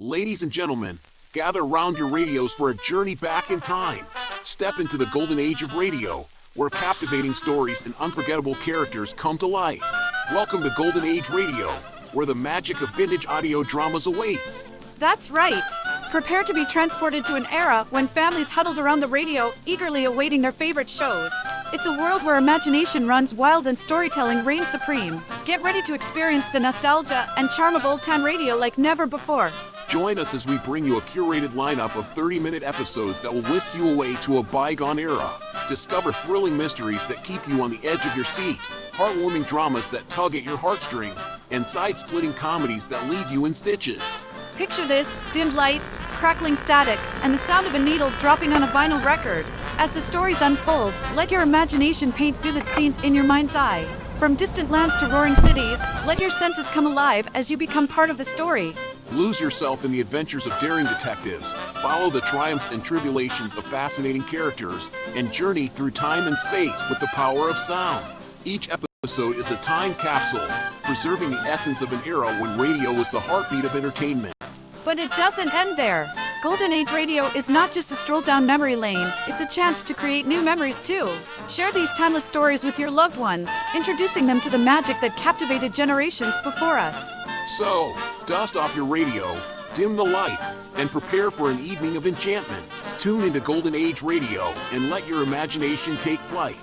Ladies and gentlemen, gather round your radios for a journey back in time. Step into the golden age of radio, where captivating stories and unforgettable characters come to life. Welcome to Golden Age Radio, where the magic of vintage audio dramas awaits. That's right. Prepare to be transported to an era when families huddled around the radio, eagerly awaiting their favorite shows. It's a world where imagination runs wild and storytelling reigns supreme. Get ready to experience the nostalgia and charm of old-time radio like never before. Join us as we bring you a curated lineup of 30-minute episodes that will whisk you away to a bygone era. Discover thrilling mysteries that keep you on the edge of your seat, heartwarming dramas that tug at your heartstrings, and side-splitting comedies that leave you in stitches. Picture this: dimmed lights, crackling static, and the sound of a needle dropping on a vinyl record. As the stories unfold, let your imagination paint vivid scenes in your mind's eye. From distant lands to roaring cities, let your senses come alive as you become part of the story. Lose yourself in the adventures of daring detectives, follow the triumphs and tribulations of fascinating characters, and journey through time and space with the power of sound. Each episode is a time capsule, preserving the essence of an era when radio was the heartbeat of entertainment. But it doesn't end there. Golden Age Radio is not just a stroll down memory lane, it's a chance to create new memories too. Share these timeless stories with your loved ones, introducing them to the magic that captivated generations before us. So, dust off your radio, dim the lights, and prepare for an evening of enchantment. Tune into Golden Age Radio and let your imagination take flight.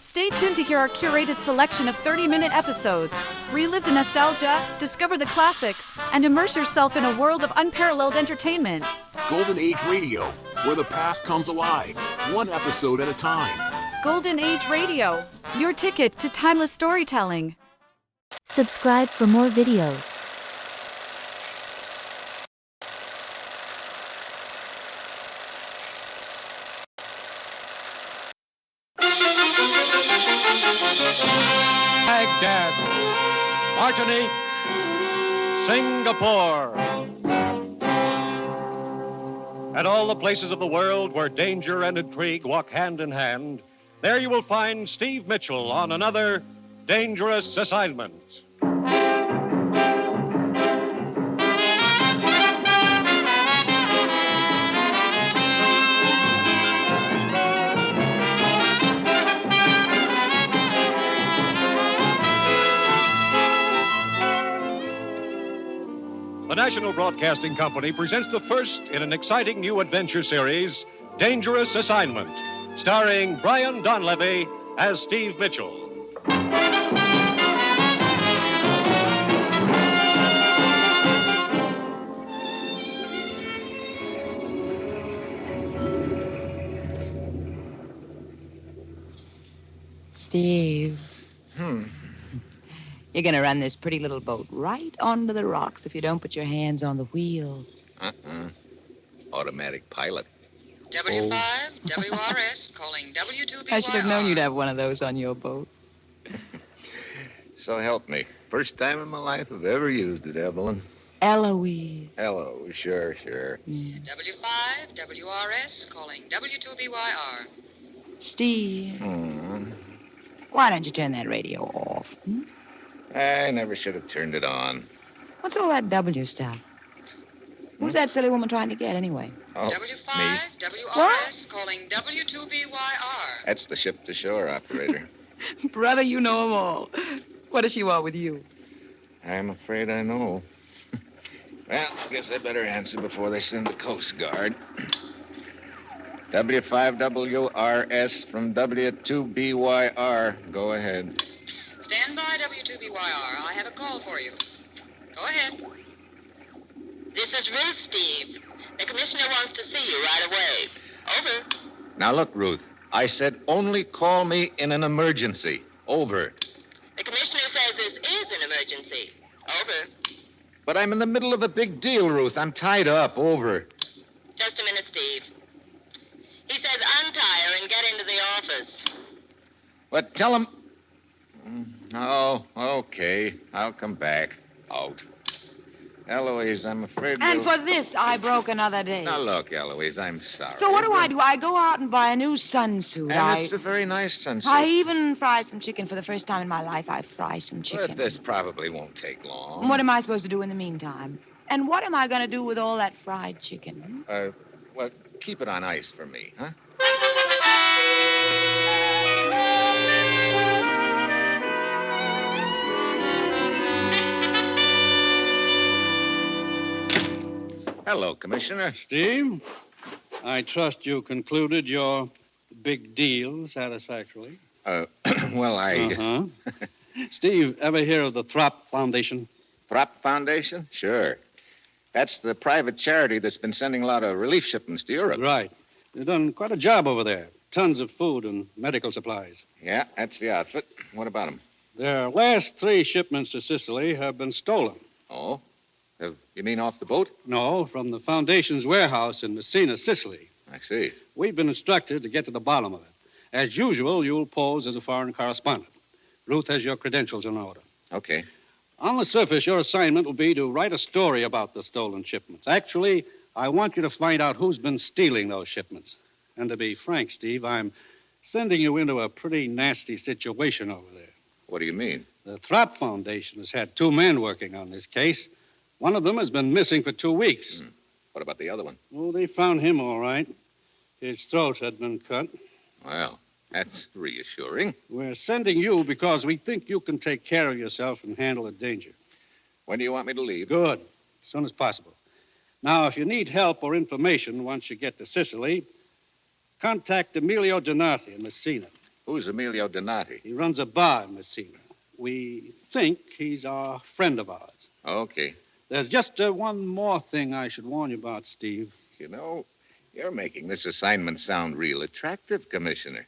Stay tuned to hear our curated selection of 30-minute episodes. Relive the nostalgia, discover the classics, and immerse yourself in a world of unparalleled entertainment. Golden Age Radio, where the past comes alive, one episode at a time. Golden Age Radio, your ticket to timeless storytelling. Subscribe for more videos. Baghdad, Martinique, Singapore, and all the places of the world where danger and intrigue walk hand in hand, there you will find Steve Mitchell on another dangerous assignment. The National Broadcasting Company presents the first in an exciting new adventure series, Dangerous Assignment, starring Brian Donlevy as Steve Mitchell. Steve. You're going to run this pretty little boat right onto the rocks if you don't put your hands on the wheel. Automatic pilot. W5, WRS, calling W2BYR. I should have known you'd have one of those on your boat. So help me. First time in my life I've ever used it, Evelyn. Eloise. Hello, sure. W5, WRS, calling W2BYR. Steve. Why don't you turn that radio off? I never should have turned it on. What's all that W stuff? Who's that silly woman trying to get, anyway? Oh, me. W5, WRS, calling W2BYR. That's the ship-to-shore operator. Brother, you know 'em all. What does she want with you? I'm afraid I know. Well, I guess I better answer before they send the Coast Guard. W5WRS from W2BYR. Go ahead. Stand by, W2BYR. I have a call for you. Go ahead. This is Ruth, Steve. The commissioner wants to see you right away. Over. Now, look, Ruth. I said only call me in an emergency. Over. The commissioner says this is an emergency. Over. But I'm in the middle of a big deal, Ruth. I'm tied up. Over. Just a minute, Steve. He says untie her and get into the office. But tell him... Oh, okay. I'll come back. Out. Eloise, I'm afraid And we'll... for this, I broke another day. Now, look, Eloise, I'm sorry. So what do? I go out and buy a new sunsuit. And it's a very nice sunsuit. I even fry some chicken. For the first time in my life, I fry some chicken. But this probably won't take long. What am I supposed to do in the meantime? And what am I going to do with all that fried chicken? Well, keep it on ice for me, huh? Hello, Commissioner. Steve, I trust you concluded your big deal satisfactorily. Well, Uh-huh. Steve, ever hear of the Throp Foundation? Throp Foundation? Sure. That's the private charity that's been sending a lot of relief shipments to Europe. Right. They've done quite a job over there. Tons of food and medical supplies. Yeah, that's the outfit. What about them? Their last 3 shipments to Sicily have been stolen. Oh? You mean off the boat? No, from the Foundation's warehouse in Messina, Sicily. I see. We've been instructed to get to the bottom of it. As usual, you'll pose as a foreign correspondent. Ruth has your credentials in order. Okay. On the surface, your assignment will be to write a story about the stolen shipments. Actually, I want you to find out who's been stealing those shipments. And to be frank, Steve, I'm sending you into a pretty nasty situation over there. What do you mean? The Throp Foundation has had 2 men working on this case. One of them has been missing for 2 weeks. What about the other one? Oh, they found him all right. His throat had been cut. Well, that's reassuring. We're sending you because we think you can take care of yourself and handle the danger. When do you want me to leave? Good. As soon as possible. Now, if you need help or information once you get to Sicily, contact Emilio Donati in Messina. Who's Emilio Donati? He runs a bar in Messina. We think he's a friend of ours. Okay. There's just one more thing I should warn you about, Steve. You know, you're making this assignment sound real attractive, Commissioner.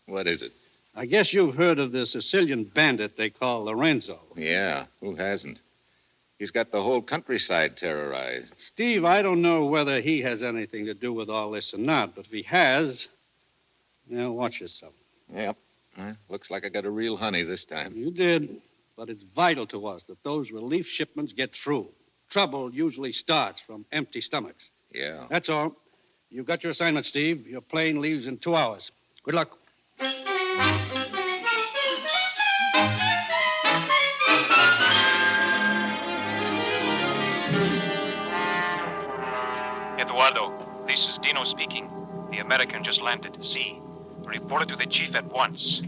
What is it? I guess you've heard of the Sicilian bandit they call Lorenzo. Yeah, who hasn't? He's got the whole countryside terrorized. Steve, I don't know whether he has anything to do with all this or not, but if he has, watch yourself. Yep. Looks like I got a real honey this time. You did, but it's vital to us that those relief shipments get through. Trouble usually starts from empty stomachs. Yeah. That's all. You've got your assignment, Steve. Your plane leaves in 2 hours. Good luck. Eduardo, this is Dino speaking. The American just landed. See. Report it to the chief at once.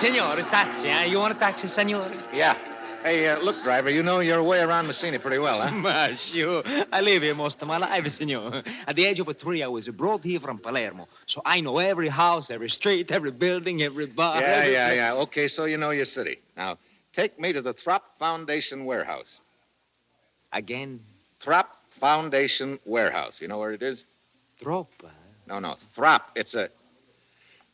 Signore, taxi, eh? You want a taxi, signore? Yeah. Hey, look, driver, you know your way around Messina pretty well, huh? Ma, sure. I live here most of my life, signore. At the age of 3, I was brought here from Palermo. So I know every house, every street, every building, every bar. Yeah. Okay, so you know your city. Now, take me to the Throp Foundation warehouse. Again? Throp Foundation warehouse. You know where it is? Throp? No. Throp. It's a...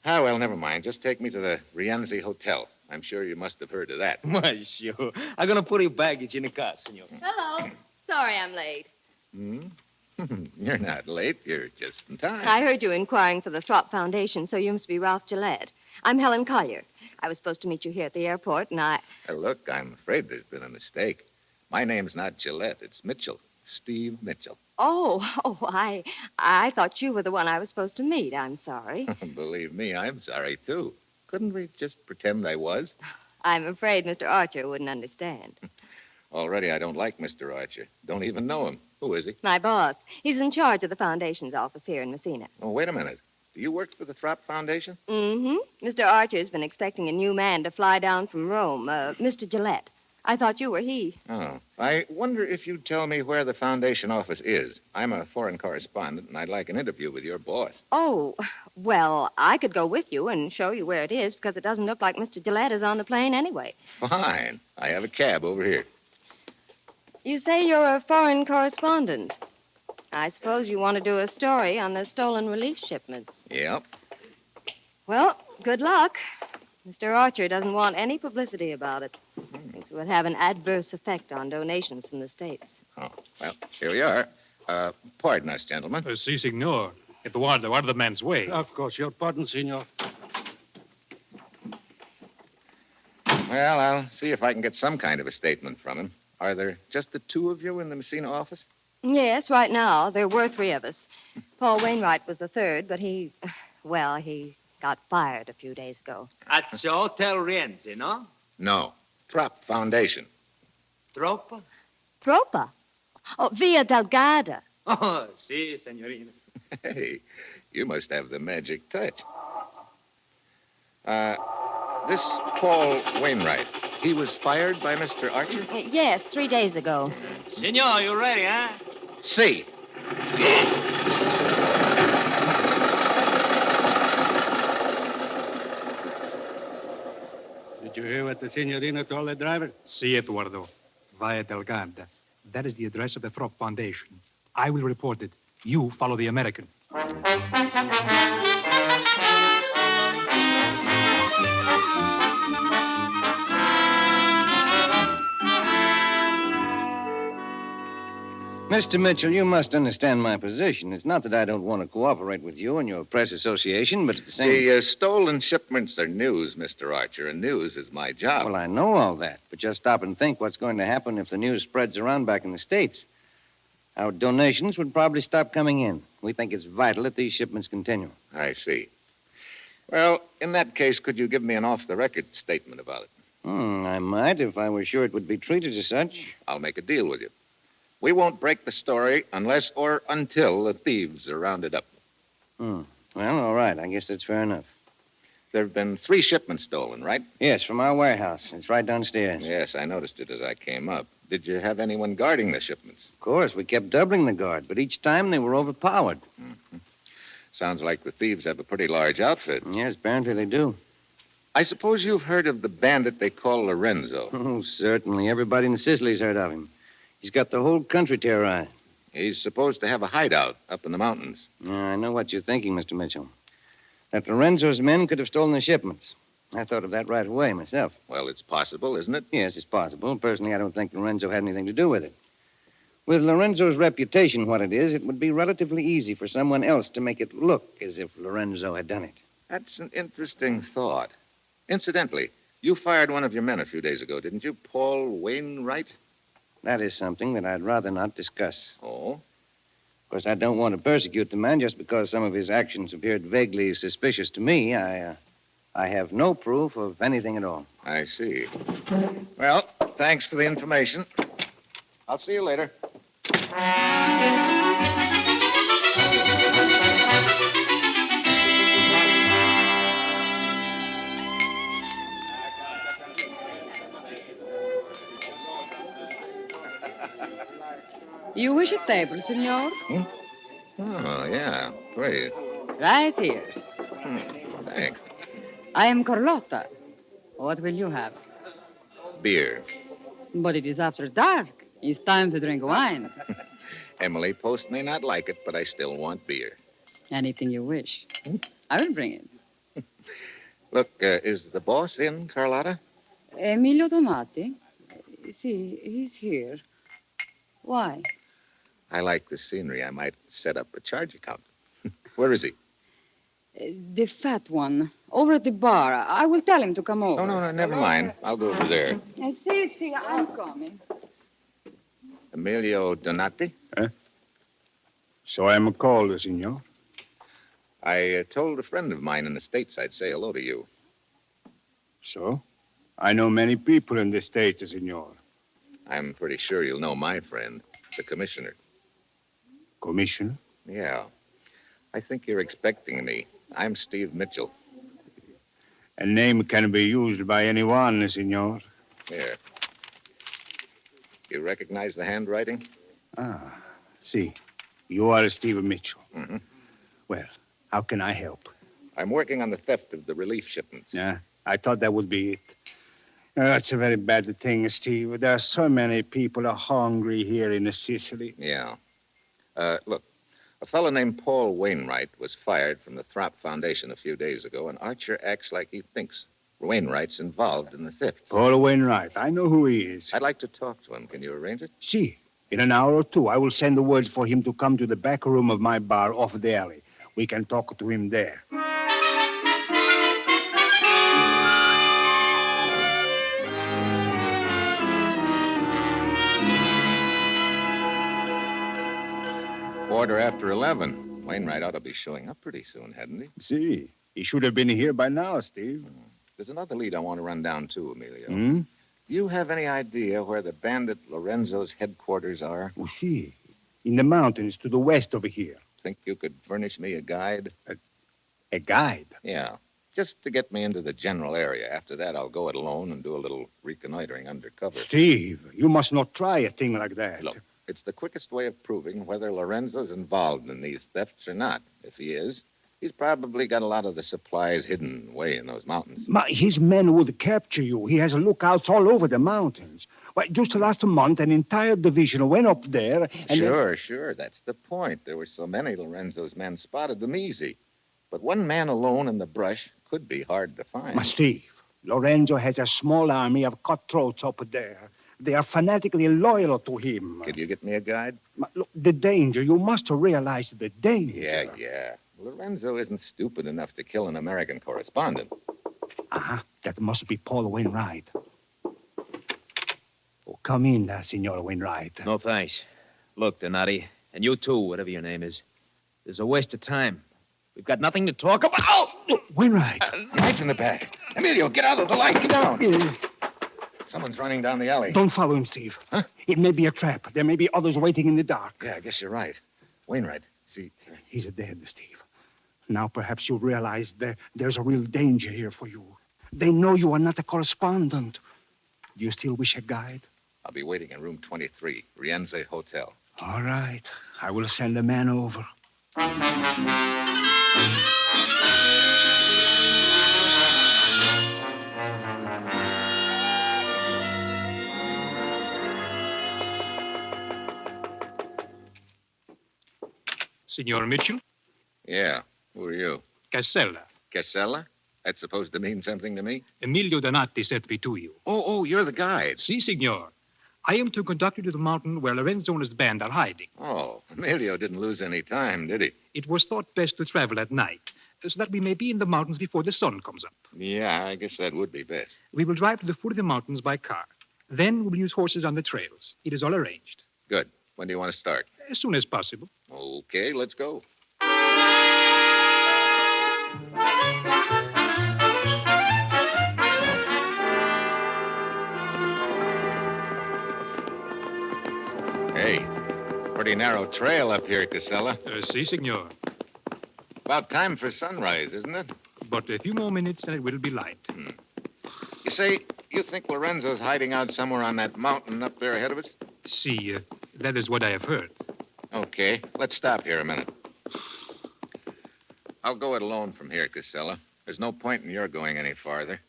Ah, well, never mind. Just take me to the Rienzi Hotel. I'm sure you must have heard of that. Ma, sure. I'm going to put your baggage in the car, signore. Hello. Sorry I'm late. You're not late. You're just in time. I heard you inquiring for the Throp Foundation, so you must be Ralph Gillette. I'm Helen Collier. I was supposed to meet you here at the airport, and Look, I'm afraid there's been a mistake. My name's not Gillette. It's Mitchell. Steve Mitchell. I thought you were the one I was supposed to meet. I'm sorry. Believe me, I'm sorry, too. Couldn't we just pretend I was? I'm afraid Mr. Archer wouldn't understand. Already I don't like Mr. Archer. Don't even know him. Who is he? My boss. He's in charge of the Foundation's office here in Messina. Oh, wait a minute. Do you work for the Throp Foundation? Mm-hmm. Mr. Archer's been expecting a new man to fly down from Rome, Mr. Gillette. I thought you were he. Oh. I wonder if you'd tell me where the Foundation office is. I'm a foreign correspondent, and I'd like an interview with your boss. Oh, well, I could go with you and show you where it is, because it doesn't look like Mr. Gillette is on the plane anyway. Fine. I have a cab over here. You say you're a foreign correspondent. I suppose you want to do a story on the stolen relief shipments. Yep. Well, good luck. Mr. Archer doesn't want any publicity about it. Thinks it would have an adverse effect on donations from the States. Oh, well, here we are. Pardon us, gentlemen. Si, signor. Eduardo, out of the man's way. Of course, your pardon, senor. Well, I'll see if I can get some kind of a statement from him. Are there just the 2 of you in the Messina office? Yes, right now. There were three of us. Paul Wainwright was the third, but he got fired a few days ago. At the Hotel Rienzi, no? No. Trop Foundation. Troppo? Tropa? Oh, Via Delgada. Oh, si, signorina. Hey, you must have the magic touch. This Paul Wainwright, he was fired by Mr. Archer? Yes, 3 days ago. Senor, you ready, huh? See. Did you hear what the signorina told the driver? Si, Eduardo. Via Delgada. That is the address of the Throp Foundation. I will report it. You follow the American. Mr. Mitchell, you must understand my position. It's not that I don't want to cooperate with you and your press association, but at the same... The stolen shipments are news, Mr. Archer, and news is my job. Well, I know all that, but just stop and think what's going to happen if the news spreads around back in the States. Our donations would probably stop coming in. We think it's vital that these shipments continue. I see. Well, in that case, could you give me an off-the-record statement about it? I might if I were sure it would be treated as such. I'll make a deal with you. We won't break the story unless or until the thieves are rounded up. Well, all right. I guess that's fair enough. There have been 3 shipments stolen, right? Yes, from our warehouse. It's right downstairs. Yes, I noticed it as I came up. Did you have anyone guarding the shipments? Of course, we kept doubling the guard, but each time they were overpowered. Mm-hmm. Sounds like the thieves have a pretty large outfit. Yes, apparently they do. I suppose you've heard of the bandit they call Lorenzo. Oh, certainly. Everybody in Sicily's heard of him. He's got the whole country terrorized. He's supposed to have a hideout up in the mountains. I know what you're thinking, Mr. Mitchell. That Lorenzo's men could have stolen the shipments. I thought of that right away myself. Well, it's possible, isn't it? Yes, it's possible. Personally, I don't think Lorenzo had anything to do with it. With Lorenzo's reputation what it is, it would be relatively easy for someone else to make it look as if Lorenzo had done it. That's an interesting thought. Incidentally, you fired one of your men a few days ago, didn't you? Paul Wainwright? That is something that I'd rather not discuss. Oh? Of course, I don't want to persecute the man just because some of his actions appeared vaguely suspicious to me. I have no proof of anything at all. I see. Well, thanks for the information. I'll see you later. You wish a table, senor? Oh, yeah. Please. Right here. Thanks. I am Carlotta. What will you have? Beer. But it is after dark. It's time to drink wine. Emily Post may not like it, but I still want beer. Anything you wish. I will bring it. Look, is the boss in, Carlotta? Emilio Donati? See, he's here. Why? I like the scenery. I might set up a charge account. Where is he? The fat one. Over at the bar. I will tell him to come over. No, never mind. I'll go over there. See, I'm coming. Emilio Donati? So I'm called, senor. I told a friend of mine in the States I'd say hello to you. So? I know many people in the States, senor. I'm pretty sure you'll know my friend, the commissioner. Commissioner? Yeah. I think you're expecting me. I'm Steve Mitchell. A name can be used by anyone, senor. Here. You recognize the handwriting? See. You are Steve Mitchell. Mm-hmm. Well, how can I help? I'm working on the theft of the relief shipments. Yeah, I thought that would be it. That's a very bad thing, Steve. There are so many people are hungry here in Sicily. Yeah. Look, a fellow named Paul Wainwright was fired from the Throp Foundation a few days ago, and Archer acts like he thinks Wainwright's involved in the theft. Paul Wainwright. I know who he is. I'd like to talk to him. Can you arrange it? See, in an hour or two, I will send the word for him to come to the back room of my bar off the alley. We can talk to him there. quarter after 11. Wainwright ought to be showing up pretty soon, hadn't he? See, he should have been here by now, Steve. There's another lead I want to run down, too, Emilio. Hmm? Do you have any idea where the bandit Lorenzo's headquarters are? Oh, see, in the mountains to the west over here. Think you could furnish me a guide? A guide? Yeah, just to get me into the general area. After that, I'll go it alone and do a little reconnoitering undercover. Steve, you must not try a thing like that. Look, it's the quickest way of proving whether Lorenzo's involved in these thefts or not. If he is, he's probably got a lot of the supplies hidden away in those mountains. His men would capture you. He has lookouts all over the mountains. Well, just last month, an entire division went up there and... Sure. That's the point. There were so many Lorenzo's men spotted them easy. But one man alone in the brush could be hard to find. Steve, Lorenzo has a small army of cutthroats up there. They are fanatically loyal to him. Could you get me a guide? Look, the danger. You must realize the danger. Yeah. Lorenzo isn't stupid enough to kill an American correspondent. That must be Paul Wainwright. Oh, come in, Senor Wainwright. No, thanks. Look, Donati, and you too, whatever your name is. There's a waste of time. We've got nothing to talk about. Oh! Wainwright. Knife in the back. Emilio, get out of the light. Get down. Someone's running down the alley. Don't follow him, Steve. Huh? It may be a trap. There may be others waiting in the dark. Yeah, I guess you're right. Wainwright, see... He's dead, Steve. Now perhaps you realize there's a real danger here for you. They know you are not a correspondent. Do you still wish a guide? I'll be waiting in room 23, Rienze Hotel. All right. I will send a man over. Signor Mitchell? Yeah. Who are you? Casella. Casella? That's supposed to mean something to me? Emilio Donati sent me to you. Oh, you're the guide. Si, signor. I am to conduct you to the mountain where Lorenzo and his band are hiding. Oh, Emilio didn't lose any time, did he? It was thought best to travel at night, so that we may be in the mountains before the sun comes up. Yeah, I guess that would be best. We will drive to the foot of the mountains by car. Then we will use horses on the trails. It is all arranged. Good. When do you want to start? As soon as possible. Okay, let's go. Hey, pretty narrow trail up here, Casella. Si, signor. About time for sunrise, isn't it? But a few more minutes and it will be light. You say, you think Lorenzo's hiding out somewhere on that mountain up there ahead of us? Si, that is what I have heard. Okay, let's stop here a minute. I'll go it alone from here, Casella. There's no point in your going any farther.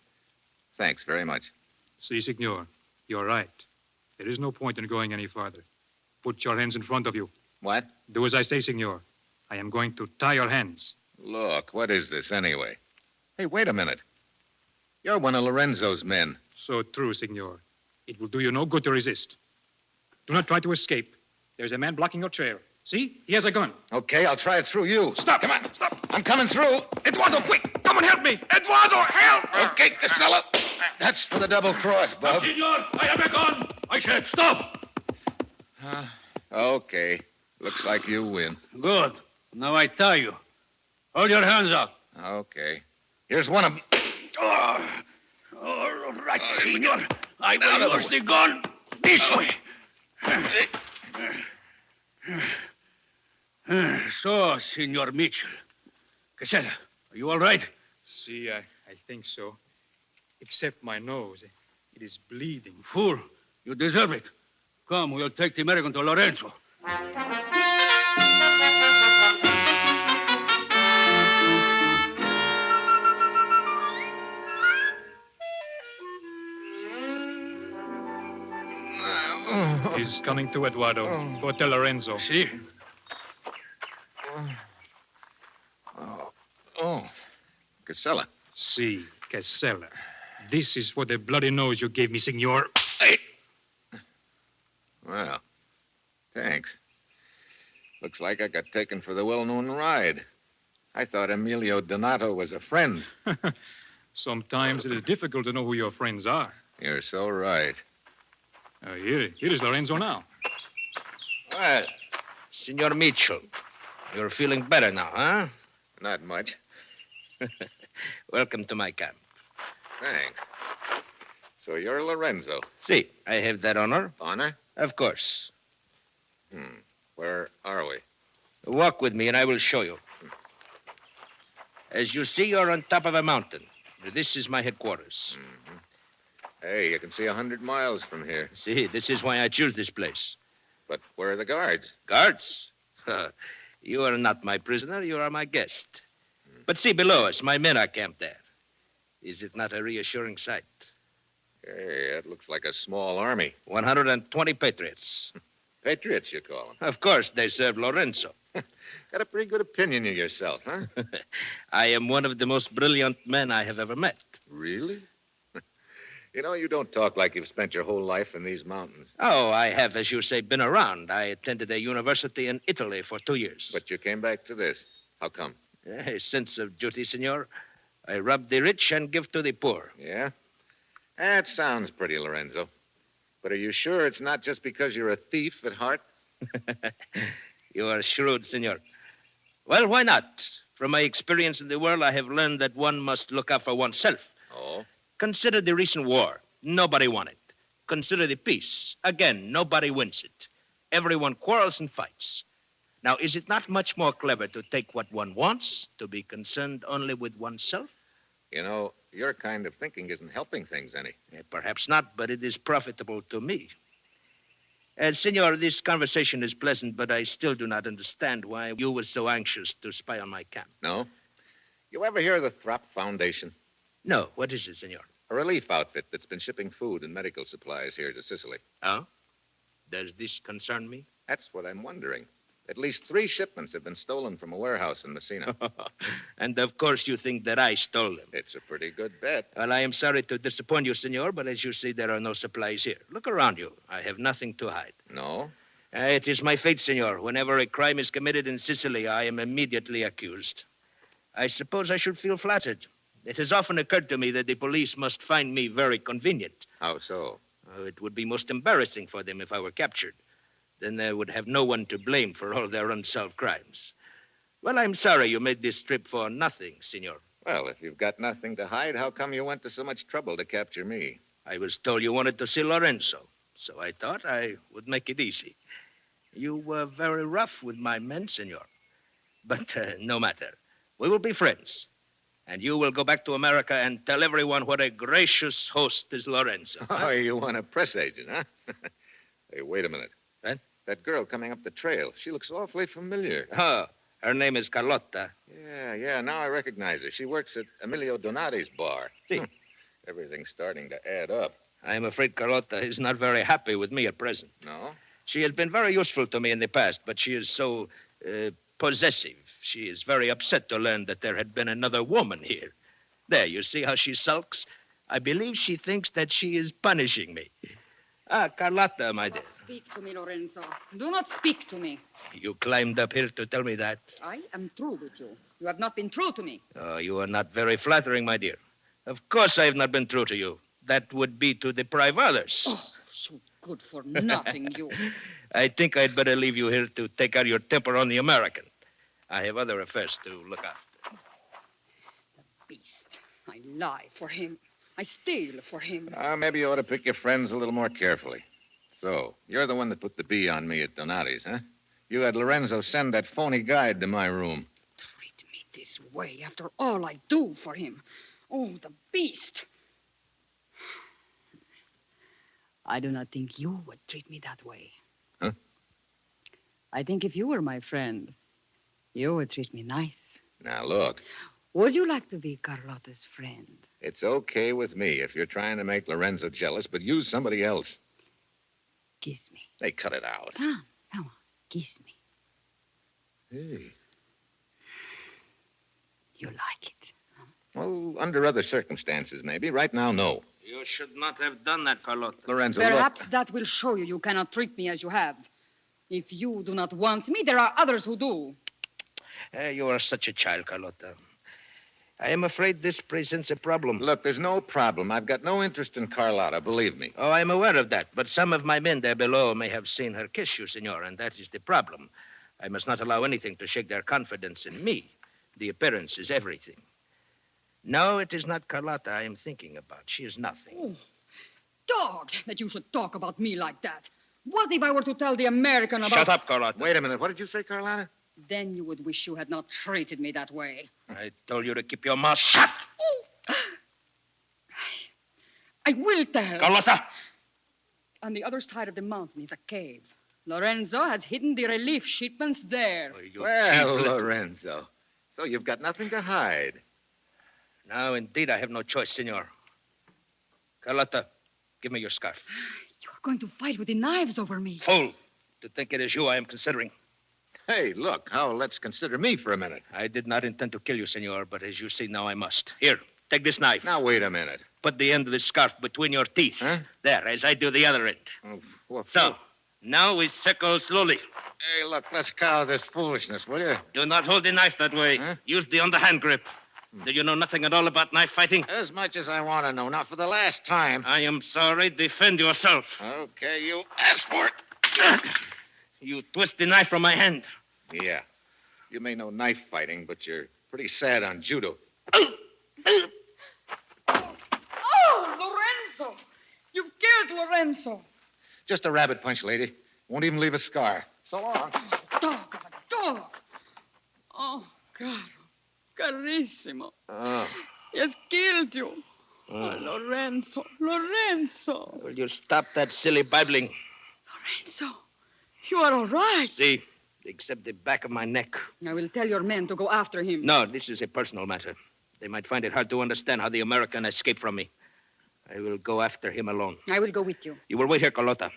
Thanks very much. Si, signor. You're right. There is no point in going any farther. Put your hands in front of you. What? Do as I say, signor. I am going to tie your hands. Look, what is this anyway? Hey, wait a minute. You're one of Lorenzo's men. So true, signor. It will do you no good to resist. Do not try to escape. There's a man blocking your trail. See? He has a gun. Okay, I'll try it through you. Stop! Come on. Stop! I'm coming through. Eduardo, quick! Come and help me! Eduardo, help! Okay, Casella. That's for the double cross, Bub. Senor, I have a gun! I said stop! Okay. Looks like you win. Good. Now I tie you. Hold your hands up. Okay. Here's one of them. All right, senor. I will use the gun this way. So, Senor Mitchell. Casella, are you all right? See, I think so. Except my nose. It is bleeding. Fool, you deserve it. Come, we'll take the American to Lorenzo. He's coming to Eduardo. Hotel Lorenzo. See? Oh. Casella. See, Casella. This is for the bloody nose you gave me, senor. Hey. Well, thanks. Looks like I got taken for the well-known ride. I thought Emilio Donato was a friend. Sometimes it is difficult to know who your friends are. You're so right. Here is Lorenzo now. Well, Senor Mitchell, You're feeling better now, huh? Not much. Welcome to my camp. Thanks. So you're Lorenzo. See, I have that honor. Honor? Of course. Where are we? Walk with me and I will show you. As you see, you're on top of a mountain. This is my headquarters. Hey, you can see 100 miles from here. See, this is why I choose this place. But where are the guards? Guards? You are not my prisoner. You are my guest. But see below us, my men are camped there. Is it not a reassuring sight? Hey, that looks like a small army. 120 patriots. Patriots, you call them. Of course, they serve Lorenzo. Got a pretty good opinion of yourself, huh? I am one of the most brilliant men I have ever met. Really? You know, you don't talk like you've spent your whole life in these mountains. Oh, I have, as you say, been around. I attended a university in Italy for 2 years. But you came back to this. How come? A sense of duty, senor. I rob the rich and give to the poor. Yeah? That sounds pretty, Lorenzo. But are you sure it's not just because you're a thief at heart? You are shrewd, senor. Well, why not? From my experience in the world, I have learned that one must look out for oneself. Oh? Consider the recent war. Nobody won it. Consider the peace. Again, nobody wins it. Everyone quarrels and fights. Now, is it not much more clever to take what one wants, to be concerned only with oneself? You know, your kind of thinking isn't helping things any. Perhaps not, but it is profitable to me. Senor, this conversation is pleasant, but I still do not understand why you were so anxious to spy on my camp. No? You ever hear of the Throp Foundation? No. What is it, senor? A relief outfit that's been shipping food and medical supplies here to Sicily. Oh? Does this concern me? That's what I'm wondering. At least 3 shipments have been stolen from a warehouse in Messina. And of course you think that I stole them. It's a pretty good bet. Well, I am sorry to disappoint you, senor, but as you see, there are no supplies here. Look around you. I have nothing to hide. No? It is my fate, senor. Whenever a crime is committed in Sicily, I am immediately accused. I suppose I should feel flattered. It has often occurred to me that the police must find me very convenient. How so? It would be most embarrassing for them if I were captured. Then they would have no one to blame for all their unsolved crimes. Well, I'm sorry you made this trip for nothing, senor. Well, if you've got nothing to hide, how come you went to so much trouble to capture me? I was told you wanted to see Lorenzo, so I thought I would make it easy. You were very rough with my men, senor. But no matter. We will be friends. And you will go back to America and tell everyone what a gracious host is Lorenzo. Oh, you want a press agent, huh? Hey, wait a minute. What? That girl coming up the trail. She looks awfully familiar. Oh, her name is Carlotta. Yeah, now I recognize her. She works at Emilio Donati's bar. See? Everything's starting to add up. I'm afraid Carlotta is not very happy with me at present. No? She has been very useful to me in the past, but she is so possessive. She is very upset to learn that there had been another woman here. There, you see how she sulks? I believe she thinks that she is punishing me. Carlotta, my dear. Speak to me, Lorenzo. Do not speak to me. You climbed up here to tell me that? I am true with you. You have not been true to me. Oh, you are not very flattering, my dear. Of course I have not been true to you. That would be to deprive others. Oh, you good for nothing, you. I think I'd better leave you here to take out your temper on the American. I have other affairs to look after. The beast. I lie for him. I steal for him. Maybe you ought to pick your friends a little more carefully. So, you're the one that put the bee on me at Donati's, huh? You had Lorenzo send that phony guide to my room. Treat me this way after all I do for him. Oh, the beast. I do not think you would treat me that way. Huh? I think if you were my friend, you would treat me nice. Now, look. Would you like to be Carlotta's friend? It's okay with me if you're trying to make Lorenzo jealous, but use somebody else. Kiss me. Hey, cut it out. Come on. Kiss me. Hey. You like it? Well, under other circumstances, maybe. Right now, no. You should not have done that, Carlotta. Lorenzo, Perhaps look. that will show you cannot treat me as you have. If you do not want me, there are others who do. You are such a child, Carlotta. I am afraid this presents a problem. Look, there's no problem. I've got no interest in Carlotta, believe me. Oh, I'm aware of that. But some of my men there below may have seen her kiss you, senor, and that is the problem. I must not allow anything to shake their confidence in me. The appearance is everything. No, it is not Carlotta I am thinking about. She is nothing. Oh, dog, that you should talk about me like that. What if I were to tell the American about... Shut up, Carlotta. Wait a minute. What did you say, Carlotta? Then you would wish you had not treated me that way. I told you to keep your mouth shut. I will tell. Carlotta! On the other side of the mountain is a cave. Lorenzo has hidden the relief shipments there. Well, Lorenzo. So you've got nothing to hide. Now, indeed, I have no choice, senor. Carlotta, give me your scarf. You're going to fight with the knives over me. Fool! To think it is you I am considering. Hey, look, let's consider me for a minute. I did not intend to kill you, senor, but as you see now, I must. Here, take this knife. Now, wait a minute. Put the end of the scarf between your teeth. Huh? There, as I do the other end. Oh, what So, now we circle slowly. Hey, look, let's cut out this foolishness, will you? Do not hold the knife that way. Huh? Use the underhand grip. Do you know nothing at all about knife fighting? As much as I want to know. Now, for the last time. I am sorry. Defend yourself. Okay, you asked for it. You twist the knife from my hand. Yeah. You may know knife fighting, but you're pretty sad on judo. Oh, Lorenzo! You've killed Lorenzo. Just a rabbit punch, lady. Won't even leave a scar. So long. Dog of a dog. Oh, caro. Carissimo. Oh. He has killed you. Oh, Lorenzo. Lorenzo. Will you stop that silly babbling? Lorenzo. You are all right. See, except the back of my neck. I will tell your men to go after him. No, this is a personal matter. They might find it hard to understand how the American escaped from me. I will go after him alone. I will go with you. You will wait here, Carlotta.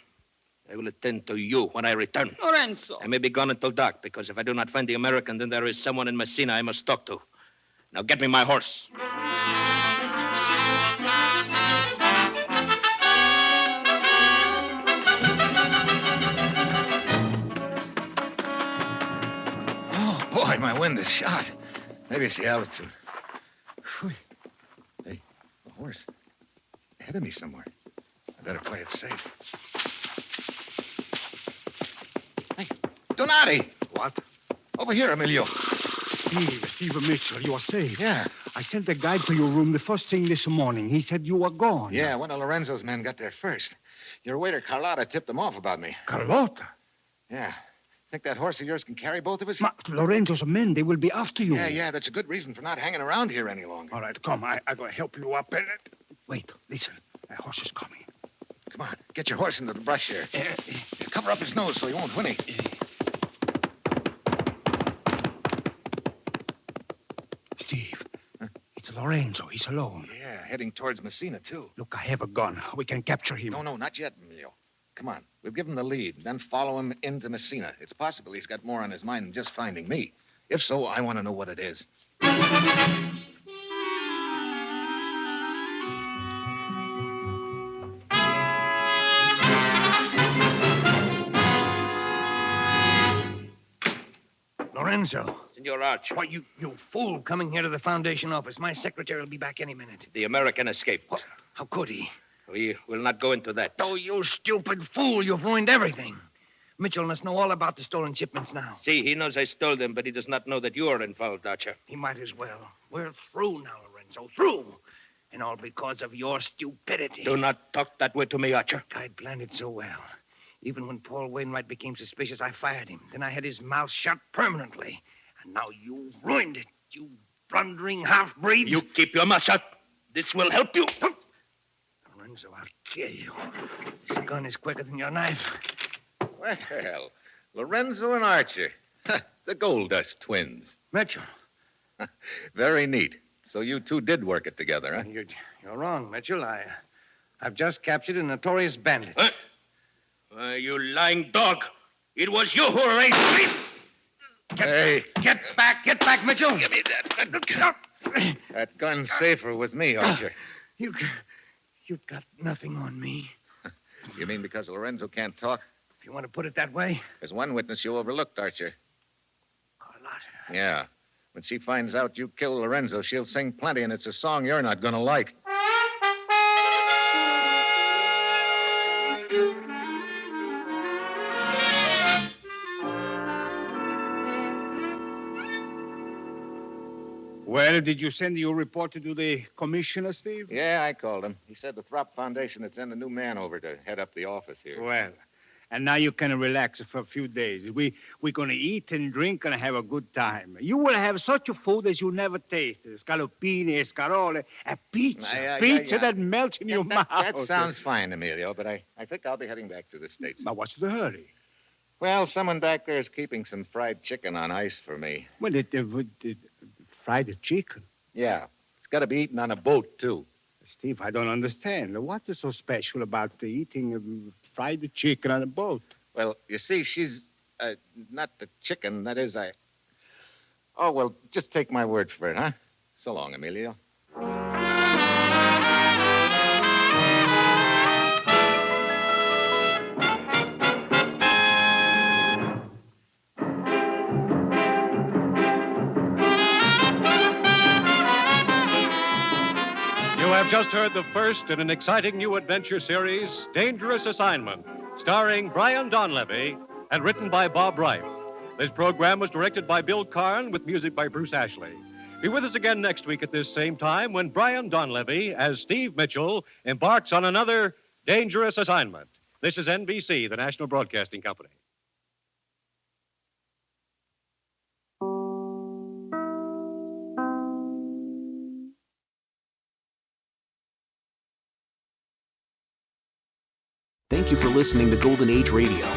I will attend to you when I return. Lorenzo. I may be gone until dark, because if I do not find the American, then there is someone in Messina I must talk to. Now get me my horse. Oh, boy, my wind is shot. Maybe it's the altitude. Whew. Hey, a horse. Ahead of me somewhere. I better play it safe. Hey, Donati! What? Over here, Emilio. Steve Mitchell, you are safe. Yeah. I sent the guide to your room the first thing this morning. He said you were gone. Yeah, one of Lorenzo's men got there first. Your waiter, Carlotta, tipped him off about me. Carlotta? Yeah. Think that horse of yours can carry both of us? Lorenzo's men, they will be after you. Yeah, that's a good reason for not hanging around here any longer. All right, come. I will help you up. Wait, listen. That horse is coming. Come on, get your horse into the brush here. Cover up his nose so he won't whinny. Steve, it's Lorenzo. He's alone. Yeah, heading towards Messina, too. Look, I have a gun. We can capture him. No, not yet, Emilio. Come on, we'll give him the lead, then follow him into Messina. It's possible he's got more on his mind than just finding me. If so, I want to know what it is. Lorenzo. Senor Arch. Why, you fool coming here to the Foundation office. My secretary will be back any minute. The American escaped. What? How could he? We will not go into that. Oh, you stupid fool. You've ruined everything. Mitchell must know all about the stolen shipments now. See, he knows I stole them, but he does not know that you are involved, Archer. He might as well. We're through now, Lorenzo. Through. And all because of your stupidity. Do not talk that way to me, Archer. I'd planned it so well. Even when Paul Wainwright became suspicious, I fired him. Then I had his mouth shut permanently. And now you ruined it, you blundering half-breed. You keep your mouth shut. This will help you. Lorenzo, I'll kill you. This gun is quicker than your knife. Well, Lorenzo and Archer. The Gold Dust twins. Mitchell. Very neat. So you two did work it together, huh? You're wrong, Mitchell. I've just captured a notorious bandit. Huh? You lying dog. It was you who raised me. Get back, Mitchell. Give me that. That gun's safer with me, Archer. You've got nothing on me. You mean because Lorenzo can't talk? If you want to put it that way. There's one witness you overlooked, Archer. Carlotta. Yeah. When she finds out you killed Lorenzo, she'll sing plenty, and it's a song you're not going to like. Well, did you send your report to the commissioner, Steve? Yeah, I called him. He said the Throp Foundation had sent a new man over to head up the office here. Well, and now you can relax for a few days. We're going to eat and drink and have a good time. You will have such a food as you never tasted. Scaloppini, escarole, a pizza that melts in your mouth. That sounds fine, Emilio, but I think I'll be heading back to the States. Now, what's the hurry? Well, someone back there is keeping some fried chicken on ice for me. Well, fried chicken? Yeah. It's got to be eaten on a boat, too. Steve, I don't understand. What is so special about eating fried chicken on a boat? Well, you see, she's not the chicken. That is, Oh, well, just take my word for it, huh? So long, Emilio. You have just heard the first in an exciting new adventure series, Dangerous Assignment, starring Brian Donlevy and written by Bob Wright. This program was directed by Bill Karn with music by Bruce Ashley. Be with us again next week at this same time when Brian Donlevy, as Steve Mitchell, embarks on another Dangerous Assignment. This is NBC, the National Broadcasting Company. Thank you for listening to Golden Age Radio.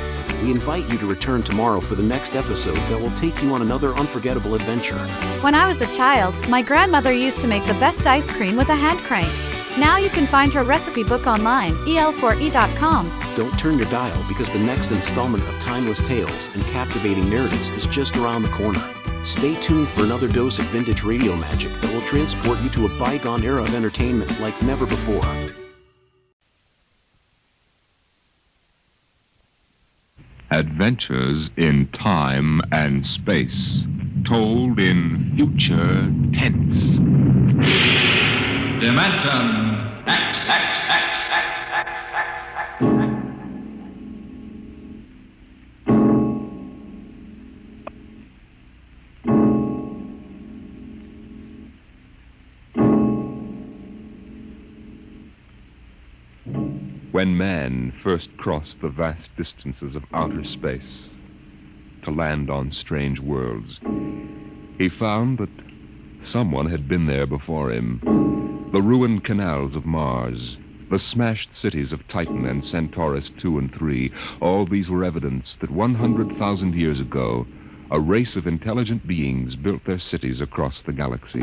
We invite you to return tomorrow for the next episode that will take you on another unforgettable adventure. When I was a child, my grandmother used to make the best ice cream with a hand crank. Now you can find her recipe book online, el4e.com. Don't turn your dial because the next installment of timeless tales and captivating narratives is just around the corner. Stay tuned for another dose of vintage radio magic that will transport you to a bygone era of entertainment like never before. Adventures in time and space, told in future tense. Dimension X. When man first crossed the vast distances of outer space to land on strange worlds, he found that someone had been there before him. The ruined canals of Mars, the smashed cities of Titan and Centaurus II and III, all these were evidence that 100,000 years ago, a race of intelligent beings built their cities across the galaxy.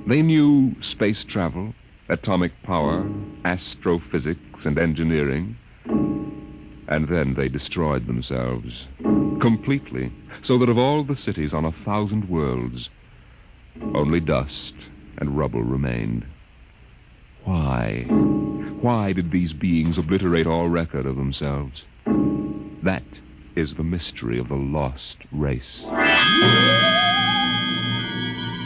They knew space travel, atomic power, astrophysics, and engineering. And then they destroyed themselves completely, so that of all the cities on 1,000 worlds, only dust and rubble remained. Why? Why did these beings obliterate all record of themselves? That is the mystery of the lost race.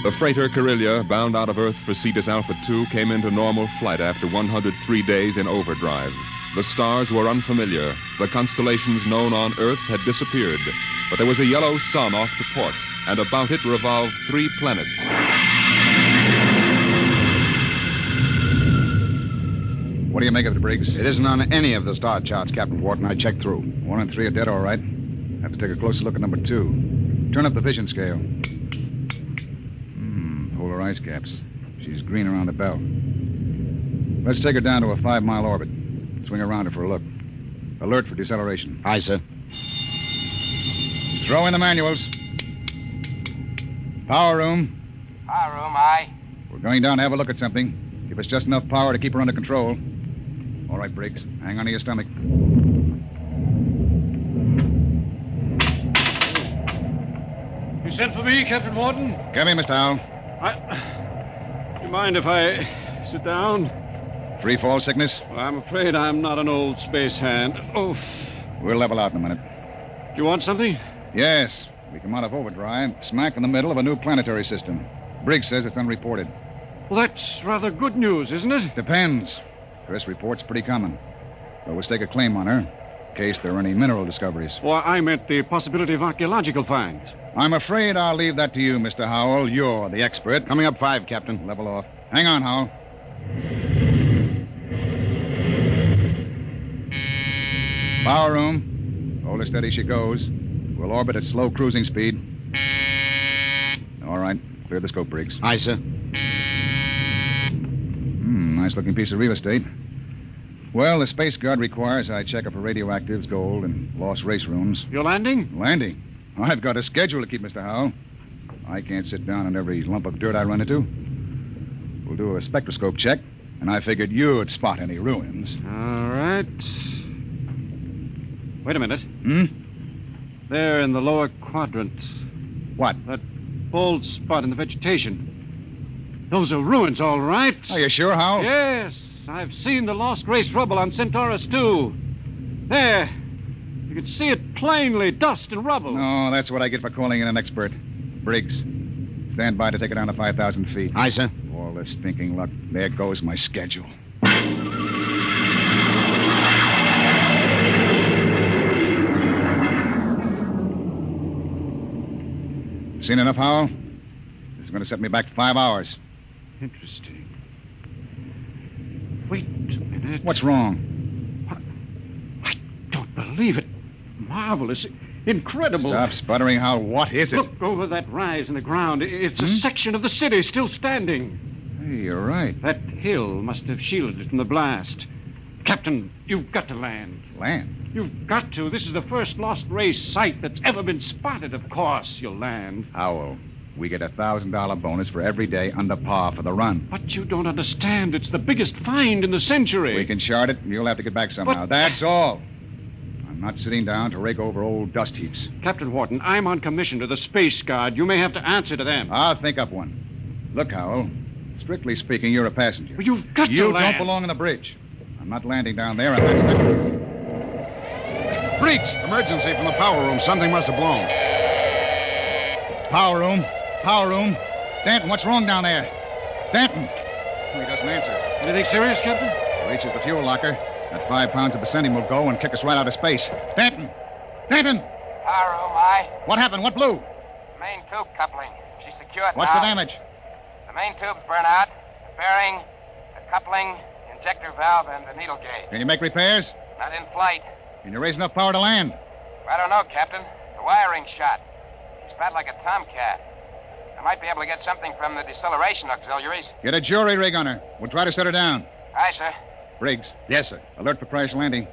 The freighter Carillia, bound out of Earth for Cetus Alpha 2, came into normal flight after 103 days in overdrive. The stars were unfamiliar. The constellations known on Earth had disappeared. But there was a yellow sun off to port, and about it revolved 3 planets. What do you make of it, Briggs? It isn't on any of the star charts, Captain Wharton. I checked through. 1 and 3 are dead, all right. Have to take a closer look at number 2. Turn up the vision scale. Polar ice caps. She's green around the belt. Let's take her down to a 5-mile orbit. Swing around her for a look. Alert for deceleration. Aye, sir. Throw in the manuals. Power room. Power room, aye. We're going down to have a look at something. Give us just enough power to keep her under control. All right, Briggs. Hang on to your stomach. You sent for me, Captain Wharton? Come here, Mr. Howell. Do you mind if I sit down? Free fall sickness? Well, I'm afraid I'm not an old space hand. Oh. We'll level out in a minute. Do you want something? Yes. We come out of overdrive, smack in the middle of a new planetary system. Briggs says it's unreported. Well, that's rather good news, isn't it? Depends. Chris reports pretty common. But we'll stake a claim on her. case there are any mineral discoveries. Well, I meant the possibility of archaeological finds. I'm afraid I'll leave that to you, Mr. Howell. You're the expert. Coming up 5, Captain. Level off. Hang on, Howell. Power room. Hold her steady she goes. We'll orbit at slow cruising speed. All right. Clear the scope, Briggs. Aye, sir. Nice-looking piece of real estate. Well, the Space Guard requires I check up for radioactives, gold, and lost race rooms. You're landing? Landing? I've got a schedule to keep, Mr. Howell. I can't sit down on every lump of dirt I run into. We'll do a spectroscope check, and I figured you'd spot any ruins. All right. Wait a minute. There in the lower quadrant. What? That bald spot in the vegetation. Those are ruins, all right. Are you sure, Howell? Yes. I've seen the lost race rubble on Centaurus 2. There. You can see it plainly, dust and rubble. No, that's what I get for calling in an expert. Briggs, stand by to take it down to 5,000 feet. Aye, sir. All this stinking luck. There goes my schedule. Seen enough, Howell? This is going to set me back 5 hours. Interesting. Wait a minute. What's wrong? I don't believe it. Marvelous. Incredible. Stop sputtering, Howell. What is it? Look over that rise in the ground. It's a section of the city still standing. Hey, you're right. That hill must have shielded it from the blast. Captain, you've got to land. Land? You've got to. This is the first lost race site that's ever been spotted. Of course, you'll land. Howell, we get a $1,000 bonus for every day under par for the run. But you don't understand. It's the biggest find in the century. We can chart it, and you'll have to get back somehow. That's all. I'm not sitting down to rake over old dust heaps. Captain Wharton, I'm on commission to the Space Guard. You may have to answer to them. I'll think up one. Look, Howell, strictly speaking, you're a passenger. Well, you've got to You land. don't belong on the bridge. I'm not landing down there, and that's not... Briggs! Emergency from the power room. Something must have blown. Power room. Power room. Danton, what's wrong down there? Danton. Oh, he doesn't answer. Anything serious, Captain? Reaches the fuel locker. That 5 pounds of ascending will go and kick us right out of space. Danton! Danton! Power room, aye. What happened? What blew? Main tube coupling. She's secured What's now. the damage? The main tube's burnt out. The bearing, the coupling, injector valve, and the needle gauge. Can you make repairs? Not in flight. Can you raise enough power to land? I don't know, Captain. The wiring's shot. She's fat like a tomcat. I might be able to get something from the deceleration auxiliaries. Get a jury rig on her. We'll try to set her down. Aye, sir. Briggs. Yes, sir. Alert for crash landing.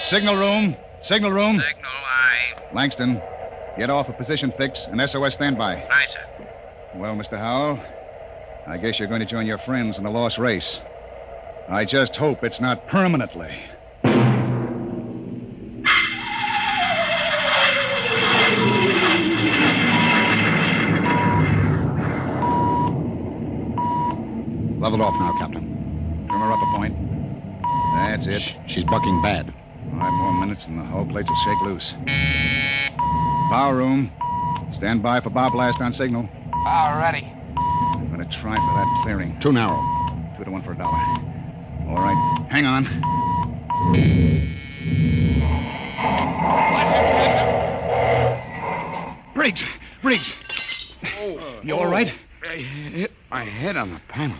Signal room. Signal room. Signal, aye. Langston, get off a position fix and SOS standby. Aye, sir. Well, Mr. Howell, I guess you're going to join your friends in the lost race. I just hope it's not permanently. Leveled off now, Captain. Trim her up a point. That's it. She's bucking bad. 5 more minutes and the hull plates will shake loose. Power room. Stand by for bow blast on signal. Power ready. I'm going to try for that clearing. Too narrow. 2 to 1 for $1. All right. Hang on. Briggs! Briggs! You all right? I hit my head on the panel.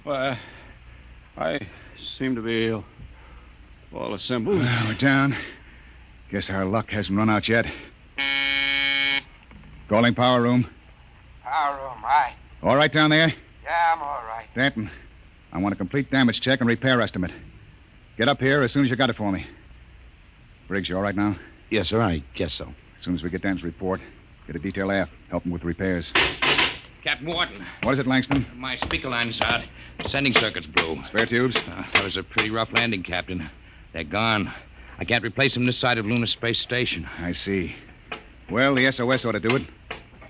Well, I seem to be all assembled. We're down. Guess our luck hasn't run out yet. Calling power room. Power room, aye. All right down there? Yeah, I'm all right. Danton, I want a complete damage check and repair estimate. Get up here as soon as you got it for me. Briggs, you all right now? Yes, sir, I guess so. As soon as we get Danton's report, get a detail aft. Help him with repairs. Captain Wharton. What is it, Langston? My speaker line's out. Sending circuit's blew. Spare tubes? That was a pretty rough landing, Captain. They're gone. I can't replace them this side of Lunar Space Station. I see. Well, the SOS ought to do it.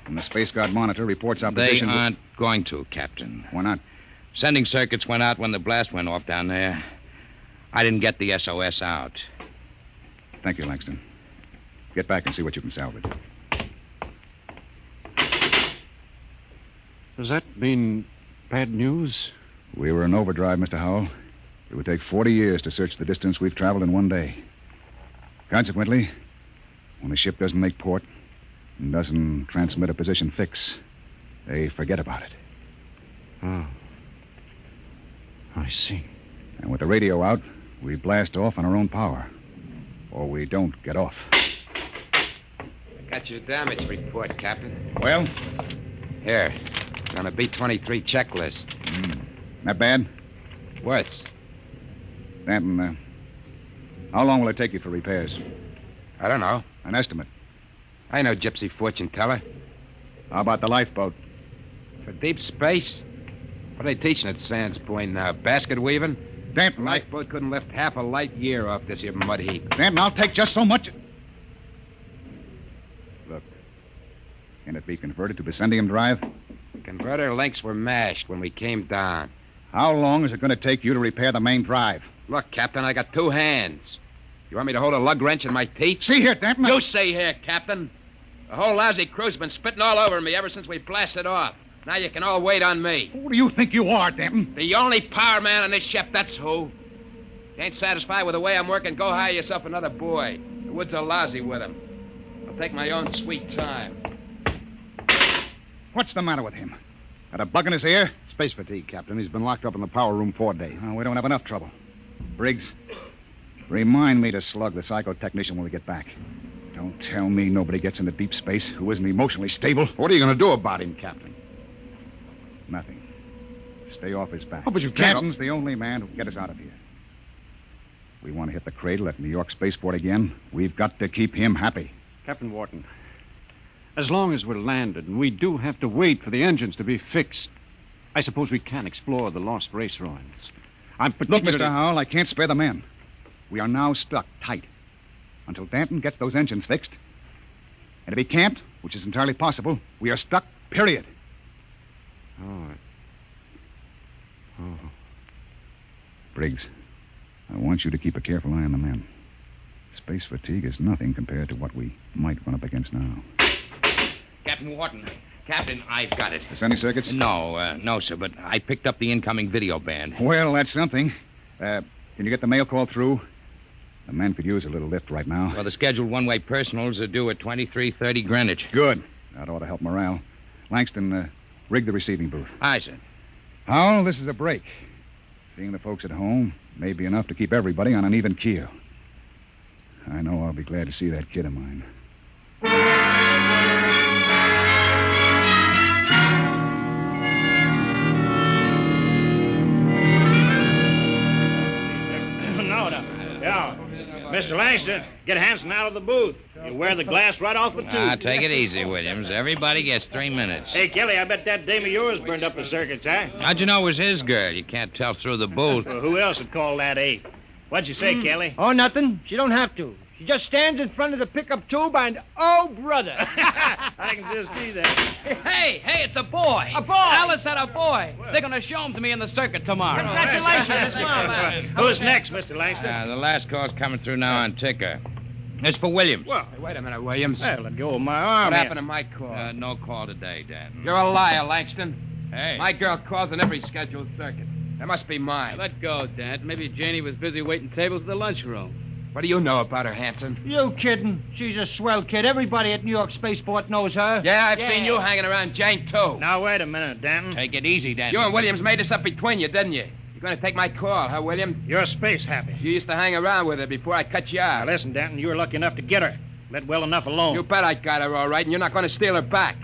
And the Space Guard monitor reports our position. They aren't going to, Captain. Why not? Sending circuits went out when the blast went off down there. I didn't get the SOS out. Thank you, Langston. Get back and see what you can salvage. Does that mean bad news? We were in overdrive, Mr. Howell. It would take 40 years to search the distance we've traveled in one day. Consequently, when a ship doesn't make port and doesn't transmit a position fix, they forget about it. Oh. I see. And with the radio out, we blast off on our own power. Or we don't get off. I got your damage report, Captain. Well? Here. It's on a B-23 checklist. Not bad? Worse. Stanton, how long will it take you for repairs? I don't know. An estimate. I know Gypsy fortune teller. How about the lifeboat? For deep space? What are they teaching at Sands Point now? Basket weaving? Stanton, lifeboat couldn't lift half a light year off this here mud heap. Stanton, I'll take just so much. Look, can it be converted to Bessendium drive? The converter links were mashed when we came down. How long is it going to take you to repair the main drive? Look, Captain, I got two hands. You want me to hold a lug wrench in my teeth? See here, Stanton. You see here, Captain. The whole lousy crew's been spitting all over me ever since we blasted off. Now you can all wait on me. Who do you think you are, Stanton? The only power man on this ship, that's who. If you ain't satisfied with the way I'm working, go hire yourself another boy. The woods are lousy with him. I'll take my own sweet time. What's the matter with him? Got a bug in his ear? Space fatigue, Captain. He's been locked up in the power room 4 days. Oh, we don't have enough trouble. Briggs, remind me to slug the psychotechnician when we get back. Don't tell me nobody gets into deep space who isn't emotionally stable. What are you going to do about him, Captain? Nothing. Stay off his back. Oh, but you can't. Captain's the only man who can get us out of here. We want to hit the cradle at New York Spaceport again. We've got to keep him happy. Captain Wharton, as long as we're landed and we do have to wait for the engines to be fixed, I suppose we can explore the lost race ruins. I'm particularly... Look, Mr. Howell, I can't spare the men. We are now stuck tight until Danton gets those engines fixed. And if he can't, which is entirely possible, we are stuck, period. Oh. Briggs, I want you to keep a careful eye on the men. Space fatigue is nothing compared to what we might run up against now. Captain Wharton. Captain, I've got it. Is any circuits? No, sir, but I picked up the incoming video band. Well, that's something. Can you get the mail call through? The men could use a little lift right now. Well, the scheduled one-way personals are due at 23:30 Greenwich. Good. That ought to help morale. Langston, rig the receiving booth. Aye, sir. Howell, this is a break. Seeing the folks at home may be enough to keep everybody on an even keel. I know I'll be glad to see that kid of mine. Yeah. Mr. Langston, get Hanson out of the booth. You wear the glass right off the tube. Ah, take it easy, Williams. Everybody gets 3 minutes. Hey, Kelly, I bet that dame of yours burned up the circuits, huh? How'd you know it was his girl? You can't tell through the booth. Well, who else would call that ape? What'd you say, Kelly? Oh, nothing. She don't have to. She just stands in front of the pickup tube and, oh, brother. I can just see that. Hey, it's a boy. A boy. Alice said a boy. They're going to show him to me in the circuit tomorrow. Congratulations. Who's next, Mr. Langston? The last call's coming through now on ticker. It's for Williams. Well, Hey, wait a minute, Williams. well, let go of my arm. What here. happened to my call? No call today, Dan. You're a liar, Langston. Hey. My girl calls on every scheduled circuit. That must be mine. Let go, Dad. Maybe Janie was busy waiting tables at the lunchroom. What do you know about her, Hanson? You kidding? She's a swell kid. Everybody at New York Spaceport knows her. Yeah, I've seen you hanging around Jane, too. Now, wait a minute, Danton. Take it easy, Dan. You and Williams made this up between you, didn't you? You're going to take my call, huh, Williams? You're space happy. You used to hang around with her before I cut you Now, out. listen, Danton, you were lucky enough to get her. Let well enough alone. You bet I got her all right, and you're not going to steal her back.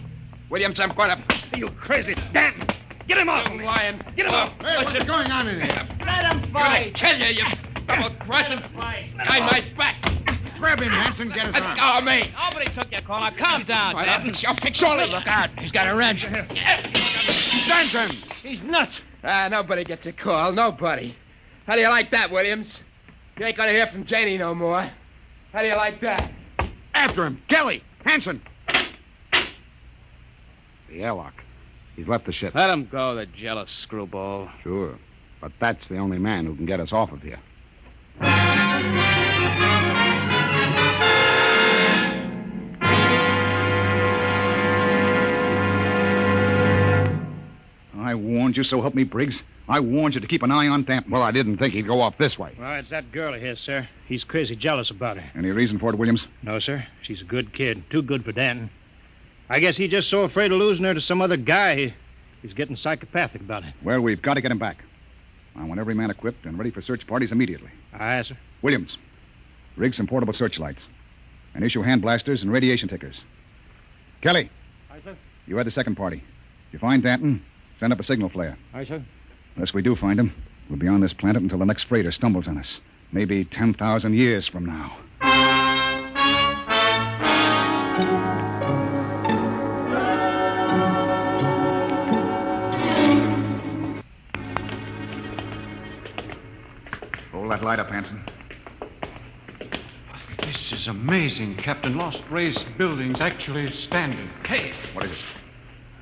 Williams, I'm going to... You crazy. Danton, get him off me. Lion. Get him off. Hey, what's going on in here? Let him I'm going fight. to kill you, you double-crossing... Behind my back. Grab him, Hanson. Get his Let go of me. Nobody took your call. Now, calm down, Dad. I'll fix all of it. Look out. He's got a wrench. Danton! He's nuts. Nobody gets a call. Nobody. How do you like that, Williams? You ain't going to hear from Janie no more. How do you like that? After him. Kelly! Hanson! The airlock. He's left the ship. Let him go, the jealous screwball. Sure. But that's the only man who can get us off of here. I warned you so help me, Briggs? I warned you to keep an eye on Danton. Well, I didn't think he'd go off this way. Well, it's that girl of his, sir. He's crazy jealous about her. Any reason for it, Williams? No, sir. She's a good kid. Too good for Danton. I guess he's just so afraid of losing her to some other guy, he's getting psychopathic about it. Well, we've got to get him back. I want every man equipped and ready for search parties immediately. Aye, sir. Williams, rig some portable searchlights and issue hand blasters and radiation tickers. Kelly. Aye, sir. You had the second party. If you find Danton, send up a signal flare. Aye, sir. Unless we do find him, we'll be on this planet until the next freighter stumbles on us. Maybe 10,000 years from now. Hold that light up, Hanson. This is amazing, Captain. Lost Race building's actually standing. Hey! What is it?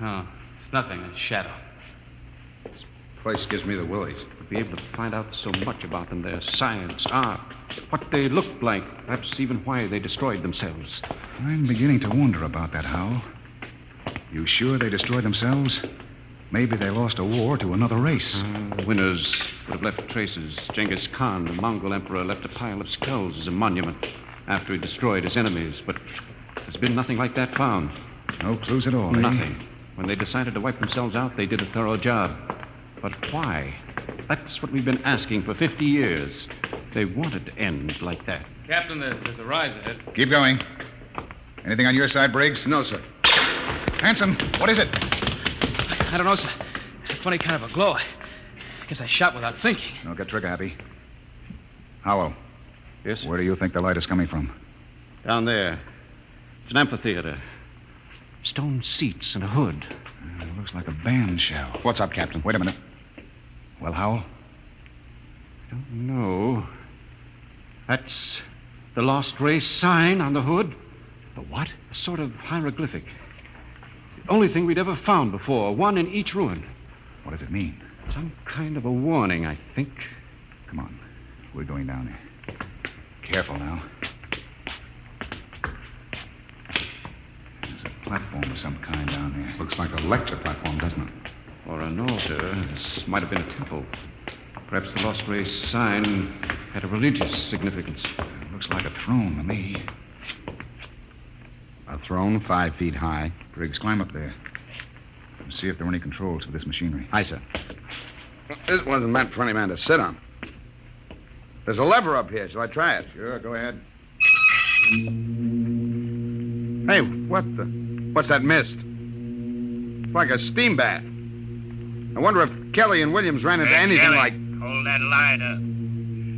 Oh, it's nothing. A shadow. This place gives me the willies. To be able to find out so much about them, their science, art, what they looked like, perhaps even why they destroyed themselves. I'm beginning to wonder about that, Hal. You sure they destroyed themselves? Maybe they lost a war to another race. The winners would have left traces. Genghis Khan, the Mongol emperor, left a pile of skulls as a monument after he destroyed his enemies, but there's been nothing like that found. No clues at all, eh? Nothing. When they decided to wipe themselves out, they did a thorough job. But why? That's what we've been asking for 50 years. They wanted to end like that. Captain, there's a rise ahead. Keep going. Anything on your side, Briggs? No, sir. Hanson, what is it? I don't know, sir. It's a funny kind of a glow. I guess I shot without thinking. No, get trigger happy. Howell. Yes? Where do you think the light is coming from? Down there. It's an amphitheater. Stone seats and a hood. It looks like a band shell. What's up, Captain? Wait a minute. Well, Howell? I don't know. That's the Lost Race sign on the hood. The what? A sort of hieroglyphic. The only thing we'd ever found before, one in each ruin. What does it mean? Some kind of a warning, I think. Come on. We're going down there. Careful now. There's a platform of some kind down there. Looks like a lecture platform, doesn't it? Or an altar. This might have been a temple. Perhaps the Lost Race sign had a religious significance. It looks like a throne to me. A throne 5 feet high. Briggs, climb up there. And see if there are any controls for this machinery. Aye, sir. This wasn't meant for any man to sit on. There's a lever up here. Shall I try it? Sure, go ahead. Hey, what's that mist? It's like a steam bath. I wonder if Kelly and Williams ran into anything Kelly, like... hold that light up.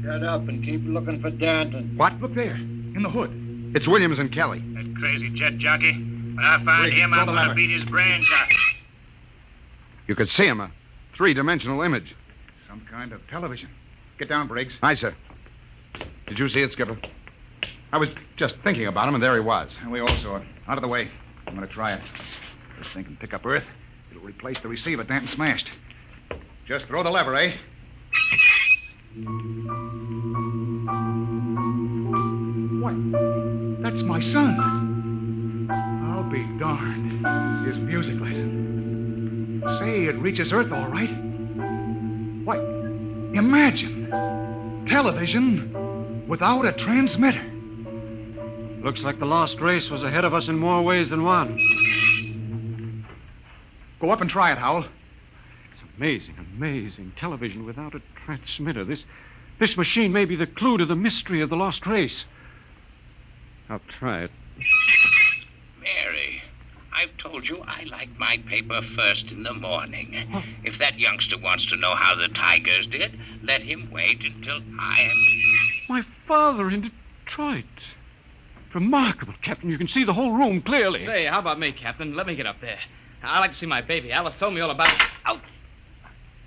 Shut up and keep looking for Danton. What? Look there, in the hood. It's Williams and Kelly. That crazy jet jockey. When I find Wait, him, I'm throw the going to lever. beat his brains out. You could see him, a 3-dimensional image. Some kind of television. Get down, Briggs. Aye, sir. Did you see it, Skipper? I was just thinking about him, and there he was. And we all saw it. Out of the way. I'm going to try it. This thing can pick up Earth. It'll replace the receiver Danton smashed. Just throw the lever, eh? What? That's my son. I'll be darned. His music lesson. Say, it reaches Earth all right. Why, imagine. Television without a transmitter. Looks like the Lost Race was ahead of us in more ways than one. Go up and try it, Howell. Amazing, amazing. Television without a transmitter. This machine may be the clue to the mystery of the Lost Race. I'll try it. Mary, I've told you I like my paper first in the morning. If that youngster wants to know how the Tigers did, let him wait until I am... My father in Detroit. Remarkable, Captain. You can see the whole room clearly. Say, how about me, Captain? Let me get up there. I'd like to see my baby. Alice told me all about it. Out!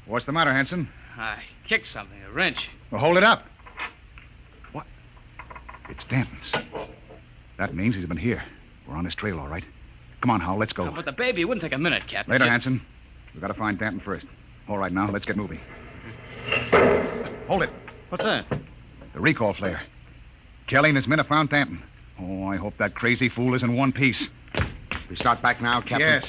What's the matter, Hanson? I kicked something, a wrench. Well, hold it up. What? It's Danton's. That means he's been here. We're on his trail, all right. Come on, Howell, let's go. Oh, but the baby, it wouldn't take a minute, Captain. Later, Hanson. We've got to find Danton first. All right, now, let's get moving. Hold it. What's that? The recall flare. Kelly and his men have found Danton. Oh, I hope that crazy fool is in one piece. We start back now, Captain? Yes.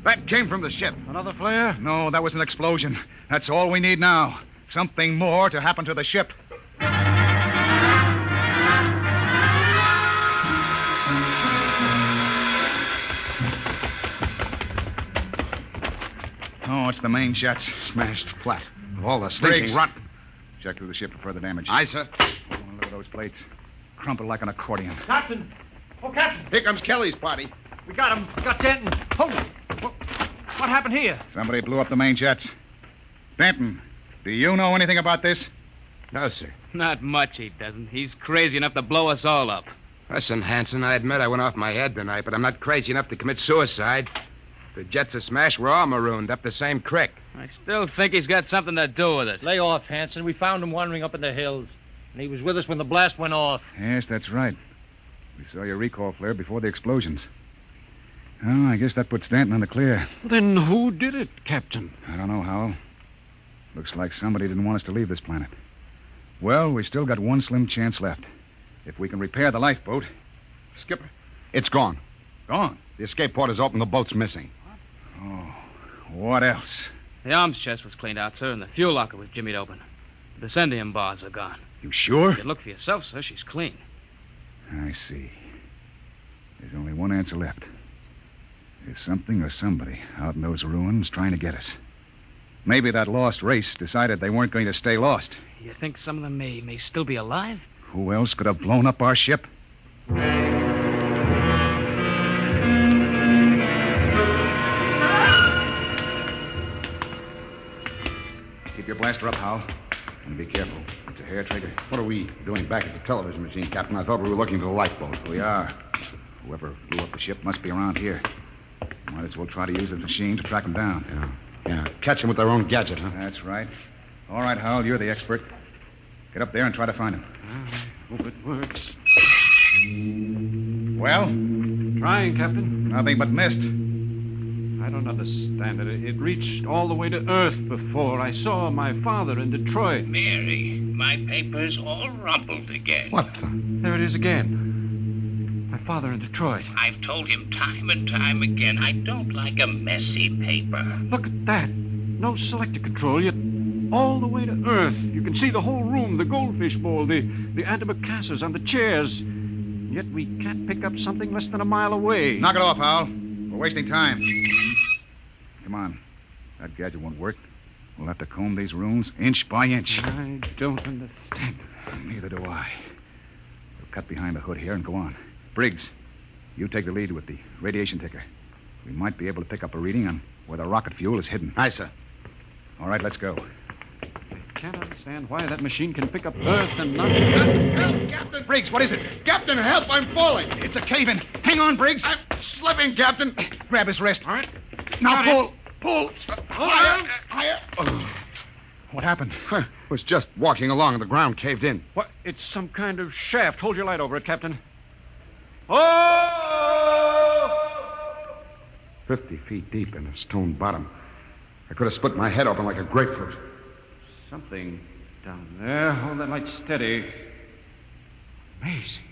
That came from the ship. Another flare? No, that was an explosion. That's all we need now. Something more to happen to the ship. Oh, it's the main jets. Smashed flat. All the Briggs. stinking rot. Check through the ship for further damage. Aye, sir. Oh, look at those plates. Crumpled like an accordion. Captain! Oh, Captain! Here comes Kelly's party. We got him. We got Denton. Hold it. What happened here? Somebody blew up the main jets. Denton, do you know anything about this? No, sir. Not much, he doesn't. He's crazy enough to blow us all up. Listen, Hanson, I admit I went off my head tonight, but I'm not crazy enough to commit suicide. If the jets are smashed, we're all marooned up the same creek. I still think he's got something to do with it. Lay off, Hanson. We found him wandering up in the hills. And he was with us when the blast went off. Yes, that's right. We saw your recall flare before the explosions. Oh, I guess that puts Stanton in the clear. Then who did it, Captain? I don't know, Howell. Looks like somebody didn't want us to leave this planet. Well, we still got one slim chance left. If we can repair the lifeboat. Skipper, it's gone. Gone? The escape port is open. The boat's missing. Oh, what else? The arms chest was cleaned out, sir, and the fuel locker was jimmied open. The descendium bars are gone. You sure? You can look for yourself, sir. She's clean. I see. There's only one answer left. There's something or somebody out in those ruins trying to get us. Maybe that lost race decided they weren't going to stay lost. You think some of them may still be alive? Who else could have blown up our ship? Keep your blaster up, Hal. And be careful. It's a hair trigger. What are we doing back at the television machine, Captain? I thought we were looking for the lifeboat. We are. Whoever blew up the ship must be around here. Might as well try to use the machine to track them down. Yeah. Catch them with their own gadget, huh? That's right. All right, Hal, you're the expert. Get up there and try to find him. I hope it works. Well? Trying, Captain. Nothing but mist. I don't understand it. It reached all the way to Earth before. I saw my father in Detroit. Mary, my paper's all rumpled again. What the? There it is again. My father in Detroit. I've told him time and time again I don't like a messy paper. Look at that. No selector control, yet all the way to Earth. You can see the whole room, the goldfish bowl, the antimacassars on the chairs. Yet we can't pick up something less than a mile away. Knock it off, Hal. We're wasting time. Come on. That gadget won't work. We'll have to comb these rooms inch by inch. I don't understand. Neither do I. We'll cut behind the hood here and go on. Briggs, you take the lead with the radiation ticker. We might be able to pick up a reading on where the rocket fuel is hidden. Aye, sir. All right, let's go. I can't understand why that machine can pick up Earth and not... Help, Captain! Briggs, what is it? Captain, help! I'm falling! It's a cave-in. Hang on, Briggs. I'm slipping, Captain. Grab his wrist. All right. Now pull. Pull. Higher. Higher. Oh. What happened? Was just walking along and the ground caved in. What? It's some kind of shaft. Hold your light over it, Captain. Oh! 50 feet deep in a stone bottom. I could have split my head open like a grapefruit. Something down there. Hold that light steady. Amazing.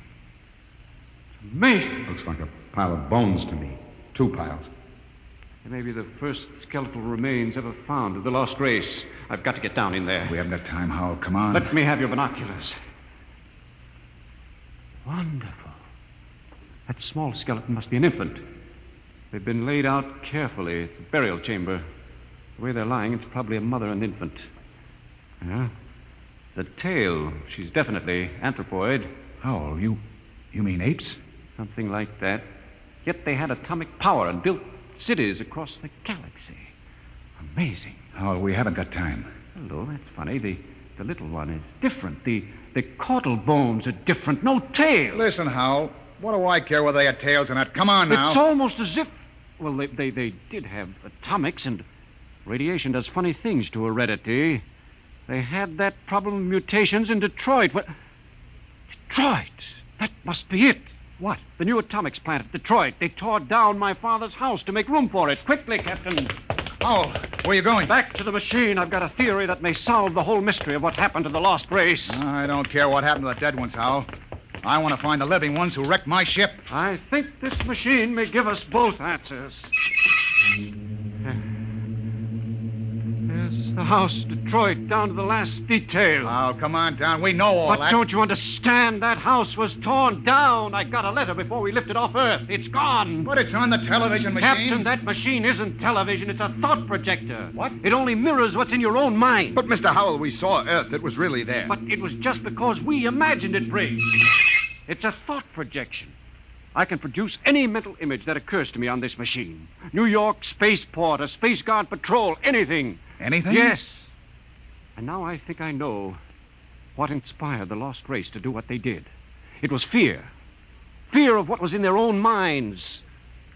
It's amazing. Looks like a pile of bones to me. 2 piles. They may be the first skeletal remains ever found of the lost race. I've got to get down in there. We haven't got time, Howell. Come on. Let me have your binoculars. Wonderful. That small skeleton must be an infant. They've been laid out carefully. It's a burial chamber. The way they're lying, it's probably a mother and infant. Yeah. The tail, she's definitely anthropoid. Howell, you mean apes? Something like that. Yet they had atomic power and built cities across the galaxy. Amazing. Howell, we haven't got time. Hello, that's funny. The little one is different. The caudal bones are different. No tail. Listen, Howell. What do I care whether they had tails or not? Come on now. It's almost as if... Well, they did have atomics, and radiation does funny things to heredity. They had that problem of mutations in Detroit. What? Detroit? That must be it. What? The new atomics plant at Detroit. They tore down my father's house to make room for it. Quickly, Captain. Howell, where are you going? Back to the machine. I've got a theory that may solve the whole mystery of what happened to the lost race. I don't care what happened to the dead ones, Howell. I want to find the living ones who wrecked my ship. I think this machine may give us both answers. The house, Detroit, down to the last detail. Oh, come on, Don. We know all But that. don't you understand? That house was torn down. I got a letter before we lifted off Earth. It's gone. But it's on the television machine. Captain, that machine isn't television. It's a thought projector. What? It only mirrors what's in your own mind. But, Mr. Howell, we saw Earth. It was really there. But it was just because we imagined it, Briggs. It's a thought projection. I can produce any mental image that occurs to me on this machine. New York, spaceport, a Space Guard patrol, anything. Anything? Yes. And now I think I know what inspired the lost race to do what they did. It was fear. Fear of what was in their own minds.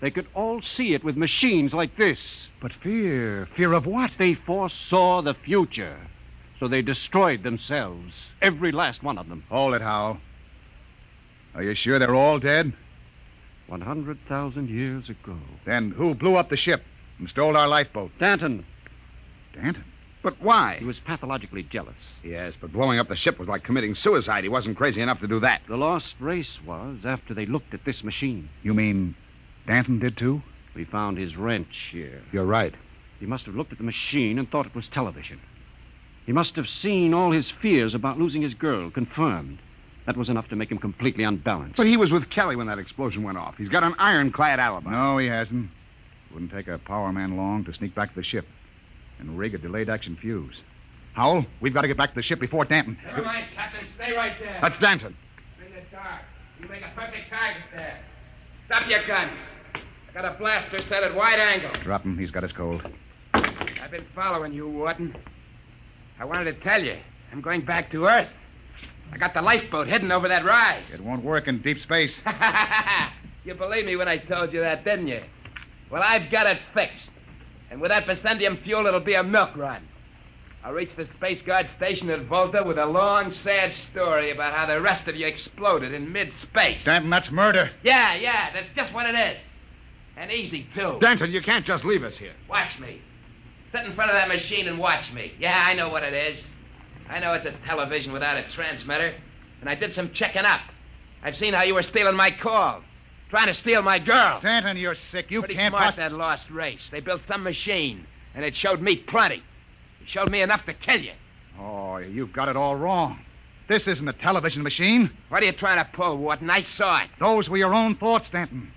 They could all see it with machines like this. But fear? Fear of what? They foresaw the future. So they destroyed themselves. Every last one of them. Hold it, Howell. Are you sure they're all dead? 100,000 years ago. Then who blew up the ship and stole our lifeboat? Danton. Danton? But why? He was pathologically jealous. Yes, but blowing up the ship was like committing suicide. He wasn't crazy enough to do that. The lost race was after they looked at this machine. You mean Danton did too? We found his wrench here. You're right. He must have looked at the machine and thought it was television. He must have seen all his fears about losing his girl confirmed. That was enough to make him completely unbalanced. But he was with Kelly when that explosion went off. He's got an ironclad alibi. No, he hasn't. Wouldn't take a power man long to sneak back to the ship and rig a delayed action fuse. Howell, we've got to get back to the ship before Danton. Never mind, Captain. Stay right there. That's Danton. In the dark. You make a perfect target there. Stop your gun. I got a blaster set at wide angle. Drop him. He's got us cold. I've been following you, Warden. I wanted to tell you. I'm going back to Earth. I got the lifeboat hidden over that rise. It won't work in deep space. You believed me when I told you that, didn't you? Well, I've got it fixed. And with that Vicendium fuel, it'll be a milk run. I'll reach the Space Guard station at Volta with a long, sad story about how the rest of you exploded in mid-space. Danton, that's murder. Yeah, that's just what it is. And easy, too. Danton, you can't just leave us here. Watch me. Sit in front of that machine and watch me. Yeah, I know what it is. I know it's a television without a transmitter. And I did some checking up. I've seen how you were stealing my call. Trying to steal my girl. Danton, you're sick. You Pretty can't... smart, that lost race. They built some machine. And it showed me plenty. It showed me enough to kill you. Oh, you've got it all wrong. This isn't a television machine. What are you trying to pull, Wharton? I saw it. Those were your own thoughts, Danton.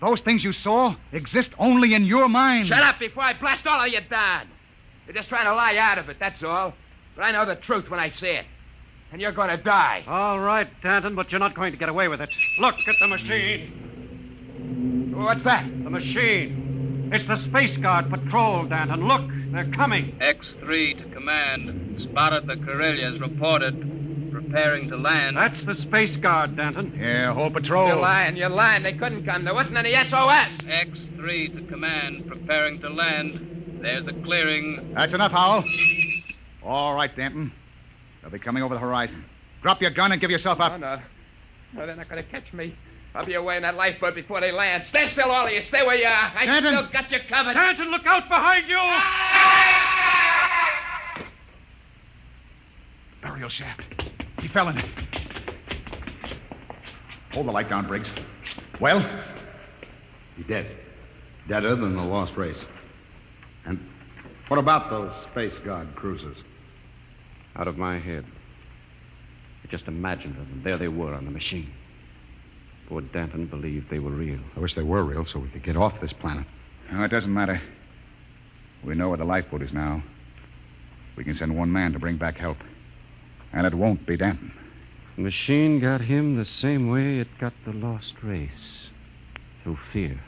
Those things you saw exist only in your mind. Shut up before I blast all of you down. You're just trying to lie out of it, that's all. But I know the truth when I see it. And you're going to die. All right, Danton, but you're not going to get away with it. Look at the machine. What's that? The machine. It's the Space Guard patrol, Danton. Look, they're coming. X3 to command. Spotted the Corellias. Reported. Preparing to land. That's the Space Guard, Danton. Yeah, whole patrol. You're lying. They couldn't come. There wasn't any SOS. X3 to command. Preparing to land. There's a clearing. That's enough, Howell. All right, Danton. They'll be coming over the horizon. Drop your gun and give yourself up. Oh, no. No, they're not going to catch me. I'll be away in that lifeboat before they land. Stand still, all of you. Stay where you are. I Danton. still got you covered. Danton, look out behind you! Burial shaft. He fell in it. Hold the light down, Briggs. Well? He's dead. Deader than the lost race. And what about those Space Guard cruisers? Out of my head. I just imagined them, and there they were on the machine. Poor Danton believed they were real. I wish they were real so we could get off this planet. No, it doesn't matter. We know where the lifeboat is now. We can send one man to bring back help. And it won't be Danton. The machine got him the same way it got the lost race. Through fear.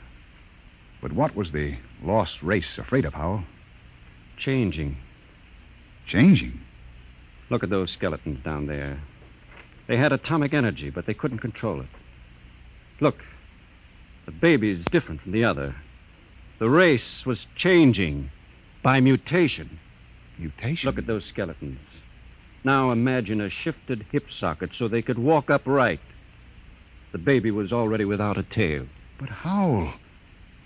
But what was the lost race afraid of, Howell? Changing. Changing? Look at those skeletons down there. They had atomic energy, but they couldn't control it. Look, the baby's different from the other. The race was changing by mutation. Mutation? Look at those skeletons. Now imagine a shifted hip socket so they could walk upright. The baby was already without a tail. But Howell,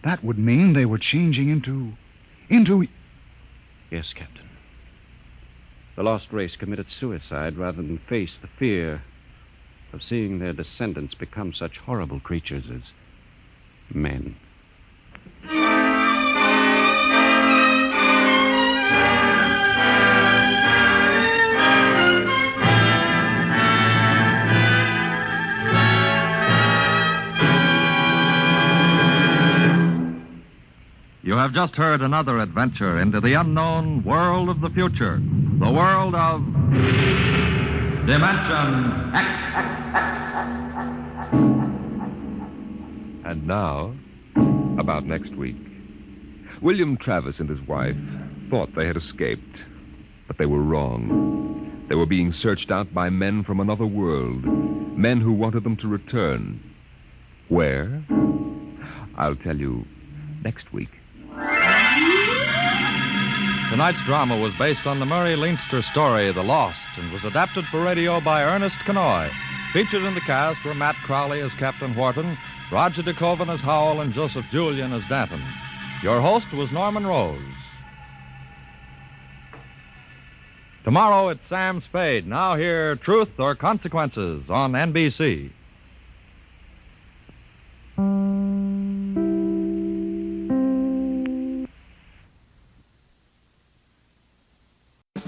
that would mean they were changing into... Yes, Captain. The lost race committed suicide rather than face the fear of seeing their descendants become such horrible creatures as men. have just heard another adventure into the unknown world of the future. The world of Dimension X. And now, about next week. William Travis and his wife thought they had escaped, but they were wrong. They were being searched out by men from another world, men who wanted them to return. Where? I'll tell you next week. Tonight's drama was based on the Murray Leinster story, The Lost, and was adapted for radio by Ernest Kenoy. Featured in the cast were Matt Crowley as Captain Wharton, Roger DeKoven as Howell, and Joseph Julian as Danton. Your host was Norman Rose. Tomorrow it's Sam Spade. Now hear Truth or Consequences on NBC.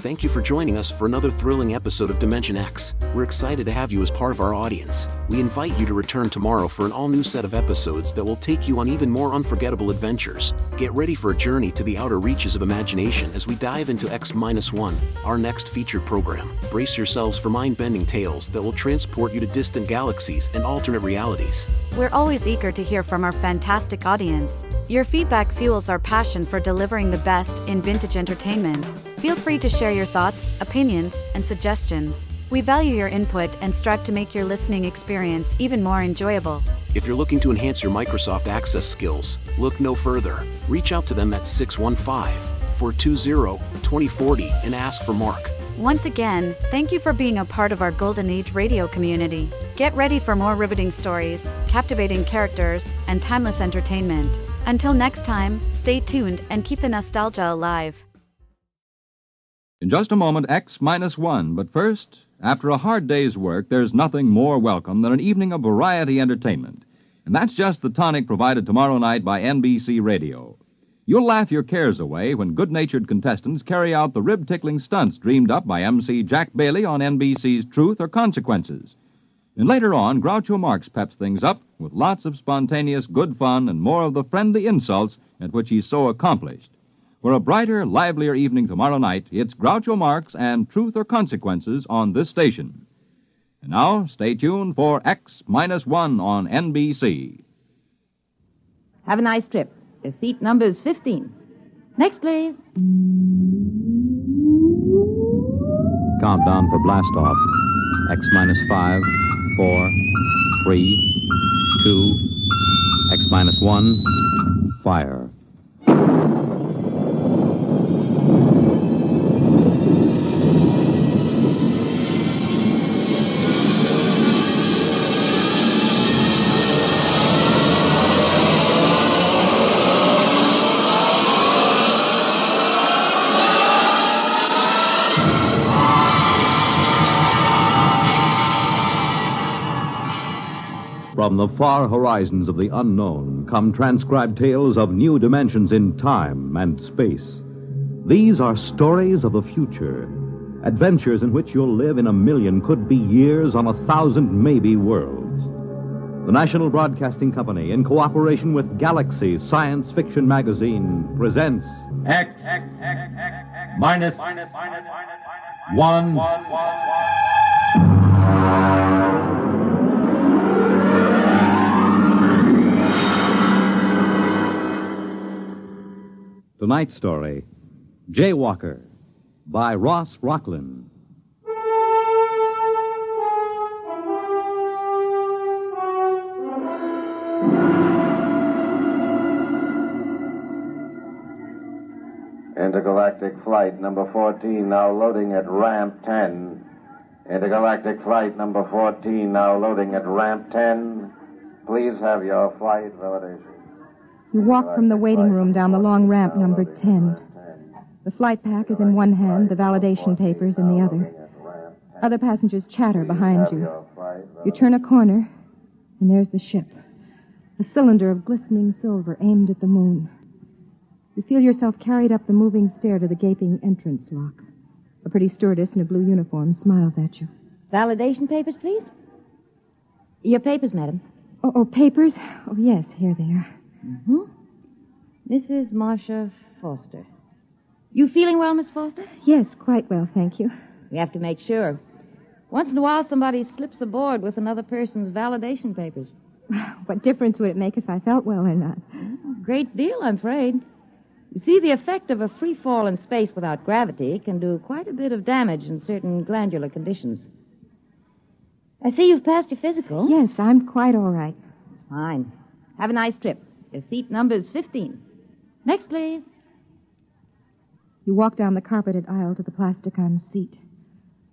Thank you for joining us for another thrilling episode of Dimension X. We're excited to have you as part of our audience. We invite you to return tomorrow for an all-new set of episodes that will take you on even more unforgettable adventures. Get ready for a journey to the outer reaches of imagination as we dive into X-1, our next featured program. Brace yourselves for mind-bending tales that will transport you to distant galaxies and alternate realities. We're always eager to hear from our fantastic audience. Your feedback fuels our passion for delivering the best in vintage entertainment. Feel free to share your thoughts, opinions, and suggestions. We value your input and strive to make your listening experience even more enjoyable. If you're looking to enhance your Microsoft Access skills, look no further. Reach out to them at 615-420-2040 and ask for Mark. Once again, thank you for being a part of our Golden Age radio community. Get ready for more riveting stories, captivating characters, and timeless entertainment. Until next time, stay tuned and keep the nostalgia alive. In just a moment, X-1. But first, after a hard day's work, there's nothing more welcome than an evening of variety entertainment. And that's just the tonic provided tomorrow night by NBC Radio. You'll laugh your cares away when good-natured contestants carry out the rib-tickling stunts dreamed up by MC Jack Bailey on NBC's Truth or Consequences. And later on, Groucho Marx peps things up with lots of spontaneous good fun and more of the friendly insults at which he's so accomplished. For a brighter, livelier evening tomorrow night, it's Groucho Marx and Truth or Consequences on this station. And now, stay tuned for X-1 on NBC. Have a nice trip. The seat number is 15. Next, please. Countdown for blast-off. X-5, 4, 3, 2, X-1, fire. From the far horizons of the unknown come transcribed tales of new dimensions in time and space. These are stories of the future, adventures in which you'll live in a million, could be years, on 1,000 maybe worlds. The National Broadcasting Company, in cooperation with Galaxy Science Fiction Magazine, presents X-1. Tonight's story, Jaywalker, by Ross Rocklin. Intergalactic flight number 14 now loading at ramp 10. Intergalactic flight number 14 now loading at ramp 10. Please have your flight validation. You walk from the waiting room down the long ramp number 10. The flight pack is in one hand, the validation papers in the other. Other passengers chatter behind you. You turn a corner, and there's the ship. A cylinder of glistening silver aimed at the moon. You feel yourself carried up the moving stair to the gaping entrance lock. A pretty stewardess in a blue uniform smiles at you. Validation papers, please? Your papers, madam. Oh, papers? Oh, yes, here they are. Mm-hmm. Mrs. Marcia Foster. You feeling well, Miss Foster? Yes, quite well, thank you. We have to make sure. Once in a while, somebody slips aboard with another person's validation papers. What difference would it make if I felt well or not? Great deal, I'm afraid. You see, the effect of a free fall in space without gravity can do quite a bit of damage in certain glandular conditions. I see you've passed your physical. Yes, I'm quite all right. Fine. Have a nice trip. Your seat number is 15. Next, please. You walk down the carpeted aisle to the plastic-on seat.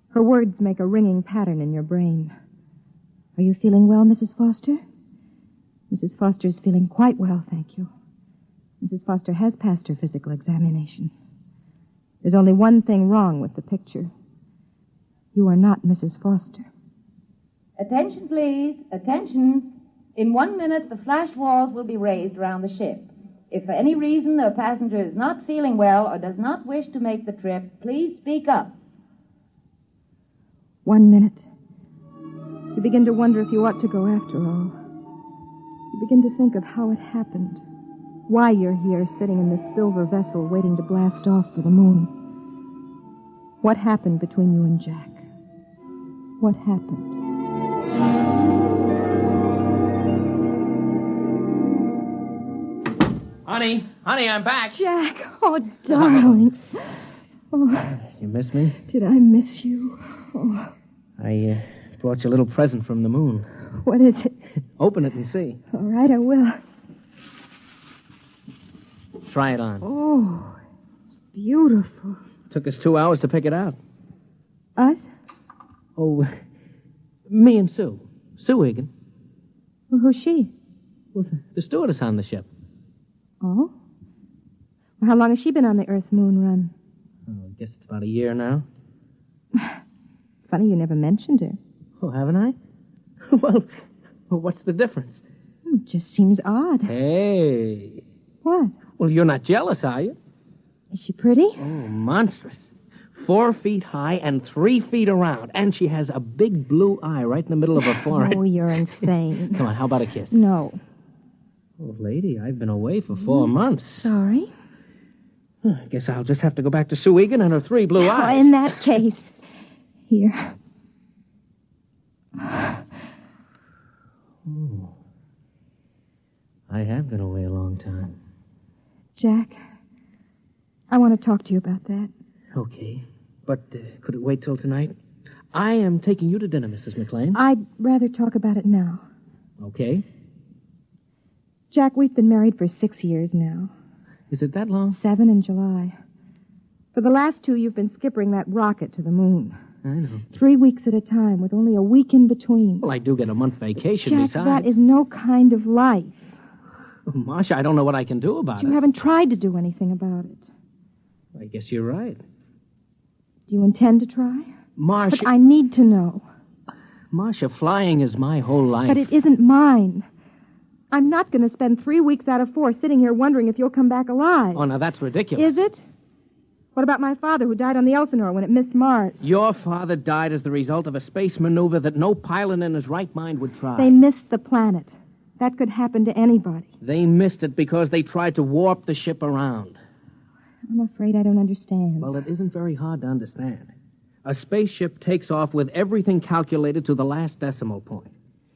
Her words make a ringing pattern in your brain. Are you feeling well, Mrs. Foster? Mrs. Foster's feeling quite well, thank you. Mrs. Foster has passed her physical examination. There's only one thing wrong with the picture. You are not Mrs. Foster. Attention, please. Attention. In 1 minute, the flash walls will be raised around the ship. If for any reason the passenger is not feeling well or does not wish to make the trip, please speak up. 1 minute. You begin to wonder if you ought to go after all. You begin to think of how it happened. Why you're here sitting in this silver vessel waiting to blast off for the moon. What happened between you and Jack? What happened? Honey, I'm back. Jack, oh, darling. Oh, You miss me? did I miss you? Oh, I brought you a little present from the moon. what is it? Open it and see. All right, I will. Try it on. Oh, it's beautiful. Took us 2 hours to pick it out. Us? Oh, me and Sue. Sue Egan. Well, who's she? Well, the stewardess on the ship. Oh? Well, how long has she been on the Earth-Moon run? Oh, I guess it's about a year now. It's funny you never mentioned her. Oh, haven't I? Well, what's the difference? It just seems odd. Hey. What? Well, you're not jealous, are you? Is she pretty? Oh, monstrous. 4 feet high and 3 feet around. And she has a big blue eye right in the middle of her forehead. Oh, you're insane. Come on, how about a kiss? No. Oh, lady, I've been away for 4 months. Sorry. I guess I'll just have to go back to Sue Egan and her 3 blue eyes. Oh, in that case. Here. Oh. I have been away a long time. Jack, I want to talk to you about that. Okay. But could it wait till tonight? I am taking you to dinner, Mrs. McLean. I'd rather talk about it now. Okay. Jack, we've been married for 6 years now. Is it that long? 7 in July. For the last 2, you've been skippering that rocket to the moon. I know. 3 weeks at a time, with only a week in between. Well, I do get a month vacation Jack, besides. that is no kind of life. Oh, Marcia, I don't know what I can do about You it. haven't tried to do anything about it. I guess you're right. Do you intend to try? Marcia... But I need to know. Marcia, flying is my whole life. But it isn't mine. I'm not going to spend 3 weeks out of 4 sitting here wondering if you'll come back alive. Oh, now that's ridiculous. Is it? What about my father who died on the Elsinore when it missed Mars? Your father died as the result of a space maneuver that no pilot in his right mind would try. They missed the planet. That could happen to anybody. They missed it because they tried to warp the ship around. I'm afraid I don't understand. Well, it isn't very hard to understand. A spaceship takes off with everything calculated to the last decimal point.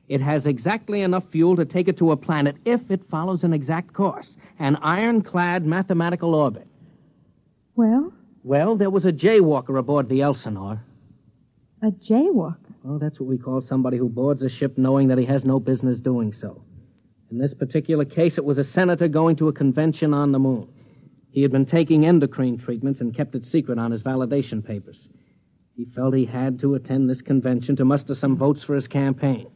It has exactly enough fuel to take it to a planet if it follows an exact course, an ironclad mathematical orbit. Well? Well, there was a jaywalker aboard the Elsinore. A jaywalker? Oh, that's what we call somebody who boards a ship knowing that he has no business doing so. In this particular case, it was a senator going to a convention on the moon. He had been taking endocrine treatments and kept it secret on his validation papers. He felt he had to attend this convention to muster some votes for his campaign.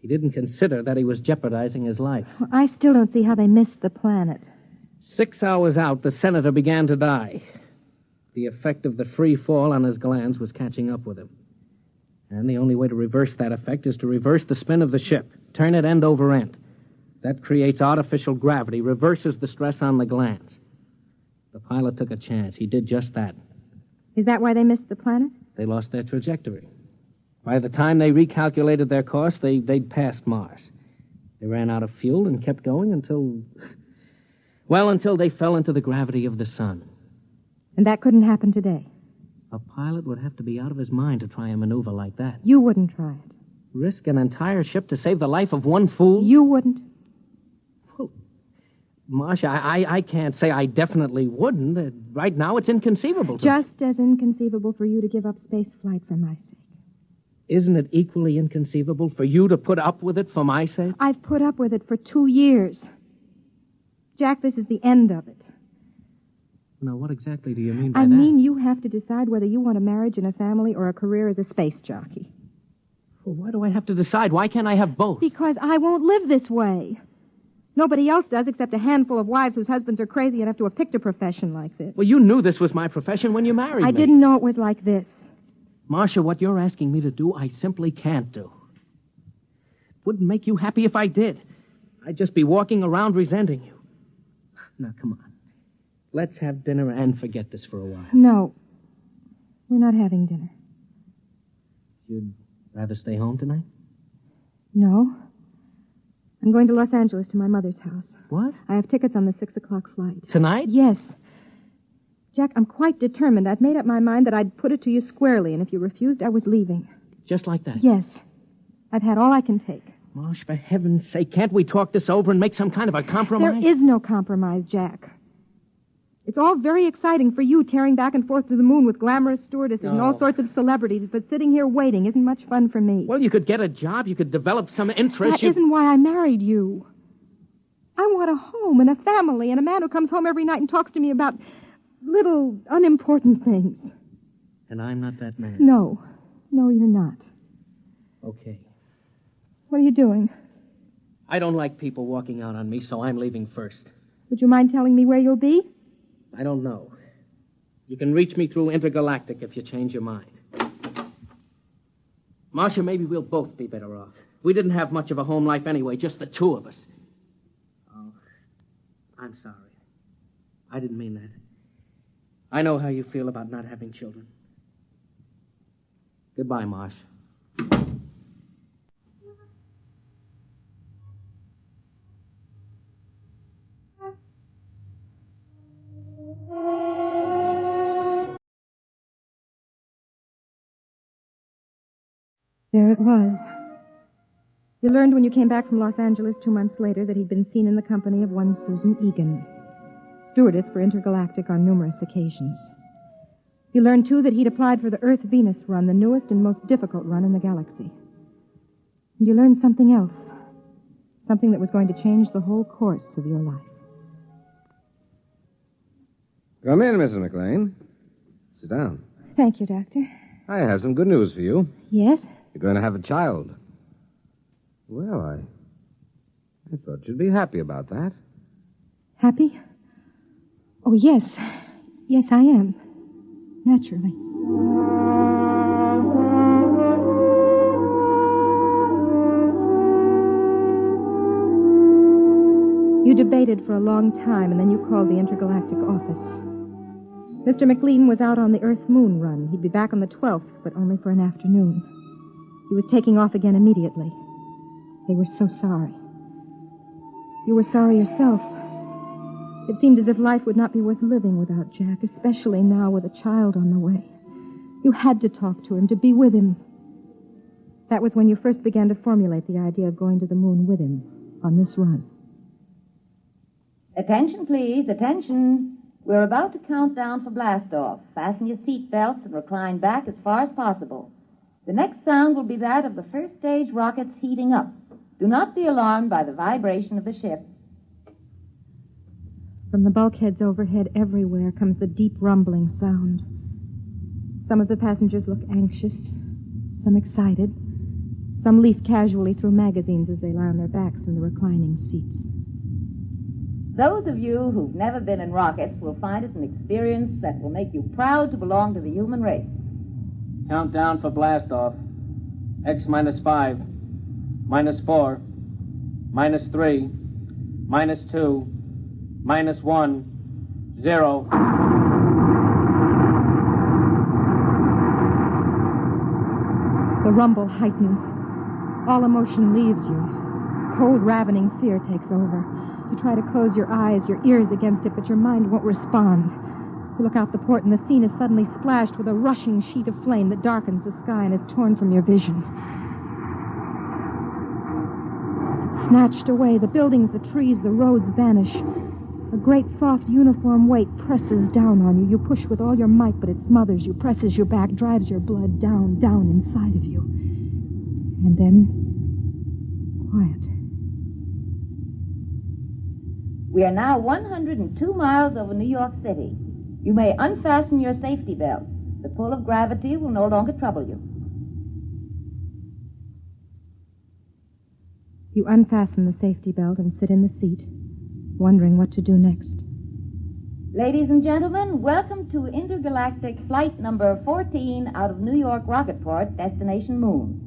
He didn't consider that he was jeopardizing his life. Well, I still don't see how they missed the planet. 6 hours out, the senator began to die. The effect of the free fall on his glands was catching up with him. And the only way to reverse that effect is to reverse the spin of the ship, turn it end over end. That creates artificial gravity, reverses the stress on the glands. The pilot took a chance. He did just that. Is that why they missed the planet? They lost their trajectory. By the time they recalculated their course, they'd passed Mars. They ran out of fuel and kept going until... Well, until they fell into the gravity of the sun. And that couldn't happen today. A pilot would have to be out of his mind to try a maneuver like that. You wouldn't try it. Risk an entire ship to save the life of one fool? You wouldn't. Marcia, I can't say I definitely wouldn't. Right now, it's inconceivable to me. Just as inconceivable for you to give up space flight for my sake. Isn't it equally inconceivable for you to put up with it for my sake? I've put up with it for 2 years. Jack, this is the end of it. Now, what exactly do you mean by that? I mean you have to decide whether you want a marriage and a family or a career as a space jockey. Well, why do I have to decide? Why can't I have both? Because I won't live this way. Nobody else does except a handful of wives whose husbands are crazy enough to have picked a profession like this. Well, you knew this was my profession when you married me. I didn't know it was like this. Marcia, what you're asking me to do, I simply can't do. It wouldn't make you happy if I did. I'd just be walking around resenting you. Now, come on. Let's have dinner and forget this for a while. No. We're not having dinner. You'd rather stay home tonight? No. I'm going to Los Angeles to my mother's house. What? I have tickets on the 6:00 flight. Tonight? Yes. Jack, I'm quite determined. I'd made up my mind that I'd put it to you squarely, and if you refused, I was leaving. Just like that? Yes. I've had all I can take. Marsh, for heaven's sake, can't we talk this over and make some kind of a compromise? There is no compromise, Jack. It's all very exciting for you, tearing back and forth to the moon with glamorous stewardesses and all sorts of celebrities, but sitting here waiting isn't much fun for me. Well, you could get a job, you could develop some interest. That isn't why I married you. I want a home and a family and a man who comes home every night and talks to me about little, unimportant things. And I'm not that man. No. No, you're not. Okay. What are you doing? I don't like people walking out on me, so I'm leaving first. Would you mind telling me where you'll be? I don't know. You can reach me through Intergalactic if you change your mind. Marcia, maybe we'll both be better off. We didn't have much of a home life anyway, just the two of us. Oh, I'm sorry. I didn't mean that. I know how you feel about not having children. Goodbye, Marsh. There it was. You learned when you came back from Los Angeles 2 months later that he'd been seen in the company of one Susan Egan, stewardess for Intergalactic on numerous occasions. You learned, too, that he'd applied for the Earth-Venus run, the newest and most difficult run in the galaxy. And you learned something else, something that was going to change the whole course of your life. Come in, Mrs. McLean. Sit down. Thank you, Doctor. I have some good news for you. Yes? You're going to have a child. Well, I thought you'd be happy about that. Happy? Oh, yes. Yes, I am. Naturally. You debated for a long time, and then you called the Intergalactic office. Mr. McLean was out on the Earth-Moon run. He'd be back on the 12th, but only for an afternoon. He was taking off again immediately. They were so sorry. You were sorry yourself. It seemed as if life would not be worth living without Jack, especially now with a child on the way. You had to talk to him, to be with him. That was when you first began to formulate the idea of going to the moon with him on this run. Attention, please. Attention. We're about to count down for blast-off. Fasten your seat belts and recline back as far as possible. The next sound will be that of the first stage rockets heating up. Do not be alarmed by the vibration of the ship. From the bulkheads overhead everywhere comes the deep rumbling sound. Some of the passengers look anxious, some excited. Some leaf casually through magazines as they lie on their backs in the reclining seats. Those of you who've never been in rockets will find it an experience that will make you proud to belong to the human race. Countdown for blast-off. X minus 5, minus 4, minus 3, minus 2, minus 1, 0. The rumble heightens. All emotion leaves you. cold, ravening fear takes over. You try to close your eyes, your ears against it, but your mind won't respond. You look out the port, and the scene is suddenly splashed with a rushing sheet of flame that darkens the sky and is torn from your vision. It's snatched away. The buildings, the trees, the roads vanish. A great, soft, uniform weight presses down on you. You push with all your might, but it smothers you, presses you back, drives your blood down, down inside of you. And then, quiet. We are now 102 miles over New York City. You may unfasten your safety belt. The pull of gravity will no longer trouble you. You unfasten the safety belt and sit in the seat, wondering what to do next. Ladies and gentlemen, welcome to intergalactic flight number 14 out of New York Rocketport, destination Moon.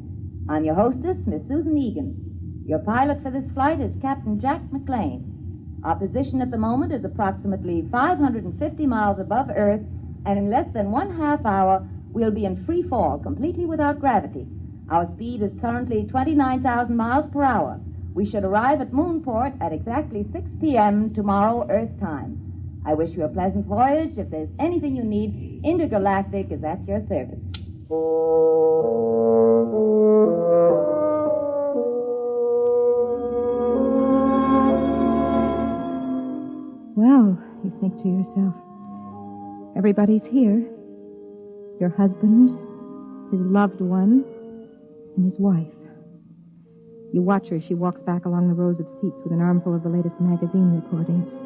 I'm your hostess, Miss Susan Egan. Your pilot for this flight is Captain Jack McLean. Our position at the moment is approximately 550 miles above Earth, and in less than 1/2 hour, we'll be in free fall, completely without gravity. Our speed is currently 29,000 miles per hour. We should arrive at Moonport at exactly 6 p.m. tomorrow, Earth time. I wish you a pleasant voyage. If there's anything you need, Intergalactic is at your service. Well, you think to yourself, everybody's here. Your husband, his loved one, and his wife. You watch her as she walks back along the rows of seats with an armful of the latest magazine reportings.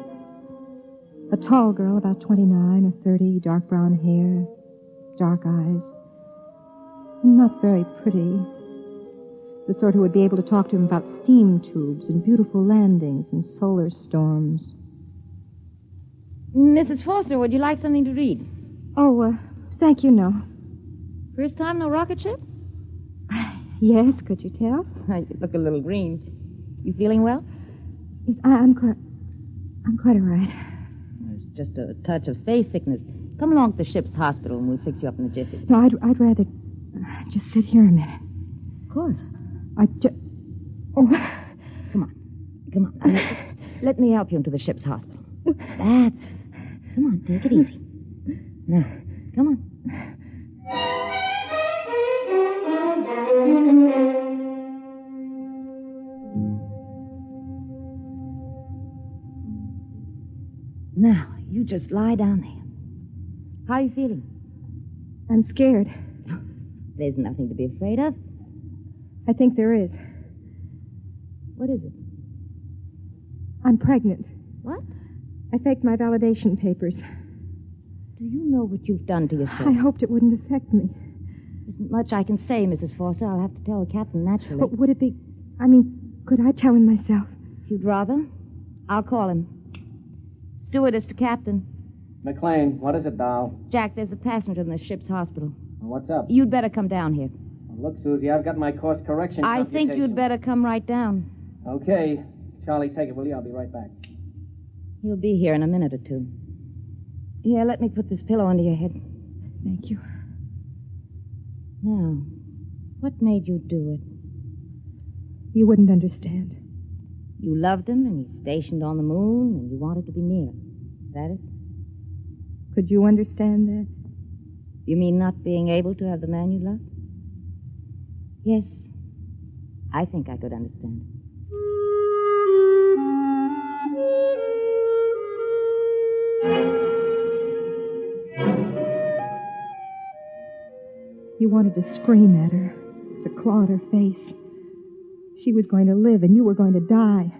A tall girl, about 29 or 30, dark brown hair, dark eyes, and not very pretty. The sort who would be able to talk to him about steam tubes and beautiful landings and solar storms. Mrs. Foster, would you like something to read? Oh, thank you, no. First time no rocket ship? Yes, could you tell? You look a little green. You feeling well? Yes, I'm quite all right. There's just a touch of space sickness. Come along to the ship's hospital and we'll fix you up in a jiffy. No, I'd rather just sit here a minute. Of course. Oh. Come on. Let me help you into the ship's hospital. That's it. Come on, take it easy. Now, come on. Now, you just lie down there. How are you feeling? I'm scared. There's nothing to be afraid of. I think there is. What is it? I'm pregnant. What? I faked my validation papers. Do you know what you've done to yourself? I hoped it wouldn't affect me. Isn't much I can say, Mrs. Foster. I'll have to tell the captain naturally. But would it be... could I tell him myself? If you'd rather, I'll call him. Stewardess to captain. McLean, what is it, doll? Jack, there's a passenger in the ship's hospital. What's up? You'd better come down here. Well, look, Susie, I've got my course correction I think you'd better come right down. Okay. Charlie, take it, will you? I'll be right back. He'll be here in a minute or two. Here, let me put this pillow under your head. Thank you. Now, what made you do it? You wouldn't understand. You loved him, and he's stationed on the moon, and you wanted to be near him. Is that it? Could you understand that? You mean not being able to have the man you love? Yes. I think I could understand. You wanted to scream at her, to claw at her face. She was going to live, and you were going to die.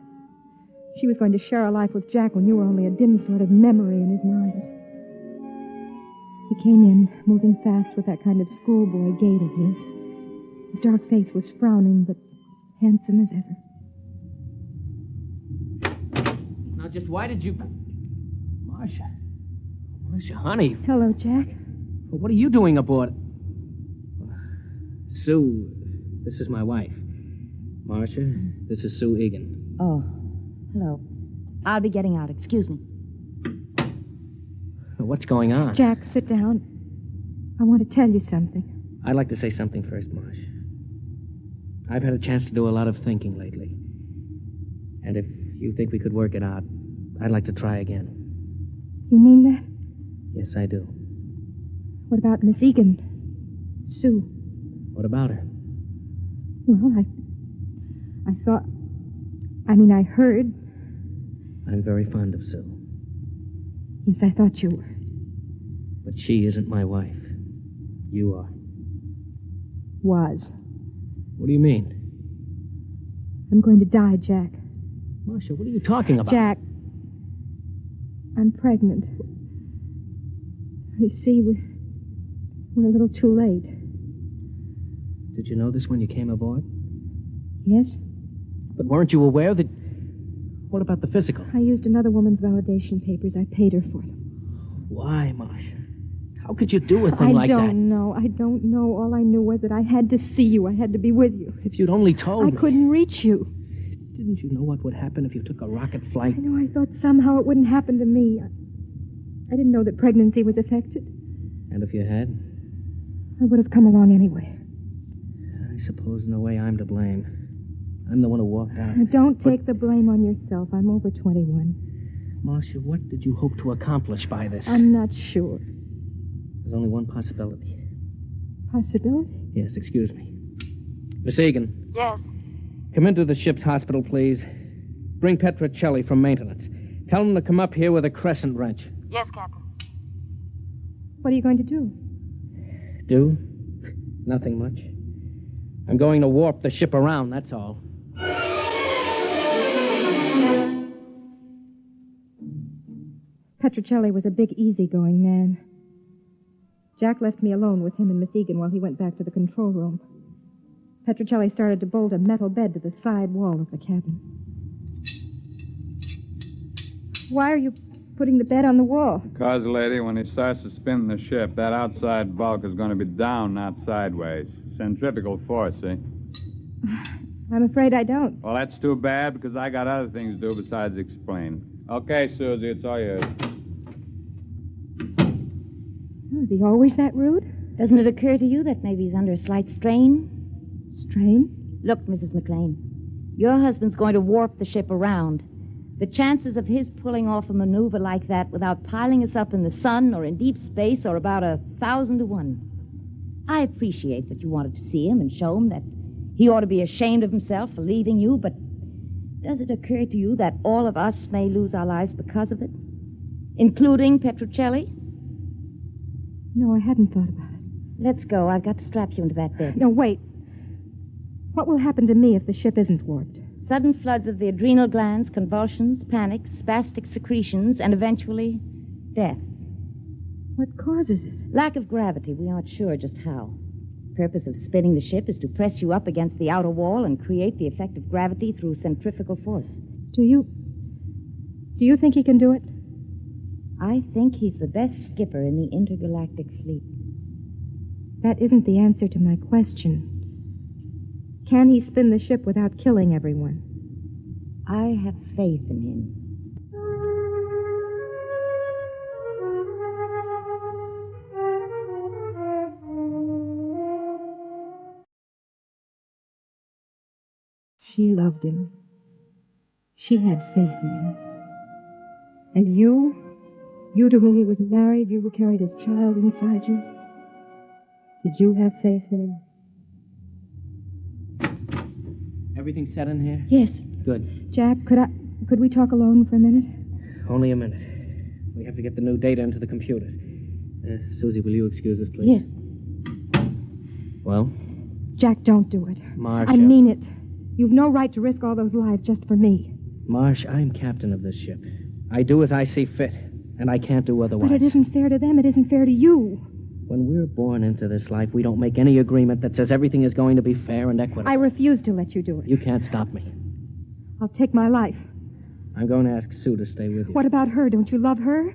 She was going to share a life with Jack when you were only a dim sort of memory in his mind. He came in, moving fast with that kind of schoolboy gait of his. His dark face was frowning, but handsome as ever. Now, just why did you... Marcia, honey. Hello, Jack. Well, what are you doing aboard? Sue, this is my wife. Marcia, this is Sue Egan. Oh, hello. I'll be getting out. Excuse me. What's going on? Jack, sit down. I want to tell you something. I'd like to say something first, Marsh. I've had a chance to do a lot of thinking lately. And if you think we could work it out, I'd like to try again. You mean that? Yes, I do. What about Miss Egan? Sue? What about her? Well, I thought... I heard... I'm very fond of Sue. Yes, I thought you were. But she isn't my wife. You are. Was. What do you mean? I'm going to die, Jack. Marcia, what are you talking about? Jack, I'm pregnant. You see, we're a little too late. Did you know this when you came aboard? Yes? But weren't you aware that... What about the physical? I used another woman's validation papers. I paid her for them. Why, Marcia? How could you do a thing like that? I don't know. All I knew was that I had to see you. I had to be with you. If you'd only told me. I couldn't reach you. Didn't you know what would happen if you took a rocket flight? I know. I thought somehow it wouldn't happen to me. I didn't know that pregnancy was affected. And if you had? I would have come along anyway. I suppose in a way I'm to blame. I'm the one who walked out. Don't take the blame on yourself. I'm over 21. Marcia, what did you hope to accomplish by this? I'm not sure. There's only one possibility. Possibility? Yes, excuse me. Miss Egan. Yes. Come into the ship's hospital, please. Bring Petrocelli from maintenance. Tell him to come up here with a crescent wrench. Yes, Captain. What are you going to do? Do? Nothing much. I'm going to warp the ship around, that's all. Petrocelli was a big, easygoing man. Jack left me alone with him and Miss Egan while he went back to the control room. Petrocelli started to bolt a metal bed to the side wall of the cabin. Why are you putting the bed on the wall? Because, lady, when he starts to spin the ship, that outside bulk is going to be down, not sideways. Centrifugal force, see? I'm afraid I don't. Well, that's too bad, because I got other things to do besides explain. Okay, Susie, it's all yours. Oh, is he always that rude? Doesn't it occur to you that maybe he's under a slight strain? Strain? Look, Mrs. McLean, your husband's going to warp the ship around. The chances of his pulling off a maneuver like that without piling us up in the sun or in deep space are about 1,000 to 1. I appreciate that you wanted to see him and show him that he ought to be ashamed of himself for leaving you, but does it occur to you that all of us may lose our lives because of it? Including Petrocelli? No, I hadn't thought about it. Let's go. I've got to strap you into that bed. No, wait. What will happen to me if the ship isn't warped? Sudden floods of the adrenal glands, convulsions, panics, spastic secretions, and eventually death. What causes it? Lack of gravity. We aren't sure just how. The purpose of spinning the ship is to press you up against the outer wall and create the effect of gravity through centrifugal force. Do you think he can do it? I think he's the best skipper in the intergalactic fleet. That isn't the answer to my question. Can he spin the ship without killing everyone? I have faith in him. She loved him. She had faith in him. And you to whom he was married, you who carried his child inside you, did you have faith in him? Everything set in here? Yes. Good. Jack, could we talk alone for a minute? Only a minute. We have to get the new data into the computers. Susie, will you excuse us, please? Yes. Well? Jack, don't do it. Marcia. I mean it. You've no right to risk all those lives just for me. Marsh, I'm captain of this ship. I do as I see fit, and I can't do otherwise. But it isn't fair to them. It isn't fair to you. When we're born into this life, we don't make any agreement that says everything is going to be fair and equitable. I refuse to let you do it. You can't stop me. I'll take my life. I'm going to ask Sue to stay with you. What about her? Don't you love her?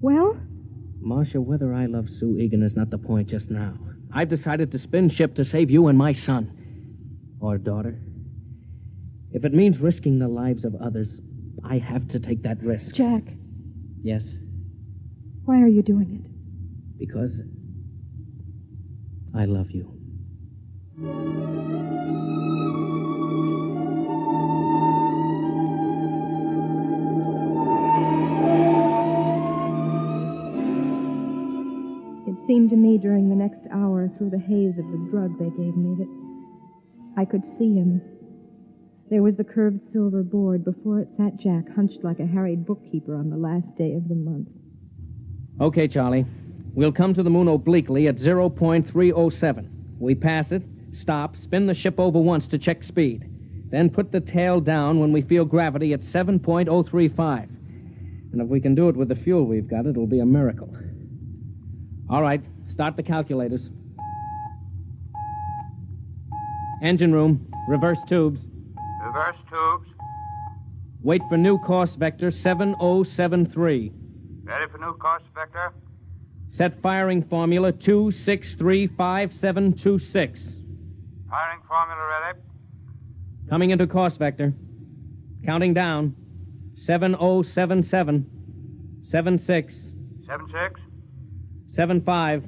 Well? Marcia, whether I love Sue Egan is not the point just now. I've decided to spin ship to save you and my son. Or daughter. If it means risking the lives of others, I have to take that risk. Jack. Yes? Why are you doing it? Because I love you. the haze of the drug they gave me that I could see him. There was the curved silver board. Before it sat Jack, hunched like a harried bookkeeper on the last day of the month. Okay, Charlie. We'll come to the moon obliquely at 0.307. We pass it, stop, spin the ship over once to check speed. Then put the tail down when we feel gravity at 7.035. And if we can do it with the fuel we've got, it'll be a miracle. All right, start the calculators. Engine room, reverse tubes. Reverse tubes. Wait for new course vector 7073. Ready for new course vector. Set firing formula 2635726. Firing formula ready. Coming into course vector. Counting down. 7077. 76. 76. 75.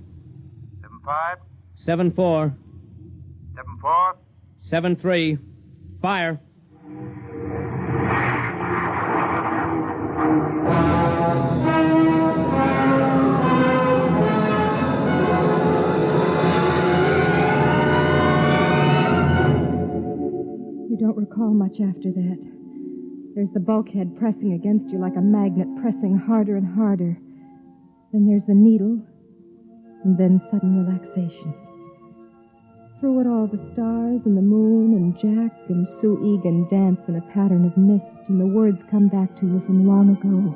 75. 74. 74. 73. Fire. You don't recall much after that. There's the bulkhead pressing against you like a magnet, pressing harder and harder. Then there's the needle, and then sudden relaxation. Through it all, the stars and the moon and Jack and Sue Egan dance in a pattern of mist, and the words come back to you from long ago.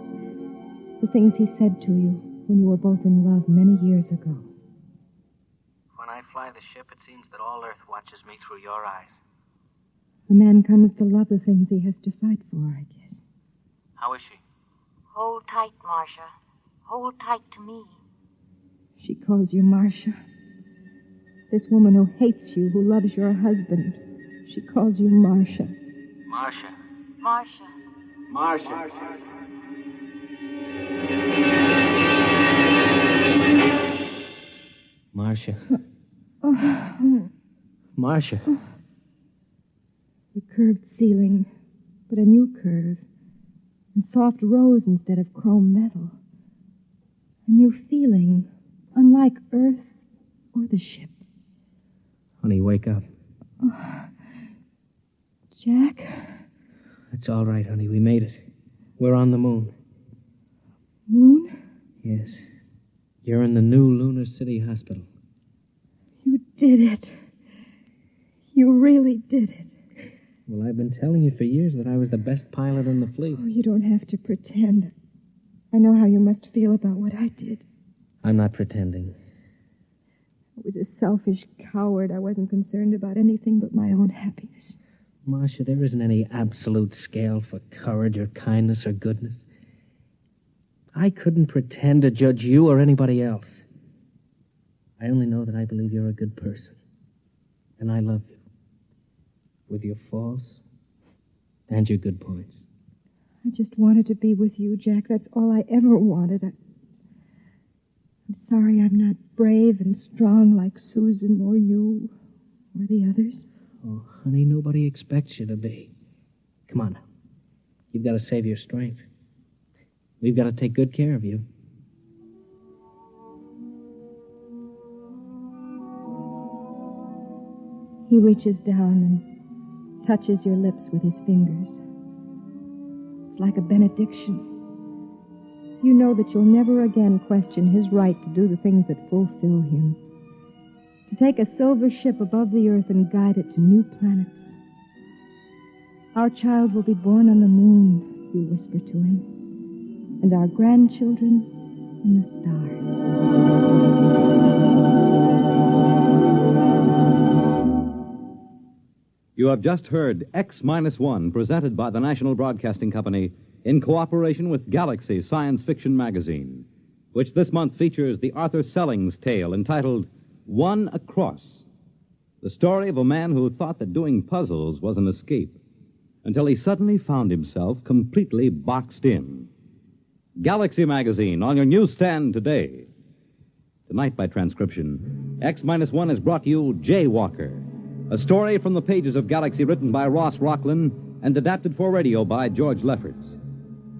The things he said to you when you were both in love many years ago. When I fly the ship, it seems that all Earth watches me through your eyes. A man comes to love the things he has to fight for, I guess. How is she? Hold tight, Marcia. Hold tight to me. She calls you Marcia. This woman who hates you, who loves your husband, she calls you Marcia. Marcia. Marcia. Marcia. Marcia. Marcia. The curved ceiling, but a new curve. And soft rose instead of chrome metal. A new feeling, unlike Earth or the ship. Honey, wake up. Oh. Jack? It's all right, honey. We made it. We're on the moon. Moon? Yes. You're in the new Lunar City Hospital. You did it. You really did it. Well, I've been telling you for years that I was the best pilot in the fleet. Oh, you don't have to pretend. I know how you must feel about what I did. I'm not pretending. I was a selfish coward. I wasn't concerned about anything but my own happiness. Marcia, there isn't any absolute scale for courage or kindness or goodness. I couldn't pretend to judge you or anybody else. I only know that I believe you're a good person. And I love you. With your faults and your good points. I just wanted to be with you, Jack. That's all I ever wanted. I'm sorry I'm not brave and strong like Susan or you or the others. Oh, honey, nobody expects you to be. Come on now. You've got to save your strength. We've got to take good care of you. He reaches down and touches your lips with his fingers. It's like a benediction. You know that you'll never again question his right to do the things that fulfill him. To take a silver ship above the earth and guide it to new planets. Our child will be born on the moon, you whisper to him, and our grandchildren in the stars. You have just heard X-1, presented by the National Broadcasting Company in cooperation with Galaxy Science Fiction Magazine, which this month features the Arthur Sellings tale entitled One Across, the story of a man who thought that doing puzzles was an escape, until he suddenly found himself completely boxed in. Galaxy Magazine on your newsstand today. Tonight, by transcription, X-1 has brought you Jaywalker, a story from the pages of Galaxy written by Ross Rocklin and adapted for radio by George Lefferts.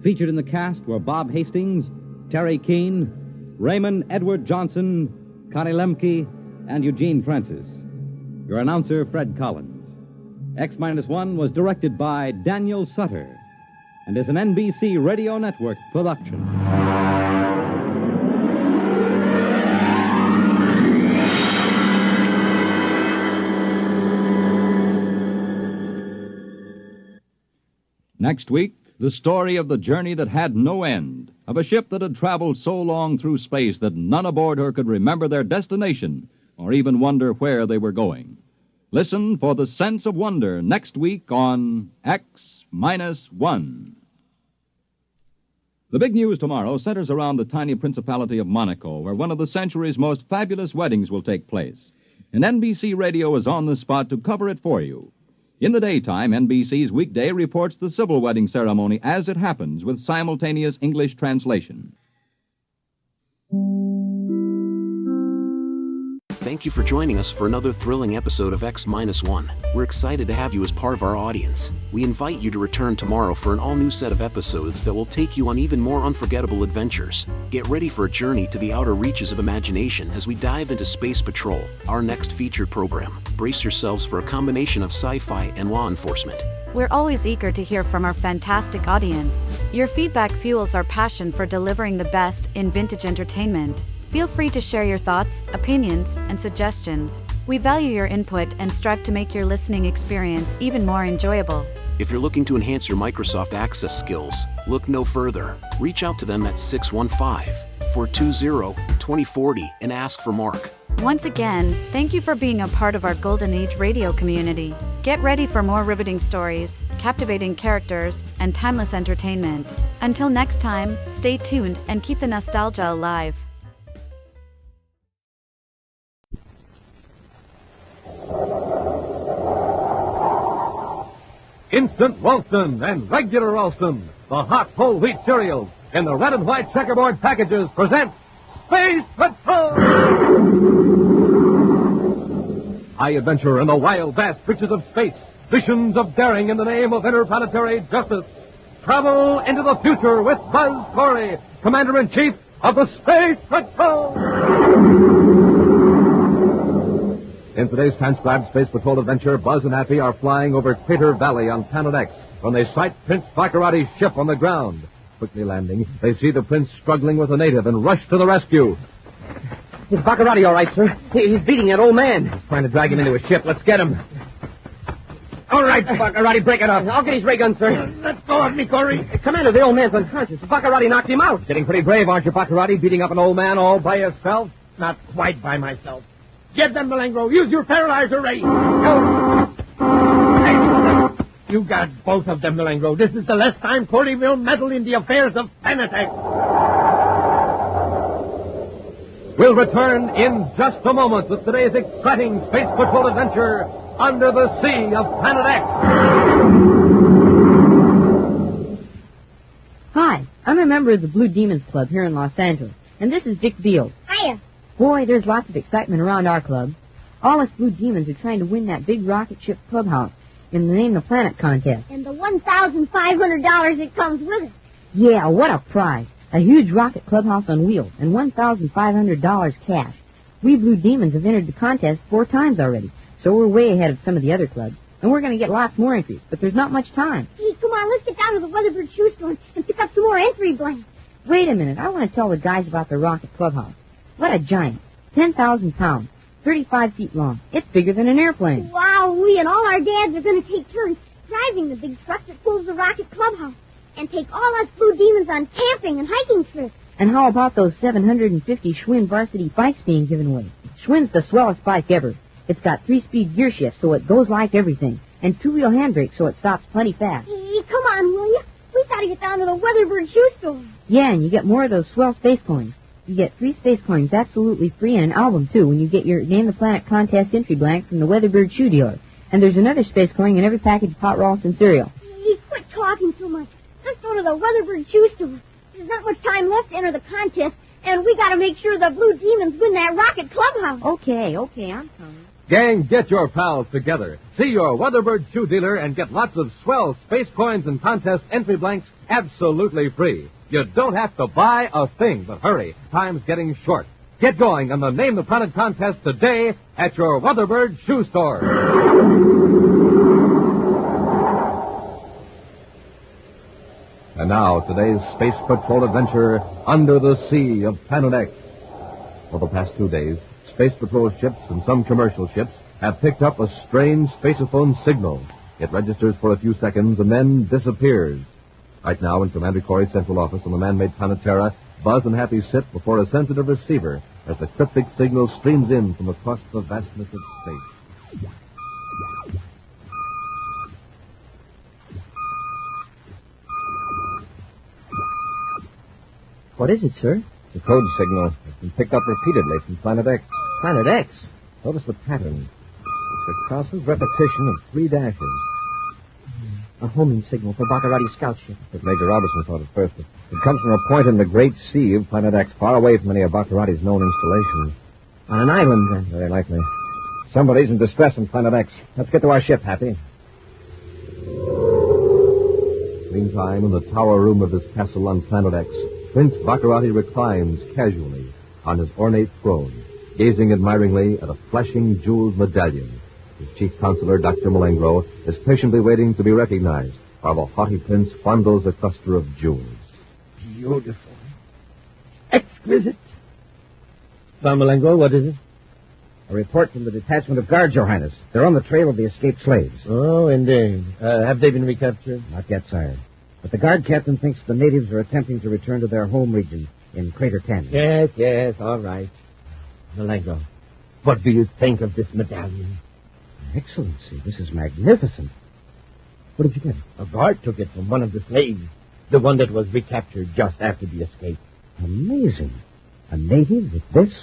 Featured in the cast were Bob Hastings, Terry Keane, Raymond Edward Johnson, Connie Lemke, and Eugene Francis. Your announcer, Fred Collins. X-1 was directed by Daniel Sutter and is an NBC Radio Network production. Next week, the story of the journey that had no end, of a ship that had traveled so long through space that none aboard her could remember their destination or even wonder where they were going. Listen for The Sense of Wonder next week on X-1. The big news tomorrow centers around the tiny principality of Monaco, where one of the century's most fabulous weddings will take place. And NBC Radio is on the spot to cover it for you. In the daytime, NBC's Weekday reports the civil wedding ceremony as it happens with simultaneous English translation. Thank you for joining us for another thrilling episode of X-1. We're excited to have you as part of our audience. We invite you to return tomorrow for an all-new set of episodes that will take you on even more unforgettable adventures. Get ready for a journey to the outer reaches of imagination as we dive into Space Patrol, our next featured program. Brace yourselves for a combination of sci-fi and law enforcement. We're always eager to hear from our fantastic audience. Your feedback fuels our passion for delivering the best in vintage entertainment. Feel free to share your thoughts, opinions, and suggestions. We value your input and strive to make your listening experience even more enjoyable. If you're looking to enhance your Microsoft Access skills, look no further. Reach out to them at 615-420-2040 and ask for Mark. Once again, thank you for being a part of our Golden Age radio community. Get ready for more riveting stories, captivating characters, and timeless entertainment. Until next time, stay tuned and keep the nostalgia alive. Instant Ralston and Regular Ralston, the hot whole wheat cereals in the red and white checkerboard packages present Space Patrol! High adventure in the wild, vast reaches of space. Visions of daring in the name of interplanetary justice. Travel into the future with Buzz Corey, Commander-in-Chief of the Space Patrol! In today's transcribed Space Patrol adventure, Buzz and Happy are flying over Crater Valley on Planet X when they sight Prince Baccarati's ship on the ground. Quickly landing, they see the prince struggling with a native and rush to the rescue. Is Baccarati all right, sir? He's beating that old man. He's trying to drag him into his ship. Let's get him. All right, Baccarati, break it up. I'll get his ray gun, sir. Let go of me, Corey. Commander, the old man's unconscious. Baccarati knocked him out. Getting pretty brave, aren't you, Baccarati, beating up an old man all by yourself? Not quite by myself. Get them, Malengro. Use your paralyzer ray. You got both of them, Malengro. This is the last time Corey will meddle in the affairs of Planet X. We'll return in just a moment with today's exciting Space Patrol adventure under the sea of Planet X. Hi, I'm a member of the Blue Demons Club here in Los Angeles, and this is Dick Beals. Hiya. Boy, there's lots of excitement around our club. All us Blue Demons are trying to win that big rocket ship clubhouse in the Name the Planet contest. And the $1,500 that comes with it. Yeah, what a prize. A huge rocket clubhouse on wheels and $1,500 cash. We Blue Demons have entered the contest 4 times already, so we're way ahead of some of the other clubs. And we're going to get lots more entries, but there's not much time. Hey, come on, let's get down to the Weatherbird shoe store and pick up some more entry blanks. Wait a minute, I want to tell the guys about the rocket clubhouse. What a giant. 10,000 pounds. 35 feet long. It's bigger than an airplane. Wow, we and all our dads are going to take turns driving the big truck that pulls the rocket clubhouse and take all us Blue Demons on camping and hiking trips. And how about those 750 Schwinn varsity bikes being given away? Schwinn's the swellest bike ever. It's got 3-speed gear shift, so it goes like everything, and 2-wheel handbrake, so it stops plenty fast. Hey, come on, will you? We got to get down to the Weatherbird shoe store. Yeah, and you get more of those swell space coins. You get 3 space coins absolutely free and an album, too, when you get your Name the Planet contest entry blank from the Weatherbird shoe dealer. And there's another space coin in every package of hot Ralston cereal. Hey, quit talking so much. Let's go to the Weatherbird shoe store. There's not much time left to enter the contest, and we got to make sure the Blue Demons win that rocket clubhouse. Okay, I'm coming. Gang, get your pals together. See your Weatherbird shoe dealer and get lots of swell space coins and contest entry blanks absolutely free. You don't have to buy a thing, but hurry. Time's getting short. Get going on the Name the Planet contest today at your Weatherbird shoe store. And now, today's Space Patrol adventure under the sea of Planet X. For the past 2 days, Space Patrol ships and some commercial ships have picked up a strange spaceophone signal. It registers for a few seconds and then disappears. Right now, in Commander Corey's central office on the man-made planet Terra, Buzz and Happy sit before a sensitive receiver as the cryptic signal streams in from across the vastness of space. What is it, sir? The code signal has been picked up repeatedly from Planet X. Planet X? Notice the pattern. It's a constant repetition of 3 dashes. A homing signal for Baccarati's scout ship. But Major Robertson thought at first. It comes from a point in the great sea of Planet X, far away from any of Baccarati's known installations. On an island, then? Very likely. Somebody's in distress on Planet X. Let's get to our ship, Happy. Meantime, in the tower room of his castle on Planet X, Prince Baccarati reclines casually on his ornate throne, gazing admiringly at a flashing jeweled medallion. His chief counselor, Dr. Malengro, is patiently waiting to be recognized while the haughty prince fondles a cluster of jewels. Beautiful. Exquisite. Don Malengro, what is it? A report from the detachment of guards, Your Highness. They're on the trail of the escaped slaves. Oh, indeed. Have they been recaptured? Not yet, sire. But the guard captain thinks the natives are attempting to return to their home region in Crater Canyon. Yes, all right. Malengro, what do you think of this medallion? Excellency, this is magnificent. What did you get? A guard took it from one of the slaves, the one that was recaptured just after the escape. Amazing. A native with this?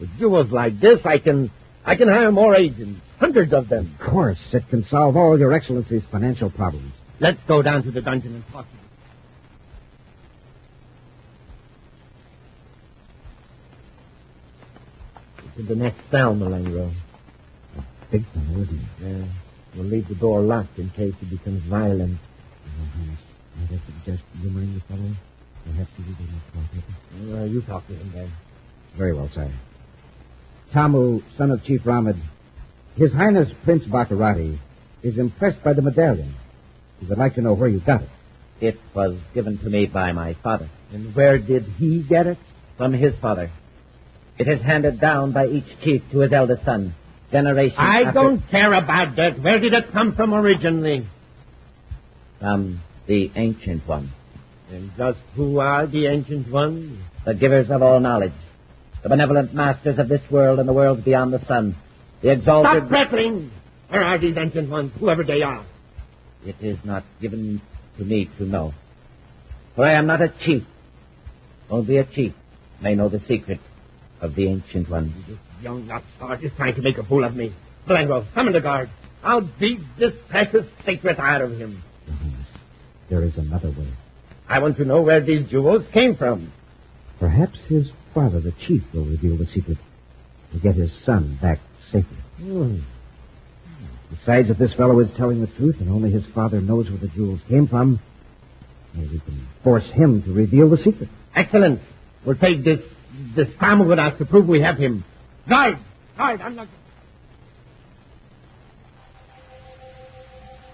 With jewels like this, I can hire more agents, hundreds of them. Of course, it can solve all Your Excellency's financial problems. Let's go down to the dungeon and talk to them. To the next cell, Malengro. Big fellow, isn't he? Yeah. We'll leave the door locked in case he becomes violent. I'd have to suggest you mind the fellow. Perhaps you will be more you talk to him then. Very well, sire. Tamu, son of Chief Ramad, His Highness Prince Baccarati is impressed by the medallion. He would like to know where you got it. It was given to me by my father. And where did he get it? From his father. It is handed down by each chief to his eldest son. Generation I after... don't care about that. Where did it come from originally? From the Ancient One. And just who are the Ancient Ones? The givers of all knowledge. The benevolent masters of this world and the worlds beyond the sun. The exalted... Stop prattling! Where are these Ancient Ones, whoever they are? It is not given to me to know. For I am not a chief. Only a chief may know the secret of the Ancient One. This young upstart is trying to make a fool of me. Malengro, summon the guard. I'll beat this precious secret out of him. There is another way. I want to know where these jewels came from. Perhaps his father, the chief, will reveal the secret to get his son back safely. Besides, if this fellow is telling the truth and only his father knows where the jewels came from, maybe we can force him to reveal the secret. Excellent. We'll take this Tamu with us to prove we have him. Guard! I'm not...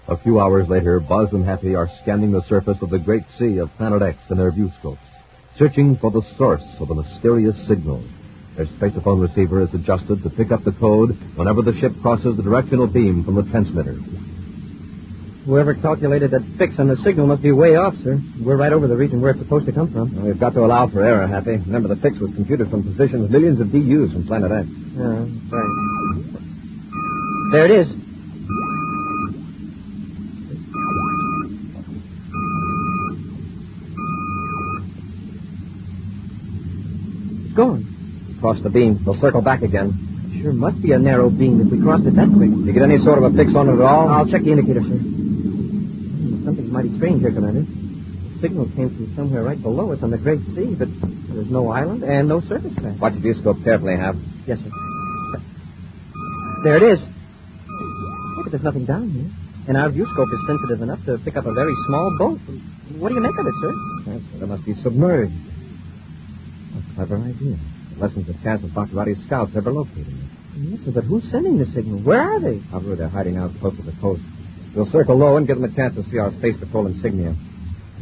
A few hours later, Buzz and Happy are scanning the surface of the great sea of Planet X in their viewscopes, searching for the source of the mysterious signal. Their spaceophone receiver is adjusted to pick up the code whenever the ship crosses the directional beam from the transmitter. Whoever calculated that fix on the signal must be way off, sir. We're right over the region where it's supposed to come from. Well, we've got to allow for error, Happy. Remember, the fix was computed from positions millions of DUs from Planet X. Yeah, right. There it is. It's gone. Cross the beam. We'll circle back again. Sure must be a narrow beam if we crossed it that quick. Did you get any sort of a fix on it at all? I'll check the indicator, sir. Something's mighty strange here, Commander. The signal came from somewhere right below us on the Great Sea, but there's no island and no surface craft. Watch your viewscope carefully, Hap. Yes, sir. There it is. Look, there's nothing down here. And our viewscope is sensitive enough to pick up a very small boat. What do you make of it, sir? It must be submerged. A clever idea. lessens the chance of Baccarati's scouts ever locating it. Yes, sir, but who's sending the signal? Where are they? Probably they're hiding out close to the coast. We'll circle low and give them a chance to see our space patrol insignia.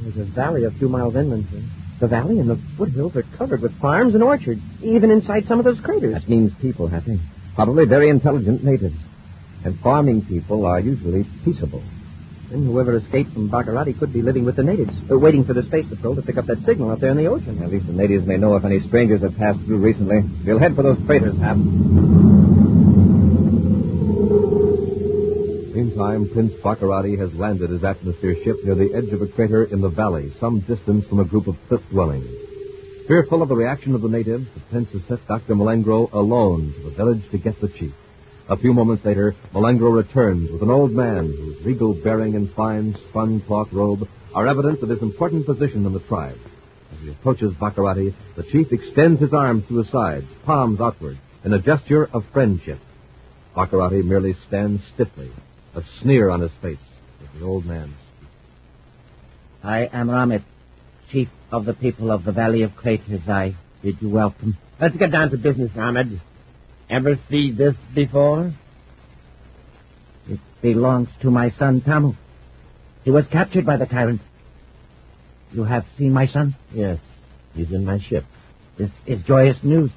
There's a valley a few miles inland, sir. The valley and the foothills are covered with farms and orchards, even inside some of those craters. That means people, Happy. Probably very intelligent natives. And farming people are usually peaceable. Then whoever escaped from Baccarati could be living with the natives, waiting for the space patrol to pick up that signal out there in the ocean. At least the natives may know if any strangers have passed through recently. We'll head for those craters, Hap. Meantime, Prince Baccarati has landed his atmosphere ship near the edge of a crater in the valley, some distance from a group of cliff dwellings. Fearful of the reaction of the natives, the prince has sent Dr. Malengro alone to the village to get the chief. A few moments later, Malengro returns with an old man whose regal bearing and fine spun cloth robe are evidence of his important position in the tribe. As he approaches Baccarati, the chief extends his arms to his sides, palms outward, in a gesture of friendship. Baccarati merely stands stiffly, a sneer on his face, as the old man speaks. I am Ramit, chief of the people of the Valley of Craters. I bid you welcome. Let's get down to business, Ahmed. Ever see this before? It belongs to my son, Tamu. He was captured by the tyrant. You have seen my son? Yes, he's in my ship. This is joyous news.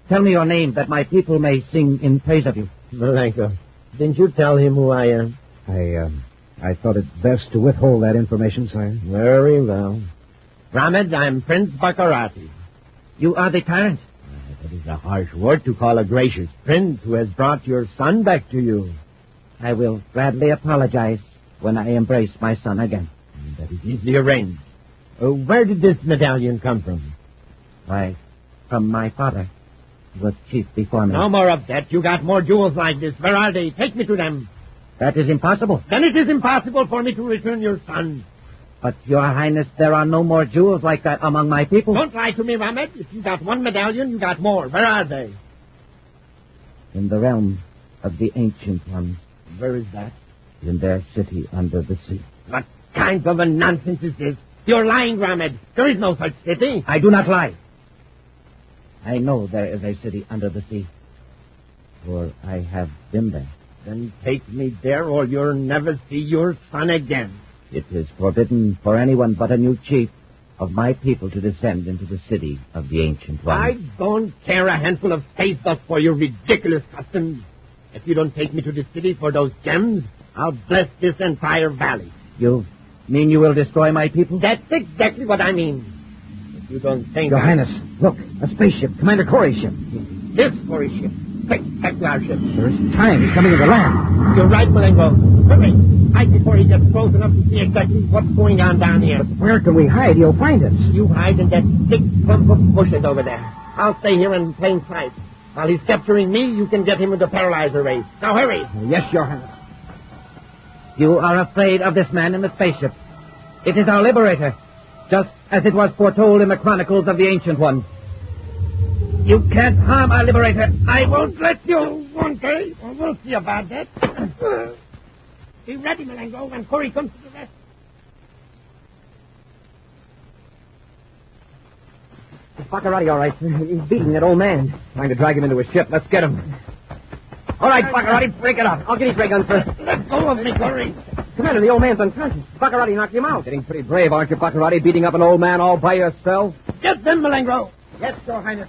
Tell me your name, that my people may sing in praise of you. Malenko, didn't you tell him who I am? I thought it best to withhold that information, sire. Very well. Ramad, I'm Prince Baccarati. You are the tyrant? That is a harsh word to call a gracious prince who has brought your son back to you. I will gladly apologize when I embrace my son again. That is easily arranged. Where did this medallion come from? Why, from my father. He was chief before me. No more of that. You got more jewels like this. Where are they? Take me to them. That is impossible. Then it is impossible for me to return your son. But, Your Highness, there are no more jewels like that among my people. Don't lie to me, Ramad. If you got one medallion, you got more. Where are they? In the realm of the Ancient Ones. Where is that? In their city under the sea. What kind of a nonsense is this? You're lying, Ramad. There is no such city. I do not lie. I know there is a city under the sea. For I have been there. Then take me there or you'll never see your son again. It is forbidden for anyone but a new chief of my people to descend into the city of the Ancient Ones. I don't care a handful of space dust for your ridiculous customs. If you don't take me to the city for those gems, I'll bless this entire valley. You mean you will destroy my people? That's exactly what I mean. If you don't think... Your Highness, look, a spaceship, Commander Corey's ship. This Corey's ship. Quick, back to our ship. There is time. He's coming to the land. You're right, Malenko. Hurry. Hide before he gets close enough to see exactly what's going on down here. But where can we hide? He'll find us. You hide in that thick clump of bushes over there. I'll stay here in plain sight. While he's capturing me, you can get him with the paralyzer race. Now hurry. Yes, Your Highness. You are afraid of this man in the spaceship. It is our liberator, just as it was foretold in the chronicles of the Ancient Ones. You can't harm our liberator. I won't let you, won't I? We'll see about that. Be ready, Malenko, when Corey comes to the rescue. Is Baccarati all right, sir? He's beating that old man. Trying to drag him into his ship. Let's get him. All right, Baccarati, break it up. I'll get his ray gun, sir. Let go of me, Corey. Commander, the old man's unconscious. Baccarati knocked him out. Getting pretty brave, aren't you, Baccarati, beating up an old man all by yourself? Get them, Malenko. Yes, Your Highness.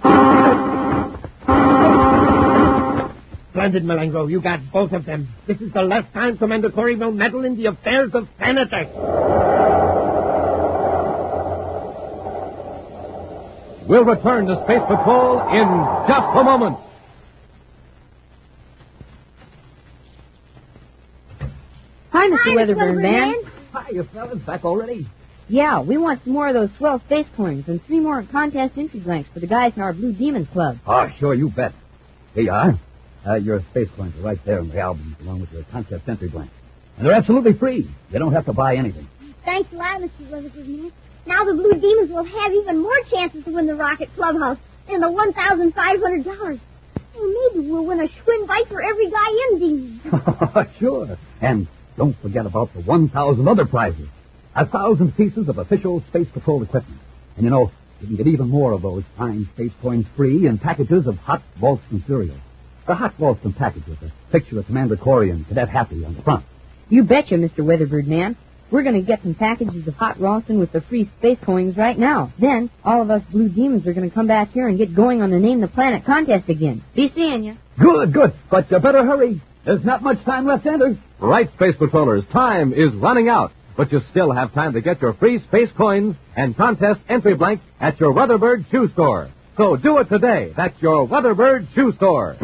Splendid, Malenko. You got both of them. This is the last time Commander Corey will meddle in the affairs of Sanitek. We'll return to Space Patrol in just a moment. Hi, Mr. Weatherburn, man. Hi, you fellas. Back already? Yeah, we want some more of those swell space coins and 3 more contest entry blanks for the guys in our Blue Demons Club. Oh, sure, you bet. Here you are. Your space coins are right there in the album, along with your contest entry blanks. And they're absolutely free. You don't have to buy anything. Thanks a lot, Mr. Weatherford, man. Now the Blue Demons will have even more chances to win the Rocket Clubhouse and the $1,500. And maybe we'll win a Schwinn bike for every guy in Demons. Sure. And don't forget about the 1,000 other prizes. 1,000 pieces of official Space Patrol equipment. And you know, You can get even more of those fine space coins free in packages of hot Ralston cereal. The hot Ralston package with a picture of Commander Corey and Cadet Happy on the front. You betcha, Mr. Weatherbird Man. We're going to get some packages of hot Ralston with the free space coins right now. Then, all of us Blue Demons are going to come back here and get going on the Name the Planet contest again. Be seeing you. Good. But you better hurry. There's not much time left, enter. Right, Space Patrollers, time is running out. But you still have time to get your free space coins and contest entry blank at your Weatherbird shoe store. So do it today. That's your Weatherbird shoe store.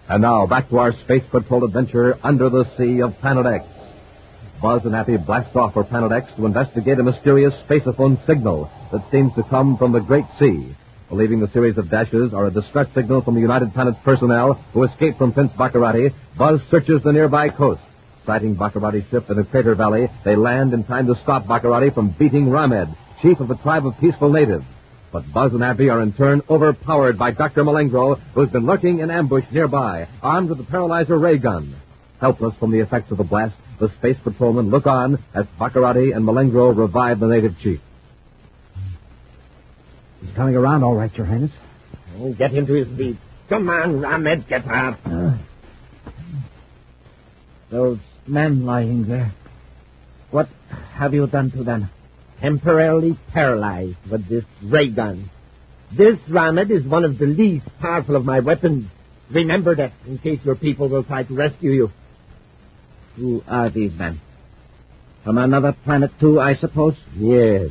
And now, back to our Space Patrol adventure under the sea of Planet X. Buzz and Happy blast off for Planet X to investigate a mysterious spaceophone signal that seems to come from the Great Sea. Believing the series of dashes are a distress signal from the United Planets personnel who escaped from Prince Baccarati, Buzz searches the nearby coast. Sighting Baccarati's ship in a crater valley, they land in time to stop Baccarati from beating Ramed, chief of a tribe of peaceful natives. But Buzz and Happy are in turn overpowered by Dr. Malengro, who's been lurking in ambush nearby, armed with a paralyzer ray gun. Helpless from the effects of the blast, the space patrolmen look on as Baccarati and Malengro revive the native chief. He's coming around all right, Your Highness. Oh, get him to his feet. Come on, Ramed, get up. Those men lying there. What have you done to them? Temporarily paralyzed with this ray gun. This, Ramed, is one of the least powerful of my weapons. Remember that, in case your people will try to rescue you. Who are these men? From another planet, too, I suppose? Yes.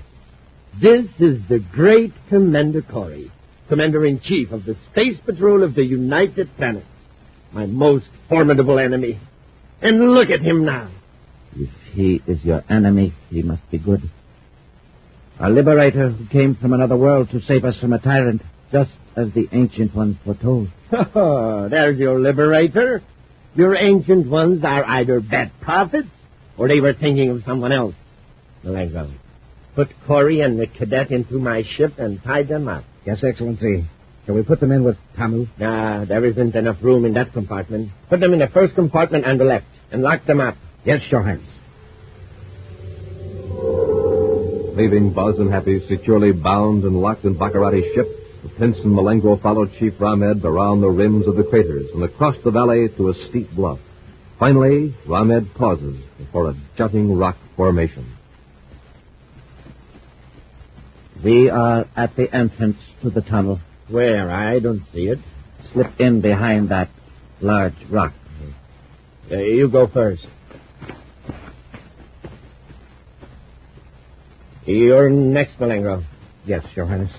This is the great Commander Corey, Commander-in-Chief of the Space Patrol of the United Planets. My most formidable enemy. And look at him now. If he is your enemy, he must be good. A liberator who came from another world to save us from a tyrant, just as the Ancient Ones foretold. Oh, there's your liberator. Your Ancient Ones are either bad prophets, or they were thinking of someone else. Malengro, put Corey and the cadet into my ship and tie them up. Yes, Excellency. Shall we put them in with Tamu? Nah, there isn't enough room in that compartment. Put them in the first compartment on the left, and lock them up. Yes, Your Highness. Leaving Buzz and Happy securely bound and locked in Baccarati's ship, the Prince and Malengro followed Chief Ramed around the rims of the craters and across the valley to a steep bluff. Finally, Ramed pauses before a jutting rock formation. We are at the entrance to the tunnel. Where? I don't see it. Slip in behind that large rock. You go first. You're next, Malengro. Yes, Your Highness.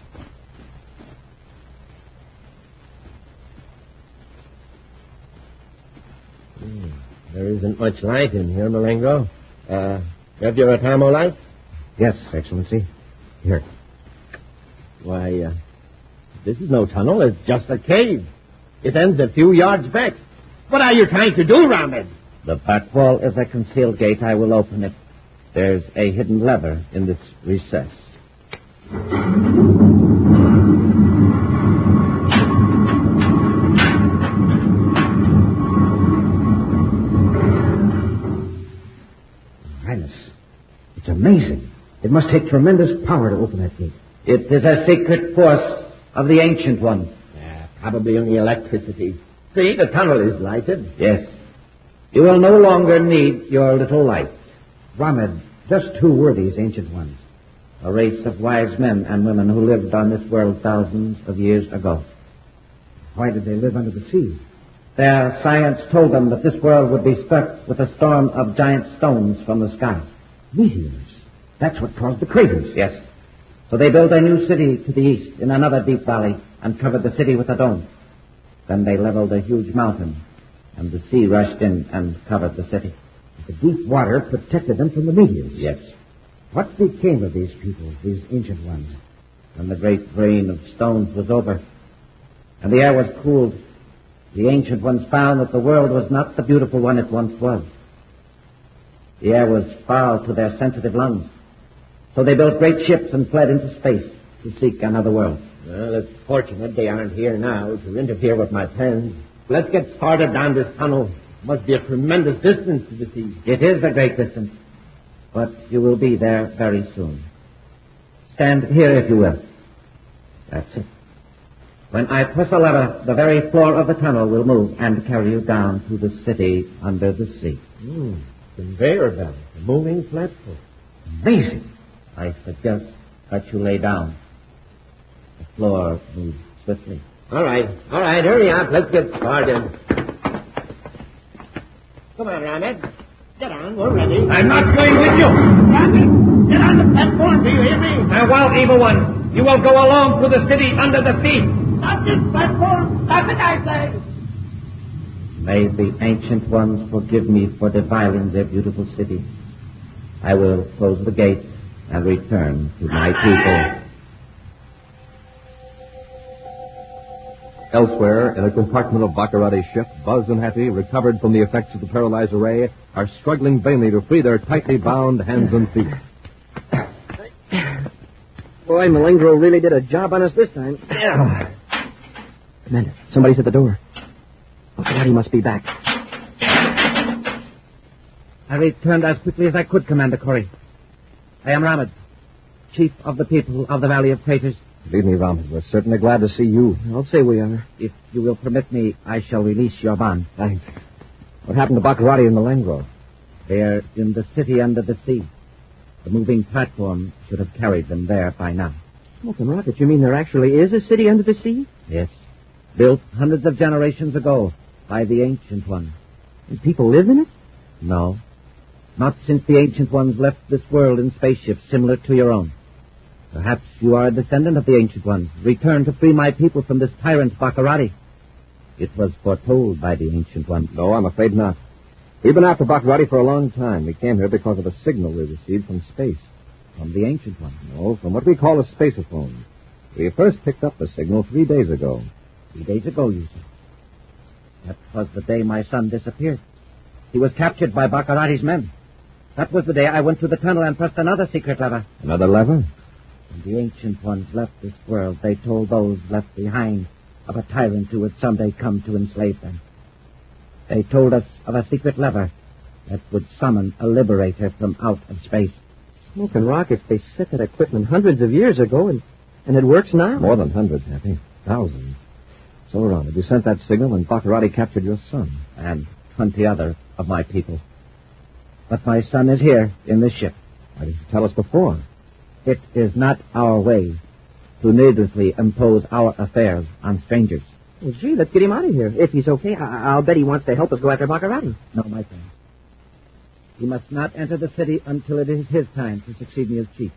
There isn't much light in here, Malengro. Have your Atamo light? Yes, Excellency. Here. Why, this is no tunnel. It's just a cave. It ends a few yards back. What are you trying to do, Ramed? The back wall is a concealed gate. I will open it. There's a hidden lever in this recess. Highness, it's amazing. It must take tremendous power to open that gate. It is a secret force of the Ancient Ones. Probably only electricity. See, the tunnel is lighted. Yes. You will no longer need your little light. Ramed, just who were these Ancient Ones? A race of wise men and women who lived on this world thousands of years ago. Why did they live under the sea? Their science told them that this world would be struck with a storm of giant stones from the sky. Meteors. That's what caused the craters. Yes. So they built a new city to the east in another deep valley and covered the city with a dome. Then they leveled a huge mountain, and the sea rushed in and covered the city. The deep water protected them from the meteors. Yes. What became of these people, these Ancient Ones? When the great rain of stones was over, and the air was cooled, the Ancient Ones found that the world was not the beautiful one it once was. The air was foul to their sensitive lungs. So they built great ships and fled into space to seek another world. Well, it's fortunate they aren't here now to interfere with my plans. Let's get started down this tunnel. Must be a tremendous distance to the sea. It is a great distance. but you will be there very soon. Stand here if you will. That's it. When I press a lever, the very floor of the tunnel will move and carry you down to the city under the sea. Conveyor belt, a moving platform. Amazing. I suggest that you lay down. The floor moves swiftly. All right, hurry up. Let's get started. Come on, Ramit. Get on, we're ready. I'm not going with you. Ramit, get on the platform, do you hear me? Farewell, evil one. You will go alone to the city under the sea. Not this platform. Stop it, I say. May the ancient ones forgive me for defiling their beautiful city. I will close the gate and return to my people. Elsewhere, in a compartment of Baccarati's ship, Buzz and Happy, recovered from the effects of the paralyzer ray, are struggling vainly to free their tightly bound hands and feet. Boy, Malingro really did a job on us this time. Commander, somebody's at the door. Baccarati must be back. I returned as quickly as I could, Commander Corey. I am Ramad, chief of the people of the Valley of Craters. Believe me, Ram, we're certainly glad to see you. I'll say we are. If you will permit me, I shall release your bond. Thanks. What happened to Baccarati and Malengro? They're in the city under the sea. The moving platform should have carried them there by now. Smoking rockets, you mean there actually is a city under the sea? Yes. Built hundreds of generations ago by the Ancient One. And people live in it? No. Not since the Ancient Ones left this world in spaceships similar to your own. Perhaps you are a descendant of the Ancient Ones, returned to free my people from this tyrant Baccarati. It was foretold by the Ancient Ones. No, I'm afraid not. We've been after Baccarati for a long time. We came here because of a signal we received from space. From the Ancient One? No, from what we call a spaceophone. We first picked up the signal 3 days ago. 3 days ago, you said? That was the day my son disappeared. He was captured by Baccarati's men. That was the day I went to the tunnel and pressed another secret lever. Another lever? When the Ancient Ones left this world, they told those left behind of a tyrant who would someday come to enslave them. They told us of a secret lever that would summon a liberator from out of space. Smoking rockets, they set that equipment hundreds of years ago, and it works now. More than hundreds, Happy. Thousands. So, Ronald, you sent that signal when Baccarati captured your son. And 20 other of my people. But my son is here in this ship. Why didn't you tell us before? It is not our way to needlessly impose our affairs on strangers. Well, gee, let's get him out of here. If he's okay, I'll bet he wants to help us go after Baccarati. No, my friend. He must not enter the city until it is his time to succeed me as chief.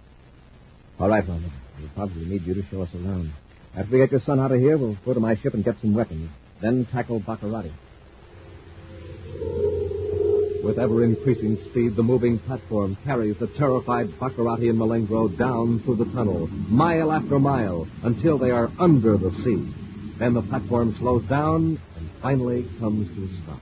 All right, Ronald. We'll probably need you to show us around. After we get your son out of here, we'll go to my ship and get some weapons. Then tackle Baccarati. With ever-increasing speed, the moving platform carries the terrified Baccarati and Malengro down through the tunnel, mile after mile, until they are under the sea. Then the platform slows down and finally comes to a stop.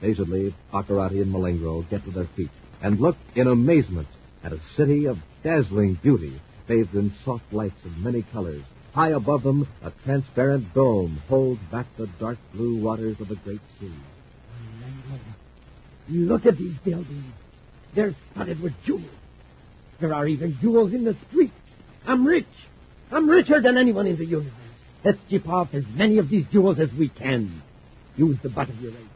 Dazedly, Baccarati and Malengro get to their feet and look in amazement at a city of dazzling beauty, bathed in soft lights of many colors. High above them, a transparent dome holds back the dark blue waters of the great sea. Look at these buildings. They're studded with jewels. There are even jewels in the streets. I'm rich. I'm richer than anyone in the universe. Let's chip off as many of these jewels as we can. Use the butt of your razor.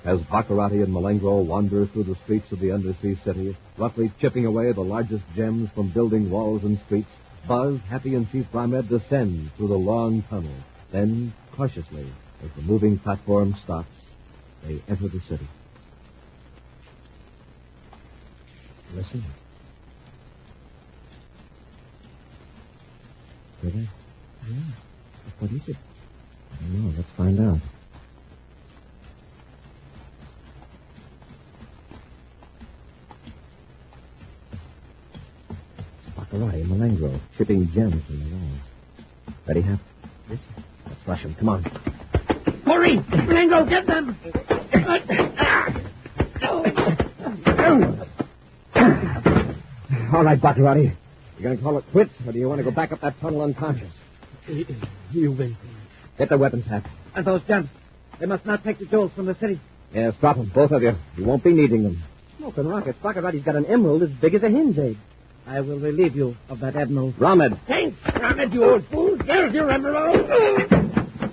As Baccarati and Malengro wander through the streets of the undersea city, roughly chipping away the largest gems from building walls and streets, Buzz, Happy, and Chief Ramed descend through the long tunnel. Then, cautiously, as the moving platform stops, they enter the city. Listen. Hear that? Yeah. What is it? I don't know. Let's find out. It's Baccarati and Malengro chipping gems from the walls. Ready, Hap? Yes. Let's rush them. Come on. Hurry! Malengo, get them! All right, Baccarati. You going to call it quits, or do you want to go back up that tunnel unconscious? You win. Get the weapons, Hap. And those gems. They must not take the jewels from the city. Yes, drop them, both of you. You won't be needing them. Smoking rockets. Baccarati's got an emerald as big as a hen's egg. I will relieve you of that emerald. Ramad. Thanks, Ramad, you old fool. There's your emerald.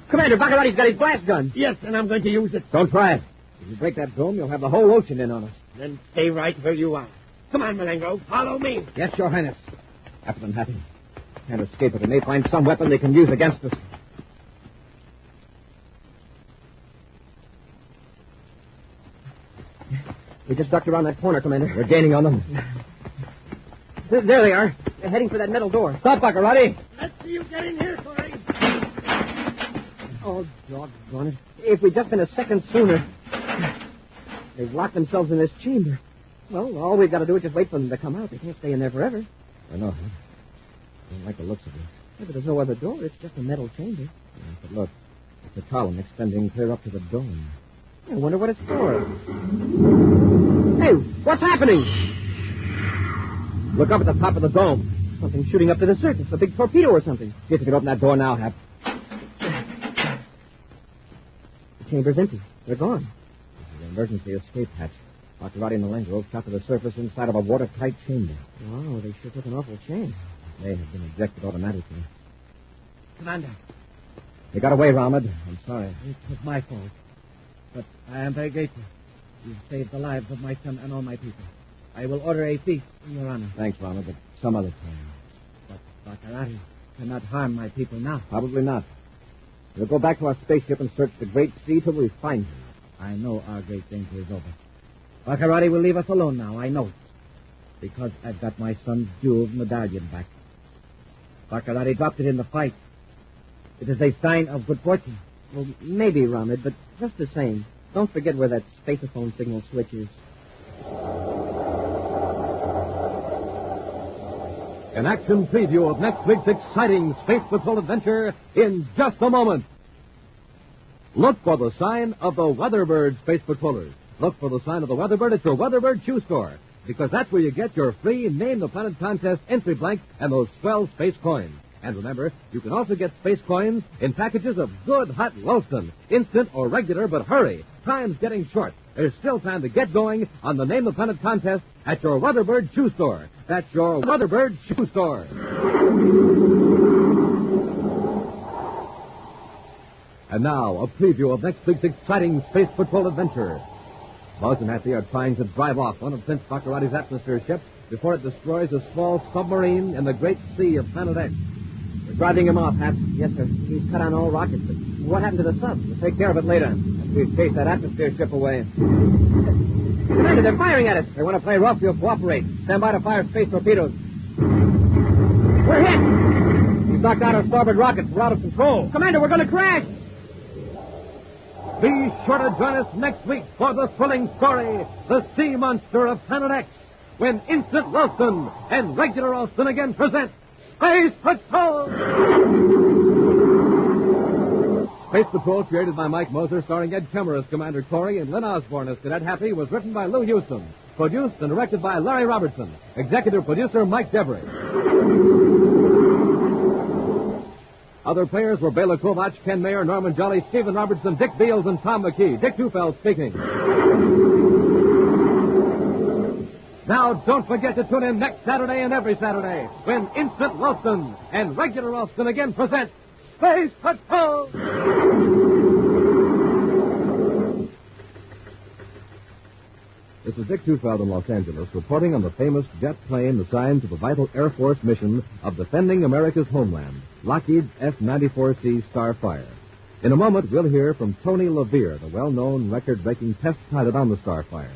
Commander, Baccarati's got his blast gun. Yes, and I'm going to use it. Don't try it. If you break that dome, you'll have the whole ocean in on us. Then stay right where you are. Come on, Malengo. Follow me. Yes, Your Highness. After them, Happy. Can't escape it, and they find some weapon they can use against us. We just ducked around that corner, Commander. We're gaining on them. There they are. They're heading for that metal door. Stop, Baccarati. Let's see you get in here, Corey. Oh, doggone it. If we'd just been a second sooner. They've locked themselves in this chamber. Well, all we've got to do is just wait for them to come out. They can't stay in there forever. I know, huh? I don't like the looks of it. Yeah, but there's no other door. It's just a metal chamber. Yeah, but look, it's a column extending clear up to the dome. I wonder what it's for. Hey, what's happening? Look up at the top of the dome. Something shooting up to the surface. A big torpedo or something. See if you can open that door now, Hap. The chamber's empty. They're gone. This is an emergency escape hatch. Baccarati and Malengo shot to the surface inside of a watertight chamber. Wow, they sure took an awful chance. They have been ejected automatically. Commander, They got away, Ramad. I'm sorry. it was my fault. But I am very grateful. You've saved the lives of my son and all my people. I will order a feast in your honor. Thanks, Ramad, but some other time. But Baccarati cannot harm my people now. Probably not. We'll go back to our spaceship and search the great sea till we find him. I know our great danger is over. Baccarati will leave us alone now, I know it. Because I've got my son's jeweled medallion back. Baccarati dropped it in the fight. It is a sign of good fortune. Well, maybe, Ramad, but just the same. Don't forget where that spaceophone signal switch is. An action preview of next week's exciting Space Patrol adventure in just a moment. Look for the sign of the Weatherbird, Space Patrollers. Look for the sign of the Weatherbird at your Weatherbird shoe store, because that's where you get your free Name the Planet contest entry blank and those swell space coins. And remember, you can also get space coins in packages of good hot Ralston, instant or regular, but hurry. Time's getting short. There's still time to get going on the Name the Planet contest at your Weatherbird shoe store. That's your Weatherbird shoe store. And now, a preview of next week's exciting Space Patrol adventure. Buzz and Happy are trying to drive off one of Prince Baccarati's atmosphere ships before it destroys a small submarine in the great sea of Planet X. We're driving him off, Hap. Yes, sir. He's cut on all rockets. But what happened to the sub? We'll take care of it later. After we've chased that atmosphere ship away. Commander, they're firing at us. They want to play rough, you'll cooperate. Stand by to fire space torpedoes. We're hit! We've knocked out our starboard rockets. We're out of control. Commander, we're going to crash! Be sure to join us next week for the thrilling story, The Sea Monster of Planet X, when Instant Ralston and Regular Ralston again present Space Patrol! Space Patrol, created by Mike Moser, starring Ed Kemmer as Commander Corey and Lynn Osborne as Cadet Happy, was written by Lou Houston, produced and directed by Larry Robertson, executive producer Mike Devery. Other players were Bela Kovach, Ken Mayer, Norman Jolly, Stephen Robertson, Dick Beals, and Tom McKee. Dick Tufeld speaking. Now, don't forget to tune in next Saturday and every Saturday when Instant Ralston and Regular Ralston again present Space Patrol! This is Dick Tufeld in Los Angeles reporting on the famous jet plane assigned to the vital Air Force mission of defending America's homeland, Lockheed's F-94C Starfire. In a moment, we'll hear from Tony LaVere, the well-known record-breaking test pilot on the Starfire.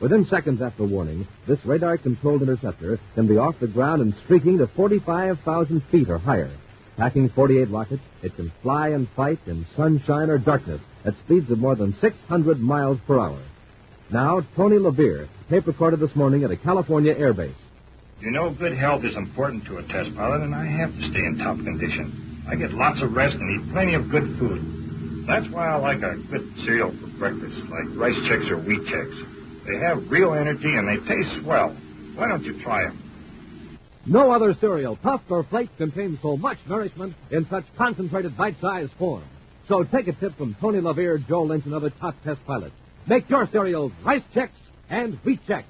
Within seconds after warning, this radar-controlled interceptor can be off the ground and streaking to 45,000 feet or higher. Packing 48 rockets, it can fly and fight in sunshine or darkness at speeds of more than 600 miles per hour. Now, Tony LaVere, tape recorded this morning at a California air base. You know, good health is important to a test pilot, and I have to stay in top condition. I get lots of rest and eat plenty of good food. That's why I like a good cereal for breakfast, like Rice Chex or Wheat Chex. They have real energy and they taste swell. Why don't you try them? No other cereal, puffed or flaked, contains so much nourishment in such concentrated bite-sized form. So take a tip from Tony LaVere, Joe Lynch, and other top test pilots. Make your cereals Rice Chex and Wheat Chex.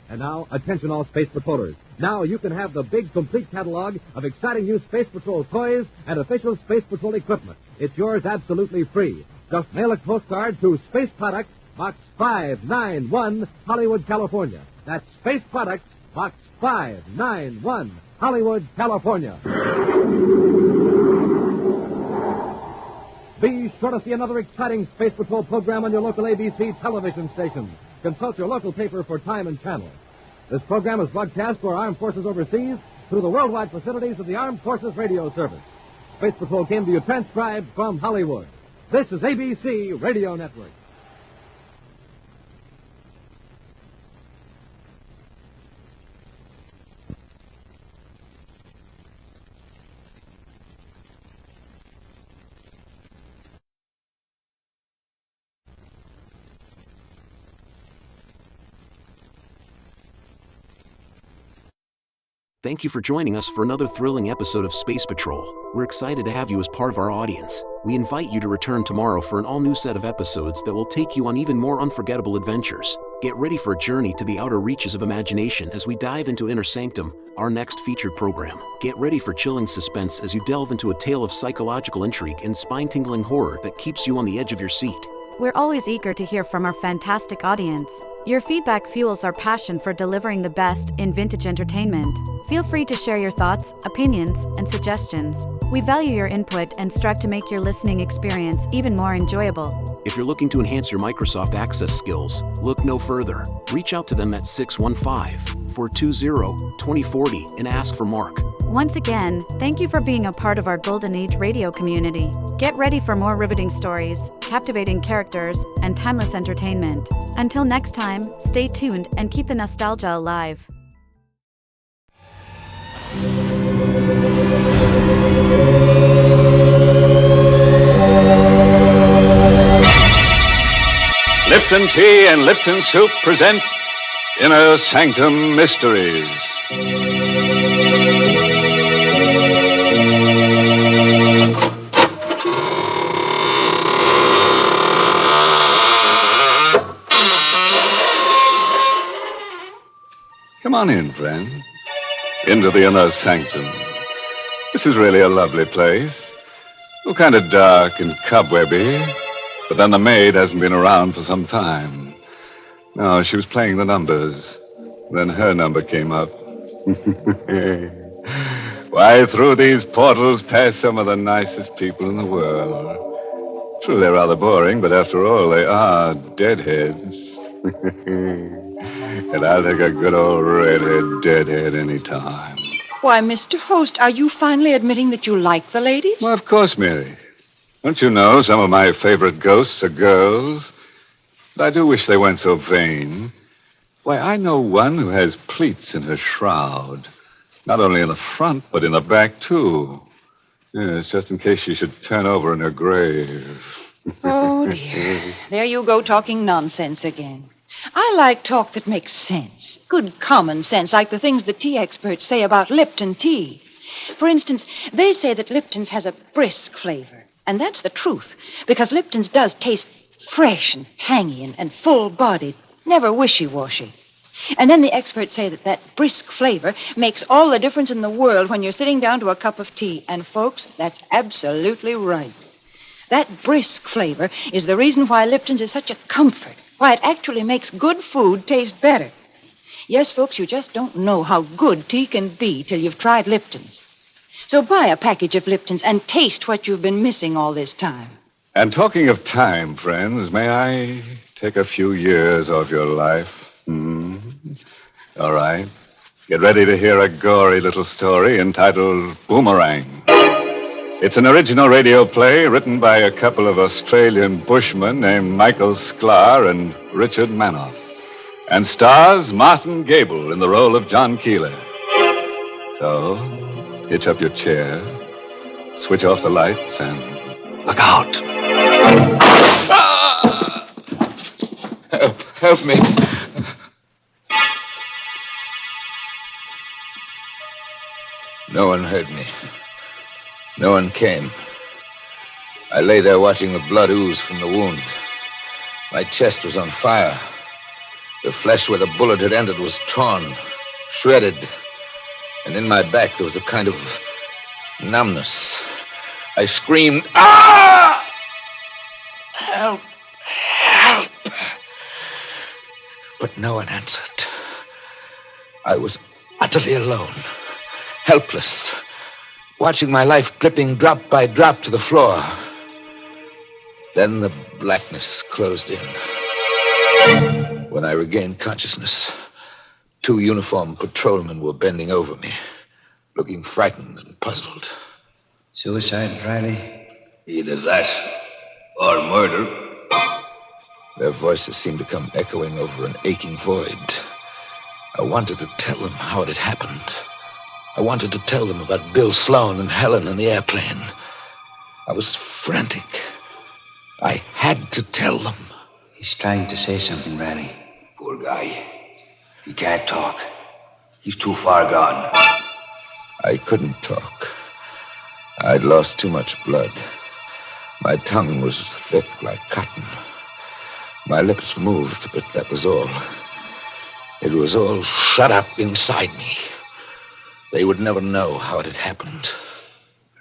And now, attention all Space Patrollers. Now you can have the big, complete catalog of exciting new Space Patrol toys and official Space Patrol equipment. It's yours absolutely free. Just mail a postcard to Space Products, Box 591, Hollywood, California. That's Space Products, Box 591, Hollywood, California. Be sure to see another exciting Space Patrol program on your local ABC television station. Consult your local paper for time and channel. This program is broadcast to our armed forces overseas through the worldwide facilities of the Armed Forces Radio Service. Space Patrol came to you transcribed from Hollywood. This is ABC Radio Network. Thank you for joining us for another thrilling episode of Space Patrol. We're excited to have you as part of our audience. We invite you to return tomorrow for an all-new set of episodes that will take you on even more unforgettable adventures. Get ready for a journey to the outer reaches of imagination as we dive into Inner Sanctum, our next featured program. Get ready for chilling suspense as you delve into a tale of psychological intrigue and spine-tingling horror that keeps you on the edge of your seat. We're always eager to hear from our fantastic audience. Your feedback fuels our passion for delivering the best in vintage entertainment. Feel free to share your thoughts, opinions, and suggestions. We value your input and strive to make your listening experience even more enjoyable. If you're looking to enhance your Microsoft Access skills, look no further. Reach out to them at 615-420-2040 and ask for Mark. Once again, thank you for being a part of our Golden Age radio community. Get ready for more riveting stories, captivating characters, and timeless entertainment. Until next time, stay tuned and keep the nostalgia alive. Lipton Tea and Lipton Soup present Inner Sanctum Mysteries. Come on in, friends. Into the Inner Sanctum. This is really a lovely place. Oh, kind of dark and cobwebby. But then the maid hasn't been around for some time. No, she was playing the numbers. Then her number came up. Why, through these portals pass some of the nicest people in the world. True, they're rather boring, but after all, they are deadheads. And I'll take a good old redhead deadhead any time. Why, Mr. Host, are you finally admitting that you like the ladies? Well, of course, Mary. Don't you know some of my favorite ghosts are girls? But I do wish they weren't so vain. Why, I know one who has pleats in her shroud. Not only in the front, but in the back, too. Yes, just in case she should turn over in her grave. Oh, dear. There you go talking nonsense again. I like talk that makes sense. Good common sense, like the things the tea experts say about Lipton tea. For instance, they say that Lipton's has a brisk flavor. And that's the truth, because Lipton's does taste fresh and tangy and full-bodied, never wishy-washy. And then the experts say that that brisk flavor makes all the difference in the world when you're sitting down to a cup of tea. And, folks, that's absolutely right. That brisk flavor is the reason why Lipton's is such a comfort, why it actually makes good food taste better. Yes, folks, you just don't know how good tea can be till you've tried Lipton's. So buy a package of Lipton's and taste what you've been missing all this time. And talking of time, friends, may I take a few years of your life? All right. Get ready to hear a gory little story entitled Boomerang. It's an original radio play written by a couple of Australian bushmen named Michael Sklar and Richard Manoff, and stars Martin Gable in the role of John Keeler. So, hitch up your chair, switch off the lights, and look out. Help me. No one heard me. No one came. I lay there watching the blood ooze from the wound. My chest was on fire. The flesh where the bullet had ended was torn, shredded. And in my back there was a kind of numbness. I screamed, "Ah! Help! Help!" But no one answered. I was utterly alone, helpless, watching my life dripping drop by drop to the floor. Then the blackness closed in. When I regained consciousness, 2 uniformed patrolmen were bending over me, looking frightened and puzzled. Suicide, Riley? Either that or murder. Their voices seemed to come echoing over an aching void. I wanted to tell them how it had happened. I wanted to tell them about Bill Sloan and Helen and the airplane. I was frantic. I had to tell them. He's trying to say something, Riley. Poor guy. He can't talk. He's too far gone. I couldn't talk. I'd lost too much blood. My tongue was thick like cotton. My lips moved, but that was all. It was all shut up inside me. They would never know how it had happened.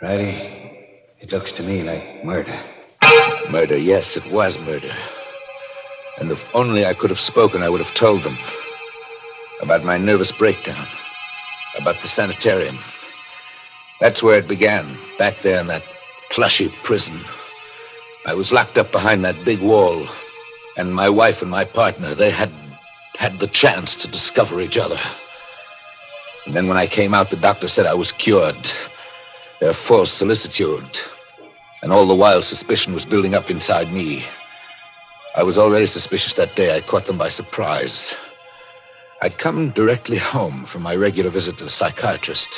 Riley, it looks to me like murder. Murder, yes, it was murder. And if only I could have spoken, I would have told them. About my nervous breakdown. About the sanitarium. That's where it began, back there in that plushy prison. I was locked up behind that big wall. And my wife and my partner, they had the chance to discover each other. And then when I came out, the doctor said I was cured. Their false solicitude. And all the while, suspicion was building up inside me. I was already suspicious that day. I caught them by surprise. I'd come directly home from my regular visit to the psychiatrist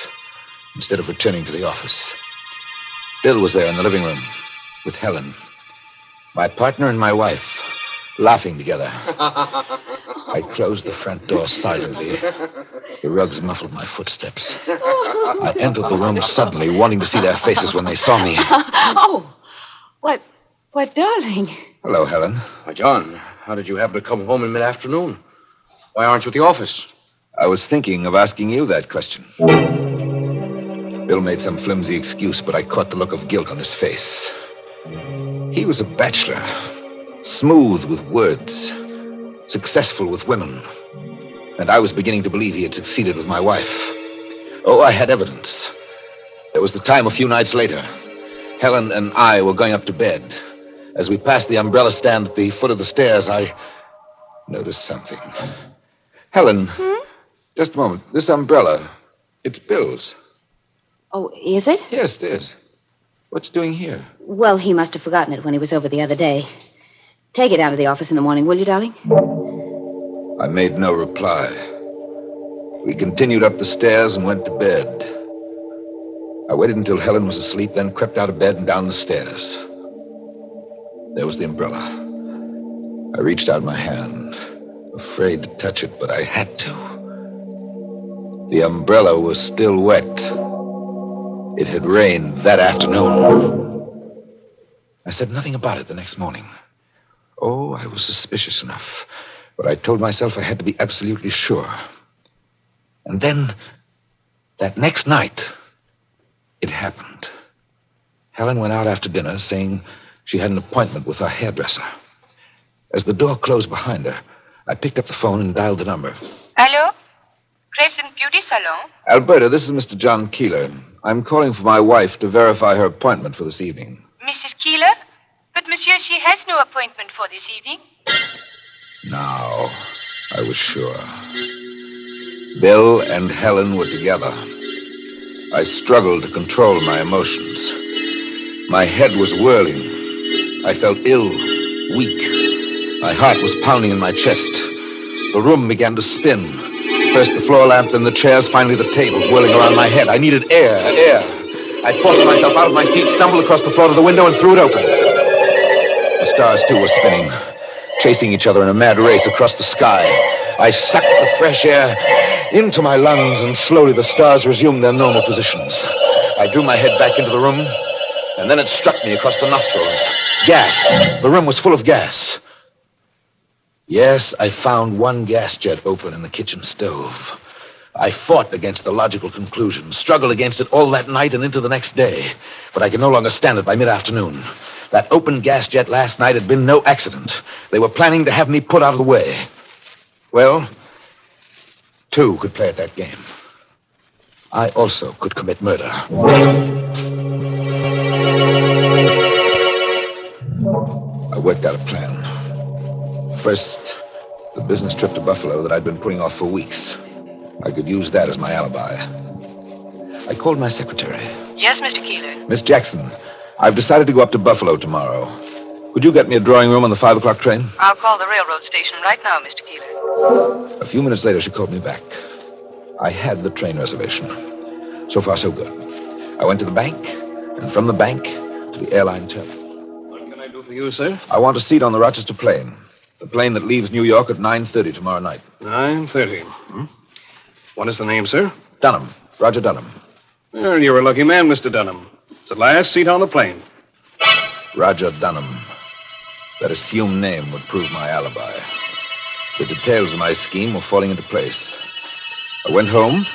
instead of returning to the office. Bill was there in the living room with Helen. My partner and my wife, laughing together. I closed the front door silently. The rugs muffled my footsteps. I entered the room suddenly, wanting to see their faces when they saw me. Oh, what, darling? Hello, Helen. Why, John, how did you happen to come home in mid-afternoon? Why aren't you at the office? I was thinking of asking you that question. Bill made some flimsy excuse, but I caught the look of guilt on his face. He was a bachelor, smooth with words, successful with women. And I was beginning to believe he had succeeded with my wife. Oh, I had evidence. There was the time a few nights later. Helen and I were going up to bed. As we passed the umbrella stand at the foot of the stairs, I noticed something. Helen, just a moment. This umbrella, it's Bill's. Oh, is it? Yes, it is. What's it doing here? Well, he must have forgotten it when he was over the other day. Take it down to the office in the morning, will you, darling? I made no reply. We continued up the stairs and went to bed. I waited until Helen was asleep, then crept out of bed and down the stairs. There was the umbrella. I reached out my hand, afraid to touch it, but I had to. The umbrella was still wet. It had rained that afternoon. I said nothing about it the next morning. Oh, I was suspicious enough. But I told myself I had to be absolutely sure. And then, that next night, it happened. Helen went out after dinner saying she had an appointment with her hairdresser. As the door closed behind her, I picked up the phone and dialed the number. Hello? Crescent Beauty Salon? Alberta, this is Mr. John Keeler. I'm calling for my wife to verify her appointment for this evening. Mrs. Keeler? But, monsieur, she has no appointment for this evening. Now, I was sure. Bill and Helen were together. I struggled to control my emotions. My head was whirling. I felt ill, weak. My heart was pounding in my chest. The room began to spin. First the floor lamp, then the chairs, finally the table whirling around my head. I needed air. I forced myself out of my seat, stumbled across the floor to the window, and threw it open. The stars, too, were spinning, chasing each other in a mad race across the sky. I sucked the fresh air into my lungs, and slowly the stars resumed their normal positions. I drew my head back into the room, And then it struck me across the nostrils. Gas. The room was full of gas. Yes, I found one gas jet open in the kitchen stove. I fought against the logical conclusion, struggled against it all that night and into the next day. But I could no longer stand it by mid-afternoon. That open gas jet last night had been no accident. They were planning to have me put out of the way. Well, two could play at that game. I also could commit murder. I worked out a plan. First, the business trip to Buffalo that I'd been putting off for weeks. I could use that as my alibi. I called my secretary. Yes, Mr. Keeler. Miss Jackson, I've decided to go up to Buffalo tomorrow. Could you get me a drawing room on the 5 o'clock train? I'll call the railroad station right now, Mr. Keeler. A few minutes later, she called me back. I had the train reservation. So far, so good. I went to the bank, and from the bank to the airline terminal. What can I do for you, sir? I want a seat on the Rochester plane. The plane that leaves New York at 9:30 tomorrow night. 9:30. What is the name, sir? Dunham. Roger Dunham. Well, you're a lucky man, Mr. Dunham. It's the last seat on the plane. Roger Dunham. That assumed name would prove my alibi. The details of my scheme were falling into place. I went home,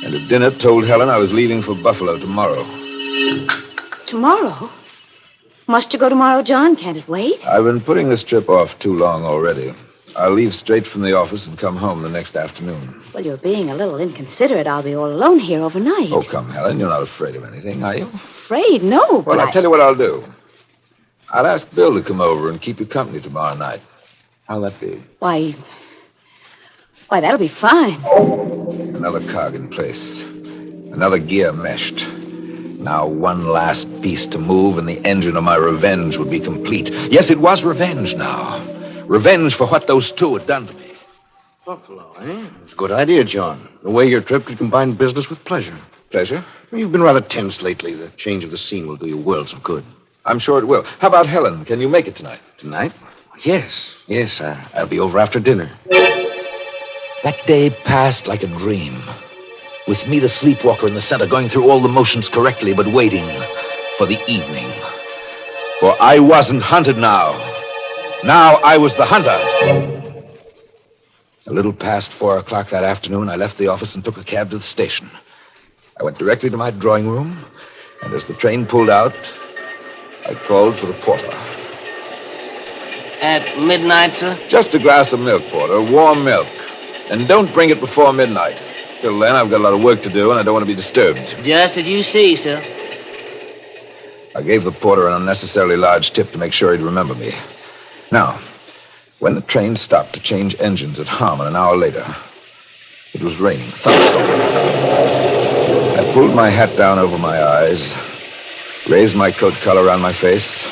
and at dinner told Helen I was leaving for Buffalo tomorrow. Tomorrow? Must you go tomorrow, John? Can't it wait? I've been putting this trip off too long already. I'll leave straight from the office and come home the next afternoon. Well, you're being a little inconsiderate. I'll be all alone here overnight. Oh, come, Helen. You're not afraid of anything, are you? Afraid? No, but Well, I'll tell you what I'll do. I'll ask Bill to come over and keep you company tomorrow night. How'll that be? Why, that'll be fine. Another cog in place. Another gear meshed. Now one last piece to move and the engine of my revenge would be complete. Yes, it was revenge now. Revenge for what those two had done to me. Buffalo, eh? It's a good idea, John. The way your trip could combine business with pleasure. Pleasure? You've been rather tense lately. The change of the scene will do you worlds of good. I'm sure it will. How about Helen? Can you make it tonight? Tonight? Yes. I'll be over after dinner. That day passed like a dream. With me, the sleepwalker in the center, going through all the motions correctly, but waiting for the evening. For I wasn't hunted now. Now I was the hunter. A little past 4 o'clock that afternoon, I left the office and took a cab to the station. I went directly to my drawing room, and as the train pulled out, I called for the porter. At midnight, sir? Just a glass of milk, porter, warm milk. And don't bring it before midnight. Till then, I've got a lot of work to do, and I don't want to be disturbed. Just as you see, sir. I gave the porter an unnecessarily large tip to make sure he'd remember me. Now, when the train stopped to change engines at Harmon an hour later, it was raining, thunderstorm. I pulled my hat down over my eyes, raised my coat collar around my face,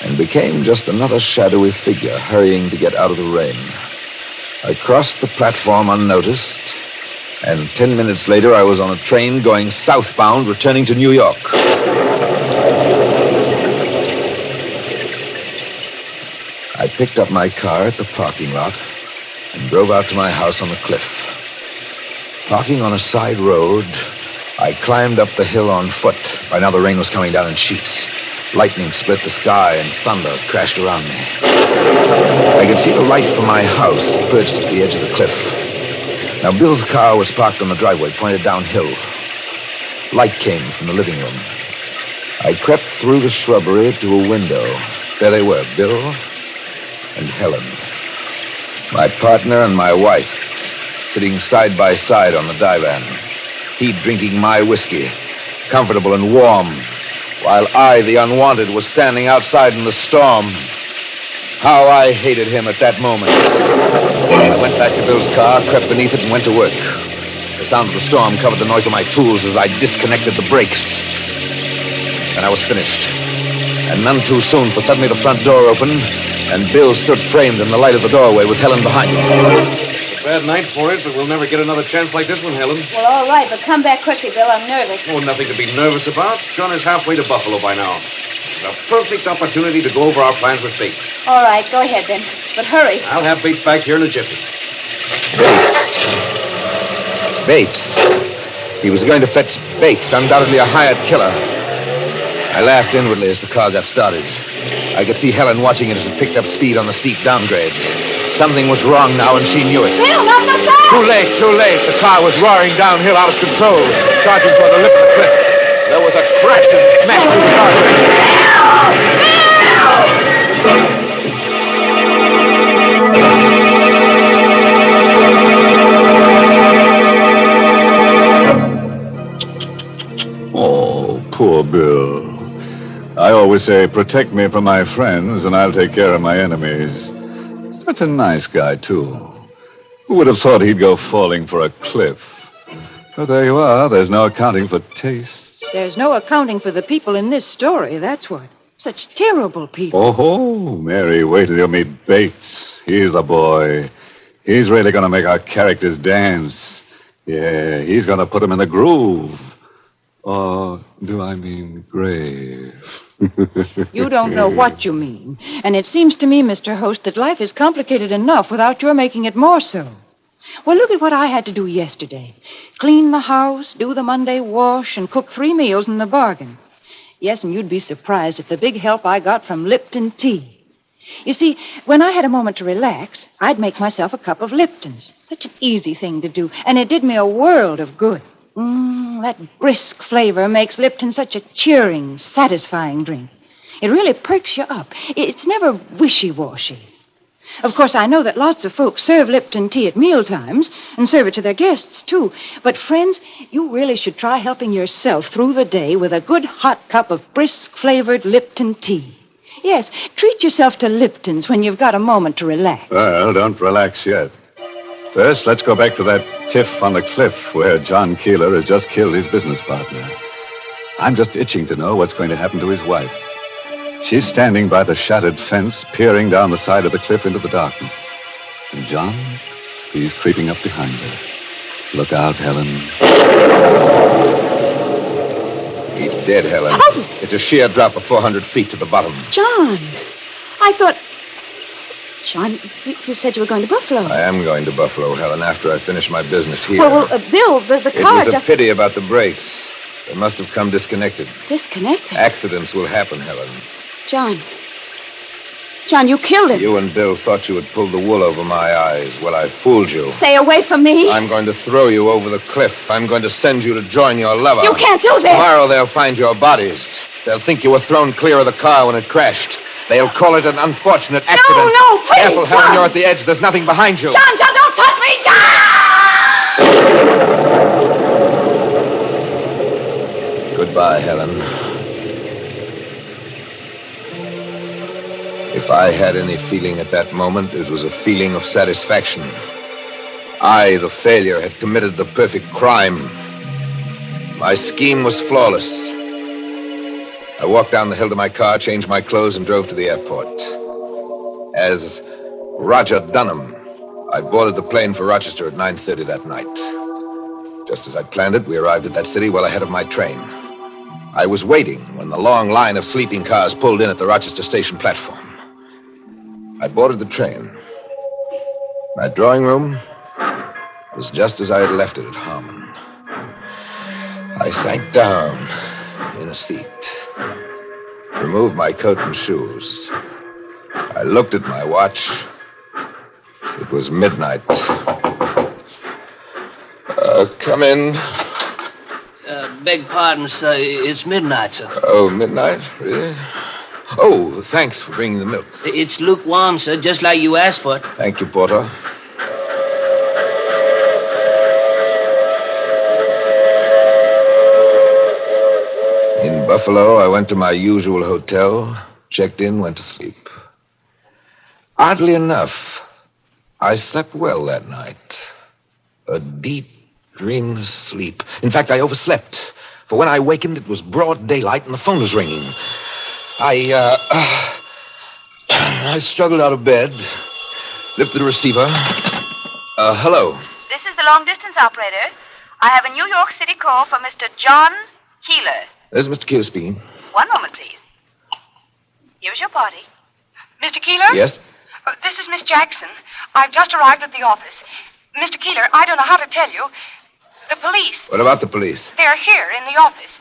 and became just another shadowy figure hurrying to get out of the rain. I crossed the platform unnoticed, and 10 minutes later I was on a train going southbound, returning to New York. I picked up my car at the parking lot and drove out to my house on the cliff. Parking on a side road, I climbed up the hill on foot. By now the rain was coming down in sheets. Lightning split the sky and thunder crashed around me. I could see the light from my house perched at the edge of the cliff. Now Bill's car was parked on the driveway, pointed downhill. Light came from the living room. I crept through the shrubbery to a window. There they were, Bill and Helen. My partner and my wife, sitting side by side on the divan. He drinking my whiskey, comfortable and warm, while I, the unwanted, was standing outside in the storm. How I hated him at that moment. I went back to Bill's car, crept beneath it, and went to work. The sound of the storm covered the noise of my tools as I disconnected the brakes. Then I was finished. And none too soon, for suddenly the front door opened, and Bill stood framed in the light of the doorway with Helen behind him. It's a bad night for it, but we'll never get another chance like this one, Helen. Well, all right, but come back quickly, Bill. I'm nervous. Oh, nothing to be nervous about. John is halfway to Buffalo by now. It's a perfect opportunity to go over our plans with Bates. All right, go ahead then. But hurry. I'll have Bates back here in a jiffy. Bates. He was going to fetch Bates, undoubtedly a hired killer. I laughed inwardly as the car got started. I could see Helen watching it as it picked up speed on the steep downgrades. Something was wrong now, and she knew it. Bill, not so fast! Too late, too late. The car was roaring downhill out of control, charging toward the lip of the cliff. There was a crash and it smashed through the guardrail. Oh, poor Bill. I always say, protect me from my friends, and I'll take care of my enemies. Such a nice guy, too. Who would have thought he'd go falling for a cliff? But there you are. There's no accounting for taste. There's no accounting for the people in this story, that's what. Such terrible people. Oh, Mary, wait till you meet Bates. He's the boy. He's really going to make our characters dance. Yeah, he's going to put them in the groove. Or do I mean grave? You don't know what you mean. And it seems to me, Mr. Host, that life is complicated enough without your making it more so. Well, look at what I had to do yesterday. Clean the house, do the Monday wash, and cook 3 meals in the bargain. Yes, and you'd be surprised at the big help I got from Lipton tea. You see, when I had a moment to relax, I'd make myself a cup of Lipton's. Such an easy thing to do, and it did me a world of good. That brisk flavor makes Lipton such a cheering, satisfying drink. It really perks you up. It's never wishy-washy. Of course, I know that lots of folks serve Lipton tea at mealtimes and serve it to their guests, too. But, friends, you really should try helping yourself through the day with a good hot cup of brisk-flavored Lipton tea. Yes, treat yourself to Lipton's when you've got a moment to relax. Well, don't relax yet. First, let's go back to that tiff on the cliff where John Keeler has just killed his business partner. I'm just itching to know what's going to happen to his wife. She's standing by the shattered fence, peering down the side of the cliff into the darkness. And John, he's creeping up behind her. Look out, Helen. He's dead, Helen. Oh! It's a sheer drop of 400 feet to the bottom. John, I thought... John, you said you were going to Buffalo. I am going to Buffalo, Helen, after I finish my business here. Well, Bill, the car It was just... a pity about the brakes. They must have come disconnected. Disconnected? Accidents will happen, Helen. John, you killed him. You and Bill thought you had pulled the wool over my eyes. Well, I fooled you. Stay away from me. I'm going to throw you over the cliff. I'm going to send you to join your lover. You can't do this. Tomorrow they'll find your bodies. They'll think you were thrown clear of the car when it crashed. They'll call it an unfortunate accident. No, please, Careful, Helen, John. you're at the edge. There's nothing behind you. John, don't touch me, John! Goodbye, Helen. If I had any feeling at that moment, it was a feeling of satisfaction. I, the failure, had committed the perfect crime. My scheme was flawless. I walked down the hill to my car, changed my clothes, and drove to the airport. As Roger Dunham, I boarded the plane for Rochester at 9:30 that night. Just as I'd planned it, we arrived at that city well ahead of my train. I was waiting when the long line of sleeping cars pulled in at the Rochester station platform. I boarded the train. My drawing room was just as I had left it at Harmon. I sank down in a seat, removed my coat and shoes. I looked at my watch. It was midnight. Come in. Beg pardon, sir. It's midnight, sir. Oh, midnight? Really? Oh, thanks for bringing the milk. It's lukewarm, sir, just like you asked for it. Thank you, Porter. In Buffalo, I went to my usual hotel, checked in, went to sleep. Oddly enough, I slept well that night. A deep, dreamless sleep. In fact, I overslept. For when I wakened, it was broad daylight and the phone was ringing. I struggled out of bed, lifted the receiver. Hello. This is the long-distance operator. I have a New York City call for Mr. John Keeler. This is Mr. Keeler speaking. One moment, please. Here's your party. Mr. Keeler? Yes? This is Miss Jackson. I've just arrived at the office. Mr. Keeler, I don't know how to tell you. The police. What about the police? They're here in the office.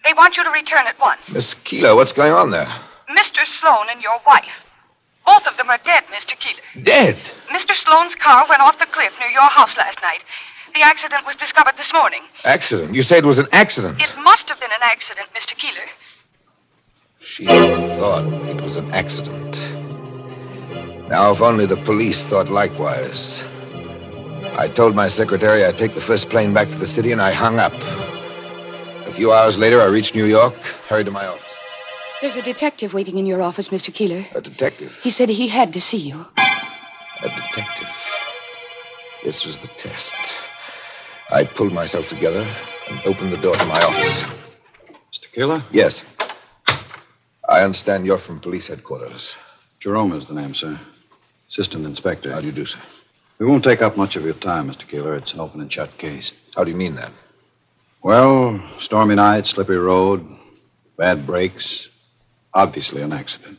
They want you to return at once. Miss Keeler, what's going on there? Mr. Sloan and your wife. Both of them are dead, Mr. Keeler. Dead? Mr. Sloan's car went off the cliff near your house last night. The accident was discovered this morning. Accident? You say it was an accident? It must have been an accident, Mr. Keeler. She thought it was an accident. Now, if only the police thought likewise. I told my secretary I'd take the first plane back to the city, and I hung up. A few hours later, I reached New York, hurried to my office. There's a detective waiting in your office, Mr. Keeler. A detective? He said he had to see you. A detective. This was the test. I pulled myself together and opened the door to my office. Mr. Keeler? Yes. I understand you're from police headquarters. Jerome is the name, sir. Assistant Inspector. How do you do, sir? We won't take up much of your time, Mr. Keeler. It's an open and shut case. How do you mean that? Well, stormy night, slippery road, bad brakes. Obviously an accident.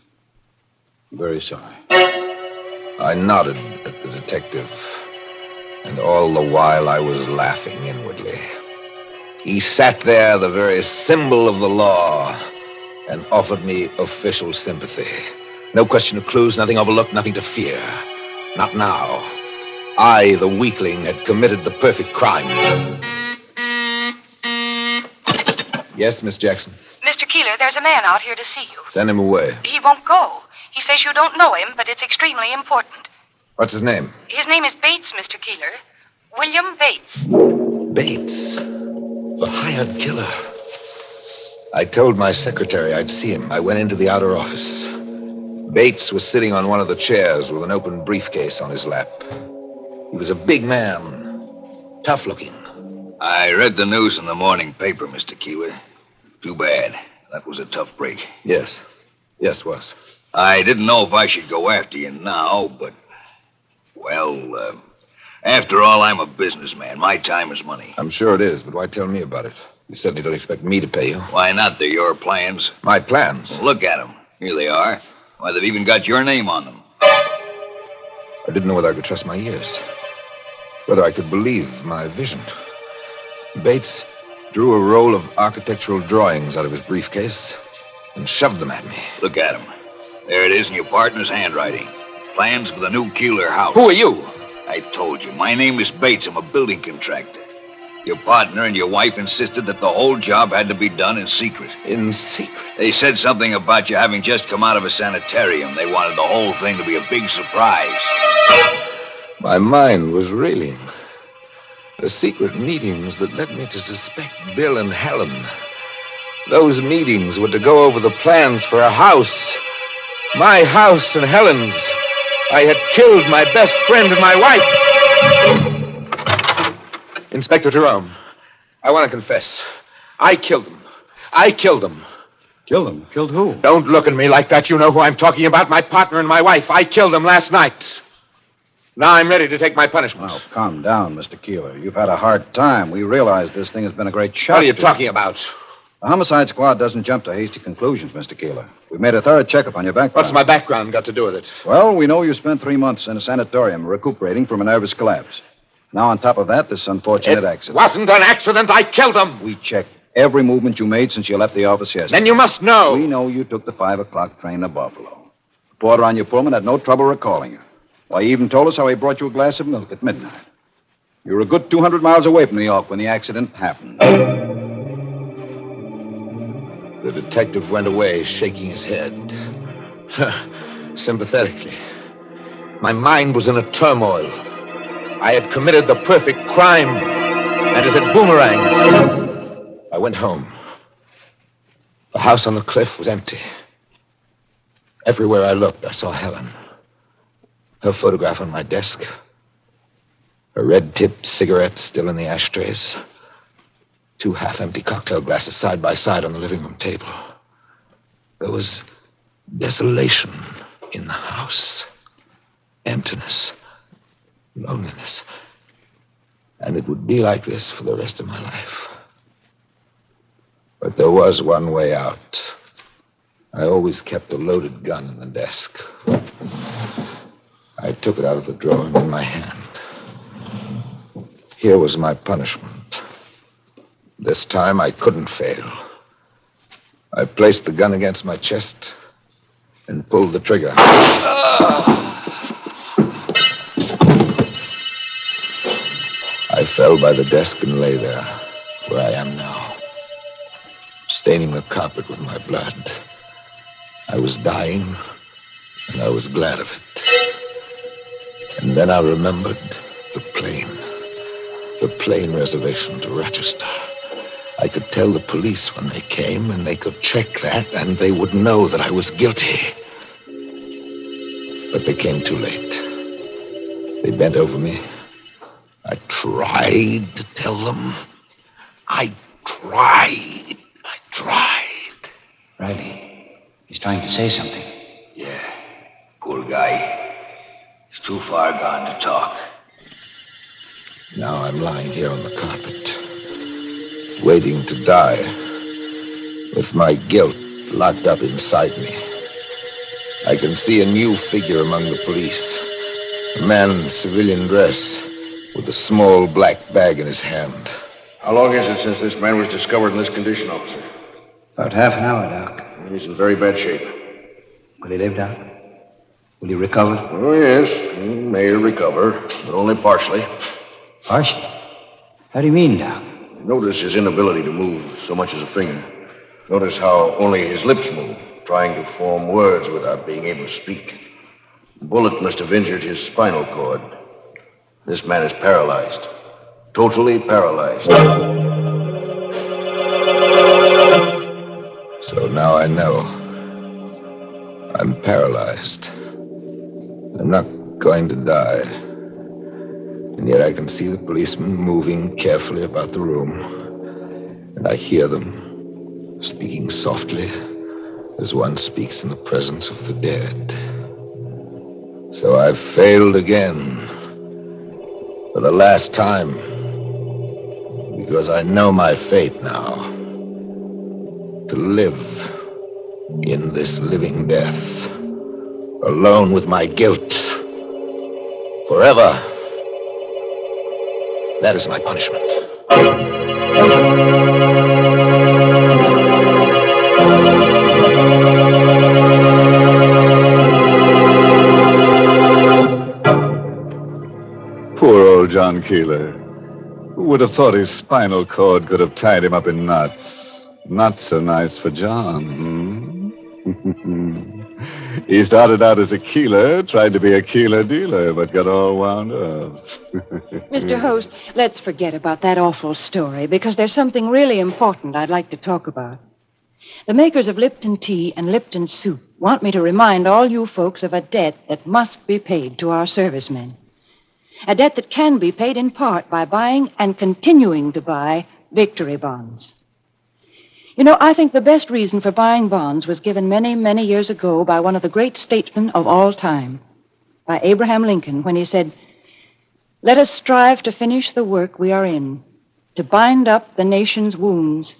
I'm very sorry. I nodded at the detective, and all the while I was laughing inwardly. He sat there, the very symbol of the law, and offered me official sympathy. No question of clues, nothing overlooked, nothing to fear. Not now. I, the weakling, had committed the perfect crime. Yes, Miss Jackson? Mr. Keeler, there's a man out here to see you. Send him away. He won't go. He says you don't know him, but it's extremely important. What's his name? His name is Bates, Mr. Keeler. William Bates. Bates? The hired killer. I told my secretary I'd see him. I went into the outer office. Bates was sitting on one of the chairs with an open briefcase on his lap. He was a big man, tough-looking. I read the news in the morning paper, Mr. Keeler. Too bad. That was a tough break. Yes. Yes, was. I didn't know if I should go after you now, but... Well, after all, I'm a businessman. My time is money. I'm sure it is, but why tell me about it? You certainly don't expect me to pay you. Why not? They're your plans. My plans? Well, look at them. Here they are. Why, they've even got your name on them. I didn't know whether I could trust my ears. Whether I could believe my vision. Bates drew a roll of architectural drawings out of his briefcase and shoved them at me. Look at them. There it is in your partner's handwriting. Plans for the new Keeler house. Who are you? I told you. My name is Bates. I'm a building contractor. Your partner and your wife insisted that the whole job had to be done in secret. In secret? They said something about you having just come out of a sanitarium. They wanted the whole thing to be a big surprise. My mind was reeling. The secret meetings that led me to suspect Bill and Helen. Those meetings were to go over the plans for a house. My house and Helen's. I had killed my best friend and my wife. Inspector Jerome, I want to confess. I killed them. I killed them. Killed them? Killed who? Don't look at me like that. You know who I'm talking about. My partner and my wife. I killed them last night. Now I'm ready to take my punishment. Now, calm down, Mr. Keeler. You've had a hard time. We realize this thing has been a great shock. What are you talking about? The homicide squad doesn't jump to hasty conclusions, Mr. Keeler. We've made a thorough checkup on your background. What's my background got to do with it? Well, we know you spent 3 months in a sanatorium recuperating from a nervous collapse. Now, on top of that, this unfortunate accident. It wasn't an accident. I killed them. We checked every movement you made since you left the office yesterday. Then you must know. We know you took the 5 o'clock train to Buffalo. The porter on your Pullman had no trouble recalling you. Why, he even told us how he brought you a glass of milk at midnight. You were a good 200 miles away from New York when the accident happened. The detective went away, shaking his head. Sympathetically. My mind was in a turmoil. I had committed the perfect crime, and it had boomeranged. I went home. The house on the cliff was empty. Everywhere I looked, I saw Helen. Her photograph on my desk. Her red-tipped cigarette still in the ashtrays. 2 half-empty cocktail glasses side by side on the living room table. There was desolation in the house. Emptiness. Loneliness. And it would be like this for the rest of my life. But there was one way out. I always kept a loaded gun in the desk. I took it out of the drawer and in my hand. Here was my punishment. This time I couldn't fail. I placed the gun against my chest and pulled the trigger. I fell by the desk and lay there, where I am now, staining the carpet with my blood. I was dying, and I was glad of it. And then I remembered the plane reservation to Rochester. I could tell the police when they came, and they could check that, and they would know that I was guilty. But they came too late. They bent over me. I tried to tell them. I tried. Riley, he's trying to say something. Yeah, poor guy. He's too far gone to talk. Now I'm lying here on the carpet, waiting to die, with my guilt locked up inside me. I can see a new figure among the police, a man in civilian dress with a small black bag in his hand. How long is it since this man was discovered in this condition, officer? About half an hour, Doc. He's in very bad shape. Will he live, Doc? Will he recover? Oh, yes. He may recover, but only partially. Partially? How do you mean, Doc? Notice his inability to move so much as a finger. Notice how only his lips move, trying to form words without being able to speak. The bullet must have injured his spinal cord. This man is paralyzed. Totally paralyzed. So now I know. I'm paralyzed. I'm not going to die. And yet I can see the policemen moving carefully about the room. And I hear them speaking softly as one speaks in the presence of the dead. So I've failed again. For the last time. Because I know my fate now. To live in this living death. Alone with my guilt. Forever. That is my punishment. Poor old John Keeler. Who would have thought his spinal cord could have tied him up in knots? Not so nice for John, He started out as a Keeler, tried to be a Keeler dealer, but got all wound up. Mr. Host, let's forget about that awful story, because there's something really important I'd like to talk about. The makers of Lipton tea and Lipton soup want me to remind all you folks of a debt that must be paid to our servicemen. A debt that can be paid in part by buying and continuing to buy victory bonds. You know, I think the best reason for buying bonds was given many, many years ago by one of the great statesmen of all time, by Abraham Lincoln, when he said, "Let us strive to finish the work we are in, to bind up the nation's wounds,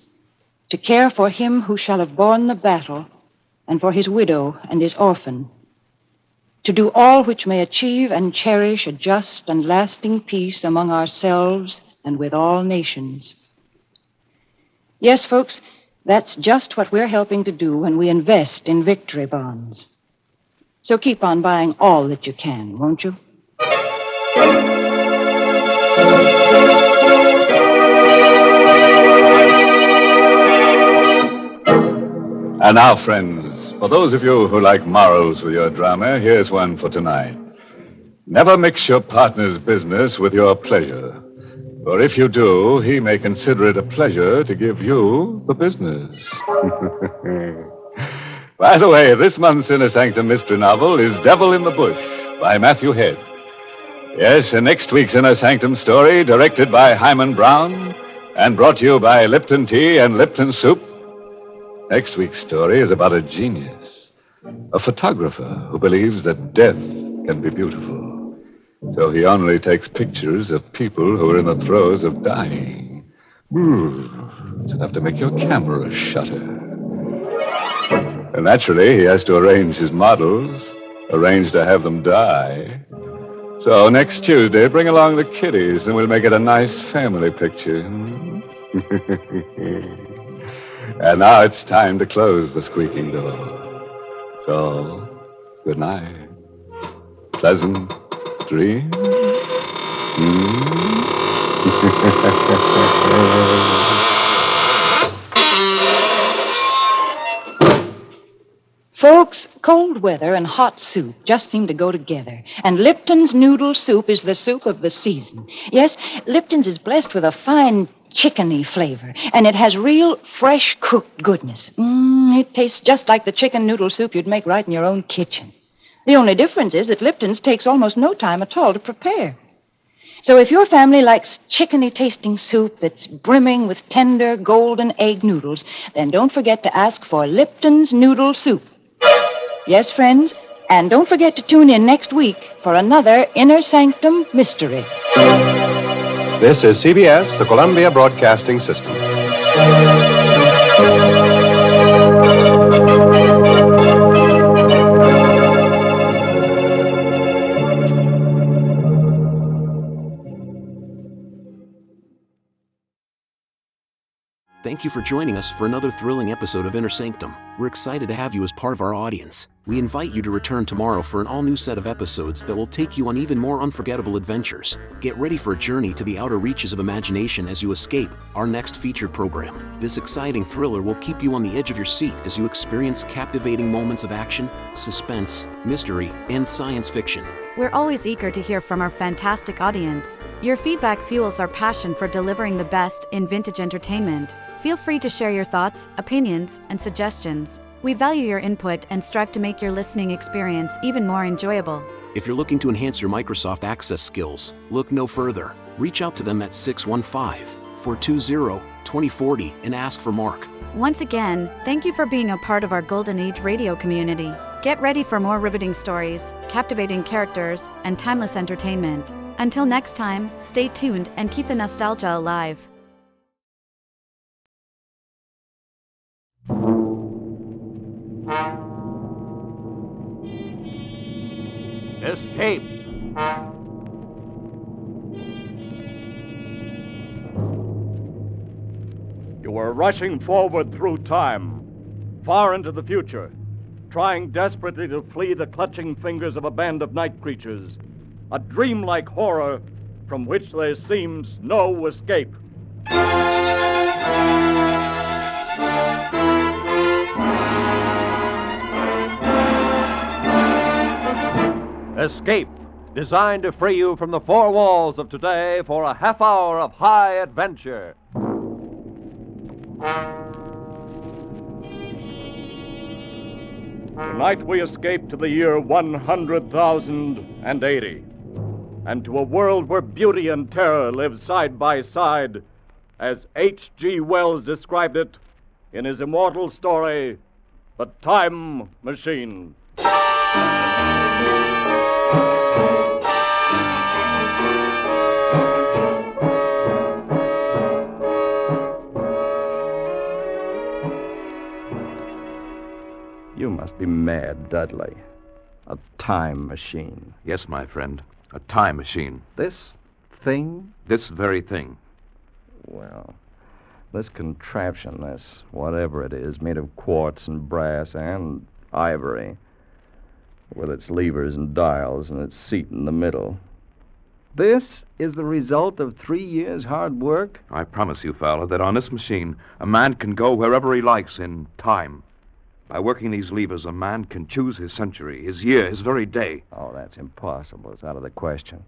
to care for him who shall have borne the battle, and for his widow and his orphan, to do all which may achieve and cherish a just and lasting peace among ourselves and with all nations." Yes, folks, that's just what we're helping to do when we invest in victory bonds. So keep on buying all that you can, won't you? And now, friends, for those of you who like morals with your drama, here's one for tonight. Never mix your partner's business with your pleasure. For if you do, he may consider it a pleasure to give you the business. By the way, this month's Inner Sanctum mystery novel is Devil in the Bush by Matthew Head. Yes, and next week's Inner Sanctum story, directed by Hyman Brown and brought to you by Lipton Tea and Lipton Soup. Next week's story is about a genius, a photographer who believes that death can be beautiful. So he only takes pictures of people who are in the throes of dying. It's enough to make your camera shudder. And naturally, he has to arrange his models, arrange to have them die. So next Tuesday, bring along the kiddies, and we'll make it a nice family picture. And now it's time to close the squeaking door. So, good night. Pleasant dreams. Folks, cold weather and hot soup just seem to go together. And Lipton's noodle soup is the soup of the season. Yes, Lipton's is blessed with a fine chickeny flavor, and it has real fresh cooked goodness. It tastes just like the chicken noodle soup you'd make right in your own kitchen. The only difference is that Lipton's takes almost no time at all to prepare. So if your family likes chickeny-tasting soup that's brimming with tender golden egg noodles, then don't forget to ask for Lipton's noodle soup. Yes, friends, and don't forget to tune in next week for another Inner Sanctum Mystery. This is CBS, the Columbia Broadcasting System. Thank you for joining us for another thrilling episode of Inner Sanctum. We're excited to have you as part of our audience. We invite you to return tomorrow for an all-new set of episodes that will take you on even more unforgettable adventures. Get ready for a journey to the outer reaches of imagination as you escape our next featured program. This exciting thriller will keep you on the edge of your seat as you experience captivating moments of action, suspense, mystery, and science fiction. We're always eager to hear from our fantastic audience. Your feedback fuels our passion for delivering the best in vintage entertainment. Feel free to share your thoughts, opinions, and suggestions. We value your input and strive to make your listening experience even more enjoyable. If you're looking to enhance your Microsoft Access skills, look no further. Reach out to them at 615-420-2040 and ask for Mark. Once again, thank you for being a part of our Golden Age radio community. Get ready for more riveting stories, captivating characters, and timeless entertainment. Until next time, stay tuned and keep the nostalgia alive. Escape! You were rushing forward through time, far into the future, trying desperately to flee the clutching fingers of a band of night creatures, a dreamlike horror from which there seems no escape. Escape, designed to free you from the four walls of today for a half hour of high adventure. Tonight we escape to the year 100,080, and to a world where beauty and terror live side by side, as H.G. Wells described it in his immortal story, The Time Machine. You must be mad, Dudley. A time machine. Yes, my friend. A time machine. This thing? This very thing. Well, this contraption, this whatever it is, made of quartz and brass and ivory, with its levers and dials and its seat in the middle. This is the result of 3 years' hard work? I promise you, Fowler, that on this machine, a man can go wherever he likes in time. By working these levers, a man can choose his century, his year, his very day. Oh, that's impossible. It's out of the question.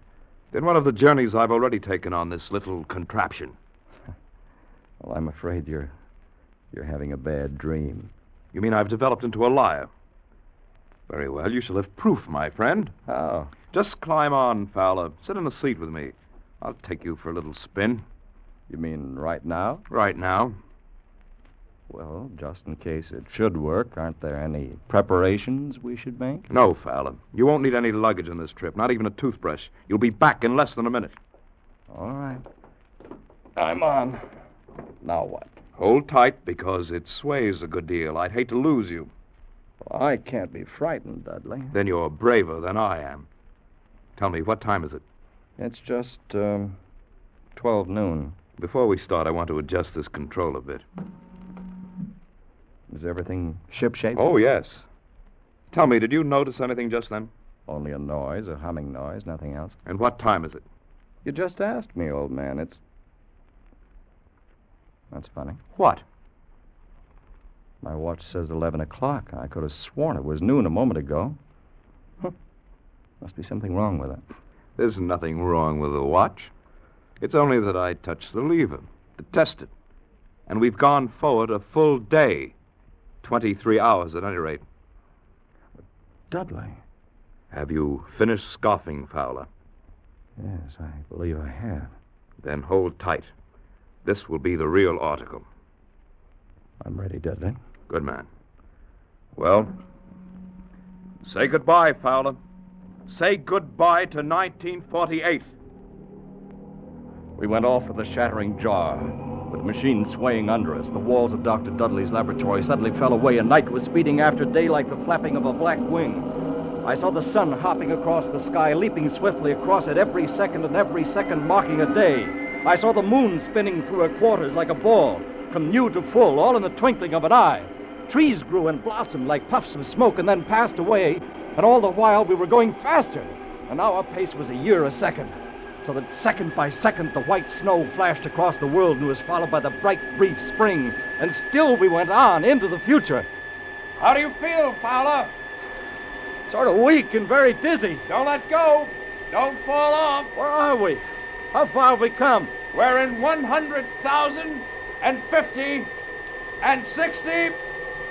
Then one of the journeys I've already taken on this little contraption. Well, I'm afraid you're having a bad dream. You mean I've developed into a liar? Very well, you shall have proof, my friend. How? Just climb on, Fowler. Sit in the seat with me. I'll take you for a little spin. You mean right now? Right now. Well, just in case it should work, aren't there any preparations we should make? No, Fowler. You won't need any luggage on this trip, not even a toothbrush. You'll be back in less than a minute. All right. I'm on. Now what? Hold tight, because it sways a good deal. I'd hate to lose you. Well, I can't be frightened, Dudley. Then you're braver than I am. Tell me, what time is it? It's just, 12 noon. Before we start, I want to adjust this control a bit. Is everything shipshape? Oh, yes. Tell me, did you notice anything just then? Only a noise, a humming noise, nothing else. And what time is it? You just asked me, old man. That's funny. What? My watch says 11 o'clock. I could have sworn it was noon a moment ago. Huh. Must be something wrong with it. There's nothing wrong with the watch. It's only that I touched the lever to test it. And we've gone forward a full day. 23 hours at any rate. Dudley. Have you finished scoffing, Fowler? Yes, I believe I have. Then hold tight. This will be the real article. I'm ready, Dudley. Good man. Well, say goodbye, Fowler. Say goodbye to 1948. We went off with a shattering jar. With the machine swaying under us, the walls of Dr. Dudley's laboratory suddenly fell away, and night was speeding after day like the flapping of a black wing. I saw the sun hopping across the sky, leaping swiftly across it every second, and every second marking a day. I saw the moon spinning through her quarters like a ball, from new to full, all in the twinkling of an eye. Trees grew and blossomed like puffs of smoke and then passed away, and all the while we were going faster. And now our pace was a year a second, so that second by second the white snow flashed across the world and was followed by the bright, brief spring. And still we went on into the future. How do you feel, Fowler? Sort of weak and very dizzy. Don't let go. Don't fall off. Where are we? How far have we come? We're in 100,000 and 50 and 60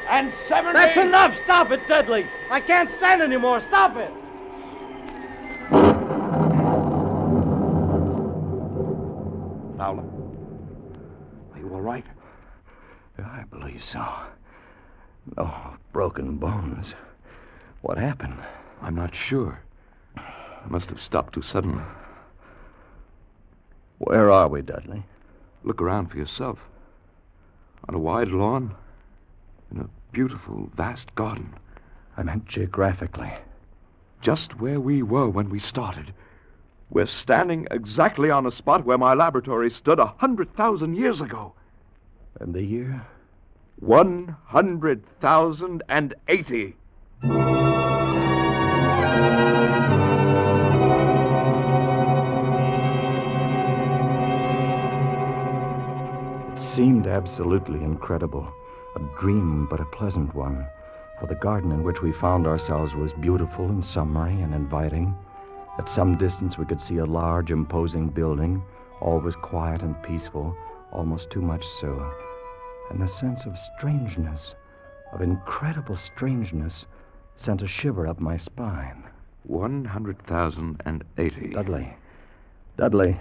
and 70. That's enough! Stop it, Dudley! I can't stand anymore! Stop it! Fowler, are you all right? I believe so. No broken bones. What happened? I'm not sure. I must have stopped too suddenly. Where are we, Dudley? Look around for yourself. On a wide lawn, in a beautiful, vast garden. I meant geographically. Just where we were when we started. We're standing exactly on a spot where my laboratory stood 100,000 years ago. And the year? 100,080. It seemed absolutely incredible. A dream, but a pleasant one. For the garden in which we found ourselves was beautiful and summery and inviting. At some distance we could see a large, imposing building. All was quiet and peaceful, almost too much so. And the sense of strangeness, of incredible strangeness, sent a shiver up my spine. 100,080. Dudley,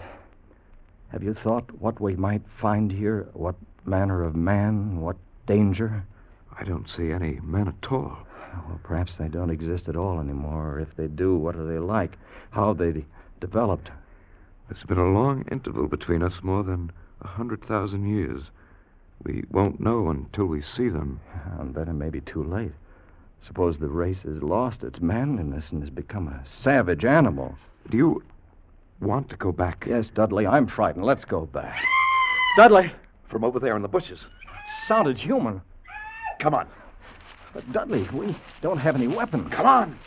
have you thought what we might find here? What manner of man? What danger? I don't see any men at all. Well, perhaps they don't exist at all anymore. Or if they do, what are they like? How have they developed? There's been a long interval between us, more than 100,000 years. We won't know until we see them. And then it may be too late. Suppose the race has lost its manliness and has become a savage animal. Do you want to go back? Yes, Dudley, I'm frightened. Let's go back. Dudley! From over there in the bushes. It sounded human. Come on. But, Dudley, we don't have any weapons. Come on.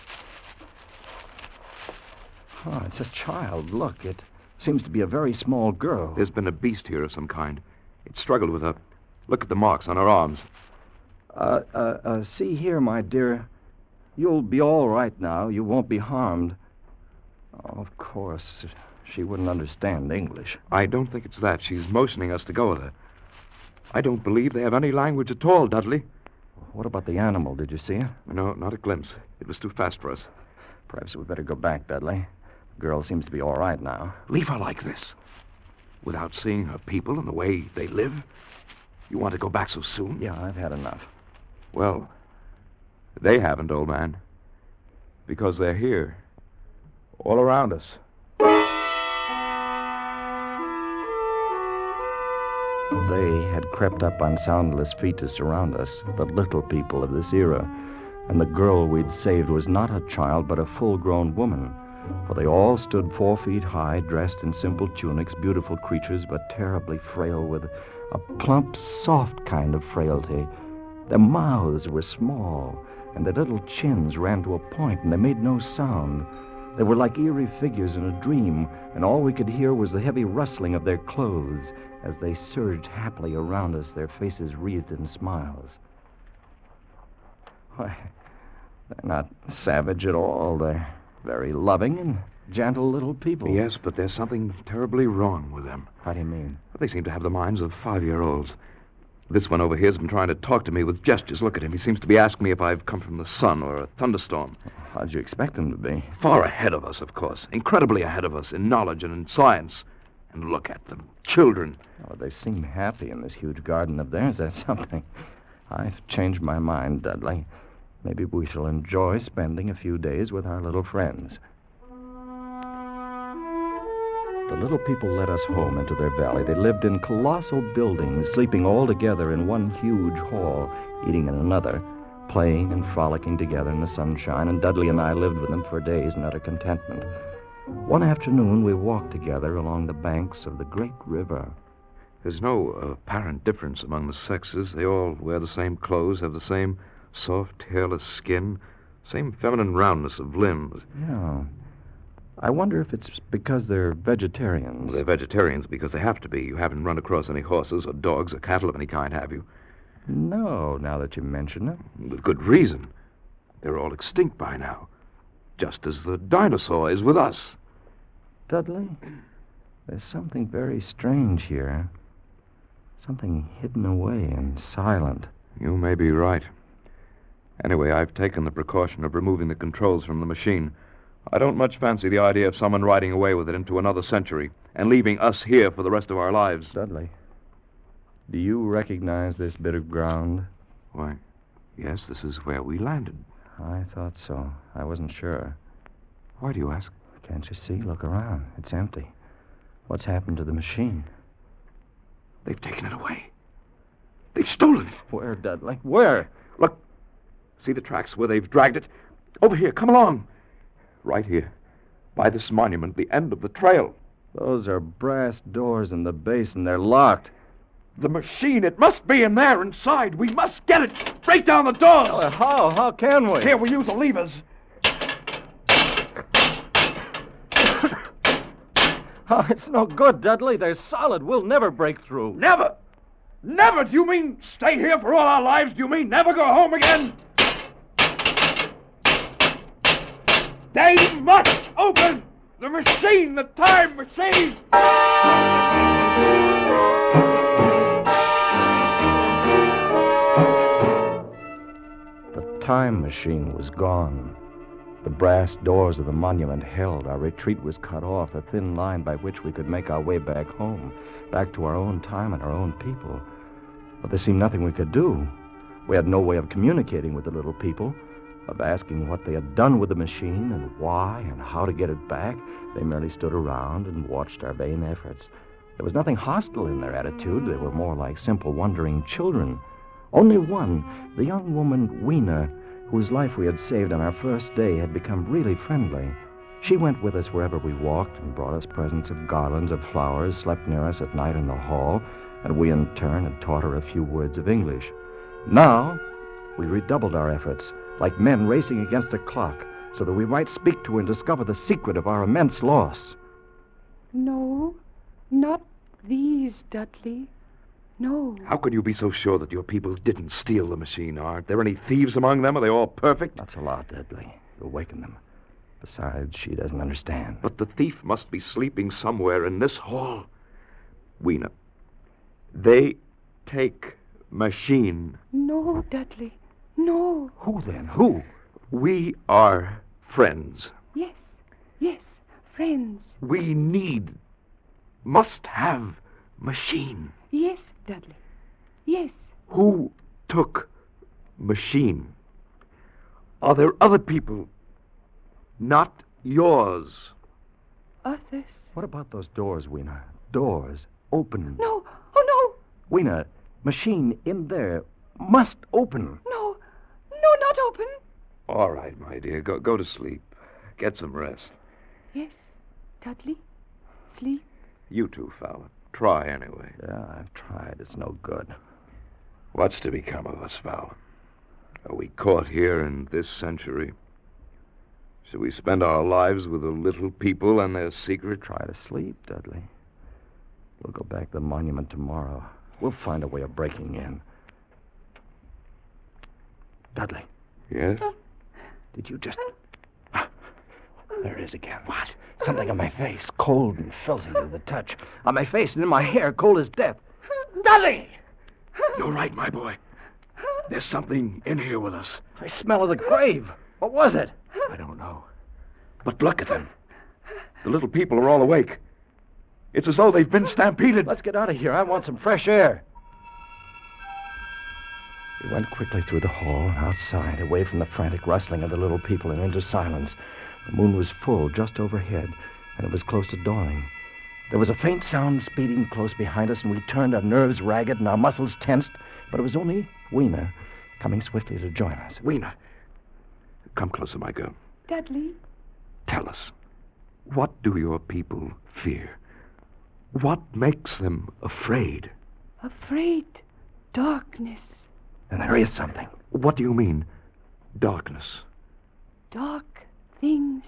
Oh, it's a child. Look, it seems to be a very small girl. There's been a beast here of some kind. It struggled with her. Look at the marks on her arms. See here, my dear. You'll be all right now. You won't be harmed. Oh, of course, she wouldn't understand English. I don't think it's that. She's motioning us to go with her. I don't believe they have any language at all, Dudley. What about the animal? Did you see it? No, not a glimpse. It was too fast for us. Perhaps we'd better go back, Dudley. The girl seems to be all right now. Leave her like this, without seeing her people and the way they live? You want to go back so soon? Yeah, I've had enough. Well, they haven't, old man. Because they're here. All around us. They had crept up on soundless feet to surround us, the little people of this era. And the girl we'd saved was not a child, but a full-grown woman. For they all stood 4 feet high, dressed in simple tunics, beautiful creatures, but terribly frail, with a plump, soft kind of frailty. Their mouths were small, and their little chins ran to a point, and they made no sound. They were like eerie figures in a dream, and all we could hear was the heavy rustling of their clothes as they surged happily around us, their faces wreathed in smiles. Why, they're not savage at all. They're very loving and gentle little people. Yes, but there's something terribly wrong with them. How do you mean? They seem to have the minds of 5-year-olds. This one over here has been trying to talk to me with gestures. Look at him. He seems to be asking me if I've come from the sun or a thunderstorm. How'd you expect him to be? Far ahead of us, of course. Incredibly ahead of us in knowledge and in science. And look at them. Children. Oh, they seem happy in this huge garden of theirs. That's something. I've changed my mind, Dudley. Maybe we shall enjoy spending a few days with our little friends. The little people led us home into their valley. They lived in colossal buildings, sleeping all together in one huge hall, eating in another, playing and frolicking together in the sunshine, and Dudley and I lived with them for days in utter contentment. One afternoon, we walked together along the banks of the great river. There's no apparent difference among the sexes. They all wear the same clothes, have the same soft, hairless skin, same feminine roundness of limbs. Yeah. I wonder if it's because they're vegetarians. Well, they're vegetarians because they have to be. You haven't run across any horses or dogs or cattle of any kind, have you? No, now that you mention it. With good reason. They're all extinct by now. Just as the dinosaur is with us. Dudley, there's something very strange here. Something hidden away and silent. You may be right. Anyway, I've taken the precaution of removing the controls from the machine. I don't much fancy the idea of someone riding away with it into another century and leaving us here for the rest of our lives. Dudley, do you recognize this bit of ground? Why, yes, this is where we landed. I thought so. I wasn't sure. Why do you ask? Can't you see? Look around. It's empty. What's happened to the machine? They've taken it away. They've stolen it. Where, Dudley? Where? Look. See the tracks where they've dragged it? Over here. Come along. Right here. By this monument, the end of the trail. Those are brass doors in the base, and they're locked. The machine, it must be in there inside. We must get it. Break down the doors. Oh, how? How can we? Here, we use the levers. Oh, it's no good, Dudley. They're solid. We'll never break through. Never? Never? Do you mean stay here for all our lives? Do you mean never go home again? They must open the machine, the time machine! The time machine was gone. The brass doors of the monument held. Our retreat was cut off, the thin line by which we could make our way back home, back to our own time and our own people. But there seemed nothing we could do. We had no way of communicating with the little people, of asking what they had done with the machine and why and how to get it back. They merely stood around and watched our vain efforts. There was nothing hostile in their attitude. They were more like simple, wondering children. Only one, the young woman, Weena, whose life we had saved on our first day, had become really friendly. She went with us wherever we walked and brought us presents of garlands of flowers, slept near us at night in the hall, and we in turn had taught her a few words of English. Now, we redoubled our efforts, like men racing against a clock, so that we might speak to her and discover the secret of our immense loss. No, not these, Dudley. No. How can you be so sure that your people didn't steal the machine? Aren't there any thieves among them? Are they all perfect? That's a lot, Dudley. You'll waken them. Besides, she doesn't understand. But the thief must be sleeping somewhere in this hall. Weena, they take machine. No, Dudley. No. Who then? Who? We are friends. Yes, friends. We must have machine. Yes, Dudley. Yes. Who took machine? Are there other people? Not yours. Others? What about those doors, Weena? Doors. Open. No. Oh, no. Weena, machine in there must open. No, not open. All right, my dear. Go to sleep. Get some rest. Yes, Dudley. Sleep. You too, fella. Try anyway. Yeah, I've tried. It's no good. What's to become of us, Val? Are we caught here in this century? Should we spend our lives with the little people and their secret? Try to sleep, Dudley. We'll go back to the monument tomorrow. We'll find a way of breaking in. Dudley. Yes? Did you just... There it is again. What? Something on my face, cold and fuzzy to the touch. On my face and in my hair, cold as death. Dudley! You're right, my boy. There's something in here with us. I smell of the grave. What was it? I don't know. But look at them. The little people are all awake. It's as though they've been stampeded. Let's get out of here. I want some fresh air. We went quickly through the hall and outside, away from the frantic rustling of the little people and into silence. The moon was full just overhead, and it was close to dawning. There was a faint sound speeding close behind us, and we turned, our nerves ragged and our muscles tensed. But it was only Weena coming swiftly to join us. Weena, come closer, my girl. Dudley? Tell us, what do your people fear? What makes them afraid? Afraid? Darkness. And there is something. What do you mean, darkness? Dark things.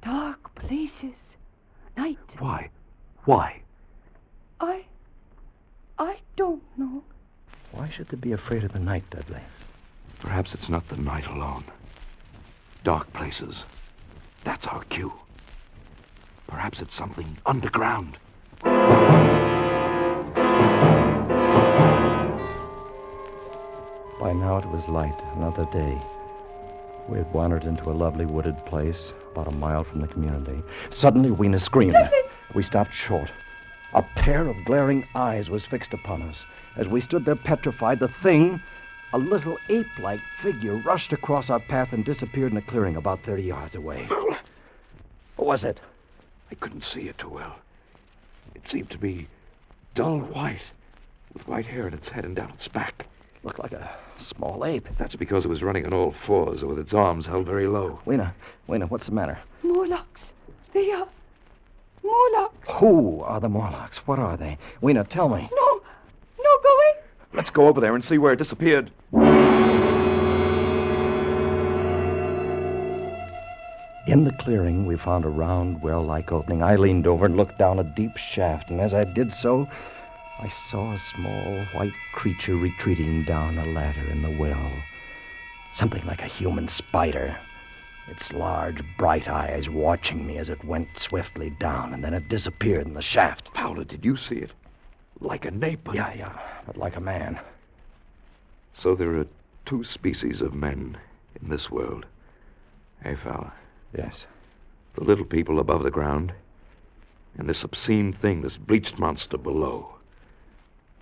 Dark places. Night. Why? Why? I don't know. Why should they be afraid of the night, Dudley? Perhaps it's not the night alone. Dark places. That's our cue. Perhaps it's something underground. By now it was light, another day. We had wandered into a lovely wooded place, about a mile from the community. Suddenly, Weena screamed. Dudley! We stopped short. A pair of glaring eyes was fixed upon us. As we stood there petrified, the thing, a little ape-like figure, rushed across our path and disappeared in a clearing about 30 yards away. What was it? I couldn't see it too well. It seemed to be dull white, with white hair in its head and down its back. Looked like a small ape. That's because it was running on all fours, with its arms held very low. Weena, what's the matter? Morlocks. They are Morlocks. Who are the Morlocks? What are they? Weena, tell me. No, go away. Let's go over there and see where it disappeared. In the clearing, we found a round, well-like opening. I leaned over and looked down a deep shaft, and as I did so, I saw a small white creature retreating down a ladder in the well. Something like a human spider. Its large, bright eyes watching me as it went swiftly down, and then it disappeared in the shaft. Paula, did you see it? Like an ape? Yeah, but like a man. So there are two species of men in this world. Hey, fella. Yes. The little people above the ground, and this obscene thing, this bleached monster below.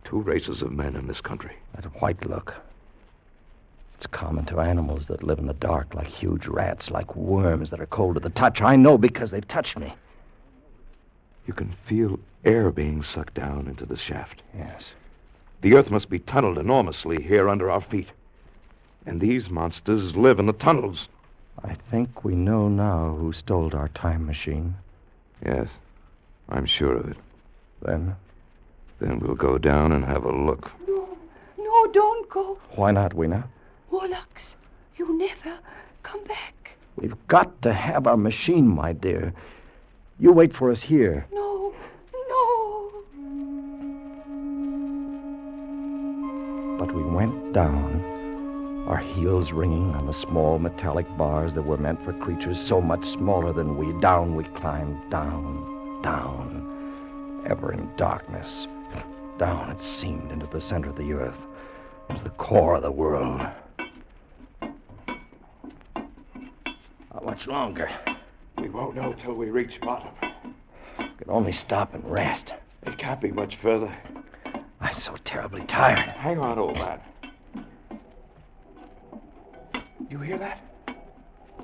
Two races of men in this country. That white look. It's common to animals that live in the dark, like huge rats, like worms that are cold to the touch. I know because they've touched me. You can feel air being sucked down into the shaft. Yes. The earth must be tunneled enormously here under our feet. And these monsters live in the tunnels. I think we know now who stole our time machine. Yes, I'm sure of it. Then we'll go down and have a look. No, don't go. Why not, Weena? Morlocks, you never come back. We've got to have our machine, my dear. You wait for us here. No. But we went down, our heels ringing on the small metallic bars that were meant for creatures so much smaller than we. Down we climbed, down, ever in darkness. Down, it seemed, into the center of the earth, into the core of the world. How much longer? We won't know till we reach bottom. We can only stop and rest. It can't be much further. I'm so terribly tired. Hang on, old man. You hear that?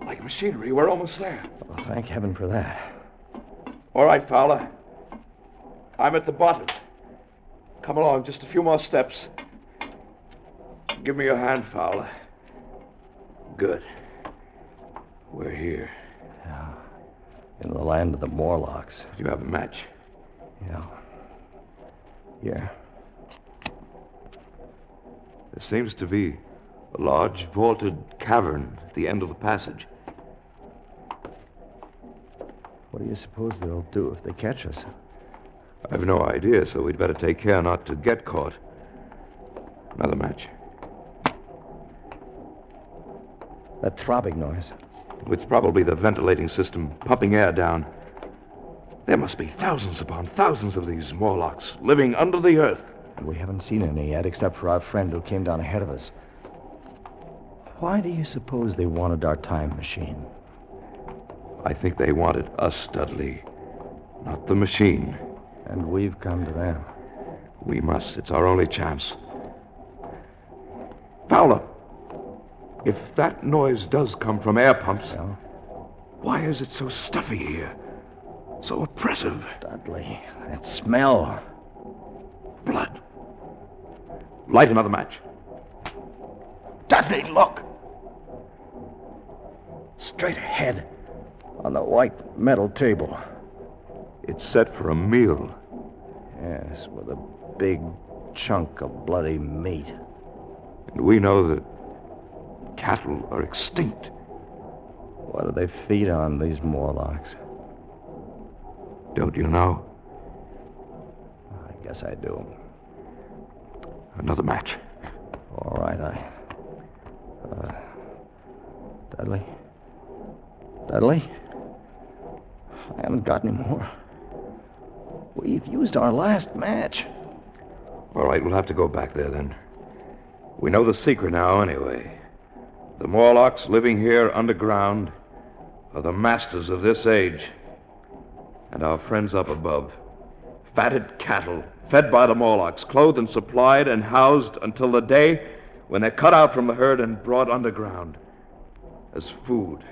Like machinery. We're almost there. Well, thank heaven for that. All right, Fowler. I'm at the bottom. Come along, just a few more steps. Give me your hand, Fowler. Good. We're here. Yeah. In the land of the Morlocks. Do you have a match? Yeah. Here. There seems to be a large vaulted cavern at the end of the passage. What do you suppose they'll do if they catch us? I've no idea, so we'd better take care not to get caught. Another match. That throbbing noise. It's probably the ventilating system pumping air down. There must be thousands upon thousands of these Morlocks living under the earth. And we haven't seen any yet, except for our friend who came down ahead of us. Why do you suppose they wanted our time machine? I think they wanted us, Dudley, not the machine. And we've come to them. We must. It's our only chance. Fowler, if that noise does come from air pumps, why is it so stuffy here? So oppressive? Dudley, that smell. Blood. Light another match. Dudley, look! Straight ahead, on the white metal table. It's set for a meal. Yes, with a big chunk of bloody meat. And we know that cattle are extinct. What do they feed on, these Morlocks? Don't you know? I guess I do. Another match. All right, Dudley? Dudley? I haven't got any more. We've used our last match. All right, we'll have to go back there then. We know the secret now, anyway. The Morlocks living here underground are the masters of this age. And our friends up above. Fatted cattle, fed by the Morlocks, clothed and supplied and housed until the day when they're cut out from the herd and brought underground as food.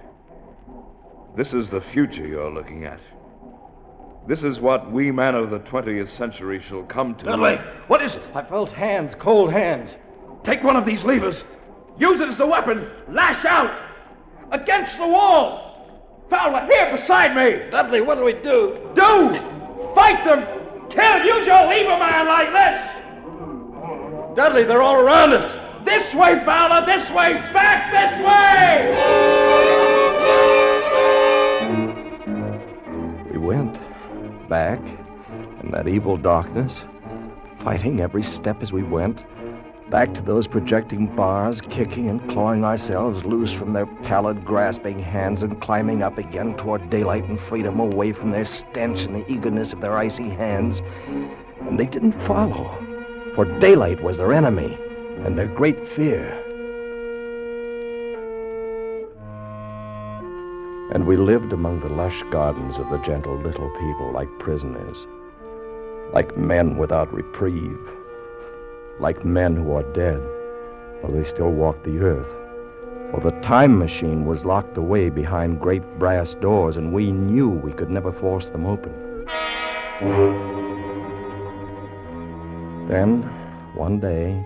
This is the future you're looking at. This is what we men of the 20th century shall come to. Dudley, what is it? I felt hands, cold hands. Take one of these levers. Use it as a weapon. Lash out. Against the wall. Fowler, here beside me. Dudley, what do we do? Do! Fight them! Kill! Use your lever man like this! Dudley, they're all around us. This way, Fowler! This way! Back this way! We went back in that evil darkness, fighting every step as we went. Back to those projecting bars, kicking and clawing ourselves loose from their pallid, grasping hands and climbing up again toward daylight and freedom, away from their stench and the eagerness of their icy hands. And they didn't follow, for daylight was their enemy and their great fear. And we lived among the lush gardens of the gentle little people like prisoners, like men without reprieve, like men who are dead, while they still walk the earth. For the time machine was locked away behind great brass doors, and we knew we could never force them open. Then, one day,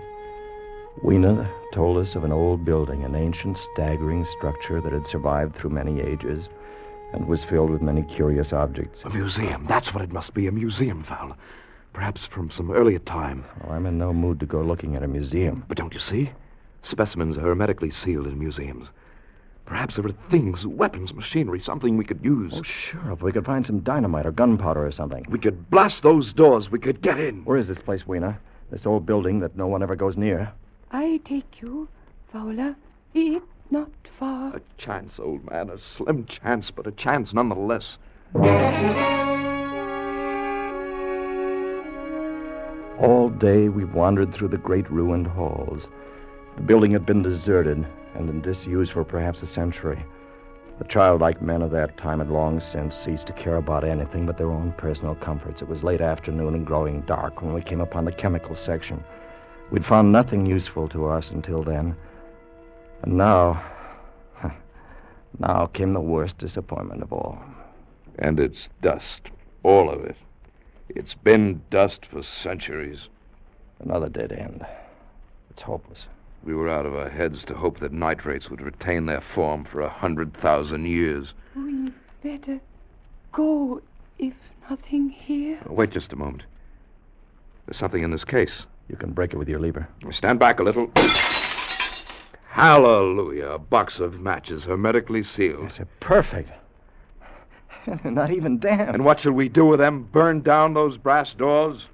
Weena told us of an old building, an ancient, staggering structure that had survived through many ages and was filled with many curious objects. A museum. That's what it must be, a museum, Fowler. Perhaps from some earlier time. Oh, I'm in no mood to go looking at a museum. But don't you see? Specimens are hermetically sealed in museums. Perhaps there were things, weapons, machinery, something we could use. Oh, sure. If we could find some dynamite or gunpowder or something. We could blast those doors. We could get in. Where is this place, Weena? This old building that no one ever goes near? I take you, Fowler. It's not far. A chance, old man. A slim chance, but a chance nonetheless. All day we wandered through the great ruined halls. The building had been deserted and in disuse for perhaps a century. The childlike men of that time had long since ceased to care about anything but their own personal comforts. It was late afternoon and growing dark when we came upon the chemical section. We'd found nothing useful to us until then. And now came the worst disappointment of all. And it's dust. All of it. It's been dust for centuries. Another dead end. It's hopeless. We were out of our heads to hope that nitrates would retain their form for 100,000 years. We better go if nothing here. Wait just a moment. There's something in this case. You can break it with your lever. Stand back a little. Hallelujah. A box of matches hermetically sealed. Yes, they're perfect. They're not even damp. And what shall we do with them? Burn down those brass doors?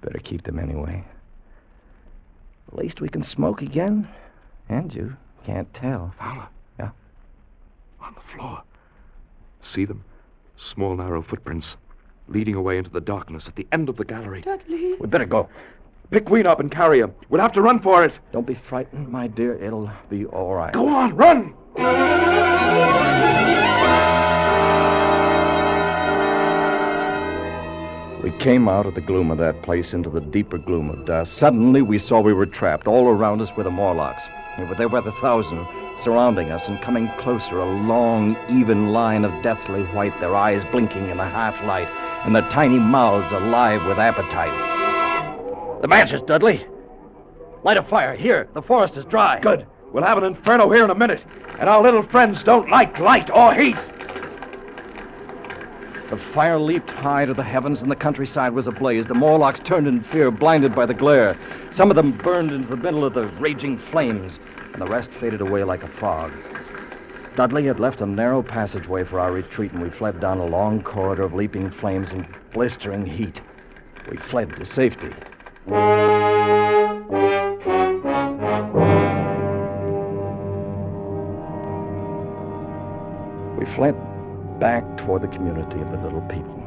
Better keep them anyway. At least we can smoke again. And you can't tell. Fowler. Yeah? On the floor. See them? Small, narrow footprints leading away into the darkness at the end of the gallery. Dudley. We'd better go. Pick Ween up and carry him. We'll have to run for it. Don't be frightened, my dear. It'll be all right. Go on, run! We came out of the gloom of that place into the deeper gloom of dusk. Suddenly, we saw we were trapped. All around us were the Morlocks. They were there by the thousand, surrounding us and coming closer, a long, even line of deathly white, their eyes blinking in the half-light, and their tiny mouths alive with appetite. The matches, Dudley. Light a fire. Here, the forest is dry. Good. We'll have an inferno here in a minute, and our little friends don't like light or heat. The fire leaped high to the heavens, and the countryside was ablaze. The Morlocks turned in fear, blinded by the glare. Some of them burned into the middle of the raging flames, and the rest faded away like a fog. Dudley had left a narrow passageway for our retreat, and we fled down a long corridor of leaping flames and blistering heat. We fled to safety. We fled back toward the community of the little people.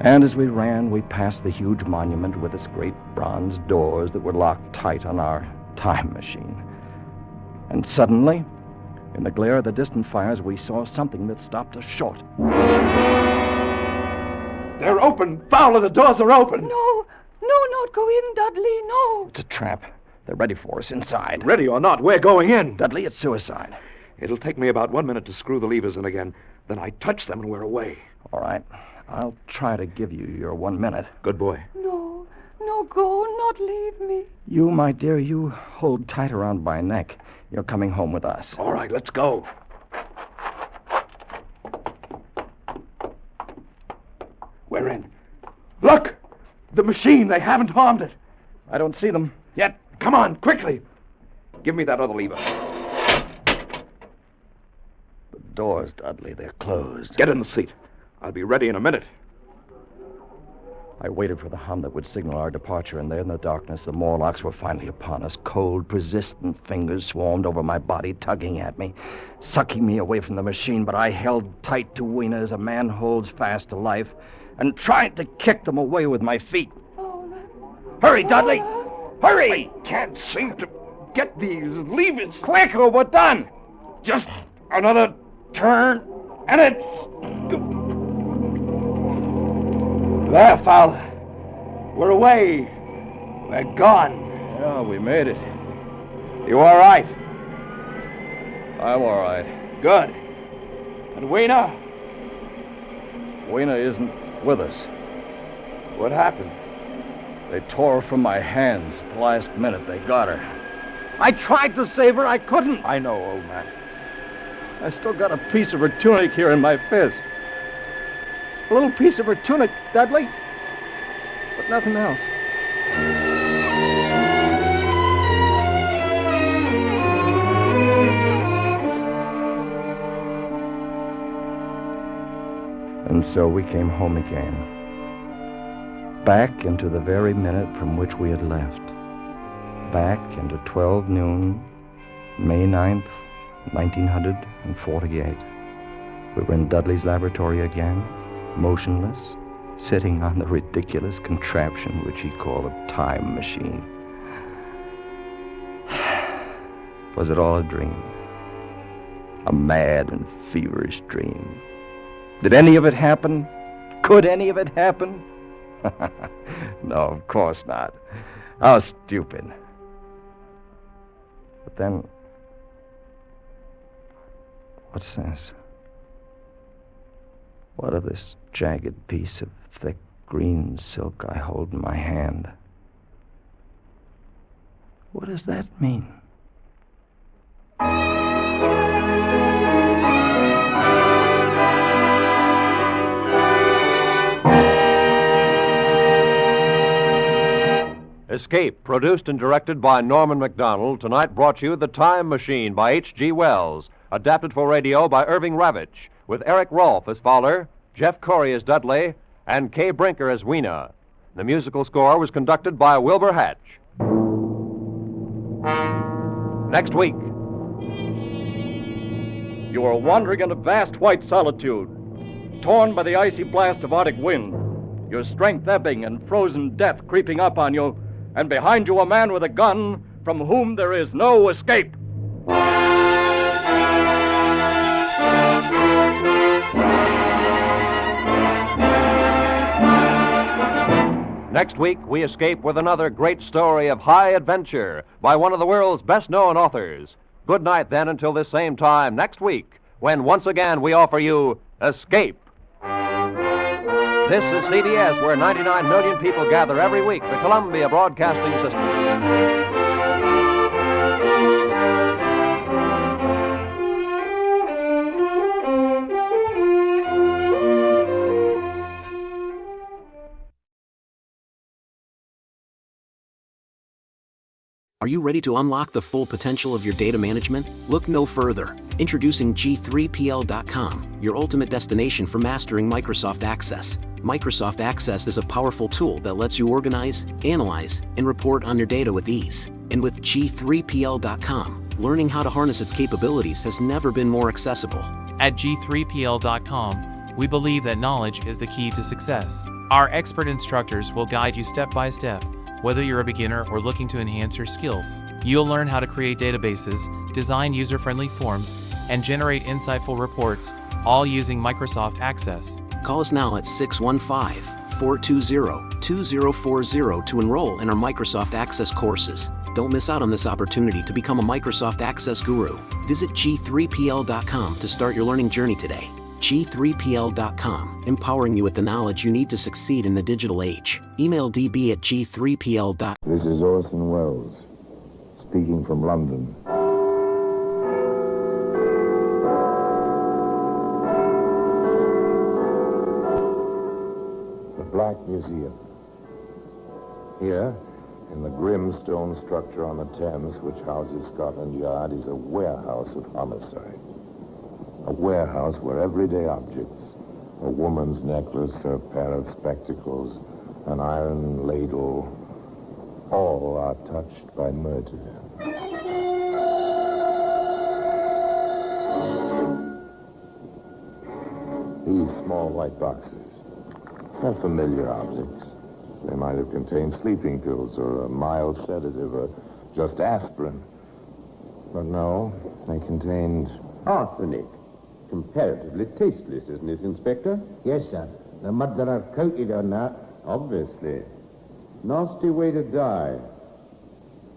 And as we ran, we passed the huge monument with its great bronze doors that were locked tight on our time machine. And suddenly, in the glare of the distant fires, we saw something that stopped us short. They're open. Fowler, the doors are open. No, not go in, Dudley, no. It's a trap. They're ready for us inside. Ready or not, we're going in. Dudley, it's suicide. It'll take me about 1 minute to screw the levers in again. Then I touch them and we're away. All right. I'll try to give you your 1 minute. Good boy. No, go, not leave me. You, my dear, you hold tight around my neck. You're coming home with us. All right, let's go. We're in. Look! The machine, they haven't harmed it. I don't see them. Yet. Come on, quickly. Give me that other lever. The doors, Dudley, they're closed. Get in the seat. I'll be ready in a minute. I waited for the hum that would signal our departure, and there in the darkness, the Morlocks were finally upon us. Cold, persistent fingers swarmed over my body, tugging at me, sucking me away from the machine, but I held tight to Weena as a man holds fast to life, and tried to kick them away with my feet. Hurry, Dudley! Hurry! I can't seem to get these levers. Quick, or we're done! Just another turn, and it's... There, Fowler. We're away. We're gone. Yeah, we made it. You all right? I'm all right. Good. And Weena? Weena isn't with us. What happened? They tore her from my hands at the last minute. They got her. I tried to save her. I couldn't. I know, old man. I still got a piece of her tunic here in my fist. A little piece of her tunic, Dudley. But nothing else. And so we came home again. Back into the very minute from which we had left. Back into 12 noon, May 9th, 1948. We were in Dudley's laboratory again, motionless, sitting on the ridiculous contraption which he called a time machine. Was it all a dream? A mad and feverish dream? Did any of it happen? Could any of it happen? No, of course not. How stupid. But then, what's this? What of this jagged piece of thick green silk I hold in my hand? What does that mean? Escape, produced and directed by Norman MacDonald, tonight brought you The Time Machine by H.G. Wells, adapted for radio by Irving Ravitch, with Eric Rolfe as Fowler, Jeff Corey as Dudley, and Kay Brinker as Weena. The musical score was conducted by Wilbur Hatch. Next week. You are wandering in a vast white solitude, torn by the icy blast of Arctic wind, your strength ebbing and frozen death creeping up on you, and behind you a man with a gun from whom there is no escape. Next week, we escape with another great story of high adventure by one of the world's best-known authors. Good night, then, until this same time next week, when once again we offer you Escape. This is CBS, where 99 million people gather every week, the Columbia Broadcasting System. Are you ready to unlock the full potential of your data management? Look no further. Introducing G3PL.com, your ultimate destination for mastering Microsoft Access. Microsoft Access is a powerful tool that lets you organize, analyze, and report on your data with ease. And with G3PL.com, learning how to harness its capabilities has never been more accessible. At G3PL.com, we believe that knowledge is the key to success. Our expert instructors will guide you step by step. Whether you're a beginner or looking to enhance your skills, you'll learn how to create databases, design user-friendly forms, and generate insightful reports, all using Microsoft Access. Call us now at 615-420-2040 to enroll in our Microsoft Access courses. Don't miss out on this opportunity to become a Microsoft Access guru. Visit G3PL.com to start your learning journey today. G3PL.com, empowering you with the knowledge you need to succeed in the digital age. Email db@g3pl.com. This is Orson Welles, speaking from London. The Black Museum. Here, in the grim stone structure on the Thames, which houses Scotland Yard, is a warehouse of homicide. A warehouse where everyday objects, a woman's necklace, a pair of spectacles, an iron ladle, all are touched by murder. These small white boxes are familiar objects. They might have contained sleeping pills or a mild sedative or just aspirin. But no, they contained arsenic. Comparatively tasteless, isn't it, Inspector? Yes, sir. The murderer coated on that. Obviously. Nasty way to die.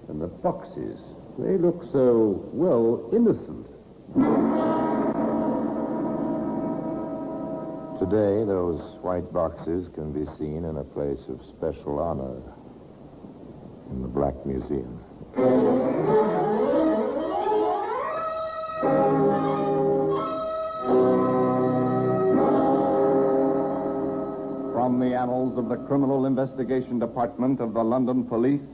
And the boxes, they look so, well, innocent. Today, those white boxes can be seen in a place of special honor in the Black Museum. From the annals of the Criminal Investigation Department of the London Police,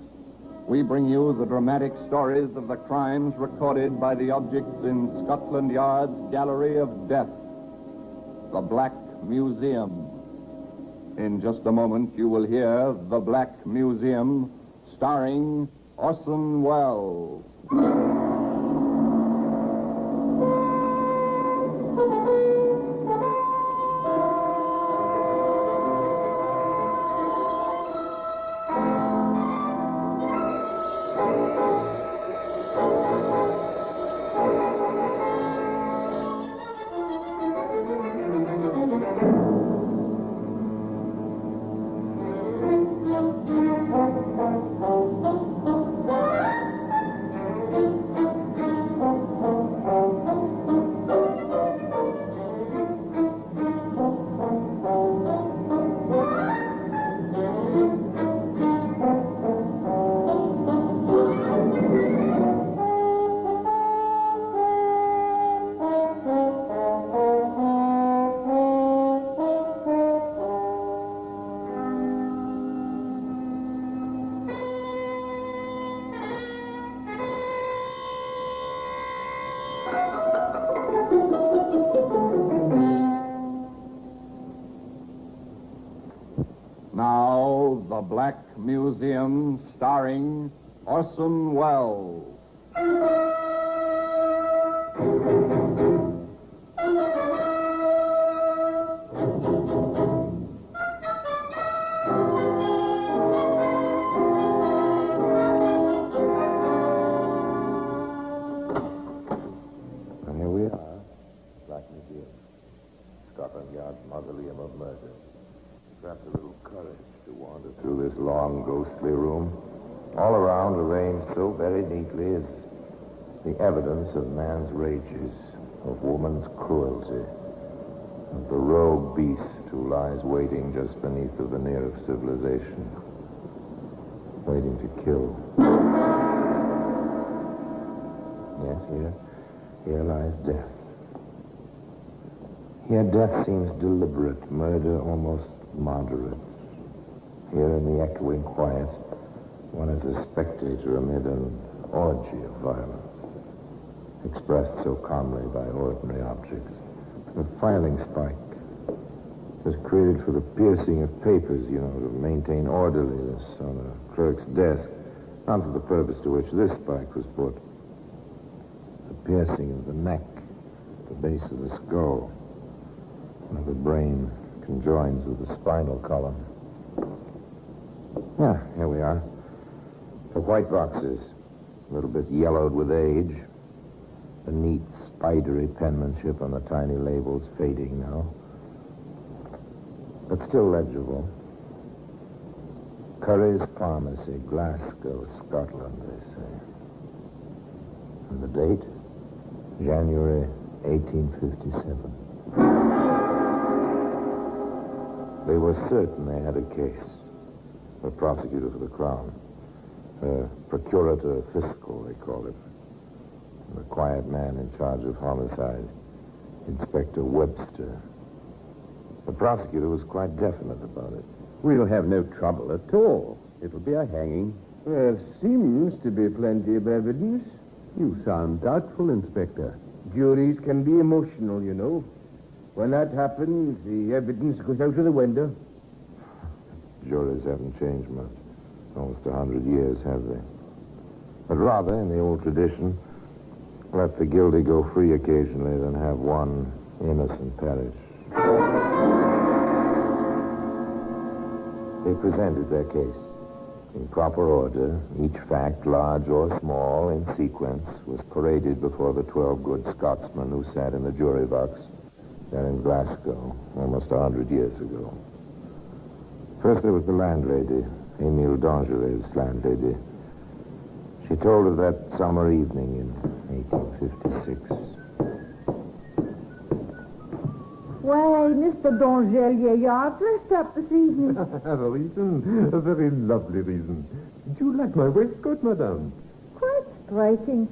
we bring you the dramatic stories of the crimes recorded by the objects in Scotland Yard's Gallery of Death, the Black Museum. In just a moment, you will hear The Black Museum, starring Orson Welles. Black Museum, starring Orson Welles. And here we are, Black Museum, Scotland Yard's mausoleum of murder. Perhaps a little courage to wander through this long, ghostly room. All around, arranged so very neatly, is the evidence of man's rages, of woman's cruelty, of the rogue beast who lies waiting just beneath the veneer of civilization, waiting to kill. Yes, here lies death. Here death seems deliberate, murder almost moderate. Here in the echoing quiet, one is a spectator amid an orgy of violence, expressed so calmly by ordinary objects. The filing spike was created for the piercing of papers, to maintain orderliness on a clerk's desk, not for the purpose to which this spike was put. The piercing of the neck, the base of the skull, where the brain conjoins with the spinal column. Yeah, here we are. The white boxes, a little bit yellowed with age. The neat, spidery penmanship on the tiny labels fading now. But still legible. Curry's Pharmacy, Glasgow, Scotland, they say. And the date? January 1857. They were certain they had a case. The prosecutor for the Crown. Procurator Fiscal, they call it. The quiet man in charge of homicide, Inspector Webster. The prosecutor was quite definite about it. We'll have no trouble at all. It'll be a hanging. There seems to be plenty of evidence. You sound doubtful, Inspector. Juries can be emotional, you know. When that happens, the evidence goes out of the window. Juries haven't changed much. Almost 100 years, have they? But rather, in the old tradition, let the guilty go free occasionally than have one innocent perish. They presented their case. In proper order, each fact, large or small, in sequence, was paraded before the 12 good Scotsmen who sat in the jury box there in Glasgow almost 100 years ago. First there was the landlady, Émile Dangeret's landlady. She told of that summer evening in 1856. Why, Mr. Dangelier, you are dressed up this evening. A reason, a very lovely reason. Do you like my waistcoat, madame? Quite striking.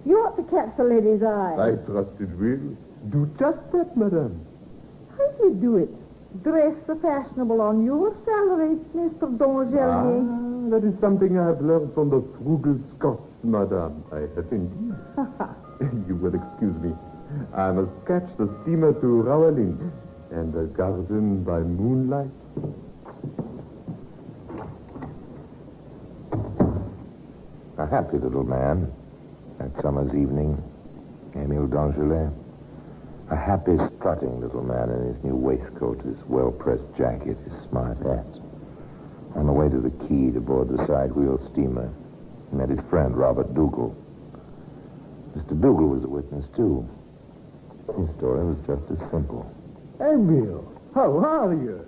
You ought to catch the lady's eye. I trust it will. Do just that, madame. How do you do it? Dress the fashionable on your salary, Mr. Dangelier. Ah, that is something I have learned from the frugal Scots, madame. I have indeed. You will excuse me. I must catch the steamer to Rowling and the garden by moonlight. A happy little man, that summer's evening, Émile Dangelet. A happy, strutting little man in his new waistcoat, his well-pressed jacket, his smart hat. On the way to the quay to board the side-wheel steamer, he met his friend, Robert Dougal. Mr. Dougal was a witness, too. His story was just as simple. Emil, how are you?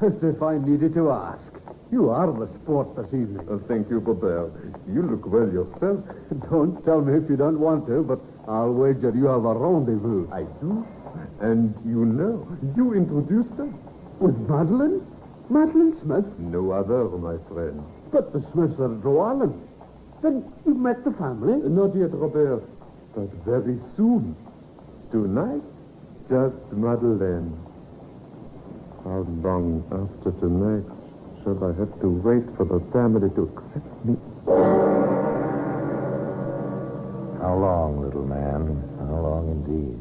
As if I needed to ask. You are the sport this evening. Thank you, Robert. You look well yourself. Don't tell me if you don't want to, but I'll wager you have a rendezvous. I do. And you introduced us. With Madeline? Madeline Smith? No other, my friend. But the Smiths are Drowallen. Then you met the family? Not yet, Robert, but very soon. Tonight, just Madeleine. How long after tonight shall I have to wait for the family to accept me? How long, little man? How long indeed?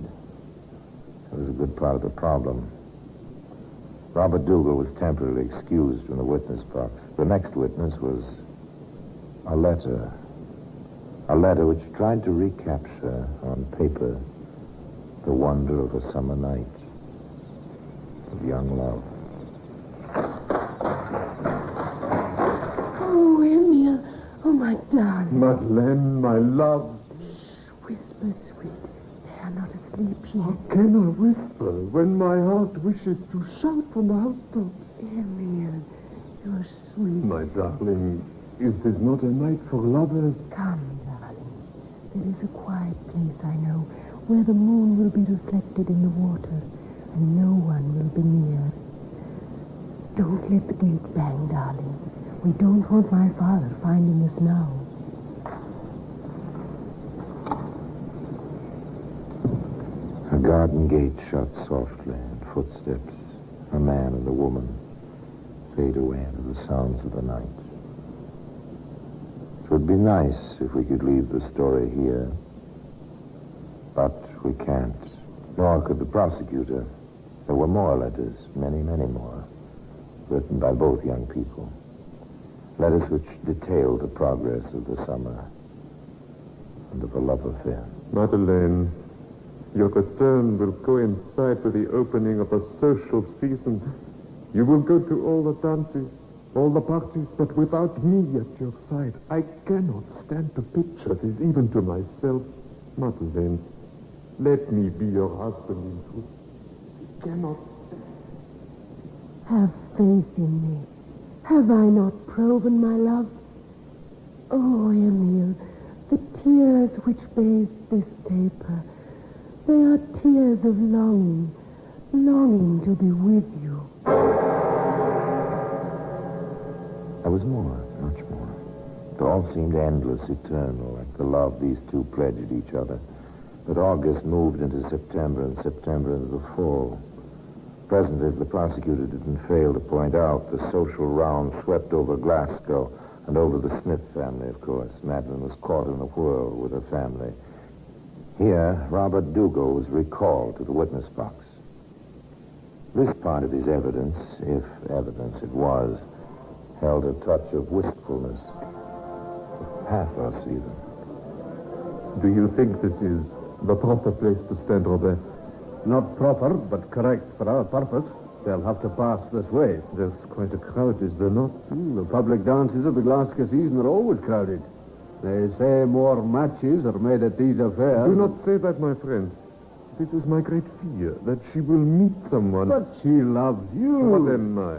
It was a good part of the problem. Robert Dougal was temporarily excused from the witness box. The next witness was a letter. A letter which tried to recapture on paper the wonder of a summer night of young love. Oh, Emil. Oh, my darling. Madeleine, my love. Whisper, sweet. They are not asleep yet. How can I whisper when my heart wishes to shout from the housetops? Emil, you're sweet. My darling, is this not a night for lovers? Come, darling. There is a quiet place, I know, where the moon will be reflected in the water, and no one will be near. Don't let the gate bang, darling. We don't want my father finding us now. A garden gate shut softly, and footsteps, a man and a woman, fade away into the sounds of the night. It would be nice if we could leave the story here, but we can't, nor could the prosecutor. There were more letters, many, many more, written by both young people. Letters which detailed the progress of the summer and of a love affair. Madeleine, your return will coincide with the opening of a social season. You will go to all the dances, all the parties, but without me at your side. I cannot stand to picture this, even to myself. Madeleine, let me be your husband in truth. I cannot stand. Have faith in me. Have I not proven my love? Oh, Emil, the tears which bathe this paper, they are tears of longing, longing to be with you. There was more, much more. It all seemed endless, eternal, like the love these two pledged each other. But August moved into September, and September into the fall. Present, as the prosecutor didn't fail to point out, the social round swept over Glasgow and over the Smith family, of course. Madeline was caught in a whirl with her family. Here, Robert Dougal was recalled to the witness box. This part of his evidence, if evidence it was, held a touch of wistfulness, of pathos even. Do you think this is the proper place to stand, Robert? Not proper, but correct for our purpose. They'll have to pass this way. There's quite a crowd, is there not? The public dances of the Glasgow season are always crowded. They say more matches are made at these affairs. Do not say that, my friend. This is my great fear, that she will meet someone. But she loves you. What am I?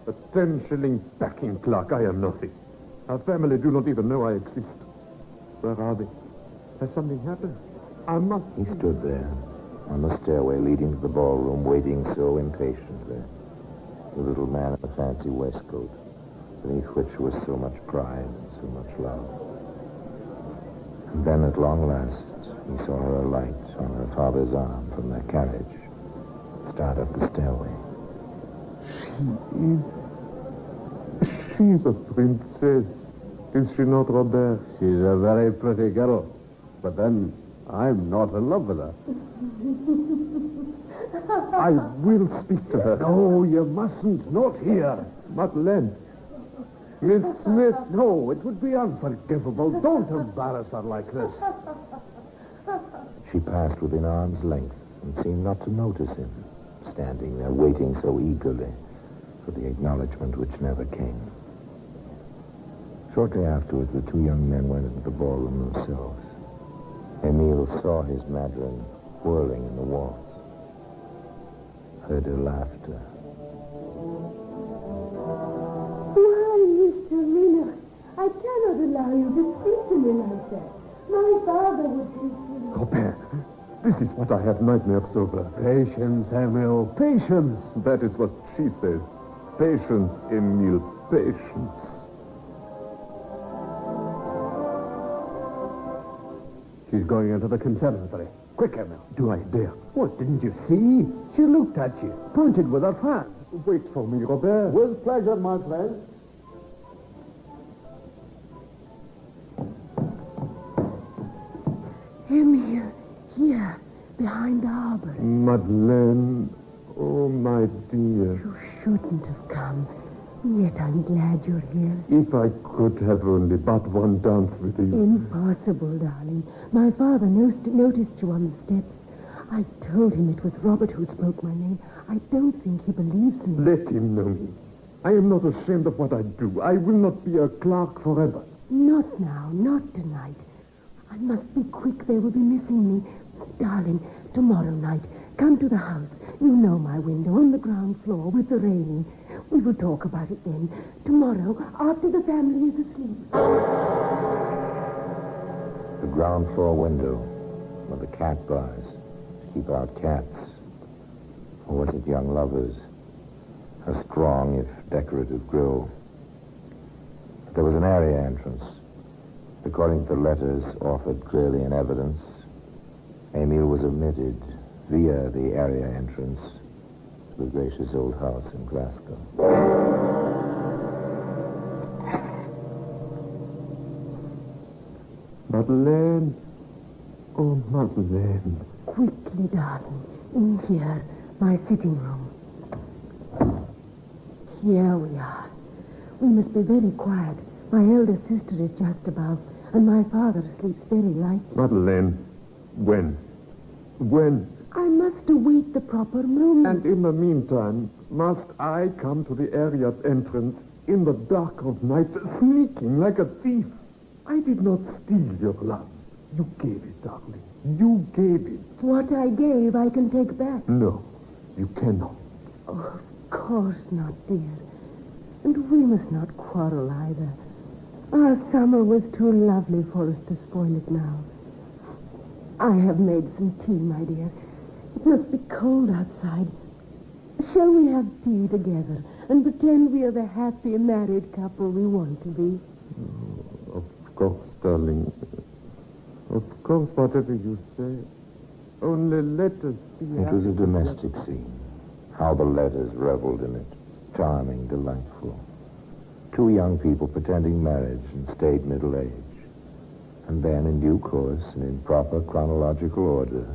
A 10-shilling packing clerk. I am nothing. Our family do not even know I exist. Where are they? Has something happened? I must... He stood there, on the stairway leading to the ballroom, waiting so impatiently. The little man in the fancy waistcoat, beneath which was so much pride and so much love. And then, at long last, he saw her alight on her father's arm from their carriage, start up the stairway. She's a princess. Is she not, Robert? She's a very pretty girl. But then, I'm not in love with her. I will speak to her. No, you mustn't. Not here. Madeleine. Miss Smith. No, it would be unforgivable. Don't embarrass her like this. She passed within arm's length and seemed not to notice him, standing there waiting so eagerly for the acknowledgement which never came. Shortly afterwards, the two young men went into the ballroom themselves. Emile saw his Madeline whirling in the waltz, heard her laughter. Why, Mr. Miller, I cannot allow you to speak to me like that. My father would be... Robert, this is what I have nightmares over. Patience, Emil, patience. That is what she says. Patience, Emile, patience. She's going into the conservatory. Quick, Emil. Do I dare? What, didn't you see? She looked at you, pointed with her fan. Wait for me, Robert. With pleasure, my friend. Emil, here, behind the arbor. Madeleine, Oh, my dear. You shouldn't have come. Yet I'm glad you're here. If I could have only but one dance with you. Impossible, darling. My father noticed you on the steps. I told him it was Robert who spoke my name. I don't think he believes me. Let him know me. I am not ashamed of what I do. I will not be a clerk forever. Not now, not tonight. I must be quick. They will be missing me. Darling, tomorrow night, come to the house. You know my window on the ground floor with the railing. We will talk about it then. Tomorrow, after the family is asleep. The ground floor window where the cat bars to keep out cats. Or was it young lovers? A strong, if decorative grill. There was an area entrance. According to the letters offered clearly in evidence, Emil was admitted via the area entrance to the gracious old house in Glasgow. Madeleine. Oh, Madeleine. Quickly, darling. In here, my sitting room. Here we are. We must be very quiet. My elder sister is just above, and my father sleeps very lightly. Madeleine, when? I must await the proper moment. And in the meantime, must I come to the area entrance in the dark of night, sneaking like a thief? I did not steal your love. You gave it, darling. You gave it. What I gave, I can take back. No, you cannot. Oh, of course not, dear. And we must not quarrel either. Our summer was too lovely for us to spoil it now. I have made some tea, my dear. It must be cold outside. Shall we have tea together and pretend we are the happy married couple we want to be? Oh, of course, darling. Of course, whatever you say. Only let us be It happy was a together. domestic scene. How the letters reveled in it. Charming, delightful. Two young people pretending marriage in staid middle age. And then, in due course and in proper chronological order,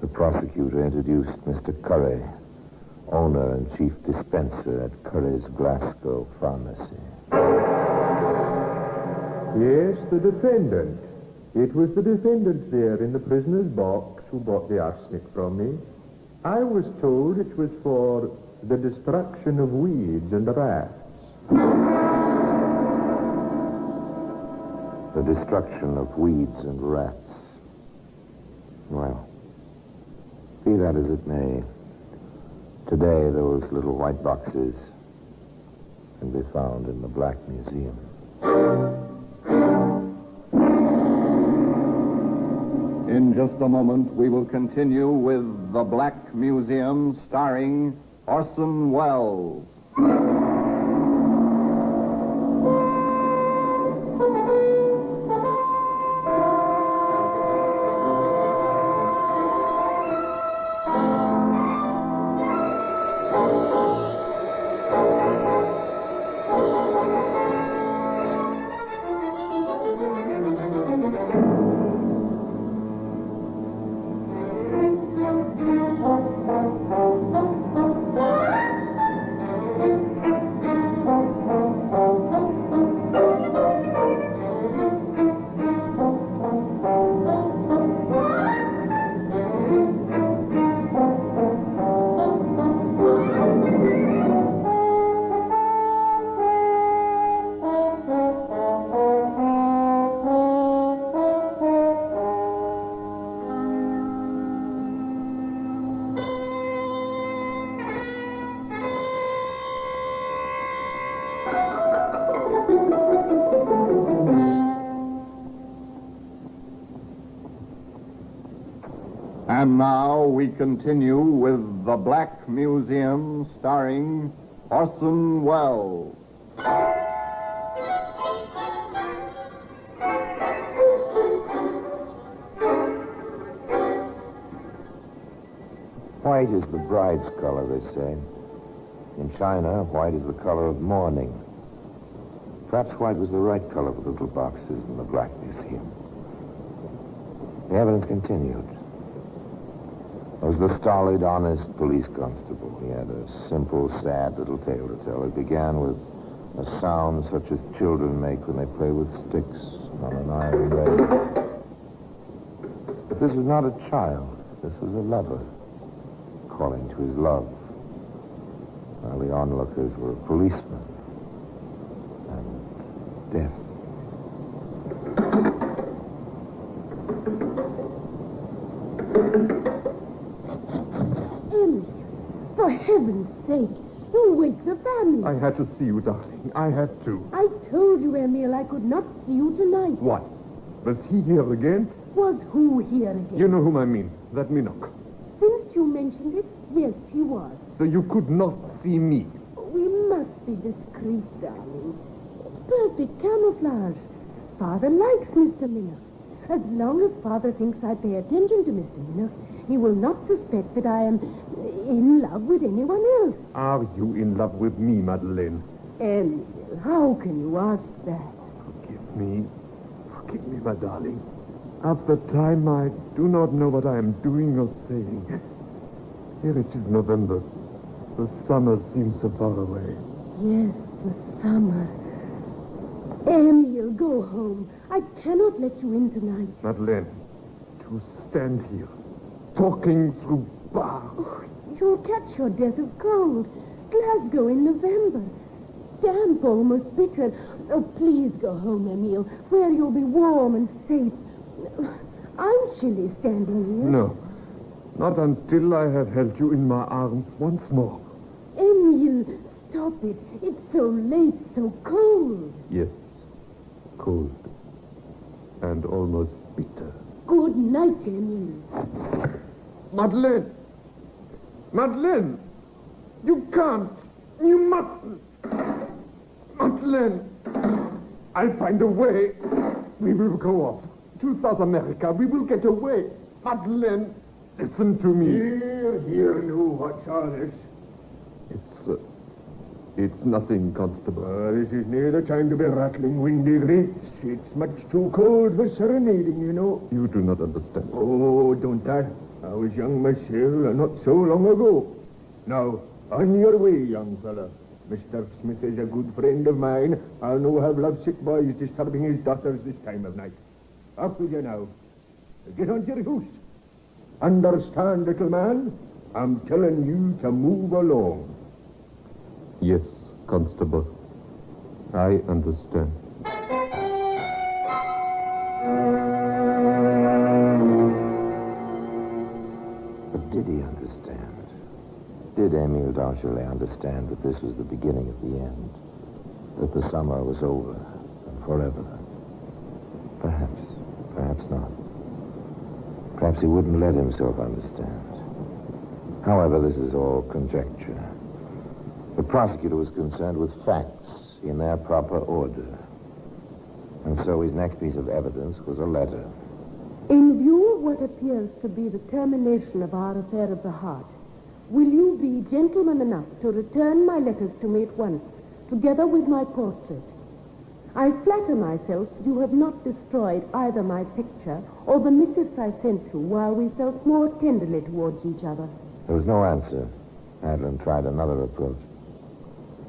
the prosecutor introduced Mr. Curry, owner and chief dispenser at Curry's Glasgow Pharmacy. Yes, the defendant. It was the defendant there in the prisoner's box who bought the arsenic from me. I was told it was for the destruction of weeds and rats. The destruction of weeds and rats. Well, be that as it may, today those little white boxes can be found in the Black Museum. In just a moment, we will continue with The Black Museum, starring Orson Welles. And now we continue with The Black Museum, starring Orson Welles. White is the bride's color, they say. In China, white is the color of mourning. Perhaps white was the right color for the little boxes in the Black Museum. The evidence continued. was the stolid, honest police constable. He had a simple, sad little tale to tell. It began with a sound such as children make when they play with sticks on an iron leg. But this was not a child. This was a lover calling to his love. While the onlookers were policemen and death. Emily, for heaven's sake, you wake the family. I had to see you, darling. I had to. I told you, Emil, I could not see you tonight. What? Was he here again? Was who here again? You know whom I mean. Let me knock. Since you mentioned it, yes, he was. So you could not see me. We must be discreet, darling. It's perfect camouflage. Father likes Mr. Miller. As long as Father thinks I pay attention to Mr. Miller, he will not suspect that I am in love with anyone else. Are you in love with me, Madeleine? Emil, how can you ask that? Forgive me. Forgive me, my darling. At the time, I do not know what I am doing or saying. Here it is November. The summer seems so far away. Yes, the summer. Emil, go home. I cannot let you in tonight. Madeleine, to stand here, talking through bars. Oh, you'll catch your death of cold. Glasgow in November. Damp, almost bitter. Oh, please go home, Emil, where you'll be warm and safe. I'm chilly standing here. No, not until I have held you in my arms once more. Emil, stop it. It's so late, so cold. Yes, cold and almost bitter. Good night, Emil. Madeleine! Madeleine! You can't! You mustn't! Madeleine! I'll find a way. We will go off to South America. We will get away. Madeleine, listen to me. Here, now, what's all this? It's nothing, Constable. This is near the time to be rattling windy grates. It's much too cold for serenading, you know. You do not understand. Oh, don't I? I was young myself, not so long ago. Now, on your way, young fella. Mr. Smith is a good friend of mine. I'll no have lovesick boys disturbing his daughters this time of night. Up with you now. Get on your goose. Understand, little man? I'm telling you to move along. Yes, Constable. I understand. But did he understand? Did Émile Dargelet understand that this was the beginning of the end? That the summer was over and forever? Perhaps. Perhaps not. Perhaps he wouldn't let himself understand. However, this is all conjecture. The prosecutor was concerned with facts in their proper order. And so his next piece of evidence was a letter. In view of what appears to be the termination of our affair of the heart, will you be gentleman enough to return my letters to me at once, together with my portrait? I flatter myself you have not destroyed either my picture or the missives I sent you while we felt more tenderly towards each other. There was no answer. Adeline tried another approach.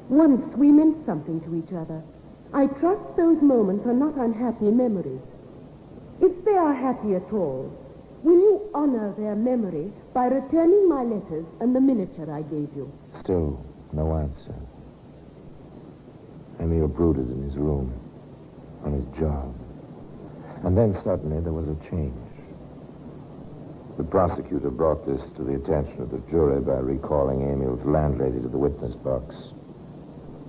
Once we meant something to each other. I trust those moments are not unhappy memories. If they are happy at all, will you honor their memory by returning my letters and the miniature I gave you? Still, no answer. Emile brooded in his room, on his job. And then suddenly there was a change. The prosecutor brought this to the attention of the jury by recalling Emile's landlady to the witness box.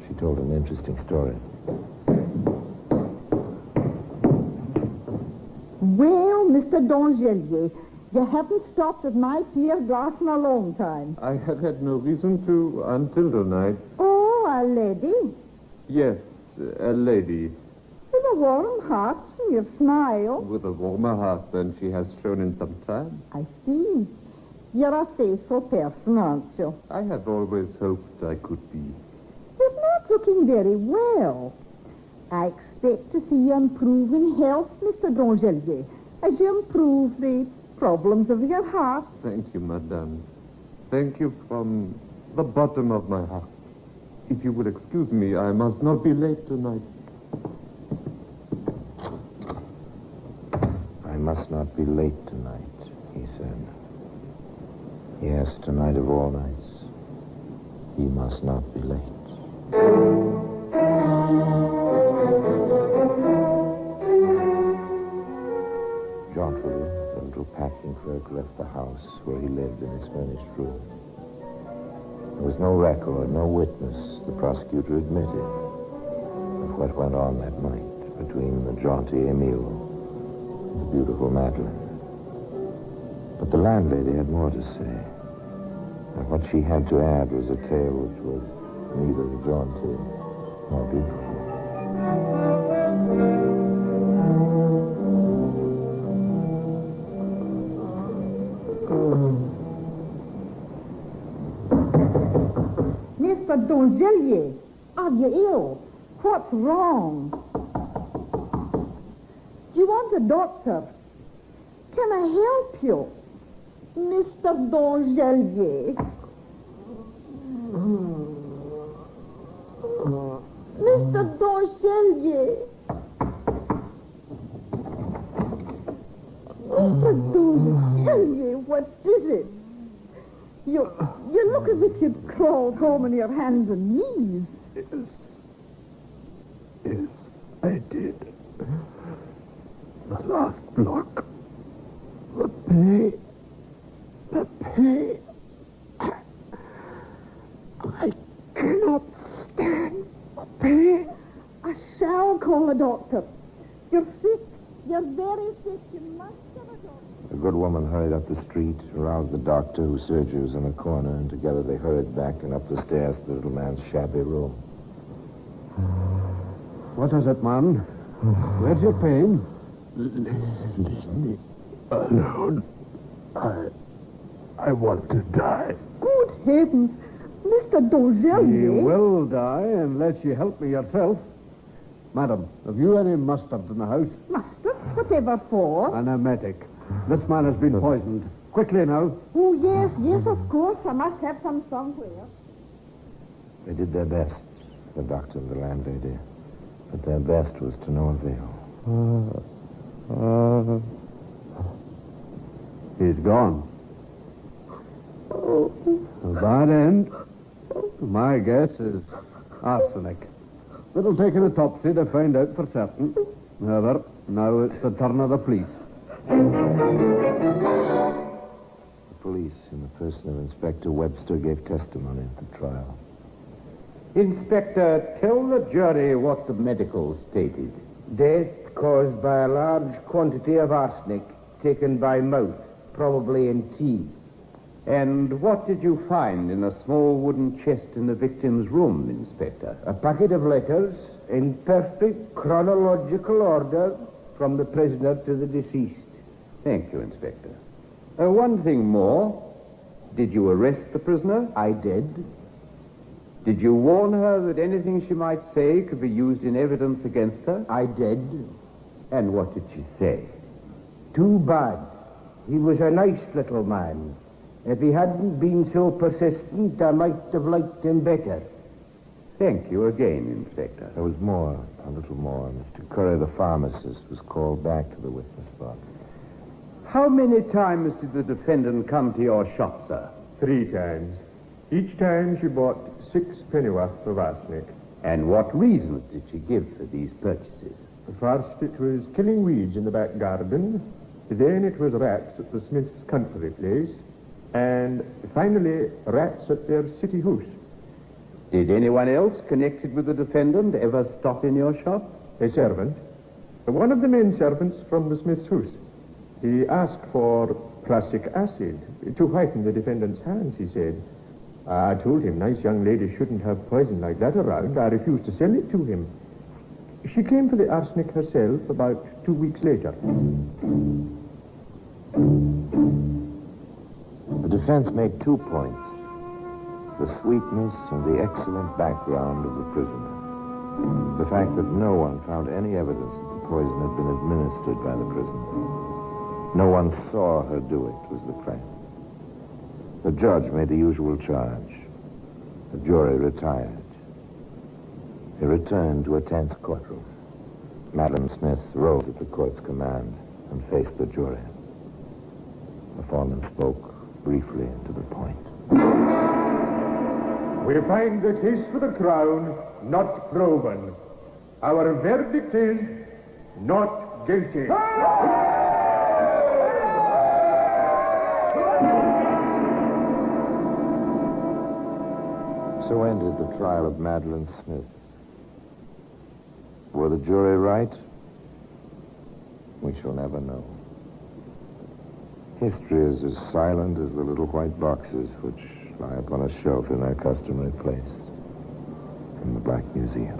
She told an interesting story. Well, Mr. D'Angelier, you haven't stopped at my pier glass in a long time. I have had no reason to until tonight. Oh, a lady? Yes, a lady. With a warm heart and your smile. With a warmer heart than she has shown in some time. I see. You're a faithful person, aren't you? I have always hoped I could be. You're not looking very well. I expect to see you improve in health, Mr. D'Angelier, as you improve the problems of your heart. Thank you, madame. Thank you from the bottom of my heart. If you will excuse me, I must not be late tonight. I must not be late tonight, he said. Yes, tonight of all nights. He must not be late. Jauntily, the little packing clerk left the house where he lived in his furnished room. There was no record, no witness, the prosecutor admitted, of what went on that night between the jaunty Emile and the beautiful Madeline. But the landlady had more to say. And what she had to add was a tale which was neither jaunty nor beautiful. Mr. Dongelier, are you ill? What's wrong? Do you want a doctor? Can I help you? Mr. Dongelier. Mr. Dongelier. Mr. Dongelier, what is it? You look as if you'd crawled home on your hands and knees. Yes, I did. The last block. The pay. The pay. I cannot stand the pain. I shall call a doctor. You're sick. You're very sick. You must have a doctor. The good woman hurried up the street, aroused the doctor, whose surgery was in the corner, and together they hurried back and up the stairs to the little man's shabby room. What is it, man? Where's your pain? Leave me alone. I want to die. Good heavens. Mr. Dongelier. You will die unless you help me yourself. Madam, have you any mustard in the house? Mustard? Whatever for? An emetic. This man has been poisoned. Quickly now. Oh, yes, of course. I must have some somewhere. They did their best, the doctor and the landlady. But their best was to no avail. He's gone. A bad end. My guess is arsenic. It'll take an autopsy to find out for certain. However, now it's the turn of the police. The police, in the person of Inspector Webster, gave testimony at the trial. Inspector, tell the jury what the medical stated. Death caused by a large quantity of arsenic taken by mouth, probably in tea. And what did you find in a small wooden chest in the victim's room, Inspector? A packet of letters in perfect chronological order from the prisoner to the deceased. Thank you, Inspector. One thing more. Did you arrest the prisoner? I did. Did you warn her that anything she might say could be used in evidence against her? I did. And what did she say? Too bad. He was a nice little man. If he hadn't been so persistent, I might have liked him better. Thank you again, Inspector. There was more, a little more. Mr. Curry, the pharmacist, was called back to the witness box. How many times did the defendant come to your shop, sir? 3 times. Each time she bought 6 pennyworth of arsenic. And what reasons did she give for these purchases? First, it was killing weeds in the back garden. Then it was rats at the Smith's country place. And finally, rats at their city house. Did anyone else connected with the defendant ever stop in your shop? A servant. One of the men servants from the Smith's house. He asked for prussic acid to whiten the defendant's hands, he said. I told him nice young ladies shouldn't have poison like that around. I refused to sell it to him. She came for the arsenic herself about 2 weeks later. The defense made 2 points. The sweetness and the excellent background of the prisoner. The fact that no one found any evidence that the poison had been administered by the prisoner. No one saw her do it, was the claim. The judge made the usual charge. The jury retired. He returned to a tense courtroom. Madam Smith rose at the court's command and faced the jury. The foreman spoke briefly and to the point. We find the case for the Crown not proven. Our verdict is not guilty. So ended the trial of Madeline Smith. Were the jury right? We shall never know. History is as silent as the little white boxes which lie upon a shelf in their customary place in the Black Museum.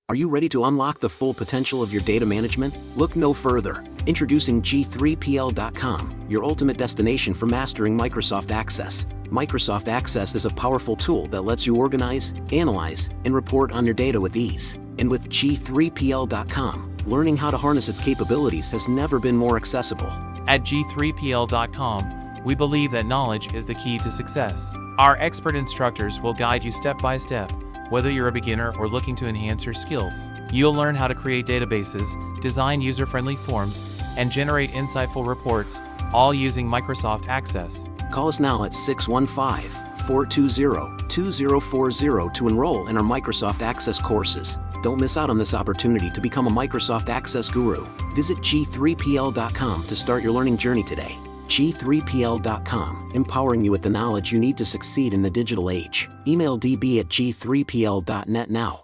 Are you ready to unlock the full potential of your data management? Look no further. Introducing G3PL.com, your ultimate destination for mastering Microsoft Access. Microsoft Access is a powerful tool that lets you organize, analyze, and report on your data with ease. And with G3PL.com, learning how to harness its capabilities has never been more accessible. At G3PL.com, we believe that knowledge is the key to success. Our expert instructors will guide you step by step. Whether you're a beginner or looking to enhance your skills, you'll learn how to create databases, design user-friendly forms, and generate insightful reports, all using Microsoft Access. Call us now at 615-420-2040 to enroll in our Microsoft Access courses. Don't miss out on this opportunity to become a Microsoft Access guru. Visit G3PL.com to start your learning journey today. G3PL.com, empowering you with the knowledge you need to succeed in the digital age. Email db@g3pl.net now.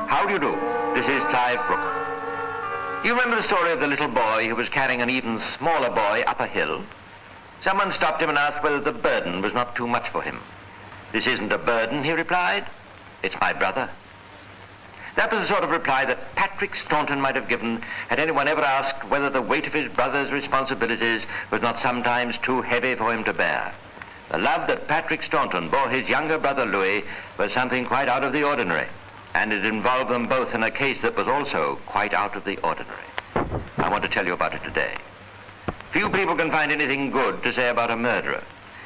How do you do? This is Clive Brooke. You remember the story of the little boy who was carrying an even smaller boy up a hill? Someone stopped him and asked whether the burden was not too much for him. "This isn't a burden," he replied. "It's my brother." That was the sort of reply that Patrick Staunton might have given had anyone ever asked whether the weight of his brother's responsibilities was not sometimes too heavy for him to bear. The love that Patrick Staunton bore his younger brother Louis was something quite out of the ordinary, and it involved them both in a case that was also quite out of the ordinary. I want to tell you about it today. Few people can find anything good to say about a murderer,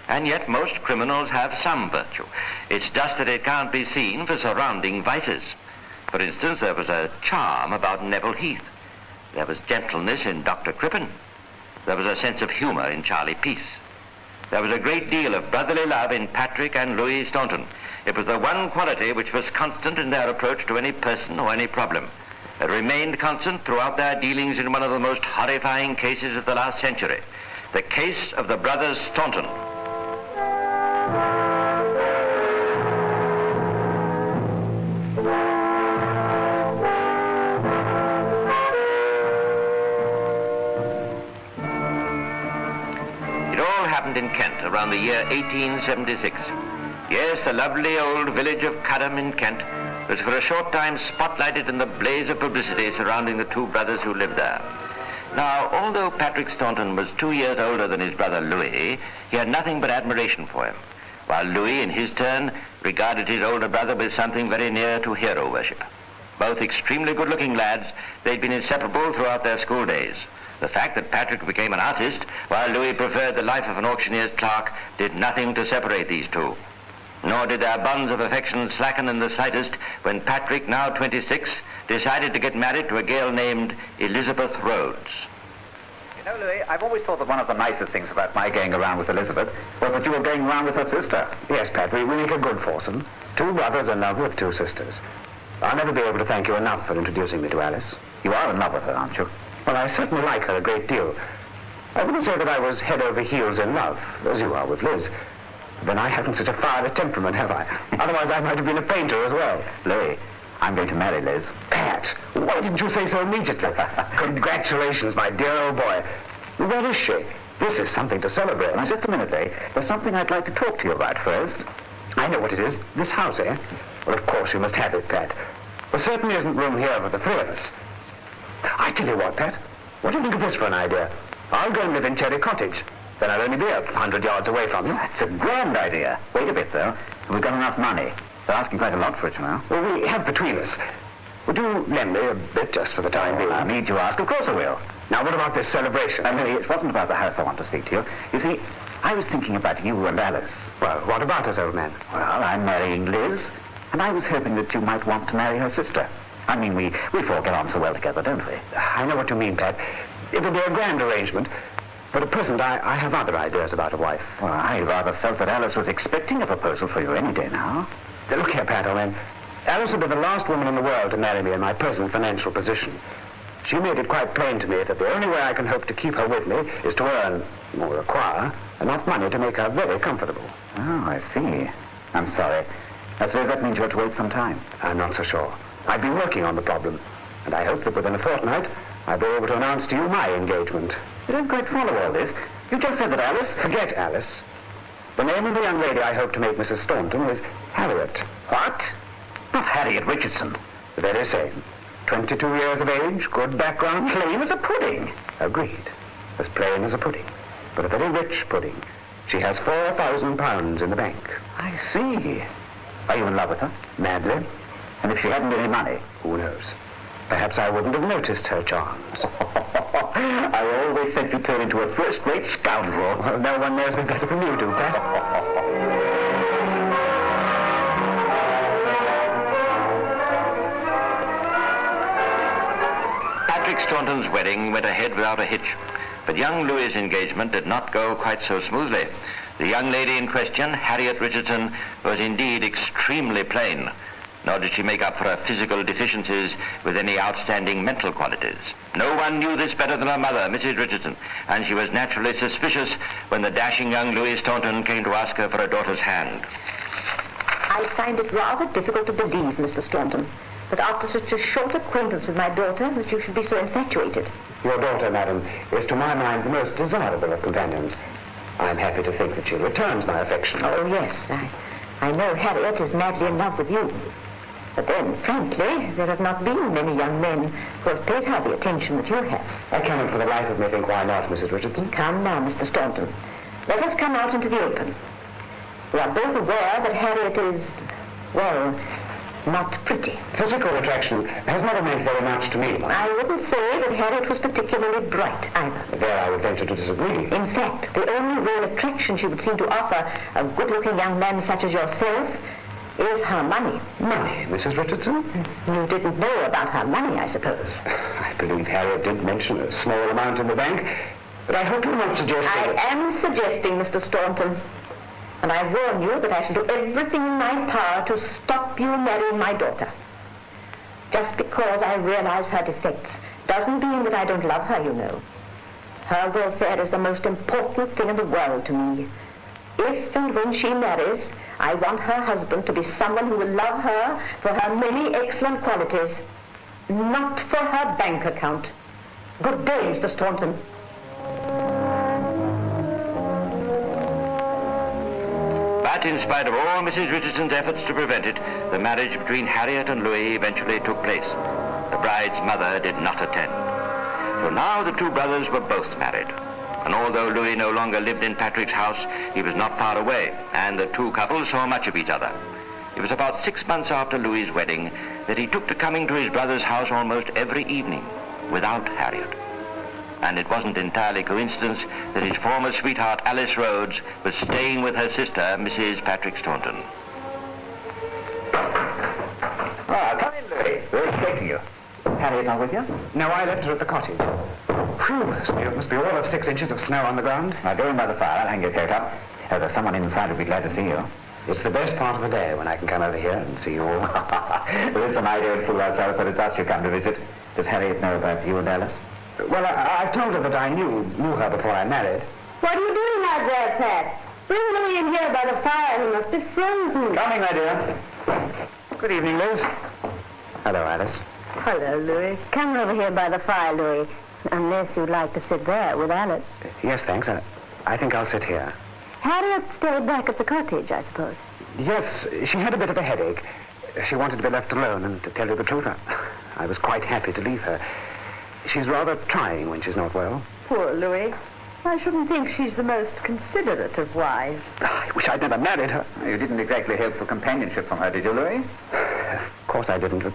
and yet most criminals have some virtue. It's just that it can't be seen for surrounding vices. For instance, there was a charm about Neville Heath. There was gentleness in Dr. Crippen. There was a sense of humor in Charlie Peace. There was a great deal of brotherly love in Patrick and Louis Staunton. It was the one quality which was constant in their approach to any person or any problem. It remained constant throughout their dealings in one of the most horrifying cases of the last century, the case of the brothers Staunton. It all happened in Kent around the year 1876. Yes, the lovely old village of Curram in Kent was for a short time spotlighted in the blaze of publicity surrounding the two brothers who lived there. Now, although Patrick Staunton was 2 years older than his brother Louis, he had nothing but admiration for him, while Louis, in his turn, regarded his older brother with something very near to hero worship. Both extremely good-looking lads, they'd been inseparable throughout their school days. The fact that Patrick became an artist, while Louis preferred the life of an auctioneer's clerk, did nothing to separate these two. Nor did their bonds of affection slacken in the slightest when Patrick, now 26, decided to get married to a girl named Elizabeth Rhodes. You know, Louis, I've always thought that one of the nicest things about my going around with Elizabeth was that you were going around with her sister. Yes, Pat, we make a good foursome. Two brothers in love with two sisters. I'll never be able to thank you enough for introducing me to Alice. You are in love with her, aren't you? Well, I certainly like her a great deal. I wouldn't say that I was head over heels in love, as you are with Liz. Then I haven't such a fiery temperament, have I? Otherwise, I might have been a painter as well. Louis, I'm going to marry Liz. Pat, why didn't you say so immediately? Congratulations, my dear old boy. Where is she? This is something to celebrate. Now, just a minute, eh? There's something I'd like to talk to you about first. I know what it is. This house, eh? Well, of course, you must have it, Pat. There certainly isn't room here for the three of us. I tell you what, Pat. What do you think of this for an idea? I'll go and live in Cherry Cottage. Then I'll only be 100 yards away from you. That's a grand idea. Wait a bit, though. We've got enough money. They're asking quite a lot for it, you know. Well, we have between us. Would you lend me a bit just for the time being? I need you ask. Of course I will. Now, what about this celebration? Louis, it wasn't about the house I want to speak to you. You see, I was thinking about you and Alice. Well, what about us, old man? Well, I'm marrying Liz, and I was hoping that you might want to marry her sister. I mean, we four get on so well together, don't we? I know what you mean, Pat. It would be a grand arrangement. But at present, I have other ideas about a wife. Well, I rather felt that Alice was expecting a proposal for you any day now. Look here, Pat, old man. Alice would be the last woman in the world to marry me in my present financial position. She made it quite plain to me that the only way I can hope to keep her with me is to earn, or acquire, enough money to make her very comfortable. Oh, I see. I'm sorry. I suppose that means you have to wait some time. I'm not so sure. I've been working on the problem, and I hope that within a fortnight, I'll be able to announce to you my engagement. You don't quite follow all this. You just said that Alice... Forget Alice. The name of the young lady I hope to make Mrs. Staunton is Harriet. What? Not Harriet Richardson. The very same. 22 years of age, good background, plain as a pudding. Agreed. As plain as a pudding. But a very rich pudding. She has £4,000 in the bank. I see. Are you in love with her? Madly. And if she hadn't any money? Who knows? Perhaps I wouldn't have noticed her charms. I always said you turned into a first-rate scoundrel. Well, no one knows me better than you do, Pat. Patrick Staunton's wedding went ahead without a hitch, but young Louis's engagement did not go quite so smoothly. The young lady in question, Harriet Richardson, was indeed extremely plain, nor did she make up for her physical deficiencies with any outstanding mental qualities. No one knew this better than her mother, Mrs. Richardson, and she was naturally suspicious when the dashing young Louis Staunton came to ask her for her daughter's hand. I find it rather difficult to believe, Mr. Staunton, that after such a short acquaintance with my daughter, that you should be so infatuated. Your daughter, madam, is to my mind the most desirable of companions. I'm happy to think that she returns my affection. Oh, yes, I know Harriet is madly in love with you. But then, frankly, there have not been many young men who have paid her the attention that you have. I cannot for the life of me think why not, Mrs. Richardson. Come now, Mr. Staunton. Let us come out into the open. We are both aware that Harriet is, well, not pretty. Physical attraction has never meant very much to me. I wouldn't say that Harriet was particularly bright, either. There I would venture to disagree. In fact, the only real attraction she would seem to offer a good-looking young man such as yourself is her money. Money, Mrs. Richardson? You didn't know about her money, I suppose. I believe Harriet did mention a small amount in the bank, but I hope you're not suggesting... I am suggesting, Mr. Staunton, and I warn you that I shall do everything in my power to stop you marrying my daughter. Just because I realize her defects doesn't mean that I don't love her, you know. Her welfare is the most important thing in the world to me. If and when she marries, I want her husband to be someone who will love her for her many excellent qualities, not for her bank account. Good day, Mr. Staunton. But in spite of all Mrs. Richardson's efforts to prevent it, the marriage between Harriet and Louis eventually took place. The bride's mother did not attend. For now, the two brothers were both married. And although Louis no longer lived in Patrick's house, he was not far away, and the two couples saw much of each other. It was about 6 months after Louis's wedding that he took to coming to his brother's house almost every evening, without Harriet. And it wasn't entirely coincidence that his former sweetheart, Alice Rhodes, was staying with her sister, Mrs. Patrick Staunton. Ah, come in, Louis. We're expecting you. Harriet not with you? No, I left her at the cottage. Whew, there must be all of 6 inches of snow on the ground. Now, go in by the fire. I'll hang your coat up. There's someone inside who'd be glad to see you. It's the best part of the day when I can come over here and see you all. Listen, I don't fool ourselves, but it's us you come to visit. Does Harriet know about you and Alice? Well, I've told her that I knew her before I married. What are you doing out there, Pat? Bring Louis in here by the fire. He must be frozen. Coming, my dear. Good evening, Liz. Hello, Alice. Hello, Louis. Come over here by the fire, Louis. Unless you'd like to sit there with Alice. Yes, thanks. I think I'll sit here. Harriet stayed back at the cottage, I suppose. Yes, she had a bit of a headache. She wanted to be left alone, and to tell you the truth, I was quite happy to leave her. She's rather trying when she's not well. Poor Louis. I shouldn't think she's the most considerate of wives. I wish I'd never married her. You didn't exactly hope for companionship from her, did you, Louis? Of course I didn't, but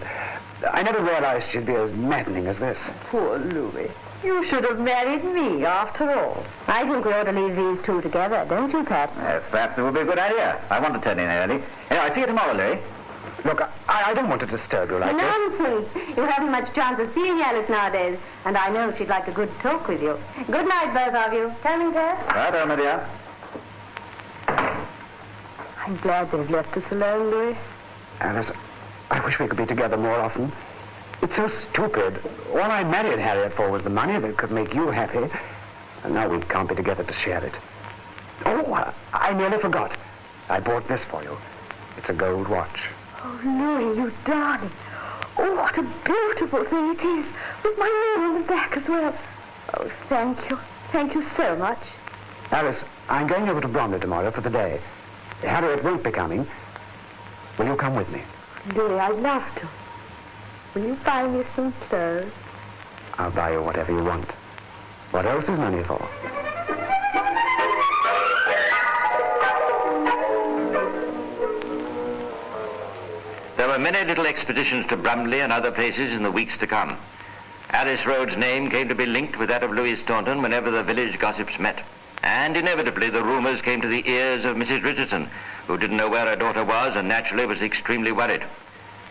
I never realized she'd be as maddening as this. Poor Louis. You should have married me, after all. I think we ought to leave these two together, don't you, Pat? Yes, perhaps it would be a good idea. I want to turn in early. Anyway, I'll see you tomorrow, Louis. Look, I don't want to disturb you like this. Nonsense. You haven't much chance of seeing Alice nowadays, and I know she'd like a good talk with you. Good night, both of you. Coming, Pat? Right, my dear. I'm glad they've left us alone, Louis. Alice, I wish we could be together more often. It's so stupid. All I married Harriet for was the money that could make you happy. And now we can't be together to share it. Oh, I nearly forgot. I bought this for you. It's a gold watch. Oh, Louis, you darling. Oh, what a beautiful thing it is. With my name on the back as well. Oh, thank you. Thank you so much. Alice, I'm going over to Bromley tomorrow for the day. Harriet won't be coming. Will you come with me? Louis, I'd love to. Will you buy me some clothes? I'll buy you whatever you want. What else is money for? There were many little expeditions to Brumley and other places in the weeks to come. Alice Rhodes' name came to be linked with that of Louis Staunton whenever the village gossips met. And inevitably the rumors came to the ears of Mrs. Richardson, who didn't know where her daughter was and naturally was extremely worried.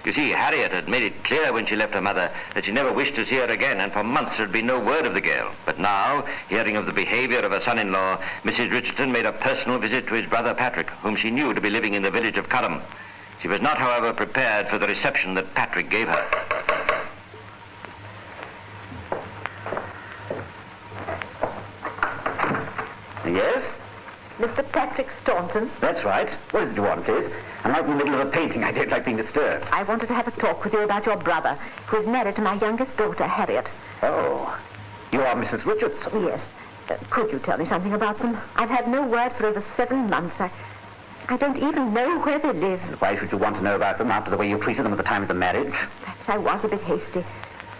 You see, Harriet had made it clear when she left her mother that she never wished to see her again, and for months there had been no word of the girl. But now, hearing of the behavior of her son-in-law, Mrs. Richardson made a personal visit to his brother Patrick, whom she knew to be living in the village of Curram. She was not, however, prepared for the reception that Patrick gave her. Yes? Mr. Patrick Staunton? That's right. What is it you want, please? I'm right in the middle of a painting. I don't like being disturbed. I wanted to have a talk with you about your brother, who is married to my youngest daughter, Harriet. Oh, you are Mrs. Richardson? Yes. Could you tell me something about them? I've had no word for over 7 months. I don't even know where they live. Why should you want to know about them after the way you treated them at the time of the marriage? Perhaps I was a bit hasty.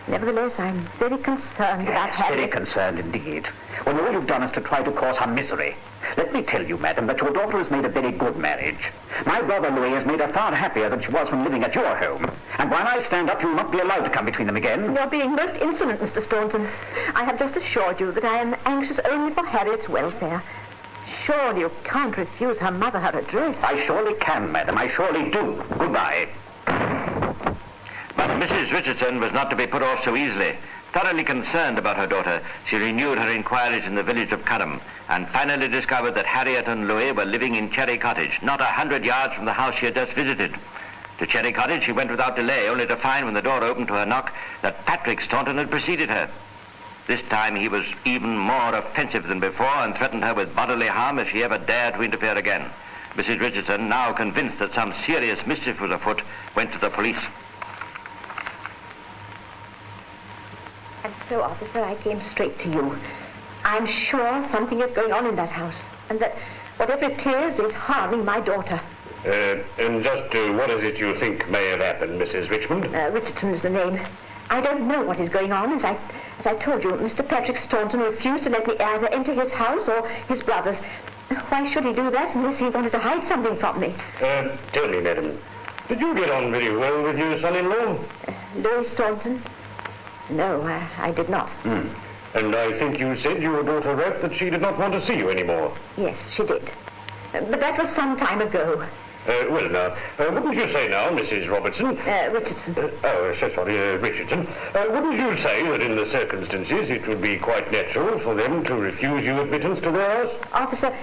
Nevertheless, I'm very concerned about Harriet. Very concerned indeed. When all you've done is to try to cause her misery. Let me tell you, madam, that your daughter has made a very good marriage. My brother Louis has made her far happier than she was from living at your home. And while I stand up, you'll not be allowed to come between them again. You're being most insolent, Mr. Staunton. I have just assured you that I am anxious only for Harriet's welfare. Surely you can't refuse her mother her address. I surely can, madam. I surely do. Goodbye. But Mrs. Richardson was not to be put off so easily. Thoroughly concerned about her daughter, she renewed her inquiries in the village of Curram and finally discovered that Harriet and Louis were living in Cherry Cottage, not 100 yards from the house she had just visited. To Cherry Cottage she went without delay, only to find when the door opened to her knock that Patrick Staunton had preceded her. This time he was even more offensive than before and threatened her with bodily harm if she ever dared to interfere again. Mrs. Richardson, now convinced that some serious mischief was afoot, went to the police. And so, officer, I came straight to you. I'm sure something is going on in that house, and that whatever it is harming my daughter. And just what is it you think may have happened, Mrs. Richmond? Richardson is the name. I don't know what is going on, as As I told you, Mr. Patrick Staunton refused to let me either enter his house or his brother's. Why should he do that unless he wanted to hide something from me? Tell me, madam, did you get on very well with your son-in-law? Louis Staunton? No, I did not. And I think you said your daughter wrote that she did not want to see you anymore. Yes, she did. But that was some time ago. Well, now, wouldn't you say now, Mrs. Robertson? Richardson. So sorry, Richardson. Wouldn't you say that in the circumstances it would be quite natural for them to refuse you admittance to their house? Officer,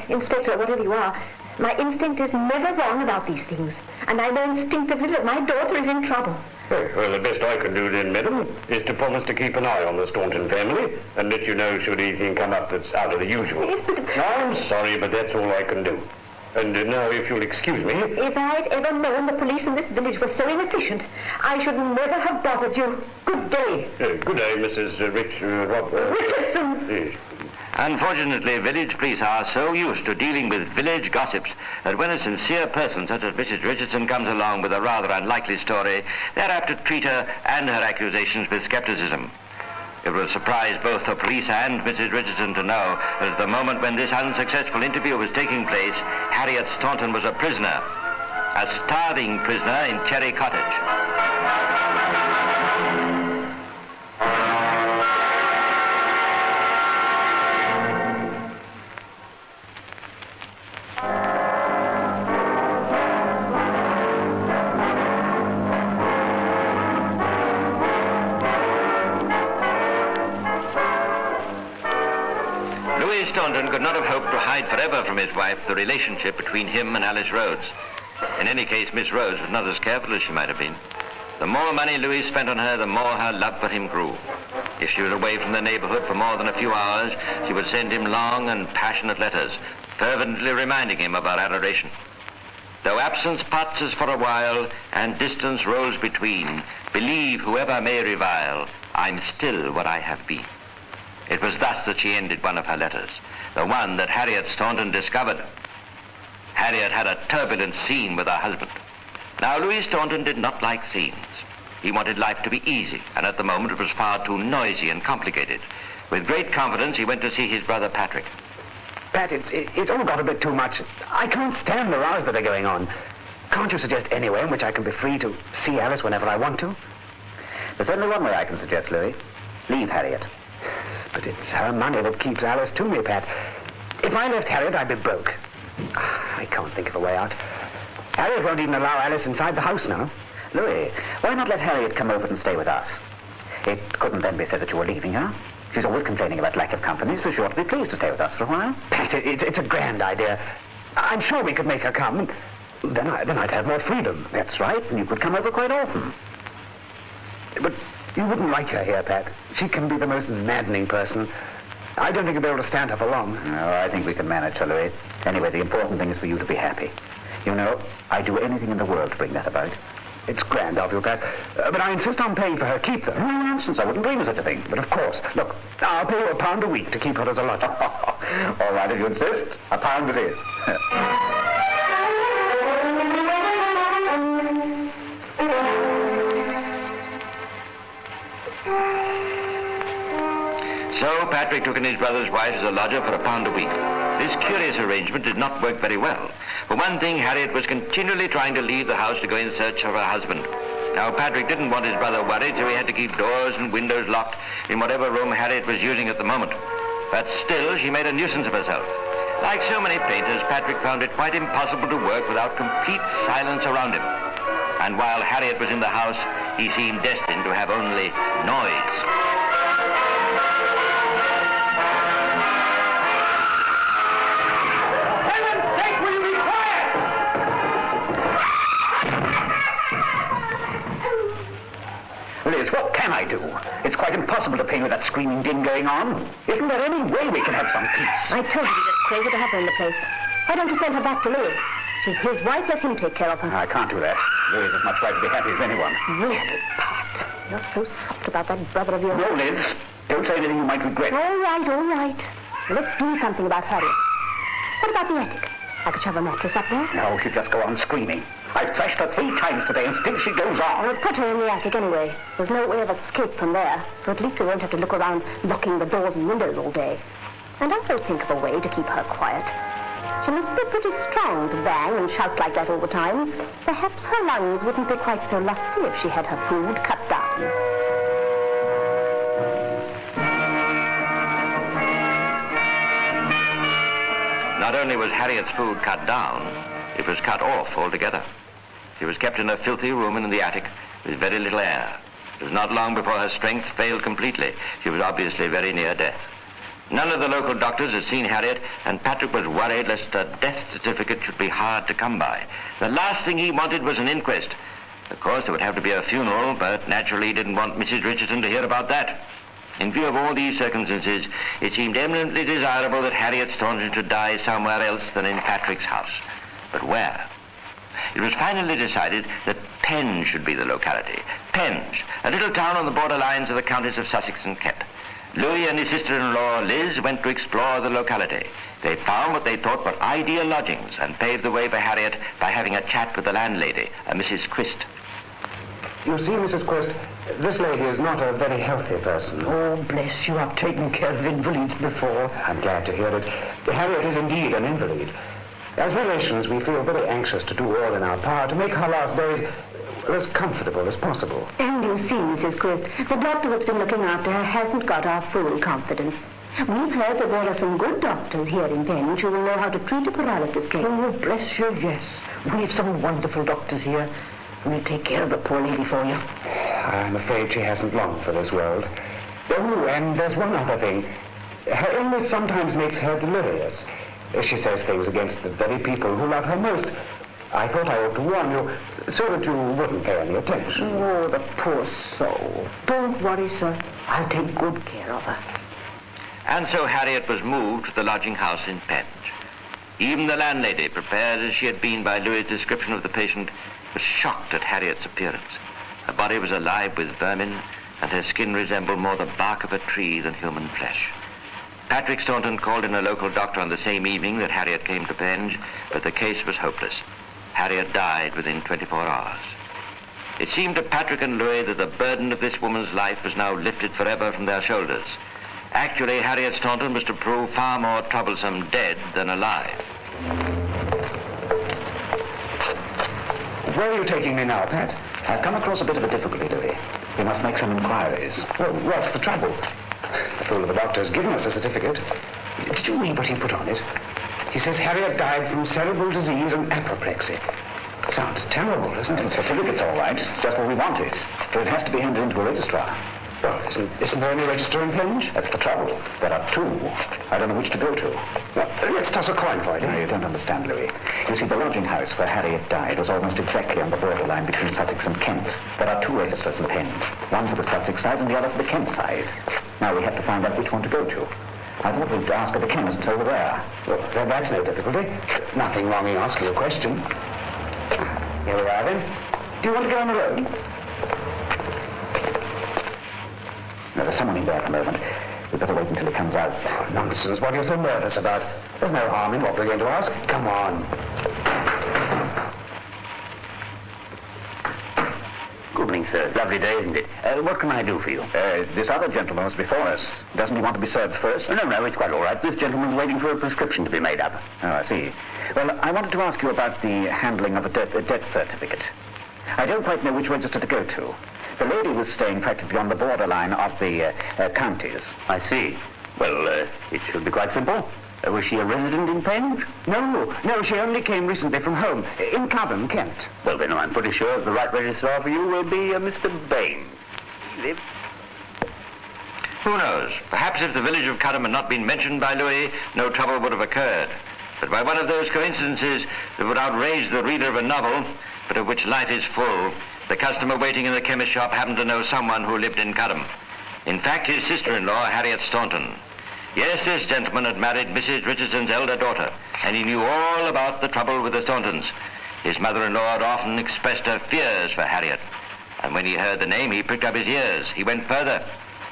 Inspector, whatever you are, my instinct is never wrong about these things. And I know instinctively that my daughter is in trouble. Well, the best I can do then, madam, is to promise to keep an eye on the Staunton family and let you know should anything come up that's out of the usual. I'm sorry, but that's all I can do. And now, if you'll excuse me... If I'd ever known the police in this village were so inefficient, I should never have bothered you. Good day. Good day, Mrs. Richardson. Yes. Unfortunately, village police are so used to dealing with village gossips that when a sincere person such as Mrs. Richardson comes along with a rather unlikely story, they're apt to treat her and her accusations with skepticism. It will surprise both the police and Mrs. Richardson to know that at the moment when this unsuccessful interview was taking place, Harriet Staunton was a prisoner, a starving prisoner in Cherry Cottage. Louis Staunton could not have hoped to hide forever from his wife the relationship between him and Alice Rhodes. In any case, Miss Rhodes was not as careful as she might have been. The more money Louis spent on her, the more her love for him grew. If she was away from the neighborhood for more than a few hours, she would send him long and passionate letters, fervently reminding him of her adoration. Though absence parts us for a while, and distance rolls between, believe whoever may revile, I'm still what I have been. It was thus that she ended one of her letters, the one that Harriet Staunton discovered. Harriet had a turbulent scene with her husband. Now, Louis Staunton did not like scenes. He wanted life to be easy, and at the moment it was far too noisy and complicated. With great confidence, he went to see his brother Patrick. Pat, it's all got a bit too much. I can't stand the rows that are going on. Can't you suggest any way in which I can be free to see Alice whenever I want to? There's only one way I can suggest, Louis. Leave Harriet. But it's her money that keeps Alice to me, Pat. If I left Harriet, I'd be broke. I can't think of a way out. Harriet won't even allow Alice inside the house now. Louis, why not let Harriet come over and stay with us? It couldn't then be said that you were leaving her. She's always complaining about lack of company, so she ought to be pleased to stay with us for a while. Pat, it's a grand idea. I'm sure we could make her come. Then I'd have more freedom. That's right, and you could come over quite often. But you wouldn't like her here, Pat. She can be the most maddening person. I don't think you'll be able to stand her for long. No, I think we can manage her, Louis. Anyway, the important thing is for you to be happy. You know, I'd do anything in the world to bring that about. It's grand of you, Pat. But I insist on paying for her keep, though. No nonsense, I wouldn't dream of such a thing. But of course, look, I'll pay you £1 a week to keep her as a lodger. All right, if you insist. £1 it is. So Patrick took in his brother's wife as a lodger for £1 a week. This curious arrangement did not work very well. For one thing, Harriet was continually trying to leave the house to go in search of her husband. Now, Patrick didn't want his brother worried, so he had to keep doors and windows locked in whatever room Harriet was using at the moment. But still, she made a nuisance of herself. Like so many painters, Patrick found it quite impossible to work without complete silence around him. And while Harriet was in the house, he seemed destined to have only noise. Liz, what can I do? It's quite impossible to paint with that screaming din going on. Isn't there any way we can have some peace? I told you it's crazy to have her in the place. Why don't you send her back to Louis? She's his wife, let him take care of her. I can't do that. Louis has as much right to be happy as anyone. Really, Pat? You're so soft about that brother of yours. No, Liz. Don't say anything you might regret. All right. Let's do something about Harriet. What about the attic? I could shove a mattress up there. No, she'd just go on screaming. I've thrashed her 3 times today, and still she goes on. We'll put her in the attic anyway. There's no way of escape from there, so at least we won't have to look around locking the doors and windows all day. And I will think of a way to keep her quiet. She must be pretty strong to bang and shout like that all the time. Perhaps her lungs wouldn't be quite so lusty if she had her food cut down. Not only was Harriet's food cut down, it was cut off altogether. She was kept in a filthy room in the attic with very little air. It was not long before her strength failed completely. She was obviously very near death. None of the local doctors had seen Harriet, and Patrick was worried lest a death certificate should be hard to come by. The last thing he wanted was an inquest. Of course, there would have to be a funeral, but naturally he didn't want Mrs. Richardson to hear about that. In view of all these circumstances, it seemed eminently desirable that Harriet Staunton should die somewhere else than in Patrick's house. But where? It was finally decided that Penge should be the locality. Penge, a little town on the borderlines of the counties of Sussex and Kent. Louis and his sister-in-law, Liz, went to explore the locality. They found what they thought were ideal lodgings and paved the way for Harriet by having a chat with the landlady, a Mrs. Christ. You see, Mrs. Quest, this lady is not a very healthy person. Oh, bless you, I've taken care of invalids before. I'm glad to hear it. Harriet is indeed an invalid. As relations, we feel very anxious to do all in our power to make her last days as comfortable as possible. And you see, Mrs. Christ, the doctor that's been looking after her hasn't got our full confidence. We've heard that there are some good doctors here in Penge who will know how to treat a paralysis case. Oh, bless you, yes. We've some wonderful doctors here. We'll take care of the poor lady for you. I'm afraid she hasn't long for this world. Oh, and there's one other thing. Her illness sometimes makes her delirious. She says things against the very people who love her most. I thought I ought to warn you, so that you wouldn't pay any attention. Oh, the poor soul. Don't worry, sir. I'll take good care of her. And so Harriet was moved to the lodging house in Penge. Even the landlady, prepared as she had been by Louis' description of the patient, was shocked at Harriet's appearance. Her body was alive with vermin, and her skin resembled more the bark of a tree than human flesh. Patrick Staunton called in a local doctor on the same evening that Harriet came to Penge, but the case was hopeless. Harriet died within 24 hours. It seemed to Patrick and Louis that the burden of this woman's life was now lifted forever from their shoulders. Actually, Harriet Staunton was to prove far more troublesome dead than alive. Where are you taking me now, Pat? I've come across a bit of a difficulty, Louis. We must make some inquiries. Well, what's the trouble? The fool of a doctor's given us a certificate. Did you read what he put on it? He says Harriet died from cerebral disease and apoplexy. Sounds terrible, doesn't it? The certificate's all right. It's just what we wanted. But it has to be handed into a registrar. Well, isn't there any register in Penge? That's the trouble. There are 2. I don't know which to go to. Well, let's toss a coin for it. No, you don't understand, Louis. You see, the lodging house where Harriet died was almost exactly on the borderline between Sussex and Kent. There are 2 registers in Penge. One for the Sussex side and the other for the Kent side. Now we have to find out which one to go to. I thought we'd ask at the chemist over there. Well, that's no difficulty. Nothing wrong in asking a question. Here we are, then. Do you want to go on the road? No, there's someone in there at the moment. We'd better wait until he comes out. Oh, nonsense. What are you so nervous about? There's no harm in what we're going to ask. Come on. Good evening, sir. Lovely day, isn't it? What can I do for you? This other gentleman was before us. Doesn't he want to be served first? No, it's quite all right. This gentleman's waiting for a prescription to be made up. Oh, I see. Well, I wanted to ask you about the handling of a death certificate. I don't quite know which register to go to. The lady was staying practically on the borderline of the counties. I see. Well, it should be quite simple. Was she a resident in Penge? No, she only came recently from home, in Cobham, Kent. Well, then I'm pretty sure the right registrar for you will be Mr. Bain. Who knows? Perhaps if the village of Cudham had not been mentioned by Louis, no trouble would have occurred. But by one of those coincidences that would outrage the reader of a novel, but of which life is full, the customer waiting in the chemist shop happened to know someone who lived in Cudham. In fact, his sister-in-law, Harriet Staunton. Yes, this gentleman had married Mrs. Richardson's elder daughter, and he knew all about the trouble with the Stauntons. His mother-in-law had often expressed her fears for Harriet, and when he heard the name, he pricked up his ears. He went further.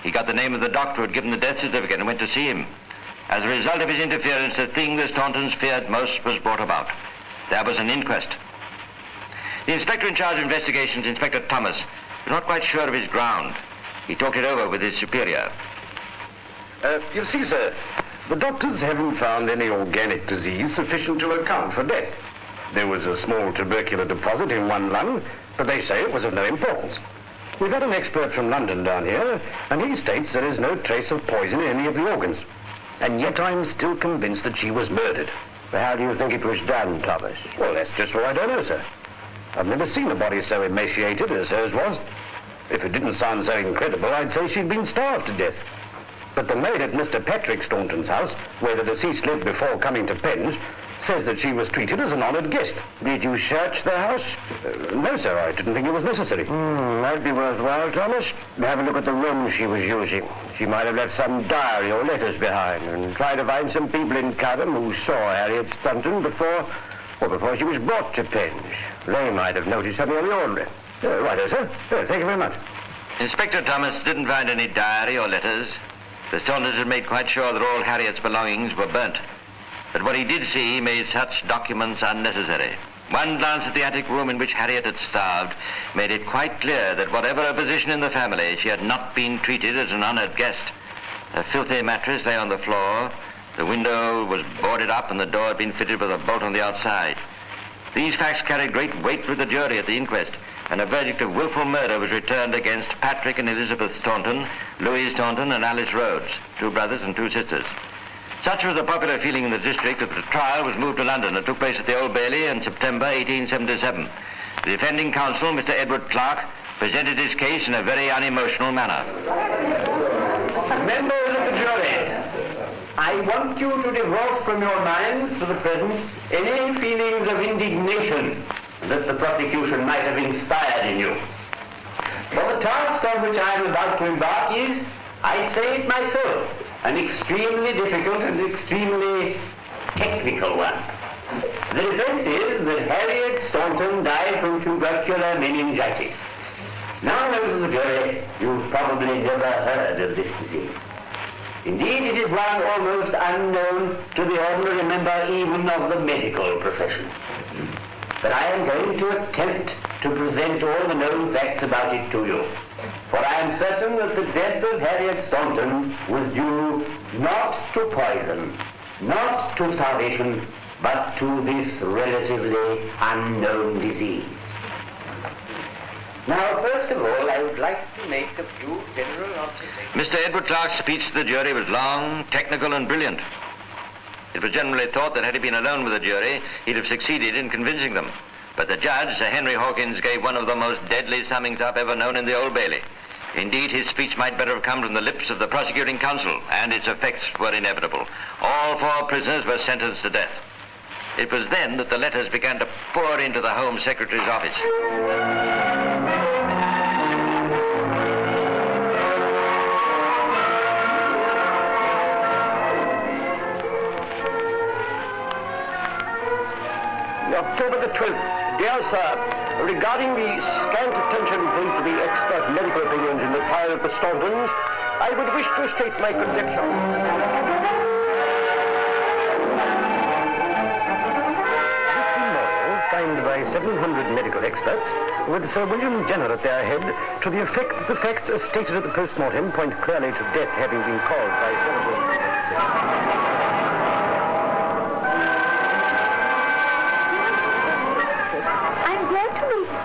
He got the name of the doctor who had given the death certificate and went to see him. As a result of his interference, the thing the Stauntons feared most was brought about. There was an inquest. The inspector in charge of investigations, Inspector Thomas, was not quite sure of his ground. He talked it over with his superior. You see, sir, the doctors haven't found any organic disease sufficient to account for death. There was a small tubercular deposit in one lung, but they say it was of no importance. We've had an expert from London down here, and he states there is no trace of poison in any of the organs. And yet I'm still convinced that she was murdered. But how do you think it was done, Thomas? Well, that's just what I don't know, sir. I've never seen a body so emaciated as hers was. If it didn't sound so incredible, I'd say she'd been starved to death. But the maid at Mr. Patrick Staunton's house, where the deceased lived before coming to Penge, says that she was treated as an honoured guest. Did you search the house? No, sir, I didn't think it was necessary. That'd be worthwhile, Thomas. Have a look at the room she was using. She might have left some diary or letters behind, and try to find some people in Cadham who saw Harriet Staunton before she was brought to Penge. They might have noticed something on the ordinary. Righto, sir. Thank you very much. Inspector Thomas didn't find any diary or letters. The Stauntons had made quite sure that all Harriet's belongings were burnt. But what he did see made such documents unnecessary. One glance at the attic room in which Harriet had starved made it quite clear that whatever her position in the family, she had not been treated as an honored guest. A filthy mattress lay on the floor, the window was boarded up, and the door had been fitted with a bolt on the outside. These facts carried great weight with the jury at the inquest, and a verdict of willful murder was returned against Patrick and Elizabeth Staunton, Louise Staunton and Alice Rhodes, 2 brothers and 2 sisters. Such was the popular feeling in the district that the trial was moved to London and took place at the Old Bailey in September 1877. The defending counsel, Mr. Edward Clark, presented his case in a very unemotional manner. Members of the jury, I want you to divorce from your minds for the present any feelings of indignation that the prosecution might have inspired in you. For the task on which I am about to embark is, I say it myself, an extremely difficult and extremely technical one. The defense is that Harriet Staunton died from tubercular meningitis. Now, members of the jury, you've probably never heard of this disease. Indeed, it is one almost unknown to the ordinary member even of the medical profession. But I am going to attempt to present all the known facts about it to you. For I am certain that the death of Harriet Staunton was due not to poison, not to starvation, but to this relatively unknown disease. Now, first of all, I would like to make a few general observations. Mr. Edward Clark's speech to the jury was long, technical, and brilliant. It was generally thought that had he been alone with the jury, he'd have succeeded in convincing them. But the judge, Sir Henry Hawkins, gave one of the most deadly summings up ever known in the Old Bailey. Indeed, his speech might better have come from the lips of the prosecuting counsel, and its effects were inevitable. All 4 prisoners were sentenced to death. It was then that the letters began to pour into the Home Secretary's office. October the 12th. Dear Sir, regarding the scant attention paid to the expert medical opinions in the trial of the Stauntons, I would wish to state my conjecture. This memorial, signed by 700 medical experts, with Sir William Jenner at their head, to the effect that the facts as stated at the post-mortem point clearly to death having been caused by cerebral...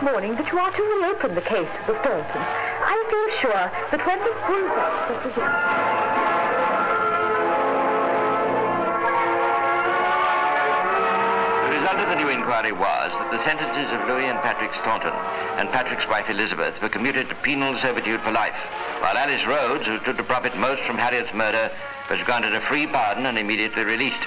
Morning that you are to reopen the case of the Stauntons. I feel sure that when the full facts are presented... The result of the new inquiry was that the sentences of Louis and Patrick Staunton and Patrick's wife Elizabeth were commuted to penal servitude for life, while Alice Rhodes, who stood to profit most from Harriet's murder, was granted a free pardon and immediately released.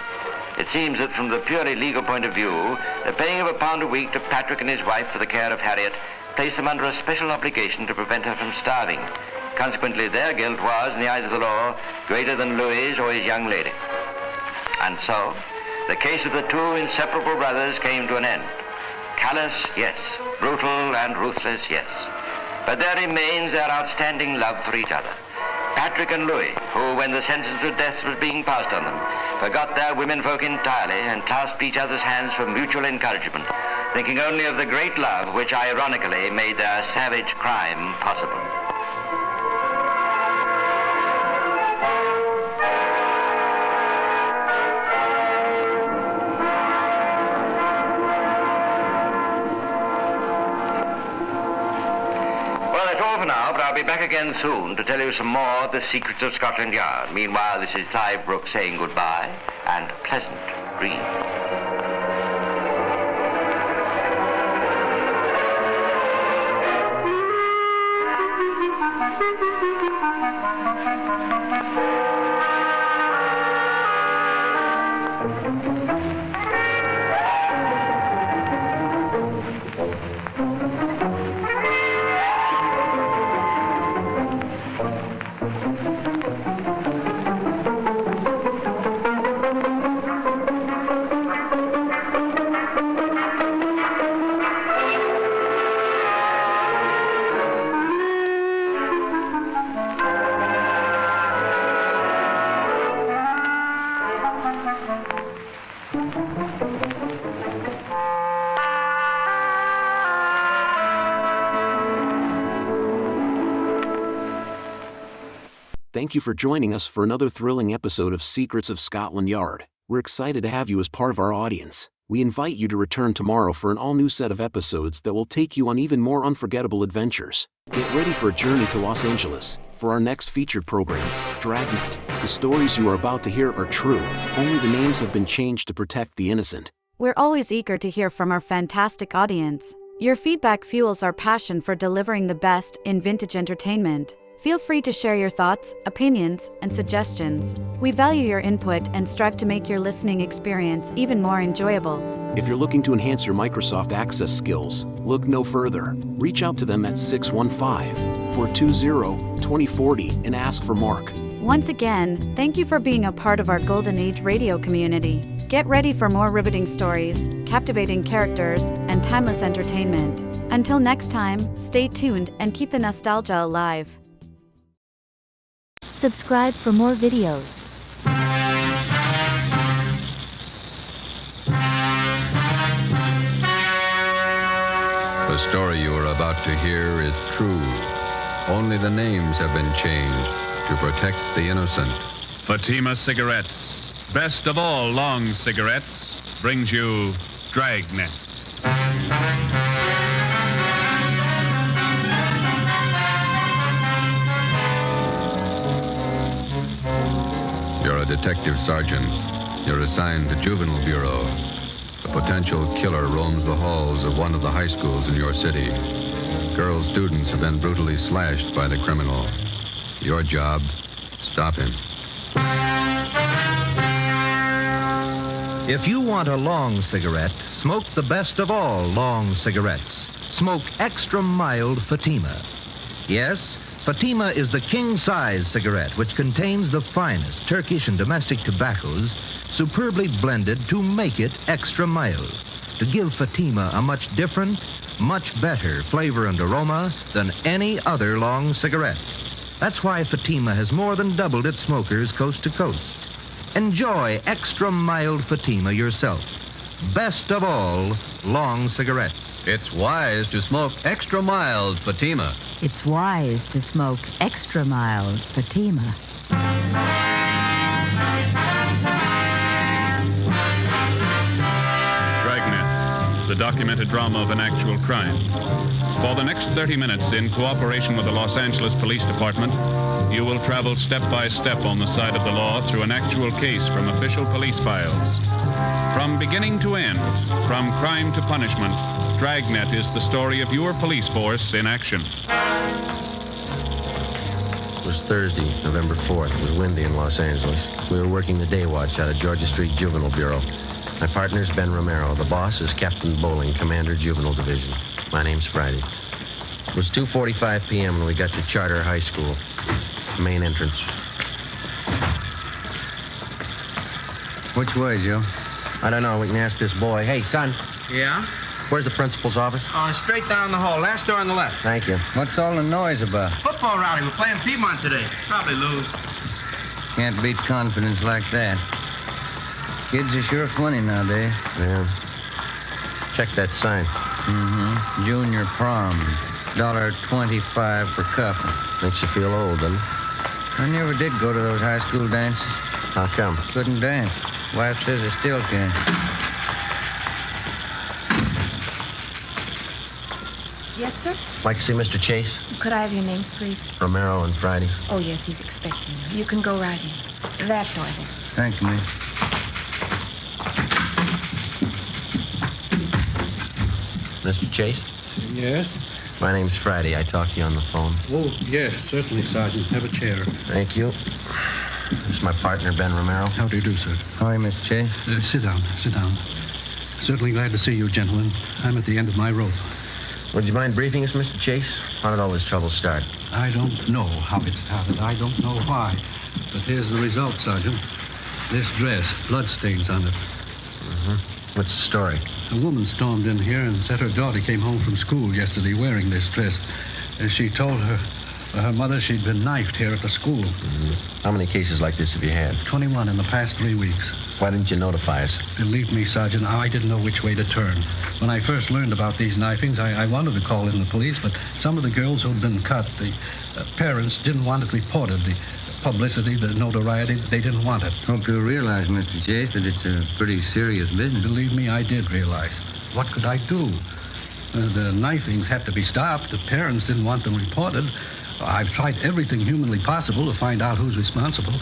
It seems that from the purely legal point of view, the paying of £1 a week to Patrick and his wife for the care of Harriet placed them under a special obligation to prevent her from starving. Consequently, their guilt was, in the eyes of the law, greater than Louis' or his young lady. And so, the case of the 2 inseparable brothers came to an end. Callous, yes. Brutal and ruthless, yes. But there remains their outstanding love for each other. Patrick and Louis, who, when the sentence of death was being passed on them, forgot their womenfolk entirely and clasped each other's hands for mutual encouragement. thinking only of the great love which ironically made their savage crime possible. Well, that's all for now, but I'll be back again soon to tell you some more of the secrets of Scotland Yard. Meanwhile, this is Clive Brooks saying goodbye and pleasant dreams. Thank you for joining us for another thrilling episode of Secrets of Scotland Yard. We're excited to have you as part of our audience. We invite you to return tomorrow for an all-new set of episodes that will take you on even more unforgettable adventures. Get ready for a journey to Los Angeles. For our next featured program, Dragnet. The stories you are about to hear are true. Only the names have been changed to protect the innocent. We're always eager to hear from our fantastic audience. Your feedback fuels our passion for delivering the best in vintage entertainment. Feel free to share your thoughts, opinions, and suggestions. We value your input and strive to make your listening experience even more enjoyable. If you're looking to enhance your Microsoft Access skills, look no further. Reach out to them at 615-420-2040 and ask for Mark. Once again, thank you for being a part of our Golden Age radio community. Get ready for more riveting stories, captivating characters, and timeless entertainment. Until next time, stay tuned and keep the nostalgia alive. Subscribe for more videos. The story you are about to hear is true. Only the names have been changed to protect the innocent. Fatima Cigarettes, best of all long cigarettes, brings you Dragnet. You're a detective sergeant. You're assigned to Juvenile Bureau. A potential killer roams the halls of one of the high schools in your city. Girl students have been brutally slashed by the criminal. Your job, stop him. If you want a long cigarette, smoke the best of all long cigarettes. Smoke extra mild Fatima. Yes, Fatima is the king-size cigarette which contains the finest Turkish and domestic tobaccos superbly blended to make it extra mild, to give Fatima a much different, much better flavor and aroma than any other long cigarette. That's why Fatima has more than doubled its smokers coast to coast. Enjoy extra mild Fatima yourself. Best of all long cigarettes. It's wise to smoke extra mild Fatima. It's wise to smoke extra mild Fatima. Dragnet, the documented drama of an actual crime. For the next 30 minutes, in cooperation with the Los Angeles Police Department, you will travel step by step on the side of the law through an actual case from official police files. From beginning to end, from crime to punishment, Dragnet is the story of your police force in action. It was Thursday, November 4th. It was windy in Los Angeles. We were working the day watch out of Georgia Street Juvenile Bureau. My partner's Ben Romero. The boss is Captain Bowling, Commander Juvenile Division. My name's Friday. It was 2:45 p.m. when we got to Charter High School, main entrance. Which way, Joe? I don't know. We can ask this boy. Hey, son. Yeah? Where's the principal's office? Straight down the hall. Last door on the left. Thank you. What's all the noise about? Football rally. We're playing Piedmont today. Probably lose. Can't beat confidence like that. Kids are sure funny nowadays. Yeah. Check that sign. Mm-hmm. Junior prom. $1.25 for couple. Makes you feel old, doesn't it? I never did go to those high school dances. How come? Couldn't dance. Wife says I still can. Yes, sir? Like to see Mr. Chase? Could I have your names, please? Romero and Friday. Oh, yes, he's expecting you. You can go right in. That door there. Thank you, miss. Mr. Chase? Yes? My name's Friday. I talked to you on the phone. Oh, yes, certainly, Sergeant. Have a chair. Thank you. This is my partner, Ben Romero. How do you do, sir? How are you, Mr. Chase? Sit down, sit down. Certainly glad to see you, gentlemen. I'm at the end of my rope. Would you mind briefing us, Mr. Chase? How did all this trouble start? I don't know how it started. I don't know why. But here's the result, Sergeant. This dress, bloodstains on it. Mm-hmm. What's the story? A woman stormed in here and said her daughter came home from school yesterday wearing this dress. She told her mother she'd been knifed here at the school. Mm-hmm. How many cases like this have you had? 21 in the past 3 weeks. Why didn't you notify us? Believe me, Sergeant, I didn't know which way to turn. When I first learned about these knifings, I wanted to call in the police, but some of the girls who'd been cut, the parents didn't want it reported. The publicity, the notoriety, they didn't want it. Hope you realize, Mr. Chase, that it's a pretty serious business. Believe me, I did realize. What could I do? The knifings had to be stopped. The parents didn't want them reported. I've tried everything humanly possible to find out who's responsible.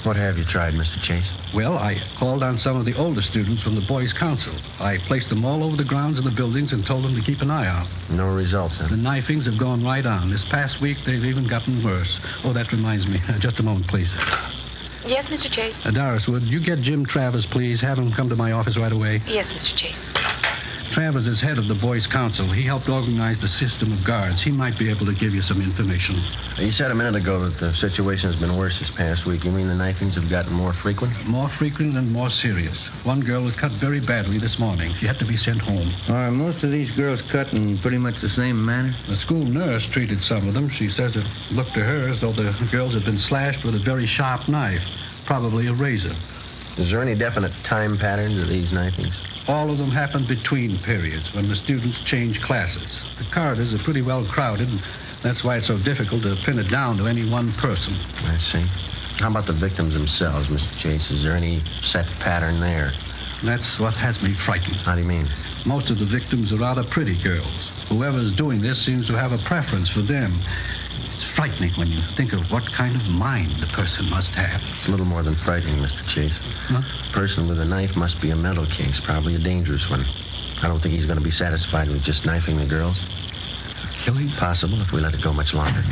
What have you tried, Mr. Chase? Well, I called on some of the older students from the Boys' Council. I placed them all over the grounds of the buildings and told them to keep an eye out. No results, huh? The knifings have gone right on. This past week, they've even gotten worse. Oh, that reminds me. Just a moment, please. Yes, Mr. Chase? Doris, would you get Jim Travers, please? Have him come to my office right away. Yes, Mr. Chase. Travers is head of the Boys' Council. He helped organize the system of guards. He might be able to give you some information. You said a minute ago that the situation has been worse this past week. You mean the knifings have gotten more frequent? More frequent and more serious. One girl was cut very badly this morning. She had to be sent home. Are most of these girls cut in pretty much the same manner? The school nurse treated some of them. She says it looked to her as though the girls had been slashed with a very sharp knife, probably a razor. Is there any definite time pattern to these knifings? All of them happen between periods, when the students change classes. The corridors are pretty well crowded, and that's why it's so difficult to pin it down to any one person. I see. How about the victims themselves, Mr. Chase? Is there any set pattern there? That's what has me frightened. How do you mean? Most of the victims are rather pretty girls. Whoever's doing this seems to have a preference for them. It's frightening when you think of what kind of mind the person must have. It's a little more than frightening, Mr. Chase. Huh? The person with a knife must be a mental case, probably a dangerous one. I don't think he's going to be satisfied with just knifing the girls. Killing? Possible if we let it go much longer.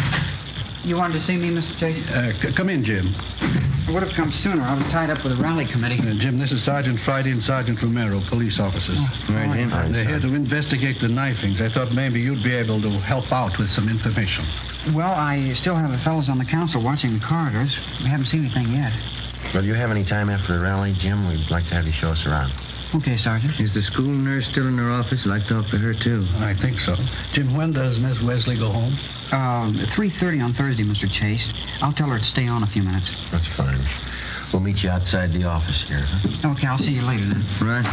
You wanted to see me, Mr. Chase? Come in, Jim. I would have come sooner. I was tied up with a rally committee. Jim, this is Sergeant Friday and Sergeant Romero, police officers. Right, Jim. They're here to investigate the knifings. I thought maybe you'd be able to help out with some information. Well, I still have the fellows on the council watching the corridors. We haven't seen anything yet. Well, do you have any time after the rally, Jim? We'd like to have you show us around. Okay, Sergeant. Is the school nurse still in her office? I'd like to talk to her, too. I think so. Jim, when does Miss Wesley go home? 3:30 on Thursday, Mr. Chase. I'll tell her to stay on a few minutes. That's fine. We'll meet you outside the office here, huh? Okay, I'll see you later then. Right.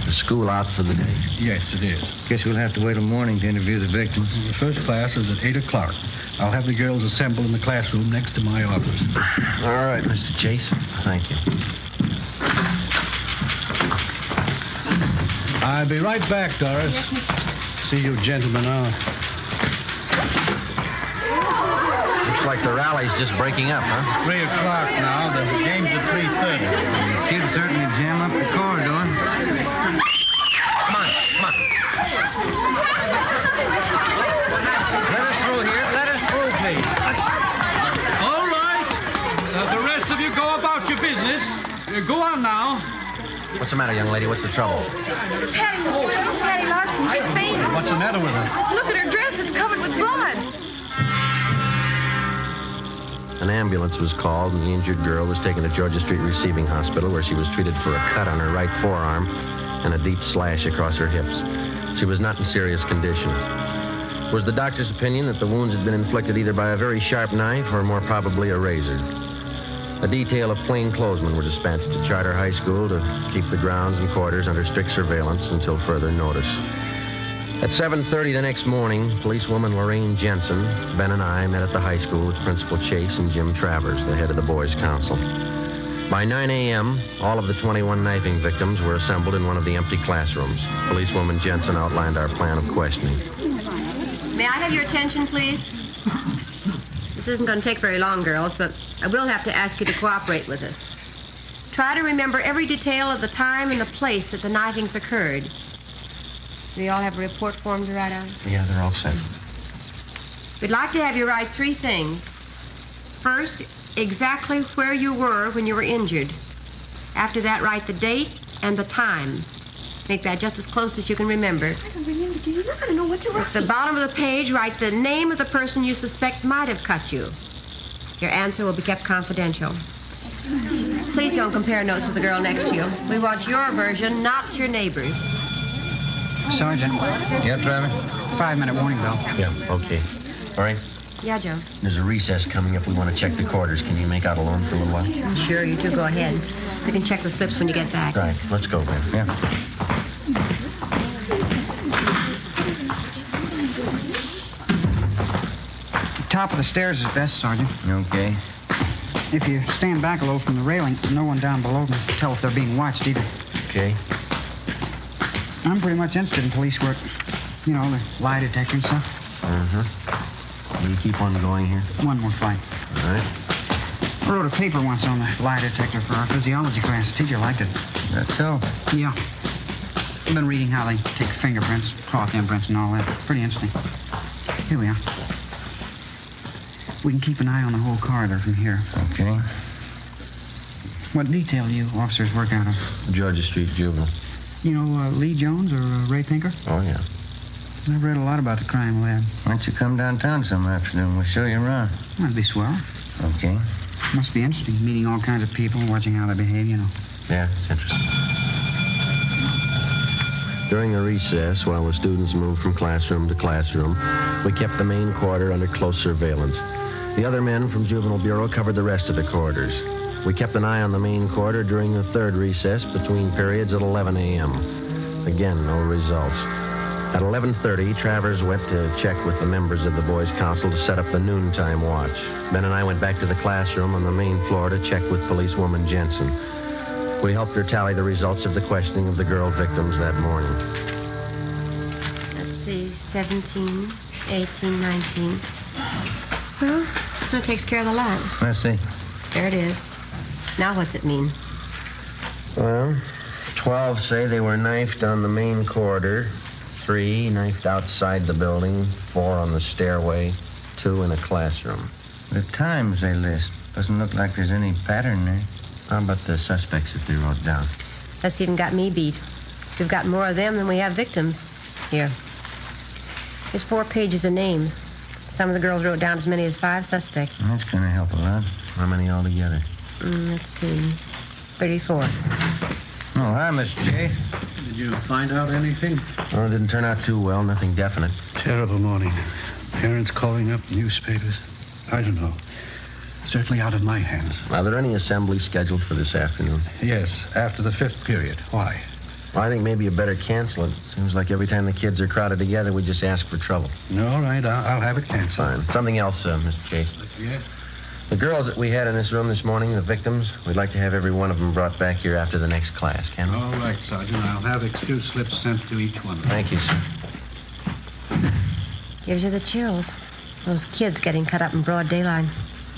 The school out for the day? Yes, it is. Guess we'll have to wait till morning to interview the victims. The first class is at 8 o'clock. I'll have the girls assemble in the classroom next to my office. All right, Mr. Chase. Thank you. I'll be right back, Doris. Yes, See you gentlemen out. Looks like the rally's just breaking up, huh? 3 o'clock now. The game's at 3:30. The kids certainly jam up the corridor. Come on, come on. Let us through here. Let us through, please. All right. The rest of you go about your business. Go on now. What's the matter, young lady? What's the trouble? Patty, Mr. Chase, Patty Larson, she's fainted. What's the matter with her? Look at her dress. It's covered with blood. An ambulance was called, and the injured girl was taken to Georgia Street Receiving Hospital, where she was treated for a cut on her right forearm and a deep slash across her hips. She was not in serious condition. It was the doctor's opinion that the wounds had been inflicted either by a very sharp knife or more probably a razor. A detail of plainclothesmen were dispatched to Charter High School to keep the grounds and quarters under strict surveillance until further notice. At 7:30 the next morning, policewoman Lorraine Jensen, Ben and I met at the high school with Principal Chase and Jim Travers, the head of the Boys' Council. By 9 a.m., all of the 21 knifing victims were assembled in one of the empty classrooms. Policewoman Jensen outlined our plan of questioning. May I have your attention, please? This isn't going to take very long, girls, but I will have to ask you to cooperate with us. Try to remember every detail of the time and the place that the knifings occurred. Do you all have a report form to write out? Yeah, they're all set. We'd like to have you write 3 things. First, exactly where you were when you were injured. After that, write the date and the time. Make that just as close as you can remember. I don't remember. Do you know? I don't know what to write. At the bottom of the page, write the name of the person you suspect might have cut you. Your answer will be kept confidential. Please don't compare notes with the girl next to you. We want your version, not your neighbor's. Sergeant. Yeah, Travis? 5-minute warning bell. Yeah, okay. All right. Yeah, Joe. There's a recess coming up. We want to check the quarters. Can you make out alone for a little while? Sure, you two go ahead. We can check the slips when you get back. Right. Let's go, Ben. Yeah. Top of the stairs is best, Sergeant. Okay. If you stand back a little from the railing, no one down below can tell if they're being watched either. Okay. I'm pretty much interested in police work. You know, the lie detector and stuff. Will you keep on going here? One more flight. All right. I wrote a paper once on the lie detector for our physiology class. The teacher liked it. That's so? Yeah. I've been reading how they take fingerprints, cloth imprints, and all that. Pretty interesting. Here we are. We can keep an eye on the whole corridor from here. Okay. What detail do you officers work out of? Georgia Street Juvenile. You know Lee Jones or Ray Pinker? Oh, yeah. I've read a lot about the crime lab. Why don't you come downtown some afternoon? We'll show you around. That'd be swell. Okay. Must be interesting, meeting all kinds of people, watching how they behave, you know. Yeah, it's interesting. During a recess, while the students moved from classroom to classroom, we kept the main quarter under close surveillance. The other men from Juvenile Bureau covered the rest of the corridors. We kept an eye on the main quarter during the third recess between periods at 11 a.m. Again, no results. At 11:30, Travers went to check with the members of the Boys' Council to set up the noontime watch. Ben and I went back to the classroom on the main floor to check with policewoman Jensen. We helped her tally the results of the questioning of the girl victims that morning. Let's see, 17, 18, 19. Well, that takes care of the lot. Let's see. There it is. Now what's it mean? Well, 12 say they were knifed on the main corridor, 3 knifed outside the building, 4 on the stairway, 2 in a classroom. The times they list doesn't look like there's any pattern there. How about the suspects that they wrote down? That's even got me beat. We've got more of them than we have victims. Here. There's 4 pages of names. Some of the girls wrote down as many as 5 suspects. That's going to help a lot. How many altogether? Let's see. 34. Oh, hi, Mr. Chase. Did you find out anything? Well, it didn't turn out too well. Nothing definite. Terrible morning. Parents calling up, newspapers. I don't know. Certainly out of my hands. Are there any assemblies scheduled for this afternoon? Yes, after the 5th period. Why? Well, I think maybe you better cancel it. Seems like every time the kids are crowded together, we just ask for trouble. All right, I'll have it canceled. Fine. Something else, Mr. Chase. Yes? The girls that we had in this room this morning, the victims, we'd like to have every one of them brought back here after the next class, can we? All right, Sergeant. I'll have excuse slips sent to each one. Thank you, sir. Gives you the chills. Those kids getting cut up in broad daylight.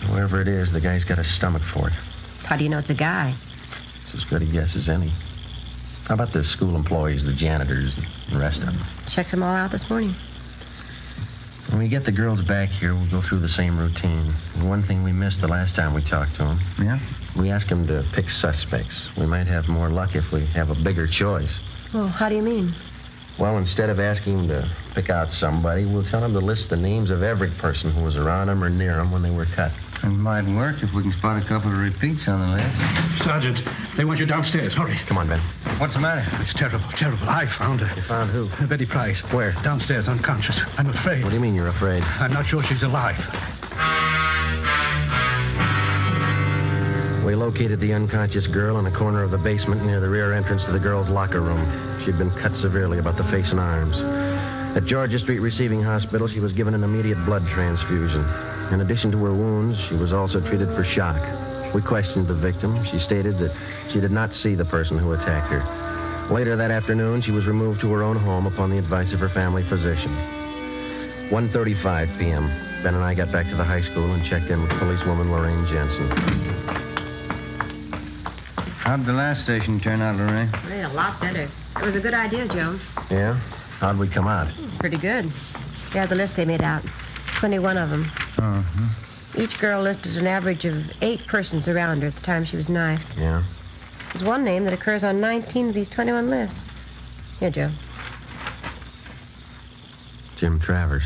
Whoever it is, the guy's got a stomach for it. How do you know it's a guy? It's as good a guess as any. How about the school employees, the janitors, and the rest of them? Checked them all out this morning. When we get the girls back here, we'll go through the same routine. And one thing we missed the last time we talked to them. Yeah? We asked them to pick suspects. We might have more luck if we have a bigger choice. Well, how do you mean? Well, instead of asking them to pick out somebody, we'll tell them to list the names of every person who was around them or near them when they were cut. It might work if we can spot a couple of repeats on the list. Sergeant, they want you downstairs. Hurry. Come on, Ben. What's the matter? It's terrible, terrible. I found her. You found who? Betty Price. Where? Downstairs, unconscious. I'm afraid. What do you mean you're afraid? I'm not sure she's alive. We located the unconscious girl in a corner of the basement near the rear entrance to the girls' locker room. She'd been cut severely about the face and arms. At Georgia Street Receiving Hospital, she was given an immediate blood transfusion. In addition to her wounds, she was also treated for shock. We questioned the victim. She stated that she did not see the person who attacked her. Later that afternoon, she was removed to her own home upon the advice of her family physician. 1:35 p.m. Ben and I got back to the high school and checked in with policewoman Lorraine Jensen. How'd the last station turn out, Lorraine? Hey, a lot better. It was a good idea, Joe. Yeah? How'd we come out? Pretty good. Yeah, the list they made out. 21 of them. Uh-huh. Each girl listed an average of 8 persons around her at the time she was knifed. Yeah? There's one name that occurs on 19 of these 21 lists. Here, Joe. Jim Travers.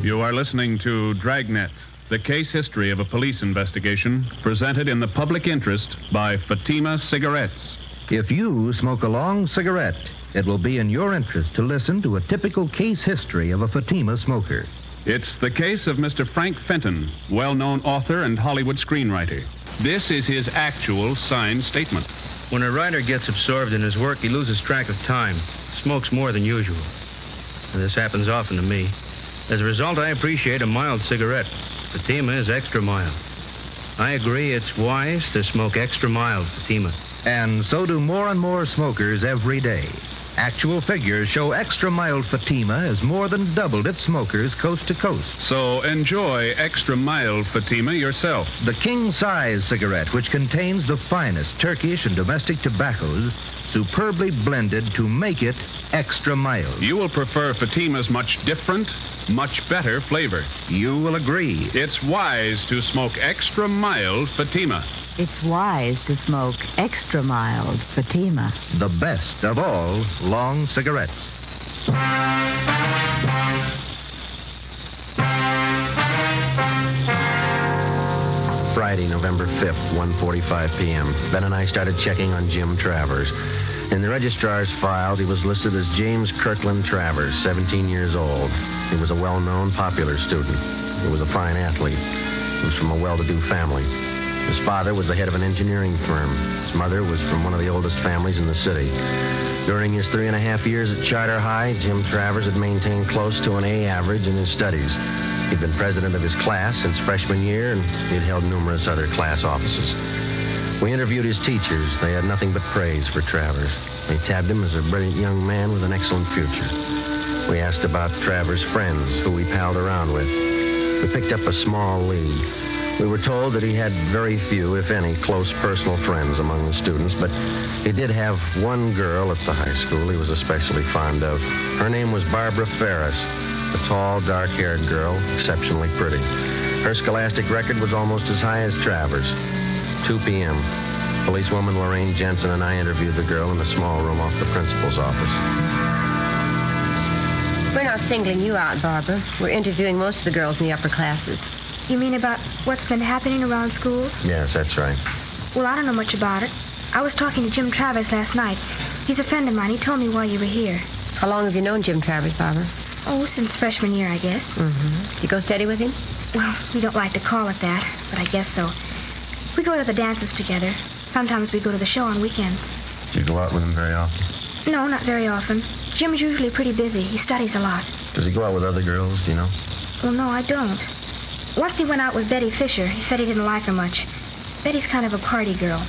You are listening to Dragnet, the case history of a police investigation presented in the public interest by Fatima Cigarettes. If you smoke a long cigarette, it will be in your interest to listen to a typical case history of a Fatima smoker. It's the case of Mr. Frank Fenton, well-known author and Hollywood screenwriter. This is his actual signed statement. When a writer gets absorbed in his work, he loses track of time, smokes more than usual. And this happens often to me. As a result, I appreciate a mild cigarette. Fatima is extra mild. I agree it's wise to smoke extra mild Fatima. And so do more and more smokers every day. Actual figures show extra mild Fatima has more than doubled its smokers coast to coast. So enjoy extra mild Fatima yourself. The king-size cigarette, which contains the finest Turkish and domestic tobaccos, superbly blended to make it extra mild. You will prefer Fatima's much different, much better flavor. You will agree. It's wise to smoke extra mild Fatima. It's wise to smoke extra mild Fatima. The best of all long cigarettes. Friday, November 5th, 1:45 p.m. Ben and I started checking on Jim Travers. In the registrar's files, he was listed as James Kirkland Travers, 17 years old. He was a well-known, popular student. He was a fine athlete. He was from a well-to-do family. His father was the head of an engineering firm. His mother was from one of the oldest families in the city. During his 3.5 years at Charter High, Jim Travers had maintained close to an A average in his studies. He'd been president of his class since freshman year, and he'd held numerous other class offices. We interviewed his teachers. They had nothing but praise for Travers. They tabbed him as a brilliant young man with an excellent future. We asked about Travers' friends, who he palled around with. We picked up a small lead. We were told that he had very few, if any, close personal friends among the students, but he did have one girl at the high school he was especially fond of. Her name was Barbara Ferris, a tall, dark-haired girl, exceptionally pretty. Her scholastic record was almost as high as Travers. 2 p.m. Policewoman Lorraine Jensen and I interviewed the girl in a small room off the principal's office. We're not singling you out, Barbara. We're interviewing most of the girls in the upper classes. You mean about what's been happening around school? Yes, that's right. Well, I don't know much about it. I was talking to Jim Travers last night. He's a friend of mine. He told me why you were here. How long have you known Jim Travers, Barbara? Oh, since freshman year, I guess. Mm-hmm. You go steady with him? Well, we don't like to call it that, but I guess so. We go to the dances together. Sometimes we go to the show on weekends. Do you go out with him very often? No, not very often. Jim's usually pretty busy. He studies a lot. Does he go out with other girls, do you know? Well, no, I don't. Once he went out with Betty Fisher. He said he didn't like her much. Betty's kind of a party girl.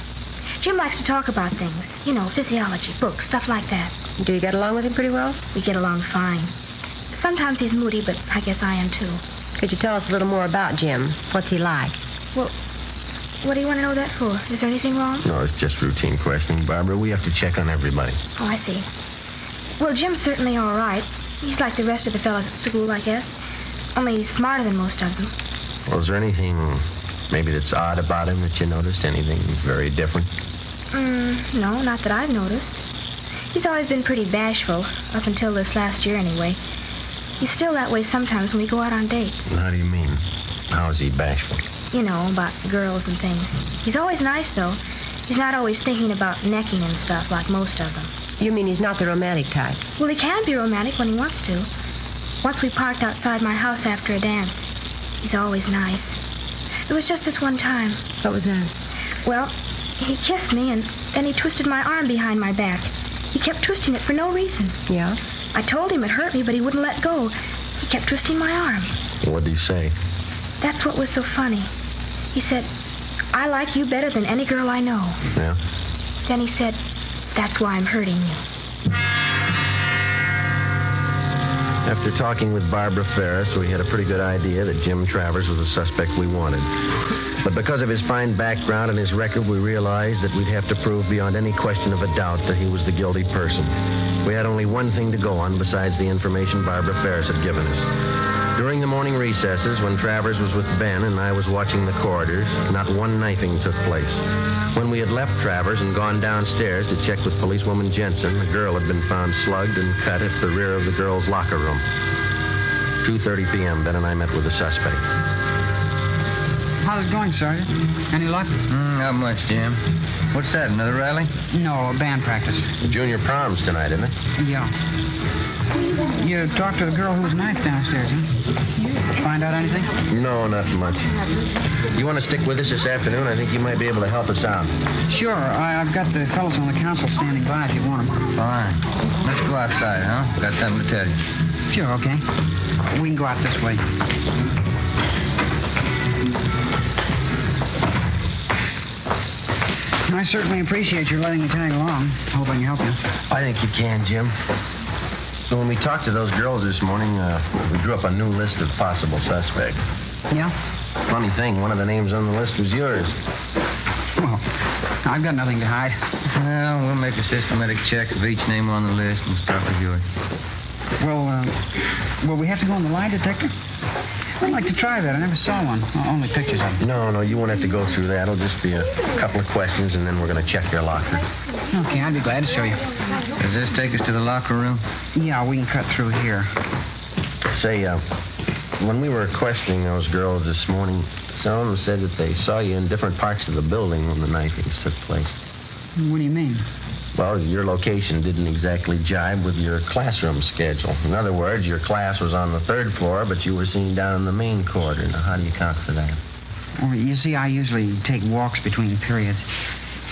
Jim likes to talk about things. You know, physiology, books, stuff like that. Do you get along with him pretty well? We get along fine. Sometimes he's moody, but I guess I am too. Could you tell us a little more about Jim? What's he like? Well, what do you want to know that for? Is there anything wrong? No, it's just routine questioning, Barbara. We have to check on everybody. Oh, I see. Well, Jim's certainly all right. He's like the rest of the fellas at school, I guess. Only he's smarter than most of them. Well, is there anything maybe that's odd about him that you noticed? Anything very different? No, not that I've noticed. He's always been pretty bashful, up until this last year anyway. He's still that way sometimes when we go out on dates. How do you mean? How is he bashful? You know, about girls and things. He's always nice, though. He's not always thinking about necking and stuff like most of them. You mean he's not the romantic type? Well, he can be romantic when he wants to. Once we parked outside my house after a dance. He's always nice. There was just this one time. What was that? Well, he kissed me, and then he twisted my arm behind my back. He kept twisting it for no reason. Yeah? I told him it hurt me, but he wouldn't let go. He kept twisting my arm. What did he say? That's what was so funny. He said, I like you better than any girl I know. Yeah? Then he said, that's why I'm hurting you. After talking with Barbara Ferris, we had a pretty good idea that Jim Travers was the suspect we wanted. But because of his fine background and his record, we realized that we'd have to prove beyond any question of a doubt that he was the guilty person. We had only one thing to go on besides the information Barbara Ferris had given us. During the morning recesses, when Travers was with Ben and I was watching the corridors, not one knifing took place. When we had left Travers and gone downstairs to check with policewoman Jensen, a girl had been found slugged and cut at the rear of the girls' locker room. 2:30 p.m., Ben and I met with the suspect. How's it going, Sergeant? Any luck? Not much, Jim. What's that, another rally? No, a band practice. Junior prom's tonight, isn't it? Yeah. You talked to the girl who was knifed downstairs, huh? Find out anything? No, not much. You want to stick with us this afternoon? I think you might be able to help us out. Sure. I've got the fellows on the council standing by if you want them. Fine. Let's go outside, huh? Got something to tell you. Sure, okay. We can go out this way. I certainly appreciate your letting me tag along. Hope I can help you. I think you can, Jim. So when we talked to those girls this morning, we drew up a new list of possible suspects. Yeah? Funny thing, one of the names on the list was yours. Well, I've got nothing to hide. Well, we'll make a systematic check of each name on the list and start with yours. Well, will we have to go on the lie detector? I'd like to try that. I never saw one. Only pictures of them. No, you won't have to go through that. It'll just be a couple of questions, and then we're going to check your locker. Okay, I'd be glad to show you. Does this take us to the locker room? Yeah, we can cut through here. Say, when we were questioning those girls this morning, some of them said that they saw you in different parts of the building when the knifings took place. What do you mean? Well, your location didn't exactly jibe with your classroom schedule. In other words, your class was on the 3rd floor, but you were seen down in the main corridor. Now, how do you account for that? Well, you see, I usually take walks between periods.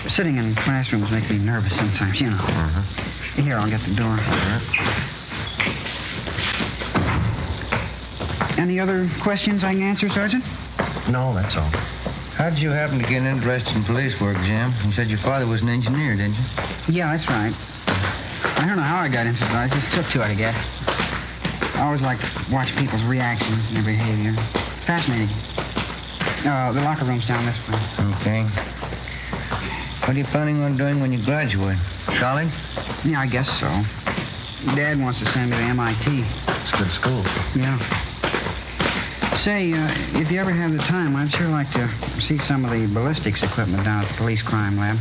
Sitting in classrooms makes me nervous sometimes, you know. Uh-huh. Here, I'll get the door. Any other questions I can answer, Sergeant? No, that's all. How'd you happen to get interested in police work, Jim? You said your father was an engineer, didn't you? Yeah, that's right. I don't know how I got interested. I just took to it, I guess. I always liked to watch people's reactions and their behavior. Fascinating. The locker room's down this way. Okay. What are you planning on doing when you graduate? College? Yeah, I guess so. Dad wants to send me to MIT. It's a good school. Yeah. Say, if you ever have the time, I'd sure like to see some of the ballistics equipment down at the police crime lab.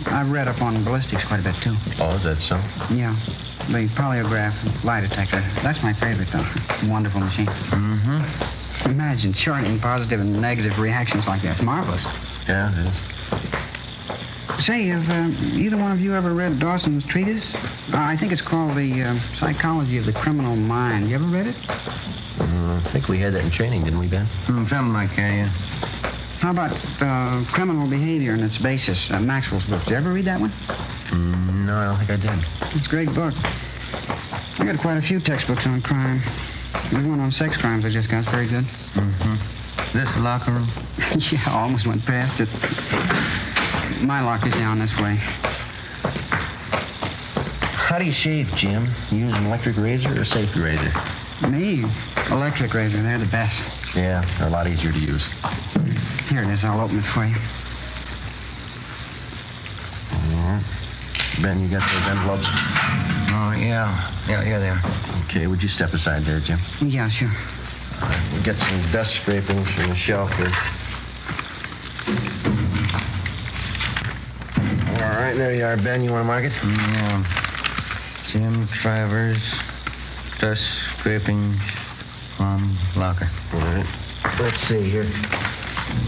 I've read up on ballistics quite a bit, too. Oh, is that so? Yeah. The polygraph lie detector. That's my favorite, though. Wonderful machine. Mm-hmm. Imagine charting positive and negative reactions like that. It's marvelous. Yeah, it is. Say, have either one of you ever read Dawson's treatise? I think it's called The Psychology of the Criminal Mind. You ever read it? I think we had that in training, didn't we, Ben? Something like that, yeah. How about criminal behavior and its basis? Maxwell's book. Did you ever read that one? No, I don't think I did. It's a great book. I got quite a few textbooks on crime. There's one on sex crimes I just got. It's very good. Mm-hmm. This locker room? Yeah, I almost went past it. My locker's down this way. How do you shave, Jim? You use an electric razor or a safety razor? Me? Electric razor. They're the best. Yeah, they're a lot easier to use. Here it is. I'll open it for you. All right. Ben, you got those envelopes? Oh, yeah. Yeah, they are. Okay, would you step aside there, Jim? Yeah, sure. All right, we'll get some dust scrapings from the shelf here. All right, there you are, Ben. You want to mark it? Yeah. Jim Travers, dust scrapings from locker. All right. Let's see here.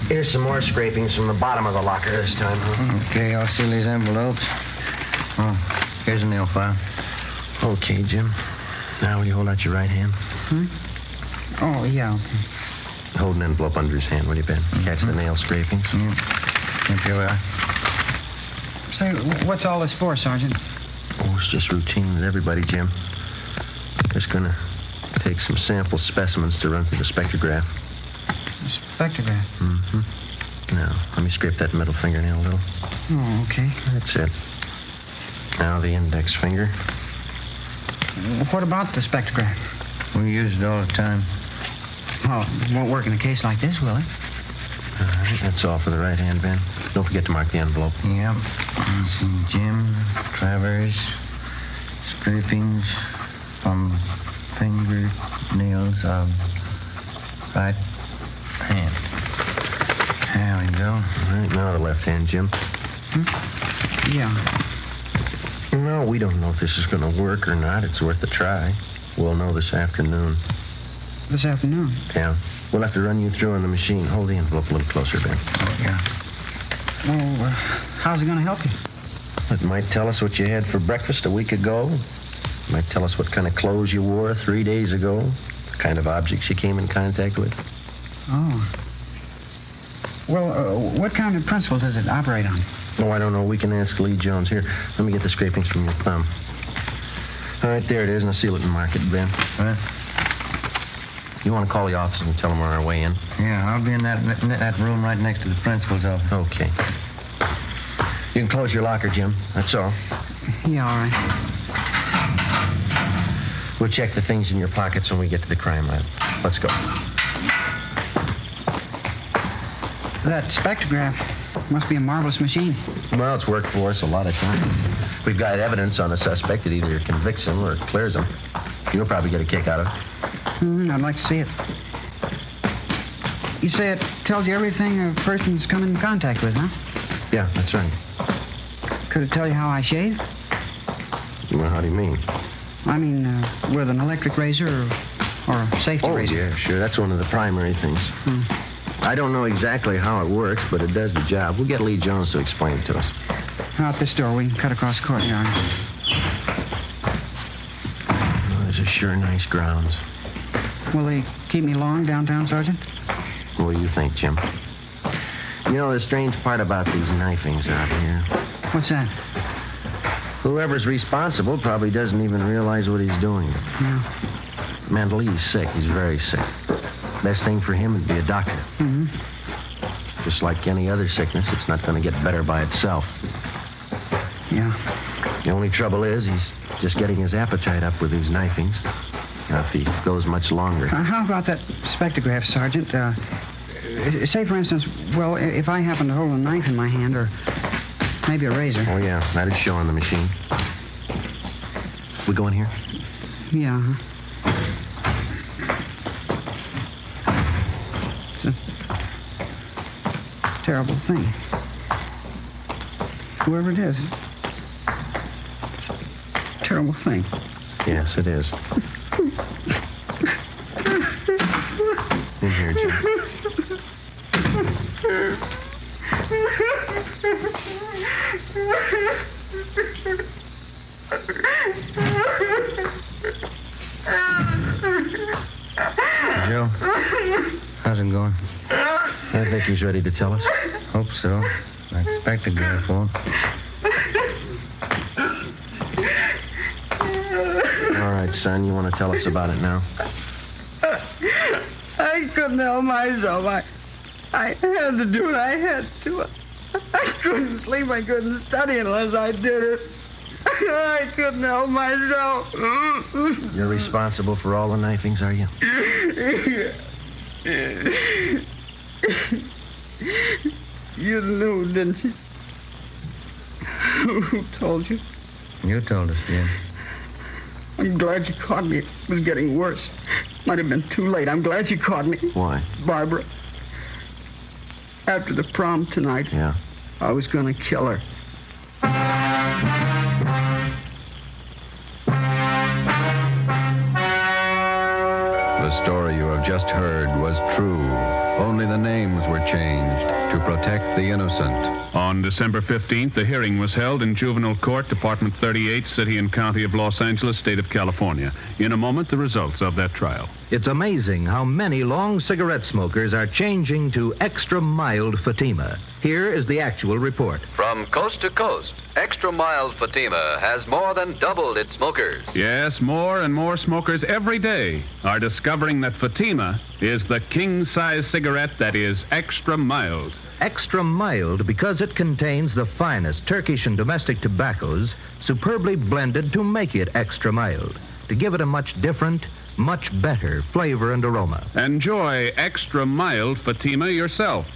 Here's some more scrapings from the bottom of the locker this time, huh? Okay, I'll seal these envelopes. Oh, Here's a nail file. Okay, Jim. Now, will you hold out your right hand? Oh, yeah, okay. Hold an envelope under his hand, will you, Ben? Catch the nail scrapings. Yep, here we are. Say, what's all this for, Sergeant? Oh, it's just routine with everybody, Jim. Just gonna take some sample specimens to run through the spectrograph. The spectrograph? Mm-hmm. Now, let me scrape that middle fingernail a little. Oh, okay. That's it. Now the index finger. What about the spectrograph? We use it all the time. Well, it won't work in a case like this, will it? All right, that's all for the right hand, Ben. Don't forget to mark the envelope. Yep. Let's see, Jim, Travers, scrapings from fingernails of right hand. There we go. All right, now the left hand, Jim. Yeah. No, we don't know if this is going to work or not. It's worth a try. We'll know this afternoon. This afternoon? Yeah. We'll have to run you through on the machine. Hold the envelope a little closer, Ben. Yeah. Well, how's it going to help you? It might tell us what you had for breakfast a week ago. It might tell us what kind of clothes you wore 3 days ago. The kind of objects you came in contact with. Oh. Well, what kind of principle does it operate on? Oh, I don't know. We can ask Lee Jones. Here, let me get the scrapings from your thumb. All right, there it is. Now seal it and mark it, Ben. What? You want to call the office and tell them we're on our way in? Yeah, I'll be in that room right next to the principal's office. Okay. You can close your locker, Jim. That's all. Yeah, all right. We'll check the things in your pockets when we get to the crime lab. Let's go. That spectrograph must be a marvelous machine. Well, it's worked for us a lot of times. We've got evidence on a suspect that either convicts him or clears him. You'll probably get a kick out of it. I'd like to see it. You say it tells you everything a person's come in contact with, huh? Yeah, that's right. Could it tell you how I shave? Well, how do you mean? I mean, with an electric razor or a safety razor. Oh, yeah, sure. That's one of the primary things. I don't know exactly how it works, but it does the job. We'll get Lee Jones to explain it to us. Out this door. We can cut across the courtyard. Oh, these are sure nice grounds. Will they keep me long downtown, Sergeant? What do you think, Jim? You know, the strange part about these knifings out here. What's that? Whoever's responsible probably doesn't even realize what he's doing. Yeah. Mentally, he's sick. He's very sick. Best thing for him would be a doctor. Mm-hmm. Just like any other sickness, it's not going to get better by itself. Yeah. The only trouble is he's just getting his appetite up with these knifings. Now, if he goes much longer. How about that spectrograph, Sergeant? Say, for instance, well, if I happen to hold a knife in my hand or maybe a razor. Oh, yeah. That'd show on the machine. We go in here? Yeah. It's a terrible thing. Whoever it is. Terrible thing. Yes, it is. In here, Jim. Joe, how's it going? I think he's ready to tell us. Hope so. I expect to go for him. All right, son, you want to tell us about it now? I couldn't help myself. I had to do it. I had to. I couldn't sleep. I couldn't study unless I did it. I couldn't help myself. You're responsible for all the knifings, are you? You knew, didn't you? Who told you? You told us, Jim. I'm glad you caught me. It was getting worse. Might have been too late. I'm glad you caught me. Why? Barbara. After the prom tonight. Yeah. I was going to kill her. The The story you have just heard was true. Only the names were changed to protect the innocent. On December 15th, the hearing was held in Juvenile Court, Department 38, City and County of Los Angeles, State of California. In a moment, the results of that trial. It's amazing how many long cigarette smokers are changing to extra mild Fatima. Here is the actual report. From coast to coast, Extra Mild Fatima has more than doubled its smokers. Yes, more and more smokers every day are discovering that Fatima is the king-size cigarette that is extra mild. Extra mild because it contains the finest Turkish and domestic tobaccos superbly blended to make it extra mild, to give it a much different, much better flavor and aroma. Enjoy extra mild Fatima yourself.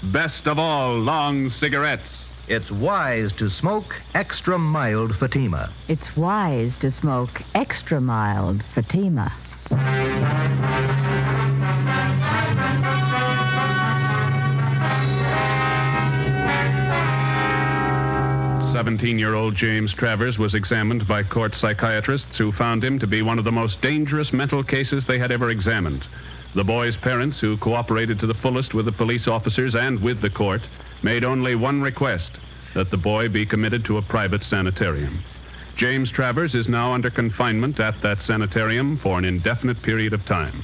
Best of all long cigarettes. It's wise to smoke extra mild Fatima. It's wise to smoke extra mild Fatima. 17-year-old James Travers was examined by court psychiatrists who found him to be one of the most dangerous mental cases they had ever examined. The boy's parents, who cooperated to the fullest with the police officers and with the court, made only one request, that the boy be committed to a private sanitarium. James Travers is now under confinement at that sanitarium for an indefinite period of time.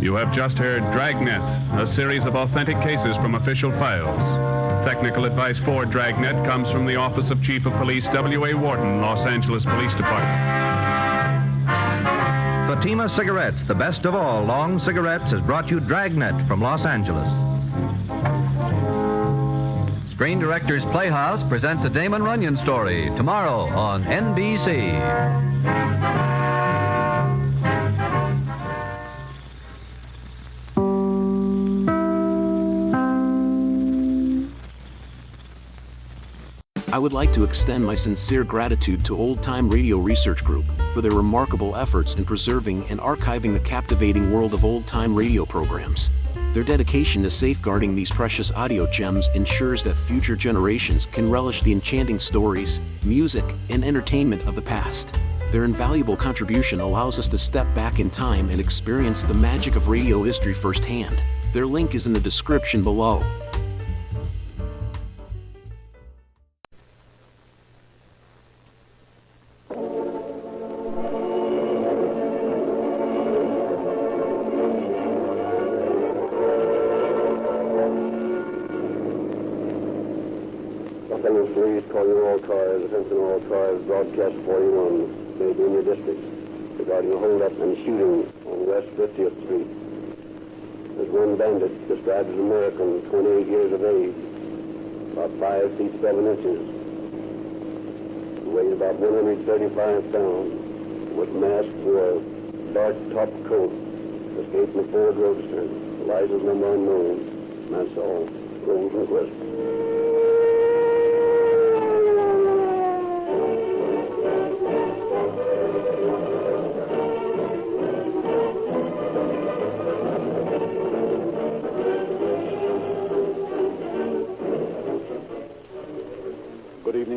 You have just heard Dragnet, a series of authentic cases from official files. Technical advice for Dragnet comes from the Office of Chief of Police W.A. Wharton, Los Angeles Police Department. Fatima Cigarettes, the best of all long cigarettes, has brought you Dragnet from Los Angeles. Screen Directors Playhouse presents a Damon Runyon story tomorrow on NBC. I would like to extend my sincere gratitude to Old Time Radio Research Group for their remarkable efforts in preserving and archiving the captivating world of old time radio programs. Their dedication to safeguarding these precious audio gems ensures that future generations can relish the enchanting stories, music, and entertainment of the past. Their invaluable contribution allows us to step back in time and experience the magic of radio history firsthand. Their link is in the description below. Attention all cars, broadcast 41, may be in your district, regarding a holdup and shooting on West 50th Street. There's one bandit described as American, 28 years of age, about 5 feet 7 inches, weighs about 135 pounds, with mask, wore a dark top coat, escaped in a Ford Roadster, license number unknown. That's all. Rolls and Quist.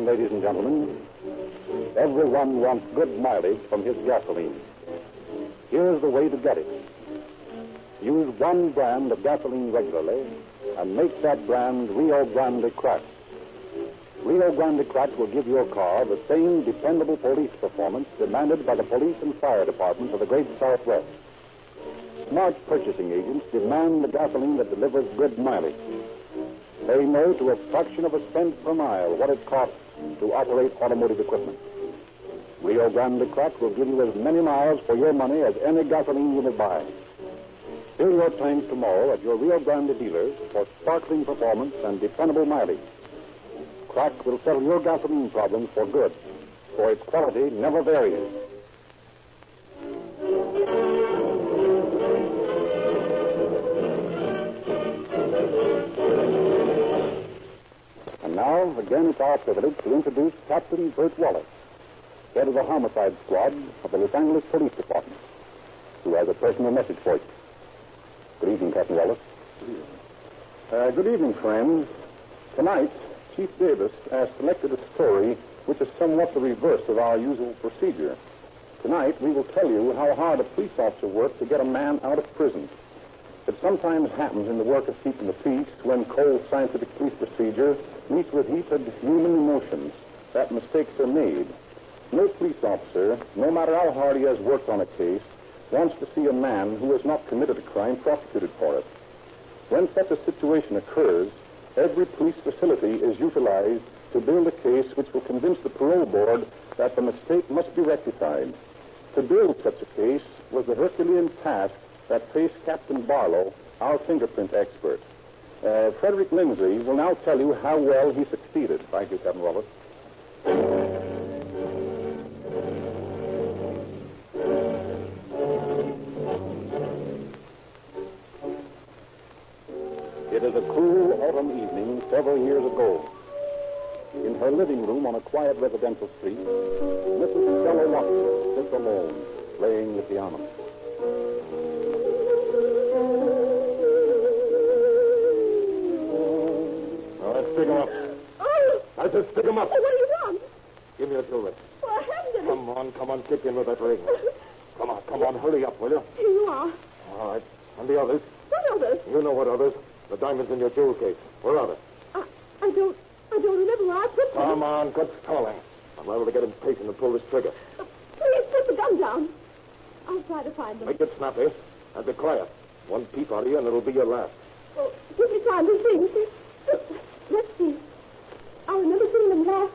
Ladies and gentlemen, everyone wants good mileage from his gasoline. Here's the way to get it. Use one brand of gasoline regularly and make that brand Rio Grande Cracked. Rio Grande Cracked will give your car the same dependable police performance demanded by the police and fire departments of the great Southwest. Smart purchasing agents demand the gasoline that delivers good mileage. They know to a fraction of a cent per mile what it costs to operate automotive equipment. Rio Grande Cracked will give you as many miles for your money as any gasoline you may buy. Fill your tank tomorrow at your Rio Grande dealers for sparkling performance and dependable mileage. Crack will settle your gasoline problems for good, for its quality never varies. And now, again, it's our privilege to introduce Captain Bert Wallace, head of the homicide squad of the Los Angeles Police Department, who has a personal message for you. Good evening, Captain Wallace. Good evening, friends. Tonight, Chief Davis has selected a story which is somewhat the reverse of our usual procedure. Tonight, we will tell you how hard a police officer works to get a man out of prison. It sometimes happens in the work of keeping the peace when cold scientific police procedure meets with heated human emotions that mistakes are made. No police officer, no matter how hard he has worked on a case, wants to see a man who has not committed a crime prosecuted for it. When such a situation occurs, every police facility is utilized to build a case which will convince the parole board that the mistake must be rectified. To build such a case was the Herculean task that faced Captain Barlow, our fingerprint expert. Frederick Lindsay will now tell you how well he succeeded. Thank you, Captain Roberts. It is a cool autumn evening several years ago. In her living room on a quiet residential street, Mrs. Stella Watson sits alone, playing the piano. All right, stick him up. I said stick him up. What do you want? Give me the silver. Well, I haven't any. Come on, kick in with that ring. Come on, hurry up, will you? Here you are. All right. And the others? What others? You know what others. The diamonds in your jewel case. Where are they? I don't remember where I put them. Come on, quit stalling. I'm liable to get impatient and pull this trigger. Please put the gun down. I'll try to find them. Make it snappy and be quiet. One peep out of you and it'll be your last. Oh, give me time to think. Let's see. I remember seeing them last.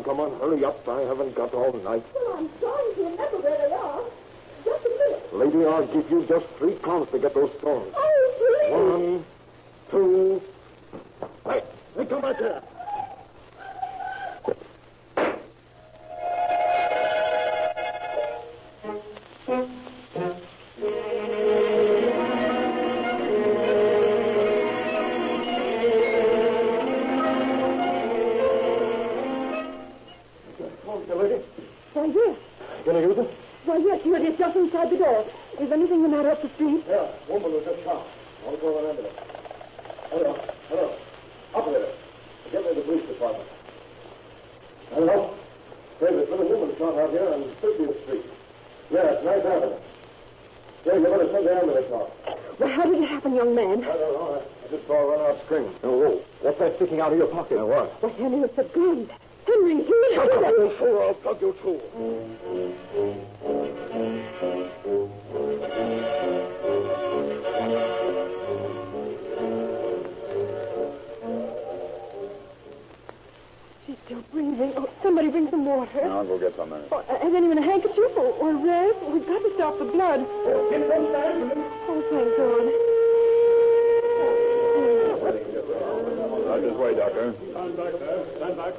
Come on, hurry up. I haven't got all night. Well, I'm trying to remember where they are. Just a minute. Lady, I'll give you just 3 counts to get those stones. Oh, please. 1, 2. Hey, come back here. Why, yes. Gonna use it? Why, yes, here it is, just inside the door. Is anything the matter up the street? Yeah, woman was just found. I'll go and ambulance. Hello. Operator, get me to the police department. Hello? There's a little woman shot out here on 30th Street. Yes, nice avenue. Yeah, you better send the ambulance off. Well, how did it happen, young man? I don't know. I just saw her run out screaming. Oh, what's that sticking out of your pocket? What? Well, Henry, it's a gun. Henry, he Shut up, you fool. I'll plug you too. She's still breathing. Oh, somebody bring some water. I'll go get some there. Oh, has anyone a handkerchief or a rag? We've got to stop the blood. Get some there. Oh, thank God. Right this way, Doctor. Stand back there. Stand back.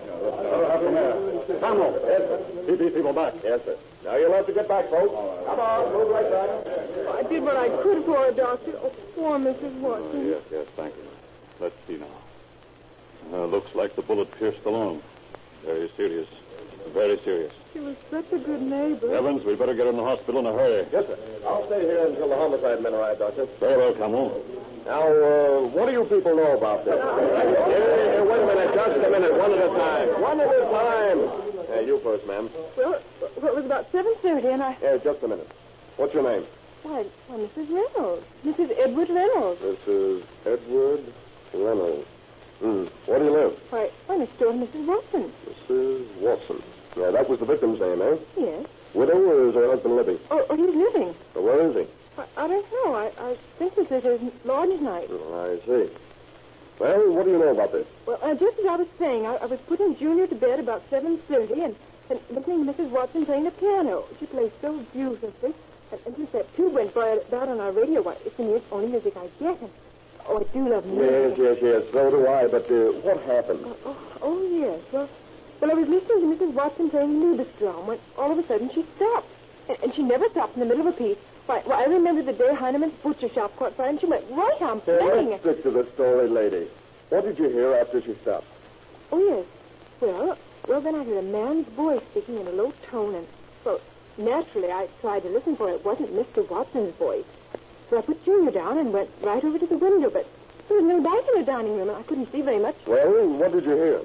Samuel. Yes, sir. Keep these people back. Yes, sir. Now you'll have to get back, folks. Come on, move right back. Oh, I did what I could for her, Doctor. Oh, poor Mrs. Watson. Yes, thank you. Let's see now. Looks like the bullet pierced the lung. Very serious. Very serious. She was such a good neighbor. Evans, we better get her in the hospital in a hurry. Yes, sir. I'll stay here until the homicide men arrive, Doctor. Very well, Camel. Now, what do you people know about this? Here, wait a minute. Just a minute. One at a time. One at a time. You first, ma'am. Well, it was about 7:30, and I... Just a minute. What's your name? Why, Mrs. Reynolds. Mrs. Edward Reynolds. Mrs. Edward Reynolds. Where do you live? Why, next door to Mrs. Watson. Mrs. Watson. Yeah, that was the victim's name, eh? Yes. Widow, or is her husband living? Oh, he's living. So where is he? I don't know. I think this is his lodge night. I see. Well, what do you know about this? Well, just as I was saying, I was putting Junior to bed about 7:30 and listening to Mrs. Watson playing the piano. She plays so beautifully. And since that tube went by about on our radio, why, it's the only music I get. And, oh, I do love music. Yes. So do I. But what happened? Oh, yes. Well, I was listening to Mrs. Watson playing Liebesdrum when all of a sudden she stopped. And she never stopped in the middle of a piece. Why, I remember the day Heineman's butcher shop caught fire, and she went right on playing. Let's stick to the story, lady. What did you hear after she stopped? Oh, yes. Well, then I heard a man's voice speaking in a low tone, and, well, naturally, I tried to listen for it wasn't Mr. Watson's voice. So I put Junior down and went right over to the window, but there was no light in the dining room, and I couldn't see very much. Well, what did you hear?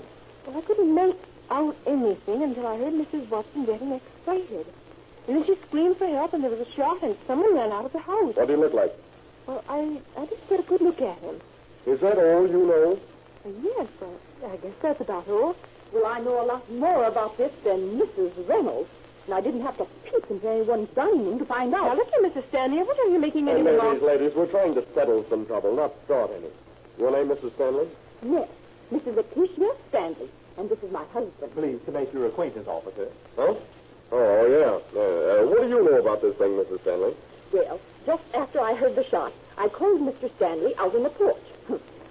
Well, I couldn't make out anything until I heard Mrs. Watson getting excited. And then she screamed for help, and there was a shot, and someone ran out of the house. What did he look like? Well, I didn't get a good look at him. Is that all you know? Yes, I guess that's about all. Well, I know a lot more about this than Mrs. Reynolds. And I didn't have to peek into anyone's dining room to find out. Now, look here, Mrs. Stanley. What are you making any remarks? Ladies, we're trying to settle some trouble, not start any. Your name, Mrs. Stanley? Yes, Mrs. Letitia Stanley. And this is my husband. Pleased to make your acquaintance, officer. Huh? Oh, yeah. What do you know about this thing, Mrs. Stanley? Well, just after I heard the shot, I called Mr. Stanley out on the porch.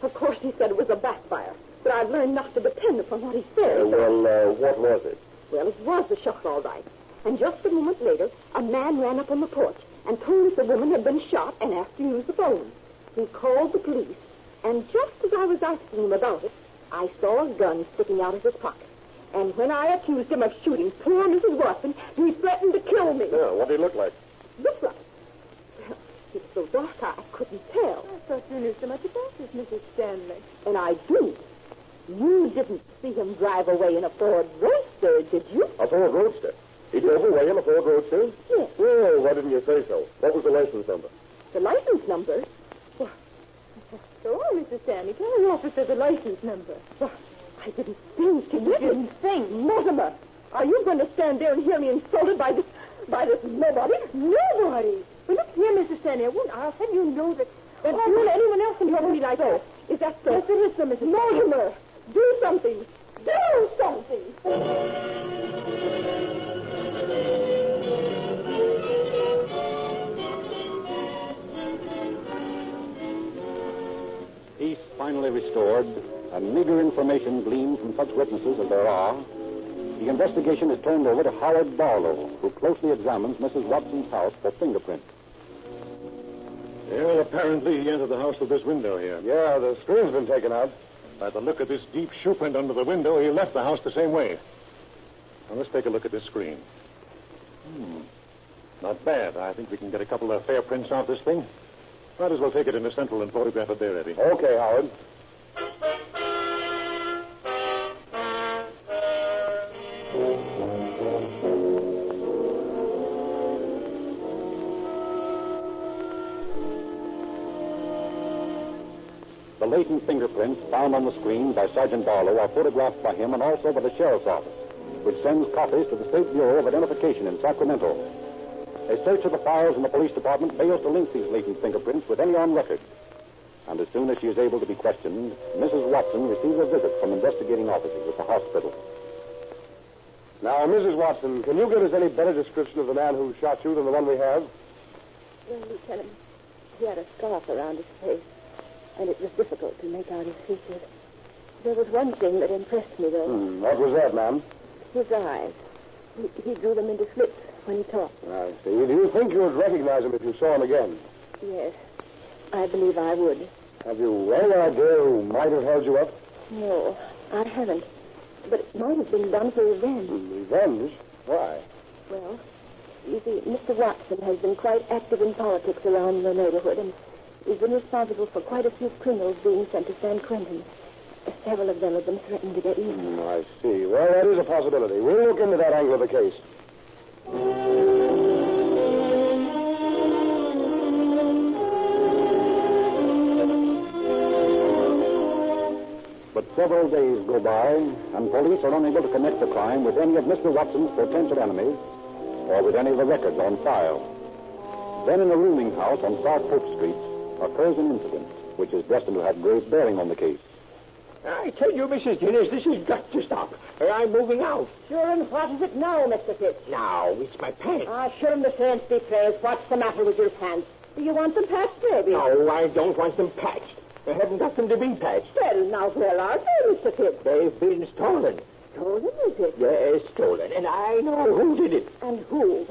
Of course, he said it was a backfire. But I've learned not to depend upon what he says. What was it? Well, it was a shot, all right. And just a moment later, a man ran up on the porch and told us the woman had been shot and asked to use the phone. He called the police, and just as I was asking him about it, I saw a gun sticking out of his pocket. And when I accused him of shooting poor Mrs. Watson, he threatened to kill me. Yeah, what did he look like? Look like? Well, it was so dark I couldn't tell. I thought you knew so much about this, Mrs. Stanley. And I do. You didn't see him drive away in a Ford Roadster, did you? A Ford Roadster? He drove away in a Ford Roadster? Yes. Well, why didn't you say so? What was the license number? The license number? Well, so on, Mrs. Stanley. Tell the officer the license number. Well, I didn't think. You didn't think? Mortimer, are you going to stand there and hear me insulted by this nobody? Nobody? But look here, Mrs. Stanley. I'll have you know that you and anyone else can talk to me like that. Is that so? Yes, it is, so, Mrs. Mortimer, do something. Do something. Peace finally restored, and meager information gleaned from such witnesses as there are, the investigation is turned over to Howard Barlow, who closely examines Mrs. Watson's house for fingerprints. Well, apparently he entered the house through this window here. Yeah, the screen's been taken out. By the look of this deep shoe print under the window, he left the house the same way. Now, let's take a look at this screen. Not bad. I think we can get a couple of fair prints off this thing. Might as well take it into Central and photograph it there, Eddie. Okay, Howard. The latent fingerprints found on the screen by Sergeant Barlow are photographed by him and also by the Sheriff's Office, which sends copies to the State Bureau of Identification in Sacramento. A search of the files in the police department fails to link these latent fingerprints with any on record. And as soon as she is able to be questioned, Mrs. Watson receives a visit from investigating officers at the hospital. Now, Mrs. Watson, can you give us any better description of the man who shot you than the one we have? Well, Lieutenant, he had a scarf around his face, and it was difficult to make out his features. There was one thing that impressed me, though. What was that, ma'am? His eyes. He drew them into slits when he talked. I see. Do you think you would recognize him if you saw him again? Yes, I believe I would. Have you any idea who might have held you up? No, I haven't. But it might have been done for revenge. Revenge? Why? Well, you see, Mr. Watson has been quite active in politics around the neighborhood, and he's been responsible for quite a few criminals being sent to San Quentin. Several of them have been threatened to get even. I see. Well, that is a possibility. We'll look into that angle of the case. But several days go by, and police are unable to connect the crime with any of Mr. Watson's potential enemies or with any of the records on file. Then in a rooming house on South Pope Street occurs an incident which is destined to have great bearing on the case. I tell you, Mrs. Guinness, this has got to stop, or I'm moving out. Sure, and what is it now, Mr. Fitz? Now, it's my pants. Sure, Mr. Ernst be praised. What's the matter with your pants? Do you want them patched, baby? No, I don't want them patched. I haven't got them to be patched. Well, now, where are they, Mr. Fitz? They've been stolen. Stolen, is it? Yes, stolen, and I know who did it. And who?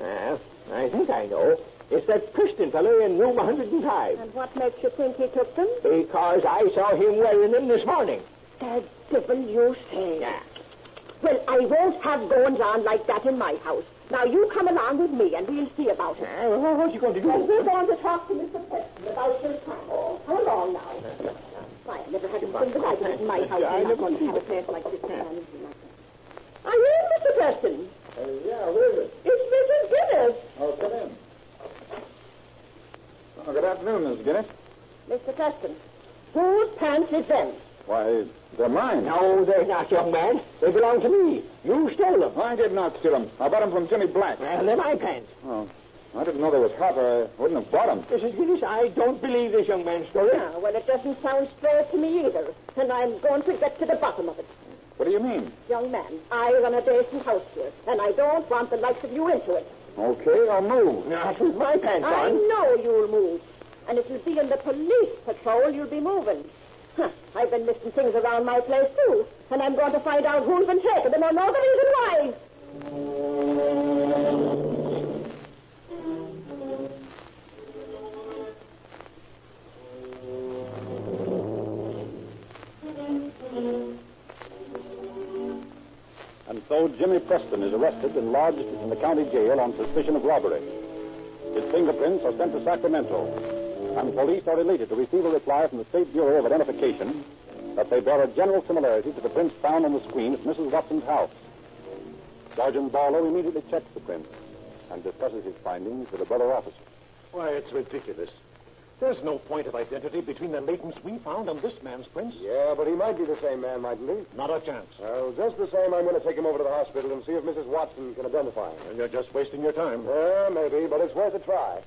I think I know. It's that Preston fellow in room 105. And what makes you think he took them? Because I saw him wearing them this morning. The devil you say. Yeah. Well, I won't have goings on like that in my house. Now, you come along with me, and we'll see about it. What you going to do? Well, we're going to talk to Mr. Preston about your time. Come along now. Why, I never had a thing like it in my house. I'm not going to have a place like this. Are you Mr. Preston? Yeah, who is it? It's Mrs. Guinness. McGinnis? Mr. Preston, whose pants is them? Why, they're mine. No, they're not, young man. They belong to me. You stole them. I did not steal them. I bought them from Jimmy Black. Well, they're my pants. Oh, I didn't know they was hot, or I wouldn't have bought them. Mrs. Guinness, I don't believe this young man's story. Yeah, well, it doesn't sound straight to me either. And I'm going to get to the bottom of it. What do you mean? Young man, I run a decent house here, and I don't want the likes of you into it. Okay, I'll move. Not with my pants I on. know you'll move. And if you'll be in the police patrol, you'll be moving. Huh, I've been missing things around my place, too. And I'm going to find out who's been taking them and know the reason why. And so Jimmy Preston is arrested and lodged in the county jail on suspicion of robbery. His fingerprints are sent to Sacramento, and police are elated to receive a reply from the State Bureau of Identification that they bear a general similarity to the prints found on the screen at Mrs. Watson's house. Sergeant Barlow immediately checks the prints and discusses his findings with a brother officer. Why, it's ridiculous. There's no point of identity between the latents we found and this man's prints. Yeah, but he might be the same man, mightn't he? Not a chance. Well, just the same, I'm going to take him over to the hospital and see if Mrs. Watson can identify him. And you're just wasting your time. Yeah, maybe, but it's worth a try.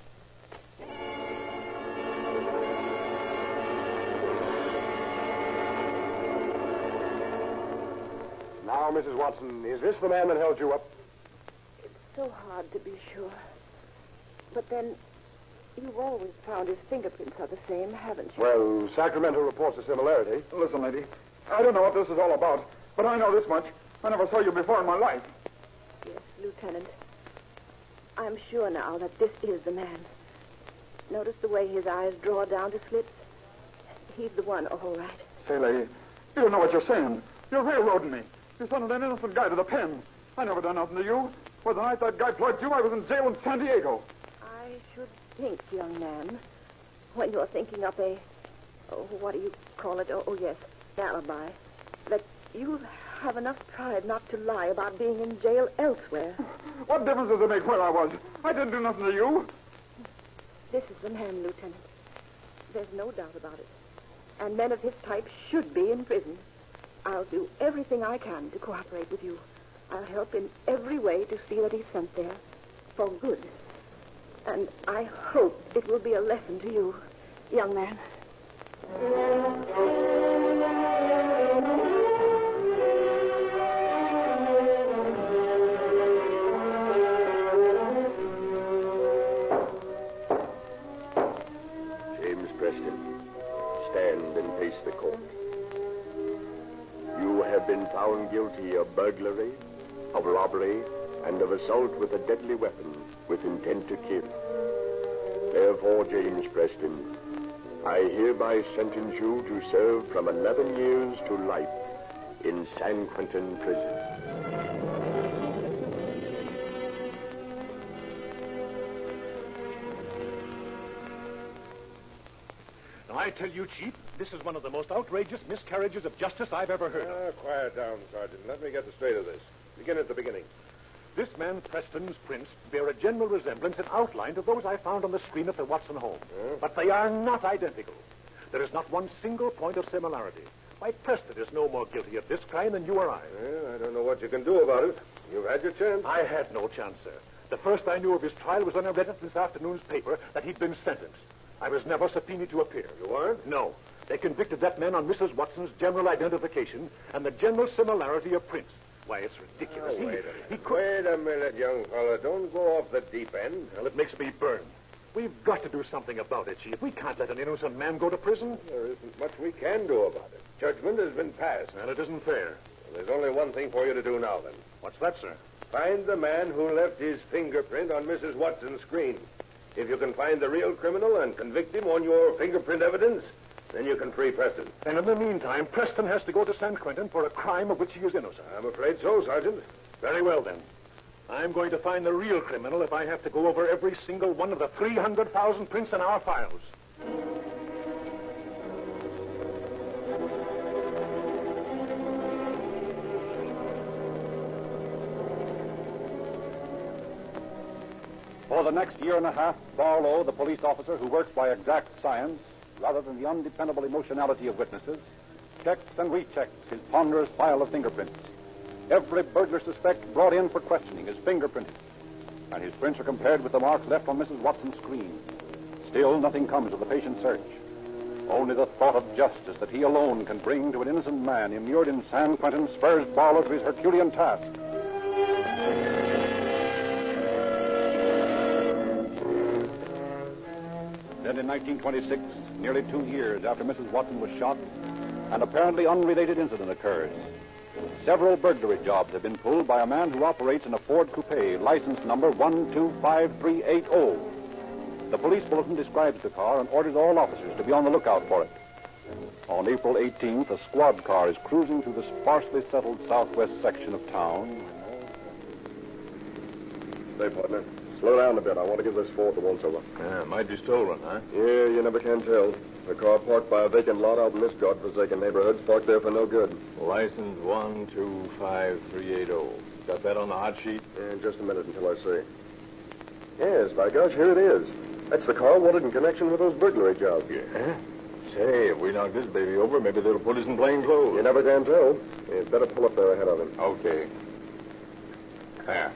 Now, Mrs. Watson, is this the man that held you up? It's so hard to be sure. But then, you've always found his fingerprints are the same, haven't you? Well, Sacramento reports a similarity. Listen, lady, I don't know what this is all about, but I know this much. I never saw you before in my life. Yes, Lieutenant. I'm sure now that this is the man. Notice the way his eyes draw down to slits? He's the one, all right. Say, lady, you don't know what you're saying. You're railroading me. You sent an innocent guy to the pen. I never done nothing to you. Well, the night that guy plugged you, I was in jail in San Diego. I should think, young man, when you're thinking up what do you call it? Oh, yes, alibi, that you have enough pride not to lie about being in jail elsewhere. What difference does it make where I was? I didn't do nothing to you. This is the man, Lieutenant. There's no doubt about it. And men of his type should be in prison. I'll do everything I can to cooperate with you. I'll help in every way to see that he's sent there for good. And I hope it will be a lesson to you, young man. James Preston, stand and face the court. You have been found guilty of burglary, of robbery, and of assault with a deadly weapon with intent to kill. Therefore, James Preston, I hereby sentence you to serve from 11 years to life in San Quentin Prison. Now, I tell you, Chief, this is one of the most outrageous miscarriages of justice I've ever heard of. Quiet down, Sergeant. Let me get the straight of this. Begin at the beginning. This man Preston's prints bear a general resemblance in outline to those I found on the screen at the Watson home. But they are not identical. There is not one single point of similarity. Why, Preston is no more guilty of this crime than you or I. Well, I don't know what you can do about it. You've had your chance. I had no chance, sir. The first I knew of his trial was when I read it in this afternoon's paper that he'd been sentenced. I was never subpoenaed to appear. You weren't? No. They convicted that man on Mrs. Watson's general identification and the general similarity of prints. Why, it's ridiculous. Oh, wait a minute, young fella. Don't go off the deep end. Well, it makes me burn. We've got to do something about it, Chief. We can't let an innocent man go to prison. There isn't much we can do about it. Judgment has been passed. Well, it isn't fair. Well, there's only one thing for you to do now, then. What's that, sir? Find the man who left his fingerprint on Mrs. Watson's screen. If you can find the real criminal and convict him on your fingerprint evidence, then you can free Preston. And in the meantime, Preston has to go to San Quentin for a crime of which he is innocent. I'm afraid so, Sergeant. Very well, then. I'm going to find the real criminal if I have to go over every single one of the 300,000 prints in our files. For the next year and a half, Barlow, the police officer who works by exact science rather than the undependable emotionality of witnesses, checks and rechecks his ponderous file of fingerprints. Every burglar suspect brought in for questioning is fingerprinted, and his prints are compared with the marks left on Mrs. Watson's screen. Still, nothing comes of the patient search. Only the thought of justice that he alone can bring to an innocent man immured in San Quentin spurs Barlow to his Herculean task. Then in 1926, nearly 2 years after Mrs. Watson was shot, an apparently unrelated incident occurs. Several burglary jobs have been pulled by a man who operates in a Ford coupe, license number 125380. The police bulletin describes the car and orders all officers to be on the lookout for it. On April 18th, a squad car is cruising through the sparsely settled southwest section of town. Say, partner, slow down a bit. I want to give this Ford the once-over. Yeah, might be stolen, huh? Yeah, you never can tell. The car parked by a vacant lot out in this godforsaken neighborhood's parked there for no good. License 125380. Got that on the hot sheet? Yeah, just a minute until I see. Yes, by gosh, here it is. That's the car wanted in connection with those burglary jobs. Yeah? Say, if we knock this baby over, maybe they'll put us in plain clothes. You never can tell. You'd better pull up there ahead of him. Okay. There.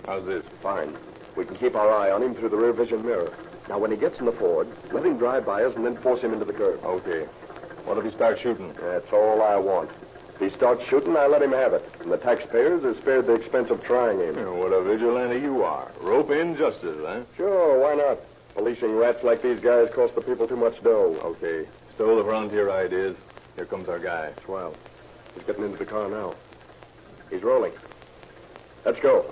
How's this? Fine. We can keep our eye on him through the rear vision mirror. Now, when he gets in the Ford, let him drive by us and then force him into the curb. Okay. What if he starts shooting? That's all I want. If he starts shooting, I let him have it. And the taxpayers are spared the expense of trying him. Yeah, what a vigilante you are. Rope in justice, huh? Sure, why not? Policing rats like these guys cost the people too much dough. Okay. Stole the frontier ideas. Here comes our guy. Swell. He's getting into the car now. He's rolling. Let's go.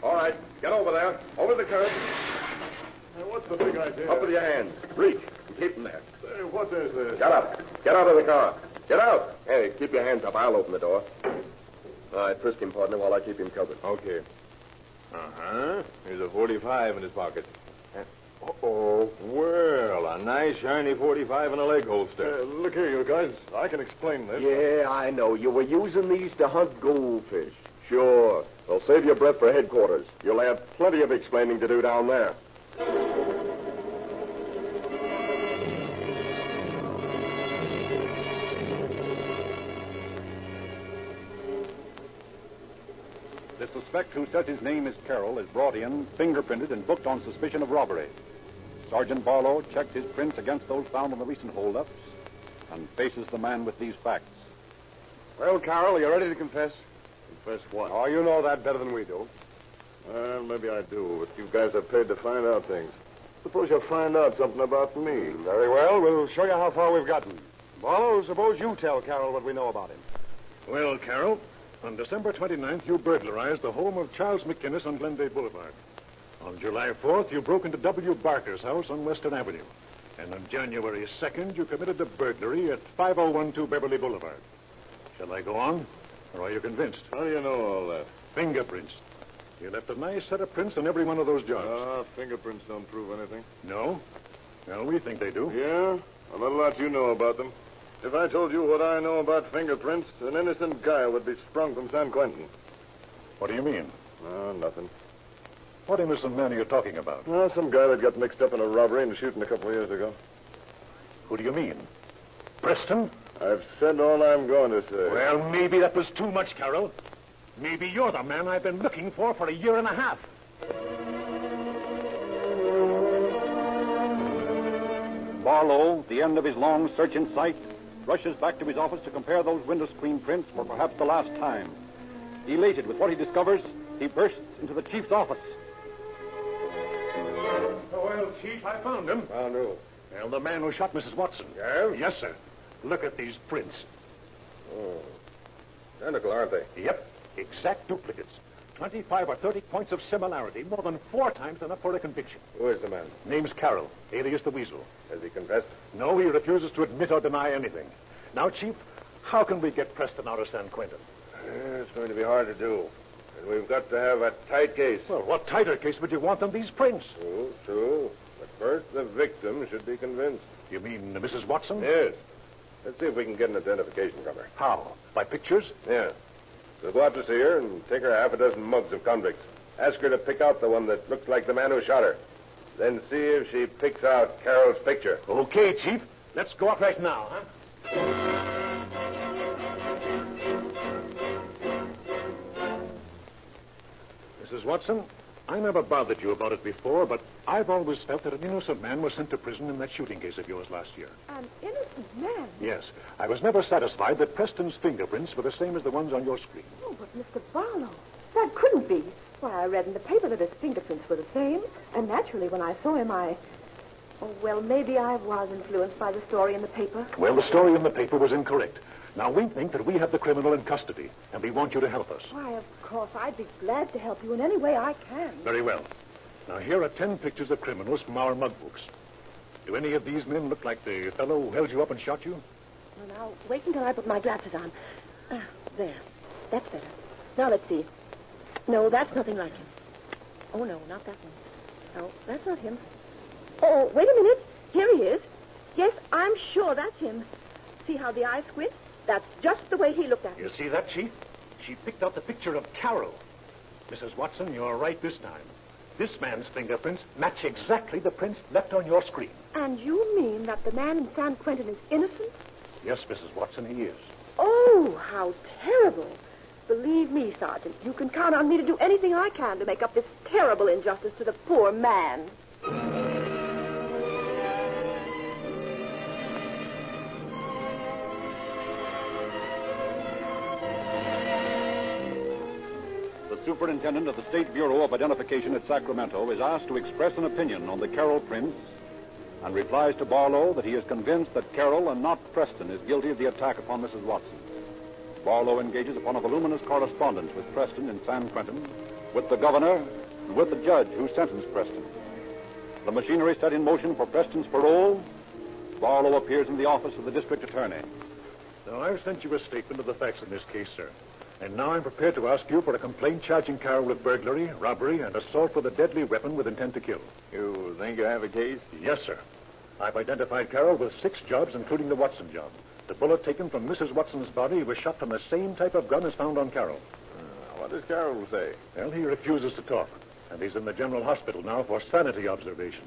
All right, get over there. Over the curb. Hey, what's the big idea? Up with your hands. Reach and keep them there. Hey, what is this? Get up. Get out of the car. Get out. Hey, keep your hands up. I'll open the door. All right, frisk him, partner, while I keep him covered. Okay. Uh-huh. Here's a 45 in his pocket. Uh-oh. Well, a nice, shiny 45 in a leg holster. Look here, you guys. I can explain this. Yeah, I know. You were using these to hunt goldfish. Sure. Well, save your breath for headquarters. You'll have plenty of explaining to do down there. The suspect, who says his name is Carroll, is brought in, fingerprinted, and booked on suspicion of robbery. Sergeant Barlow checks his prints against those found on the recent holdups and faces the man with these facts. Well, Carroll, are you ready to confess? Confess what? Oh, you know that better than we do. Well, maybe I do, but you guys are paid to find out things. Suppose you find out something about me. Very well. We'll show you how far we've gotten. Barlow, suppose you tell Carroll what we know about him. Well, Carroll, on December 29th, you burglarized the home of Charles McInnes on Glendale Boulevard. On July 4th, you broke into W. Barker's house on Western Avenue. And on January 2nd, you committed a burglary at 5012 Beverly Boulevard. Shall I go on? Or are you convinced? How do you know all that? Fingerprints. You left a nice set of prints on every one of those jobs. Fingerprints don't prove anything. No? Well, we think they do. Yeah? Well, a lot you know about them. If I told you what I know about fingerprints, an innocent guy would be sprung from San Quentin. What do you mean? Oh, nothing. What innocent man are you talking about? Oh, some guy that got mixed up in a robbery and shooting a couple of years ago. Who do you mean? Preston? I've said all I'm going to say. Well, maybe that was too much, Carroll. Maybe you're the man I've been looking for a year and a half. Barlow, the end of his long search in sight, rushes back to his office to compare those window screen prints for perhaps the last time. Elated with what he discovers, he bursts into the chief's office. Oh, well, Chief, I found him. Found who? Well, the man who shot Mrs. Watson. Yeah? Yes, sir. Look at these prints. Oh. Identical, aren't they? Yep. Exact duplicates. 25 or 30 points of similarity, more than 4 times enough for a conviction. Who is the man? Name's Carroll, alias the Weasel. Has he confessed? No, he refuses to admit or deny anything. Now, Chief, how can we get Preston out of San Quentin? It's going to be hard to do. And we've got to have a tight case. Well, what tighter case would you want than these prints? True. But first, the victim should be convinced. You mean Mrs. Watson? Yes. Let's see if we can get an identification from her. How? By pictures? Yeah. We'll go out to see her and take her half a dozen mugs of convicts. Ask her to pick out the one that looks like the man who shot her. Then see if she picks out Carol's picture. Okay, Chief. Let's go out right now, huh? Mrs. Watson, I never bothered you about it before, but I've always felt that an innocent man was sent to prison in that shooting case of yours last year. An innocent man? Yes. I was never satisfied that Preston's fingerprints were the same as the ones on your screen. Oh, but Mr. Barlow, that couldn't be. Why, I read in the paper that his fingerprints were the same. And naturally, when I saw him, Oh, well, maybe I was influenced by the story in the paper. Well, the story in the paper was incorrect. Now, we think that we have the criminal in custody, and we want you to help us. Why, of course, I'd be glad to help you in any way I can. Very well. Now, here are 10 pictures of criminals from our mug books. Do any of these men look like the fellow who held you up and shot you? Well, now, wait until I put my glasses on. There. That's better. Now, let's see. No, that's nothing like him. Oh, no, not that one. No, that's not him. Oh, wait a minute. Here he is. Yes, I'm sure that's him. See how the eyes squint? That's just the way he looked at me. You see that, Chief? She picked out the picture of Carol. Mrs. Watson, you're right this time. This man's fingerprints match exactly the prints left on your screen. And you mean that the man in San Quentin is innocent? Yes, Mrs. Watson, he is. Oh, how terrible. Believe me, Sergeant, you can count on me to do anything I can to make up this terrible injustice to the poor man. The superintendent of the State Bureau of Identification at Sacramento is asked to express an opinion on the Carroll prints and replies to Barlow that he is convinced that Carroll and not Preston is guilty of the attack upon Mrs. Watson. Barlow engages upon a voluminous correspondence with Preston in San Quentin, with the governor, and with the judge who sentenced Preston. The machinery set in motion for Preston's parole, Barlow appears in the office of the district attorney. Now, I've sent you a statement of the facts in this case, sir. And now I'm prepared to ask you for a complaint charging Carroll with burglary, robbery, and assault with a deadly weapon with intent to kill. You think you have a case? Yes, sir. I've identified Carroll with 6 jobs, including the Watson job. The bullet taken from Mrs. Watson's body was shot from the same type of gun as found on Carroll. What does Carroll say? Well, he refuses to talk, and he's in the general hospital now for sanity observation.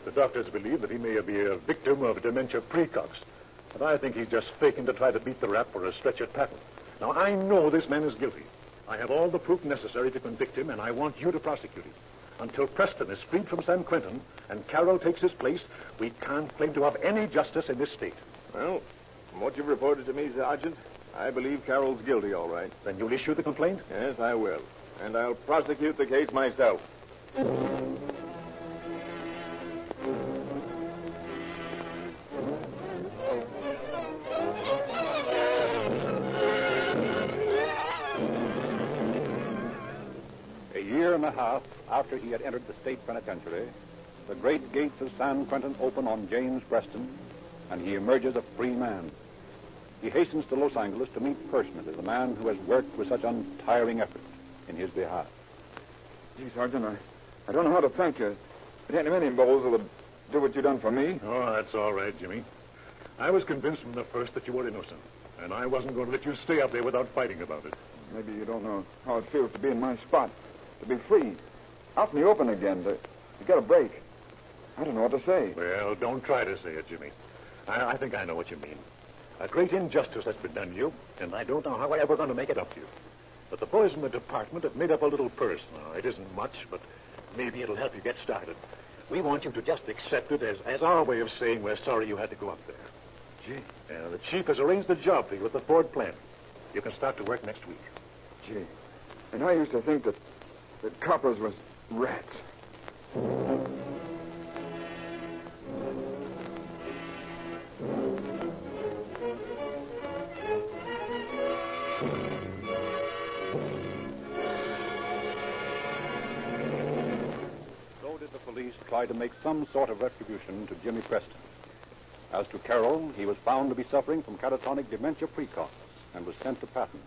The doctors believe that he may be a victim of dementia precox, but I think he's just faking to try to beat the rap for a stretch at Patton. Now, I know this man is guilty. I have all the proof necessary to convict him, and I want you to prosecute him. Until Preston is freed from San Quentin and Carroll takes his place, we can't claim to have any justice in this state. Well, from what you've reported to me, Sergeant, I believe Carroll's guilty, all right. Then you'll issue the complaint? Yes, I will. And I'll prosecute the case myself. A year and a half after he had entered the state penitentiary, the great gates of San Quentin open on James Preston, and he emerges a free man. He hastens to Los Angeles to meet personally the man who has worked with such untiring effort in his behalf. Gee, Sergeant, I don't know how to thank you. There ain't many bulls that would do what you done for me. Oh, that's all right, Jimmy. I was convinced from the first that you were innocent, and I wasn't going to let you stay up there without fighting about it. Maybe you don't know how it feels to be in my spot, to be free, out in the open again, to get a break. I don't know what to say. Well, don't try to say it, Jimmy. I think I know what you mean. A great injustice has been done to you, and I don't know how I'm ever going to make it up to you. But the boys in the department have made up a little purse. Now, it isn't much, but maybe it'll help you get started. We want you to just accept it as our way of saying we're sorry you had to go up there. Gee. The chief has arranged the job for you at the Ford plant. You can start to work next week. Gee. And I used to think that coppers was rats. So did the police try to make some sort of retribution to Jimmy Preston. As to Carroll, he was found to be suffering from catatonic dementia precox and was sent to Patton.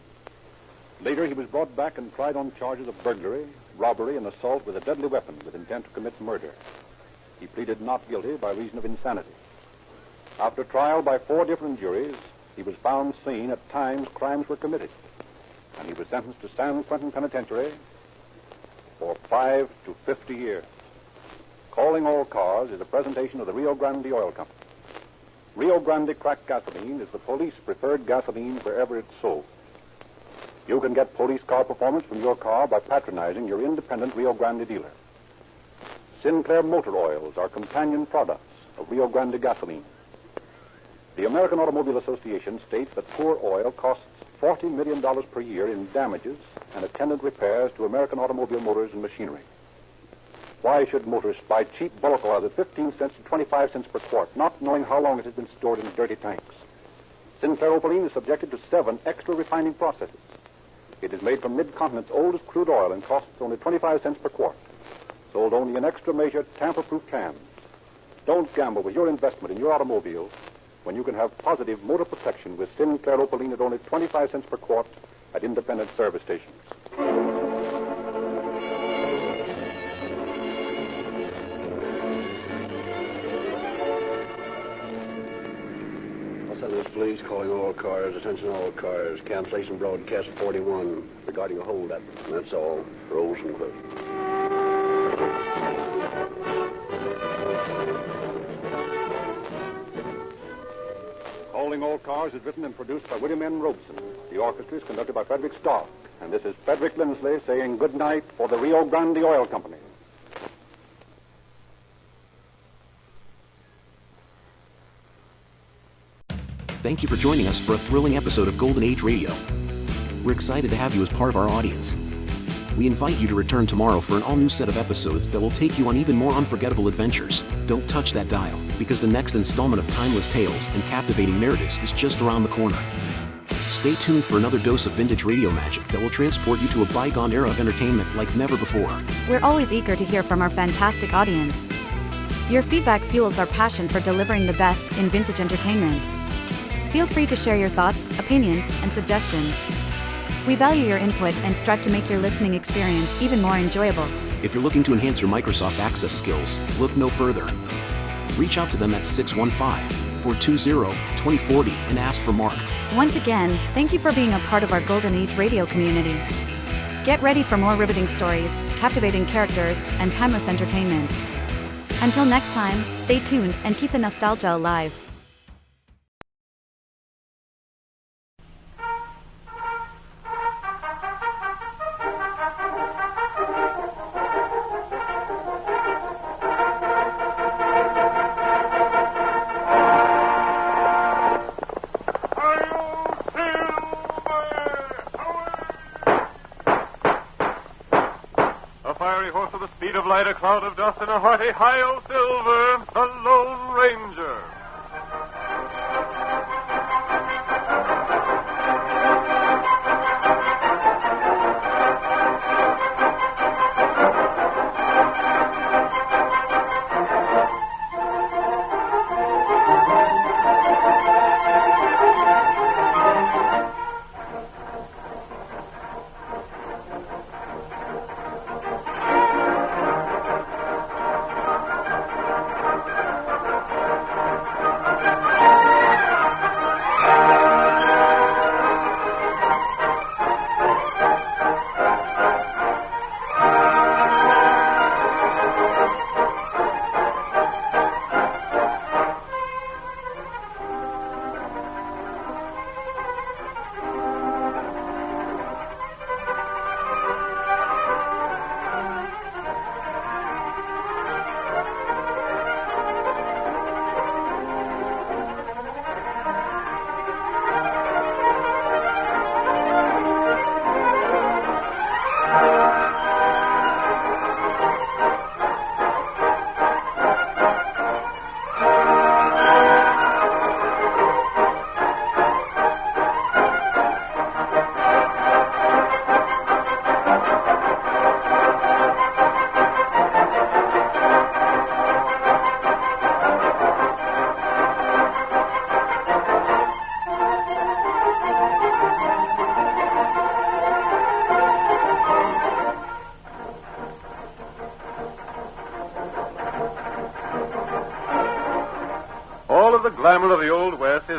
Later, he was brought back and tried on charges of burglary, robbery, and assault with a deadly weapon with intent to commit murder. He pleaded not guilty by reason of insanity. After trial by 4 different juries, he was found sane at times crimes were committed, and he was sentenced to San Quentin Penitentiary for 5 to 50 years. Calling All Cars is a presentation of the Rio Grande Oil Company. Rio Grande cracked gasoline is the police preferred gasoline wherever it's sold. You can get police car performance from your car by patronizing your independent Rio Grande dealer. Sinclair Motor Oils are companion products of Rio Grande gasoline. The American Automobile Association states that poor oil costs $40 million per year in damages and attendant repairs to American automobile motors and machinery. Why should motorists buy cheap bulk oil at 15 cents to 25 cents per quart, not knowing how long it has been stored in dirty tanks? Sinclair Opaline is subjected to 7 extra refining processes. It is made from Mid-Continent's oldest crude oil and costs only 25 cents per quart. Sold only in extra-measured, tamper-proof cans. Don't gamble with your investment in your automobile when you can have positive motor protection with Sinclair Opaline at only 25 cents per quart at independent service stations. Los Angeles Police calling all cars, attention all cars, cancellation broadcast 41 regarding a holdup. That's all for Olson Cliff. Calling All Cars is written and produced by William N. Robeson. The orchestra is conducted by Frederick Stark. And this is Frederick Lindsley saying good night for the Rio Grande Oil Company. Thank you for joining us for a thrilling episode of Golden Age Radio. We're excited to have you as part of our audience. We invite you to return tomorrow for an all-new set of episodes that will take you on even more unforgettable adventures. Don't touch that dial, because the next installment of timeless tales and captivating narratives is just around the corner. Stay tuned for another dose of vintage radio magic that will transport you to a bygone era of entertainment like never before. We're always eager to hear from our fantastic audience. Your feedback fuels our passion for delivering the best in vintage entertainment. Feel free to share your thoughts, opinions, and suggestions. We value your input and strive to make your listening experience even more enjoyable. If you're looking to enhance your Microsoft Access skills, look no further. Reach out to them at 615-420-2040 and ask for Mark. Once again, thank you for being a part of our Golden Age radio community. Get ready for more riveting stories, captivating characters, and timeless entertainment. Until next time, stay tuned and keep the nostalgia alive. A cloud of dust and a hearty hi-yo silver, the Lone Ranger.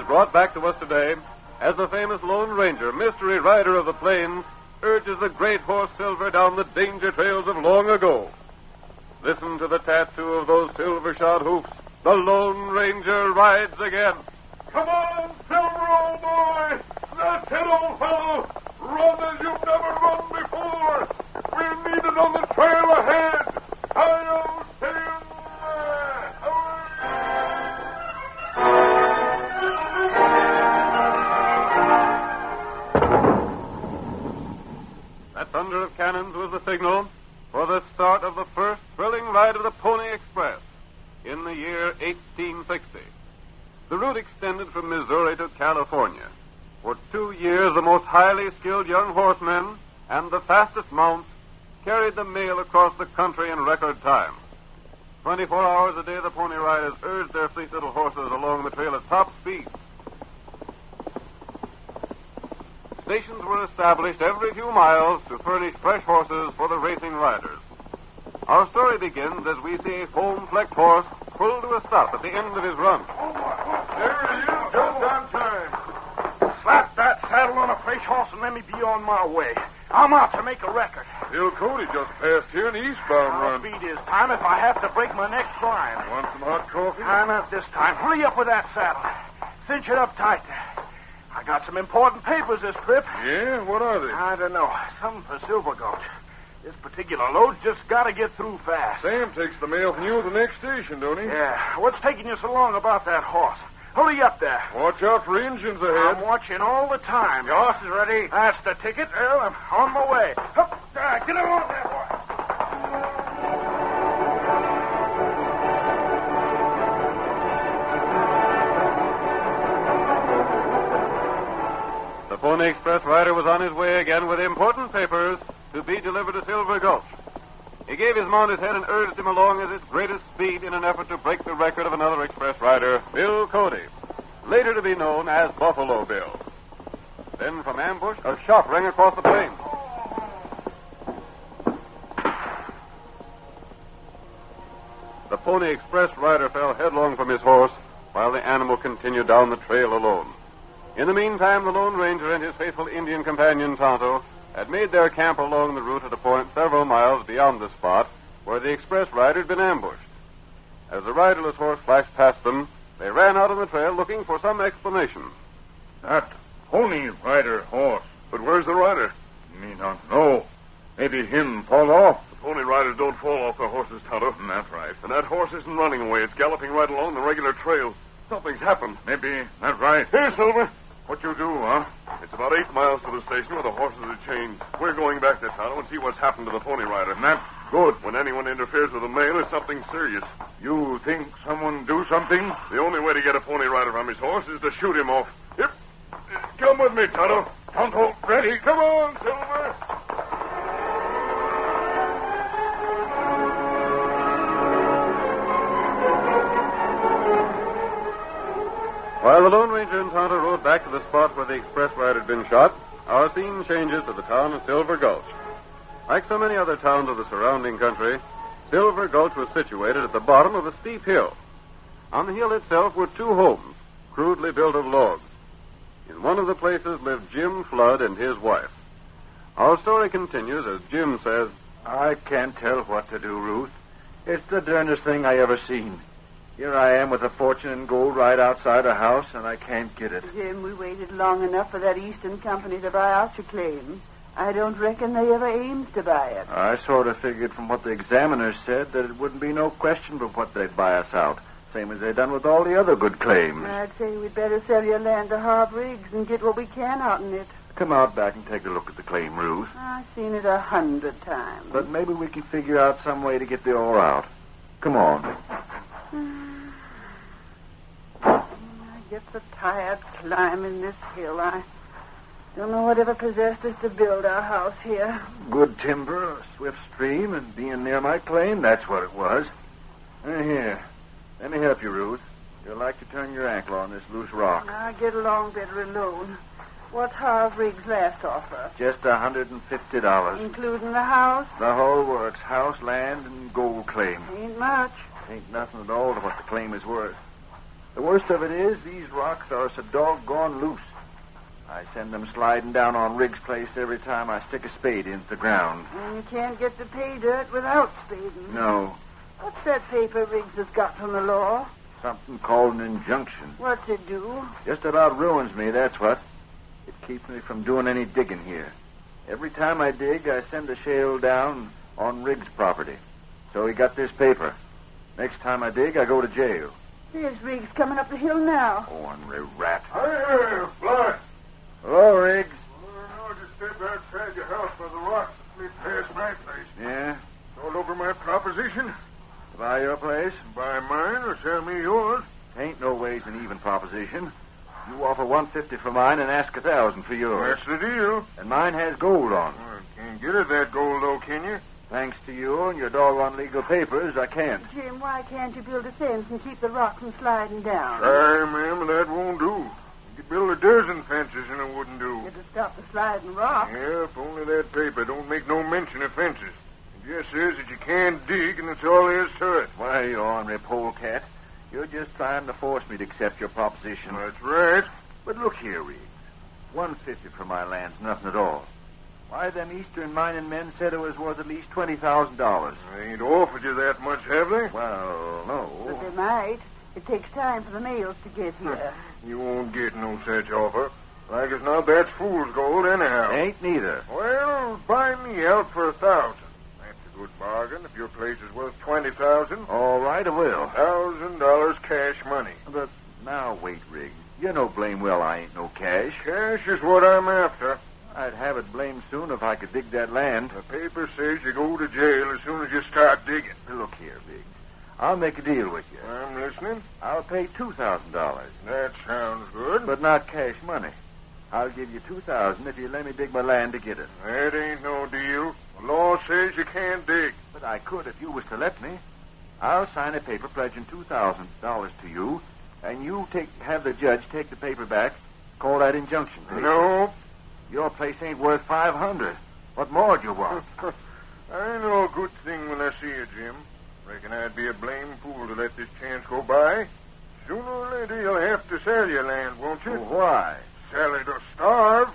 brought back to us today as the famous Lone Ranger, mystery rider of the plains, urges the great horse Silver down the danger trails of long ago. Listen to the tattoo of those silver-shod hoofs. The Lone Ranger rides again. Come on, Silver, old boy! That's it, old fellow! Run as you've never run before! We're needed on the trail ahead! Hi-yo, Silver! That thunder of cannons was the signal for the start of the first thrilling ride of the Pony Express in the year 1860. The route extended from Missouri to California. For 2 years, the most highly skilled young horsemen and the fastest mounts carried the mail across the country in record time. 24 hours a day, the Pony Riders urged their fleet little horses along the trail at top speed. Stations were established every few miles to furnish fresh horses for the racing riders. Our story begins as we see a foam-flecked horse pull to a stop at the end of his run. There he is, just on time. Slap that saddle on a fresh horse and let me be on my way. I'm out to make a record. Bill Cody just passed here in the eastbound I'll run. beat his time if I have to break my neck trying. Want some hot coffee? Not this time. Hurry up with that saddle. Cinch it up tight. I got some important papers this trip. Yeah? What are they? I don't know. Something for Silver Gulch. This particular load's just got to get through fast. Sam takes the mail from you at the next station, don't he? Yeah. What's taking you so long about that horse? Hurry up there. Watch out for engines ahead. I'm watching all the time. Your horse is ready. That's the ticket. Well, I'm on my way. Hup, get along there, boy. The Pony Express rider was on his way again with important papers to be delivered to Silver Gulch. He gave his mount his head and urged him along at his greatest speed in an effort to break the record of another express rider, Bill Cody, later to be known as Buffalo Bill. Then from ambush, a shot rang across the plain. The Pony Express rider fell headlong from his horse while the animal continued down the trail alone. In the meantime, the Lone Ranger and his faithful Indian companion, Tonto, had made their camp along the route at a point several miles beyond the spot where the express rider had been ambushed. As the riderless horse flashed past them, they ran out on the trail looking for some explanation. That Pony Rider horse. But where's the rider? Me not know. Maybe him fall off. The Pony Riders don't fall off their horses, Tonto. That's right. And that horse isn't running away. It's galloping right along the regular trail. Something's happened. Maybe that's right. Here, Silver. What you do, huh? It's about 8 miles to the station where the horses are chained. We're going back there, Tonto, and see what's happened to the Pony Rider. And that's good. When anyone interferes with the mail, it's something serious. You think someone do something? The only way to get a Pony Rider from his horse is to shoot him off. Yep. Come with me, Tonto. Tonto, ready. Come on, Silver. While the Lone Ranger and Tonto rode back to the spot where the express rider had been shot, our scene changes to the town of Silver Gulch. Like so many other towns of the surrounding country, Silver Gulch was situated at the bottom of a steep hill. On the hill itself were 2 homes, crudely built of logs. In one of the places lived Jim Flood and his wife. Our story continues as Jim says, I can't tell what to do, Ruth. It's the darndest thing I ever seen. Here I am with a fortune in gold right outside a house, and I can't get it. Jim, we waited long enough for that Eastern Company to buy out your claim. I don't reckon they ever aimed to buy it. I sort of figured from what the examiners said that it wouldn't be no question but what they'd buy us out, same as they done with all the other good claims. I'd say we'd better sell your land to Harv Riggs and get what we can out in it. Come out back and take a look at the claim, Ruth. I've seen it 100 times. But maybe we can figure out some way to get the ore out. Come on. I get so tired climbing this hill. I don't know whatever possessed us to build our house here. Good timber, a swift stream, and being near my claim, that's what it was. Here, let me help you, Ruth. You'll like to turn your ankle on this loose rock. I'll get along better alone. What's Harv Riggs' last offer? Just $150. Including the house? The whole works. House, land, and gold claim. Ain't much. Ain't nothing at all to what the claim is worth. The worst of it is these rocks are so doggone loose. I send them sliding down on Riggs' place every time I stick a spade into the ground. And you can't get to pay dirt without spading. No, What's that paper Riggs has got from the law? something called an injunction. What's it do? Just about ruins me, that's what. It keeps me from doing any digging here. Every time I dig, I send a shale down on Riggs' property. So he got this paper. Next time I dig, I go to jail. There's Riggs coming up the hill now. Ornery rat. Hey, Fly. Hello, Riggs. I just stepped outside your house by the rocks that slid past my place. Yeah? All over my proposition. To buy your place? Buy mine or sell me yours. Ain't no ways an even proposition. You offer $150 for mine and ask $1,000 for yours. That's the deal. And mine has gold on. Well, can't get at that gold, though, can you? Thanks to you and your doggone legal papers, I can't. Jim, why can't you build a fence and keep the rock from sliding down? Sorry, ma'am, that won't do. You could build a dozen fences and it wouldn't do. It'll stop the sliding rock. Yeah, if only that paper don't make no mention of fences. It just says that you can't dig, and that's all there is to it. Why, you ornery polecat. You're just trying to force me to accept your proposition. That's right. But look here, Riggs. $150 for my land's nothing at all. Why, them Eastern mining men said it was worth at least $20,000. They ain't offered you that much, have they? Well, no. But they might. It takes time for the mails to get here. You won't get no such offer. Like as not, that's fool's gold anyhow. Ain't neither. Well, buy me out for $1,000. That's a good bargain if your place is worth $20,000. All right, I will. $1,000 cash money. But now, wait, Riggs. You know blame well I ain't no cash. Cash is what I'm after. I'd have it blamed soon if I could dig that land. The paper says you go to jail as soon as you start digging. Look here, Riggs. I'll make a deal with you. I'm listening. I'll pay $2,000. That sounds good. But not cash money. I'll give you $2,000 if you let me dig my land to get it. That ain't no deal. The law says you can't dig. But I could if you was to let me. I'll sign a paper pledging $2,000 to you, and you have the judge take the paper back, call that injunction paper. No. Your place ain't worth $500. What more do you want? I know a good thing when I see it, Jim. Reckon I'd be a blame fool to let this chance go by. Sooner or later, you'll have to sell your land, won't you? Why? Sell it or starve.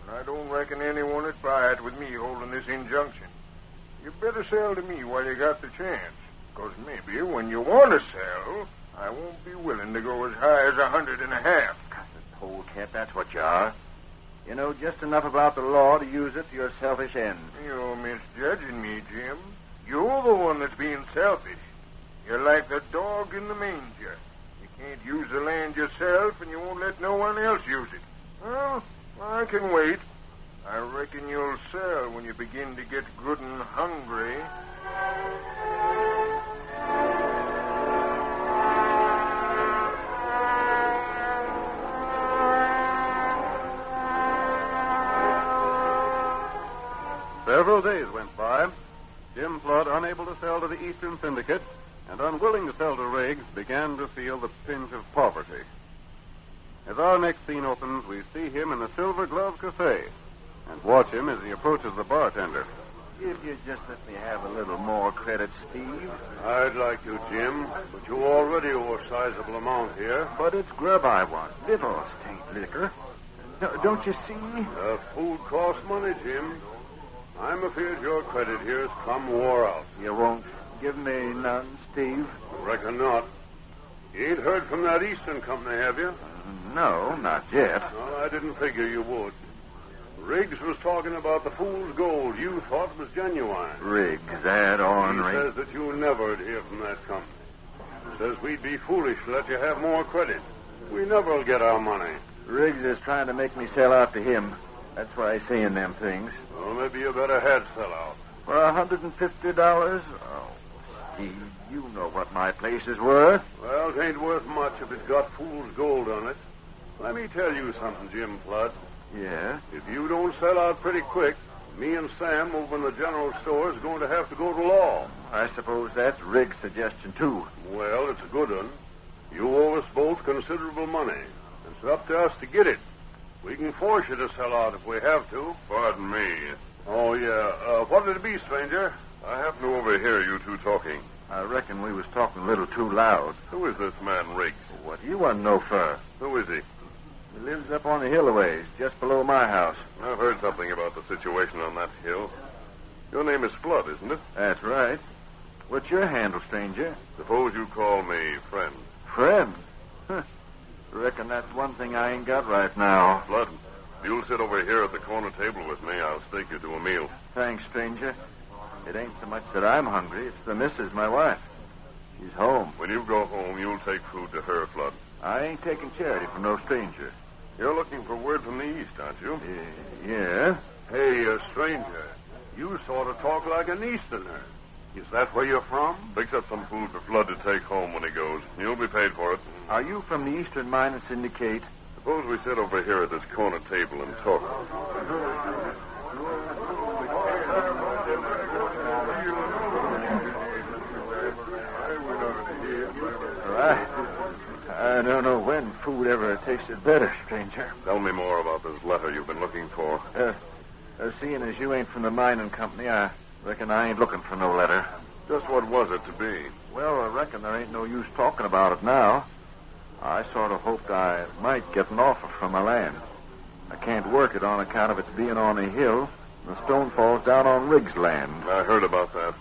And I don't reckon anyone would buy it with me holding this injunction. You better sell to me while you got the chance. Because maybe when you want to sell, I won't be willing to go as high as 150. Polecat, that's what you are. You know just enough about the law to use it to your selfish ends. You're misjudging me, Jim. You're the one that's being selfish. You're like the dog in the manger. You can't use the land yourself, and you won't let no one else use it. Well, I can wait. I reckon you'll sell when you begin to get good and hungry. Several days went by. Jim Flood, unable to sell to the Eastern Syndicate and unwilling to sell to Riggs, began to feel the pinch of poverty. As our next scene opens, we see him in the Silver Glove Cafe and watch him as he approaches the bartender. If you just let me have a little more credit, Steve. I'd like to, Jim, but you already owe a sizable amount here. But it's grub I want. Divorce tain't liquor. Don't you see? Food costs money, Jim. I'm afraid your credit here's come wore out. You won't give me none, Steve? Reckon not. You ain't heard from that Eastern company, have you? No, not yet. Well, I didn't figure you would. Riggs was talking about the fool's gold you thought was genuine. Riggs, that ornery. He says that you never'd hear from that company. Says we'd be foolish to let you have more credit. We never'll get our money. Riggs is trying to make me sell out to him. That's why he's saying them things. Well, maybe you better had sell out. For $150? Oh, Steve, you know what my place is worth. Well, it ain't worth much if it's got fool's gold on it. Let me tell you something, Jim Flood. Yeah? If you don't sell out pretty quick, me and Sam over in the general store is going to have to go to law. I suppose that's Riggs' suggestion, too. Well, it's a good one. You owe us both considerable money. It's up to us to get it. We can force you to sell out if we have to. Pardon me. Oh, yeah. What did it be, stranger? I happen to overhear you two talking. I reckon we was talking a little too loud. Who is this man, Riggs? What do you want to know for? Who is he? He lives up on the hill a ways, just below my house. I've heard something about the situation on that hill. Your name is Flood, isn't it? That's right. What's your handle, stranger? Suppose you call me friend. Friend? Huh. Reckon that's one thing I ain't got right now. Flood, if you'll sit over here at the corner table with me, I'll stake you to a meal. Thanks, stranger. It ain't so much that I'm hungry. It's the missus, my wife. She's home. When you go home, you'll take food to her, Flood. I ain't taking charity from no stranger. You're looking for word from the east, aren't you? Yeah. Hey, stranger, you sort of talk like an Easterner. Is that where you're from? Fix up some food for Flood to take home when he goes. You'll be paid for it. Are you from the Eastern Mine Syndicate? Suppose we sit over here at this corner table and talk. I don't know when food ever tasted better, stranger. Tell me more about this letter you've been looking for. Seeing as you ain't from the mining company, I reckon I ain't looking for no letter. Just what was it to be? Well, I reckon there ain't no use talking about it now. I sort of hoped I might get an offer for my land. I can't work it on account of its being on a hill. The stone falls down on Riggs' land. I heard about that.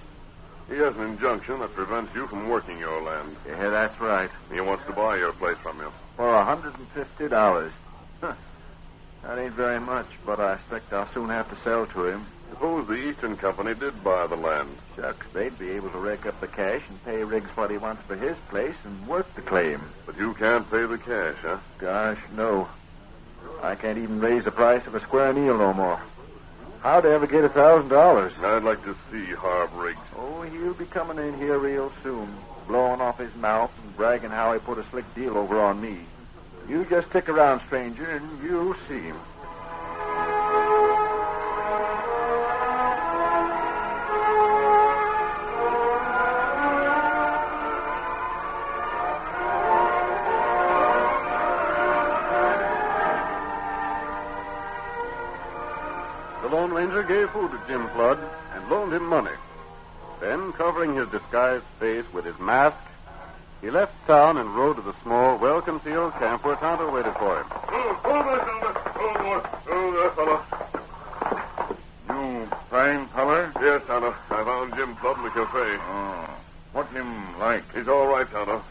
He has an injunction that prevents you from working your land. Yeah, that's right. He wants to buy your place from you. For $150. Huh. That ain't very much, but I expect I'll soon have to sell to him. Suppose the Eastern Company did buy the land. Shucks, they'd be able to rake up the cash and pay Riggs what he wants for his place and work the claim. But you can't pay the cash, huh? Gosh, no. I can't even raise the price of a square meal no more. How'd I ever get $1,000? I'd like to see Harv Riggs. Oh, he'll be coming in here real soon, blowing off his mouth and bragging how he put a slick deal over on me. You just stick around, stranger, and you'll see him. The Lone Ranger gave food to Jim Flood and loaned him money. Then, covering his disguised face with his mask, he left town and rode to the small, well-concealed camp where Tonto waited for him. Oh, there, fella. You fine feller? Yes, Tonto. I found Jim Flood in the cafe. Oh. What him like? He's all right, Tonto.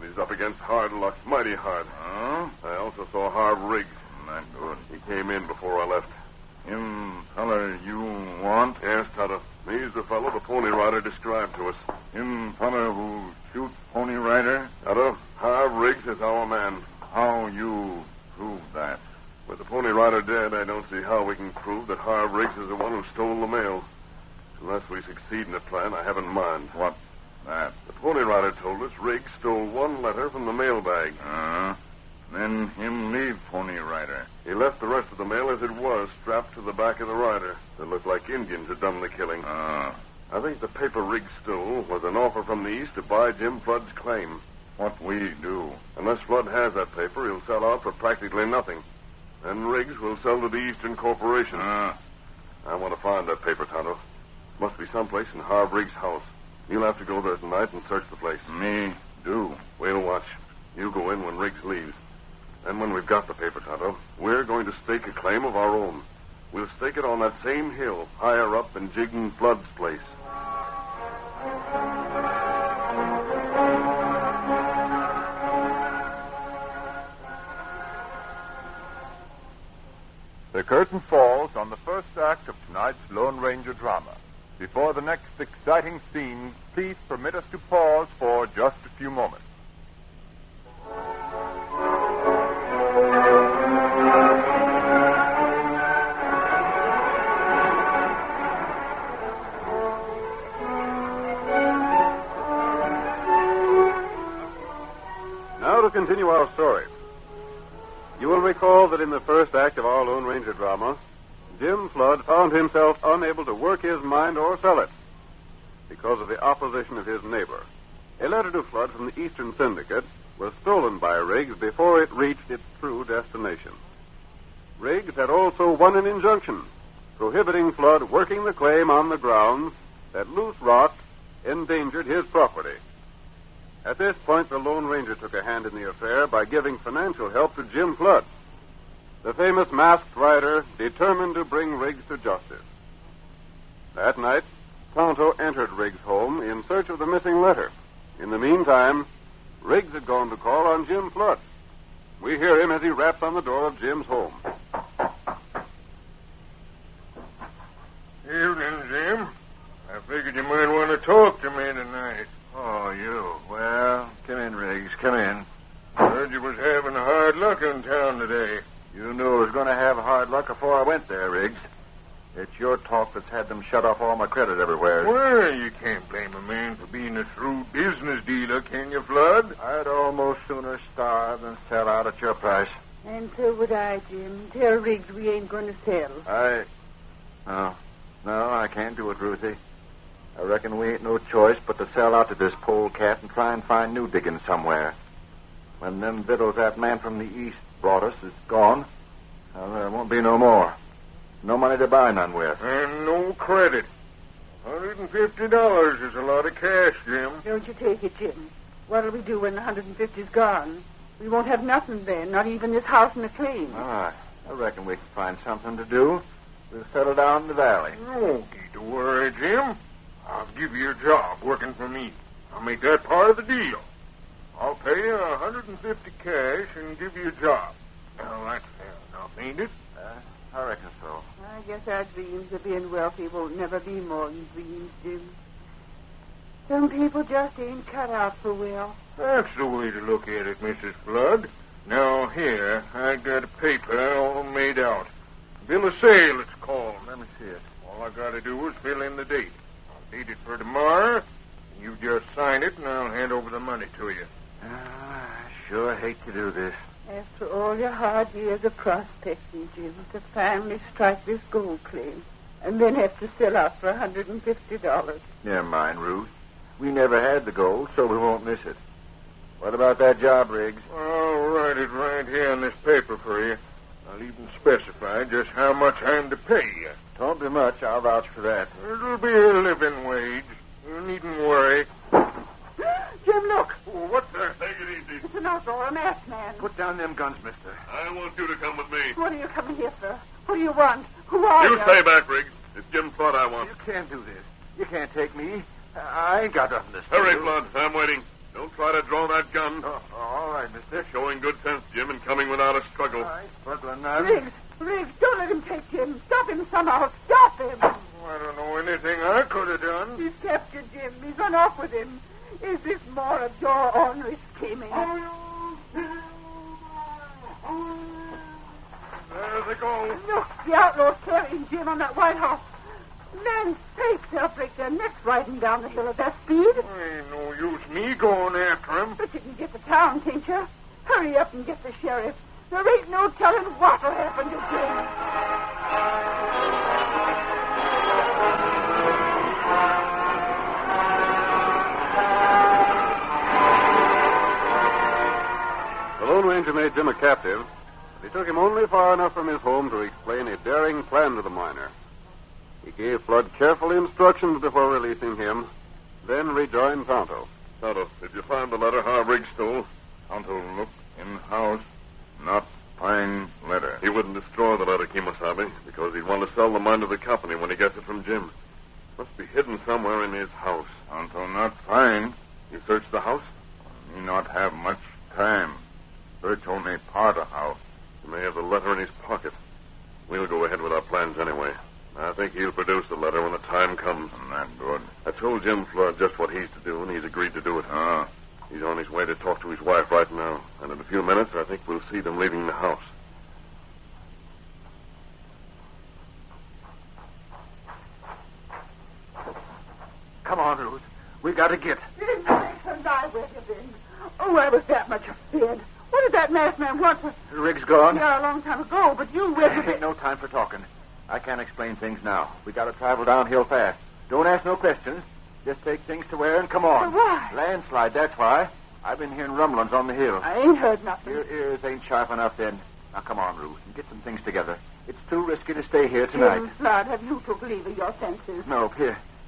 He's up against hard luck, mighty hard. Oh? I also saw Harv Riggs. Not good. He came in before I left. Him feller you want? Yes, Tonto. He's the fellow the Pony Rider described to us. Him feller who shoot Pony Rider? Tonto, Harv Riggs is our man. How you prove that? With the Pony Rider dead, I don't see how we can prove that Harv Riggs is the one who stole the mail. Unless we succeed in the plan I have in mind. What? That? The Pony Rider told us Riggs stole one letter from the mailbag. Then him leave Pony Rider. He left the rest of the mail as it was, strapped to the back of the rider. It looked like Indians had done the killing. I think the paper Riggs stole was an offer from the East to buy Jim Flood's claim. What we do? Unless Flood has that paper, he'll sell out for practically nothing. Then Riggs will sell to the Eastern Corporation. I want to find that paper, Tonto. Must be someplace in Harv Riggs' house. You'll have to go there tonight and search the place. Me do. We'll watch. You go in when Riggs leaves. Then when we've got the paper, Tonto, we're going to stake a claim of our own. We'll stake it on that same hill, higher up than Jiggin Flood's place. The curtain falls on the first act of tonight's Lone Ranger drama. Before the next exciting scene, please permit us to pause for just a few moments. Now to continue our story. You will recall that in the first act of our Lone Ranger drama, Jim Flood found himself unable to work his mine or sell it because of the opposition of his neighbor. A letter to Flood from the Eastern Syndicate was stolen by Riggs before it reached its true destination. Riggs had also won an injunction prohibiting Flood working the claim on the grounds that loose rock endangered his property. At this point, the Lone Ranger took a hand in the affair by giving financial help to Jim Flood, the famous masked rider determined to bring Riggs to justice. That night, Tonto entered Riggs' home in search of the missing letter. In the meantime, Riggs had gone to call on Jim Flood. We hear him as he raps on the door of Jim's home. Evening, Jim. I figured you might want to talk to me tonight. Oh, you. Well, come in, Riggs. Come in. Heard you was having hard luck in town today. You knew I was going to have hard luck before I went there, Riggs. It's your talk that's had them shut off all my credit everywhere. Well, you can't blame a man for being a shrewd business dealer, can you, Flood? I'd almost sooner starve than sell out at your price. And so would I, Jim. Tell Riggs we ain't going to sell. No, I can't do it, Ruthie. I reckon we ain't no choice but to sell out to this polecat and try and find new diggings somewhere. When them victuals that man from the east brought us is gone, well, there won't be no more. No money to buy none with. And no credit. $150 is a lot of cash, Jim. Don't you take it, Jim. What'll we do when the 150's gone? We won't have nothing then, not even this house and the claim. All right. I reckon we can find something to do. We'll settle down in the valley. No need to worry, Jim. I'll give you a job working for me. I'll make that part of the deal. I'll pay you $150 cash and give you a job. Now, that's fair enough, ain't it? I reckon so. I guess our dreams of being wealthy won't never be more than dreams, Jim. Some people just ain't cut out for well. That's the way to look at it, Mrs. Flood. Now, here, I got a paper all made out. Bill of sale, it's called. Let me see it. All I got to do is fill in the date. I'll date it for tomorrow. You just sign it, and I'll hand over the money to you. I sure hate to do this. After all your hard years of prospecting, Jim, to finally strike this gold claim, and then have to sell out for $150. Never mind, Ruth. We never had the gold, so we won't miss it. What about that job, Riggs? I'll write it right here on this paper for you. I'll even specify just how much I'm to pay you. Don't be much. I'll vouch for that. It'll be a living wage. You needn't worry. Jim, look. Oh, what the? Take it easy. It's an outlaw, a masked man. Put down them guns, mister. I want you to come with me. What are you coming here for? What do you want? Who are you? You stay back, Riggs. It's Jim Flood I want. You can't do this. You can't take me. I ain't got nothing to say. Hurry, Flood. I'm waiting. Don't try to draw that gun. All right, mister. You're showing good sense, Jim, and coming without a struggle. I ain't struggling now. Riggs, don't let him take Jim. Stop him somehow. Stop him. I don't know anything I could have done. He's captured Jim. He's run off with him. Is this more of your ornery scheming? There they go. Look, the outlaws carrying Jim on that white horse. Land's sakes, they'll break their necks riding down the hill at that speed. Ain't no use me going after him. But you can get to town, can't you? Hurry up and get the sheriff. There ain't no telling what'll happen to Jim. The Lone Ranger made Jim a captive, but he took him only far enough from his home to explain a daring plan to the miner. He gave Flood careful instructions before releasing him, then rejoined Tonto. Tonto, did you find the letter Harv Riggs stole? Tonto, look in the house. Not find letter. He wouldn't destroy the letter, Kemosabe, because he'd want to sell the mine to the company when he gets it from Jim. Must be hidden somewhere in his house. Tonto, not find. You searched the house? Me not have much time. Search only part of house. He may have the letter in his pocket. We'll go ahead with our plans anyway. I think he'll produce the letter when the time comes. Not good. I told Jim Flood just what he's to do, and he's agreed to do it. He's on his way to talk to his wife right now. And in a few minutes, I think we'll see them leaving the house. Come on, Ruth. We got to get. And I, where you been? Oh, I was that much afraid. What did that masked man want for... Riggs gone? Yeah, a long time ago, but you, where you been? Ain't no time for talking. I can't explain things now. We got to travel downhill fast. Don't ask no questions. Just take things to where and come on. Why? Landslide, that's why. I've been hearing rumblings on the hill. I ain't heard nothing. Your ears ain't sharp enough then. Now, come on, Ruth, and get some things together. It's too risky to stay here tonight. Jim Flood, have you took leave of your senses? No,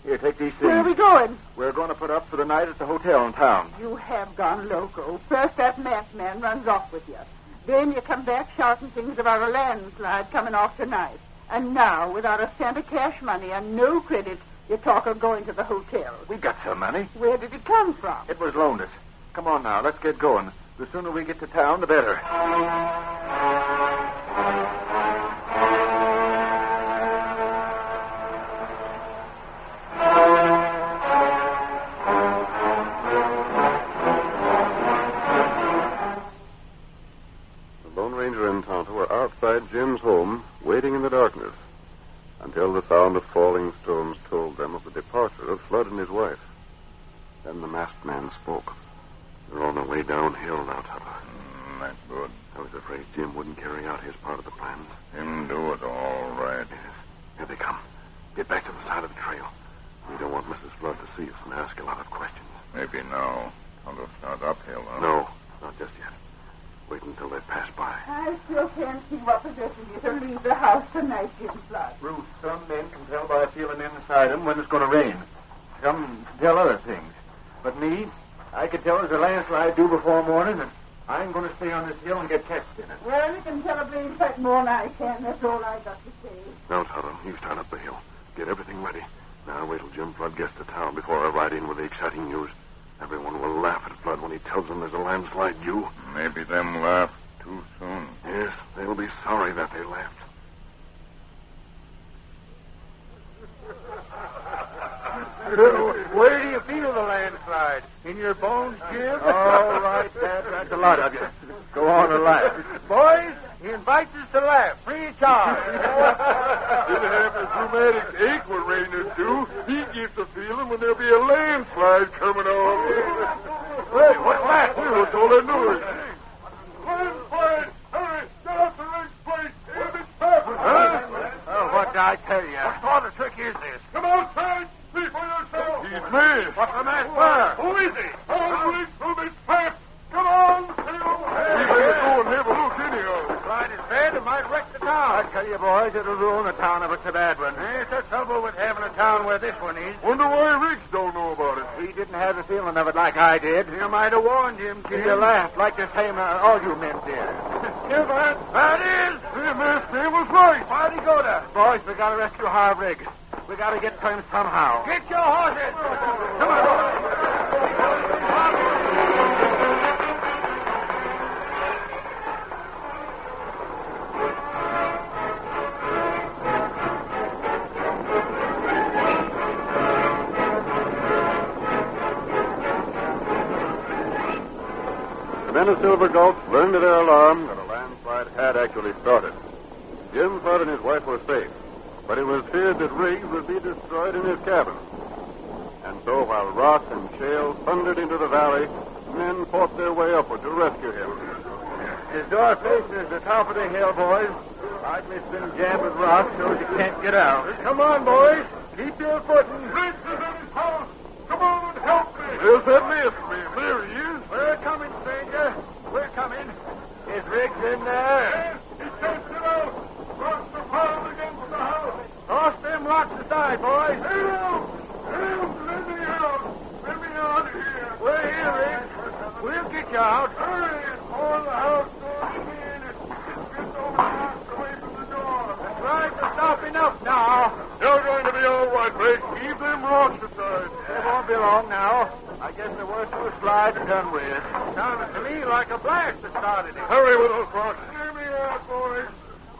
Here, take these things. Where are we going? We're going to put up for the night at the hotel in town. You have gone loco. First that masked man runs off with you. Then you come back shouting things about a landslide coming off tonight. And now, without a cent of cash money and no credit, you talk of going to the hotel. We got some money. Where did it come from? It was loaned us. Come on now, let's get going. The sooner we get to town, the better. The Lone Ranger and Tonto were outside Jim's home, waiting in the darkness, until the sound of falling stones told them of the departure of Flood and his wife. Then the masked man spoke. They're on their way downhill now, Tonto. That's good. I was afraid Jim wouldn't carry out his part of the plans. Him do it all right. Yes. Here they come. Get back to the side of the trail. We don't want Mrs. Flood to see us and ask a lot of questions. Maybe now. Tonto start uphill, huh? No, not just yet. Wait until they pass by. I still can't see what possession you to leave the house tonight, Jim Flood. Ruth, some men can tell by feeling inside them when it's going to rain. Some can tell other things. But me, I could tell there's a landslide due before morning, and I'm going to stay on this hill and get catched in it. Well, you can tell a blame sight more than I can. That's all I got to say. Now, Tonto, you start up the hill. Get everything ready. Now, wait till Jim Flood gets to town before I ride in with the exciting news. Everyone will laugh at Flood when he tells them there's a landslide due. Maybe them laugh too soon. Yes, they'll be sorry that they laughed. Where do you feel the landslide? In your bones, Jim? All right, Dad. That's a lot of you. Go on and laugh. Boys, he invites us to laugh. Free of charge. Didn't have this rheumatic ache what Rayners do. He gets a feeling when there'll be a landslide coming on. Hey, what's that? We were told I knew it. Landslide! Hurry! Get up the ring place! It's happening! Huh? Oh, what did I tell you? What sort of trick is this? Come outside! See for yourself! He's me! What's the mask for? Who is he? All weeks from his past! Come on, Phil! We better go and have a look anyhow. Slide is bad, it might wreck the town. I tell you, boys, it'll ruin the town if it's a bad one. It's the trouble with having a town where this one is. Wonder why Riggs don't know about it. He didn't have the feeling of it like I did. You might have warned him, Jim. You laughed like the same all you men did. Silver, that is! The masked man was right. Why'd he go there? Boys, we gotta rescue Harv Riggs. We gotta get to him somehow. Get your horses! Come on. The men of Silver Gulch learned to their alarm that a landslide had actually started. Jim Flood and his wife were safe, but it was feared that Riggs would be destroyed in his cabin. And so while rock and shale thundered into the valley, men fought their way upward to rescue him. His door faces the top of the hill, boys. Likely it's been jammed with rock so you can't get out. Come on, boys. Keep your footing. Riggs is in his house. Come on and help me. There's that masked man. There he is. We're coming, stranger. We're coming. Is Riggs in there? Yes, he can't get out. Rocks are piled against the house. Toss them rocks aside, boys. Help! Let me out. Let me out of here. We're here, Riggs. We'll get you out. Hurry. All the house doors in and get those rocks away from the door. That's right. We're stopping up now. You're going to be all right, Riggs. Keep them rocks aside. It won't be long now. I guess the worst of the slide is done with. Sounded to me like a blast that started it. Hurry with those rocks. Let me out, boys.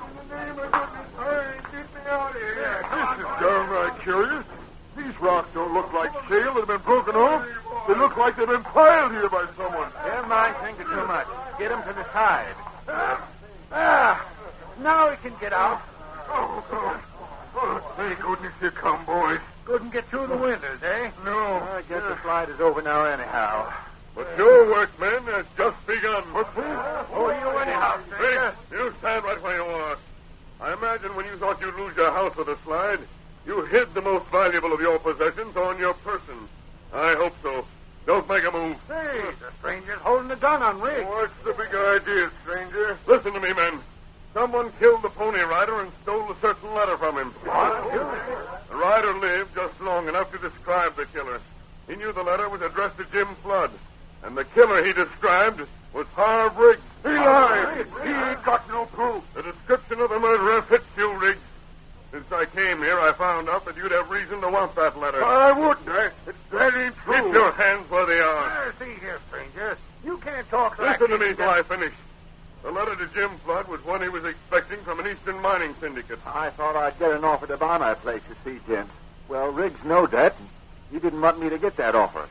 In the name of goodness, hurry. Get me out of here. This is downright curious. These rocks don't look like shale that have been broken off. They look like they've been piled here by someone. Never mind thinking too much. Get them to the side. Now we can get out. Oh, thank goodness you come, boys. Couldn't get through the windows, eh? No. I guess the slide is over now anyhow. But your work, men, has just begun. What's Who are you anyhow, stranger? You stand right where you are. I imagine when you thought you'd lose your house with a slide, you hid the most valuable of your possessions on your person. I hope so. Don't make a move. Hey, the stranger's holding a gun on Riggs. What's the big idea, stranger? Listen to me, men. Someone killed the Pony Rider and stole a certain letter from him. What? The rider lived just long enough to letter was addressed to Jim Flood, and the killer he described was Harv Riggs. He lied. He ain't got no proof. The description of the murderer fits you, Riggs. Since I came here, I found out that you'd have reason to want that letter. I wouldn't. That ain't true. Keep your hands where they are. See here, stranger. You can't talk Listen to me till I finish. The letter to Jim Flood was one he was expecting from an Eastern mining syndicate. I thought I'd get an offer to buy my place, you see, gents. Well, Riggs knowed that, and he didn't want me to get that offer.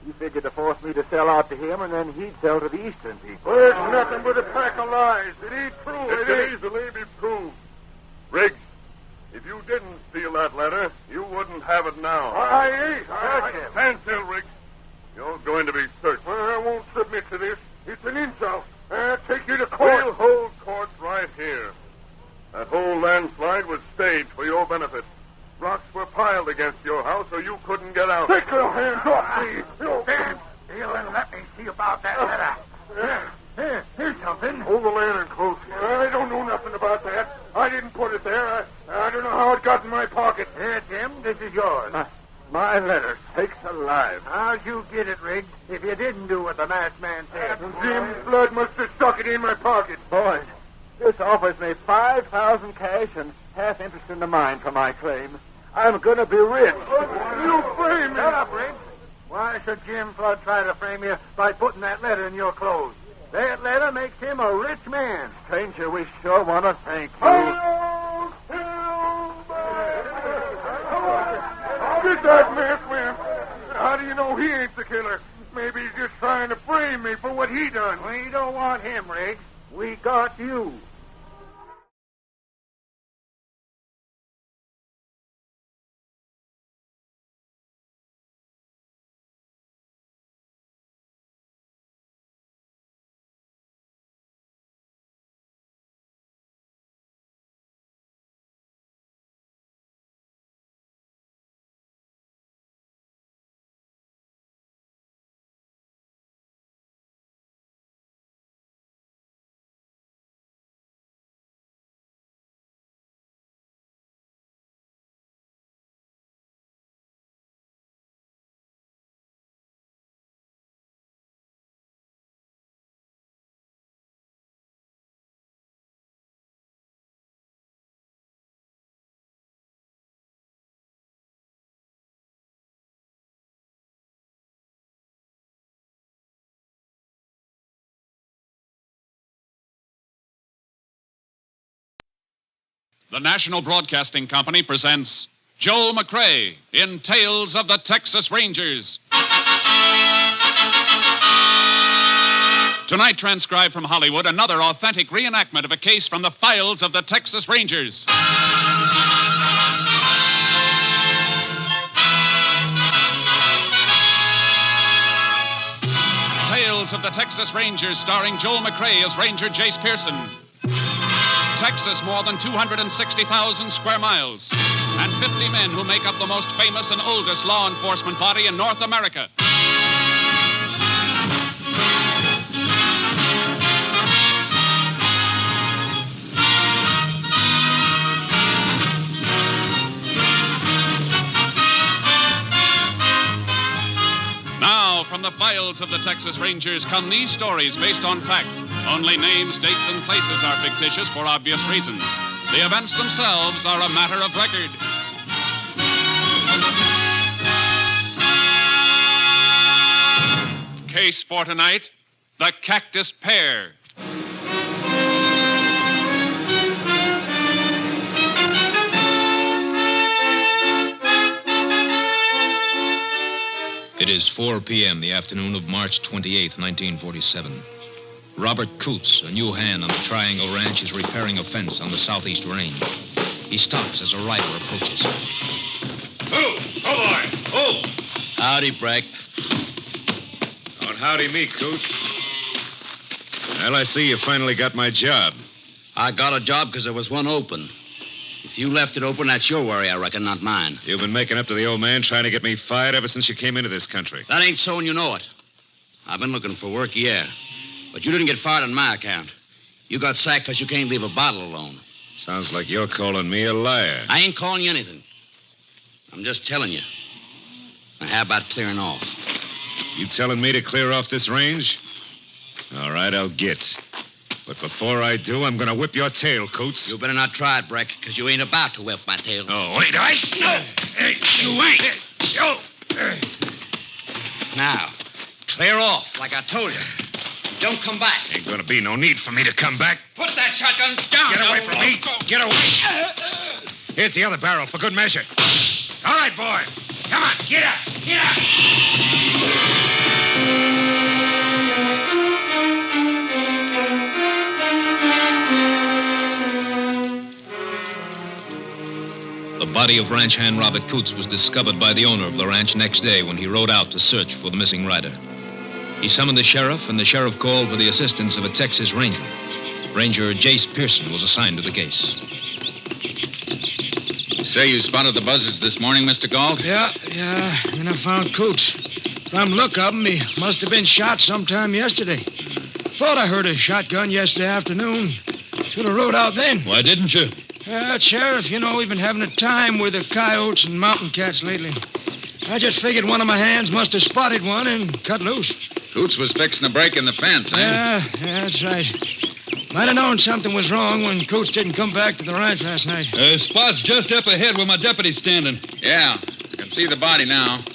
He figured to force me to sell out to him, and then he'd sell to the Eastern people. Well, it's nothing but a pack of lies. It ain't true. It can easily be proved. Riggs, if you didn't steal that letter, you wouldn't have it now. I ain't. Stand still, Riggs. You're going to be searched. Well, I won't submit to this. It's an insult. I'll take you to court. We'll hold court right here. That whole landslide was staged for your benefit. Rocks were piled against your house so you couldn't get out. Take your hands off me. You stand still and let me see about that letter. Here's something. Hold the lantern close. I don't know nothing about that. I didn't put it there. I don't know how it got in my pocket. Here, Jim, this is yours. My letter, sakes alive. How'd you get it, Riggs, if you didn't do what the masked man said? Jim Flood must have stuck it in my pocket. Boys, this offers me 5,000 cash and half interest in the mine for my claim. I'm going to be rich. You frame me. Shut up, Riggs. Why should Jim Flood try to frame you by putting that letter in your clothes? That letter makes him a rich man. Stranger, we sure want to thank you. Get that masked man. How do you know he ain't the killer? Maybe he's just trying to frame me for what he done. We don't want him, Riggs. We got you. The National Broadcasting Company presents Joel McCrea in Tales of the Texas Rangers. Tonight, transcribed from Hollywood, another authentic reenactment of a case from the files of the Texas Rangers. Tales of the Texas Rangers, starring Joel McCrea as Ranger Jace Pearson. Texas, more than 260,000 square miles, and 50 men who make up the most famous and oldest law enforcement body in North America. Now, from the files of the Texas Rangers come these stories based on fact. Only names, dates, and places are fictitious for obvious reasons. The events themselves are a matter of record. Case for tonight, the Cactus Pear. It is 4 p.m., the afternoon of March 28, 1947. Robert Coots, a new hand on the Triangle Ranch, is repairing a fence on the southeast range. He stops as a rider approaches. Oh, boy. Oh. Howdy, Breck. Oh, howdy me, Coots. Well, I see you finally got my job. I got a job because there was one open. If you left it open, that's your worry, I reckon, not mine. You've been making up to the old man trying to get me fired ever since you came into this country. That ain't so, and you know it. I've been looking for work, yeah. But you didn't get fired on my account. You got sacked because you can't leave a bottle alone. Sounds like you're calling me a liar. I ain't calling you anything. I'm just telling you. Now, how about clearing off? You telling me to clear off this range? All right, I'll get. But before I do, I'm going to whip your tail, Coots. You better not try it, Breck, because you ain't about to whip my tail. Oh, wait, I... No. Hey, you ain't. Yo. Now, clear off, like I told you. Don't come back. Ain't going to be no need for me to come back. Put that shotgun down. Get away from me. Get away. Here's the other barrel for good measure. All right, boy. Come on, get up. Get up. The body of ranch hand Robert Coots was discovered by the owner of the ranch next day when he rode out to search for the missing rider. He summoned the sheriff, and the sheriff called for the assistance of a Texas Ranger. Ranger Jace Pearson was assigned to the case. You say you spotted the buzzards this morning, Mr. Galt? Yeah, and I found Coots. From look of him, he must have been shot sometime yesterday. Thought I heard a shotgun yesterday afternoon. Should have rode out then. Why didn't you? Sheriff, we've been having a time with the coyotes and mountain cats lately. I just figured one of my hands must have spotted one and cut loose. Coots was fixing to break in the fence, eh? Yeah, that's right. Might have known something was wrong when Coots didn't come back to the ranch last night. Spot's just up ahead where my deputy's standing. Yeah, I can see the body now.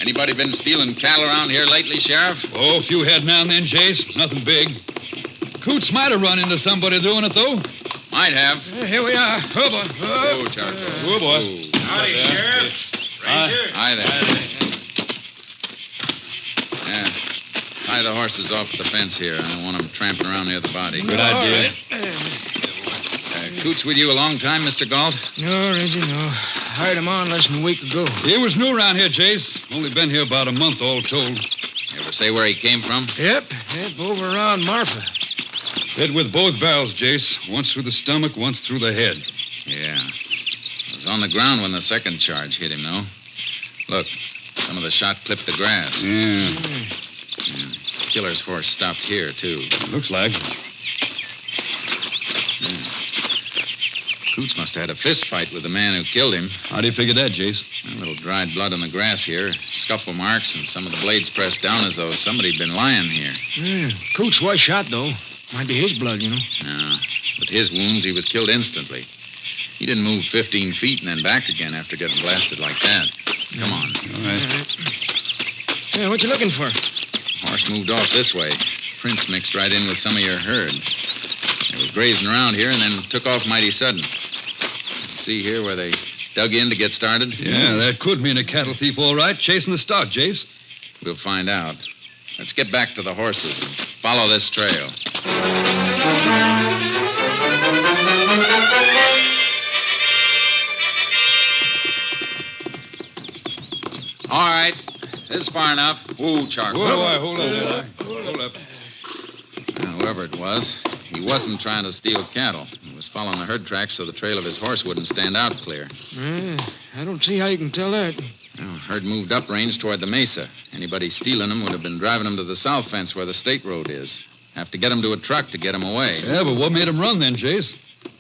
Anybody been stealing cattle around here lately, Sheriff? Oh, a few head now and then, Jace. Nothing big. Coots might have run into somebody doing it, though. Might have. Here we are. Oh, boy. Oh, Charcoal. Oh, boy. Howdy, Sheriff. Ranger. Hi there. Yeah. Tie the horses off the fence here. I don't want them tramping around near the body. Good idea. Coots with you a long time, Mr. Galt? No, Reggie, no. Hired him on less than a week ago. He was new around here, Jace. Only been here about a month, all told. You ever say where he came from? Yep, over around Marfa. Hit with both barrels, Jace. Once through the stomach, once through the head. Yeah. He was on the ground when the second charge hit him, though. Look, some of the shot clipped the grass. Yeah. Killer's horse stopped here, too. Looks like. Coots must have had a fist fight with the man who killed him. How do you figure that, Jace? A little dried blood on the grass here, scuffle marks, and some of the blades pressed down as though somebody'd been lying here. Coots was shot, though. Might be his blood, No, but his wounds, he was killed instantly. He didn't move 15 feet and then back again after getting blasted like that. Come on. All right. Yeah, what you looking for? Horse moved off this way. Prints mixed right in with some of your herd. They were grazing around here and then took off mighty sudden. See here where they dug in to get started? Yeah, that could mean a cattle thief, all right, chasing the stock, Jace. We'll find out. Let's get back to the horses and follow this trail. All right. This is far enough. Ooh, Charcoal. Hold up. Whoever it was, he wasn't trying to steal cattle. He was following the herd tracks so the trail of his horse wouldn't stand out clear. I don't see how you can tell that. Herd moved uprange toward the mesa. Anybody stealing them would have been driving them to the south fence where the state road is. Have to get them to a truck to get them away. Yeah, but what made them run then, Jace?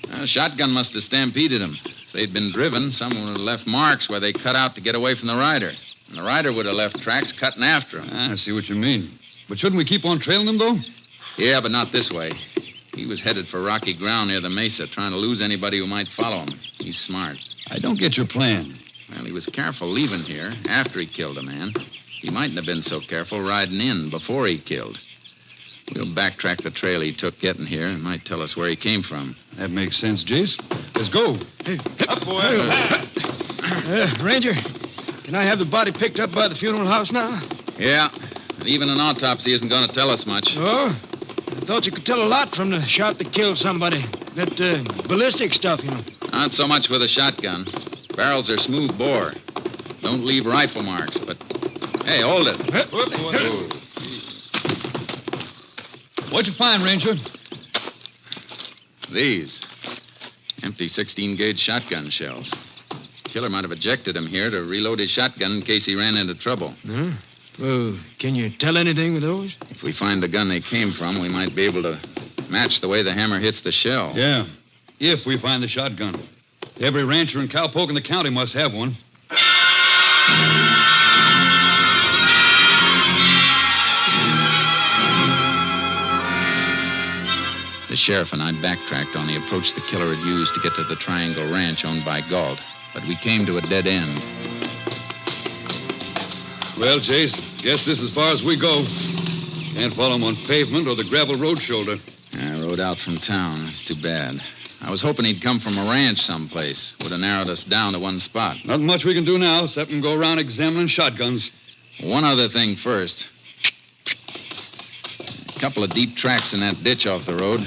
A shotgun must have stampeded them. If they'd been driven, someone would have left marks where they cut out to get away from the rider. And the rider would have left tracks cutting after him. I see what you mean. But shouldn't we keep on trailing them, though? Yeah, but not this way. He was headed for rocky ground near the mesa, trying to lose anybody who might follow him. He's smart. I don't get your plan. Well, he was careful leaving here after he killed a man. He mightn't have been so careful riding in before he killed. We'll backtrack the trail he took getting here. It might tell us where he came from. That makes sense, Jace. Let's go. Hey, up, boy. Ranger, can I have the body picked up by the funeral house now? Yeah, and even an autopsy isn't going to tell us much. Oh? I thought you could tell a lot from the shot that killed somebody. That ballistic stuff, Not so much with a shotgun. Barrels are smooth bore. Don't leave rifle marks, but... Hey, hold it. What'd you find, Ranger? These. Empty 16-gauge shotgun shells. Killer might have ejected him here to reload his shotgun in case he ran into trouble. Well, can you tell anything with those? If we find the gun they came from, we might be able to match the way the hammer hits the shell. Yeah, if we find the shotgun. Every rancher and cowpoke in the county must have one. The sheriff and I backtracked on the approach the killer had used to get to the Triangle Ranch owned by Galt, but we came to a dead end. Well, Jace, guess this is as far as we go. Can't follow him on pavement or the gravel road shoulder. I rode out from town. It's too bad. I was hoping he'd come from a ranch someplace. Would have narrowed us down to one spot. Not much we can do now, except go around examining shotguns. One other thing first. A couple of deep tracks in that ditch off the road.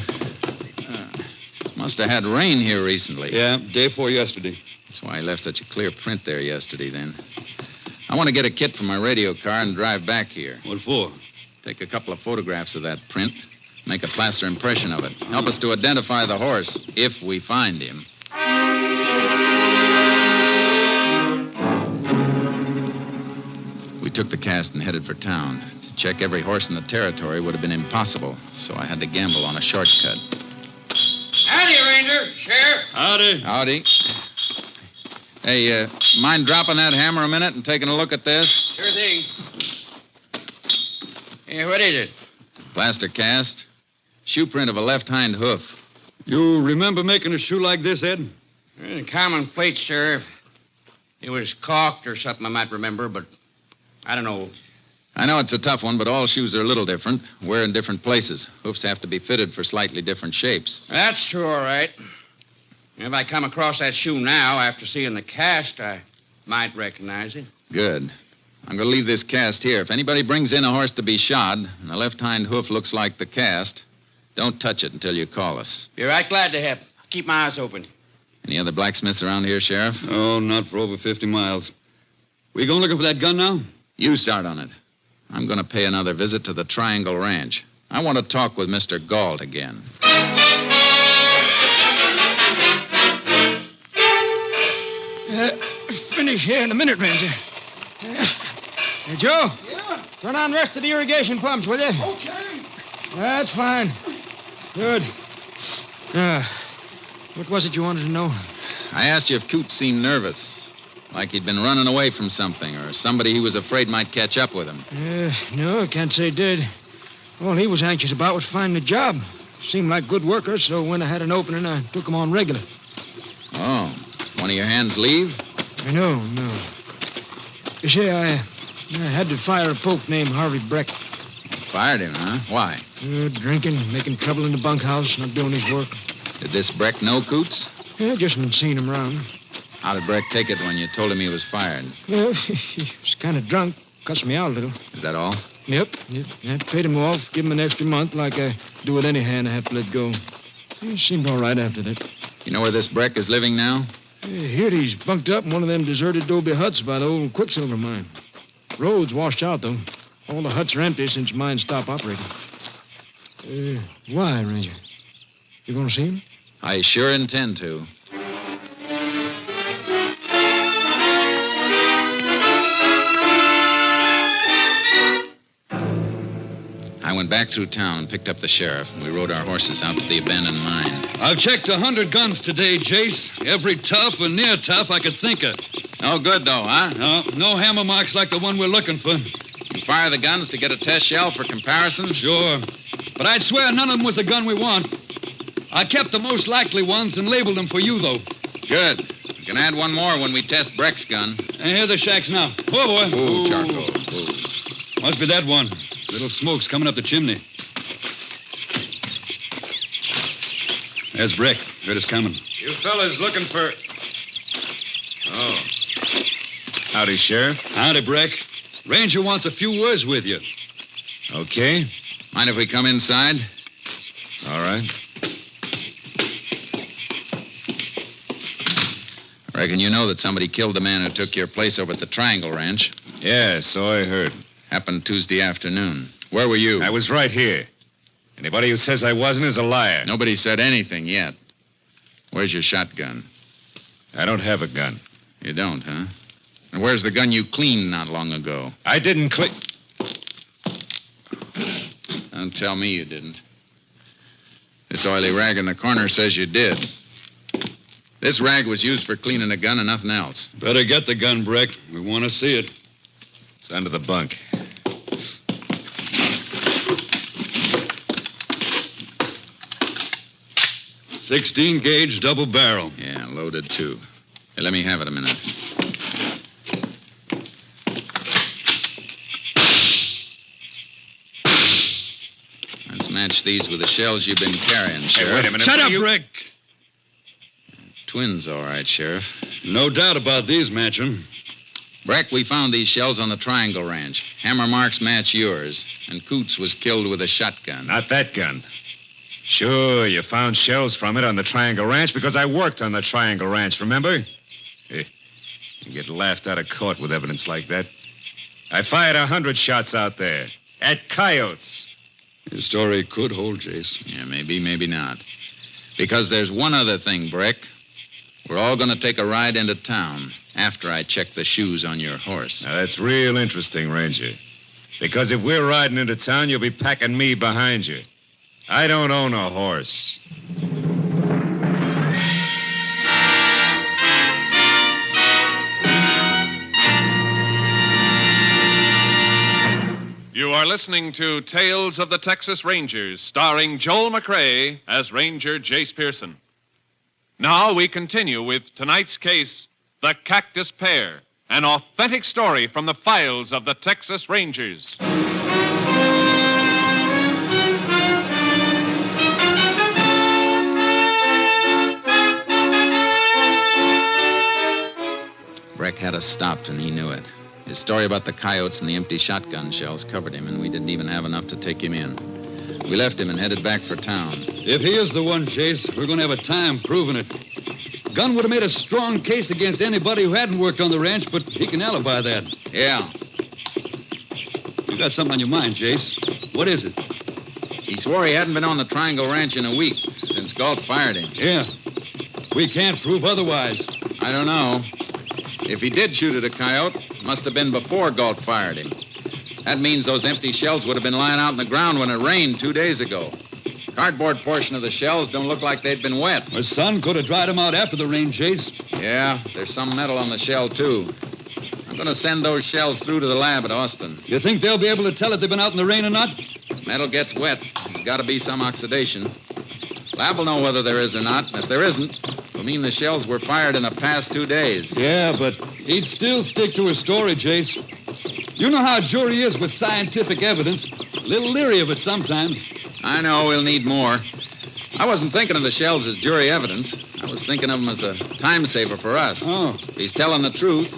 Must have had rain here recently. Yeah, day before yesterday. That's why he left such a clear print there yesterday, then. I want to get a kit from my radio car and drive back here. What for? Take a couple of photographs of that print. Make a plaster impression of it. Help us to identify the horse, if we find him. We took the cast and headed for town. To check every horse in the territory would have been impossible, so I had to gamble on a shortcut. Howdy, Ranger. Sheriff. Howdy. Howdy. Hey, mind dropping that hammer a minute and taking a look at this? Sure thing. Hey, what is it? Plaster cast. Shoe print of a left hind hoof. You remember making a shoe like this, Ed? Common plate, Sheriff. It was caulked or something I might remember, but I don't know. I know it's a tough one, but all shoes are a little different. Wear in different places. Hoofs have to be fitted for slightly different shapes. That's true, all right. If I come across that shoe now, after seeing the cast, I might recognize it. Good. I'm going to leave this cast here. If anybody brings in a horse to be shod, and the left hind hoof looks like the cast, don't touch it until you call us. Be right glad to help. Keep my eyes open. Any other blacksmiths around here, Sheriff? Oh, not for over 50 miles. We going looking for that gun now? You start on it. I'm going to pay another visit to the Triangle Ranch. I want to talk with Mr. Galt again. Finish here in a minute, Ranger. Hey, Joe. Yeah? Turn on the rest of the irrigation pumps, will you? Okay. That's fine. Good. What was it you wanted to know? I asked you if Coots seemed nervous. Like he'd been running away from something, or somebody he was afraid might catch up with him. No, I can't say he did. All he was anxious about was finding a job. Seemed like good workers, so when I had an opening, I took him on regular. Oh, one of your hands leave? No. You see, I had to fire a poke named Harvey Breck. Fired him, huh? Why? Drinking, making trouble in the bunkhouse, not doing his work. Did this Breck know Coots? Just been seeing him around. How did Breck take it when you told him he was fired? He was kind of drunk. Cussed me out a little. Is that all? Yep. I paid him off, give him an extra month like I do with any hand I have to let go. He seemed all right after that. You know where this Breck is living now? Here he's bunked up in one of them deserted adobe huts by the old Quicksilver mine. Road's washed out, though. All the huts are empty since mine stopped operating. Why, Ranger? You going to see him? I sure intend to. I went back through town and picked up the sheriff, and we rode our horses out to the abandoned mine. I've checked 100 guns today, Jace. Every tough and near tough I could think of. No good, though, huh? No hammer marks like the one we're looking for. You fire the guns to get a test shell for comparison? Sure. But I'd swear none of them was the gun we want. I kept the most likely ones and labeled them for you, though. Good. You can add one more when we test Breck's gun. And here are the shacks now. Oh, boy. Ooh, charcoal. Ooh. Must be that one. Little smoke's coming up the chimney. There's Breck. Heard us coming. You fellas looking for... Oh. Howdy, Sheriff. Howdy, Breck. Ranger wants a few words with you. Okay. Mind if we come inside? All right. I reckon you know that somebody killed the man who took your place over at the Triangle Ranch. Yeah, so I heard. Happened Tuesday afternoon. Where were you? I was right here. Anybody who says I wasn't is a liar. Nobody said anything yet. Where's your shotgun? I don't have a gun. You don't, huh? And where's the gun you cleaned not long ago? I didn't clean... Don't tell me you didn't. This oily rag in the corner says you did. This rag was used for cleaning a gun and nothing else. Better get the gun, Breck. We want to see it. It's under the bunk. 16-gauge double barrel. Yeah, loaded, too. Hey, let me have it a minute. Let's match these with the shells you've been carrying, Sheriff. Wait a minute. Shut up, Rick! Twins, all right, Sheriff. No doubt about these matching. Breck, we found these shells on the Triangle Ranch. Hammer marks match yours, and Coots was killed with a shotgun. Not that gun. Sure, you found shells from it on the Triangle Ranch because I worked on the Triangle Ranch, remember? You get laughed out of court with evidence like that. I fired 100 shots out there. At coyotes. Your story could hold, Jace. Yeah, maybe, maybe not. Because there's one other thing, Breck. We're all going to take a ride into town after I check the shoes on your horse. Now, that's real interesting, Ranger. Because if we're riding into town, you'll be packing me behind you. I don't own a horse. You are listening to Tales of the Texas Rangers, starring Joel McRae as Ranger Jace Pearson. Now we continue with tonight's case, The Cactus Pear, an authentic story from the files of the Texas Rangers. Breck had us stopped, and he knew it. His story about the coyotes and the empty shotgun shells covered him, and we didn't even have enough to take him in. We left him and headed back for town. If he is the one, Chase, we're going to have a time proving it. Gunn would have made a strong case against anybody who hadn't worked on the ranch, but he can alibi that. Yeah. You got something on your mind, Chase. What is it? He swore he hadn't been on the Triangle Ranch in a week, since Galt fired him. Yeah. We can't prove otherwise. I don't know. If he did shoot at a coyote, it must have been before Galt fired him. That means those empty shells would have been lying out in the ground when it rained 2 days ago. Cardboard portion of the shells don't look like they'd been wet. The sun could have dried them out after the rain, Chase. Yeah, there's some metal on the shell, too. I'm going to send those shells through to the lab at Austin. You think they'll be able to tell if they've been out in the rain or not? Metal gets wet. There's got to be some oxidation. Lab will know whether there is or not. And if there isn't, it'll mean the shells were fired in the past 2 days. Yeah, but he'd still stick to his story, Chase. You know how a jury is with scientific evidence. A little leery of it sometimes. I know we'll need more. I wasn't thinking of the shells as jury evidence. I was thinking of them as a time saver for us. Oh. If he's telling the truth,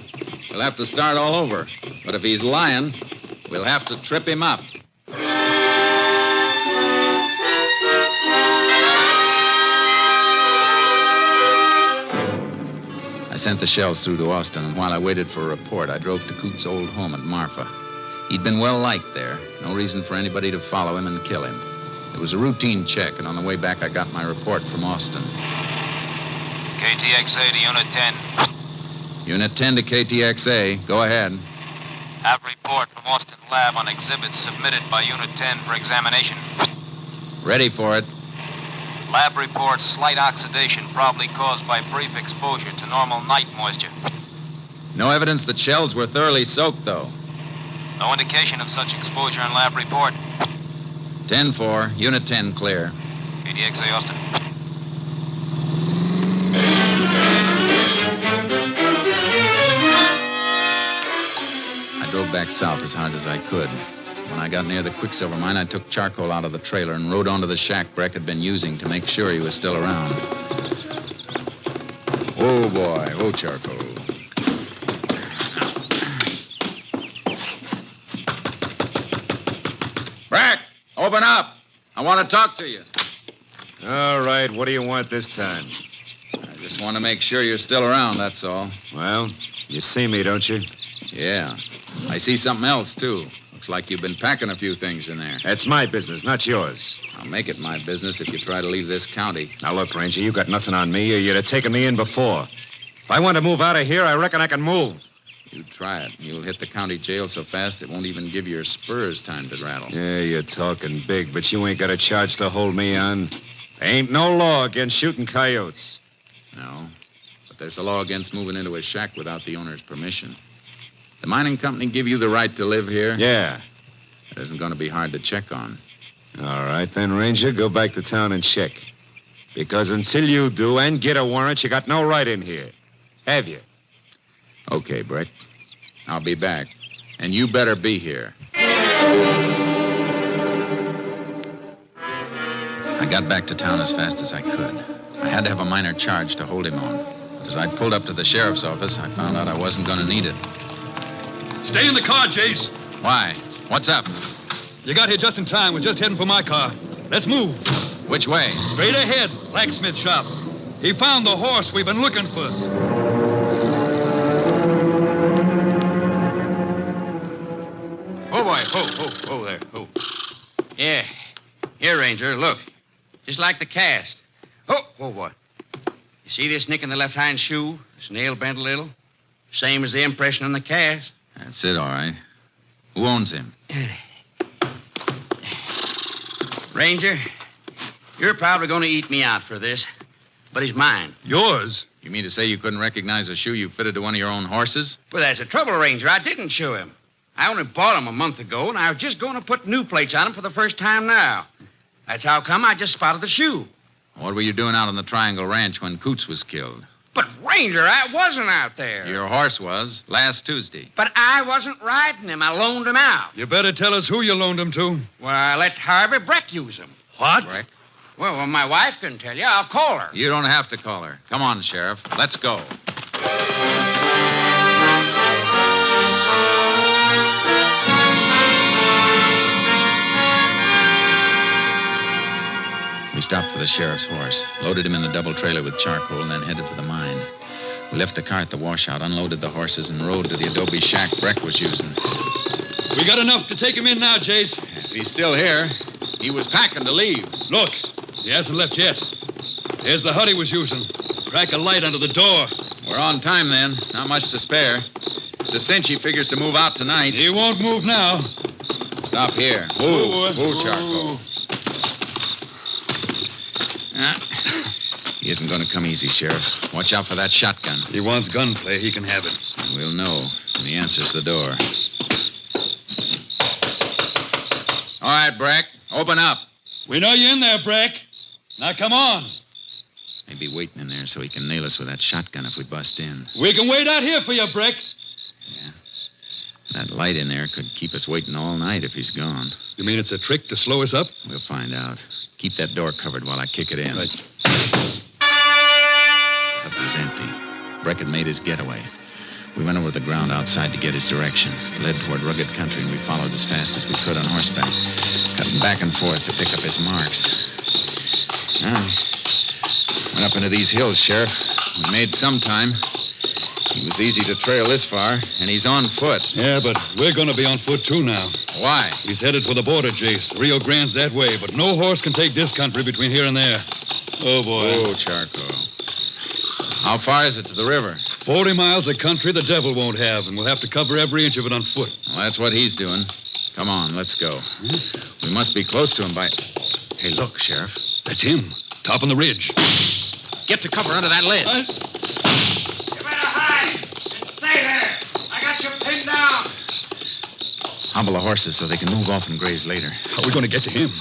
we'll have to start all over. But if he's lying, we'll have to trip him up. I sent the shells through to Austin, and while I waited for a report, I drove to Coots' old home at Marfa. He'd been well liked there. No reason for anybody to follow him and kill him. It was a routine check, and on the way back, I got my report from Austin. KTXA to Unit 10. Unit 10 to KTXA. Go ahead. Have report from Austin Lab on exhibits submitted by Unit 10 for examination. Ready for it. Lab reports slight oxidation, probably caused by brief exposure to normal night moisture. No evidence that shells were thoroughly soaked, though. No indication of such exposure in lab report. 10-4, Unit 10 clear. KTXA Austin. I drove back south as hard as I could. When I got near the Quicksilver mine, I took charcoal out of the trailer and rode onto the shack Breck had been using to make sure he was still around. Oh, boy. Oh, charcoal. Breck, open up. I want to talk to you. All right, what do you want this time? I just want to make sure you're still around, that's all. Well, you see me, don't you? Yeah. I see something else, too. Looks like you've been packing a few things in there. That's my business, not yours. I'll make it my business if you try to leave this county. Now, look, Ranger, you got nothing on me, or you'd have taken me in before. If I want to move out of here, I reckon I can move. You try it. You'll hit the county jail so fast it won't even give your spurs time to rattle. Yeah, you're talking big, but you ain't got a charge to hold me on. There ain't no law against shooting coyotes. No, but there's a law against moving into a shack without the owner's permission. The mining company give you the right to live here? Yeah. It isn't going to be hard to check on. All right, then, Ranger, go back to town and check. Because until you do and get a warrant, you got no right in here. Have you? Okay, Breck. I'll be back. And you better be here. I got back to town as fast as I could. I had to have a minor charge to hold him on. But as I pulled up to the sheriff's office, I found out I wasn't going to need it. Stay in the car, Jace. Why? What's up? You got here just in time. We're just heading for my car. Let's move. Which way? Straight ahead. Blacksmith shop. He found the horse we've been looking for. Oh, boy. Oh, there. Oh. Yeah. Here, Ranger, look. Just like the cast. Oh, boy. You see this nick in the left hind shoe? This nail bent a little? Same as the impression on the cast. That's it, all right. Who owns him? Ranger, you're probably going to eat me out for this, but he's mine. Yours? You mean to say you couldn't recognize a shoe you fitted to one of your own horses? Well, that's the trouble, Ranger. I didn't shoe him. I only bought him a month ago, and I was just going to put new plates on him for the first time now. That's how come I just spotted the shoe. What were you doing out on the Triangle Ranch when Coots was killed? But, Ranger, I wasn't out there. Your horse was, last Tuesday. But I wasn't riding him. I loaned him out. You better tell us who you loaned him to. Well, I let Harvey Breck use him. What? Breck? Well, my wife can tell you. I'll call her. You don't have to call her. Come on, Sheriff. Let's go. We stopped for the sheriff's horse, loaded him in the double trailer with charcoal, and then headed for the mine. We left the car at the washout, unloaded the horses, and rode to the adobe shack Breck was using. We got enough to take him in now, Jace. If he's still here, he was packing to leave. Look, he hasn't left yet. There's the hut he was using. Crack a light under the door. We're on time, then. Not much to spare. It's a cinch he figures to move out tonight. He won't move now. Stop here. Move, charcoal. He isn't going to come easy, Sheriff. Watch out for that shotgun. He wants gunplay. He can have it. We'll know when he answers the door. All right, Breck. Open up. We know you're in there, Breck. Now, come on. Maybe waiting in there so he can nail us with that shotgun if we bust in. We can wait out here for you, Breck. Yeah. That light in there could keep us waiting all night if he's gone. You mean it's a trick to slow us up? We'll find out. Keep that door covered while I kick it in. Right. The hut was empty. Breck had made his getaway. We went over the ground outside to get his direction. It led toward rugged country, and we followed as fast as we could on horseback, cutting back and forth to pick up his marks. Went up into these hills, Sheriff. We made some time. It was easy to trail this far, and he's on foot. Yeah, but we're going to be on foot, too, now. Why? He's headed for the border, Jace. Rio Grande's that way, but no horse can take this country between here and there. Oh, boy. Oh, charcoal. How far is it to the river? 40 miles of country the devil won't have, and we'll have to cover every inch of it on foot. Well, that's what he's doing. Come on, let's go. We must be close to him by... Hey, look, Sheriff. That's him. Top on the ridge. Get to cover under that ledge. You better hide and stay there. I got you pinned down. Hobble the horses so they can move off and graze later. How are we going to get to him?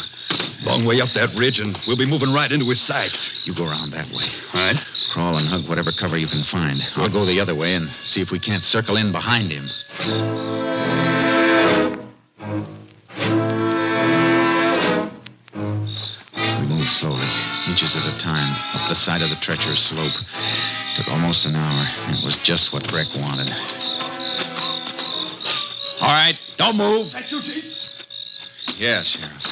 Long way up that ridge, and we'll be moving right into his sights. You go around that way. All right. Crawl and hug whatever cover you can find. I'll go the other way and see if we can't circle in behind him. We moved slowly, inches at a time, up the side of the treacherous slope. Took almost an hour, and it was just what Breck wanted. All right, don't move. That you, Jace? Yeah, Sheriff.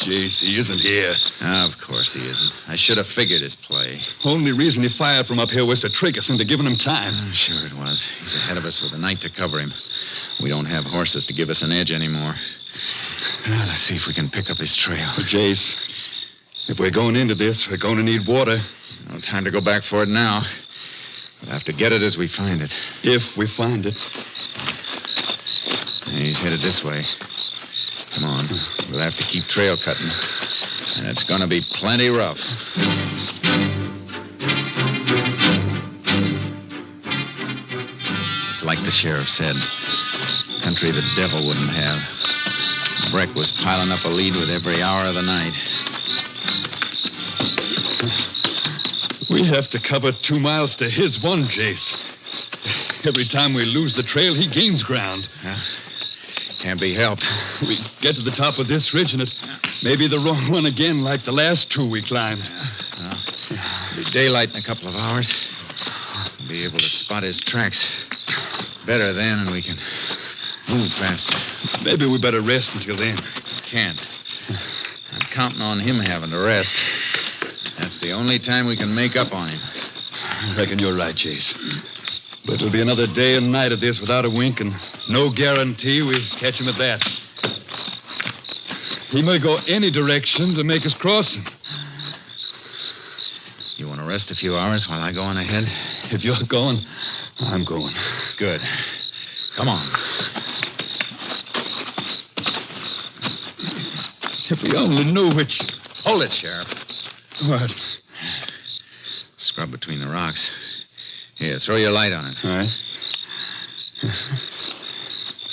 Jace, he isn't here. Of course he isn't. I should have figured his play. Only reason he fired from up here was to trick us into giving him time. Sure it was. He's ahead of us with the night to cover him. We don't have horses to give us an edge anymore. Now, let's see if we can pick up his trail. But, Jace, if we're going into this, we're going to need water. No time to go back for it now. We'll have to get it as we find it. If we find it. He's headed this way. Come on. We'll have to keep trail cutting. And it's going to be plenty rough. It's like the sheriff said. Country the devil wouldn't have. Breck was piling up a lead with every hour of the night. We have to cover 2 miles to his 1, Jace. Every time we lose the trail, he gains ground. Can't be helped. We get to the top of this ridge, and it may be the wrong one again, like the last 2 we climbed. It'll be daylight in a couple of hours. We'll be able to spot his tracks better then, and we can move faster. Maybe we better rest until then. Can't. I'm counting on him having to rest. That's the only time we can make up on him. I reckon you're right, Jace. But it'll be another day and night of this without a wink, and no guarantee we catch him at that. He may go any direction to make us cross him. You want to rest a few hours while I go on ahead? If you're going, I'm going. Good. Come on. If we only knew which... Hold it, Sheriff. What? Scrub between the rocks. Here, throw your light on it. All right.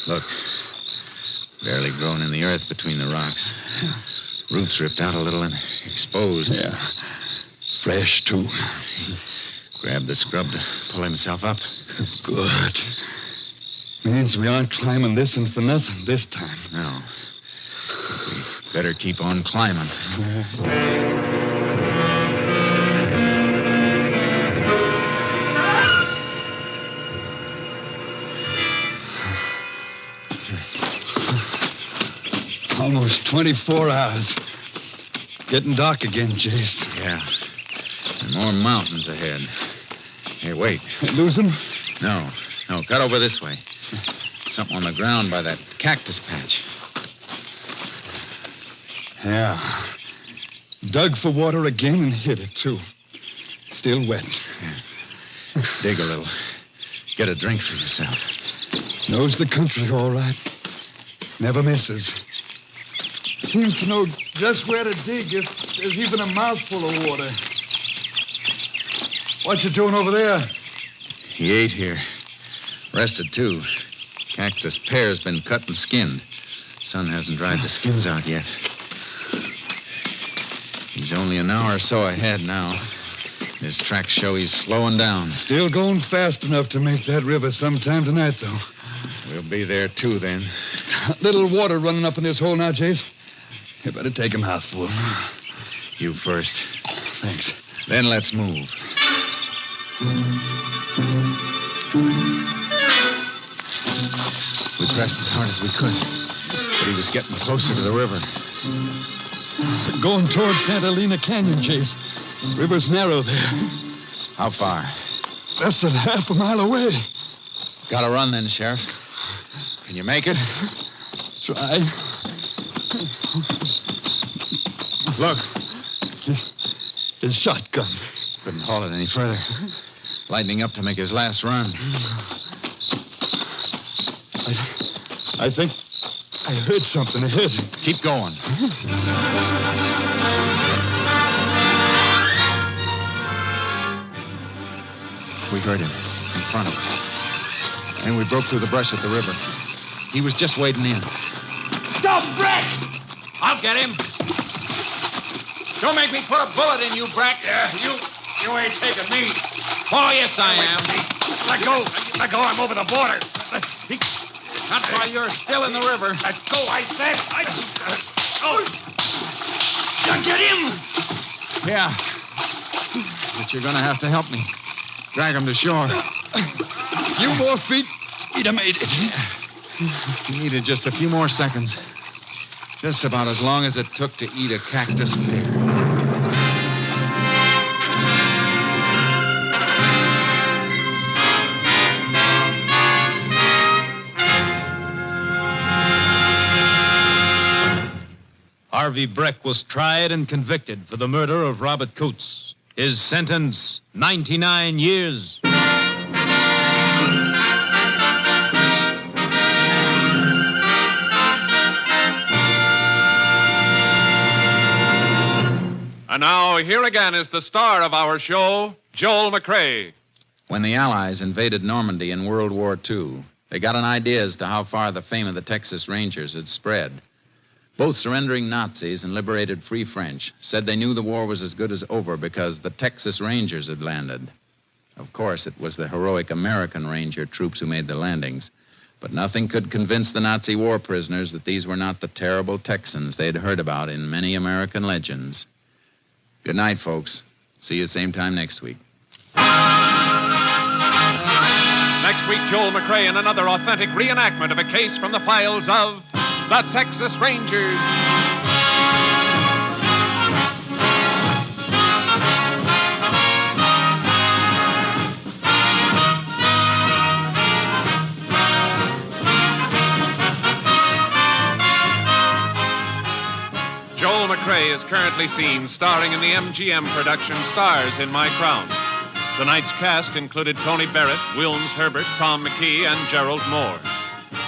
Look. Barely grown in the earth between the rocks. Roots ripped out a little and exposed. Yeah. Fresh, too. Grabbed the scrub to pull himself up. Good. Means we aren't climbing this one for nothing this time. No. We better keep on climbing. Almost 24 hours. Getting dark again, Jace. Yeah. And more mountains ahead. Hey, wait. Lose him? No. Cut over this way. Something on the ground by that cactus patch. Yeah. Dug for water again and hit it, too. Still wet. Yeah. Dig a little. Get a drink for yourself. Knows the country all right. Never misses. Seems to know just where to dig if there's even a mouthful of water. What you doing over there? He ate here. Rested, too. Cactus pear's been cut and skinned. Sun hasn't dried the skins out yet. He's only an hour or so ahead now. His tracks show he's slowing down. Still going fast enough to make that river sometime tonight, though. We'll be there, too, then. Little water running up in this hole now, Jace. You better take a mouthful. You first. Thanks. Then let's move. We pressed as hard as we could, but he was getting closer to the river. Going toward Santa Elena Canyon, Jace. River's narrow there. How far? Less than half a mile away. Gotta run then, Sheriff. Can you make it? Try. Look. His shotgun. Couldn't haul it any further. Lightening up to make his last run. I think I heard something ahead. Keep going. We heard him in front of us. And we broke through the brush at the river. He was just wading in. Stop, Breck! I'll get him. Don't make me put a bullet in you, Breck. You ain't taking me. Oh, yes, I am. Let go. Let go. I'm over the border. That's why you're still in the river. Let go, I said. Get him. Yeah. But you're going to have to help me. Drag him to shore. A few more feet, he'd have made it. He needed just a few more seconds. Just about as long as it took to eat a cactus pear. Harvey Breck was tried and convicted for the murder of Robert Coots. His sentence, 99 years. And now, here again is the star of our show, Joel McCrea. When the Allies invaded Normandy in World War II, they got an idea as to how far the fame of the Texas Rangers had spread. Both surrendering Nazis and liberated Free French said they knew the war was as good as over because the Texas Rangers had landed. Of course, it was the heroic American Ranger troops who made the landings. But nothing could convince the Nazi war prisoners that these were not the terrible Texans they'd heard about in many American legends. Good night, folks. See you same time next week. Next week, Joel McCrea in another authentic reenactment of a case from the files of the Texas Rangers. Joel McCrea is currently seen starring in the MGM production Stars in My Crown. Tonight's cast included Tony Barrett, Wilms Herbert, Tom McKee, and Gerald Moore.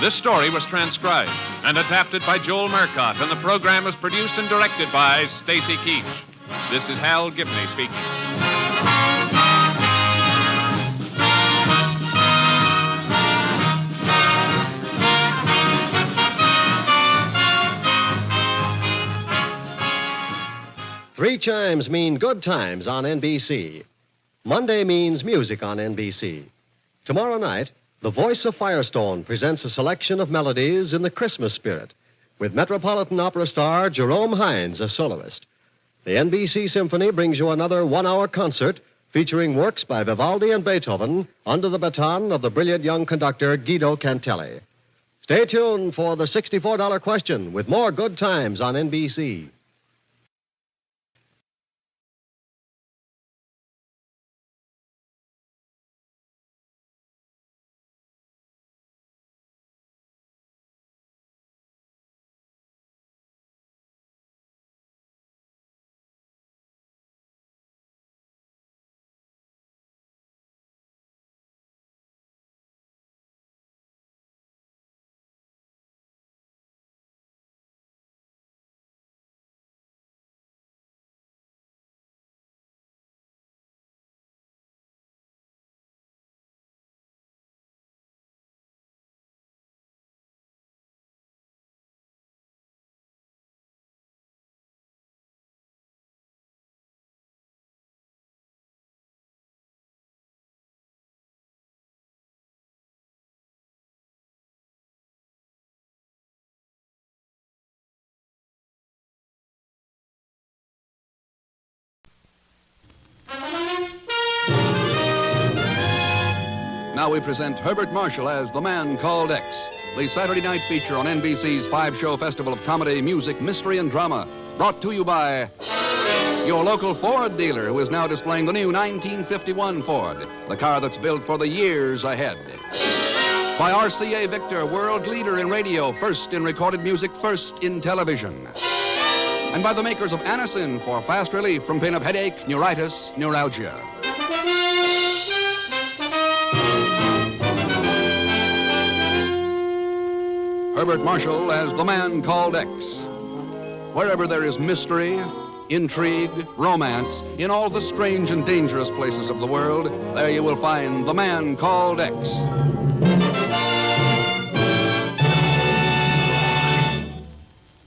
This story was transcribed and adapted by Joel Murcott, and the program was produced and directed by Stacy Keach. This is Hal Gibney speaking. Three chimes mean good times on NBC. Monday means music on NBC. Tomorrow night, the Voice of Firestone presents a selection of melodies in the Christmas spirit, with Metropolitan Opera star Jerome Hines as soloist. The NBC Symphony brings you another one-hour concert featuring works by Vivaldi and Beethoven under the baton of the brilliant young conductor Guido Cantelli. Stay tuned for the $64 question with more good times on NBC. Now we present Herbert Marshall as The Man Called X, the Saturday night feature on NBC's five-show festival of comedy, music, mystery, and drama, brought to you by your local Ford dealer, who is now displaying the new 1951 Ford, the car that's built for the years ahead. By RCA Victor, world leader in radio, first in recorded music, first in television. And by the makers of Anacin for fast relief from pain of headache, neuritis, neuralgia. Herbert Marshall as The Man Called X. Wherever there is mystery, intrigue, romance, in all the strange and dangerous places of the world, there you will find The Man Called X.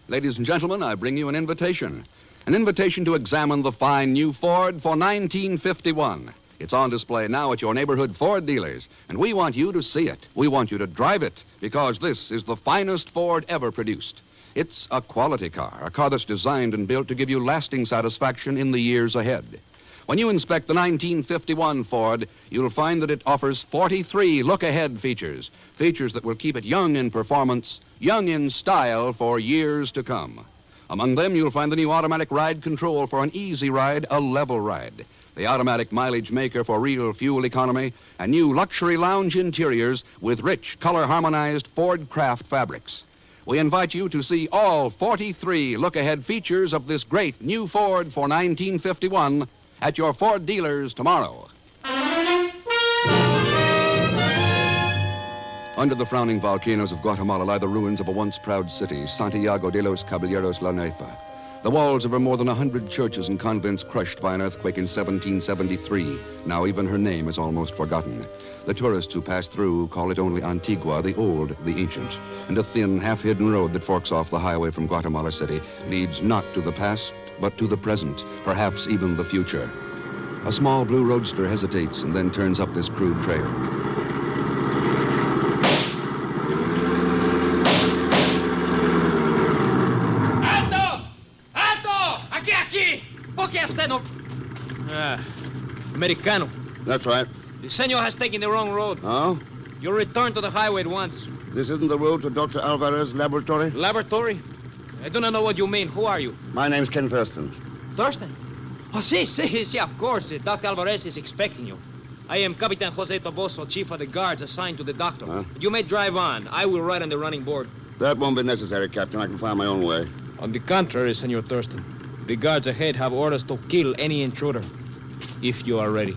Ladies and gentlemen, I bring you an invitation. An invitation to examine the fine new Ford for 1951. It's on display now at your neighborhood Ford dealers, and we want you to see it. We want you to drive it, because this is the finest Ford ever produced. It's a quality car, a car that's designed and built to give you lasting satisfaction in the years ahead. When you inspect the 1951 Ford, you'll find that it offers 43 look-ahead features, features that will keep it young in performance, young in style for years to come. Among them, you'll find the new automatic ride control for an easy ride, a level ride, the automatic mileage maker for real fuel economy, and new luxury lounge interiors with rich, color-harmonized Ford Craft fabrics. We invite you to see all 43 look-ahead features of this great new Ford for 1951 at your Ford dealers tomorrow. Under the frowning volcanoes of Guatemala lie the ruins of a once proud city, Santiago de los Caballeros La Neiva. The walls of her more than 100 churches and convents crushed by an earthquake in 1773. Now even her name is almost forgotten. The tourists who pass through call it only Antigua, the old, the ancient. And a thin, half-hidden road that forks off the highway from Guatemala City leads not to the past, but to the present, perhaps even the future. A small blue roadster hesitates and then turns up this crude trail. Americano. That's right. The senor has taken the wrong road. Oh? You'll return to the highway at once. This isn't the road to Dr. Alvarez's laboratory? Laboratory? I do not know what you mean. Who are you? My name's Ken Thurston. Thurston? Oh, si, of course. Dr. Alvarez is expecting you. I am Capitan Jose Toboso, chief of the guards assigned to the doctor. Huh? You may drive on. I will ride on the running board. That won't be necessary, Captain. I can find my own way. On the contrary, Senor Thurston. The guards ahead have orders to kill any intruder. If you are ready.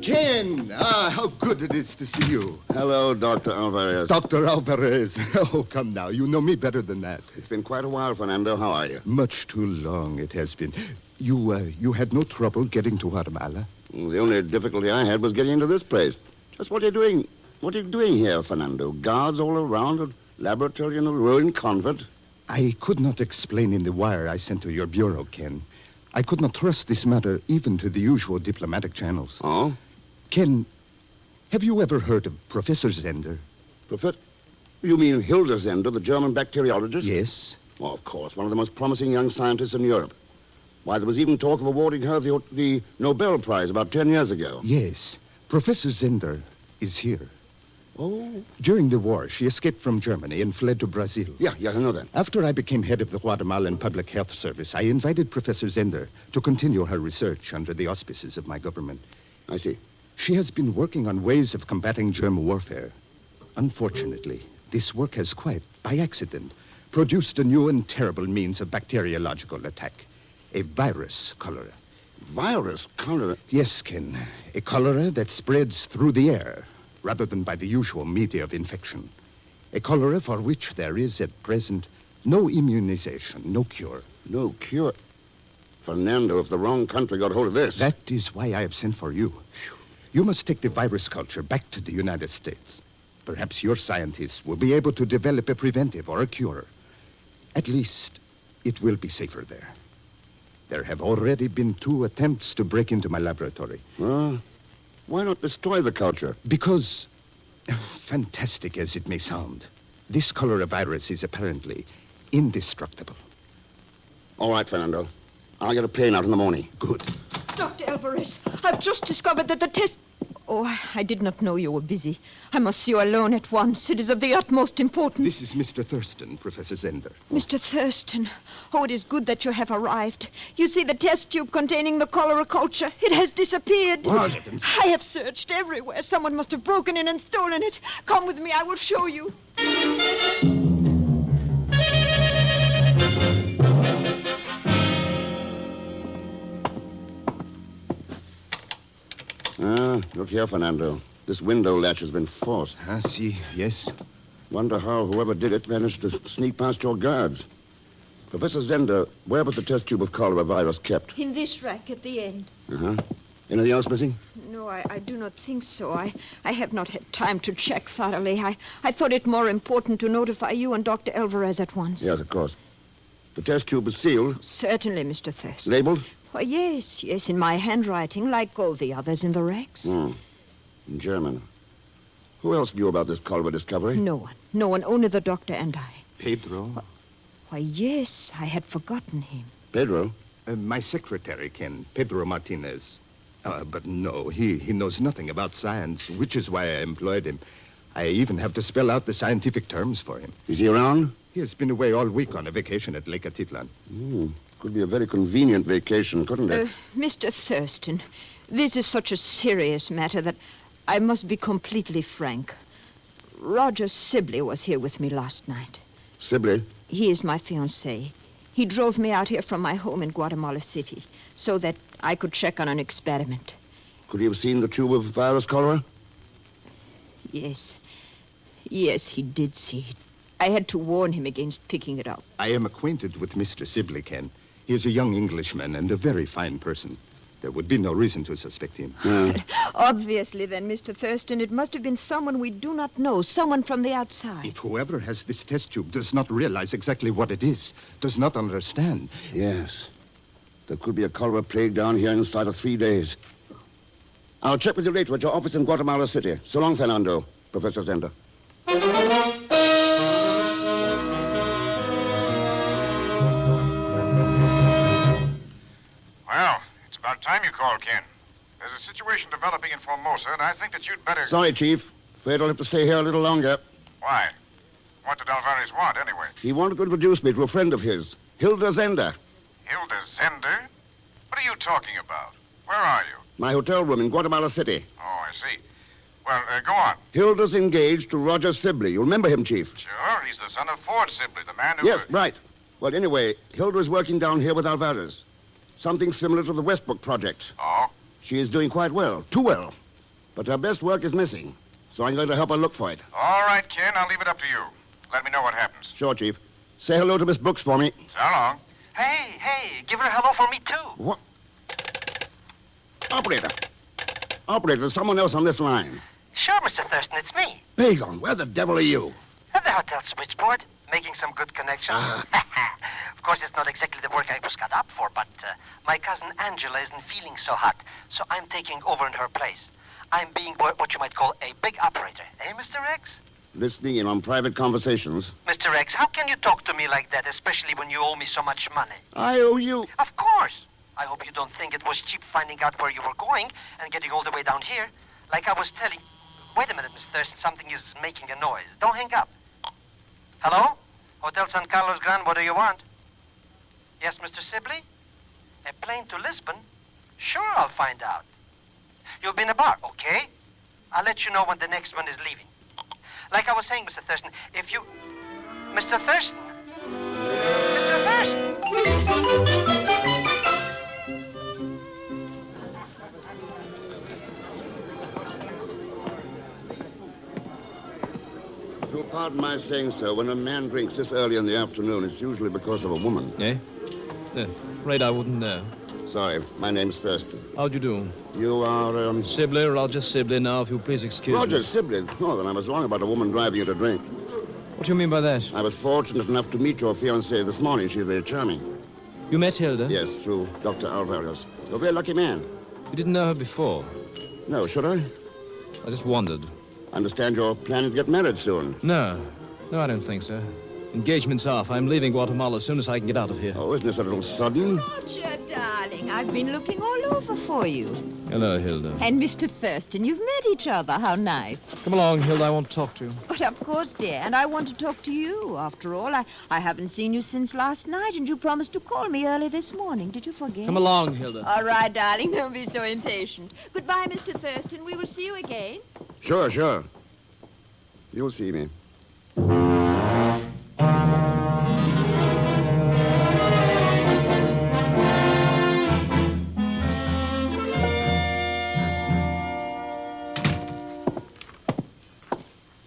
Ken! How good it is to see you. Hello, Dr. Alvarez. Dr. Alvarez. Oh, come now. You know me better than that. It's been quite a while, Fernando. How are you? Much too long it has been. You had no trouble getting to Guatemala? Well, the only difficulty I had was getting into this place. Just what are you doing? What are you doing here, Fernando? Guards all around, a laboratory in a ruined convent? I could not explain in the wire I sent to your bureau, Ken. I could not trust this matter even to the usual diplomatic channels. Oh? Ken, have you ever heard of Professor Zender? Professor? You mean Hilda Zender, the German bacteriologist? Yes. Well, of course, one of the most promising young scientists in Europe. Why, there was even talk of awarding her the Nobel Prize about 10 years ago. Yes. Professor Zender is here. Oh? During the war, she escaped from Germany and fled to Brazil. Yeah, I know that. After I became head of the Guatemalan Public Health Service, I invited Professor Zender to continue her research under the auspices of my government. I see. She has been working on ways of combating germ warfare. Unfortunately, this work has quite, by accident, produced a new and terrible means of bacteriological attack. A virus cholera. Virus cholera? Yes, Ken. A cholera that spreads through the air rather than by the usual media of infection. A cholera for which there is, at present, no immunization, no cure. No cure? Fernando, if the wrong country got hold of this... That is why I have sent for you. You must take the virus culture back to the United States. Perhaps your scientists will be able to develop a preventive or a cure. At least, it will be safer there. There have already been 2 attempts to break into my laboratory. Why not destroy the culture? Because, fantastic as it may sound, this cholera virus is apparently indestructible. All right, Fernando. I'll get a plane out in the morning. Good. Dr. Alvarez, I've just discovered that the test... Oh, I did not know you were busy. I must see you alone at once. It is of the utmost importance. This is Mr. Thurston, Professor Zender. Mr. Thurston. Oh, it is good that you have arrived. You see the test tube containing the cholera culture. It has disappeared. What? I have searched everywhere. Someone must have broken in and stolen it. Come with me. I will show you. Look here, Fernando. This window latch has been forced. See, yes. Wonder how whoever did it managed to sneak past your guards. Professor Zender, where was the test tube of cholera virus kept? In this rack at the end. Uh-huh. Anything else missing? No, I do not think so. I have not had time to check thoroughly. I thought it more important to notify you and Dr. Alvarez at once. Yes, of course. The test tube is sealed. Certainly, Mr. Thurston. Labeled? Why, yes, in my handwriting, like all the others in the racks. In German. Who else knew about this cholera discovery? No one, only the doctor and I. Pedro? Why, yes, I had forgotten him. Pedro? My secretary, Ken, Pedro Martinez. But no, he knows nothing about science, which is why I employed him. I even have to spell out the scientific terms for him. Is he around? He has been away all week on a vacation at Lake Atitlan. Could be a very convenient vacation, couldn't it? Mr. Thurston, this is such a serious matter that I must be completely frank. Roger Sibley was here with me last night. Sibley? He is my fiancé. He drove me out here from my home in Guatemala City so that I could check on an experiment. Could he have seen the tube of virus cholera? Yes. Yes, he did see it. I had to warn him against picking it up. I am acquainted with Mr. Sibley, Ken. He is a young Englishman and a very fine person. There would be no reason to suspect him. Obviously, then, Mr. Thurston, it must have been someone we do not know, someone from the outside. If whoever has this test tube does not realize exactly what it is, does not understand. Yes. There could be a cholera plague down here inside of 3 days. I'll check with you later at your office in Guatemala City. So long, Fernando. Professor Zender. Well, it's about time you called, Ken. There's a situation developing in Formosa, and I think that you'd better... Sorry, Chief. Afraid I'll have to stay here a little longer. Why? What did Alvarez want, anyway? He wanted to introduce me to a friend of his, Hilda Zender. Hilda Zender? What are you talking about? Where are you? My hotel room in Guatemala City. Oh, I see. Well, go on. Hilda's engaged to Roger Sibley. You remember him, Chief? Sure, he's the son of Ford Sibley, the man who... Yes, right. Well, anyway, Hilda is working down here with Alvarez. Something similar to the Westbrook project. Oh? She is doing quite well. Too well. But her best work is missing. So I'm going to help her look for it. All right, Ken, I'll leave it up to you. Let me know what happens. Sure, Chief. Say hello to Miss Brooks for me. So long. Hey, give her hello for me, too. What? Operator, there's someone else on this line. Sure, Mr. Thurston, it's me. Pagon, where the devil are you? At the hotel switchboard, making some good connections. Of course, it's not exactly the work I was cut up for, but my cousin Angela isn't feeling so hot, so I'm taking over in her place. I'm being what you might call a big operator. Eh, Mr. Rex? Listening in on private conversations. Mr. Rex, how can you talk to me like that, especially when you owe me so much money? I owe you... Of course. I hope you don't think it was cheap finding out where you were going and getting all the way down here. Like I was telling... Wait a minute, Mr. Thurston. Something is making a noise. Don't hang up. Hello? Hotel San Carlos Gran, what do you want? Yes, Mr. Sibley? A plane to Lisbon? Sure, I'll find out. You'll be in a bar, okay? I'll let you know when the next one is leaving. Like I was saying, Mr. Thurston, if you... Mr. Thurston? Mr. Thurston! If you'll pardon my saying so, when a man drinks this early in the afternoon, it's usually because of a woman. Eh? Afraid I wouldn't know. Sorry, my name's Thurston. How'd you do? You are, Sibley, Roger Sibley, now, if you'll please excuse me. Roger Sibley? Oh, then I was wrong about a woman driving you to drink. What do you mean by that? I was fortunate enough to meet your fiancée this morning. She's very charming. You met Hilda? Yes, through Dr. Alvarez. You're a very lucky man. You didn't know her before? No, should I? I just wondered. I understand you're planning to get married soon. No, I don't think so. Engagement's off. I'm leaving Guatemala as soon as I can get out of here. Oh, isn't this a little sudden? Roger, darling, I've been looking all over for you. Hello, Hilda. And Mr. Thurston, you've met each other. How nice. Come along, Hilda. I want to talk to you. But of course, dear. And I want to talk to you. After all, I haven't seen you since last night, and you promised to call me early this morning. Did you forget? Come along, Hilda. All right, darling. Don't be so impatient. Goodbye, Mr. Thurston. We will see you again. Sure. You'll see me.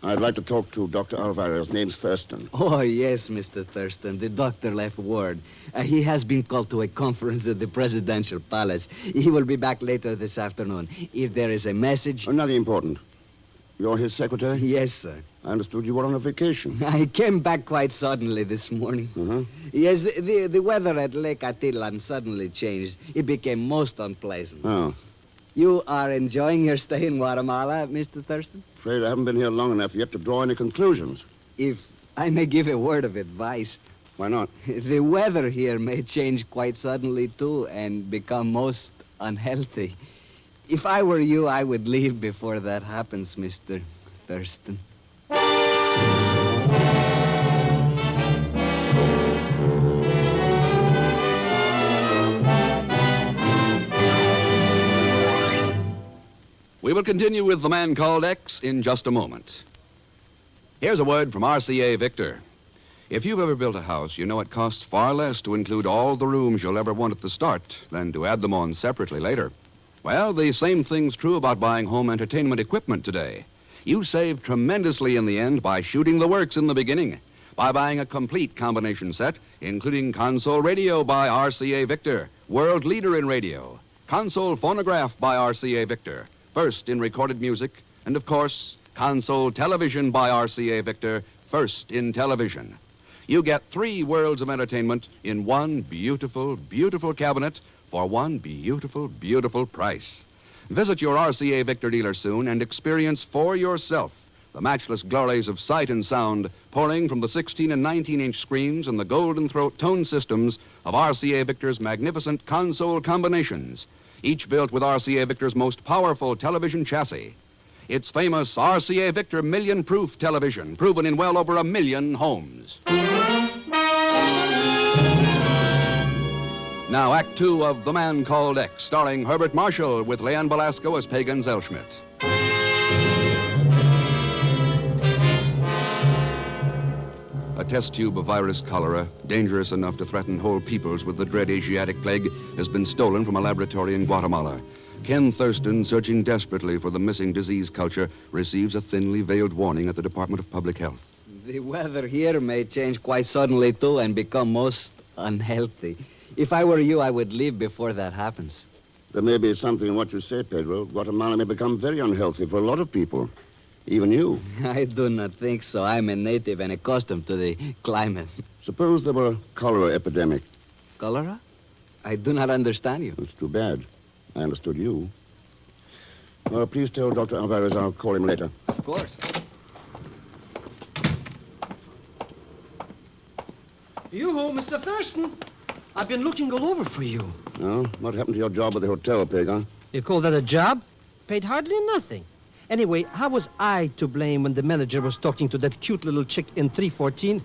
I'd like to talk to Dr. Alvarez. Name's Thurston. Oh, yes, Mr. Thurston. The doctor left word. He has been called to a conference at the presidential palace. He will be back later this afternoon. If there is a message... Oh, nothing important. You're his secretary? Yes, sir. I understood you were on a vacation. I came back quite suddenly this morning. Uh-huh. Yes, the weather at Lake Atilan suddenly changed. It became most unpleasant. Oh. You are enjoying your stay in Guatemala, Mr. Thurston? Afraid I haven't been here long enough yet to draw any conclusions. If I may give a word of advice. Why not? The weather here may change quite suddenly, too, and become most unhealthy. If I were you, I would leave before that happens, Mr. Thurston. We will continue with The Man Called X in just a moment. Here's a word from RCA Victor. If you've ever built a house, you know it costs far less to include all the rooms you'll ever want at the start than to add them on separately later. Well, the same thing's true about buying home entertainment equipment today. You save tremendously in the end by shooting the works in the beginning, by buying a complete combination set, including console radio by RCA Victor, world leader in radio, console phonograph by RCA Victor, first in recorded music, and of course, console television by RCA Victor, first in television. You get 3 worlds of entertainment in one beautiful, beautiful cabinet for one beautiful, beautiful price. Visit your RCA Victor dealer soon and experience for yourself the matchless glories of sight and sound pouring from the 16 and 19-inch screens and the golden throat tone systems of RCA Victor's magnificent console combinations, each built with RCA Victor's most powerful television chassis. Its famous RCA Victor million-proof television, proven in well over 1 million homes. Now, Act 2 of The Man Called X, starring Herbert Marshall with Leanne Belasco as Pagan Zellschmidt. A test tube of virus cholera, dangerous enough to threaten whole peoples with the dread Asiatic plague, has been stolen from a laboratory in Guatemala. Ken Thurston, searching desperately for the missing disease culture, receives a thinly veiled warning at the Department of Public Health. The weather here may change quite suddenly, too, and become most unhealthy. If I were you, I would leave before that happens. There may be something in what you say, Pedro. Guatemala may become very unhealthy for a lot of people. Even you. I do not think so. I'm a native and accustomed to the climate. Suppose there were a cholera epidemic. Cholera? I do not understand you. It's too bad. I understood you. Well, please tell Dr. Alvarez I'll call him later. Of course. You, Mr. Thurston. I've been looking all over for you. No? What happened to your job at the hotel, Pagan? You call that a job? Paid hardly nothing. Anyway, how was I to blame when the manager was talking to that cute little chick in 314?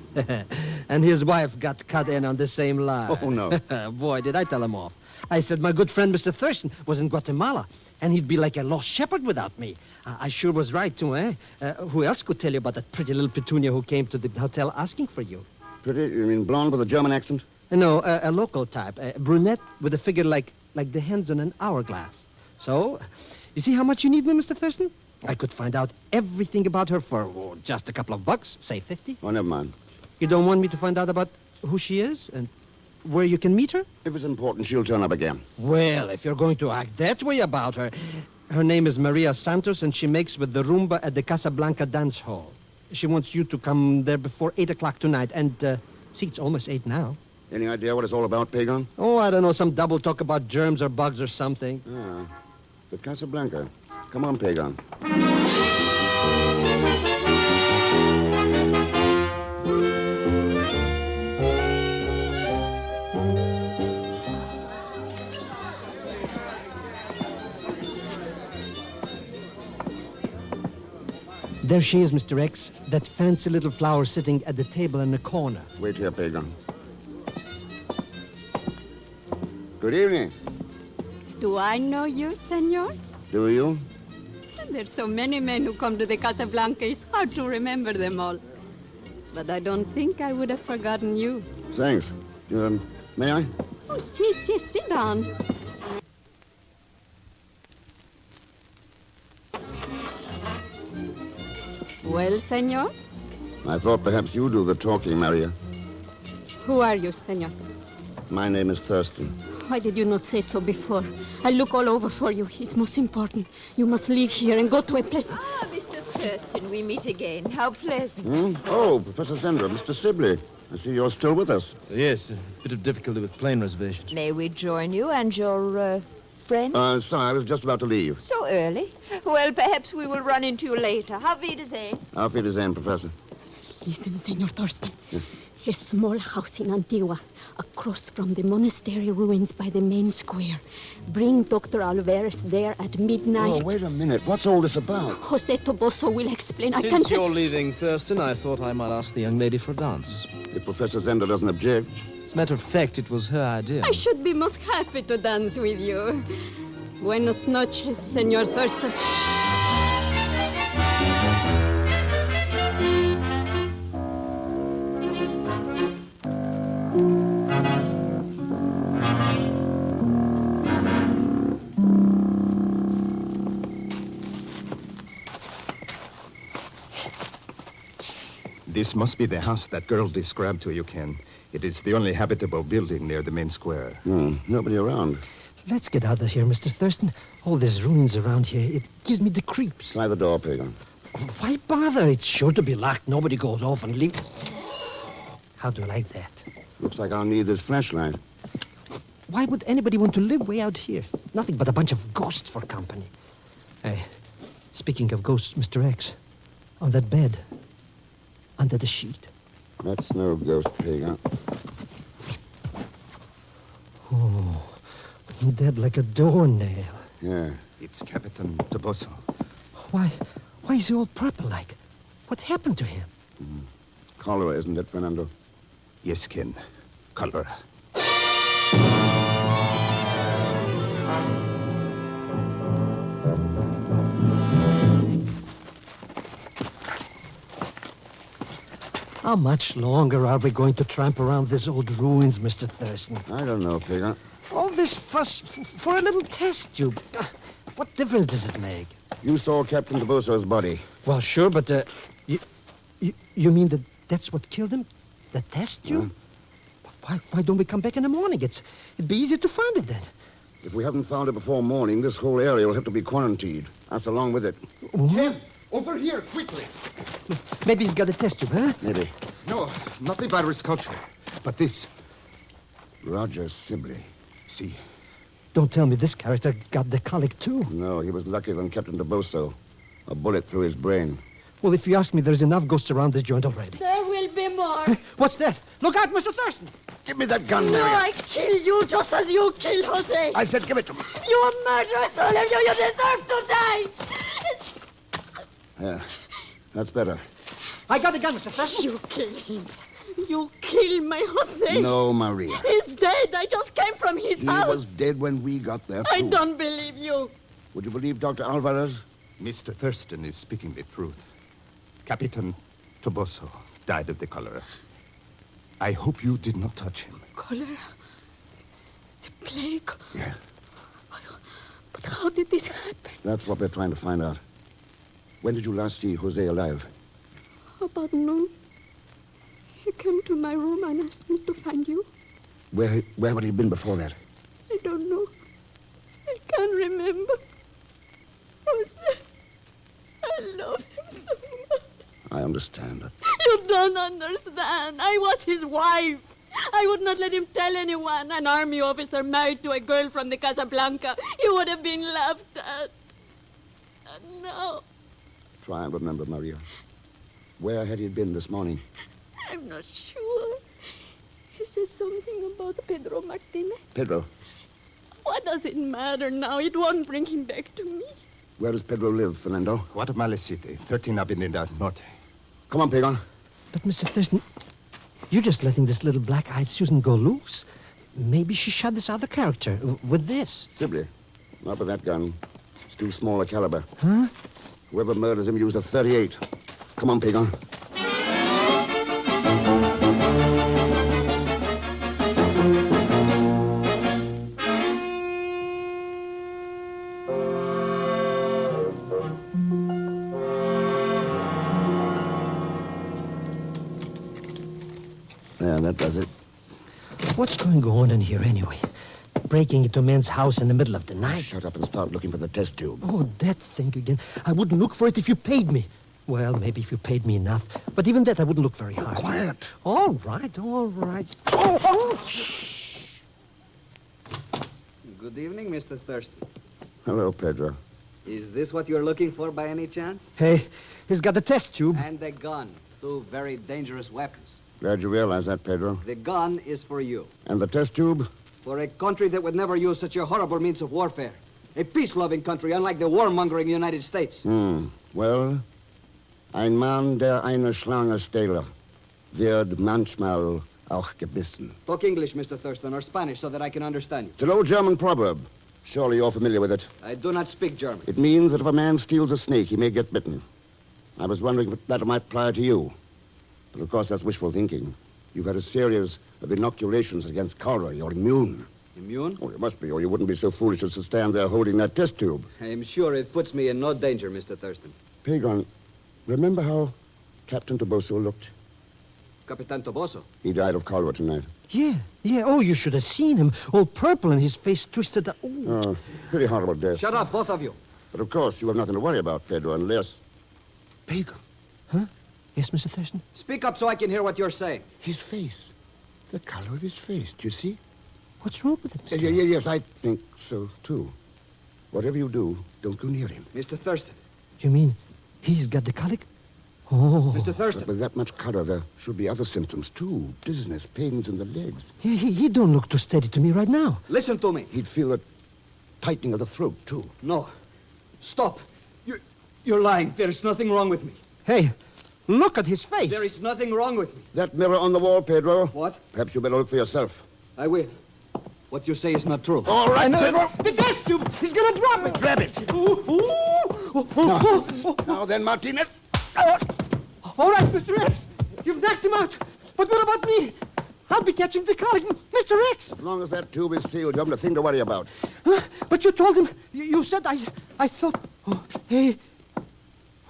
And his wife got cut in on the same line. Oh, no. Boy, did I tell him off. I said my good friend Mr. Thurston was in Guatemala, and he'd be like a lost shepherd without me. I sure was right, too, eh? Who else could tell you about that pretty little petunia who came to the hotel asking for you? Pretty? You mean blonde with a German accent? No, a local type. A brunette with a figure like the hands on an hourglass. So, you see how much you need me, Mr. Thurston? I could find out everything about her for just a couple of bucks, say 50. Oh, never mind. You don't want me to find out about who she is and where you can meet her? If it's important, she'll turn up again. Well, if you're going to act that way about her... Her name is Maria Santos, and she makes with the rumba at the Casablanca Dance Hall. She wants you to come there before 8 o'clock tonight, and, see, it's almost 8 now. Any idea what it's all about, Pagan? Oh, I don't know, some double talk about germs or bugs or something. Ah, the Casablanca. Come on, Pagan. There she is, Mr. X, that fancy little flower sitting at the table in the corner. Wait here, Pagan. Good evening. Do I know you, senor? Do you? There's so many men who come to the Casablanca, it's hard to remember them all. But I don't think I would have forgotten you. Thanks. May I? Oh, sit down. Well, senor? I thought perhaps you do the talking, Maria. Who are you, senor? My name is Thurston. Why did you not say so before? I look all over for you. It's most important. You must leave here and go to a place... Ah, Mr. Thurston, we meet again. How pleasant. Oh, Professor Zender, Mr. Sibley. I see you're still with us. Yes, a bit of difficulty with plane reservations. May we join you and your, friend? Sorry, I was just about to leave. So early? Well, perhaps we will run into you later. Auf Wiedersehen. Auf Wiedersehen, Professor. Listen, Senor Thurston. A small house in Antigua, across from the monastery ruins by the main square. Bring Dr. Alvarez there at midnight. Oh, wait a minute. What's all this about? Jose Toboso will explain. Since you're leaving, Thurston, I thought I might ask the young lady for a dance. If Professor Zender doesn't object. As a matter of fact, it was her idea. I should be most happy to dance with you. Buenas noches, Senor Thurston. This must be the house that girl described to you, Ken. It is the only habitable building near the main square. Nobody around. Let's get out of here, Mr. Thurston. All these ruins around here, it gives me the creeps. Try the door, Pagan. Why bother? It's sure to be locked. Nobody goes off and leaves. How do you like that? Looks like I'll need this flashlight. Why would anybody want to live way out here? Nothing but a bunch of ghosts for company. Hey, speaking of ghosts, Mr. X, on that bed, under the sheet. That's no ghost, Pagan. Oh, dead like a doornail. Yeah. It's Captain Toboso. Why is he all purple like? What happened to him? Cholera, isn't it, Fernando? Yes, Ken. Cholera. How much longer are we going to tramp around these old ruins, Mr. Thurston? I don't know, Pagan. All this fuss for a little test tube. What difference does it make? You saw Captain Toboso's body. Well, sure, but you mean that's what killed him? The test tube? Why don't we come back in the morning? It'd be easier to find it then. If we haven't found it before morning, this whole area will have to be quarantined. Us along with it. Ken, over here, quickly. Maybe he's got a test tube, huh? Maybe. No, not the virus culture, but this. Roger Sibley. See. Don't tell me this character got the colic, too. No, he was luckier than Captain Toboso. A bullet through his brain. Well, if you ask me, there's enough ghosts around this joint already. There will be more. What's that? Look out, Mr. Thurston! Give me that gun, No, Mary. I kill you just as you killed Jose. I said give it to me. You murderers, all of you. You deserve to die. Yeah, that's better. I got the gun, Mr. Thurston. You kill him. You kill my Jose. No, Maria. He's dead. I just came from his He house. was dead when we got there, I too. don't believe you. Would you believe Dr. Alvarez? Mr. Thurston is speaking the truth. Captain Toboso died of the cholera. I hope you did not touch him. Cholera? The plague? Yeah. But how did this happen? That's what we're trying to find out. When did you last see Jose alive? About noon. He came to my room and asked me to find you. Where had he been before that? I don't know. I can't remember. Jose, I love him so much. I understand. You don't understand. I was his wife. I would not let him tell anyone. An army officer married to a girl from the Casablanca. He would have been laughed at. And now, Try and remember, Maria. Where had he been this morning? I'm not sure. He says something about Pedro Martinez. Pedro. What does it matter now? It won't bring him back to me. Where does Pedro live, Fernando? Guatemala City, 13 Avenida Norte. Come on, Pagan. But, Mr. Thurston, you're just letting this little black-eyed Susan go loose. Maybe she shot this other character with this. Sibley. Not with that gun. It's too small a caliber. Huh? Whoever murdered him used a .38. Come on, Pagan. Yeah, that does it. What's going on in here anyway? Breaking into a man's house in the middle of the night. Shut up and start looking for the test tube. Oh, that thing again. I wouldn't look for it if you paid me. Well, maybe if you paid me enough. But even that, I wouldn't look very hard. Quiet. All right, all right. Oh. Good evening, Mr. Thurston. Hello, Pedro. Is this what you're looking for by any chance? Hey, he's got the test tube. And a gun. Two very dangerous weapons. Glad you realize that, Pedro. The gun is for you. And the test tube? For a country that would never use such a horrible means of warfare. A peace-loving country, unlike the warmongering United States. Well, ein Mann, der eine Schlange stehle, wird manchmal auch gebissen. Talk English, Mr. Thurston, or Spanish, so that I can understand you. It's an old German proverb. Surely you're familiar with it. I do not speak German. It means that if a man steals a snake, he may get bitten. I was wondering if that might apply to you. But of course, that's wishful thinking. You've had a series of inoculations against cholera. You're immune. Immune? Oh, you must be, or you wouldn't be so foolish as to stand there holding that test tube. I am sure it puts me in no danger, Mr. Thurston. Pagan, remember how Captain Toboso looked? Capitan Toboso. He died of cholera tonight. Yeah. Oh, you should have seen him. All purple and his face twisted. Oh, pretty horrible death. Shut up, both of you. But of course, you have nothing to worry about, Pedro, unless... Pedro? Huh? Yes, Mr. Thurston? Speak up so I can hear what you're saying. His face. The color of his face. Do you see? What's wrong with him? Yes, I think so, too. Whatever you do, don't go near him. Mr. Thurston. You mean he's got the colic? Oh. Mr. Thurston. But with that much color, there should be other symptoms, too. Dizziness, pains in the legs. He don't look too steady to me right now. Listen to me. He'd feel a tightening of the throat, too. No. Stop. You're lying. There's nothing wrong with me. Hey, look at his face. There is nothing wrong with me. That mirror on the wall, Pedro. What? Perhaps you better look for yourself. I will. What you say is not true. All right, Pedro. The test tube! He's gonna drop it! Grab it. Now then, Martinez. All right, Mr. X. You've knocked him out. But what about me? I'll be catching the colic, Mr. X. As long as that tube is sealed, you haven't a thing to worry about. But you told him. You said I thought. Oh, hey.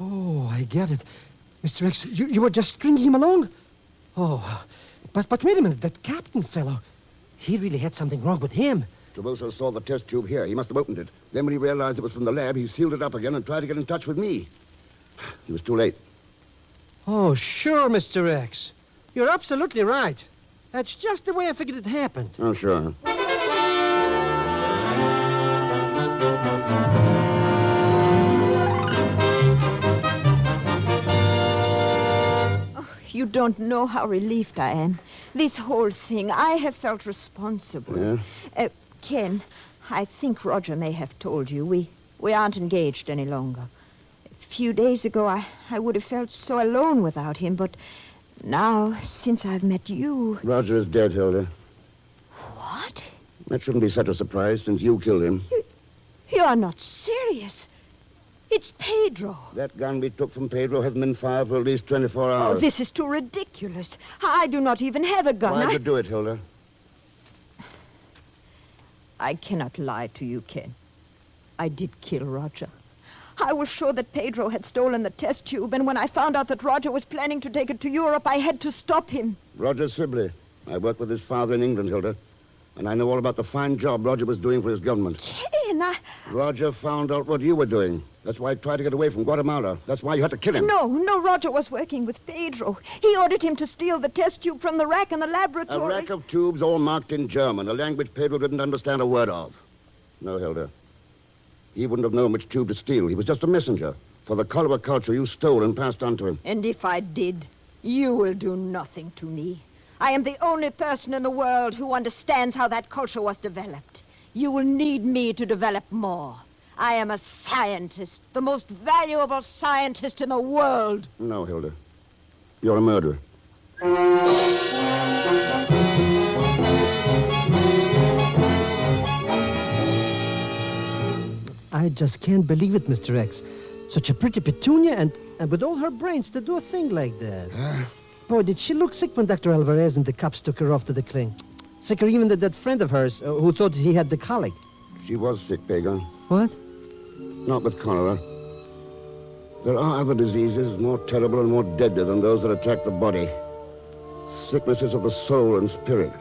Oh, I get it. Mr. X, you were just stringing him along? Oh, but wait a minute. That captain fellow, he really had something wrong with him. Toboso saw the test tube here. He must have opened it. Then when he realized it was from the lab, he sealed it up again and tried to get in touch with me. He was too late. Oh, sure, Mr. X. You're absolutely right. That's just the way I figured it happened. Oh, sure. You don't know how relieved I am. This whole thing, I have felt responsible. Yeah? Ken, I think Roger may have told you. We aren't engaged any longer. A few days ago, I would have felt so alone without him, but now, since I've met you... Roger is dead, Hilda. What? That shouldn't be such a surprise, since you killed him. You're not serious. It's Pedro. That gun we took from Pedro hasn't been fired for at least 24 hours. Oh, this is too ridiculous. I do not even have a gun. Why'd you do it, Hilda? I cannot lie to you, Ken. I did kill Roger. I was sure that Pedro had stolen the test tube, and when I found out that Roger was planning to take it to Europe, I had to stop him. Roger Sibley. I worked with his father in England, Hilda. And I know all about the fine job Roger was doing for his government. Ken, Roger found out what you were doing. That's why he tried to get away from Guatemala. That's why you had to kill him. No, Roger was working with Pedro. He ordered him to steal the test tube from the rack in the laboratory. A rack of tubes all marked in German, a language Pedro didn't understand a word of. No, Hilda. He wouldn't have known which tube to steal. He was just a messenger for the cholera culture you stole and passed on to him. And if I did, you will do nothing to me. I am the only person in the world who understands how that culture was developed. You will need me to develop more. I am a scientist, the most valuable scientist in the world. No, Hilda. You're a murderer. I just can't believe it, Mr. X. Such a pretty Petunia and with all her brains to do a thing like that. Boy, did she look sick when Dr. Alvarez and the cops took her off to the clinic. Sicker even than that friend of hers who thought he had the colic. She was sick, Pagan. What? Not with cholera. There are other diseases more terrible and more deadly than those that attack the body. Sicknesses of the soul and spirit.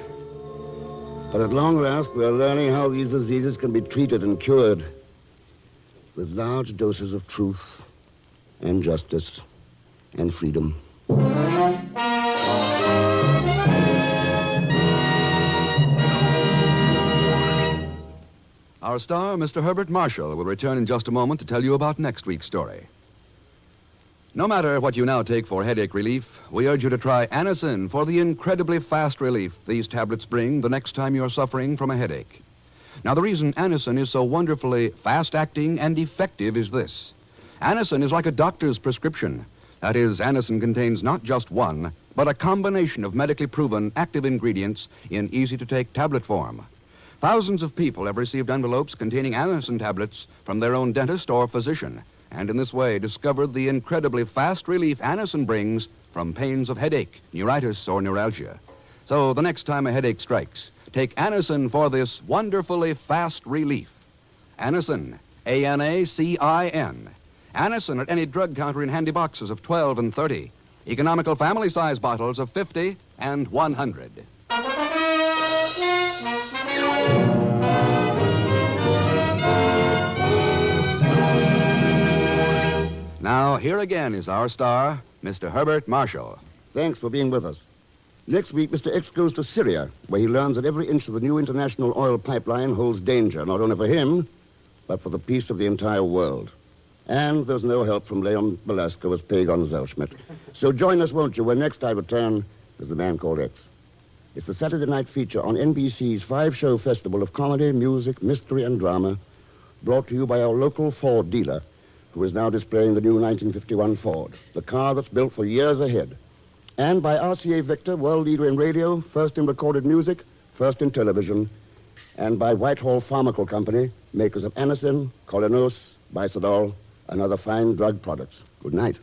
But at long last, we are learning how these diseases can be treated and cured with large doses of truth and justice and freedom. Our star, Mr. Herbert Marshall, will return in just a moment to tell you about next week's story. No matter what you now take for headache relief, we urge you to try Anacin for the incredibly fast relief these tablets bring the next time you're suffering from a headache. Now, the reason Anacin is so wonderfully fast-acting and effective is this. Anacin is like a doctor's prescription. That is, Anacin contains not just one, but a combination of medically proven active ingredients in easy-to-take tablet form. Thousands of people have received envelopes containing Anacin tablets from their own dentist or physician, and in this way discovered the incredibly fast relief Anacin brings from pains of headache, neuritis, or neuralgia. So the next time a headache strikes, take Anacin for this wonderfully fast relief. Anacin, A-N-A-C-I-N. Anacin at any drug counter in handy boxes of 12 and 30. Economical family-size bottles of 50 and 100. Now, here again is our star, Mr. Herbert Marshall. Thanks for being with us. Next week, Mr. X goes to Syria, where he learns that every inch of the new international oil pipeline holds danger, not only for him, but for the peace of the entire world. And there's no help from Leon Belasco as Pagon Zellschmidt. So join us, won't you, when next I return as The Man Called X. It's the Saturday night feature on NBC's 5-show festival of comedy, music, mystery, and drama, brought to you by our local Ford dealer, who is now displaying the new 1951 Ford, the car that's built for years ahead. And by RCA Victor, world leader in radio, first in recorded music, first in television. And by Whitehall Pharmacal Company, makers of Anacin, Colinos, Bisodol, and other fine drug products. Good night.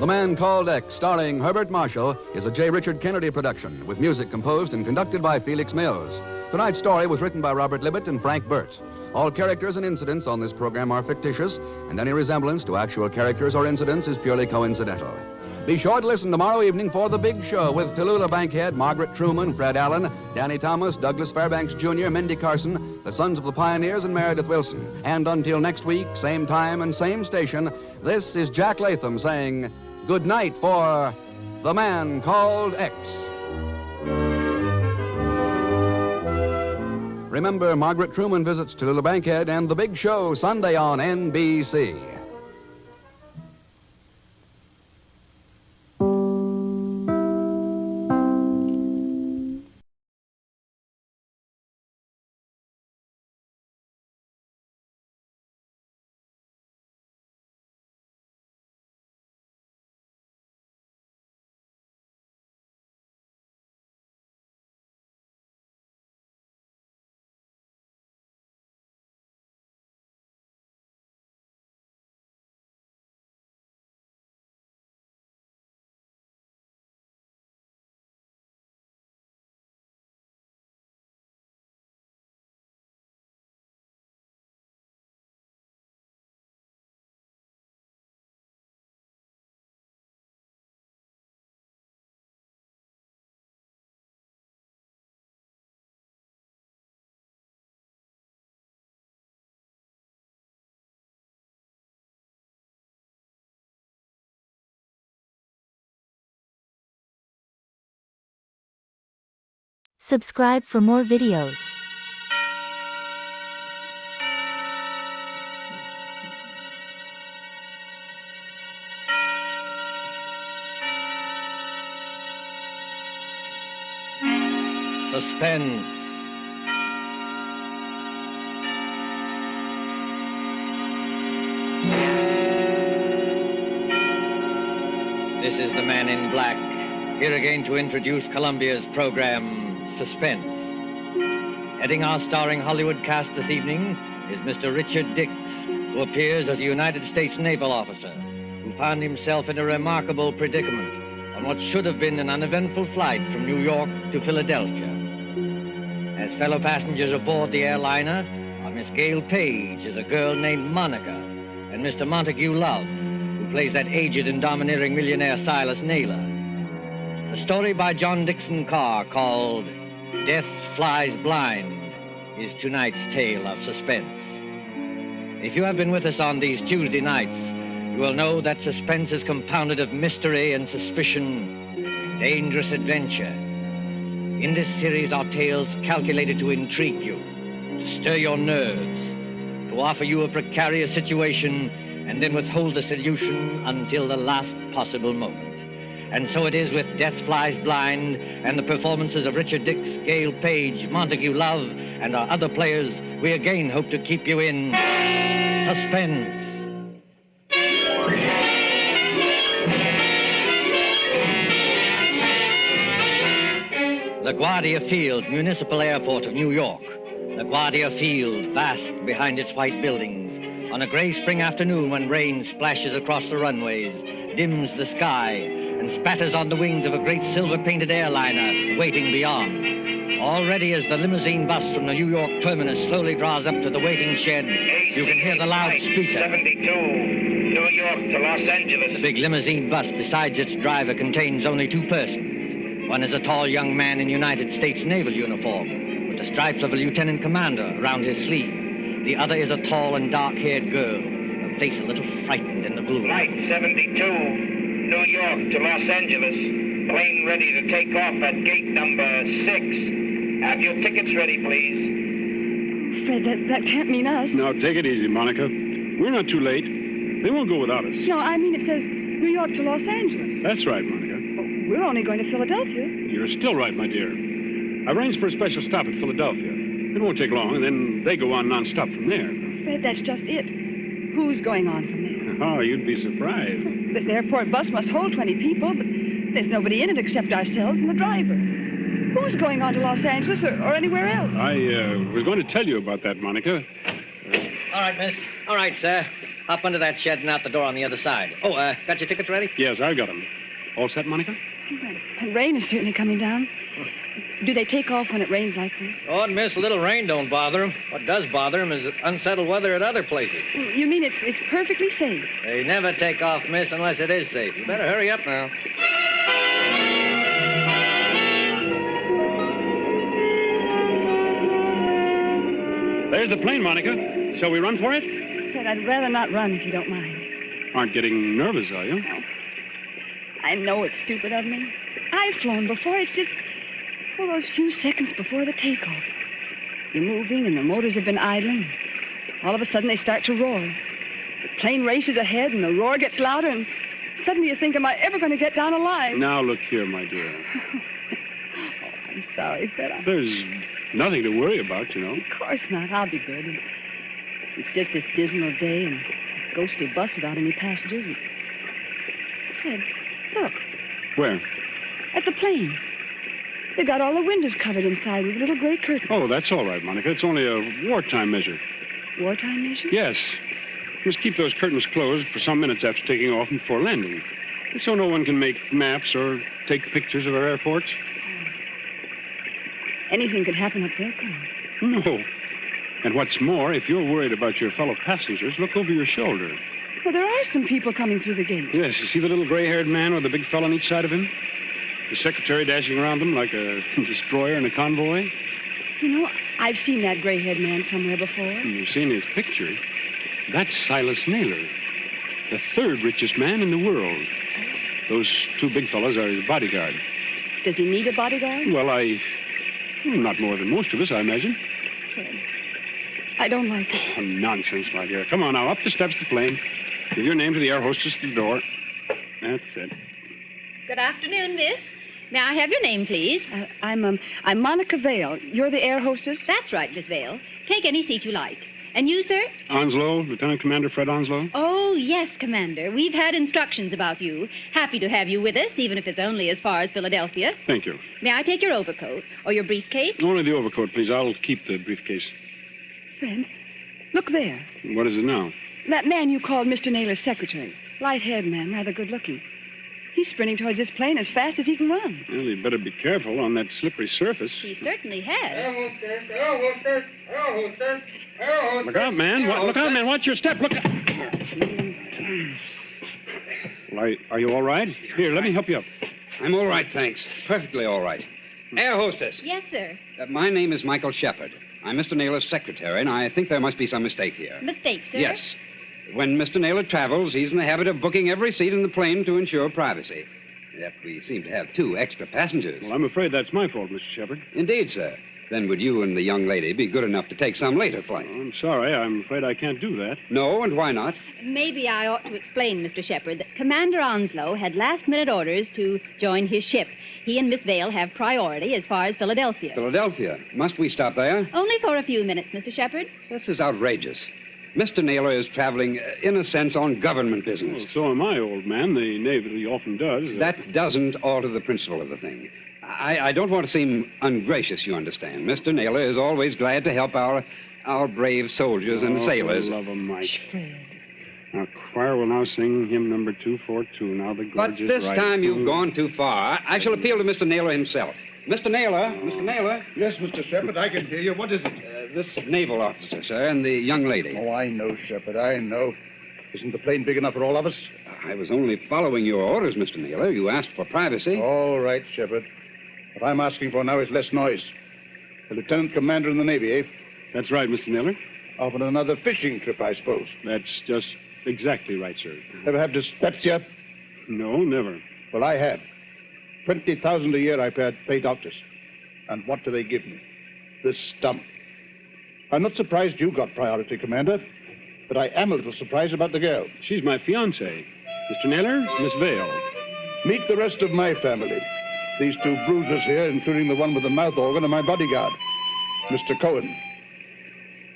The Man Called X, starring Herbert Marshall, is a J. Richard Kennedy production, with music composed and conducted by Felix Mills. Tonight's story was written by Robert Libet and Frank Burt. All characters and incidents on this program are fictitious, and any resemblance to actual characters or incidents is purely coincidental. Be sure to listen tomorrow evening for The Big Show with Tallulah Bankhead, Margaret Truman, Fred Allen, Danny Thomas, Douglas Fairbanks Jr., Mindy Carson, the Sons of the Pioneers, and Meredith Wilson. And until next week, same time and same station, this is Jack Latham saying good night for The Man Called X. Remember, Margaret Truman visits Tallulah Bankhead and The Big Show Sunday on NBC. Subscribe for more videos. Suspense. This is the Man in Black, here again to introduce Columbia's program, Suspense. Heading our starring Hollywood cast this evening is Mr. Richard Dix, who appears as a United States naval officer who found himself in a remarkable predicament on what should have been an uneventful flight from New York to Philadelphia. As fellow passengers aboard the airliner are Miss Gail Page as a girl named Monica, and Mr. Montague Love, who plays that aged and domineering millionaire Silas Naylor. A story by John Dixon Carr called Death Flies Blind is tonight's tale of suspense. If you have been with us on these Tuesday nights, you will know that suspense is compounded of mystery and suspicion, dangerous adventure. In this series are tales calculated to intrigue you, to stir your nerves, to offer you a precarious situation and then withhold the solution until the last possible moment. And so it is with Death Flies Blind and the performances of Richard Dix, Gail Page, Montague Love, and our other players, we again hope to keep you in suspense. LaGuardia Field, Municipal Airport of New York. LaGuardia Field, vast behind its white buildings. On a gray spring afternoon when rain splashes across the runways, dims the sky, and spatters on the wings of a great silver-painted airliner waiting beyond. Already as the limousine bus from the New York terminus slowly draws up to the waiting shed, you can hear the loudspeaker. 72, New York to Los Angeles. The big limousine bus, besides its driver, contains only two persons. One is a tall young man in United States naval uniform, with the stripes of a lieutenant commander around his sleeve. The other is a tall and dark-haired girl, her face a little frightened in the gloom. Flight 72, New York to Los Angeles. Plane ready to take off at gate number 6. Have your tickets ready, please. Fred, that can't mean us. Now, take it easy, Monica. We're not too late. They won't go without us. No, I mean it says New York to Los Angeles. That's right, Monica. We're only going to Philadelphia. You're still right, my dear. I arranged for a special stop at Philadelphia. It won't take long, and then they go on nonstop from there. Fred, that's just it. Who's going on from there? Oh, you'd be surprised. This airport bus must hold 20 people, but there's nobody in it except ourselves and the driver. Who's going on to Los Angeles or anywhere else? I was going to tell you about that, Monica. All right, miss. All right, sir. Hop under that shed and out the door on the other side. Oh, got your tickets ready? Yes, I've got them. All set, Monica? The rain is certainly coming down. Do they take off when it rains like this? Oh, miss, a little rain don't bother them. What does bother them is unsettled weather at other places. You mean it's perfectly safe? They never take off, miss, unless it is safe. You better hurry up now. There's the plane, Monica. Shall we run for it? Fred, I'd rather not run if you don't mind. Aren't getting nervous, are you? No. I know it's stupid of me. I've flown before. It's just those few seconds before the takeoff. You're moving and the motors have been idling. All of a sudden they start to roar. The plane races ahead and the roar gets louder and suddenly you think, am I ever going to get down alive? Now, look here, my dear. I'm sorry, Fred. There's nothing to worry about, you know. Of course not. I'll be good. It's just this dismal day and a ghostly bus without any passengers. And... Fred, look. Where? At the plane. They've got all the windows covered inside with little gray curtains. Oh, that's all right, Monica. It's only a wartime measure. Wartime measure? Yes. You must keep those curtains closed for some minutes after taking off and before landing. So no one can make maps or take pictures of our airports. Anything could happen up there, Colonel. No. And what's more, if you're worried about your fellow passengers, look over your shoulder. Well, there are some people coming through the gate. Yes, you see the little gray-haired man with the big fellow on each side of him? The secretary dashing around them like a destroyer in a convoy? You know, I've seen that gray-haired man somewhere before. You've seen his picture. That's Silas Naylor, the third richest man in the world. Those two big fellows are his bodyguard. Does he need a bodyguard? Well, not more than most of us, I imagine. Fred, I don't like it. Oh, nonsense, my dear. Come on now, up the steps of the plane. Give your name to the air hostess at the door. That's it. Good afternoon, miss. May I have your name, please? I'm Monica Vale. You're the air hostess? That's right, Miss Vale. Take any seat you like. And you, sir? Onslow, Lieutenant Commander Fred Onslow. Oh, yes, Commander. We've had instructions about you. Happy to have you with us, even if it's only as far as Philadelphia. Thank you. May I take your overcoat or your briefcase? Only the overcoat, please. I'll keep the briefcase. Fred, look there. What is it now? That man you called Mr. Naylor's secretary. Light-haired man, rather good-looking. He's sprinting towards this plane as fast as he can run. Well, you'd better be careful on that slippery surface. He certainly has. Look out, man. Look out, man. Watch your step. Look out. Well, are you all right? Here, let me help you up. I'm all right, thanks. Perfectly all right. Air hostess. Yes, sir. My name is Michael Shepard. I'm Mr. Naylor's secretary, and I think there must be some mistake here. Mistake, sir? Yes. When Mr. Naylor travels, he's in the habit of booking every seat in the plane to ensure privacy. Yet we seem to have 2 extra passengers. Well, I'm afraid that's my fault, Mr. Shepard. Indeed, sir. Then would you and the young lady be good enough to take some later plane? Oh, I'm sorry. I'm afraid I can't do that. No, and why not? Maybe I ought to explain, Mr. Shepard, that Commander Onslow had last-minute orders to join his ship. He and Miss Vale have priority as far as Philadelphia. Philadelphia? Must we stop there? Only for a few minutes, Mr. Shepard. This is outrageous. Mr. Naylor is traveling, in a sense, on government business. Well, so am I, old man. The Navy often does. That doesn't alter the principle of the thing. I don't want to seem ungracious, you understand. Mr. Naylor is always glad to help our brave soldiers and sailors. For the love of Mike. Now, choir will now sing hymn number 242. Now the gorgeous But this time you've gone too far. I shall appeal to Mr. Naylor himself. Mr. Naylor. Mr. Naylor. Yes, Mr. Shepard, I can hear you. What is it? This naval officer, sir, and the young lady. Oh, I know, Shepard, I know. Isn't the plane big enough for all of us? I was only following your orders, Mr. Naylor. You asked for privacy. All right, Shepard. What I'm asking for now is less noise. The lieutenant commander in the Navy, eh? That's right, Mr. Naylor. Off on another fishing trip, I suppose. That's just exactly right, sir. Ever have dyspepsia? No, never. Well, I have. 20,000 a year I pay doctors. And what do they give me? This stump. I'm not surprised you got priority, Commander, but I am a little surprised about the girl. She's my fiancée. Mr. Naylor, Miss Vale. Meet the rest of my family. These two bruisers here, including the one with the mouth organ, are my bodyguard, Mr. Cohen.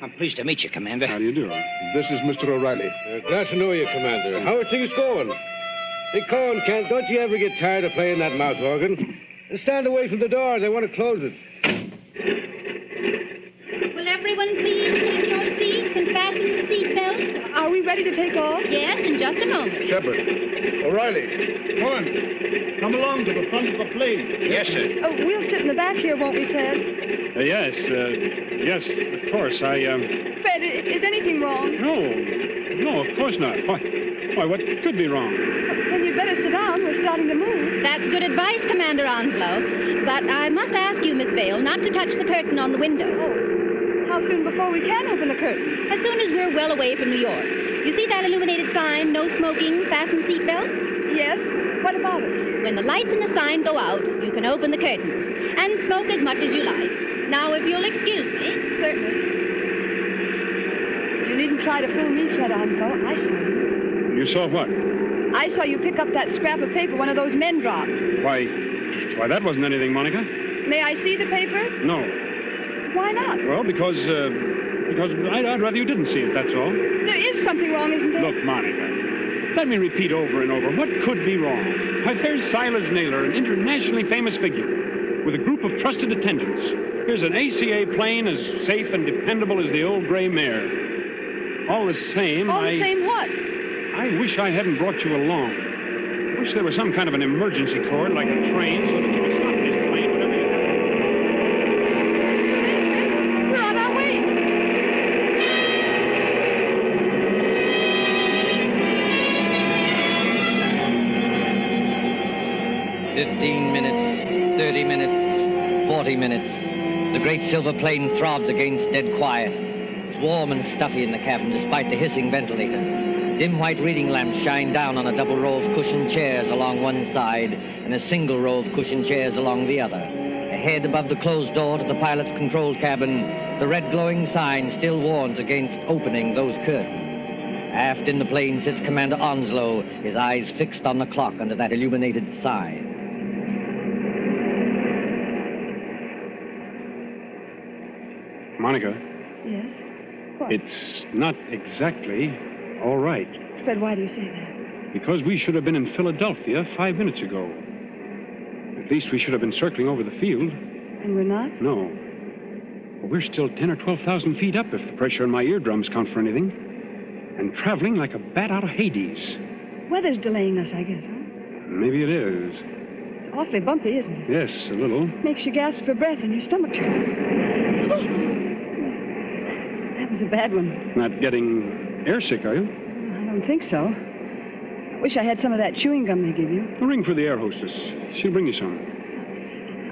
I'm pleased to meet you, Commander. How do you do? This is Mr. O'Reilly. Glad to know you, Commander. How are things going? Hey, Cohen, Kent, don't you ever get tired of playing that mouth organ? Stand away from the door. They want to close it. Will everyone please take your seats and fasten the seatbelts? Are we ready to take off? Yes, in just a moment. Shepard. O'Reilly. Cohen. Come along to the front of the plane. Yes, sir. Oh, we'll sit in the back here, won't we, Fred? Yes, of course. Fred, is anything wrong? No, of course not. Why, what could be wrong? Then you'd better sit down. We're starting to move. That's good advice, Commander Onslow. But I must ask you, Miss Vale, not to touch the curtain on the window. Oh, how soon before we can open the curtain? As soon as we're well away from New York. You see that illuminated sign, no smoking, fasten seatbelts? Yes. What about it? When the lights in the sign go out, you can open the curtains and smoke as much as you like. Now, if you'll excuse me. Certainly. You needn't try to fool me, Fred Onslow. I saw you. You saw what? I saw you pick up that scrap of paper one of those men dropped. Why, that wasn't anything, Monica. May I see the paper? No. Why not? Well, because I'd rather you didn't see it, that's all. There is something wrong, isn't there? Look, Monica, let me repeat over and over, what could be wrong? Why, there's Silas Naylor, an internationally famous figure, with a group of trusted attendants. Here's an ACA plane as safe and dependable as the old gray mare. All the same, All the same what? I wish I hadn't brought you along. I wish there was some kind of an emergency cord, like a train, so that you could stop this plane whenever you... We're on our way. "15 minutes, 30 minutes, 40 minutes. The great silver plane throbs against dead quiet. It's warm and stuffy in the cabin, despite the hissing ventilator. Dim white reading lamps shine down on a double row of cushioned chairs along one side and a single row of cushioned chairs along the other. Ahead, above the closed door to the pilot's control cabin, the red glowing sign still warns against opening those curtains. Aft in the plane sits Commander Onslow, his eyes fixed on the clock under that illuminated sign. Monica. Yes? What? It's not exactly all right. Fred, why do you say that? Because we should have been in Philadelphia 5 minutes ago. At least we should have been circling over the field. And we're not? No. Well, we're still 10 or 12,000 feet up if the pressure on my eardrums count for anything. And traveling like a bat out of Hades. Weather's delaying us, I guess, huh? Maybe it is. It's awfully bumpy, isn't it? Yes, a little. Makes you gasp for breath and your stomach turns. That was a bad one. Not getting airsick, are you? I don't think so. I wish I had some of that chewing gum they give you. Well, ring for the air hostess. She'll bring you some.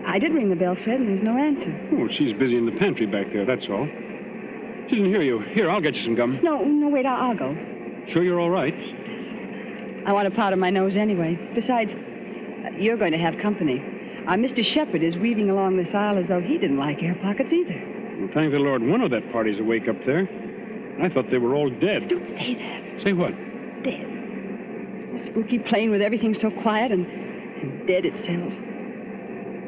I did ring the bell, Fred, and there's no answer. Oh, she's busy in the pantry back there, that's all. She didn't hear you. Here, I'll get you some gum. No, wait, I'll go. Sure you're all right? I want to powder my nose anyway. Besides, you're going to have company. Mr. Shepard is weaving along this aisle as though he didn't like air pockets either. Well, thank the Lord, one of that party's awake up there. I thought they were all dead. Don't say that. Say what? Dead. A spooky plane with everything so quiet and dead itself.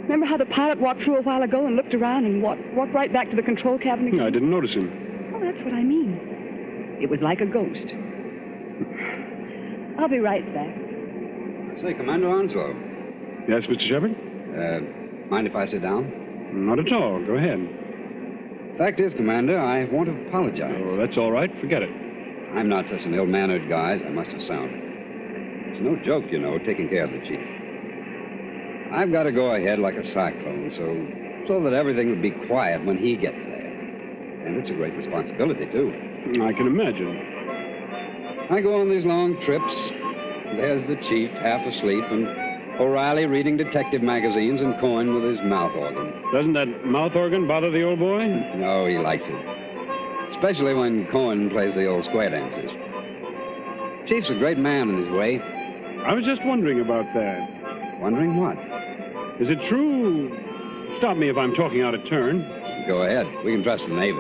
Remember how the pilot walked through a while ago and looked around and walked right back to the control cabin again? No, I didn't notice him. Oh, that's what I mean. It was like a ghost. I'll be right back. Say, Commander Onslow. Yes, Mr. Shepard? Mind if I sit down? Not at all. Go ahead. Fact is, Commander, I want to apologize. Oh, that's all right. Forget it. I'm not such an ill-mannered guy as I must have sounded. It's no joke, you know, taking care of the chief. I've got to go ahead like a cyclone so that everything would be quiet when he gets there. And it's a great responsibility, too. I can imagine. I go on these long trips. There's the chief half asleep and O'Reilly reading detective magazines and Cohen with his mouth organ. Doesn't that mouth organ bother the old boy? No, he likes it. Especially when Cohen plays the old square dances. Chief's a great man in his way. I was just wondering about that. Wondering what? Is it true? Stop me if I'm talking out of turn. Go ahead. We can trust the Navy.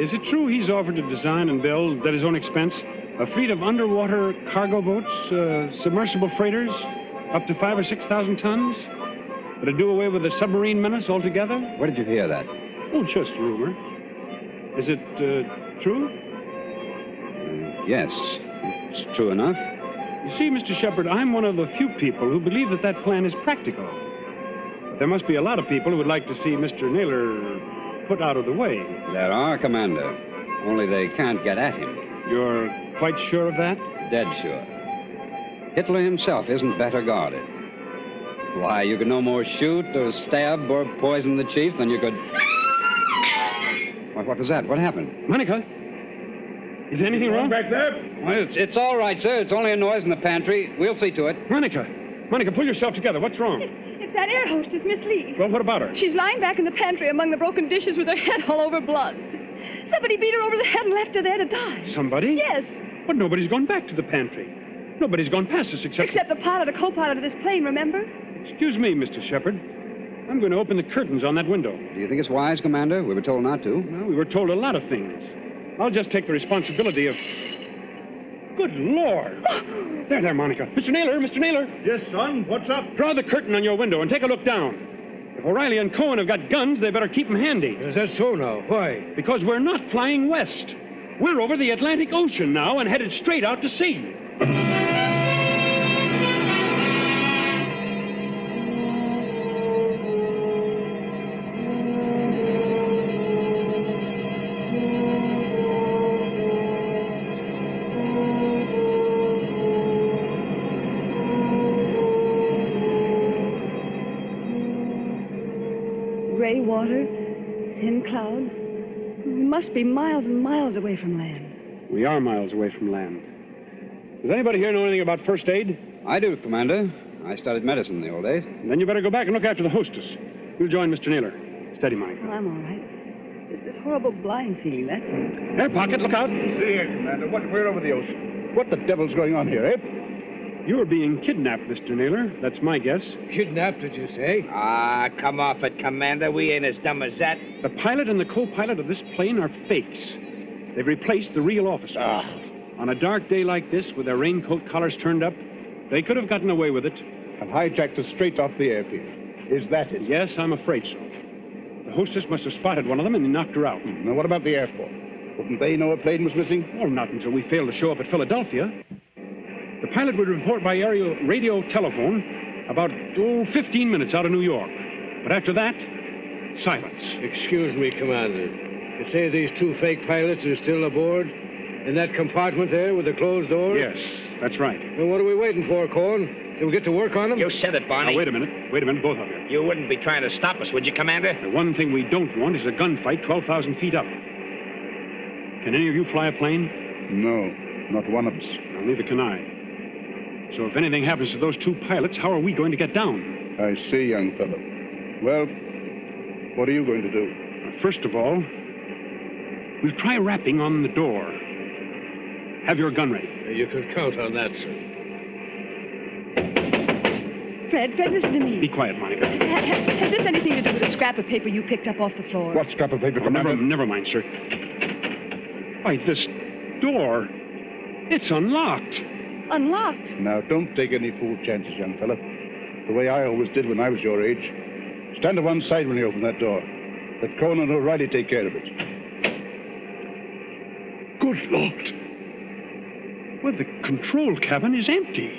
Is it true he's offered to design and build, at his own expense, a fleet of underwater cargo boats, submersible freighters, up to 5,000 or 6,000 tons? To do away with the submarine menace altogether? Where did you hear that? Oh, just rumor. Is it true? Yes, it's true enough. You see, Mr. Shepard, I'm one of the few people who believe that plan is practical. But there must be a lot of people who would like to see Mr. Naylor put out of the way. There are, Commander. Only they can't get at him. You're quite sure of that? Dead sure. Hitler himself isn't better guarded. Why, you could no more shoot or stab or poison the chief than you could... What was that? What happened? Monica? Is anything wrong? Back there? Well, it's all right, sir. It's only a noise in the pantry. We'll see to it. Monica, pull yourself together. What's wrong? It's that air hostess, Miss Lee. Well, what about her? She's lying back in the pantry among the broken dishes with her head all over blood. Somebody beat her over the head and left her there to die. Somebody? Yes. But nobody's gone back to the pantry. Nobody's gone past us except... Except the pilot or co-pilot of this plane, remember? Excuse me, Mr. Shepard. I'm going to open the curtains on that window. Do you think it's wise, Commander? We were told not to. Well, we were told a lot of things. I'll just take the responsibility of... Good Lord. There, Monica. Mr. Naylor. Yes, son? What's up? Draw the curtain on your window and take a look down. If O'Reilly and Cohen have got guns, they better keep them handy. Is that so now? Why? Because we're not flying west. We're over the Atlantic Ocean now and headed straight out to sea. Gray water, thin clouds. We must be miles and miles away from land. We are miles away from land. Does anybody here know anything about first aid? I do, Commander. I studied medicine in the old days. Then you better go back and look after the hostess. You'll join Mr. Naylor. Steady, Monica. I'm all right. It's this horrible blind feeling, that's all. Air pocket, look out. See here, Commander. We're over the ocean. What the devil's going on here, eh? You're being kidnapped, Mr. Naylor. That's my guess. Kidnapped, did you say? Ah, come off it, Commander. We ain't as dumb as that. The pilot and the co-pilot of this plane are fakes. They've replaced the real officer. On a dark day like this, with their raincoat collars turned up, they could have gotten away with it. And hijacked us straight off the airfield. Is that it? Yes, I'm afraid so. The hostess must have spotted one of them and knocked her out. Now, what about the airport? Wouldn't they know a plane was missing? Well, not until we failed to show up at Philadelphia. The pilot would report by aerial radio telephone about, 15 minutes out of New York. But after that, silence. Excuse me, Commander. You say these two fake pilots are still aboard? In that compartment there with the closed door? Yes, that's right. Well, what are we waiting for, Cohen? Can we get to work on them? You said it, Barney. Now, wait a minute, both of you. You wouldn't be trying to stop us, would you, Commander? The one thing we don't want is a gunfight 12,000 feet up. Can any of you fly a plane? No, not one of us. Well, neither can I. So if anything happens to those two pilots, how are we going to get down? I see, young fellow. Well, what are you going to do? First of all, we'll try rapping on the door. Have your gun ready. You can count on that, sir. Fred, listen to me. Be quiet, Monica. Has this anything to do with a scrap of paper you picked up off the floor? What scrap of paper, Commander? Never mind, sir. Why, this door, it's unlocked. Unlocked? Now, don't take any fool chances, young fella. The way I always did when I was your age. Stand to one side when you open that door. Let Cohen and O'Reilly take care of it. Good Lord. Well, the control cabin is empty.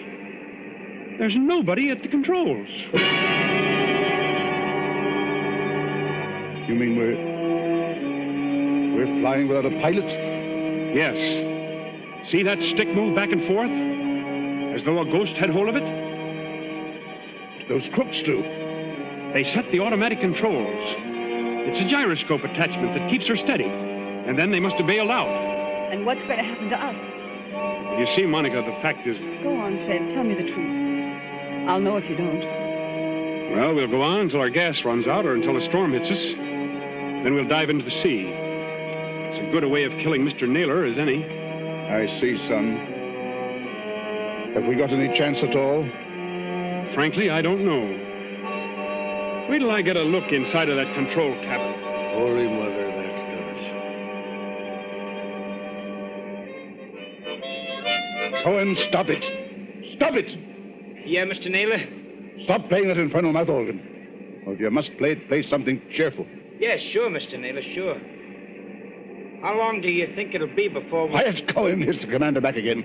There's nobody at the controls. You mean we're flying without a pilot? Yes. See that stick move back and forth? As though a ghost had hold of it? those crooks do? They set the automatic controls. It's a gyroscope attachment that keeps her steady. And then they must have bailed out. And what's going to happen to us? You see, Monica, the fact is... Go on, Fred. Tell me the truth. I'll know if you don't. Well, we'll go on until our gas runs out or until a storm hits us. Then we'll dive into the sea. It's as good a way of killing Mr. Naylor as any. I see, son. Have we got any chance at all? Frankly, I don't know. Wait till I get a look inside of that control cabin. Holy Mother, that's done. Cohen, stop it. Stop it! Yeah, Mr. Naylor? Stop playing that infernal mouth organ. Or if you must play it, play something cheerful. Yeah, sure, Mr. Naylor, sure. How long do you think it'll be before we... Quiet, Cohen. Here's the commander back again.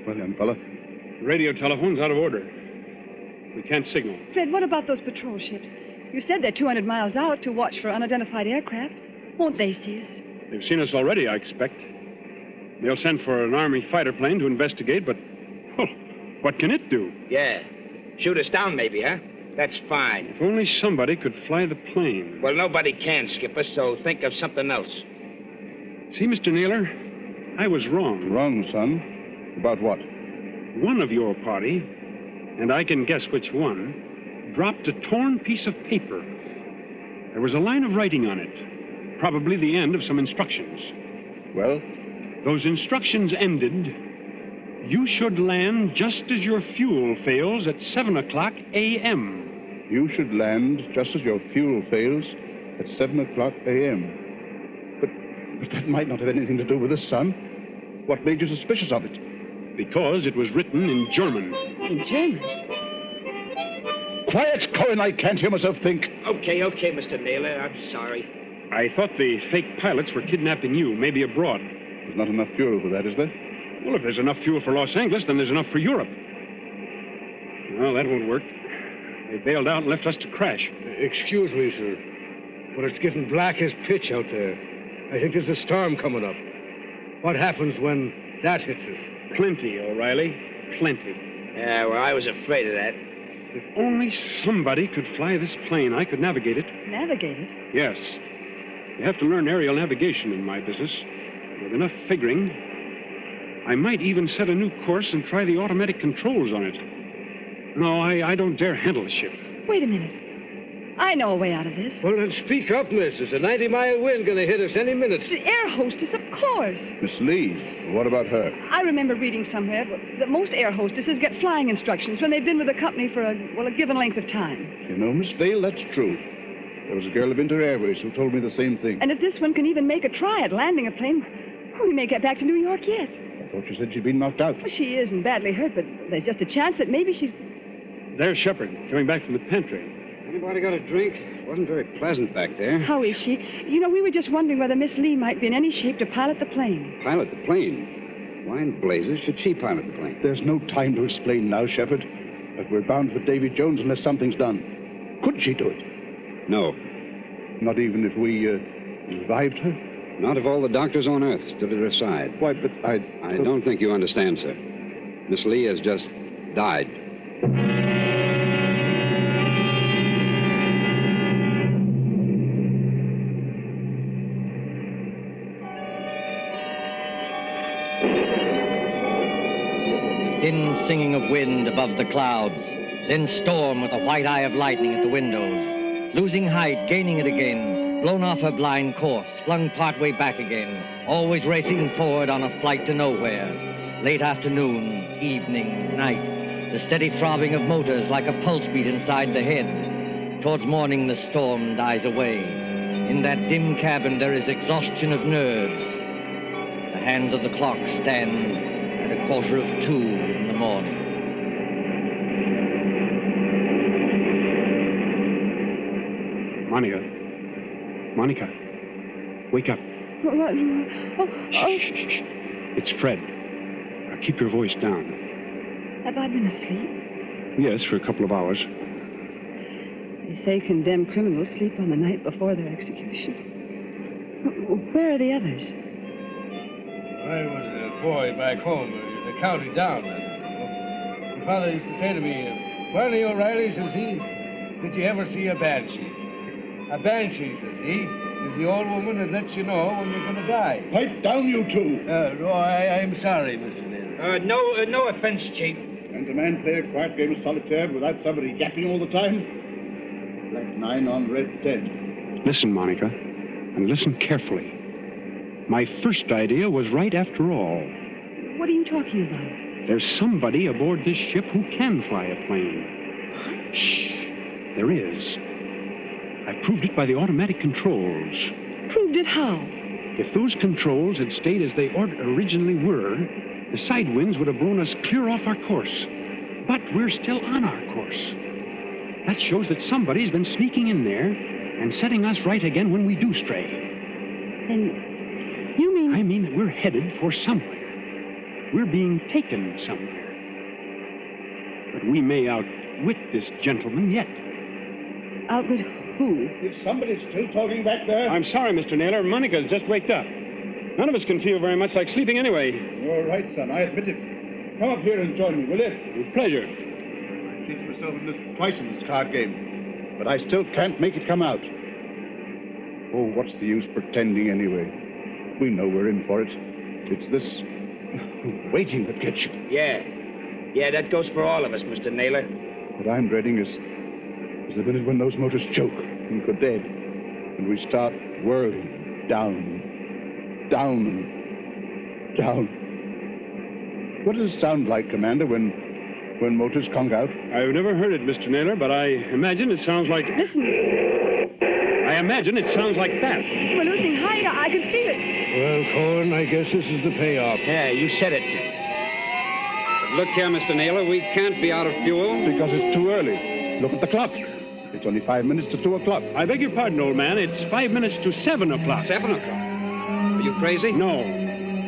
Well, young fella. The radio telephone's out of order. We can't signal. Fred, what about those patrol ships? You said they're 200 miles out to watch for unidentified aircraft. Won't they see us? They've seen us already, I expect. They'll send for an Army fighter plane to investigate, but... Oh, what can it do? Yeah. Shoot us down, maybe, huh? That's fine. If only somebody could fly the plane. Well, nobody can, Skipper, so think of something else. See, Mr. Naylor, I was wrong. Wrong, son? About what? One of your party, and I can guess which one, dropped a torn piece of paper. There was a line of writing on it, probably the end of some instructions. Well? Those instructions ended, you should land just as your fuel fails at 7 o'clock a.m. You should land just as your fuel fails at 7 o'clock a.m. But that might not have anything to do with us, son. What made you suspicious of it? Because it was written in German. In German? Quiet, Cohen. I can't hear myself think. Okay, Mr. Naylor. I'm sorry. I thought the fake pilots were kidnapping you, maybe abroad. There's not enough fuel for that, is there? Well, if there's enough fuel for Los Angeles, then there's enough for Europe. Well, that won't work. They bailed out and left us to crash. Excuse me, sir, but it's getting black as pitch out there. I think there's a storm coming up. What happens when that hits us? Plenty, O'Reilly. Plenty. Yeah, well, I was afraid of that. If only somebody could fly this plane, I could navigate it. Navigate it? Yes. You have to learn aerial navigation in my business. With enough figuring, I might even set a new course and try the automatic controls on it. No, I don't dare handle the ship. Wait a minute. I know a way out of this. Well, then speak up, miss. There's a 90-mile wind going to hit us any minute. The air hostess, of course. Miss Lee, what about her? I remember reading somewhere that most air hostesses get flying instructions when they've been with a company for a given length of time. You know, Miss Vale, that's true. There was a girl of Inter Airways who told me the same thing. And if this one can even make a try at landing a plane, we may get back to New York yet. I thought you said she'd been knocked out. Well, she isn't badly hurt, but there's just a chance that maybe she's... There's Shepard, coming back from the pantry. Anybody got a drink? Wasn't very pleasant back there. How is she? You know, we were just wondering whether Miss Lee might be in any shape to pilot the plane. Pilot the plane? Why in blazes should she pilot the plane? There's no time to explain now, Shepard. But we're bound for Davy Jones unless something's done. Could she do it? No. Not even if we revived her? Not if all the doctors on Earth stood at her side. Why, but I don't think you understand, sir. Miss Lee has just died. Thin singing of wind above the clouds, then storm with a white eye of lightning at the windows. Losing height, gaining it again, blown off her blind course, flung partway back again, always racing forward on a flight to nowhere. Late afternoon, evening, night, the steady throbbing of motors like a pulse beat inside the head. Towards morning, the storm dies away. In that dim cabin, there is exhaustion of nerves. The hands of the clock stand at 1:45 in the morning. Monica, wake up. What? Oh. Shh. It's Fred. Now keep your voice down. Have I been asleep? Yes, for a couple of hours. They say condemned criminals sleep on the night before their execution. Where are the others? I was a boy back home, the county down. My father used to say to me, Well, O'Reilly, says he, did you ever see a banshee? A banshee, says he, is the old woman that lets you know when you're going to die. Pipe down, you two. I'm sorry, Mr. Naylor. No offense, Chief. And a man play a quiet game of solitaire without somebody yapping all the time? Black 9 on red 10. Listen, Monica, and listen carefully. My first idea was right after all. What are you talking about? There's somebody aboard this ship who can fly a plane. Shh. There is. I proved it by the automatic controls. Proved it how? If those controls had stayed as they originally were, the side winds would have blown us clear off our course. But we're still on our course. That shows that somebody's been sneaking in there and setting us right again when we do stray. And you mean... I mean that we're headed for somewhere. We're being taken somewhere. But we may outwit this gentleman yet. Outwit who? Is somebody still talking back there? I'm sorry, Mr. Naylor. Monica's just waked up. None of us can feel very much like sleeping anyway. You're right, son. I admit it. Come up here and join me, will you? With pleasure. I've cheated myself in this twice in this card game, but I still can't make it come out. Oh, what's the use pretending anyway? We know we're in for it. It's this waiting that gets you. Yeah, that goes for all of us, Mr. Naylor. What I'm dreading is the minute when those motors choke and go dead, and we start whirling down. What does it sound like, Commander, when motors conk out? I've never heard it, Mr. Naylor, but I imagine it sounds like... Listen. I imagine it sounds like that. We're losing height. I can feel it. Well, Cohen, I guess this is the payoff. Yeah, you said it. But look here, Mr. Naylor, we can't be out of fuel. Because it's too early. Look at the clock. It's only 5 minutes to 2 o'clock. I beg your pardon, old man. It's 5 minutes to 7 o'clock. 7 o'clock? Are you crazy? No.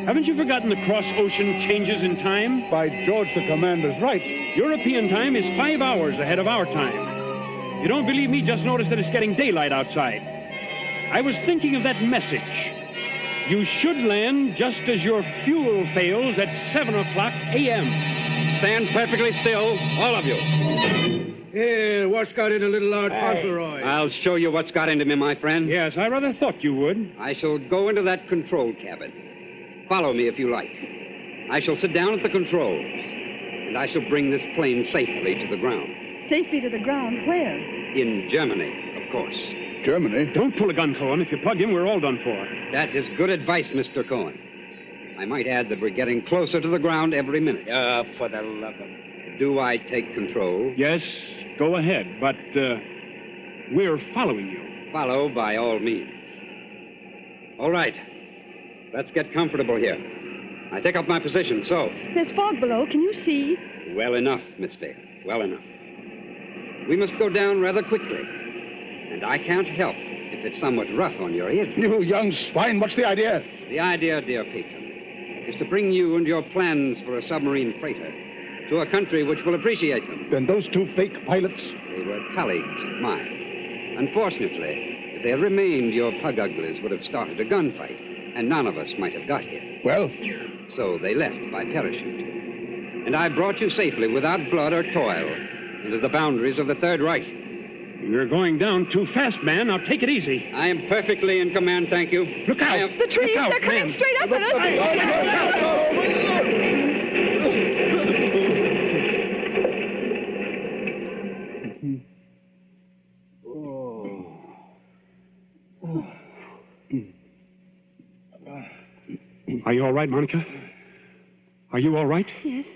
Haven't you forgotten the cross-ocean changes in time? By George, the Commander's right. European time is 5 hours ahead of our time. You don't believe me? Just notice that it's getting daylight outside. I was thinking of that message. You should land just as your fuel fails at 7 o'clock a.m. Stand perfectly still, all of you. Yeah, what's got into little Lord Fauntleroy? I'll show you what's got into me, my friend. Yes, I rather thought you would. I shall go into that control cabin. Follow me if you like. I shall sit down at the controls, and I shall bring this plane safely to the ground. Safely to the ground? Where? In Germany, of course. Germany? Don't pull a gun, Cohen. If you plug him, we're all done for. That is good advice, Mr. Cohen. I might add that we're getting closer to the ground every minute. For the love of... Do I take control? Yes, go ahead, but we're following you. Follow by all means. All right. Let's get comfortable here. I take up my position, so. There's fog below. Can you see? Well enough, Miss Dale. Well enough. We must go down rather quickly. And I can't help if it's somewhat rough on your ear. You young swine, what's the idea? The idea, dear patron, is to bring you and your plans for a submarine freighter to a country which will appreciate them. Then those two fake pilots? They were colleagues of mine. Unfortunately, if they had remained, your pug uglies would have started a gunfight, and none of us might have got here. Well? So they left by parachute. And I brought you safely, without blood or toil, into the boundaries of the Third Reich. You're going down too fast, man. Now take it easy. I am perfectly in command, thank you. Look out! The trees, Look out, they're coming man. straight up at Are you all right, Monica? Are you all right? Yes.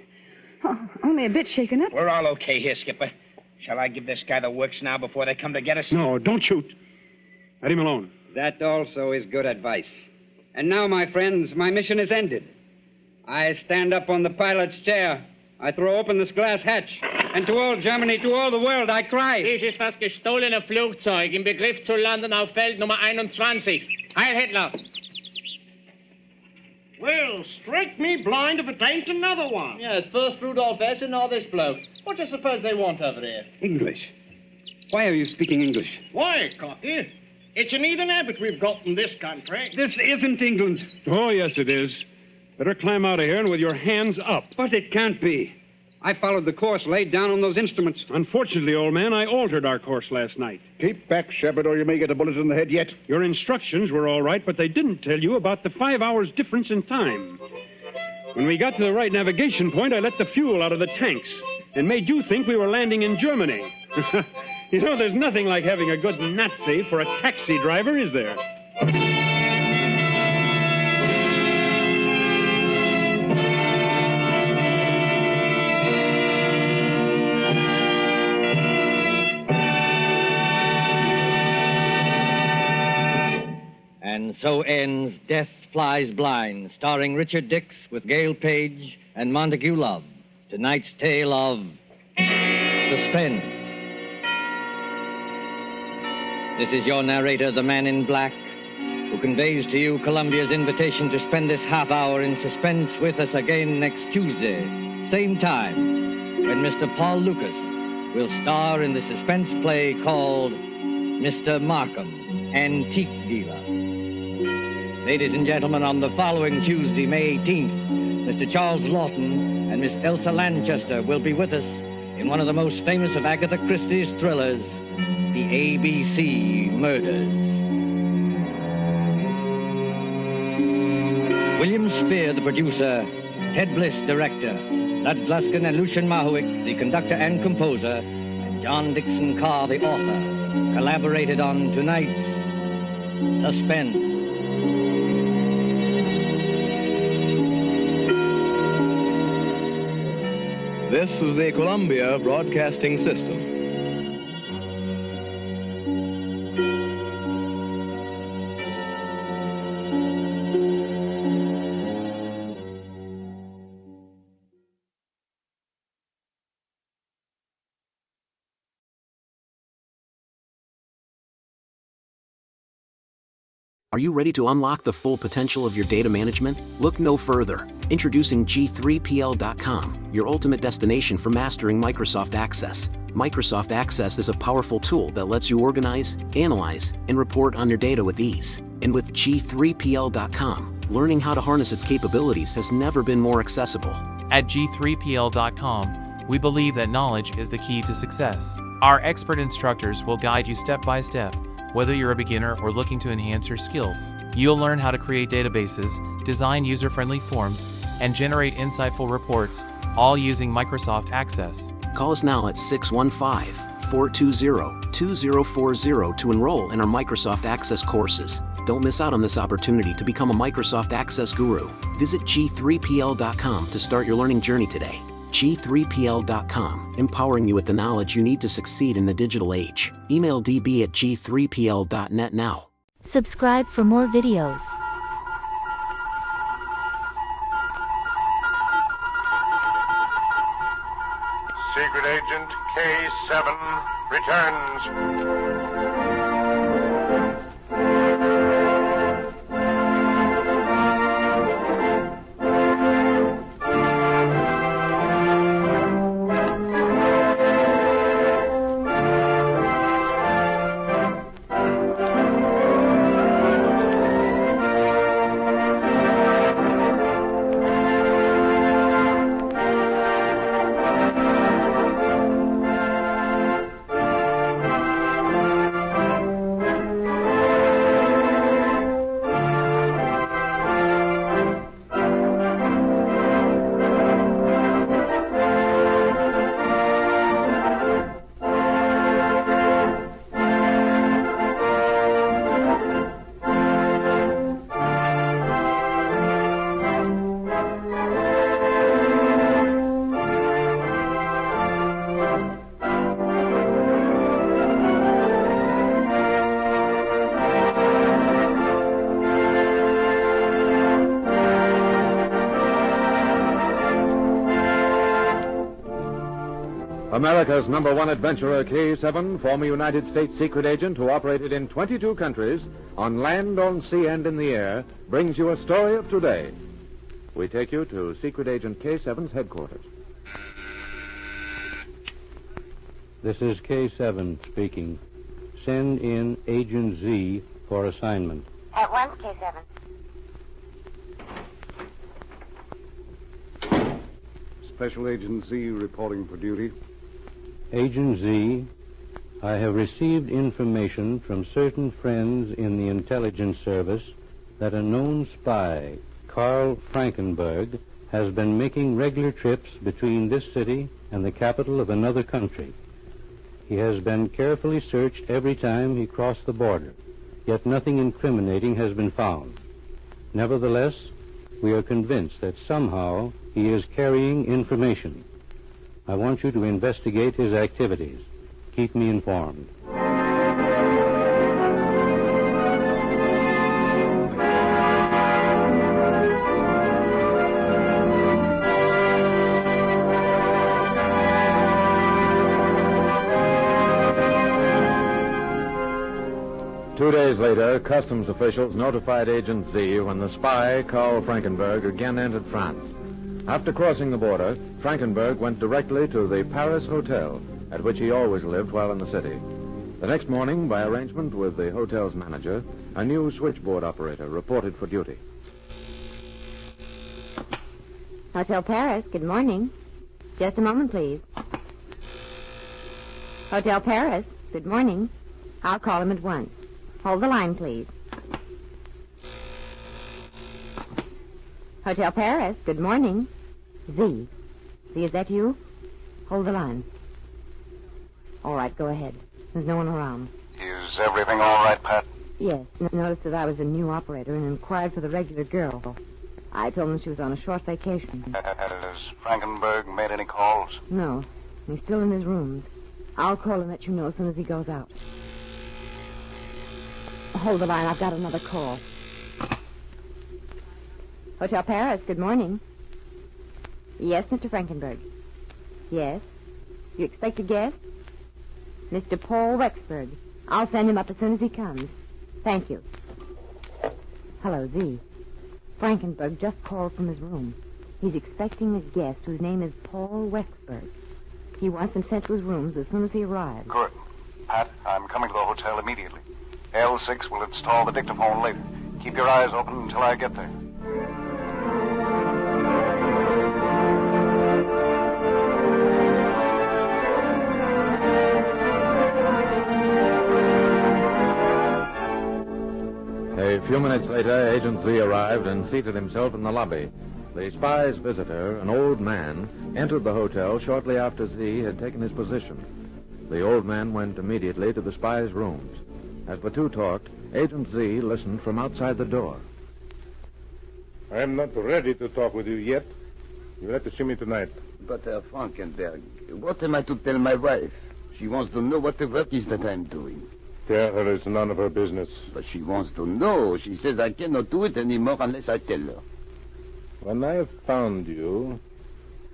Oh, only a bit shaken up. We're all okay here, Skipper. Shall I give this guy the works now before they come to get us? No, don't shoot. Let him alone. That also is good advice. And now, my friends, my mission is ended. I stand up on the pilot's chair. I throw open this glass hatch. And to all Germany, to all the world, I cry. Dies ist das gestohlene Flugzeug im Begriff zu landen auf Feld Nummer 21. Heil Hitler! Well, strike me blind if it ain't another one. Yes, first Rudolph S. and now this bloke. What do you suppose they want over here? English. Why are you speaking English? Why, Cocky? It's an Eden habit we've got in this country. This isn't England. Oh, yes, it is. Better climb out of here and with your hands up. But it can't be. I followed the course laid down on those instruments. Unfortunately, old man, I altered our course last night. Keep back, Shepard, or you may get a bullet in the head yet. Your instructions were all right, but they didn't tell you about the 5 hours difference in time. When we got to the right navigation point, I let the fuel out of the tanks and made you think we were landing in Germany. You know, there's nothing like having a good Nazi for a taxi driver, is there? And so ends Death Flies Blind, starring Richard Dix with Gail Page and Montague Love. Tonight's tale of suspense. This is your narrator, the Man in Black, who conveys to you Columbia's invitation to spend this half hour in suspense with us again next Tuesday, same time, when Mr. Paul Lucas will star in the suspense play called Mr. Markham, Antique Dealer. Ladies and gentlemen, on the following Tuesday, May 18th, Mr. Charles Lawton and Miss Elsa Lanchester will be with us in one of the most famous of Agatha Christie's thrillers, The ABC Murders. William Spear, the producer, Ted Bliss, director, Lud Gluskin and Lucian Mahowick, the conductor and composer, and John Dixon Carr, the author, collaborated on tonight's Suspense. This is the Columbia Broadcasting System. Are you ready to unlock the full potential of your data management? Look no further. Introducing G3PL.com, your ultimate destination for mastering Microsoft Access. Microsoft Access is a powerful tool that lets you organize, analyze, and report on your data with ease. And with G3PL.com, learning how to harness its capabilities has never been more accessible. At G3PL.com, we believe that knowledge is the key to success. Our expert instructors will guide you step by step, whether you're a beginner or looking to enhance your skills. You'll learn how to create databases, design user-friendly forms, and generate insightful reports, all using Microsoft Access. Call us now at 615-420-2040 to enroll in our Microsoft Access courses. Don't miss out on this opportunity to become a Microsoft Access guru. Visit G3PL.com to start your learning journey today. G3PL.com, empowering you with the knowledge you need to succeed in the digital age. Email db@g3pl.net now. Subscribe for more videos. Secret Agent K7 returns. America's #1 adventurer, K7, former United States secret agent who operated in 22 countries, on land, on sea, and in the air, brings you a story of today. We take you to Secret Agent K7's headquarters. This is K7 speaking. Send in Agent Z for assignment. At once, K7. Special Agent Z reporting for duty. Agent Z, I have received information from certain friends in the intelligence service that a known spy, Carl Frankenberg, has been making regular trips between this city and the capital of another country. He has been carefully searched every time he crossed the border, yet nothing incriminating has been found. Nevertheless, we are convinced that somehow he is carrying information. I want you to investigate his activities. Keep me informed. 2 days later, customs officials notified Agent Z when the spy, Carl Frankenberg, again entered France. After crossing the border, Frankenberg went directly to the Paris Hotel, at which he always lived while in the city. The next morning, by arrangement with the hotel's manager, a new switchboard operator reported for duty. Hotel Paris, good morning. Just a moment, please. Hotel Paris, good morning. I'll call him at once. Hold the line, please. Hotel Paris, good morning. Z. Z, is that you? Hold the line. All right, go ahead. There's no one around. Is everything all right, Pat? Yes, noticed that I was a new operator and inquired for the regular girl. I told him she was on a short vacation. Has Frankenberg made any calls? No, he's still in his rooms. I'll call and let you know as soon as he goes out. Hold the line, I've got another call. Hotel Paris, good morning. Yes, Mr. Frankenberg. Yes. You expect a guest? Mr. Paul Wexberg. I'll send him up as soon as he comes. Thank you. Hello, Z. Frankenberg just called from his room. He's expecting a guest whose name is Paul Wexberg. He wants him sent to his rooms as soon as he arrives. Good. Pat, I'm coming to the hotel immediately. L6 will install the dictaphone later. Keep your eyes open until I get there. A few minutes later, Agent Z arrived and seated himself in the lobby. The spy's visitor, an old man, entered the hotel shortly after Z had taken his position. The old man went immediately to the spy's rooms. As the two talked, Agent Z listened from outside the door. I'm not ready to talk with you yet. You'll have to see me tonight. But, Frankenberg, what am I to tell my wife? She wants to know what the work is that I'm doing. Tell her it's none of her business. But she wants to know. She says I cannot do it anymore unless I tell her. When I found you,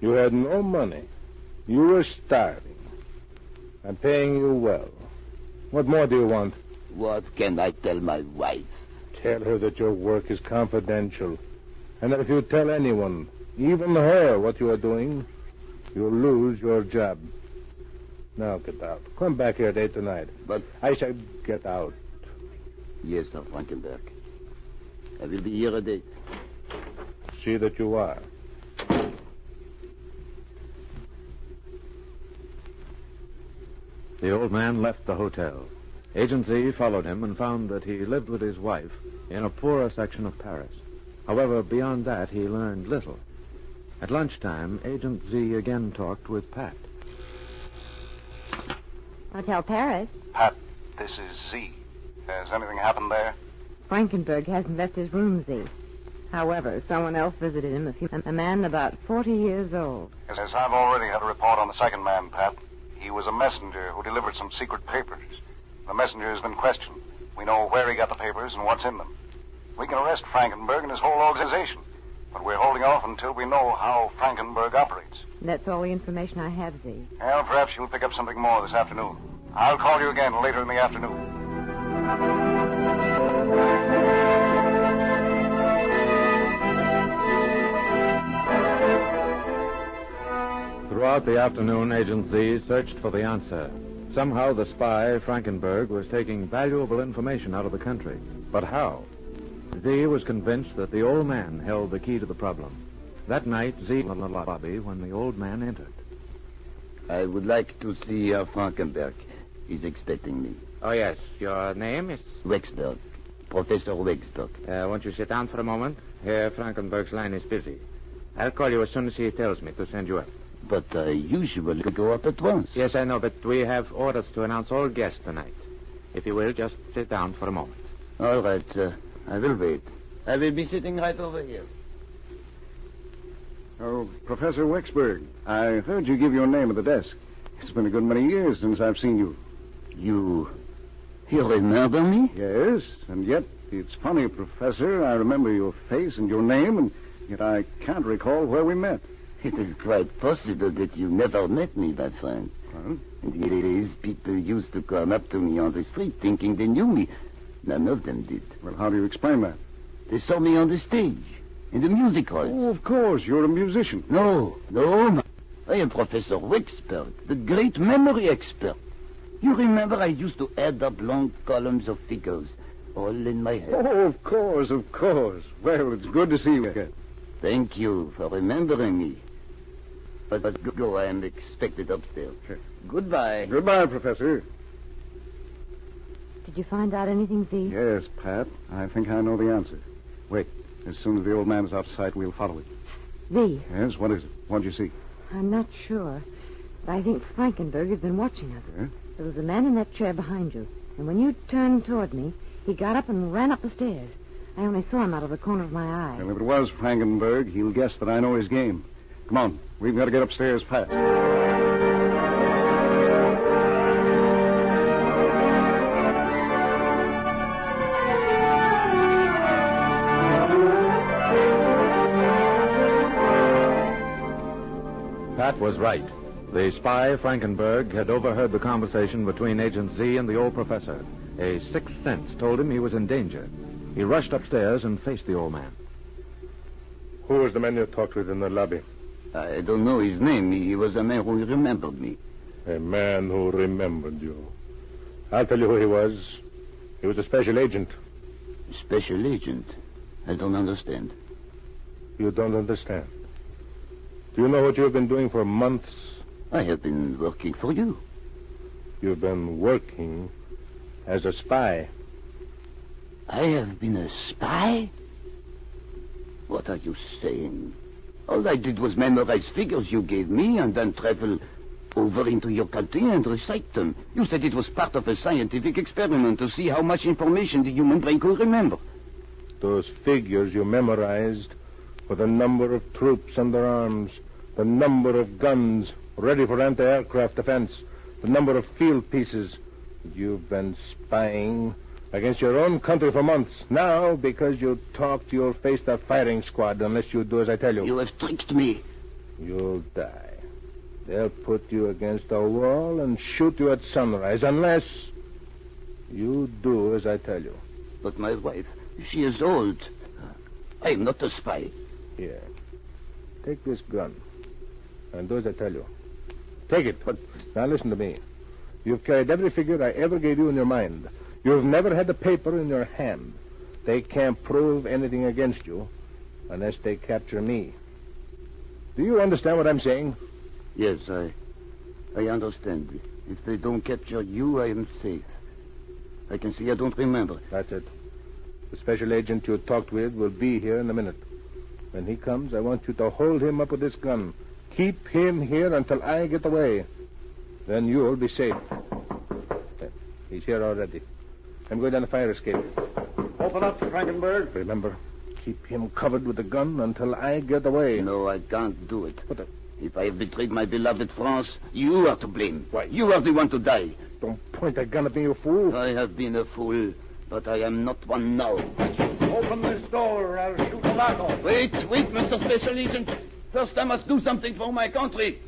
you had no money. You were starving. I'm paying you well. What more do you want? What can I tell my wife? Tell her that your work is confidential, and that if you tell anyone, even her, what you are doing, you'll lose your job. Now get out. Come back here day tonight. But I said get out. Yes, Sir Frankenberg. I will be here a day. See that you are. The old man left the hotel. Agent Z followed him and found that he lived with his wife in a poorer section of Paris. However, beyond that, he learned little. At lunchtime, Agent Z again talked with Pat. Hotel Paris. Pat, this is Z. Has anything happened there? Frankenberg hasn't left his room, Z. However, someone else visited him, a man about 40 years old. Yes, I've already had a report on the second man, Pat. He was a messenger who delivered some secret papers. The messenger has been questioned. We know where he got the papers and what's in them. We can arrest Frankenberg and his whole organization, but we're holding off until we know how Frankenberg operates. That's all the information I have, Z. Well, perhaps you'll pick up something more this afternoon. I'll call you again later in the afternoon. Throughout the afternoon, Agent Z searched for the answer. Somehow the spy, Frankenberg, was taking valuable information out of the country. But how? Z was convinced that the old man held the key to the problem. That night, Z was in the lobby when the old man entered. I would like to see Frankenberg. He's expecting me. Oh, yes. Your name is? Wexberg. Professor Wexberg. Won't you sit down for a moment? Herr Frankenberg's line is busy. I'll call you as soon as he tells me to send you up. But I usually go up at once. Yes, I know, but we have orders to announce all guests tonight. If you will, just sit down for a moment. All right. I will wait. I will be sitting right over here. Oh, Professor Wexberg, I heard you give your name at the desk. It's been a good many years since I've seen you. You remember me? Yes, and yet it's funny, Professor. I remember your face and your name, and yet I can't recall where we met. It is quite possible that you never met me, my friend. Well? And it is people used to come up to me on the street thinking they knew me. None of them did. Well, how do you explain that? They saw me on the stage, in the music hall. Oh, of course, you're a musician. No. I am Professor Wexberg, the great memory expert. You remember I used to add up long columns of figures, all in my head. Oh, of course. Well, it's good to see you again. Thank you for remembering me. But go, I am expected upstairs. Okay. Goodbye. Goodbye, Professor. Did you find out anything, Z? Yes, Pat. I think I know the answer. Wait. As soon as the old man is out of sight, we'll follow it. Z, Yes, what is it? What did you see? I'm not sure, but I think Frankenberg has been watching us. Yeah? There was a man in that chair behind you, and when you turned toward me, he got up and ran up the stairs. I only saw him out of the corner of my eye. Well, if it was Frankenberg, he'll guess that I know his game. Come on. We've got to get upstairs fast. Pat was right. The spy, Frankenberg, had overheard the conversation between Agent Z and the old professor. A sixth sense told him he was in danger. He rushed upstairs and faced the old man. Who was the man you talked with in the lobby? I don't know his name. He was a man who remembered me. A man who remembered you. I'll tell you who he was. He was a special agent. Special agent? I don't understand. You don't understand? Do you know what you have been doing for months? I have been working for you. You've been working as a spy. I have been a spy? What are you saying? All I did was memorize figures you gave me and then travel over into your country and recite them. You said it was part of a scientific experiment to see how much information the human brain could remember. Those figures you memorized were the number of troops under arms, the number of guns ready for anti-aircraft defense, the number of field pieces. You've been spying against your own country for months. Now, because you talked, you'll face the firing squad unless you do as I tell you. You have tricked me. You'll die. They'll put you against a wall and shoot you at sunrise unless you do as I tell you. But my wife, she is old. I am not a spy. Here. Take this gun and do as I tell you. Take it. But now listen to me. You've carried every figure I ever gave you in your mind. You've never had the paper in your hand. They can't prove anything against you unless they capture me. Do you understand what I'm saying? Yes, I understand. If they don't capture you, I am safe. I can see I don't remember. That's it. The special agent you talked with will be here in a minute. When he comes, I want you to hold him up with this gun. Keep him here until I get away. Then you'll be safe. He's here already. I'm going down the fire escape. Open up, Frankenberg. Remember, keep him covered with the gun until I get away. No, I can't do it. But if I have betrayed my beloved France, you are to blame. Why? You are the one to die. Don't point that gun at me, you fool. I have been a fool, but I am not one now. Open this door or I'll shoot the lock off. Wait, Mr. Special Agent. First, I must do something for my country.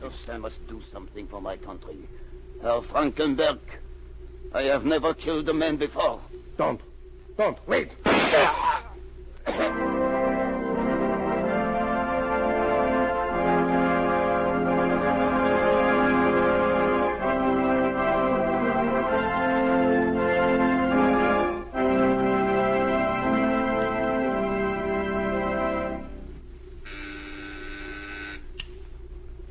First, I must do something for my country. Herr Frankenberg, I have never killed a man before. Don't. Wait.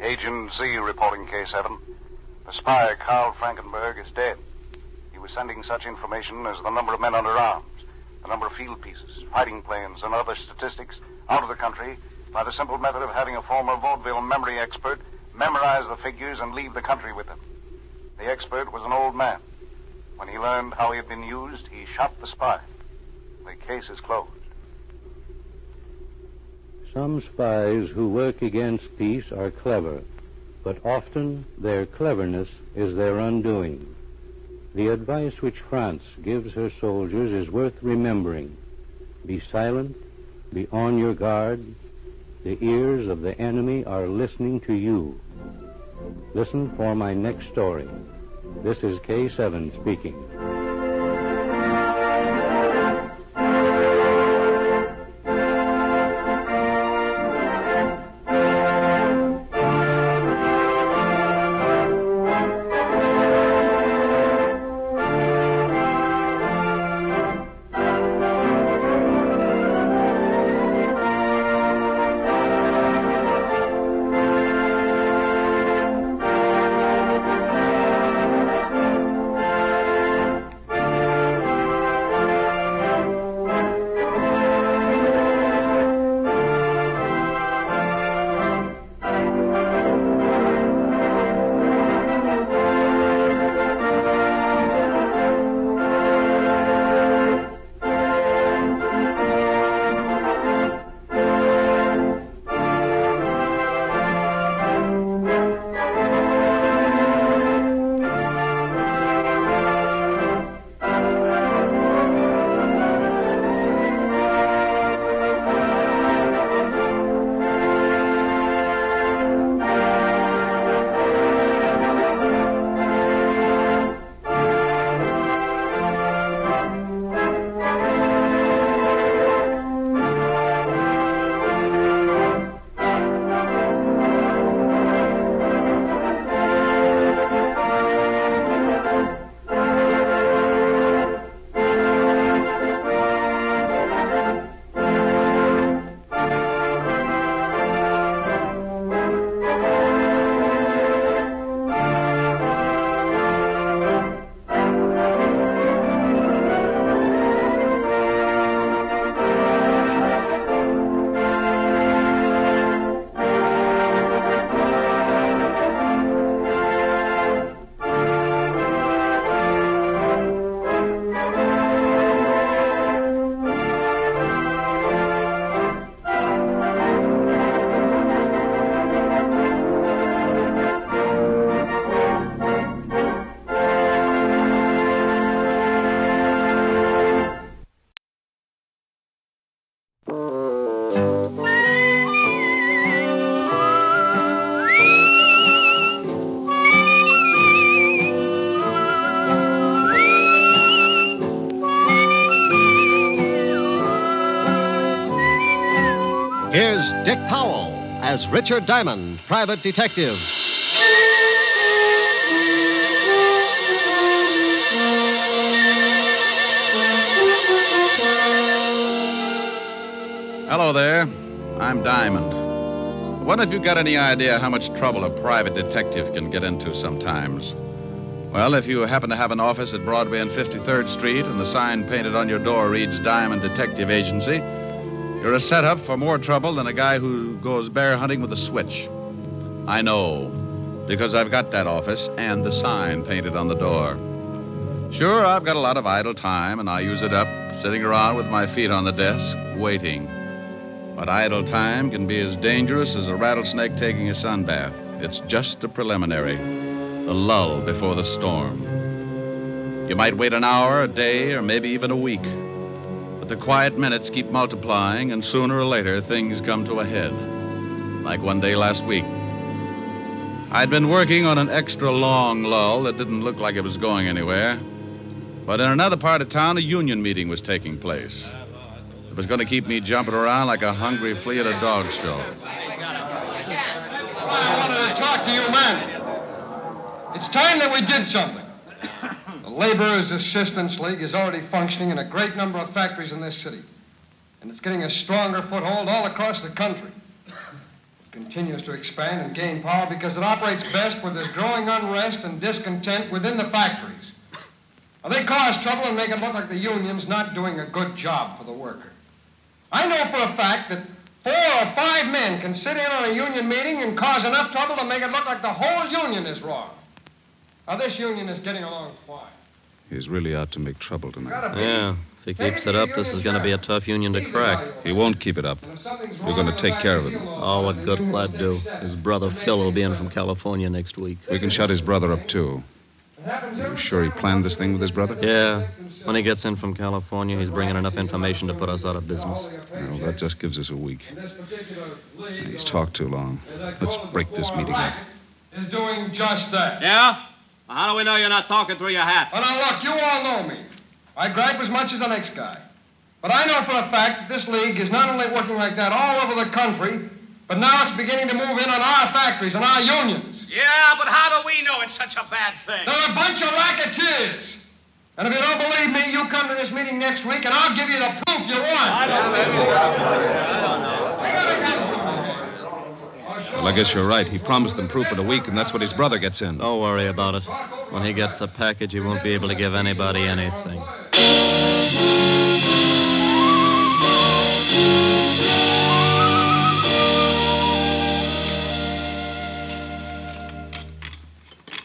Agent Z reporting K7. The spy, Carl Frankenberg, is dead. He was sending such information as the number of men under arms, the number of field pieces, fighting planes, and other statistics out of the country by the simple method of having a former vaudeville memory expert memorize the figures and leave the country with them. The expert was an old man. When he learned how he had been used, he shot the spy. The case is closed. Some spies who work against peace are clever, but often their cleverness is their undoing. The advice which France gives her soldiers is worth remembering. Be silent, be on your guard. The ears of the enemy are listening to you. Listen for my next story. This is K7 speaking. Here's Dick Powell as Richard Diamond, private detective. Hello there. I'm Diamond. What if you got any idea how much trouble a private detective can get into sometimes? Well, if you happen to have an office at Broadway and 53rd Street and the sign painted on your door reads Diamond Detective Agency, you're a setup for more trouble than a guy who goes bear hunting with a switch. I know, because I've got that office and the sign painted on the door. Sure, I've got a lot of idle time, and I use it up sitting around with my feet on the desk, waiting. But idle time can be as dangerous as a rattlesnake taking a sunbath. It's just a preliminary, the lull before the storm. You might wait an hour, a day, or maybe even a week. But the quiet minutes keep multiplying, and sooner or later, things come to a head. Like one day last week. I'd been working on an extra long lull that didn't look like it was going anywhere. But in another part of town, a union meeting was taking place. It was going to keep me jumping around like a hungry flea at a dog show. I wanted to talk to you men. It's time that we did something. The Laborers' Assistance League is already functioning in a great number of factories in this city. And it's getting a stronger foothold all across the country. continues to expand and gain power because it operates best where there's growing unrest and discontent within the factories. Now, they cause trouble and make it look like the union's not doing a good job for the worker. I know for a fact that 4 or 5 men can sit in on a union meeting and cause enough trouble to make it look like the whole union is wrong. Now, this union is getting along fine. He's really out to make trouble tonight. Yeah, if he keeps it up, this is going to be a tough union to crack. He won't keep it up. We're going to take care of him. Oh, what good will that do? His brother Phil will be in from California next week. We can shut his brother up, too. Are you sure he planned this thing with his brother? Yeah. When he gets in from California, he's bringing enough information to put us out of business. Well, that just gives us a week. He's talked too long. Let's break this meeting up. Is doing just that. Yeah? Well, how do we know you're not talking through your hat? Well, now, look, you all know me. I gripe as much as the next guy. But I know for a fact that this league is not only working like that all over the country, but now it's beginning to move in on our factories and our unions. Yeah, but how do we know it's such a bad thing? They're a bunch of racketeers. And if you don't believe me, you come to this meeting next week, and I'll give you the proof you want. Well, I guess you're right. He promised them proof in a week, and that's what his brother gets in. Don't worry about it. When he gets the package, he won't be able to give anybody anything.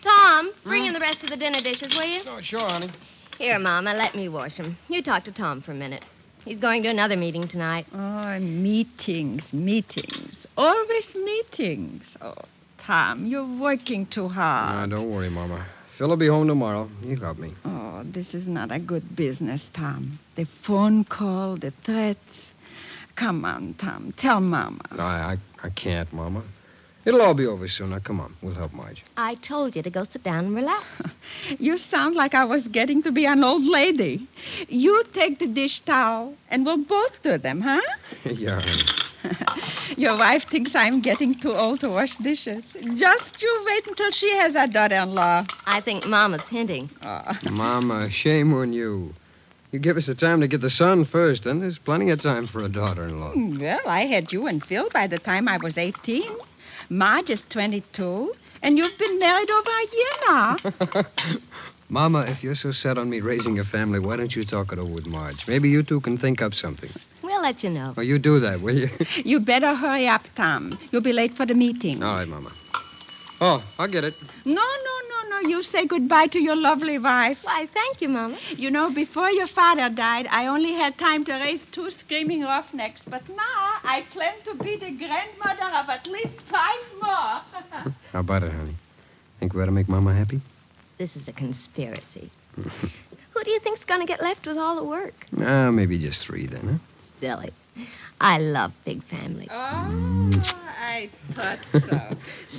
Tom, bring in the rest of the dinner dishes, will you? Oh, sure, honey. Here, Mama, let me wash them. You talk to Tom for a minute. He's going to another meeting tonight. Oh, meetings. Always meetings. Oh, Tom, you're working too hard. Don't worry, Mama. Phil will be home tomorrow. He'll help me. Oh, this is not a good business, Tom. The phone call, the threats. Come on, Tom. Tell Mama. No, I can't, Mama. It'll all be over soon. Now, come on. We'll help Marge. I told you to go sit down and relax. You sound like I was getting to be an old lady. You take the dish towel, and we'll both do them, huh? Yeah, honey. Your wife thinks I'm getting too old to wash dishes. Just you wait until she has a daughter-in-law. I think Mama's hinting. Oh. Mama, shame on you. You give us the time to get the son first, then there's plenty of time for a daughter-in-law. Well, I had you and Phil by the time I was 18. Marge is 22, and you've been married over a year now. Mama, if you're so set on me raising a family, why don't you talk it over with Marge? Maybe you two can think up something. We'll let you know. Well, you do that, will you? You better hurry up, Tom. You'll be late for the meeting. All right, Mama. Oh, I'll get it. No. You say goodbye to your lovely wife. Why, thank you, Mama. You know, before your father died, I only had time to raise 2 screaming roughnecks. But now I plan to be the grandmother of at least 5 more. How about it, honey? Think we ought to make Mama happy? This is a conspiracy. Who do you think's going to get left with all the work? Maybe just 3 then, huh? Silly. I love big families. Oh, I thought so.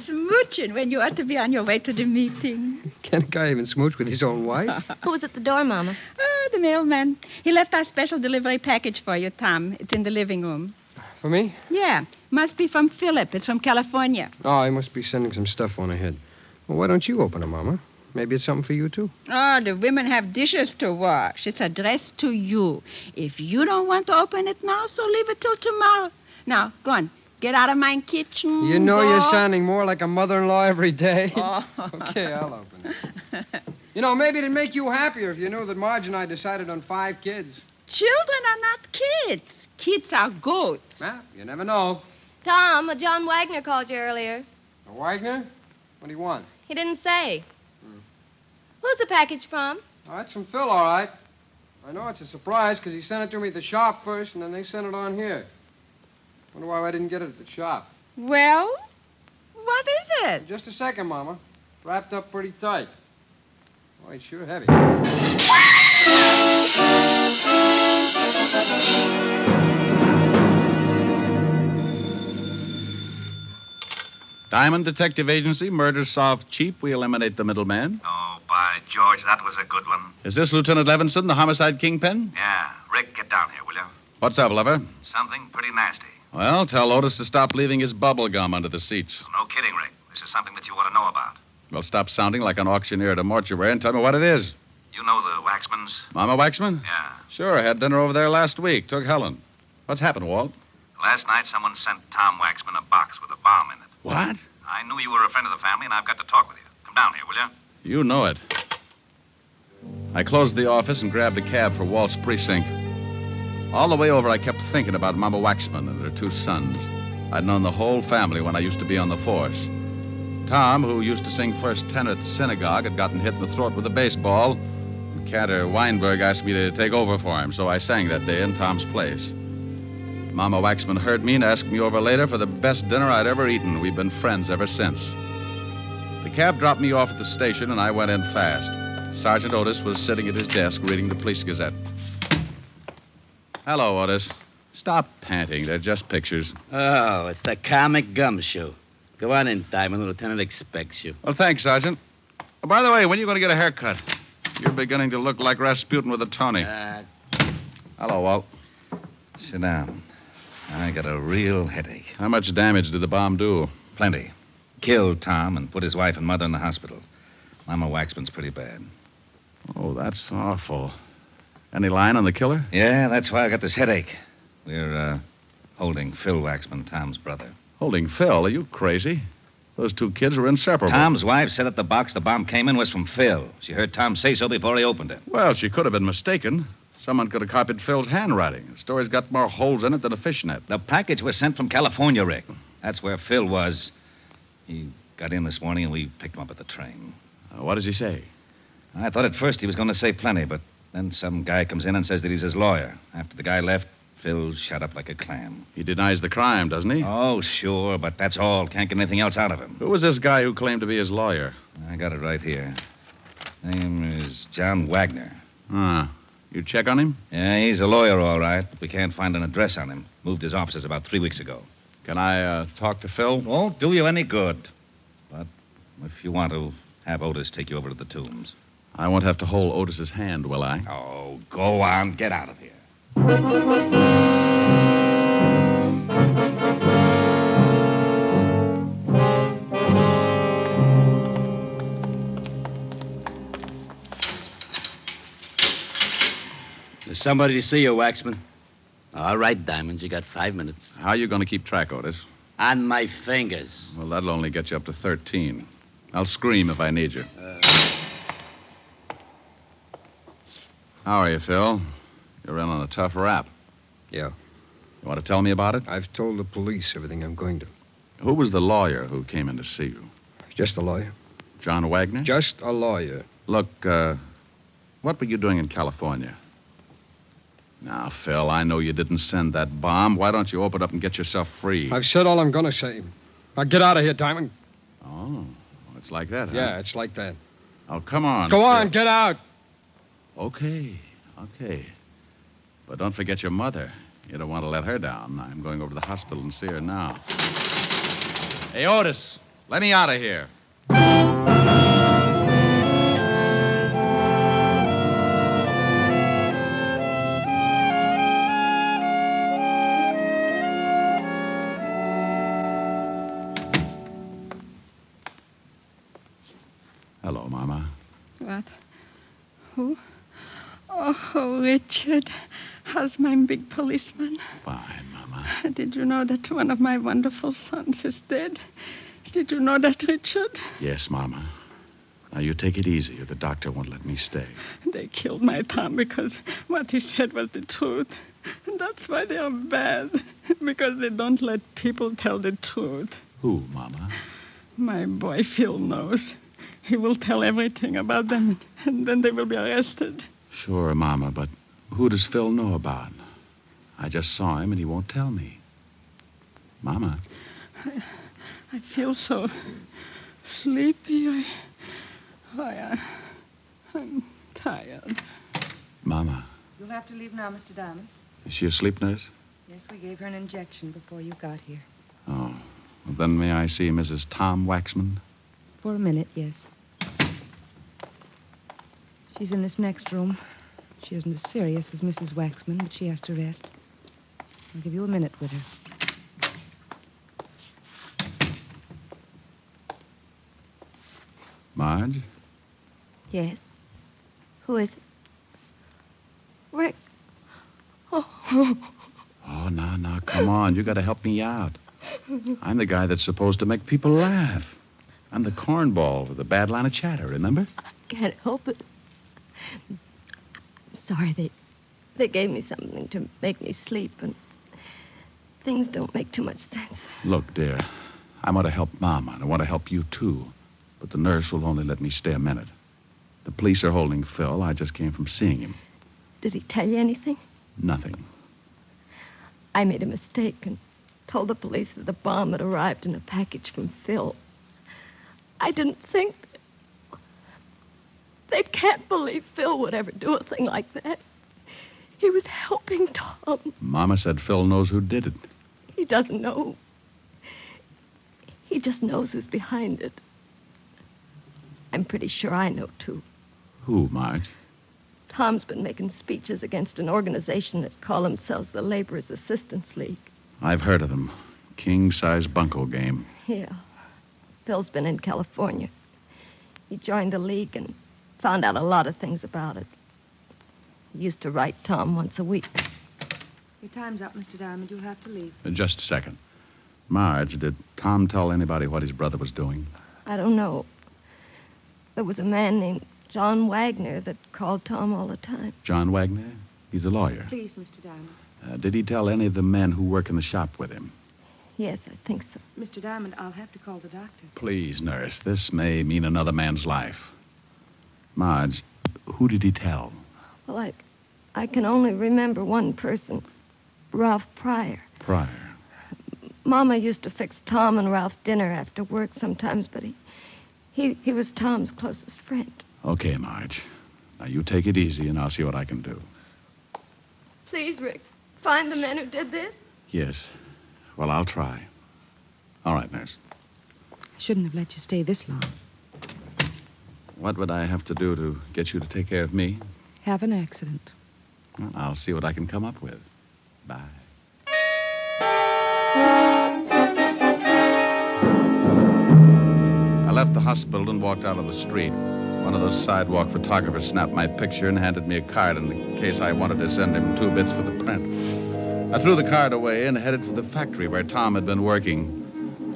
Smooching when you ought to be on your way to the meeting. Can't a guy even smooch with his own wife? Who was at the door, Mama? Oh, the mailman. He left our special delivery package for you, Tom. It's in the living room. For me? Yeah. Must be from Philip. It's from California. Oh, he must be sending some stuff on ahead. Well, why don't you open it, Mama? Maybe it's something for you, too. Oh, the women have dishes to wash. It's addressed to you. If you don't want to open it now, so leave it till tomorrow. Now, go on. Get out of my kitchen. You know go. You're sounding more like a mother-in-law every day. Oh. Okay, I'll open it. You know, maybe it'd make you happier if you knew that Marge and I decided on 5 kids. Children are not kids. Kids are goats. Well, you never know. Tom, John Wagner called you earlier. Wagner? What do you want? He didn't say. Who's the package from? Oh, that's from Phil, all right. I know it's a surprise because he sent it to me at the shop first, and then they sent it on here. Wonder why I didn't get it at the shop. Well, what is it? Just a second, Mama. Wrapped up pretty tight. Oh, it's sure heavy. Diamond Detective Agency, murder solved cheap. We eliminate the middleman. Oh, by George, that was a good one. Is this Lieutenant Levinson, the homicide kingpin? Yeah. Rick, get down here, will you? What's up, lover? Something pretty nasty. Well, tell Otis to stop leaving his bubble gum under the seats. No kidding, Rick. This is something that you want to know about. Well, stop sounding like an auctioneer at a mortuary and tell me what it is. You know the Waxmans? Mama Waxman? Yeah. Sure, I had dinner over there last week. Took Helen. What's happened, Walt? Last night, someone sent Tom Waxman a box with a bomb in it. What? I knew you were a friend of the family, and I've got to talk with you. Come down here, will you? You know it. I closed the office and grabbed a cab for Walt's precinct. All the way over, I kept thinking about Mama Waxman and her two sons. I'd known the whole family when I used to be on the force. Tom, who used to sing first tenor at the synagogue, had gotten hit in the throat with a baseball. And Cantor Weinberg asked me to take over for him, so I sang that day in Tom's place. Mama Waxman heard me and asked me over later for the best dinner I'd ever eaten. We've been friends ever since. The cab dropped me off at the station, and I went in fast. Sergeant Otis was sitting at his desk reading the Police Gazette. Hello, Otis. Stop panting. They're just pictures. Oh, it's the comic gumshoe. Go on in, Diamond. The lieutenant expects you. Well, thanks, Sergeant. Oh, by the way, when are you going to get a haircut? You're beginning to look like Rasputin with a Tony. Hello, Walt. Sit down. I got a real headache. How much damage did the bomb do? Plenty. Killed Tom and put his wife and mother in the hospital. Mama Waxman's pretty bad. Oh, that's awful. Any line on the killer? Yeah, that's why I got this headache. We're, holding Phil Waxman, Tom's brother. Holding Phil? Are you crazy? Those two kids were inseparable. Tom's wife said that the box the bomb came in was from Phil. She heard Tom say so before he opened it. Well, she could have been mistaken. Someone could have copied Phil's handwriting. The story's got more holes in it than a fishnet. The package was sent from California, Rick. That's where Phil was. He got in this morning, and we picked him up at the train. What does he say? I thought at first he was going to say plenty, but then some guy comes in and says that he's his lawyer. After the guy left, Phil shut up like a clam. He denies the crime, doesn't he? Oh, sure, but that's all. Can't get anything else out of him. Who was this guy who claimed to be his lawyer? I got it right here. Name is John Wagner. You check on him? Yeah, he's a lawyer, all right, but we can't find an address on him. Moved his offices about 3 weeks ago. Can I talk to Phil? Won't do you any good. But if you want to, have Otis take you over to the Tombs. I won't have to hold Otis's hand, will I? Oh, go on. Get out of here. There's somebody to see you, Waxman. All right, Diamond. You got 5 minutes. How are you going to keep track, Otis? On my fingers. Well, that'll only get you up to 13. I'll scream if I need you. How are you, Phil? You're in on a tough rap. Yeah. You want to tell me about it? I've told the police everything I'm going to. Who was the lawyer who came in to see you? Just a lawyer. John Wagner? Just a lawyer. Look, what were you doing in California? Now, Phil, I know you didn't send that bomb. Why don't you open up and get yourself free? I've said all I'm going to say. Now, get out of here, Diamond. Oh, it's like that, huh? Yeah, it's like that. Oh, come on. Go on, get out. Okay. But don't forget your mother. You don't want to let her down. I'm going over to the hospital and see her now. Hey, Otis, let me out of here. Hello, Mama. What? Who? Oh, Richard. How's my big policeman? Fine, Mama. Did you know that one of my wonderful sons is dead? Did you know that, Richard? Yes, Mama. Now, you take it easy, or the doctor won't let me stay. They killed my Tom because what he said was the truth. And that's why they are bad. Because they don't let people tell the truth. Who, Mama? My boy Phil knows. He will tell everything about them, and then they will be arrested. Sure, Mama, but who does Phil know about? I just saw him, and he won't tell me. Mama. I feel so sleepy. I'm tired. Mama. You'll have to leave now, Mr. Diamond. Is she asleep, nurse? Yes, we gave her an injection before you got here. Oh. Well, then may I see Mrs. Tom Waxman? For a minute, yes. She's in this next room. She isn't as serious as Mrs. Waxman, but she has to rest. I'll give you a minute with her. Marge? Yes? Who is it? Rick. Oh. Oh, now, come Come on, you got to help me out. I'm the guy that's supposed to make people laugh. I'm the cornball with the bad line of chatter, remember? Can't help it. Sorry, they gave me something to make me sleep, and things don't make too much sense. Look, dear, I want to help Mama, and I want to help you, too. But the nurse will only let me stay a minute. The police are holding Phil. I just came from seeing him. Did he tell you anything? Nothing. I made a mistake and told the police that the bomb had arrived in a package from Phil. I didn't think... They can't believe Phil would ever do a thing like that. He was helping Tom. Mama said Phil knows who did it. He doesn't know. He just knows who's behind it. I'm pretty sure I know, too. Who, Marge? Tom's been making speeches against an organization that call themselves the Laborers Assistance League. I've heard of them. King-size bunco game. Yeah. Phil's been in California. He joined the league and found out a lot of things about it. He used to write Tom once a week. Your time's up, Mr. Diamond. You'll have to leave. Just a second. Marge, did Tom tell anybody what his brother was doing? I don't know. There was a man named John Wagner that called Tom all the time. John Wagner? He's a lawyer. Please, Mr. Diamond. Did he tell any of the men who work in the shop with him? Yes, I think so. Mr. Diamond, I'll have to call the doctor. Please, nurse. This may mean another man's life. Marge, who did he tell? Well, I can only remember one person, Ralph Pryor. Pryor. Mama used to fix Tom and Ralph dinner after work sometimes, but he was Tom's closest friend. Okay, Marge. Now, you take it easy, and I'll see what I can do. Please, Rick, find the men who did this. Yes. Well, I'll try. All right, nurse. I shouldn't have let you stay this long. What would I have to do to get you to take care of me? Have an accident. Well, I'll see what I can come up with. Bye. I left the hospital and walked out on the street. One of those sidewalk photographers snapped my picture and handed me a card in case I wanted to send him 2 bits for the print. I threw the card away and headed for the factory where Tom had been working.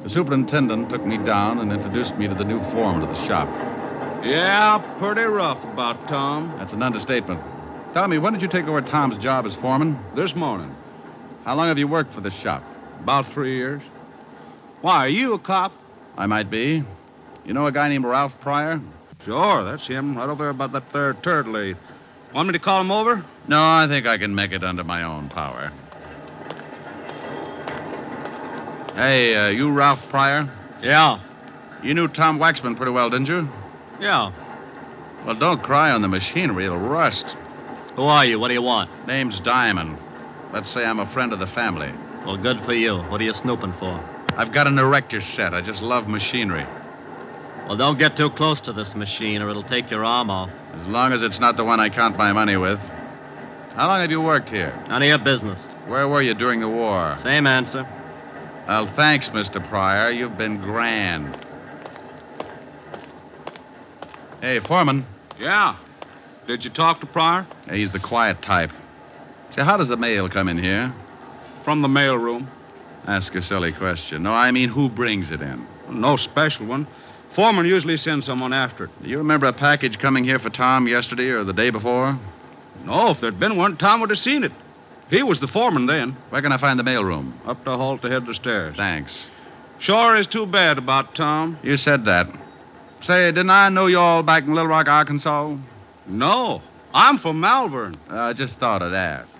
The superintendent took me down and introduced me to the new foreman of the shop. Yeah, pretty rough about Tom. That's an understatement. Tell me, when did you take over Tom's job as foreman? This morning. How long have you worked for this shop? About 3 years. Why, are you a cop? I might be. You know a guy named Ralph Pryor? Sure, that's him, right over there about that there turtle lathe. Want me to call him over? No, I think I can make it under my own power. Hey, you Ralph Pryor? Yeah. You knew Tom Waxman pretty well, didn't you? Yeah. Well, don't cry on the machinery. It'll rust. Who are you? What do you want? Name's Diamond. Let's say I'm a friend of the family. Well, good for you. What are you snooping for? I've got an erector set. I just love machinery. Well, don't get too close to this machine or it'll take your arm off. As long as it's not the one I count my money with. How long have you worked here? None of your business. Where were you during the war? Same answer. Well, thanks, Mr. Pryor. You've been grand. Hey, Foreman. Yeah. Did you talk to Pryor? Yeah, he's the quiet type. Say, how does the mail come in here? From the mail room. Ask a silly question. No, I mean, who brings it in? No special one. Foreman usually sends someone after it. Do you remember a package coming here for Tom yesterday or the day before? No, if there'd been one, Tom would have seen it. He was the foreman then. Where can I find the mail room? Up the hall to head the stairs. Thanks. Sure is too bad about Tom. You said that. Say, didn't I know you all back in Little Rock, Arkansas? No. I'm from Malvern. I just thought I'd ask.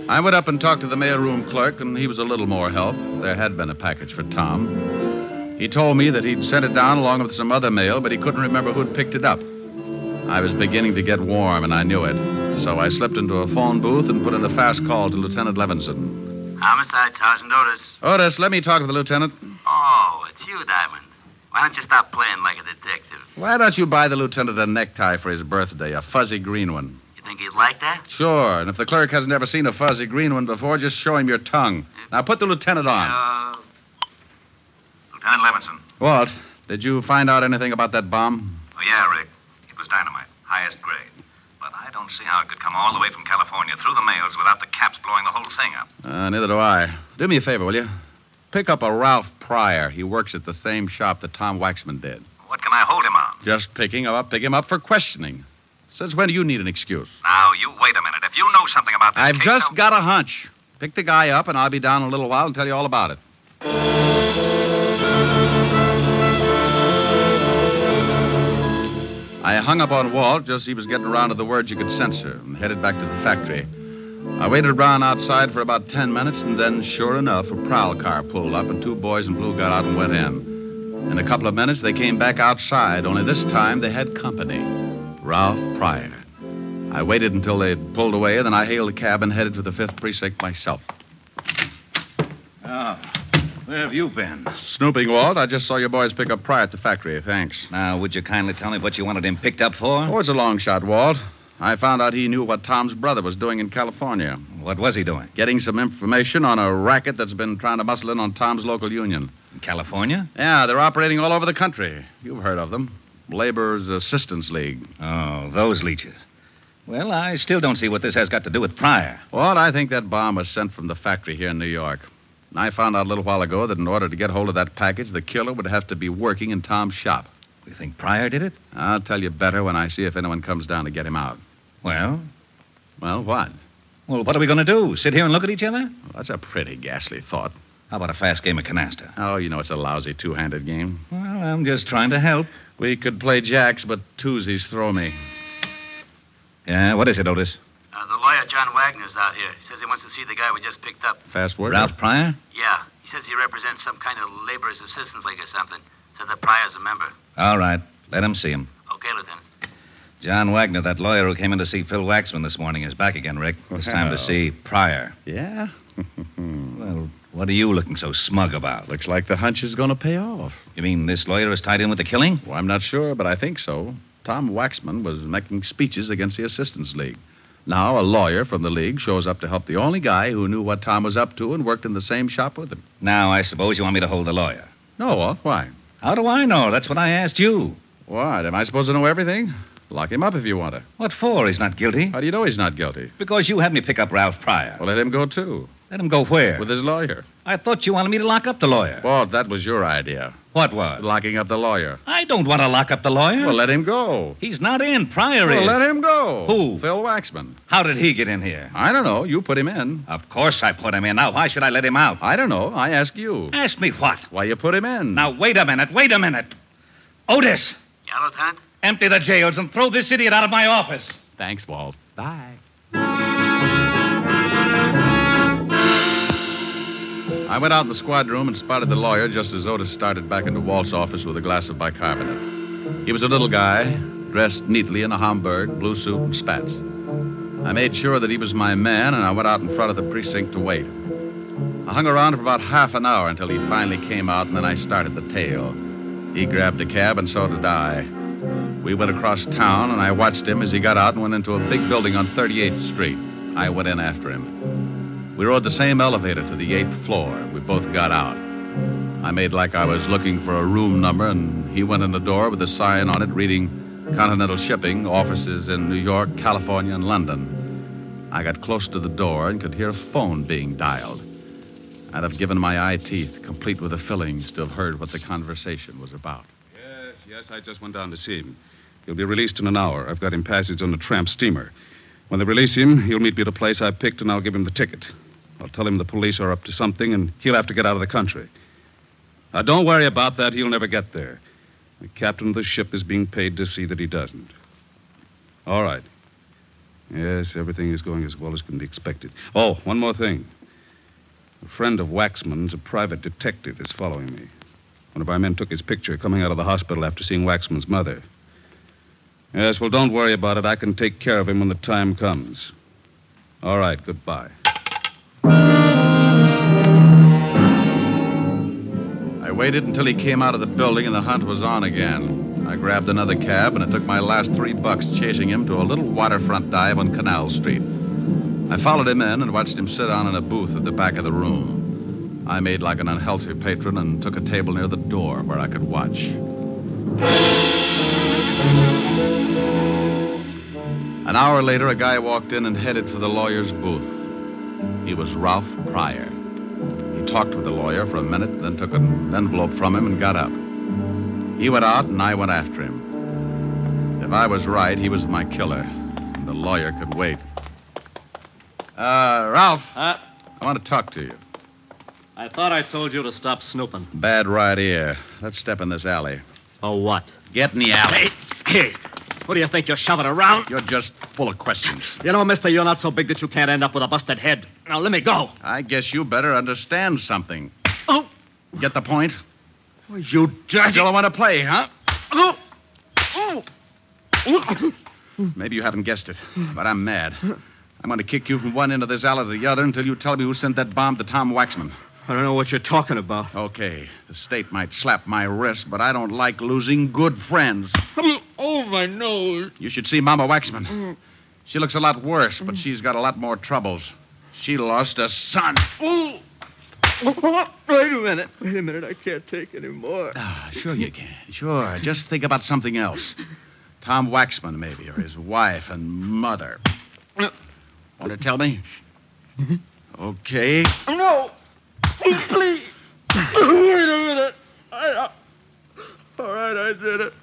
I went up and talked to the mailroom clerk, and he was a little more help. There had been a package for Tom. He told me that he'd sent it down along with some other mail, but he couldn't remember who'd picked it up. I was beginning to get warm, and I knew it. So I slipped into a phone booth and put in a fast call to Lieutenant Levinson. Homicide, Sergeant Otis. Otis, let me talk to the lieutenant. Oh, it's you, Diamond. Why don't you stop playing like a detective? Why don't you buy the lieutenant a necktie for his birthday, a fuzzy green one? You think he'd like that? Sure, and if the clerk hasn't ever seen a fuzzy green one before, just show him your tongue. Now put the lieutenant on. Lieutenant Levinson. What? Did you find out anything about that bomb? Oh, yeah, Rick. It was dynamite. Highest grade. But don't see how it could come all the way from California through the mails without the caps blowing the whole thing up. Neither do I. Do me a favor, will you? Pick up a Ralph Pryor. He works at the same shop that Tom Waxman did. What can I hold him on? Just pick him up for questioning. Since when do you need an excuse? Now, you wait a minute. If you know something about this I've case, just got a hunch. Pick the guy up, and I'll be down in a little while and tell you all about it. I hung up on Walt just as he was getting around to the words you could censor and headed back to the factory. I waited around outside for about 10 minutes, and then, sure enough, a prowl car pulled up, and two boys in blue got out and went in. In a couple of minutes, they came back outside, only this time they had company. Ralph Pryor. I waited until they had pulled away, then I hailed a cab and headed for the 5th Precinct myself. where have you been? Snooping, Walt. I just saw your boys pick up Pryor at the factory. Thanks. Now, would you kindly tell me what you wanted him picked up for? Oh, it's a long shot, Walt. I found out he knew what Tom's brother was doing in California. What was he doing? Getting some information on a racket that's been trying to muscle in on Tom's local union. In California? Yeah, they're operating all over the country. You've heard of them. Labor's Assistance League. Oh, those leeches. Well, I still don't see what this has got to do with Pryor. Walt, I think that bomb was sent from the factory here in New York. I found out a little while ago that in order to get hold of that package, the killer would have to be working in Tom's shop. You think Pryor did it? I'll tell you better when I see if anyone comes down to get him out. Well? Well, what? Well, what are we going to do? Sit here and look at each other? Well, that's a pretty ghastly thought. How about a fast game of canasta? Oh, you know it's a lousy two-handed game. Well, I'm just trying to help. We could play jacks, but twosies throw me. Yeah, what is it, Otis? The lawyer, John Wagner's out here. He says he wants to see the guy we just picked up. Fast word? Ralph Pryor? Yeah. He says he represents some kind of laborer's assistance league or something. Said that Pryor's a member. All right. Let him see him. Okay, Lieutenant. John Wagner, that lawyer who came in to see Phil Waxman this morning, is back again, Rick. This time to see Pryor. Yeah? Well, what are you looking so smug about? Looks like the hunch is going to pay off. You mean this lawyer is tied in with the killing? Well, I'm not sure, but I think so. Tom Waxman was making speeches against the Assistance League. Now, a lawyer from the league shows up to help the only guy who knew what Tom was up to and worked in the same shop with him. Now, I suppose you want me to hold the lawyer. No, Walt. Why? How do I know? That's what I asked you. What? Am I supposed to know everything? Lock him up if you want to. What for? He's not guilty. How do you know he's not guilty? Because you had me pick up Ralph Pryor. Well, let him go, too. Let him go where? With his lawyer. I thought you wanted me to lock up the lawyer. Walt, that was your idea. What was? Locking up the lawyer. I don't want to lock up the lawyer. Well, let him go. He's not in. Pryor Well, is. let him go. Who? Phil Waxman. How did he get in here? I don't know. You put him in. Of course I put him in. Now, why should I let him out? I don't know. I ask you. Ask me what? Why you put him in. Now, wait a minute. Otis! Yeah, Lieutenant? Empty the jails and throw this idiot out of my office. Thanks, Walt. Bye. I went out in the squad room and spotted the lawyer just as Otis started back into Walt's office with a glass of bicarbonate. He was a little guy, dressed neatly in a Homburg, blue suit, and spats. I made sure that he was my man, and I went out in front of the precinct to wait. I hung around for about half an hour until he finally came out, and then I started the tale. He grabbed a cab, and so did I. We went across town, and I watched him as he got out and went into a big building on 38th Street. I went in after him. We rode the same elevator to the 8th floor. We both got out. I made like I was looking for a room number, and he went in the door with a sign on it reading Continental Shipping, offices in New York, California, and London. I got close to the door and could hear a phone being dialed. I'd have given my eye teeth, complete with the fillings, to have heard what the conversation was about. Yes, I just went down to see him. He'll be released in an hour. I've got him passage on the tramp steamer. When they release him, he'll meet me at a place I picked, and I'll give him the ticket. I'll tell him the police are up to something, and he'll have to get out of the country. Now, don't worry about that. He'll never get there. The captain of the ship is being paid to see that he doesn't. All right. Yes, everything is going as well as can be expected. Oh, one more thing. A friend of Waxman's, a private detective, is following me. One of our men took his picture coming out of the hospital after seeing Waxman's mother. Yes, well, don't worry about it. I can take care of him when the time comes. All right, goodbye. I waited until he came out of the building and the hunt was on again. I grabbed another cab, and it took my last $3 chasing him to a little waterfront dive on Canal Street. I followed him in and watched him sit down in a booth at the back of the room. I made like an unhealthy patron and took a table near the door where I could watch. An hour later, a guy walked in and headed for the lawyer's booth. He was Ralph Pryor. He talked with the lawyer for a minute, then took an envelope from him and got up. He went out, and I went after him. If I was right, he was my killer, and the lawyer could wait. Ralph, I want to talk to you. I thought I told you to stop snooping. Bad right ear. Let's step in this alley. Oh, what? Get in the alley. Hey, what do you think you're shoving around? You're just full of questions. You know, mister, you're not so big that you can't end up with a busted head. Now, let me go. I guess you better understand something. Oh! Get the point? Oh, you dirty... Still want to play, huh? Oh! Oh! Maybe you haven't guessed it, but I'm mad. I'm going to kick you from one end of this alley to the other until you tell me who sent that bomb to Tom Waxman. I don't know what you're talking about. Okay, the state might slap my wrist, but I don't like losing good friends. Oh, my nose. You should see Mama Waxman. She looks a lot worse, but she's got a lot more troubles. She lost a son. Oh! Wait a minute. I can't take any more. Sure you can. Sure. Just think about something else. Tom Waxman, maybe, or his wife and mother. Want to tell me? Okay. No! Please! Wait a minute. All right, I did it.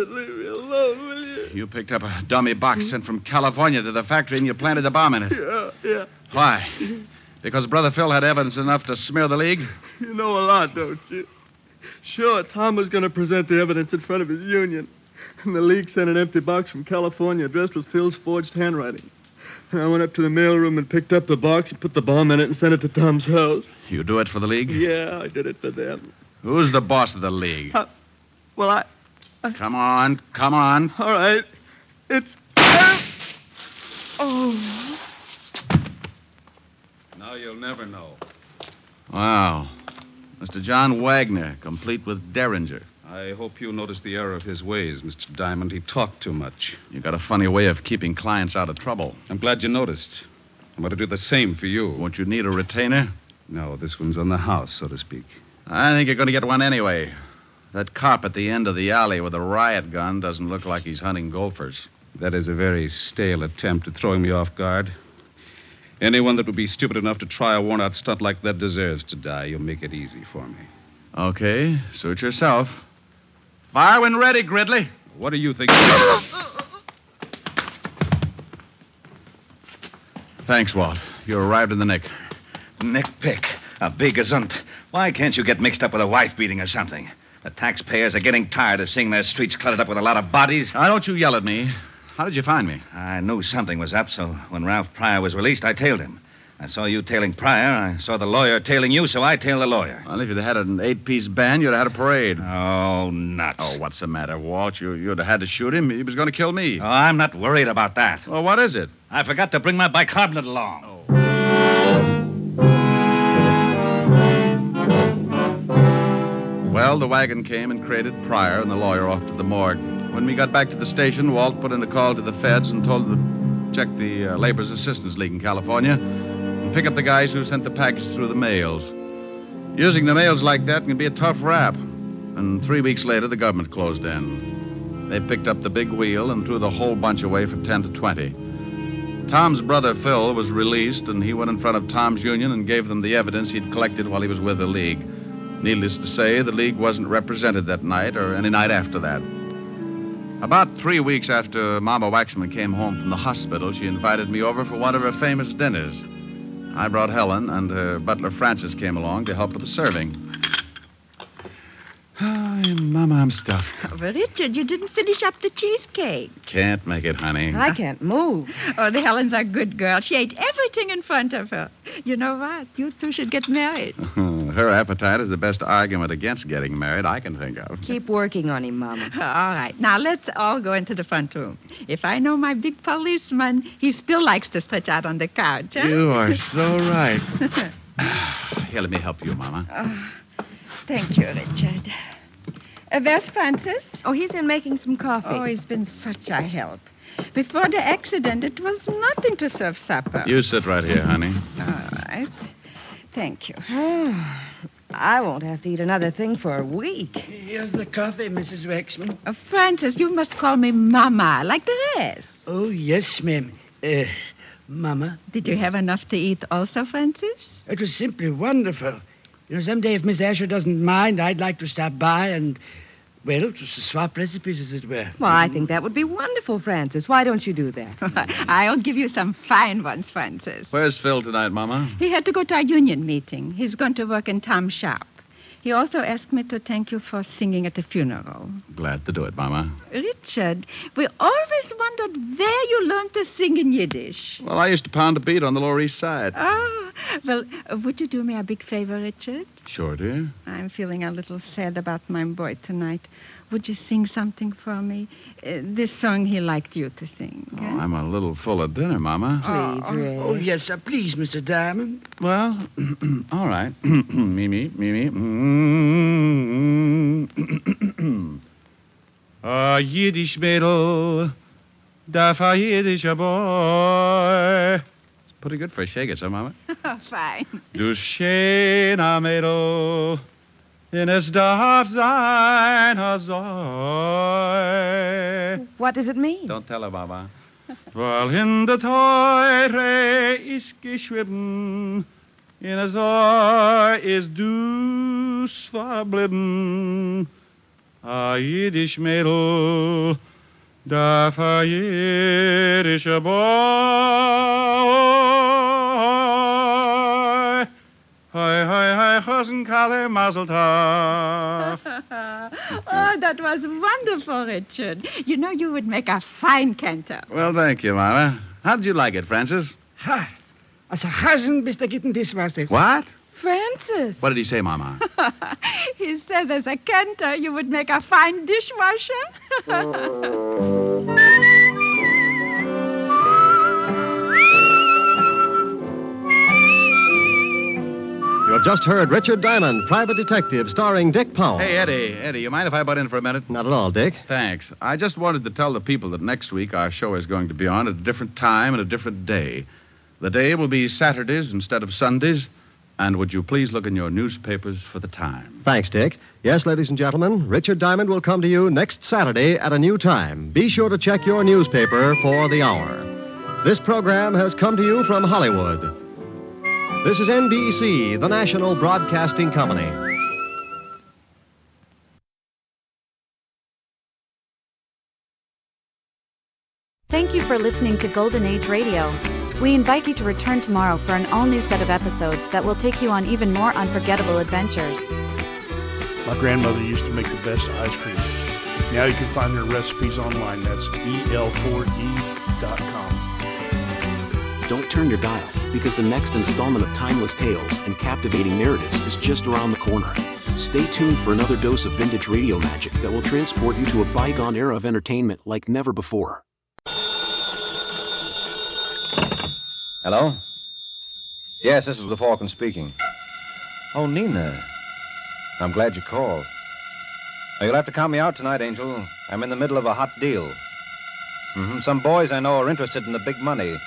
Leave me alone, will you? You picked up a dummy box sent from California to the factory and you planted a bomb in it. Yeah. Why? Because Brother Phil had evidence enough to smear the League? You know a lot, don't you? Sure, Tom was going to present the evidence in front of his union. And the League sent an empty box from California addressed with Phil's forged handwriting. And I went up to the mailroom and picked up the box and put the bomb in it and sent it to Tom's house. You do it for the League? Yeah, I did it for them. Who's the boss of the League? Well, I... Come on. All right. It's... Oh. Now you'll never know. Wow. Mr. John Wagner, complete with Derringer. I hope you noticed the error of his ways, Mr. Diamond. He talked too much. You got a funny way of keeping clients out of trouble. I'm glad you noticed. I'm going to do the same for you. Won't you need a retainer? No, this one's on the house, so to speak. I think you're going to get one anyway. That cop at the end of the alley with a riot gun doesn't look like he's hunting gophers. That is a very stale attempt at throwing me off guard. Anyone that would be stupid enough to try a worn-out stunt like that deserves to die. You'll make it easy for me. Okay, suit yourself. Fire when ready, Gridley. What do you think? Thanks, Walt. You arrived in the nick. Nick Pick, a big gazunt. Why can't you get mixed up with a wife beating or something? The taxpayers are getting tired of seeing their streets cluttered up with a lot of bodies. Now, don't you yell at me. How did you find me? I knew something was up, so when Ralph Pryor was released, I tailed him. I saw you tailing Pryor. I saw the lawyer tailing you, so I tailed the lawyer. Well, if you'd had an 8-piece band, you'd have had a parade. Oh, nuts. Oh, what's the matter, Walt? You'd have had to shoot him. He was going to kill me. Oh, I'm not worried about that. Well, what is it? I forgot to bring my bicarbonate along. Oh. Well, the wagon came and crated Pryor and the lawyer off to the morgue. When we got back to the station, Walt put in a call to the feds and told them to check the Labor's Assistance League in California and pick up the guys who sent the package through the mails. Using the mails like that can be a tough rap. And 3 weeks later, the government closed in. They picked up the big wheel and threw the whole bunch away for 10 to 20. Tom's brother, Phil, was released, and he went in front of Tom's union and gave them the evidence he'd collected while he was with the League. Needless to say, the League wasn't represented that night or any night after that. About 3 weeks after Mama Waxman came home from the hospital, she invited me over for one of her famous dinners. I brought Helen, and her butler Francis came along to help with the serving. Oh, Mama, I'm stuffed. Oh, but Richard, you didn't finish up the cheesecake. Can't make it, honey. I can't move. Oh, the Helen's a good girl. She ate everything in front of her. You know what? You two should get married. Her appetite is the best argument against getting married I can think of. Keep working on him, Mama. All right. Now, let's all go into the front room. If I know my big policeman, he still likes to stretch out on the couch, huh? You are so right. Here, let me help you, Mama. Thank you, Richard. Where's Francis? Oh, he's in making some coffee. Oh, he's been such a help. Before the accident, it was nothing to serve supper. You sit right here, honey. All right. Thank you. I won't have to eat another thing for a week. Here's the coffee, Mrs. Waxman. Francis, you must call me Mama, like the rest. Oh, yes, ma'am. Mama. Did you have enough to eat also, Francis? It was simply wonderful. Someday if Miss Asher doesn't mind, I'd like to stop by and, well, just to swap recipes, as it were. Well, I think that would be wonderful, Francis. Why don't you do that? I'll give you some fine ones, Francis. Where's Phil tonight, Mama? He had to go to our union meeting. He's going to work in Tom's shop. He also asked me to thank you for singing at the funeral. Glad to do it, Mama. Richard, we always wondered where you learned to sing in Yiddish. Well, I used to pound a beat on the Lower East Side. Well, would you do me a big favor, Richard? Sure, dear. I'm feeling a little sad about my boy tonight. Would you sing something for me? This song he liked you to sing. Oh, I'm a little full of dinner, Mama. Please, Ray. Oh, yes, please, Mr. Diamond. Well, all right. Mimi. A Yiddish Mädel, darf a Yiddischer boy. It's pretty good for a shaker, so, Mama. Fine. Du schöner Mädel, denn es darf sein a Säu. What does it mean? Don't tell her, Mama. Weil in der Teure ist geschrieben, in a Säu ist du's verblieben. A Yiddish Mädel, darf a Yiddischer boy. Hi, Hosenkalle, Mazel tov. Oh, that was wonderful, Richard. You know you would make a fine cantor. Well, thank you, Mama. How did you like it, Francis? Ha! Als een gazen bist du gitten Dishwasser. What? Francis. What did he say, Mama? He said as a cantor you would make a fine dishwasher. You have just heard Richard Diamond, Private Detective, starring Dick Powell. Hey, Eddie, you mind if I butt in for a minute? Not at all, Dick. Thanks. I just wanted to tell the people that next week our show is going to be on at a different time and a different day. The day will be Saturdays instead of Sundays. And would you please look in your newspapers for the time? Thanks, Dick. Yes, ladies and gentlemen, Richard Diamond will come to you next Saturday at a new time. Be sure to check your newspaper for the hour. This program has come to you from Hollywood. This is NBC, the national broadcasting company. Thank you for listening to Golden Age Radio. We invite you to return tomorrow for an all-new set of episodes that will take you on even more unforgettable adventures. My grandmother used to make the best ice cream. Now you can find her recipes online. That's el4e.com. Don't turn your dial, because the next installment of timeless tales and captivating narratives is just around the corner. Stay tuned for another dose of vintage radio magic that will transport you to a bygone era of entertainment like never before. Hello? Yes, this is the Falcon speaking. Oh, Nina. I'm glad you called. Now, you'll have to count me out tonight, Angel. I'm in the middle of a hot deal. Some boys I know are interested in the big money,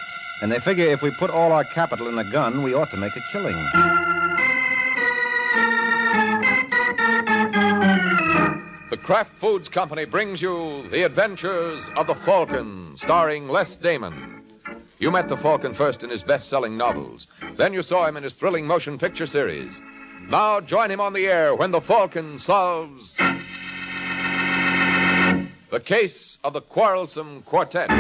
and they figure if we put all our capital in a gun, we ought to make a killing. The Kraft Foods Company brings you The Adventures of the Falcon, starring Les Damon. You met the Falcon first in his best-selling novels. Then you saw him in his thrilling motion picture series. Now join him on the air when the Falcon solves the case of the Quarrelsome Quartet.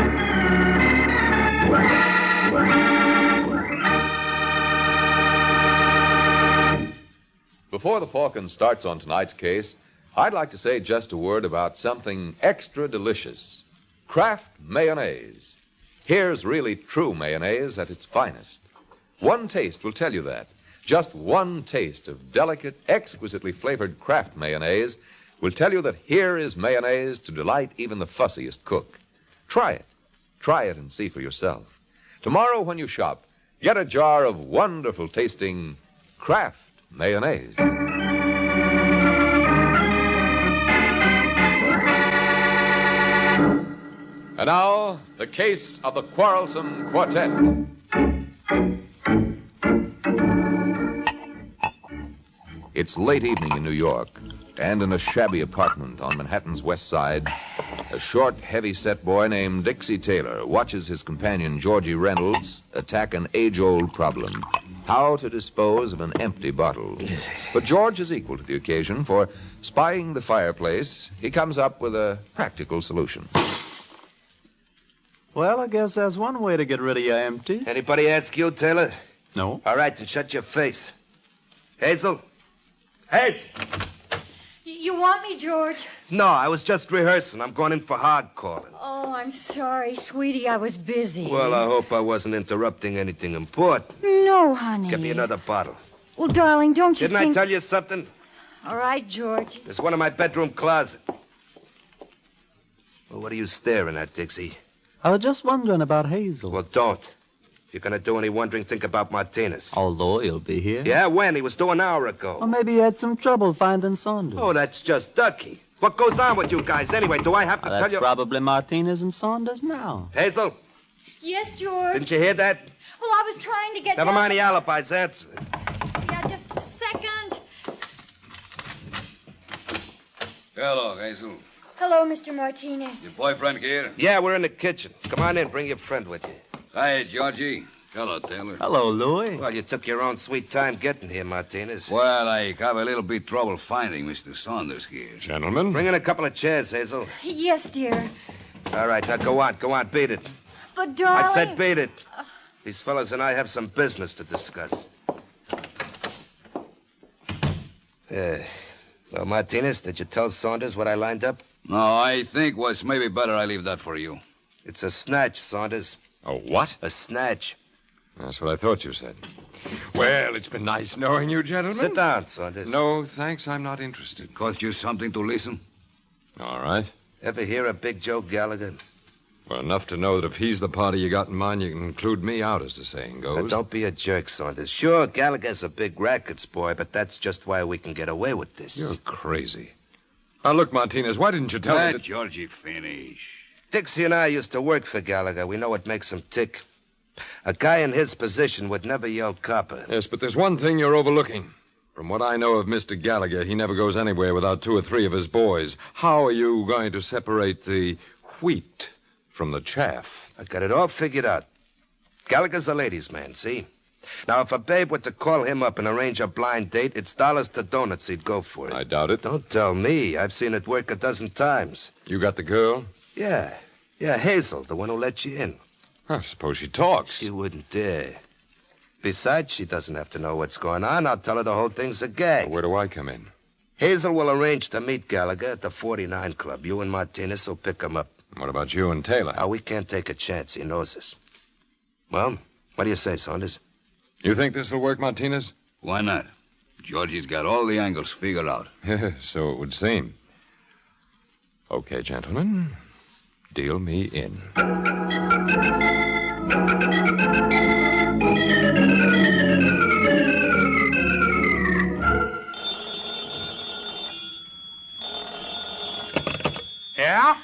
Before the Falcon starts on tonight's case, I'd like to say just a word about something extra delicious. Kraft mayonnaise. Here's really true mayonnaise at its finest. One taste will tell you that. Just one taste of delicate, exquisitely flavored Kraft mayonnaise will tell you that here is mayonnaise to delight even the fussiest cook. Try it. Try it and see for yourself. Tomorrow when you shop, get a jar of wonderful tasting Kraft mayonnaise. And now, the case of the Quarrelsome Quartet. It's late evening in New York, and in a shabby apartment on Manhattan's West Side, A short, heavy-set boy named Dixie Taylor watches his companion, Georgie Reynolds, attack an age-old problem. How to dispose of an empty bottle. But George is equal to the occasion, for spying the fireplace, he comes up with a practical solution. Well, I guess that's one way to get rid of your empties. Anybody ask you, Taylor? No. All right, then shut your face. Hazel? Hazel! You want me, George? No, I was just rehearsing. I'm going in for hard calling. Oh, I'm sorry, sweetie. I was busy. Well, I hope I wasn't interrupting anything important. No, honey. Get me another bottle. Well, darling, don't you Didn't think... I tell you something? All right, George. There's one in my bedroom closet. Well, what are you staring at, Dixie? I was just wondering about Hazel. Well, don't. If you're going to do any wondering, think about Martinez. Although he'll be here. Yeah, when? He was due an hour ago. Or maybe he had some trouble finding Saunders. Oh, that's just ducky. What goes on with you guys anyway? Do I have to Well, tell you? that's probably Martinez and Saunders now. Hazel, Yes, George? didn't you hear that? Well, I was trying to get Never down... mind the alibis. Answer it. Yeah, just a second. Hello, Hazel. Hello, Mr. Martinez. Your boyfriend here? Yeah, we're in the kitchen. Come on in. Bring your friend with you. Hi, Georgie. Hello, Taylor. Hello, Louis. Well, you took your own sweet time getting here, Martinez. Well, I have a little bit trouble finding Mr. Saunders here. Gentlemen? Bring in a couple of chairs, Hazel. Yes, dear. All right, now go on. Go on. Beat it. But, darling... I said beat it. These fellas and I have some business to discuss. Well, Martinez, did you tell Saunders what I lined up? No, I think was maybe better I leave that for you. It's a snatch, Saunders. A what? A snatch. That's what I thought you said. Well, it's been nice knowing you, gentlemen. Sit down, Saunders. No, thanks. I'm not interested. Cost you something to listen? All right. Ever hear of Big Joe Gallagher? Well, enough to know that if he's the party you got in mind, you can include me out, as the saying goes. Now, don't be a jerk, Saunders. Sure, Gallagher's a big rackets boy, but that's just why we can get away with this. You're crazy. Now, look, Martinez, why didn't you tell me Let that... Georgie finish. Dixie and I used to work for Gallagher. We know what makes him tick. A guy in his position would never yell copper. Yes, but there's one thing you're overlooking. From what I know of Mr. Gallagher, he never goes anywhere without 2 or 3 of his boys. How are you going to separate the wheat from the chaff? I got it all figured out. Gallagher's a ladies' man, see? Now, if a babe were to call him up and arrange a blind date, it's dollars to donuts he'd go for it. I doubt it. Don't tell me. I've seen it work a dozen times. You got the girl? Yeah, Hazel, the one who let you in. I suppose she talks. She wouldn't dare. Besides, she doesn't have to know what's going on. I'll tell her the whole thing's a gag. Well, where do I come in? Hazel will arrange to meet Gallagher at the 49 Club. You and Martinez will pick him up. What about you and Taylor? Oh, we can't take a chance. He knows us. Well, what do you say, Saunders? You think this will work, Martinez? Why not? Georgie's got all the angles figured out. So it would seem. Okay, gentlemen. Deal me in. Yeah?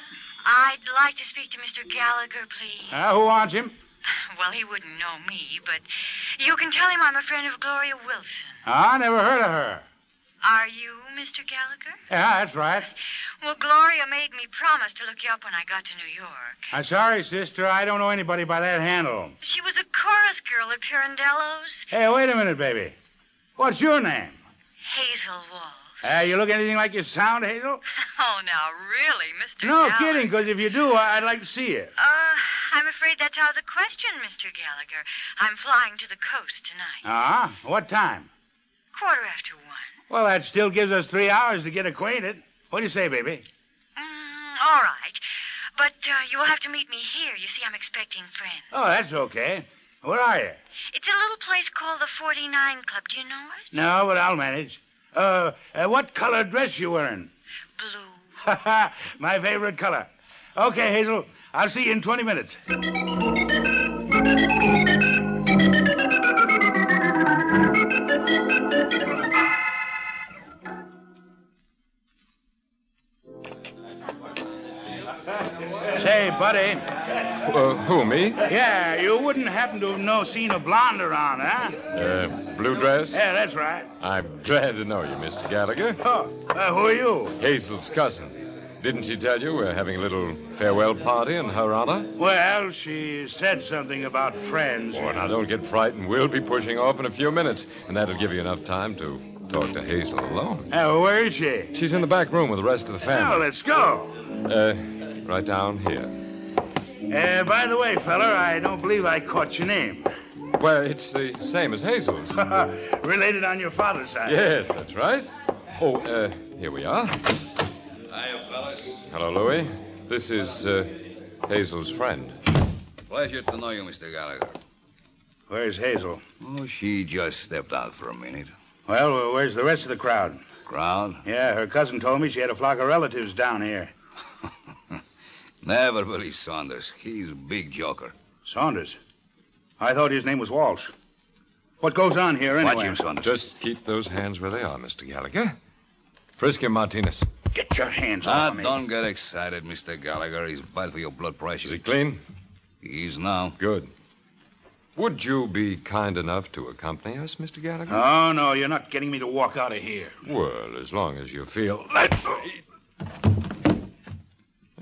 I'd like to speak to Mr. Gallagher, please. Who wants him? Well, he wouldn't know me, but you can tell him I'm a friend of Gloria Wilson. I never heard of her. Are you Mr. Gallagher? Yeah, that's right. Well, Gloria made me promise to look you up when I got to New York. I'm sorry, sister. I don't know anybody by that handle. She was a chorus girl at Pirandello's. Hey, wait a minute, baby. What's your name? Hazel Walsh. You look anything like you sound, Hazel? Oh, now, really, Mr. No, Gallagher? kidding, because if you do, I'd like to see you. I'm afraid that's out of the question, Mr. Gallagher. I'm flying to the coast tonight. Ah, what time? 1:15. Well, that still gives us 3 hours to get acquainted. What do you say, baby? All right. But you will have to meet me here. You see, I'm expecting friends. Oh, that's okay. Where are you? It's a little place called the 49 Club. Do you know it? No, but I'll manage. What color dress you wearing? Blue. My favorite color. Okay, Hazel. I'll see you in 20 minutes. Say, buddy. Who, me? Yeah, you wouldn't happen to have seen a blonde around, huh? Blue dress? Yeah, that's right. I'm glad to know you, Mr. Gallagher. Oh, who are you? Hazel's cousin. Didn't she tell you we're having a little farewell party in her honor? Well, she said something about friends. Oh, now don't get frightened. We'll be pushing off in a few minutes, and that'll give you enough time to talk to Hazel alone. Where is she? She's in the back room with the rest of the family. Well, let's go. Right down here. By the way, feller, I don't believe I caught your name. Well, it's the same as Hazel's. Related on your father's side. Yes, that's right. Oh, here we are. Hiya, fellas. Hello, Louis. This is Hazel's friend. Pleasure to know you, Mr. Gallagher. Where's Hazel? Oh, she just stepped out for a minute. Well, where's the rest of the crowd? Crowd? Yeah, her cousin told me she had a flock of relatives down here. Never believe Saunders. He's a big joker. Saunders? I thought his name was Walsh. What goes on here anyway? Watch him, Saunders. Just keep those hands where they are, Mr. Gallagher. Frisk him, Martinez. Get your hands off me. Don't get excited, Mr. Gallagher. He's bad for your blood pressure. Is he clean? He is now. Good. Would you be kind enough to accompany us, Mr. Gallagher? Oh, no, you're not getting me to walk out of here. Well, as long as you feel...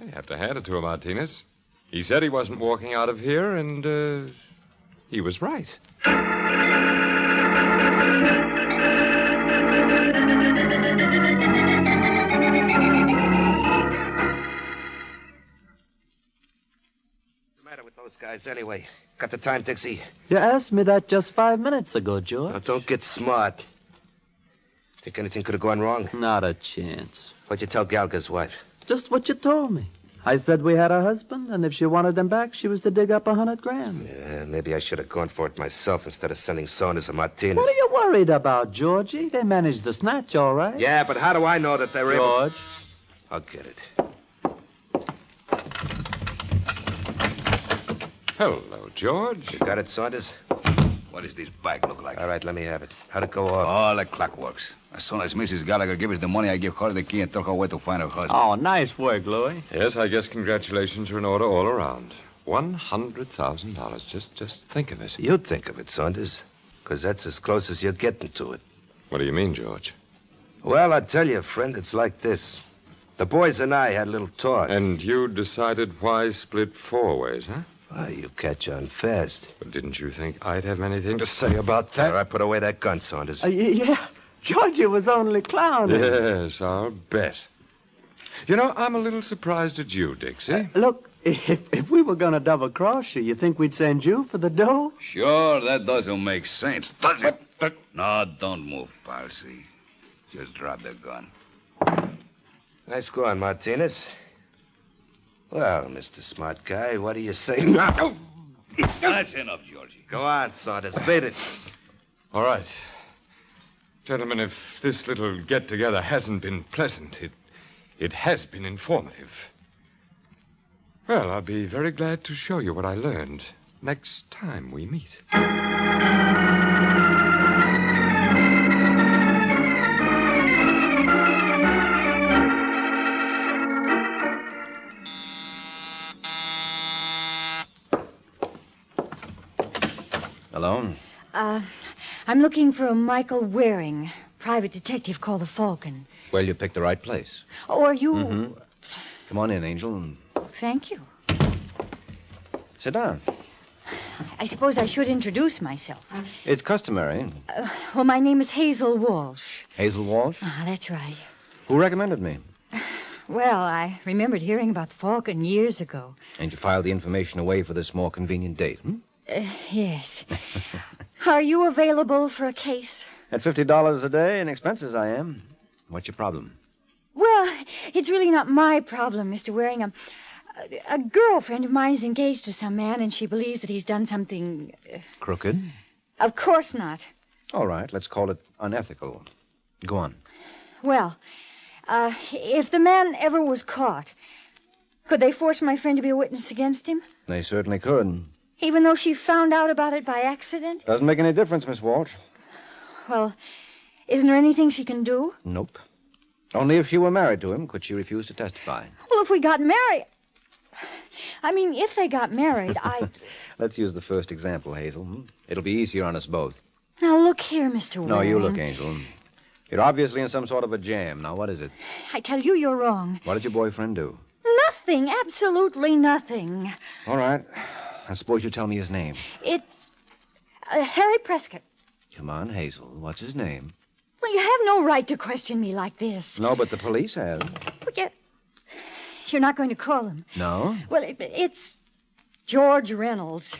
You have to hand it to him, Martinez. He said he wasn't walking out of here, and, he was right. Those guys, anyway. Got the time, Dixie? You asked me that just 5 minutes ago, George. Now, don't get smart. Think anything could have gone wrong? Not a chance. What'd you tell Gallagher's wife? Just what you told me. I said we had a husband, and if she wanted him back, she was to dig up $100,000. Yeah, maybe I should have gone for it myself instead of sending Saunders and Martinez. What are you worried about, Georgie? They managed the snatch, all right. Yeah, but how do I know that they're George. I'll get it. Hello, George. You got it, Saunders? What does this bag look like? All right, let me have it. How'd it go off? All the clock works. As soon as Mrs. Gallagher gives us the money, I give her the key and tell her where to find her husband. Oh, nice work, Louis. Yes, I guess congratulations are in order all around. $100,000. Just think of it. You think of it, Saunders, because that's as close as you're getting to it. What do you mean, George? Well, I tell you, friend, it's like this. The boys and I had a little talk. And you decided why split 4 ways, huh? Why, you catch on fast. But didn't you think I'd have anything to say about that? All right, put away that gun, Saunders. Yeah, Georgie was only clowning. Yes, I'll bet. You know, I'm a little surprised at you, Dixie. Look, if we were going to double-cross you think we'd send you for the dough? Sure, that doesn't make sense, does it? No, don't move, Palsy. Just drop the gun. Nice going, Martinez. Well, Mr. Smart Guy, what do you say now? That's enough, Georgie. Go on, Saunders. Beat it. All right. Gentlemen, if this little get-together hasn't been pleasant, it has been informative. Well, I'll be very glad to show you what I learned next time we meet. Hello? I'm looking for a Michael Waring, private detective called the Falcon. Well, you picked the right place. Oh, are you... Mm-hmm. Come on in, Angel. Thank you. Sit down. I suppose I should introduce myself. It's customary. Well, my name is Hazel Walsh. Hazel Walsh? That's right. Who recommended me? Well, I remembered hearing about the Falcon years ago. And you filed the information away for this more convenient date, hmm? Yes. Are you available for a case? At $50 a day in expenses, I am. What's your problem? Well, it's really not my problem, Mr. Waring. A girlfriend of mine is engaged to some man, and she believes that he's done something... Crooked? Of course not. All right, let's call it unethical. Go on. Well, if the man ever was caught, could they force my friend to be a witness against him? They certainly could. Even though she found out about it by accident? Doesn't make any difference, Miss Walsh. Well, isn't there anything she can do? Nope. Only if she were married to him could she refuse to testify. Well, if we got married... I mean, if they got married, I'd... Let's use the first example, Hazel. It'll be easier on us both. Now, look here, Mr. Waring. No, you look, Angel. You're obviously in some sort of a jam. Now, what is it? I tell you, you're wrong. What did your boyfriend do? Nothing, absolutely nothing. All right. I suppose you tell me his name. It's Harry Prescott. Come on, Hazel. What's his name? Well, you have no right to question me like this. No, but the police have. You're not going to call him. No? Well, it's George Reynolds.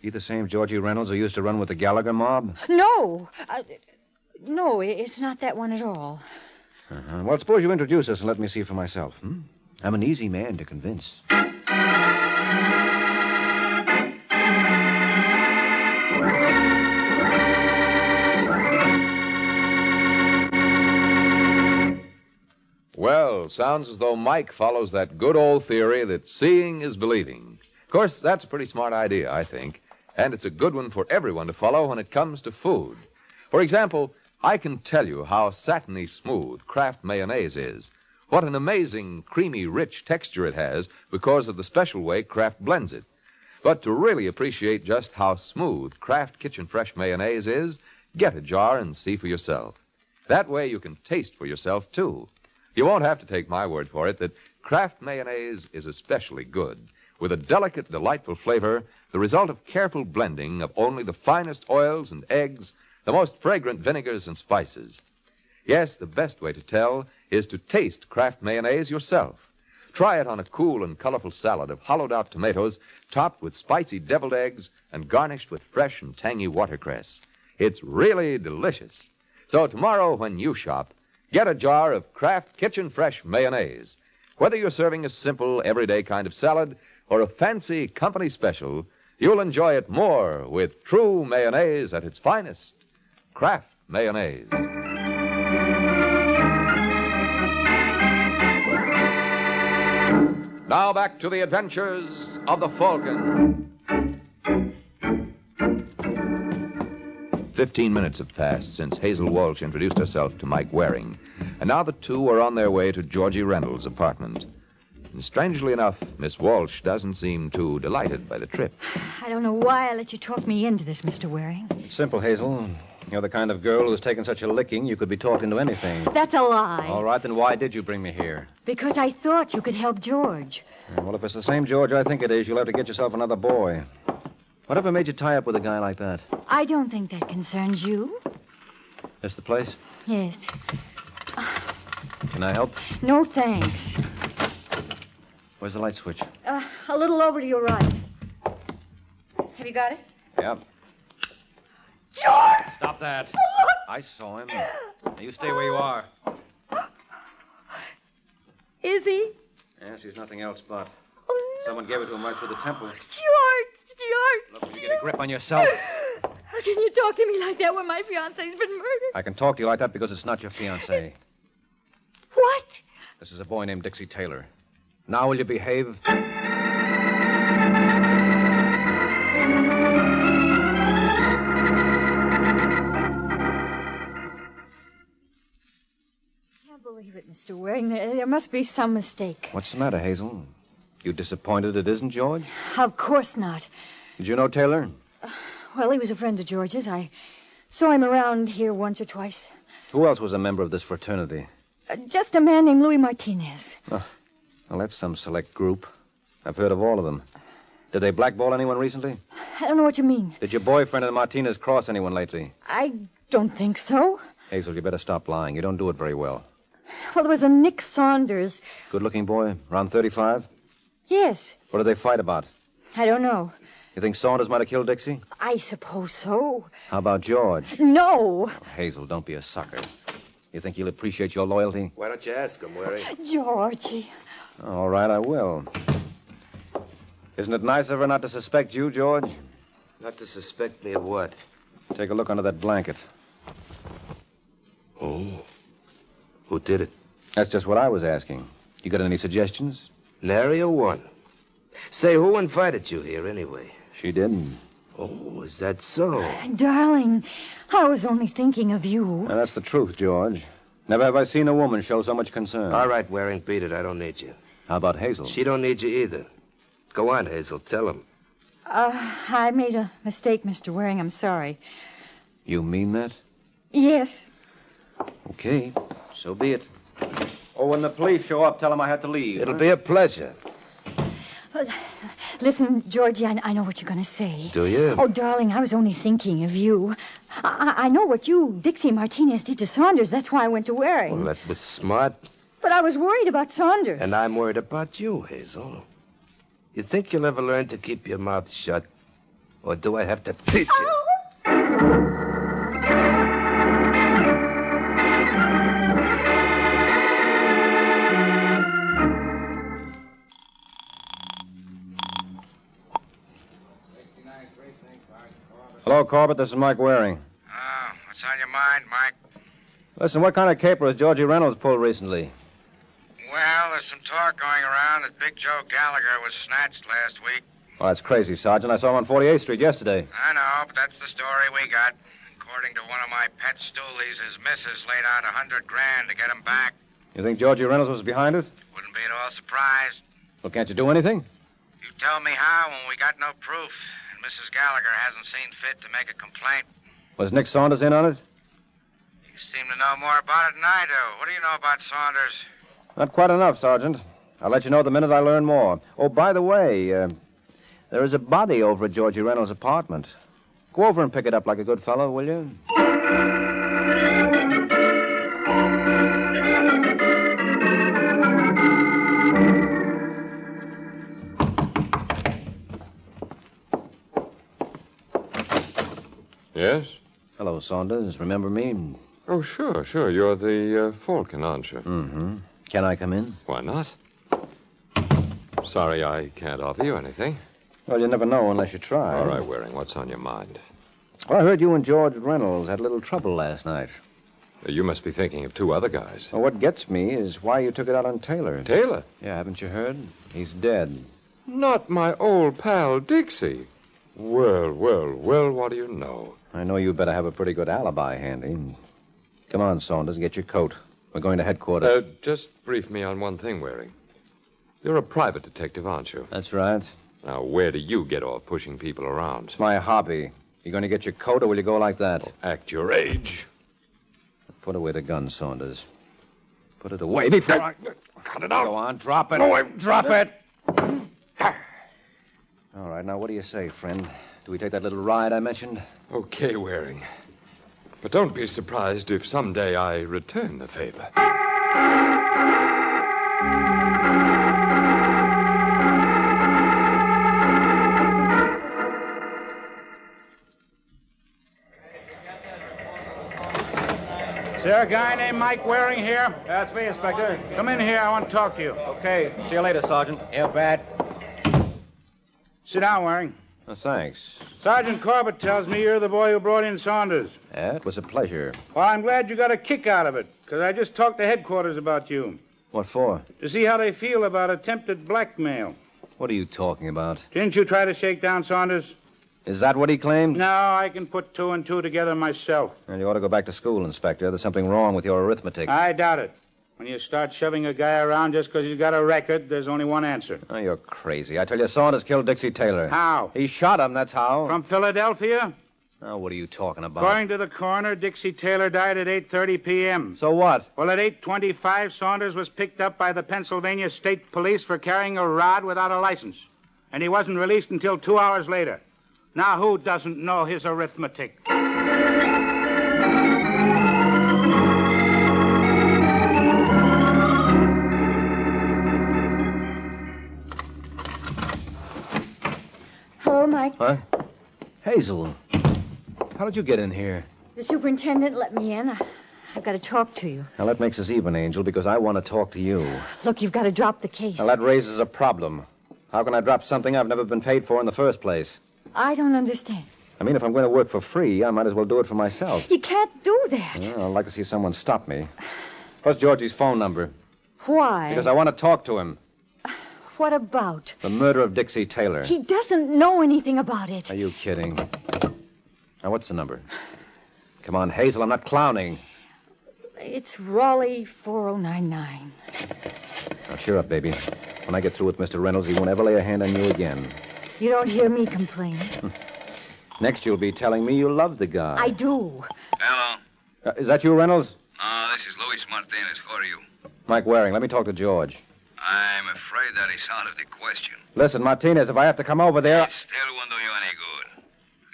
You the same Georgie Reynolds who used to run with the Gallagher mob? No. No, it's not that one at all. Uh-huh. Well, suppose you introduce us and let me see for myself. I'm an easy man to convince. Well, sounds as though Mike follows that good old theory that seeing is believing. Of course, that's a pretty smart idea, I think. And it's a good one for everyone to follow when it comes to food. For example, I can tell you how satiny smooth Kraft mayonnaise is. What an amazing, creamy, rich texture it has because of the special way Kraft blends it. But to really appreciate just how smooth Kraft Kitchen Fresh mayonnaise is, get a jar and see for yourself. That way you can taste for yourself, too. You won't have to take my word for it that Kraft mayonnaise is especially good, with a delicate, delightful flavor, the result of careful blending of only the finest oils and eggs, the most fragrant vinegars and spices. Yes, the best way to tell is to taste Kraft mayonnaise yourself. Try it on a cool and colorful salad of hollowed-out tomatoes topped with spicy deviled eggs and garnished with fresh and tangy watercress. It's really delicious. So tomorrow when you shop, get a jar of Kraft Kitchen Fresh mayonnaise. Whether you're serving a simple, everyday kind of salad or a fancy company special, you'll enjoy it more with true mayonnaise at its finest. Kraft mayonnaise. Now back to the adventures of the Falcon. 15 minutes have passed since Hazel Walsh introduced herself to Mike Waring, and now the two are on their way to Georgie Reynolds' apartment. And strangely enough, Miss Walsh doesn't seem too delighted by the trip. I don't know why I let you talk me into this, Mr. Waring. It's simple, Hazel. You're the kind of girl who's taken such a licking you could be talked into anything. That's a lie. All right, then why did you bring me here? Because I thought you could help George. Well, if it's the same George I think it is, you'll have to get yourself another boy. Whatever made you tie up with a guy like that? I don't think that concerns you. This the place? Yes. Can I help? No, thanks. Where's the light switch? A little over to your right. Have you got it? Yeah. George! Stop that. I saw him. Now you stay where you are. Is he? Yes, he's nothing else but. Someone gave it to him right through the temple. George! Look, will you get a grip on yourself? How can you talk to me like that when my fiancé's been murdered? I can talk to you like that because it's not your fiancé. What? This is a boy named Dixie Taylor. Now will you behave? Can't believe it, Mr. Waring. There must be some mistake. What's the matter, Hazel? You disappointed it isn't George? Of course not. Did you know Taylor? Well, he was a friend of George's. I saw him around here once or twice. Who else was a member of this fraternity? Just a man named Louis Martinez. Oh, well, that's some select group. I've heard of all of them. Did they blackball anyone recently? I don't know what you mean. Did your boyfriend and Martinez cross anyone lately? I don't think so. Hazel, you better stop lying. You don't do it very well. Well, there was a Nick Saunders. Good-looking boy, around 35? Yes. What did they fight about? I don't know. You think Saunders might have killed Dixie? I suppose so. How about George? No. Oh, Hazel, don't be a sucker. You think he'll appreciate your loyalty? Why don't you ask him, Waring? Georgie. All right, I will. Isn't it nice of her not to suspect you, George? Not to suspect me of what? Take a look under that blanket. Oh. Who did it? That's just what I was asking. You got any suggestions? Nary a one. Say, who invited you here, anyway? She didn't. Oh, is that so? Darling, I was only thinking of you. Now, that's the truth, George. Never have I seen a woman show so much concern. All right, Waring, beat it. I don't need you. How about Hazel? She don't need you either. Go on, Hazel. Tell him. I made a mistake, Mr. Waring. I'm sorry. You mean that? Yes. Okay, so be it. Oh, when the police show up, tell them I had to leave. It'll be a pleasure. Listen, Georgie, I know what you're going to say. Do you? Oh, darling, I was only thinking of you. I know what you, Dixie Martinez, did to Saunders. That's why I went to Waring. Well, that was smart. But I was worried about Saunders. And I'm worried about you, Hazel. You think you'll ever learn to keep your mouth shut? Or do I have to teach you? Hello, Corbett. This is Mike Waring. Oh, what's on your mind, Mike? Listen, what kind of caper has Georgie Reynolds pulled recently? Well, there's some talk going around that Big Joe Gallagher was snatched last week. Well, that's crazy, Sergeant. I saw him on 48th Street yesterday. I know, but that's the story we got. According to one of my pet stoolies, his missus laid out $100,000 to get him back. You think Georgie Reynolds was behind it? Wouldn't be at all surprised. Well, can't you do anything? You tell me how when we got no proof, and Mrs. Gallagher hasn't seen fit to make a complaint. Was Nick Saunders in on it? You seem to know more about it than I do. What do you know about Saunders? Not quite enough, Sergeant. I'll let you know the minute I learn more. Oh, by the way, there is a body over at Georgie Reynolds' apartment. Go over and pick it up like a good fellow, will you? Yes? Hello, Saunders. Remember me? Oh, sure. You're the Falcon, aren't you? Mm-hmm. Can I come in? Why not? Sorry I can't offer you anything. Well, you never know unless you try. All right, Waring, what's on your mind? Well, I heard you and George Reynolds had a little trouble last night. You must be thinking of two other guys. Well, what gets me is why you took it out on Taylor. Taylor? Yeah, haven't you heard? He's dead. Not my old pal, Dixie. Well, what do you know? I know you better have a pretty good alibi handy. Come on, Saunders, get your coat. We're going to headquarters. Just brief me on one thing, Waring. You're a private detective, aren't you? That's right. Now, where do you get off pushing people around? It's my hobby. You going to get your coat, or will you go like that? Well, act your age. Put away the gun, Saunders. Put it away before I... Cut it out. Go on, drop it. No, Drop it. All right, now what do you say, friend? Do we take that little ride I mentioned? Okay, Waring. But don't be surprised if someday I return the favor. Is there a guy named Mike Waring here? That's me, Inspector. Come in here. I want to talk to you. Okay. See you later, Sergeant. You bet. Sit down, Waring. Oh, thanks. Sergeant Corbett tells me you're the boy who brought in Saunders. Yeah, it was a pleasure. Well, I'm glad you got a kick out of it, because I just talked to headquarters about you. What for? To see how they feel about attempted blackmail. What are you talking about? Didn't you try to shake down Saunders? Is that what he claimed? No, I can put two and two together myself. Well, you ought to go back to school, Inspector. There's something wrong with your arithmetic. I doubt it. When you start shoving a guy around just because he's got a record, there's only one answer. Oh, you're crazy. I tell you, Saunders killed Dixie Taylor. How? He shot him, that's how. From Philadelphia? Oh, what are you talking about? According to the coroner, Dixie Taylor died at 8:30 p.m. So what? Well, at 8:25, Saunders was picked up by the Pennsylvania State Police for carrying a rod without a license. And he wasn't released until 2 hours later. Now, who doesn't know his arithmetic? Hello, Mike. Huh? Hazel. How did you get in here? The superintendent let me in. I've got to talk to you. Now, that makes us even, Angel, because I want to talk to you. Look, you've got to drop the case. Now, that raises a problem. How can I drop something I've never been paid for in the first place? I don't understand. I mean, if I'm going to work for free, I might as well do it for myself. You can't do that. Well, I'd like to see someone stop me. What's Georgie's phone number? Why? Because I want to talk to him. What about? The murder of Dixie Taylor. He doesn't know anything about it. Are you kidding? Now, what's the number? Come on, Hazel, I'm not clowning. It's Raleigh 4099. Now, cheer up, baby. When I get through with Mr. Reynolds, he won't ever lay a hand on you again. You don't hear me complain. Next, you'll be telling me you love the guy. I do. Hello. Is that you, Reynolds? No, this is Luis Martinez. Who are you? Mike Waring, let me talk to George. I'm afraid that is out of the question. Listen, Martinez, if I have to come over there... It still won't do you any good.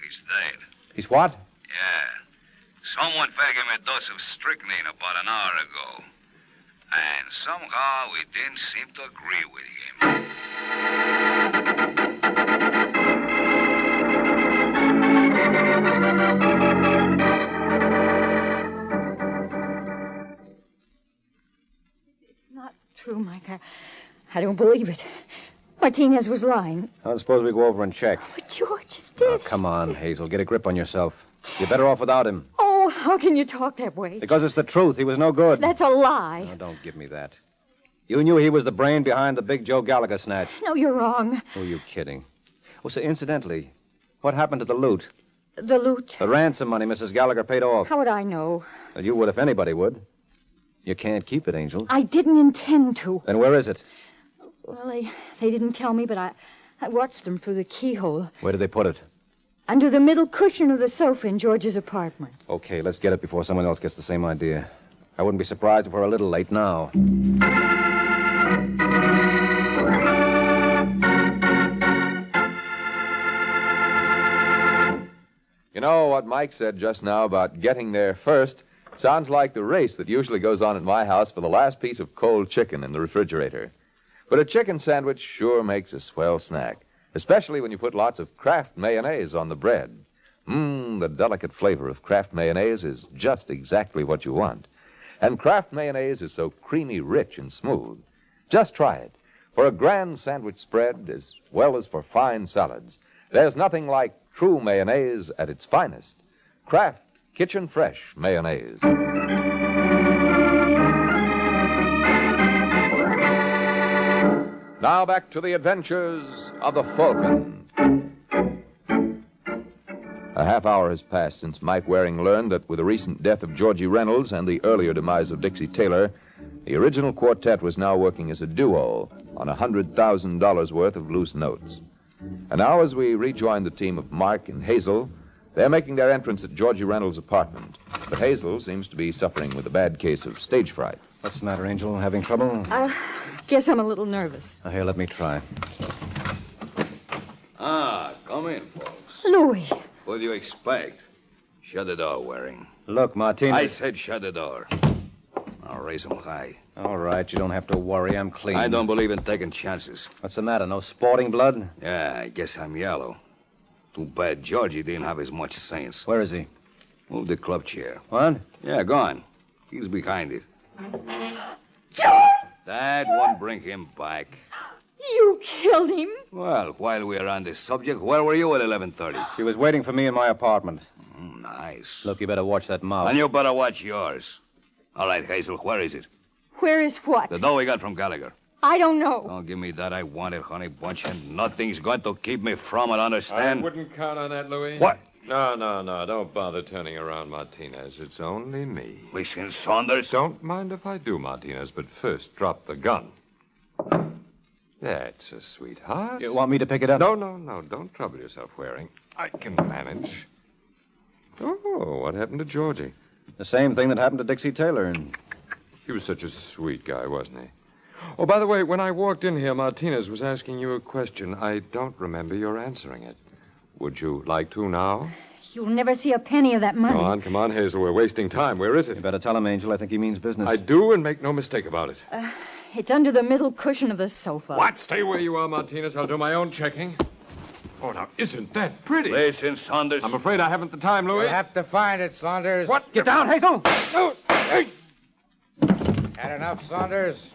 He's dead. He's what? Yeah. Someone fed him a dose of strychnine about an hour ago. And somehow we didn't seem to agree with him. It's not true, Mike. I don't believe it. Martinez was lying. I suppose we go over and check. But George is dead. Oh, come on, Hazel. Get a grip on yourself. You're better off without him. Oh, how can you talk that way? Because it's the truth. He was no good. That's a lie. Oh, don't give me that. You knew he was the brain behind the big Joe Gallagher snatch. No, you're wrong. Who are you kidding? Oh, so incidentally, what happened to the loot? The loot? The ransom money Mrs. Gallagher paid off. How would I know? Well, you would if anybody would. You can't keep it, Angel. I didn't intend to. Then where is it? Well, they didn't tell me, but I watched them through the keyhole. Where did they put it? Under the middle cushion of the sofa in George's apartment. Okay, let's get it before someone else gets the same idea. I wouldn't be surprised if we're a little late now. You know what Mike said just now about getting there first? Sounds like the race that usually goes on at my house for the last piece of cold chicken in the refrigerator. But a chicken sandwich sure makes a swell snack, especially when you put lots of Kraft mayonnaise on the bread. The delicate flavor of Kraft mayonnaise is just exactly what you want. And Kraft mayonnaise is so creamy, rich, and smooth. Just try it. For a grand sandwich spread, as well as for fine salads, there's nothing like true mayonnaise at its finest. Kraft Kitchen Fresh mayonnaise. Now back to the adventures of the Falcon. A half hour has passed since Mike Waring learned that with the recent death of Georgie Reynolds and the earlier demise of Dixie Taylor, the original quartet was now working as a duo on $100,000 worth of loose notes. And now as we rejoin the team of Mark and Hazel, they're making their entrance at Georgie Reynolds' apartment. But Hazel seems to be suffering with a bad case of stage fright. What's the matter, Angel? Having trouble? I guess I'm a little nervous. Here, let me try. Come in, folks. Louis. What do you expect? Shut the door, Waring. Look, Martinez... I said shut the door. I'll raise them high. All right, you don't have to worry. I'm clean. I don't believe in taking chances. What's the matter? No sporting blood? Yeah, I guess I'm yellow. Too bad Georgie didn't have as much sense. Where is he? Move the club chair. What? Yeah, go on. He's behind it. George! That won't bring him back. You killed him? Well, while we're on this subject, where were you at 11:30? She was waiting for me in my apartment. Nice. Look, you better watch that mouth. And you better watch yours. All right, Hazel, where is it? Where is what? The dough we got from Gallagher. I don't know. Don't give me that. I want it, honey bunch, and nothing's going to keep me from it, understand? I wouldn't count on that, Louis. What? No. Don't bother turning around, Martinez. It's only me. Listen, Saunders. Don't mind if I do, Martinez, but first drop the gun. That's a sweetheart. You want me to pick it up? No. Don't trouble yourself, Waring. I can manage. Oh, what happened to Georgie? The same thing that happened to Dixie Taylor. And he was such a sweet guy, wasn't he? Oh, by the way, when I walked in here, Martinez was asking you a question. I don't remember your answering it. Would you like to now? You'll never see a penny of that money. Come on, Hazel. We're wasting time. Where is it? You better tell him, Angel. I think he means business. I do, and make no mistake about it. It's under the middle cushion of the sofa. What? Stay where you are, Martinez. I'll do my own checking. Oh, now, isn't that pretty? Listen, Saunders. I'm afraid I haven't the time, Louis. You'll have to find it, Saunders. What? Get down, Hazel! No! Hey! Had enough, Saunders?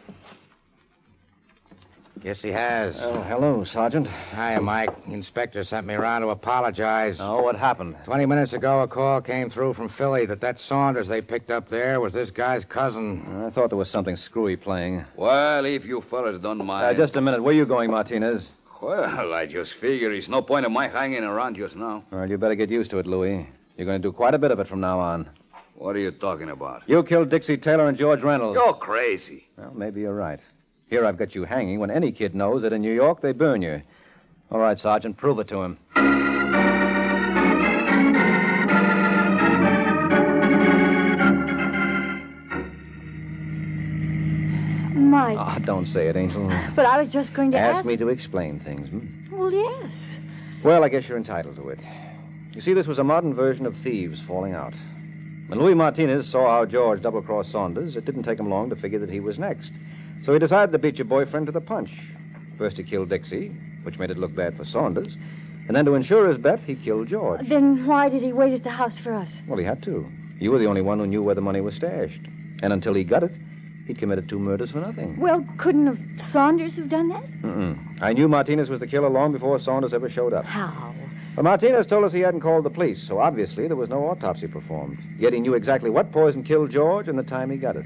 Yes, he has. Oh, hello, Sergeant. Hiya, Mike. The inspector sent me around to apologize. Oh, what happened? 20 minutes ago, a call came through from Philly that Saunders they picked up there was this guy's cousin. I thought there was something screwy playing. Well, if you fellas don't mind... Just a minute. Where are you going, Martinez? Well, I just figure it's no point of my hanging around just now. Well, you better get used to it, Louis. You're going to do quite a bit of it from now on. What are you talking about? You killed Dixie Taylor and George Reynolds. You're crazy. Well, maybe you're right. Here I've got you hanging when any kid knows that in New York they burn you. All right, Sergeant, prove it to him. Oh, don't say it, Angel. But I was just going to ask... Ask me to explain things, hmm? Well, yes. Well, I guess you're entitled to it. You see, this was a modern version of thieves falling out. When Louis Martinez saw how George double-crossed Saunders, it didn't take him long to figure that he was next. So he decided to beat your boyfriend to the punch. First he killed Dixie, which made it look bad for Saunders. And then to ensure his bet, he killed George. Then why did he wait at the house for us? Well, he had to. You were the only one who knew where the money was stashed. And until he got it, he'd committed 2 murders for nothing. Well, couldn't have Saunders have done that? I knew Martinez was the killer long before Saunders ever showed up. How? Well, Martinez told us he hadn't called the police, so obviously there was no autopsy performed. Yet he knew exactly what poison killed George and the time he got it.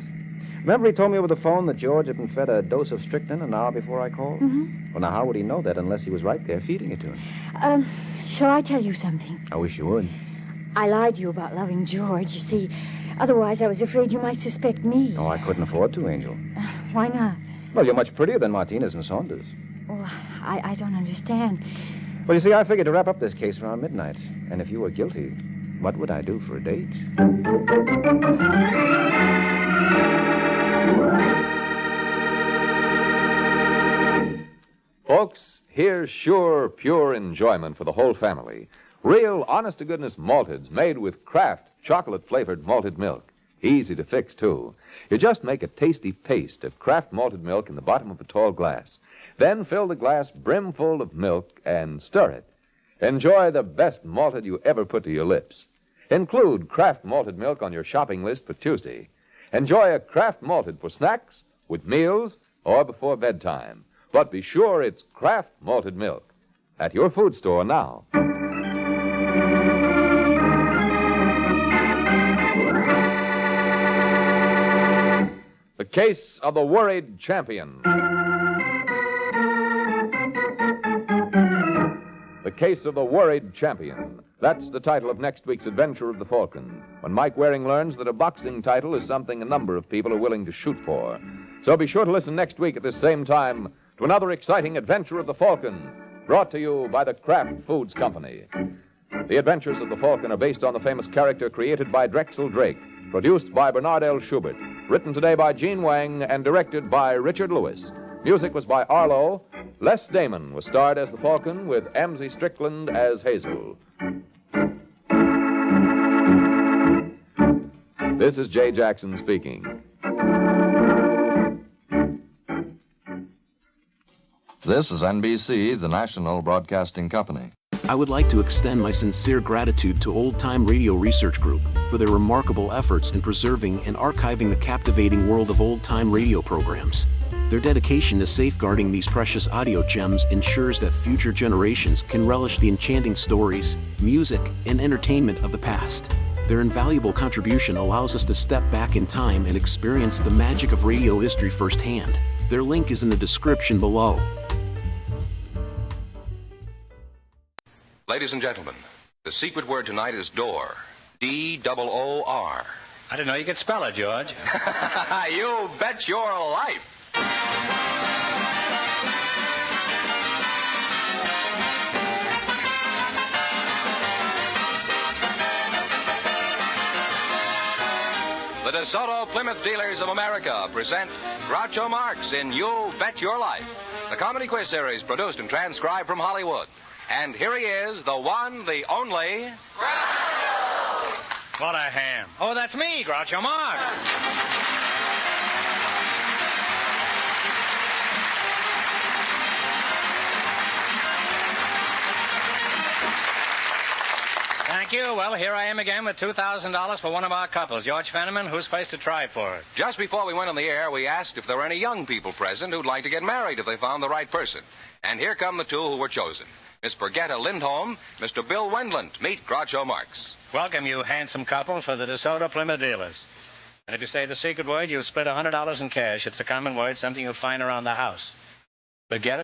Remember he told me over the phone that George had been fed a dose of strychnine an hour before I called? Mm-hmm. Well, now, how would he know that unless he was right there feeding it to him? Shall I tell you something? I wish you would. I lied to you about loving George, you see. Otherwise, I was afraid you might suspect me. Oh, I couldn't afford to, Angel. Why not? Well, you're much prettier than Martinez and Saunders. Well, I don't understand. Well, you see, I figured to wrap up this case around midnight. And if you were guilty, what would I do for a date? Folks, here's sure, pure enjoyment for the whole family. Real, honest-to-goodness malteds made with Kraft chocolate-flavored malted milk. Easy to fix, too. You just make a tasty paste of Kraft malted milk in the bottom of a tall glass. Then fill the glass brimful of milk and stir it. Enjoy the best malted you ever put to your lips. Include Kraft malted milk on your shopping list for Tuesday. Enjoy a Kraft malted for snacks, with meals, or before bedtime. But be sure it's Kraft malted milk. At your food store now. The Case of the Worried Champion. The Case of the Worried Champion. That's the title of next week's adventure of the Falcon, when Mike Waring learns that a boxing title is something a number of people are willing to shoot for. So be sure to listen next week at this same time to another exciting adventure of the Falcon, brought to you by the Kraft Foods Company. The Adventures of the Falcon are based on the famous character created by Drexel Drake, produced by Bernard L. Schubert, written today by Gene Wang, and directed by Richard Lewis. Music was by Arlo. Les Damon was starred as the Falcon, with Amzie Strickland as Hazel. This is Jay Jackson speaking. This is NBC, the national broadcasting company. I would like to extend my sincere gratitude to Old Time Radio Research Group for their remarkable efforts in preserving and archiving the captivating world of old-time radio programs. Their dedication to safeguarding these precious audio gems ensures that future generations can relish the enchanting stories, music, and entertainment of the past. Their invaluable contribution allows us to step back in time and experience the magic of radio history firsthand. Their link is in the description below. Ladies and gentlemen, the secret word tonight is door. D-O-O-R. I didn't know you could spell it, George. You bet your life. The DeSoto Plymouth Dealers of America present Groucho Marx in You Bet Your Life, the comedy quiz series produced and transcribed from Hollywood. And here he is, the one, the only... Groucho! What a ham. Oh, that's me, Groucho Marx. Thank you. Well, here I am again with $2,000 for one of our couples. George Fenneman, who's face to try for it? Just before we went on the air, we asked if there were any young people present who'd like to get married if they found the right person. And here come the two who were chosen. Miss Birgitta Lindholm, Mr. Bill Wendlandt. Meet Groucho Marx. Welcome, you handsome couple, for the DeSoto Plymouth Dealers. And if you say the secret word, you'll split $100 in cash. It's a common word, something you'll find around the house. Birgitta...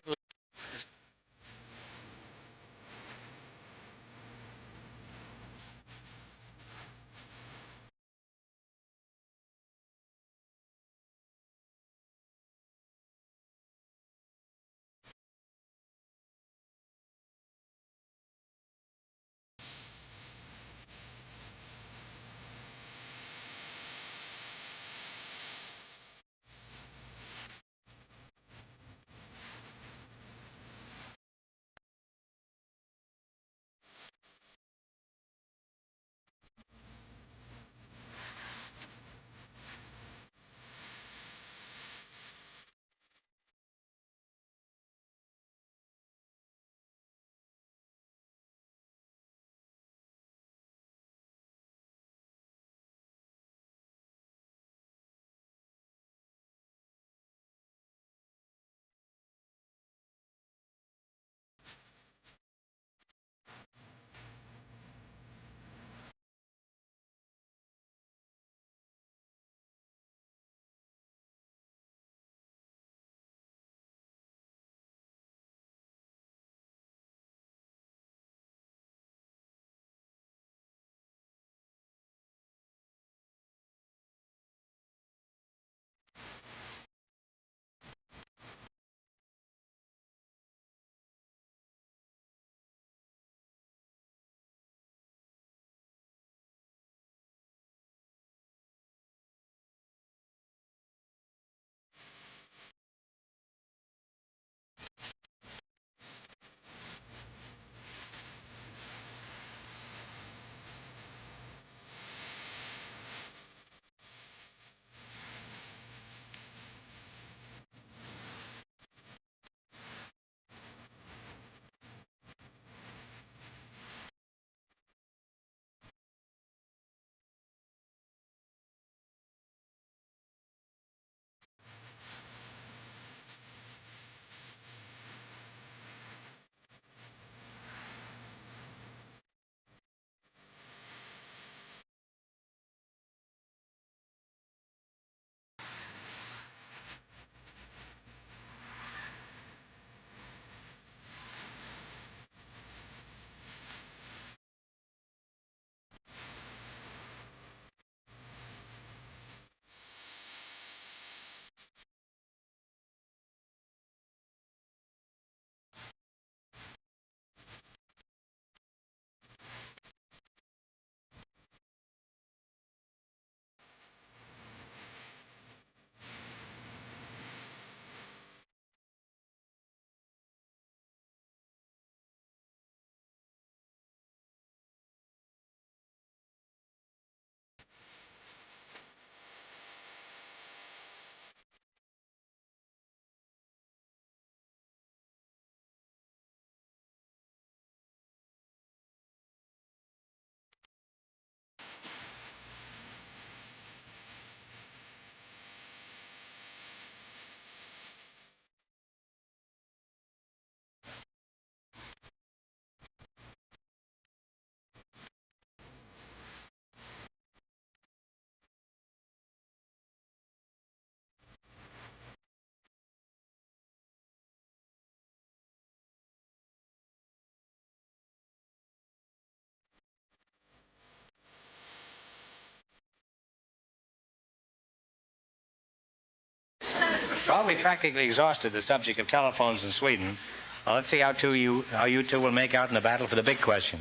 Well, we practically exhausted the subject of telephones in Sweden. Well, let's see how you two will make out in the battle for the big question.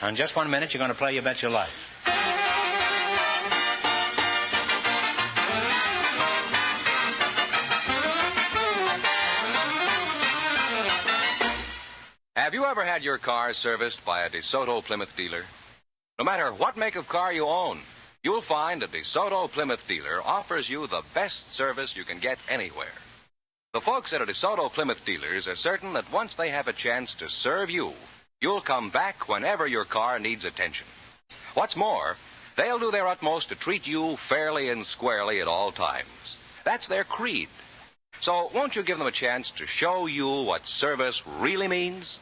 Now, in just 1 minute, you're going to play You Bet Your Life. Have you ever had your car serviced by a DeSoto Plymouth dealer? No matter what make of car you own, you'll find a DeSoto Plymouth dealer offers you the best service you can get anywhere. The folks at a DeSoto Plymouth dealers are certain that once they have a chance to serve you, you'll come back whenever your car needs attention. What's more, they'll do their utmost to treat you fairly and squarely at all times. That's their creed. So won't you give them a chance to show you what service really means?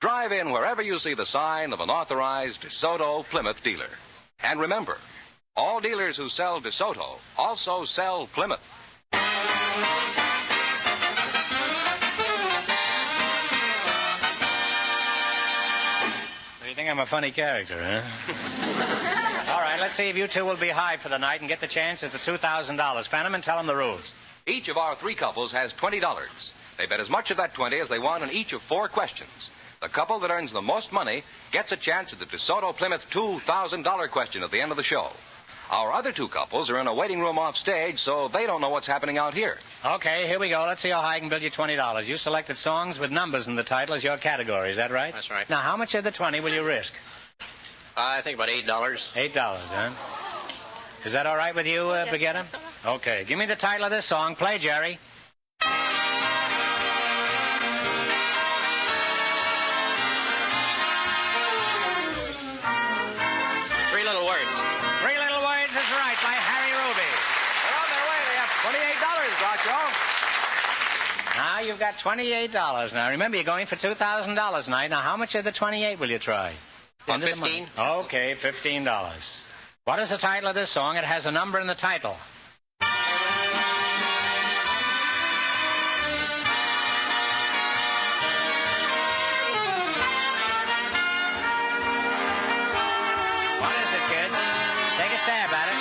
Drive in wherever you see the sign of an authorized DeSoto Plymouth dealer. And remember, all dealers who sell DeSoto also sell Plymouth. So you think I'm a funny character, huh? All right, let's see if you two will be high for the night and get the chance at the $2,000. Fenneman, tell them the rules. Each of our three couples has $20. They bet as much of that 20 as they want in each of 4 questions. The couple that earns the most money gets a chance at the DeSoto Plymouth $2,000 question at the end of the show. Our other 2 couples are in a waiting room off stage, so they don't know what's happening out here. Okay, here we go. Let's see how high I can build you $20. You selected songs with numbers in the title as your category. Is that right? That's right. Now, how much of the 20 will you risk? I think about $8. $8, huh? Is that all right with you, Brigitte? Okay, give me the title of this song. Play, Jerry. Three Little Words. Three Little Words is right, by Harry Ruby. They're on their way. They have $28, Groucho. Now you've got $28. Now, remember, you're going for $2,000 tonight. Now, how much of the 28 will you try? On 15. Okay, $15. What is the title of this song? It has a number in the title. What is it, kids? Take a stab at it.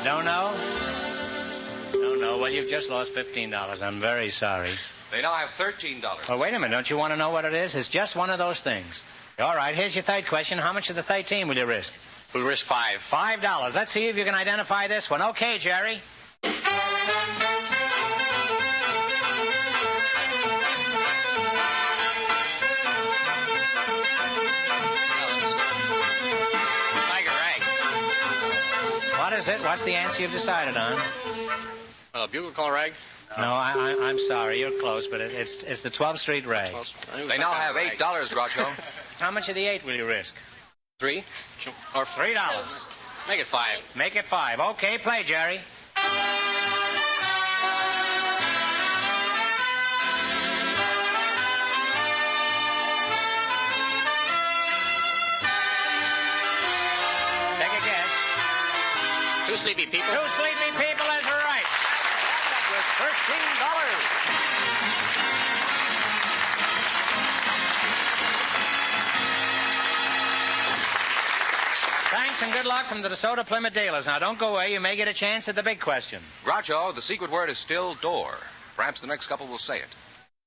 Don't know? Don't know. Well, you've just lost $15. I'm very sorry. They now have $13. Oh, wait a minute. Don't you want to know what it is? It's just one of those things. All right, here's your third question. How much of the 13 will you risk? We'll risk $5. $5. Let's see if you can identify this one. Okay, Jerry. Tiger Rag. What is it? What's the answer you've decided on? Bugle Call Rag. No, I'm sorry. You're close, but it's the 12th Street Rag. They now have $8, Groucho. How much of the 8 will you risk? 3. Or $3. Make it 5. Make it 5. Okay, play, Jerry. Take a guess. 2 Sleepy People. 2 Sleepy People is right. With $13. Thanks and good luck from the DeSoto Plymouth dealers. Now, don't go away. You may get a chance at the big question. Groucho, the secret word is still door. Perhaps the next couple will say it.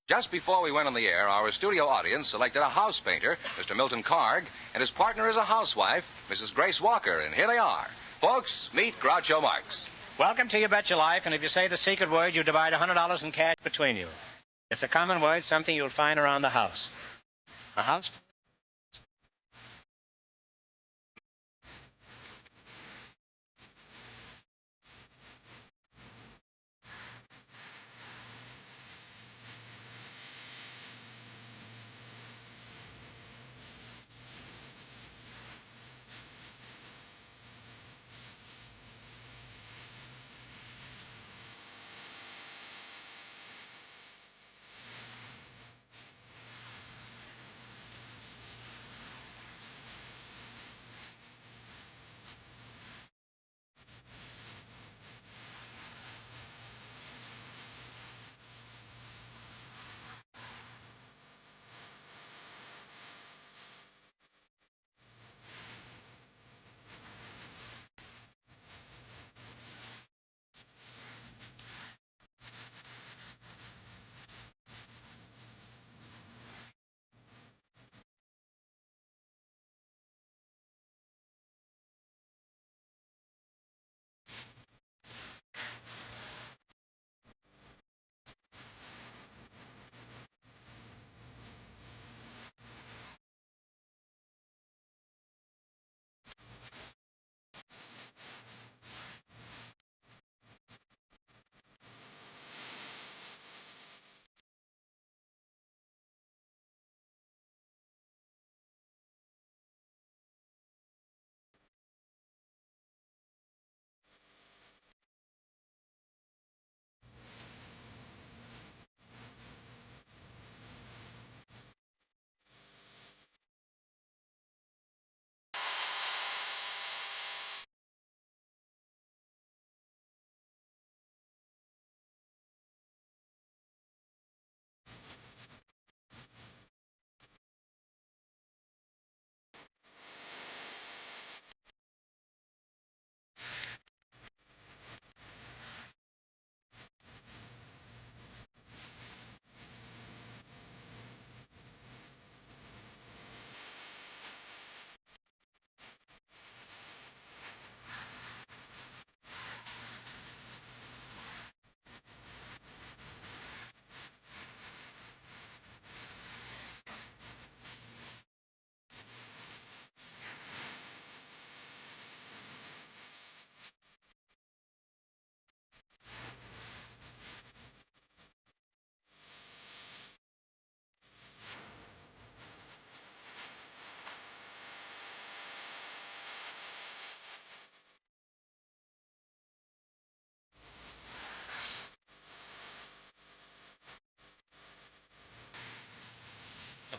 Just before we went on the air, our studio audience selected a house painter, Mr. Milton Carg, and his partner is a housewife, Mrs. Grace Walker. And here they are. Folks, meet Groucho Marx. Welcome to You Bet Your Life, and if you say the secret word, you divide $100 in cash between you. It's a common word, something you'll find around the house. A house?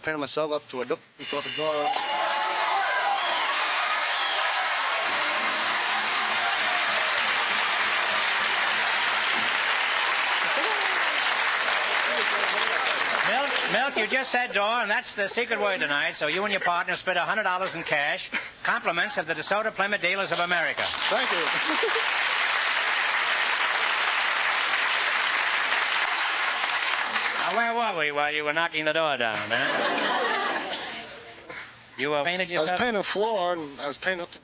painted myself up to a duck before the door. Milk, you just said door, and that's the secret word tonight. So you and your partner split $100 in cash. Compliments of the DeSoto Plymouth Dealers of America. Thank you. Now, where were we while you were knocking the door down, man? You painted yourself? I was painting the floor, and I was painting up the...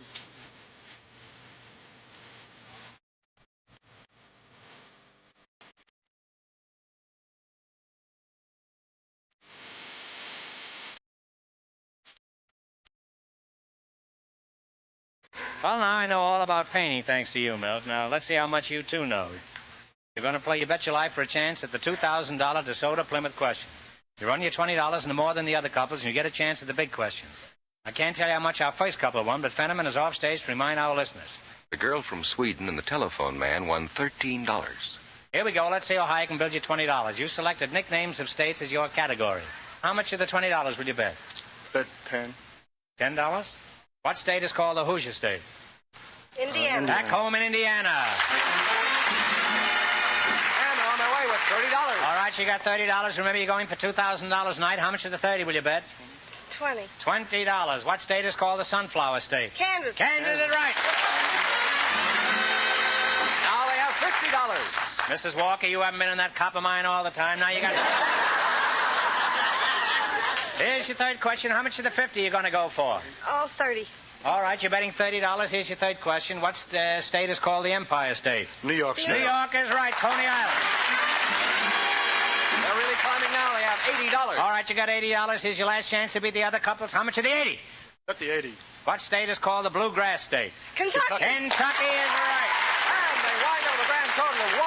Well, now I know all about painting, thanks to you, Milk. Now, let's see how much you two know. You're going to play You Bet Your Life for a chance at the $2,000 DeSoto Plymouth question. You run your $20 into more than the other couples, and you get a chance at the big question. I can't tell you how much our first couple won, but Fenneman is off stage to remind our listeners. The girl from Sweden and the telephone man won $13. Here we go. Let's see how high I can build you $20. You selected nicknames of states as your category. How much of the $20 will you bet? Bet 10. $10? What state is called the Hoosier State? Indiana. Back home in Indiana. And on my way with $30. All right, you got $30. Remember, you're going for $2,000 tonight. How much of the 30 will you bet? 20. $20. What state is called the Sunflower State? Kansas. Kansas is right. Now they have $50. Mrs. Walker, you haven't been in that copper mine all the time. Now you got... Here's your third question. How much of the 50 are you going to go for? Oh, 30. All right, you're betting $30. Here's your third question. What state is called the Empire State? New York State. New York is right. Coney Island. They're really climbing now. They have $80. All right, you got $80. Here's your last chance to beat the other couples. How much of the 80? Bet the 80. What state is called the Bluegrass State? Kentucky. Kentucky is right. And they wind up with a grand total of $160.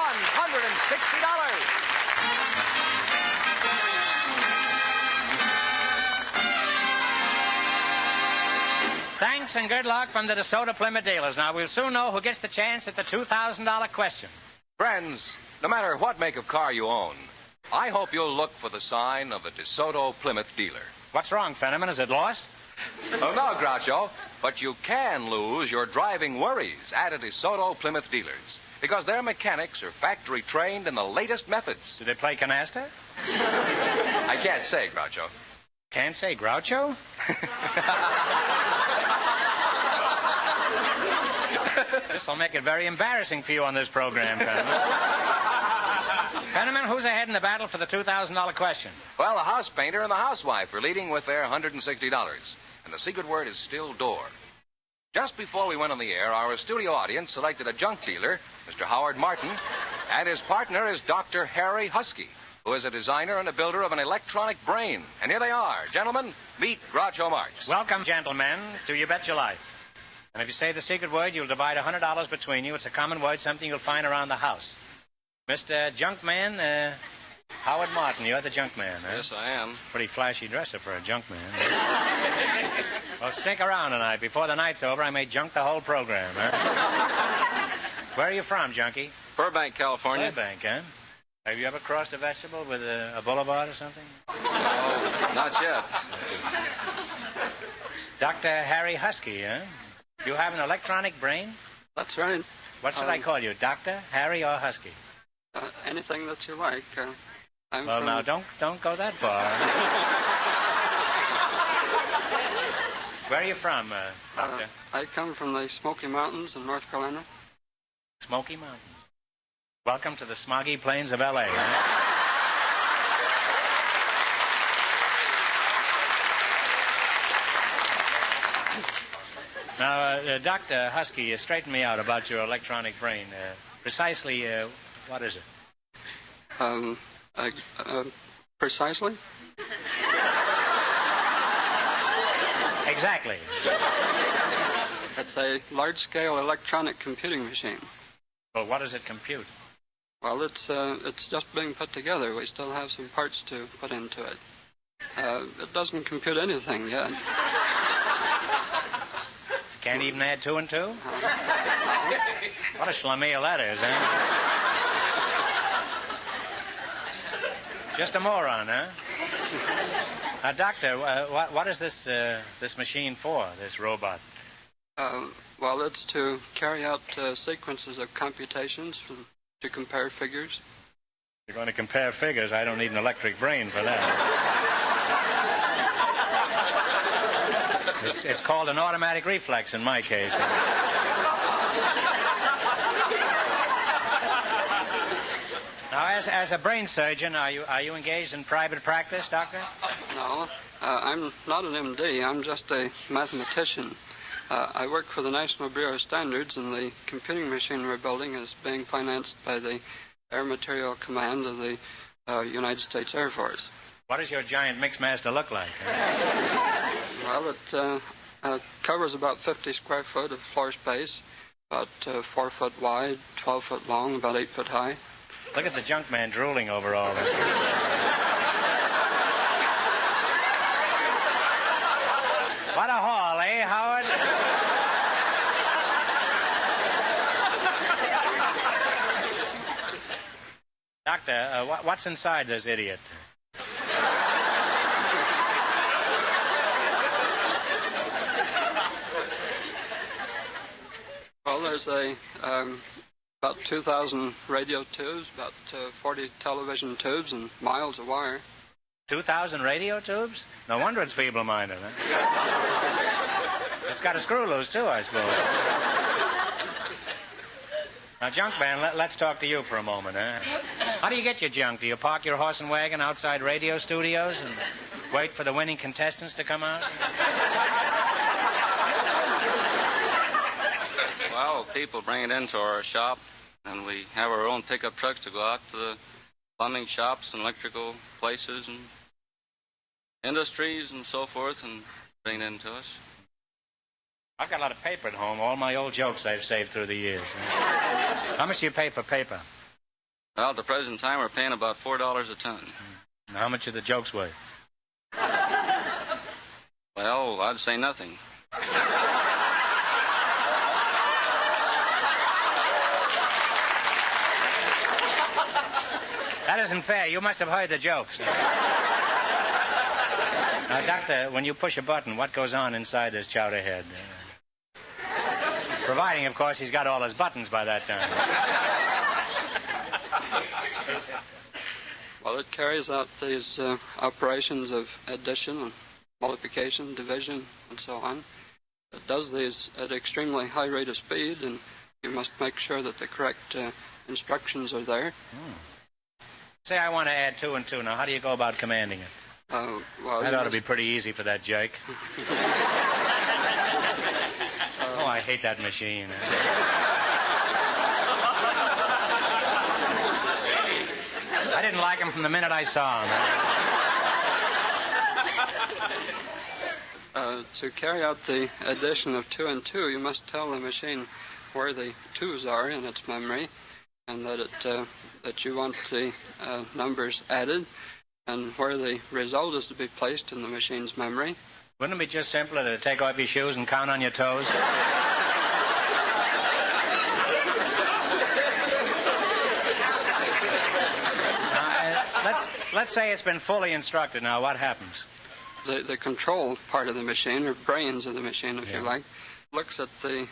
Thanks and good luck from the DeSoto Plymouth Dealers. Now, we'll soon know who gets the chance at the $2,000 question. Friends, no matter what make of car you own, I hope you'll look for the sign of a DeSoto Plymouth dealer. What's wrong, Fenneman? Is it lost? Oh, no, Groucho. But you can lose your driving worries at a DeSoto Plymouth dealers because their mechanics are factory trained in the latest methods. Do they play canasta? I can't say, Groucho. Can't say Groucho? This'll make it very embarrassing for you on this program, Fenneman. Fenneman, who's ahead in the battle for the $2,000 question? Well, the house painter and the housewife are leading with their $160. And the secret word is still door. Just before we went on the air, our studio audience selected a junk dealer, Mr. Howard Martin, and his partner is Dr. Harry Husky, who is a designer and a builder of an electronic brain. And here they are. Gentlemen, meet Groucho Marx. Welcome, gentlemen, to You Bet Your Life. And if you say the secret word, you'll divide $100 between you. It's a common word, something you'll find around the house. Mr. Junkman, Howard Martin, you're the junkman, huh? Yes, I am. Pretty flashy dresser for a junkman. Well, stick around tonight. Before the night's over, I may junk the whole program, huh? Where are you from, junkie? Burbank, California. Burbank, huh? Have you ever crossed a vegetable with a boulevard or something? Oh, not yet. Dr. Harry Husky, huh? You have an electronic brain? That's right. What should I call you, Doctor, Harry, or Husky? Anything that you like. Now, don't go that far. Where are you from, Doctor? I come from the Smoky Mountains in North Carolina. Smoky Mountains. Welcome to the smoggy plains of L.A., huh? Now, Dr. Husky, straighten me out about your electronic brain. Precisely, what is it? Precisely? Exactly. It's a large-scale electronic computing machine. Well, what does it compute? Well, it's just being put together. We still have some parts to put into it. It doesn't compute anything yet. Can't even add 2 and 2? What a schlemiel that is, huh? Just a moron, huh? Doctor, what is this machine for, this robot? Well, it's to carry out sequences of computations to compare figures. You're going to compare figures. I don't need an electric brain for that. It's called an automatic reflex in my case. Now, as a brain surgeon, are you engaged in private practice, Doctor? No, I'm not an MD. I'm just a mathematician. I work for the National Bureau of Standards, and the computing machine we're building is being financed by the Air Material Command of the United States Air Force. What does your giant mixmaster look like? Well, it covers about 50 square foot of floor space, about 4 foot wide, 12 foot long, about 8 foot high. Look at the junk man drooling over all this. What a haul, eh, Howard? Doctor, what's inside this idiot? Well, there's about 2,000 radio tubes, about 40 television tubes, and miles of wire. 2,000 radio tubes? No wonder it's feeble-minded, huh? It's got a screw loose, too, I suppose. Now, junk man, let's talk to you for a moment, huh? How do you get your junk? Do you park your horse and wagon outside radio studios and wait for the winning contestants to come out? Well, people bring it into our shop, and we have our own pickup trucks to go out to the plumbing shops and electrical places and industries and so forth and bring it into us. I've got a lot of paper at home, all my old jokes I've saved through the years. How much do you pay for paper? Well, at the present time, we're paying about $4 a ton. And how much are the jokes worth? Well, I'd say nothing. That isn't fair. You must have heard the jokes. Now, Doctor, when you push a button, what goes on inside this chowder head? Providing, of course, he's got all his buttons by that time. Well, it carries out these operations of addition and multiplication, division, and so on. It does these at extremely high rate of speed, and you must make sure that the correct instructions are there. Say I want to add 2 and 2. Now, how do you go about commanding it? Well, that ought to be pretty easy for that jerk. Oh, I hate that machine. I didn't like him from the minute I saw him. To carry out the addition of 2 and 2, you must tell the machine where the 2's are in its memory, and that you want the numbers added, and where the result is to be placed in the machine's memory. Wouldn't it be just simpler to take off your shoes and count on your toes? Let's say it's been fully instructed. Now, what happens? The control part of the machine, or brains of the machine, if you like, looks at the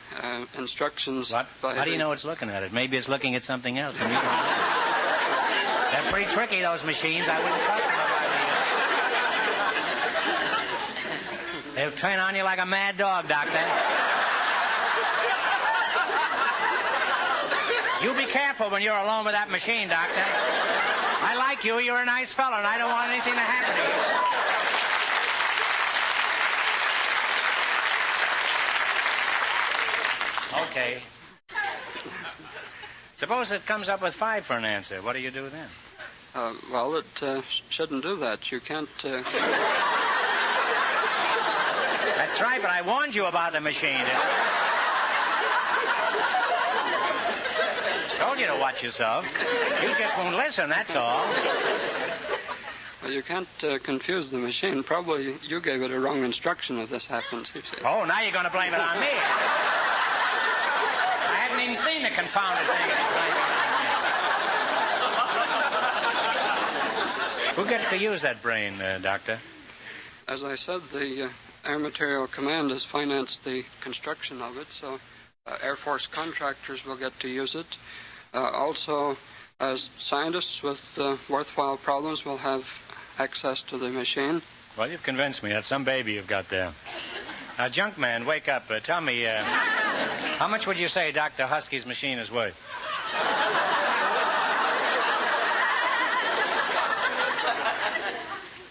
instructions. How do you know it's looking at it? Maybe it's looking at something else. And they're pretty tricky, those machines. I wouldn't trust them if I were you. They'll turn on you like a mad dog, Doctor. You be careful when you're alone with that machine, Doctor. I like you. You're a nice fellow, and I don't want anything to happen to you. Okay. Suppose it comes up with 5 for an answer. What do you do then? Well, it shouldn't do that. You can't... That's right, but I warned you about the machine. Told you to watch yourself. You just won't listen, that's all. Well, you can't confuse the machine. Probably you gave it a wrong instruction if this happens, you see. Oh, now you're going to blame it on me. I haven't even seen the confounded thing. Who gets to use that brain, Doctor? as I said, the Air Material Command has financed the construction of it, so Air Force contractors will get to use it. Also, as scientists with worthwhile problems will have access to the machine. Well, you've convinced me. That's some baby you've got there. Now, junk man, wake up. Tell me, how much would you say Dr. Husky's machine is worth?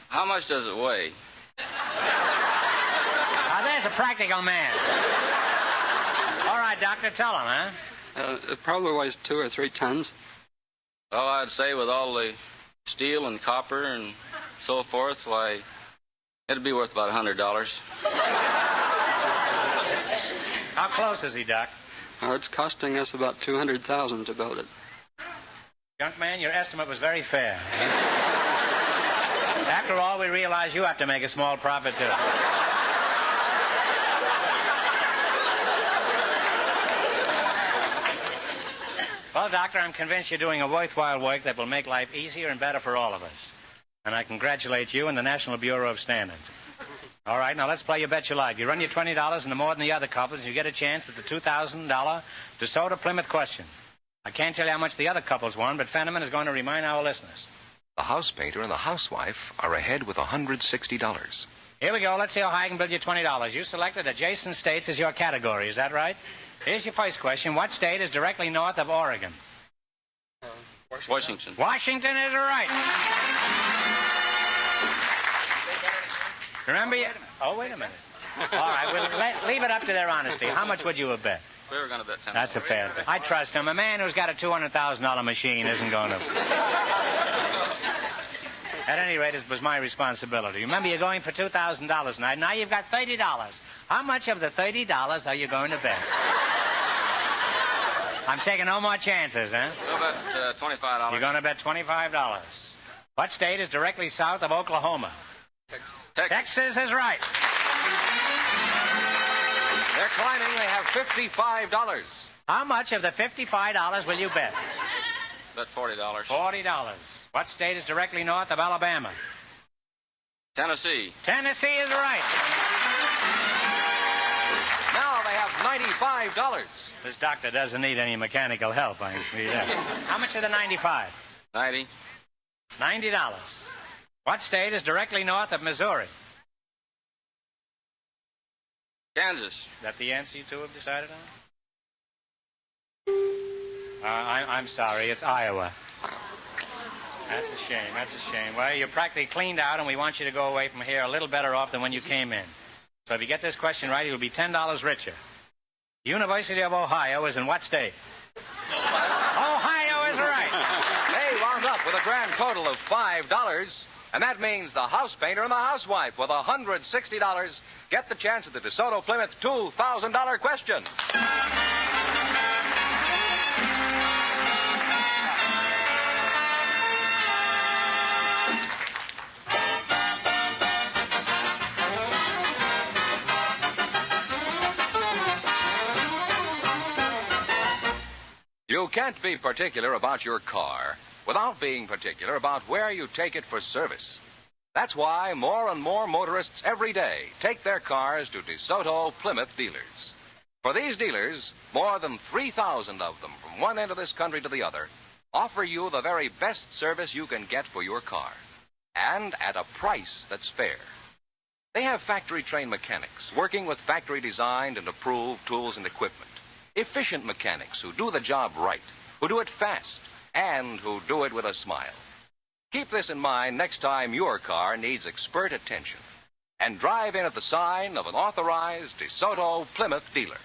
How much does it weigh? Now, there's a practical man. All right, Doctor, tell him, huh? It probably weighs 2 or 3 tons. Well, I'd say with all the steel and copper and so forth, why, it'd be worth about $100. How close is he, Doc? It's costing us about $200,000 to build it. Junk man, your estimate was very fair. After all, we realize you have to make a small profit, too. Well, Doctor, I'm convinced you're doing a worthwhile work that will make life easier and better for all of us. And I congratulate you and the National Bureau of Standards. All right, now let's play You Bet Your Life. You run your $20 into more than the other couples, you get a chance at the $2,000 DeSoto Plymouth question. I can't tell you how much the other couples won, but Fenneman is going to remind our listeners. The house painter and the housewife are ahead with $160. Here we go. Let's see how high I can build you $20. You selected adjacent states as your category. Is that right? Here's your first question. What state is directly north of Oregon? Washington. Washington is right. Remember you... Oh, wait a minute. All right, well, leave it up to their honesty. How much would you have bet? We were going to bet $10. That's a fair bet. I trust him. A man who's got a $200,000 machine isn't going to... At any rate, it was my responsibility. Remember, you're going for $2,000 tonight. Now you've got $30. How much of the $30 are you going to bet? I'm taking no more chances, huh? We'll bet $25. You're going to bet $25. What state is directly south of Oklahoma? Texas is right. They're climbing. They have $55. How much of the $55 will you bet? Bet $40. $40. What state is directly north of Alabama? Tennessee. Tennessee is right. Now they have $95. This doctor doesn't need any mechanical help, I can see that. How much of the 95? 90. $90. What state is directly north of Missouri? Kansas. Is that the answer you two have decided on? I'm sorry, it's Iowa. That's a shame, that's a shame. Well, you're practically cleaned out, and we want you to go away from here a little better off than when you came in. So if you get this question right, you'll be $10 richer. The University of Ohio is in what state? Ohio is right. They wound up with a grand total of $5, and that means the house painter and the housewife with $160 get the chance at the DeSoto Plymouth $2,000 question. You can't be particular about your car without being particular about where you take it for service. That's why more and more motorists every day take their cars to DeSoto Plymouth dealers. For these dealers, more than 3,000 of them from one end of this country to the other offer you the very best service you can get for your car, and at a price that's fair. They have factory-trained mechanics working with factory-designed and approved tools and equipment. Efficient mechanics who do the job right, who do it fast, and who do it with a smile. Keep this in mind next time your car needs expert attention. And drive in at the sign of an authorized DeSoto Plymouth dealer.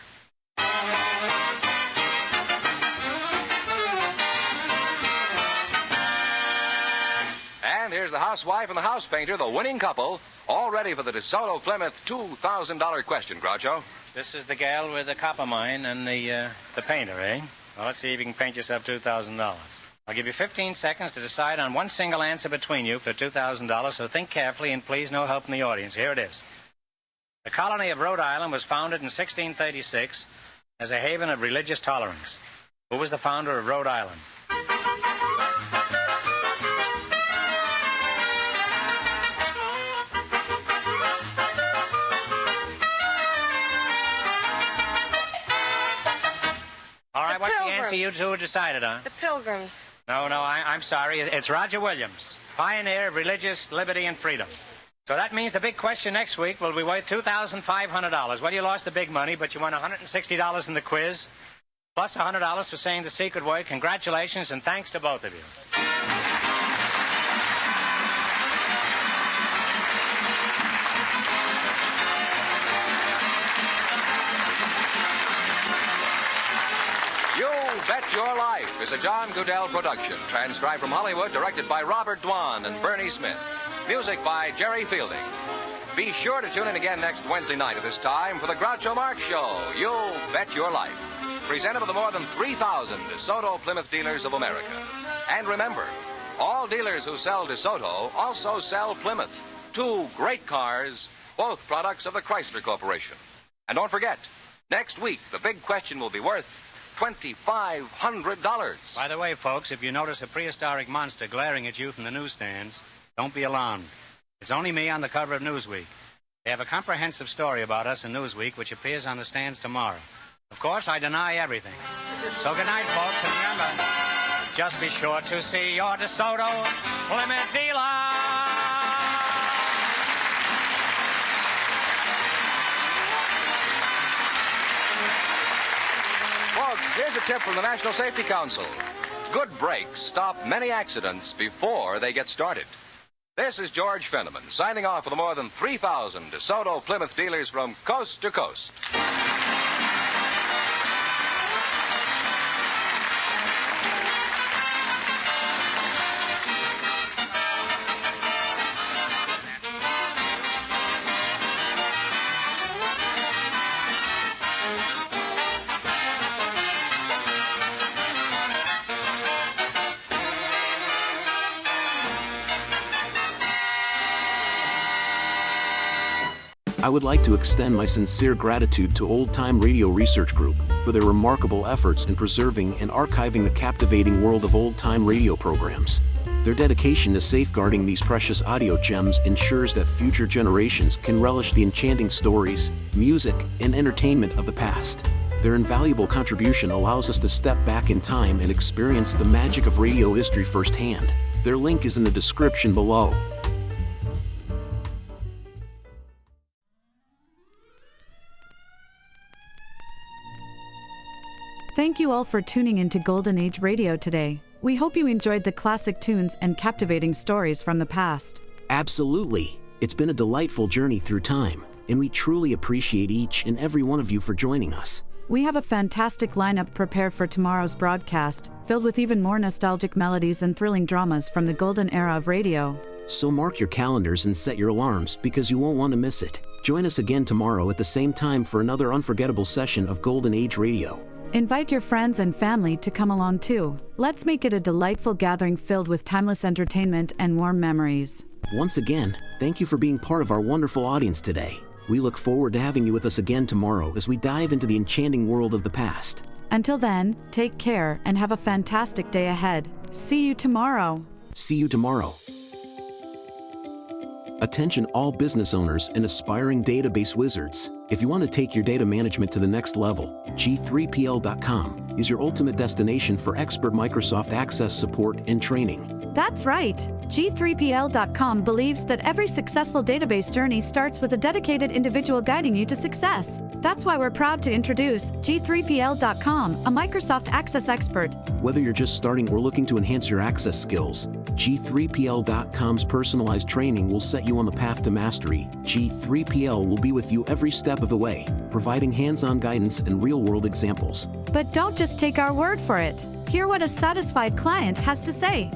And here's the housewife and the house painter, the winning couple, all ready for the DeSoto Plymouth $2,000 question, Groucho. This is the gal with the copper mine and the painter, eh? Well, let's see if you can paint yourself $2,000. I'll give you 15 seconds to decide on one single answer between you for $2,000, so think carefully and please no help from the audience. Here it is. The colony of Rhode Island was founded in 1636 as a haven of religious tolerance. Who was the founder of Rhode Island? fancy you two decided on? The Pilgrims. No, I'm sorry. It's Roger Williams, pioneer of religious liberty and freedom. So that means the big question next week will be worth $2,500. Well, you lost the big money, but you won $160 in the quiz, plus $100 for saying the secret word. Congratulations, and thanks to both of you. You Bet Your Life is a John Goodell production, transcribed from Hollywood, directed by Robert Dwan and Bernie Smith. Music by Jerry Fielding. Be sure to tune in again next Wednesday night at this time for the Groucho Marx Show. You Bet Your Life. Presented by the more than 3,000 DeSoto Plymouth dealers of America. And remember, all dealers who sell DeSoto also sell Plymouth. Two great cars, both products of the Chrysler Corporation. And don't forget, next week the big question will be worth $2,500. By the way, folks, if you notice a prehistoric monster glaring at you from the newsstands, don't be alarmed. It's only me on the cover of Newsweek. They have a comprehensive story about us in Newsweek, which appears on the stands tomorrow. Of course, I deny everything. So good night, folks, and remember, just be sure to see your DeSoto Plymouth dealer. Folks, here's a tip from the National Safety Council. Good brakes stop many accidents before they get started. This is George Fenneman, signing off for the more than 3,000 DeSoto Plymouth dealers from coast to coast. I would like to extend my sincere gratitude to Old Time Radio Research Group for their remarkable efforts in preserving and archiving the captivating world of old-time radio programs. Their dedication to safeguarding these precious audio gems ensures that future generations can relish the enchanting stories, music, and entertainment of the past. Their invaluable contribution allows us to step back in time and experience the magic of radio history firsthand. Their link is in the description below. Thank you all for tuning into Golden Age Radio today. We hope you enjoyed the classic tunes and captivating stories from the past. Absolutely. It's been a delightful journey through time, and we truly appreciate each and every one of you for joining us. We have a fantastic lineup prepared for tomorrow's broadcast, filled with even more nostalgic melodies and thrilling dramas from the golden era of radio. So mark your calendars and set your alarms because you won't want to miss it. Join us again tomorrow at the same time for another unforgettable session of Golden Age Radio. Invite your friends and family to come along too. Let's make it a delightful gathering filled with timeless entertainment and warm memories. Once again, thank you for being part of our wonderful audience today. We look forward to having you with us again tomorrow as we dive into the enchanting world of the past. Until then, take care and have a fantastic day ahead. See you tomorrow. See you tomorrow. Attention all business owners and aspiring database wizards. If you want to take your data management to the next level, G3PL.com is your ultimate destination for expert Microsoft Access support and training. That's right. G3PL.com believes that every successful database journey starts with a dedicated individual guiding you to success. That's why we're proud to introduce G3PL.com, a Microsoft Access expert. Whether you're just starting or looking to enhance your access skills, G3PL.com's personalized training will set you on the path to mastery. G3PL will be with you every step of the way, providing hands-on guidance and real-world examples. But don't just take our word for it. Hear what a satisfied client has to say.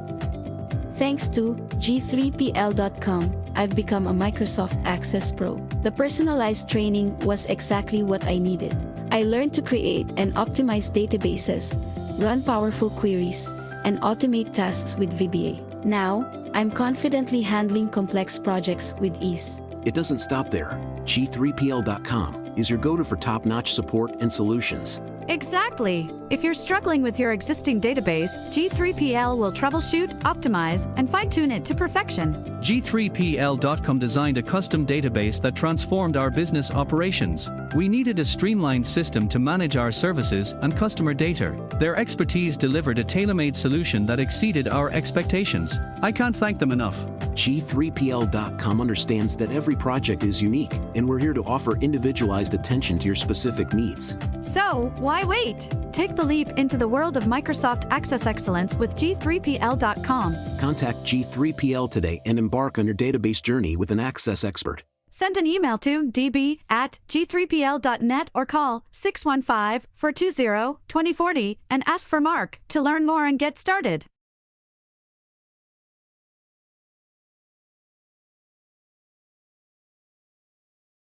Thanks to G3PL.com, I've become a Microsoft Access Pro. The personalized training was exactly what I needed. I learned to create and optimize databases, run powerful queries, and automate tasks with VBA. Now, I'm confidently handling complex projects with ease. It doesn't stop there. G3PL.com is your go-to for top-notch support and solutions. Exactly. If you're struggling with your existing database, G3PL will troubleshoot, optimize, and fine-tune it to perfection. G3PL.com designed a custom database that transformed our business operations. We needed a streamlined system to manage our services and customer data. Their expertise delivered a tailor-made solution that exceeded our expectations. I can't thank them enough. G3PL.com understands that every project is unique, and we're here to offer individualized attention to your specific needs. So, why wait? Take the leap into the world of Microsoft Access Excellence with G3PL.com. Contact G3PL today and embark on your database journey with an Access expert. Send an email to db@g3pl.net or call 615-420-2040 and ask for Mark to learn more and get started.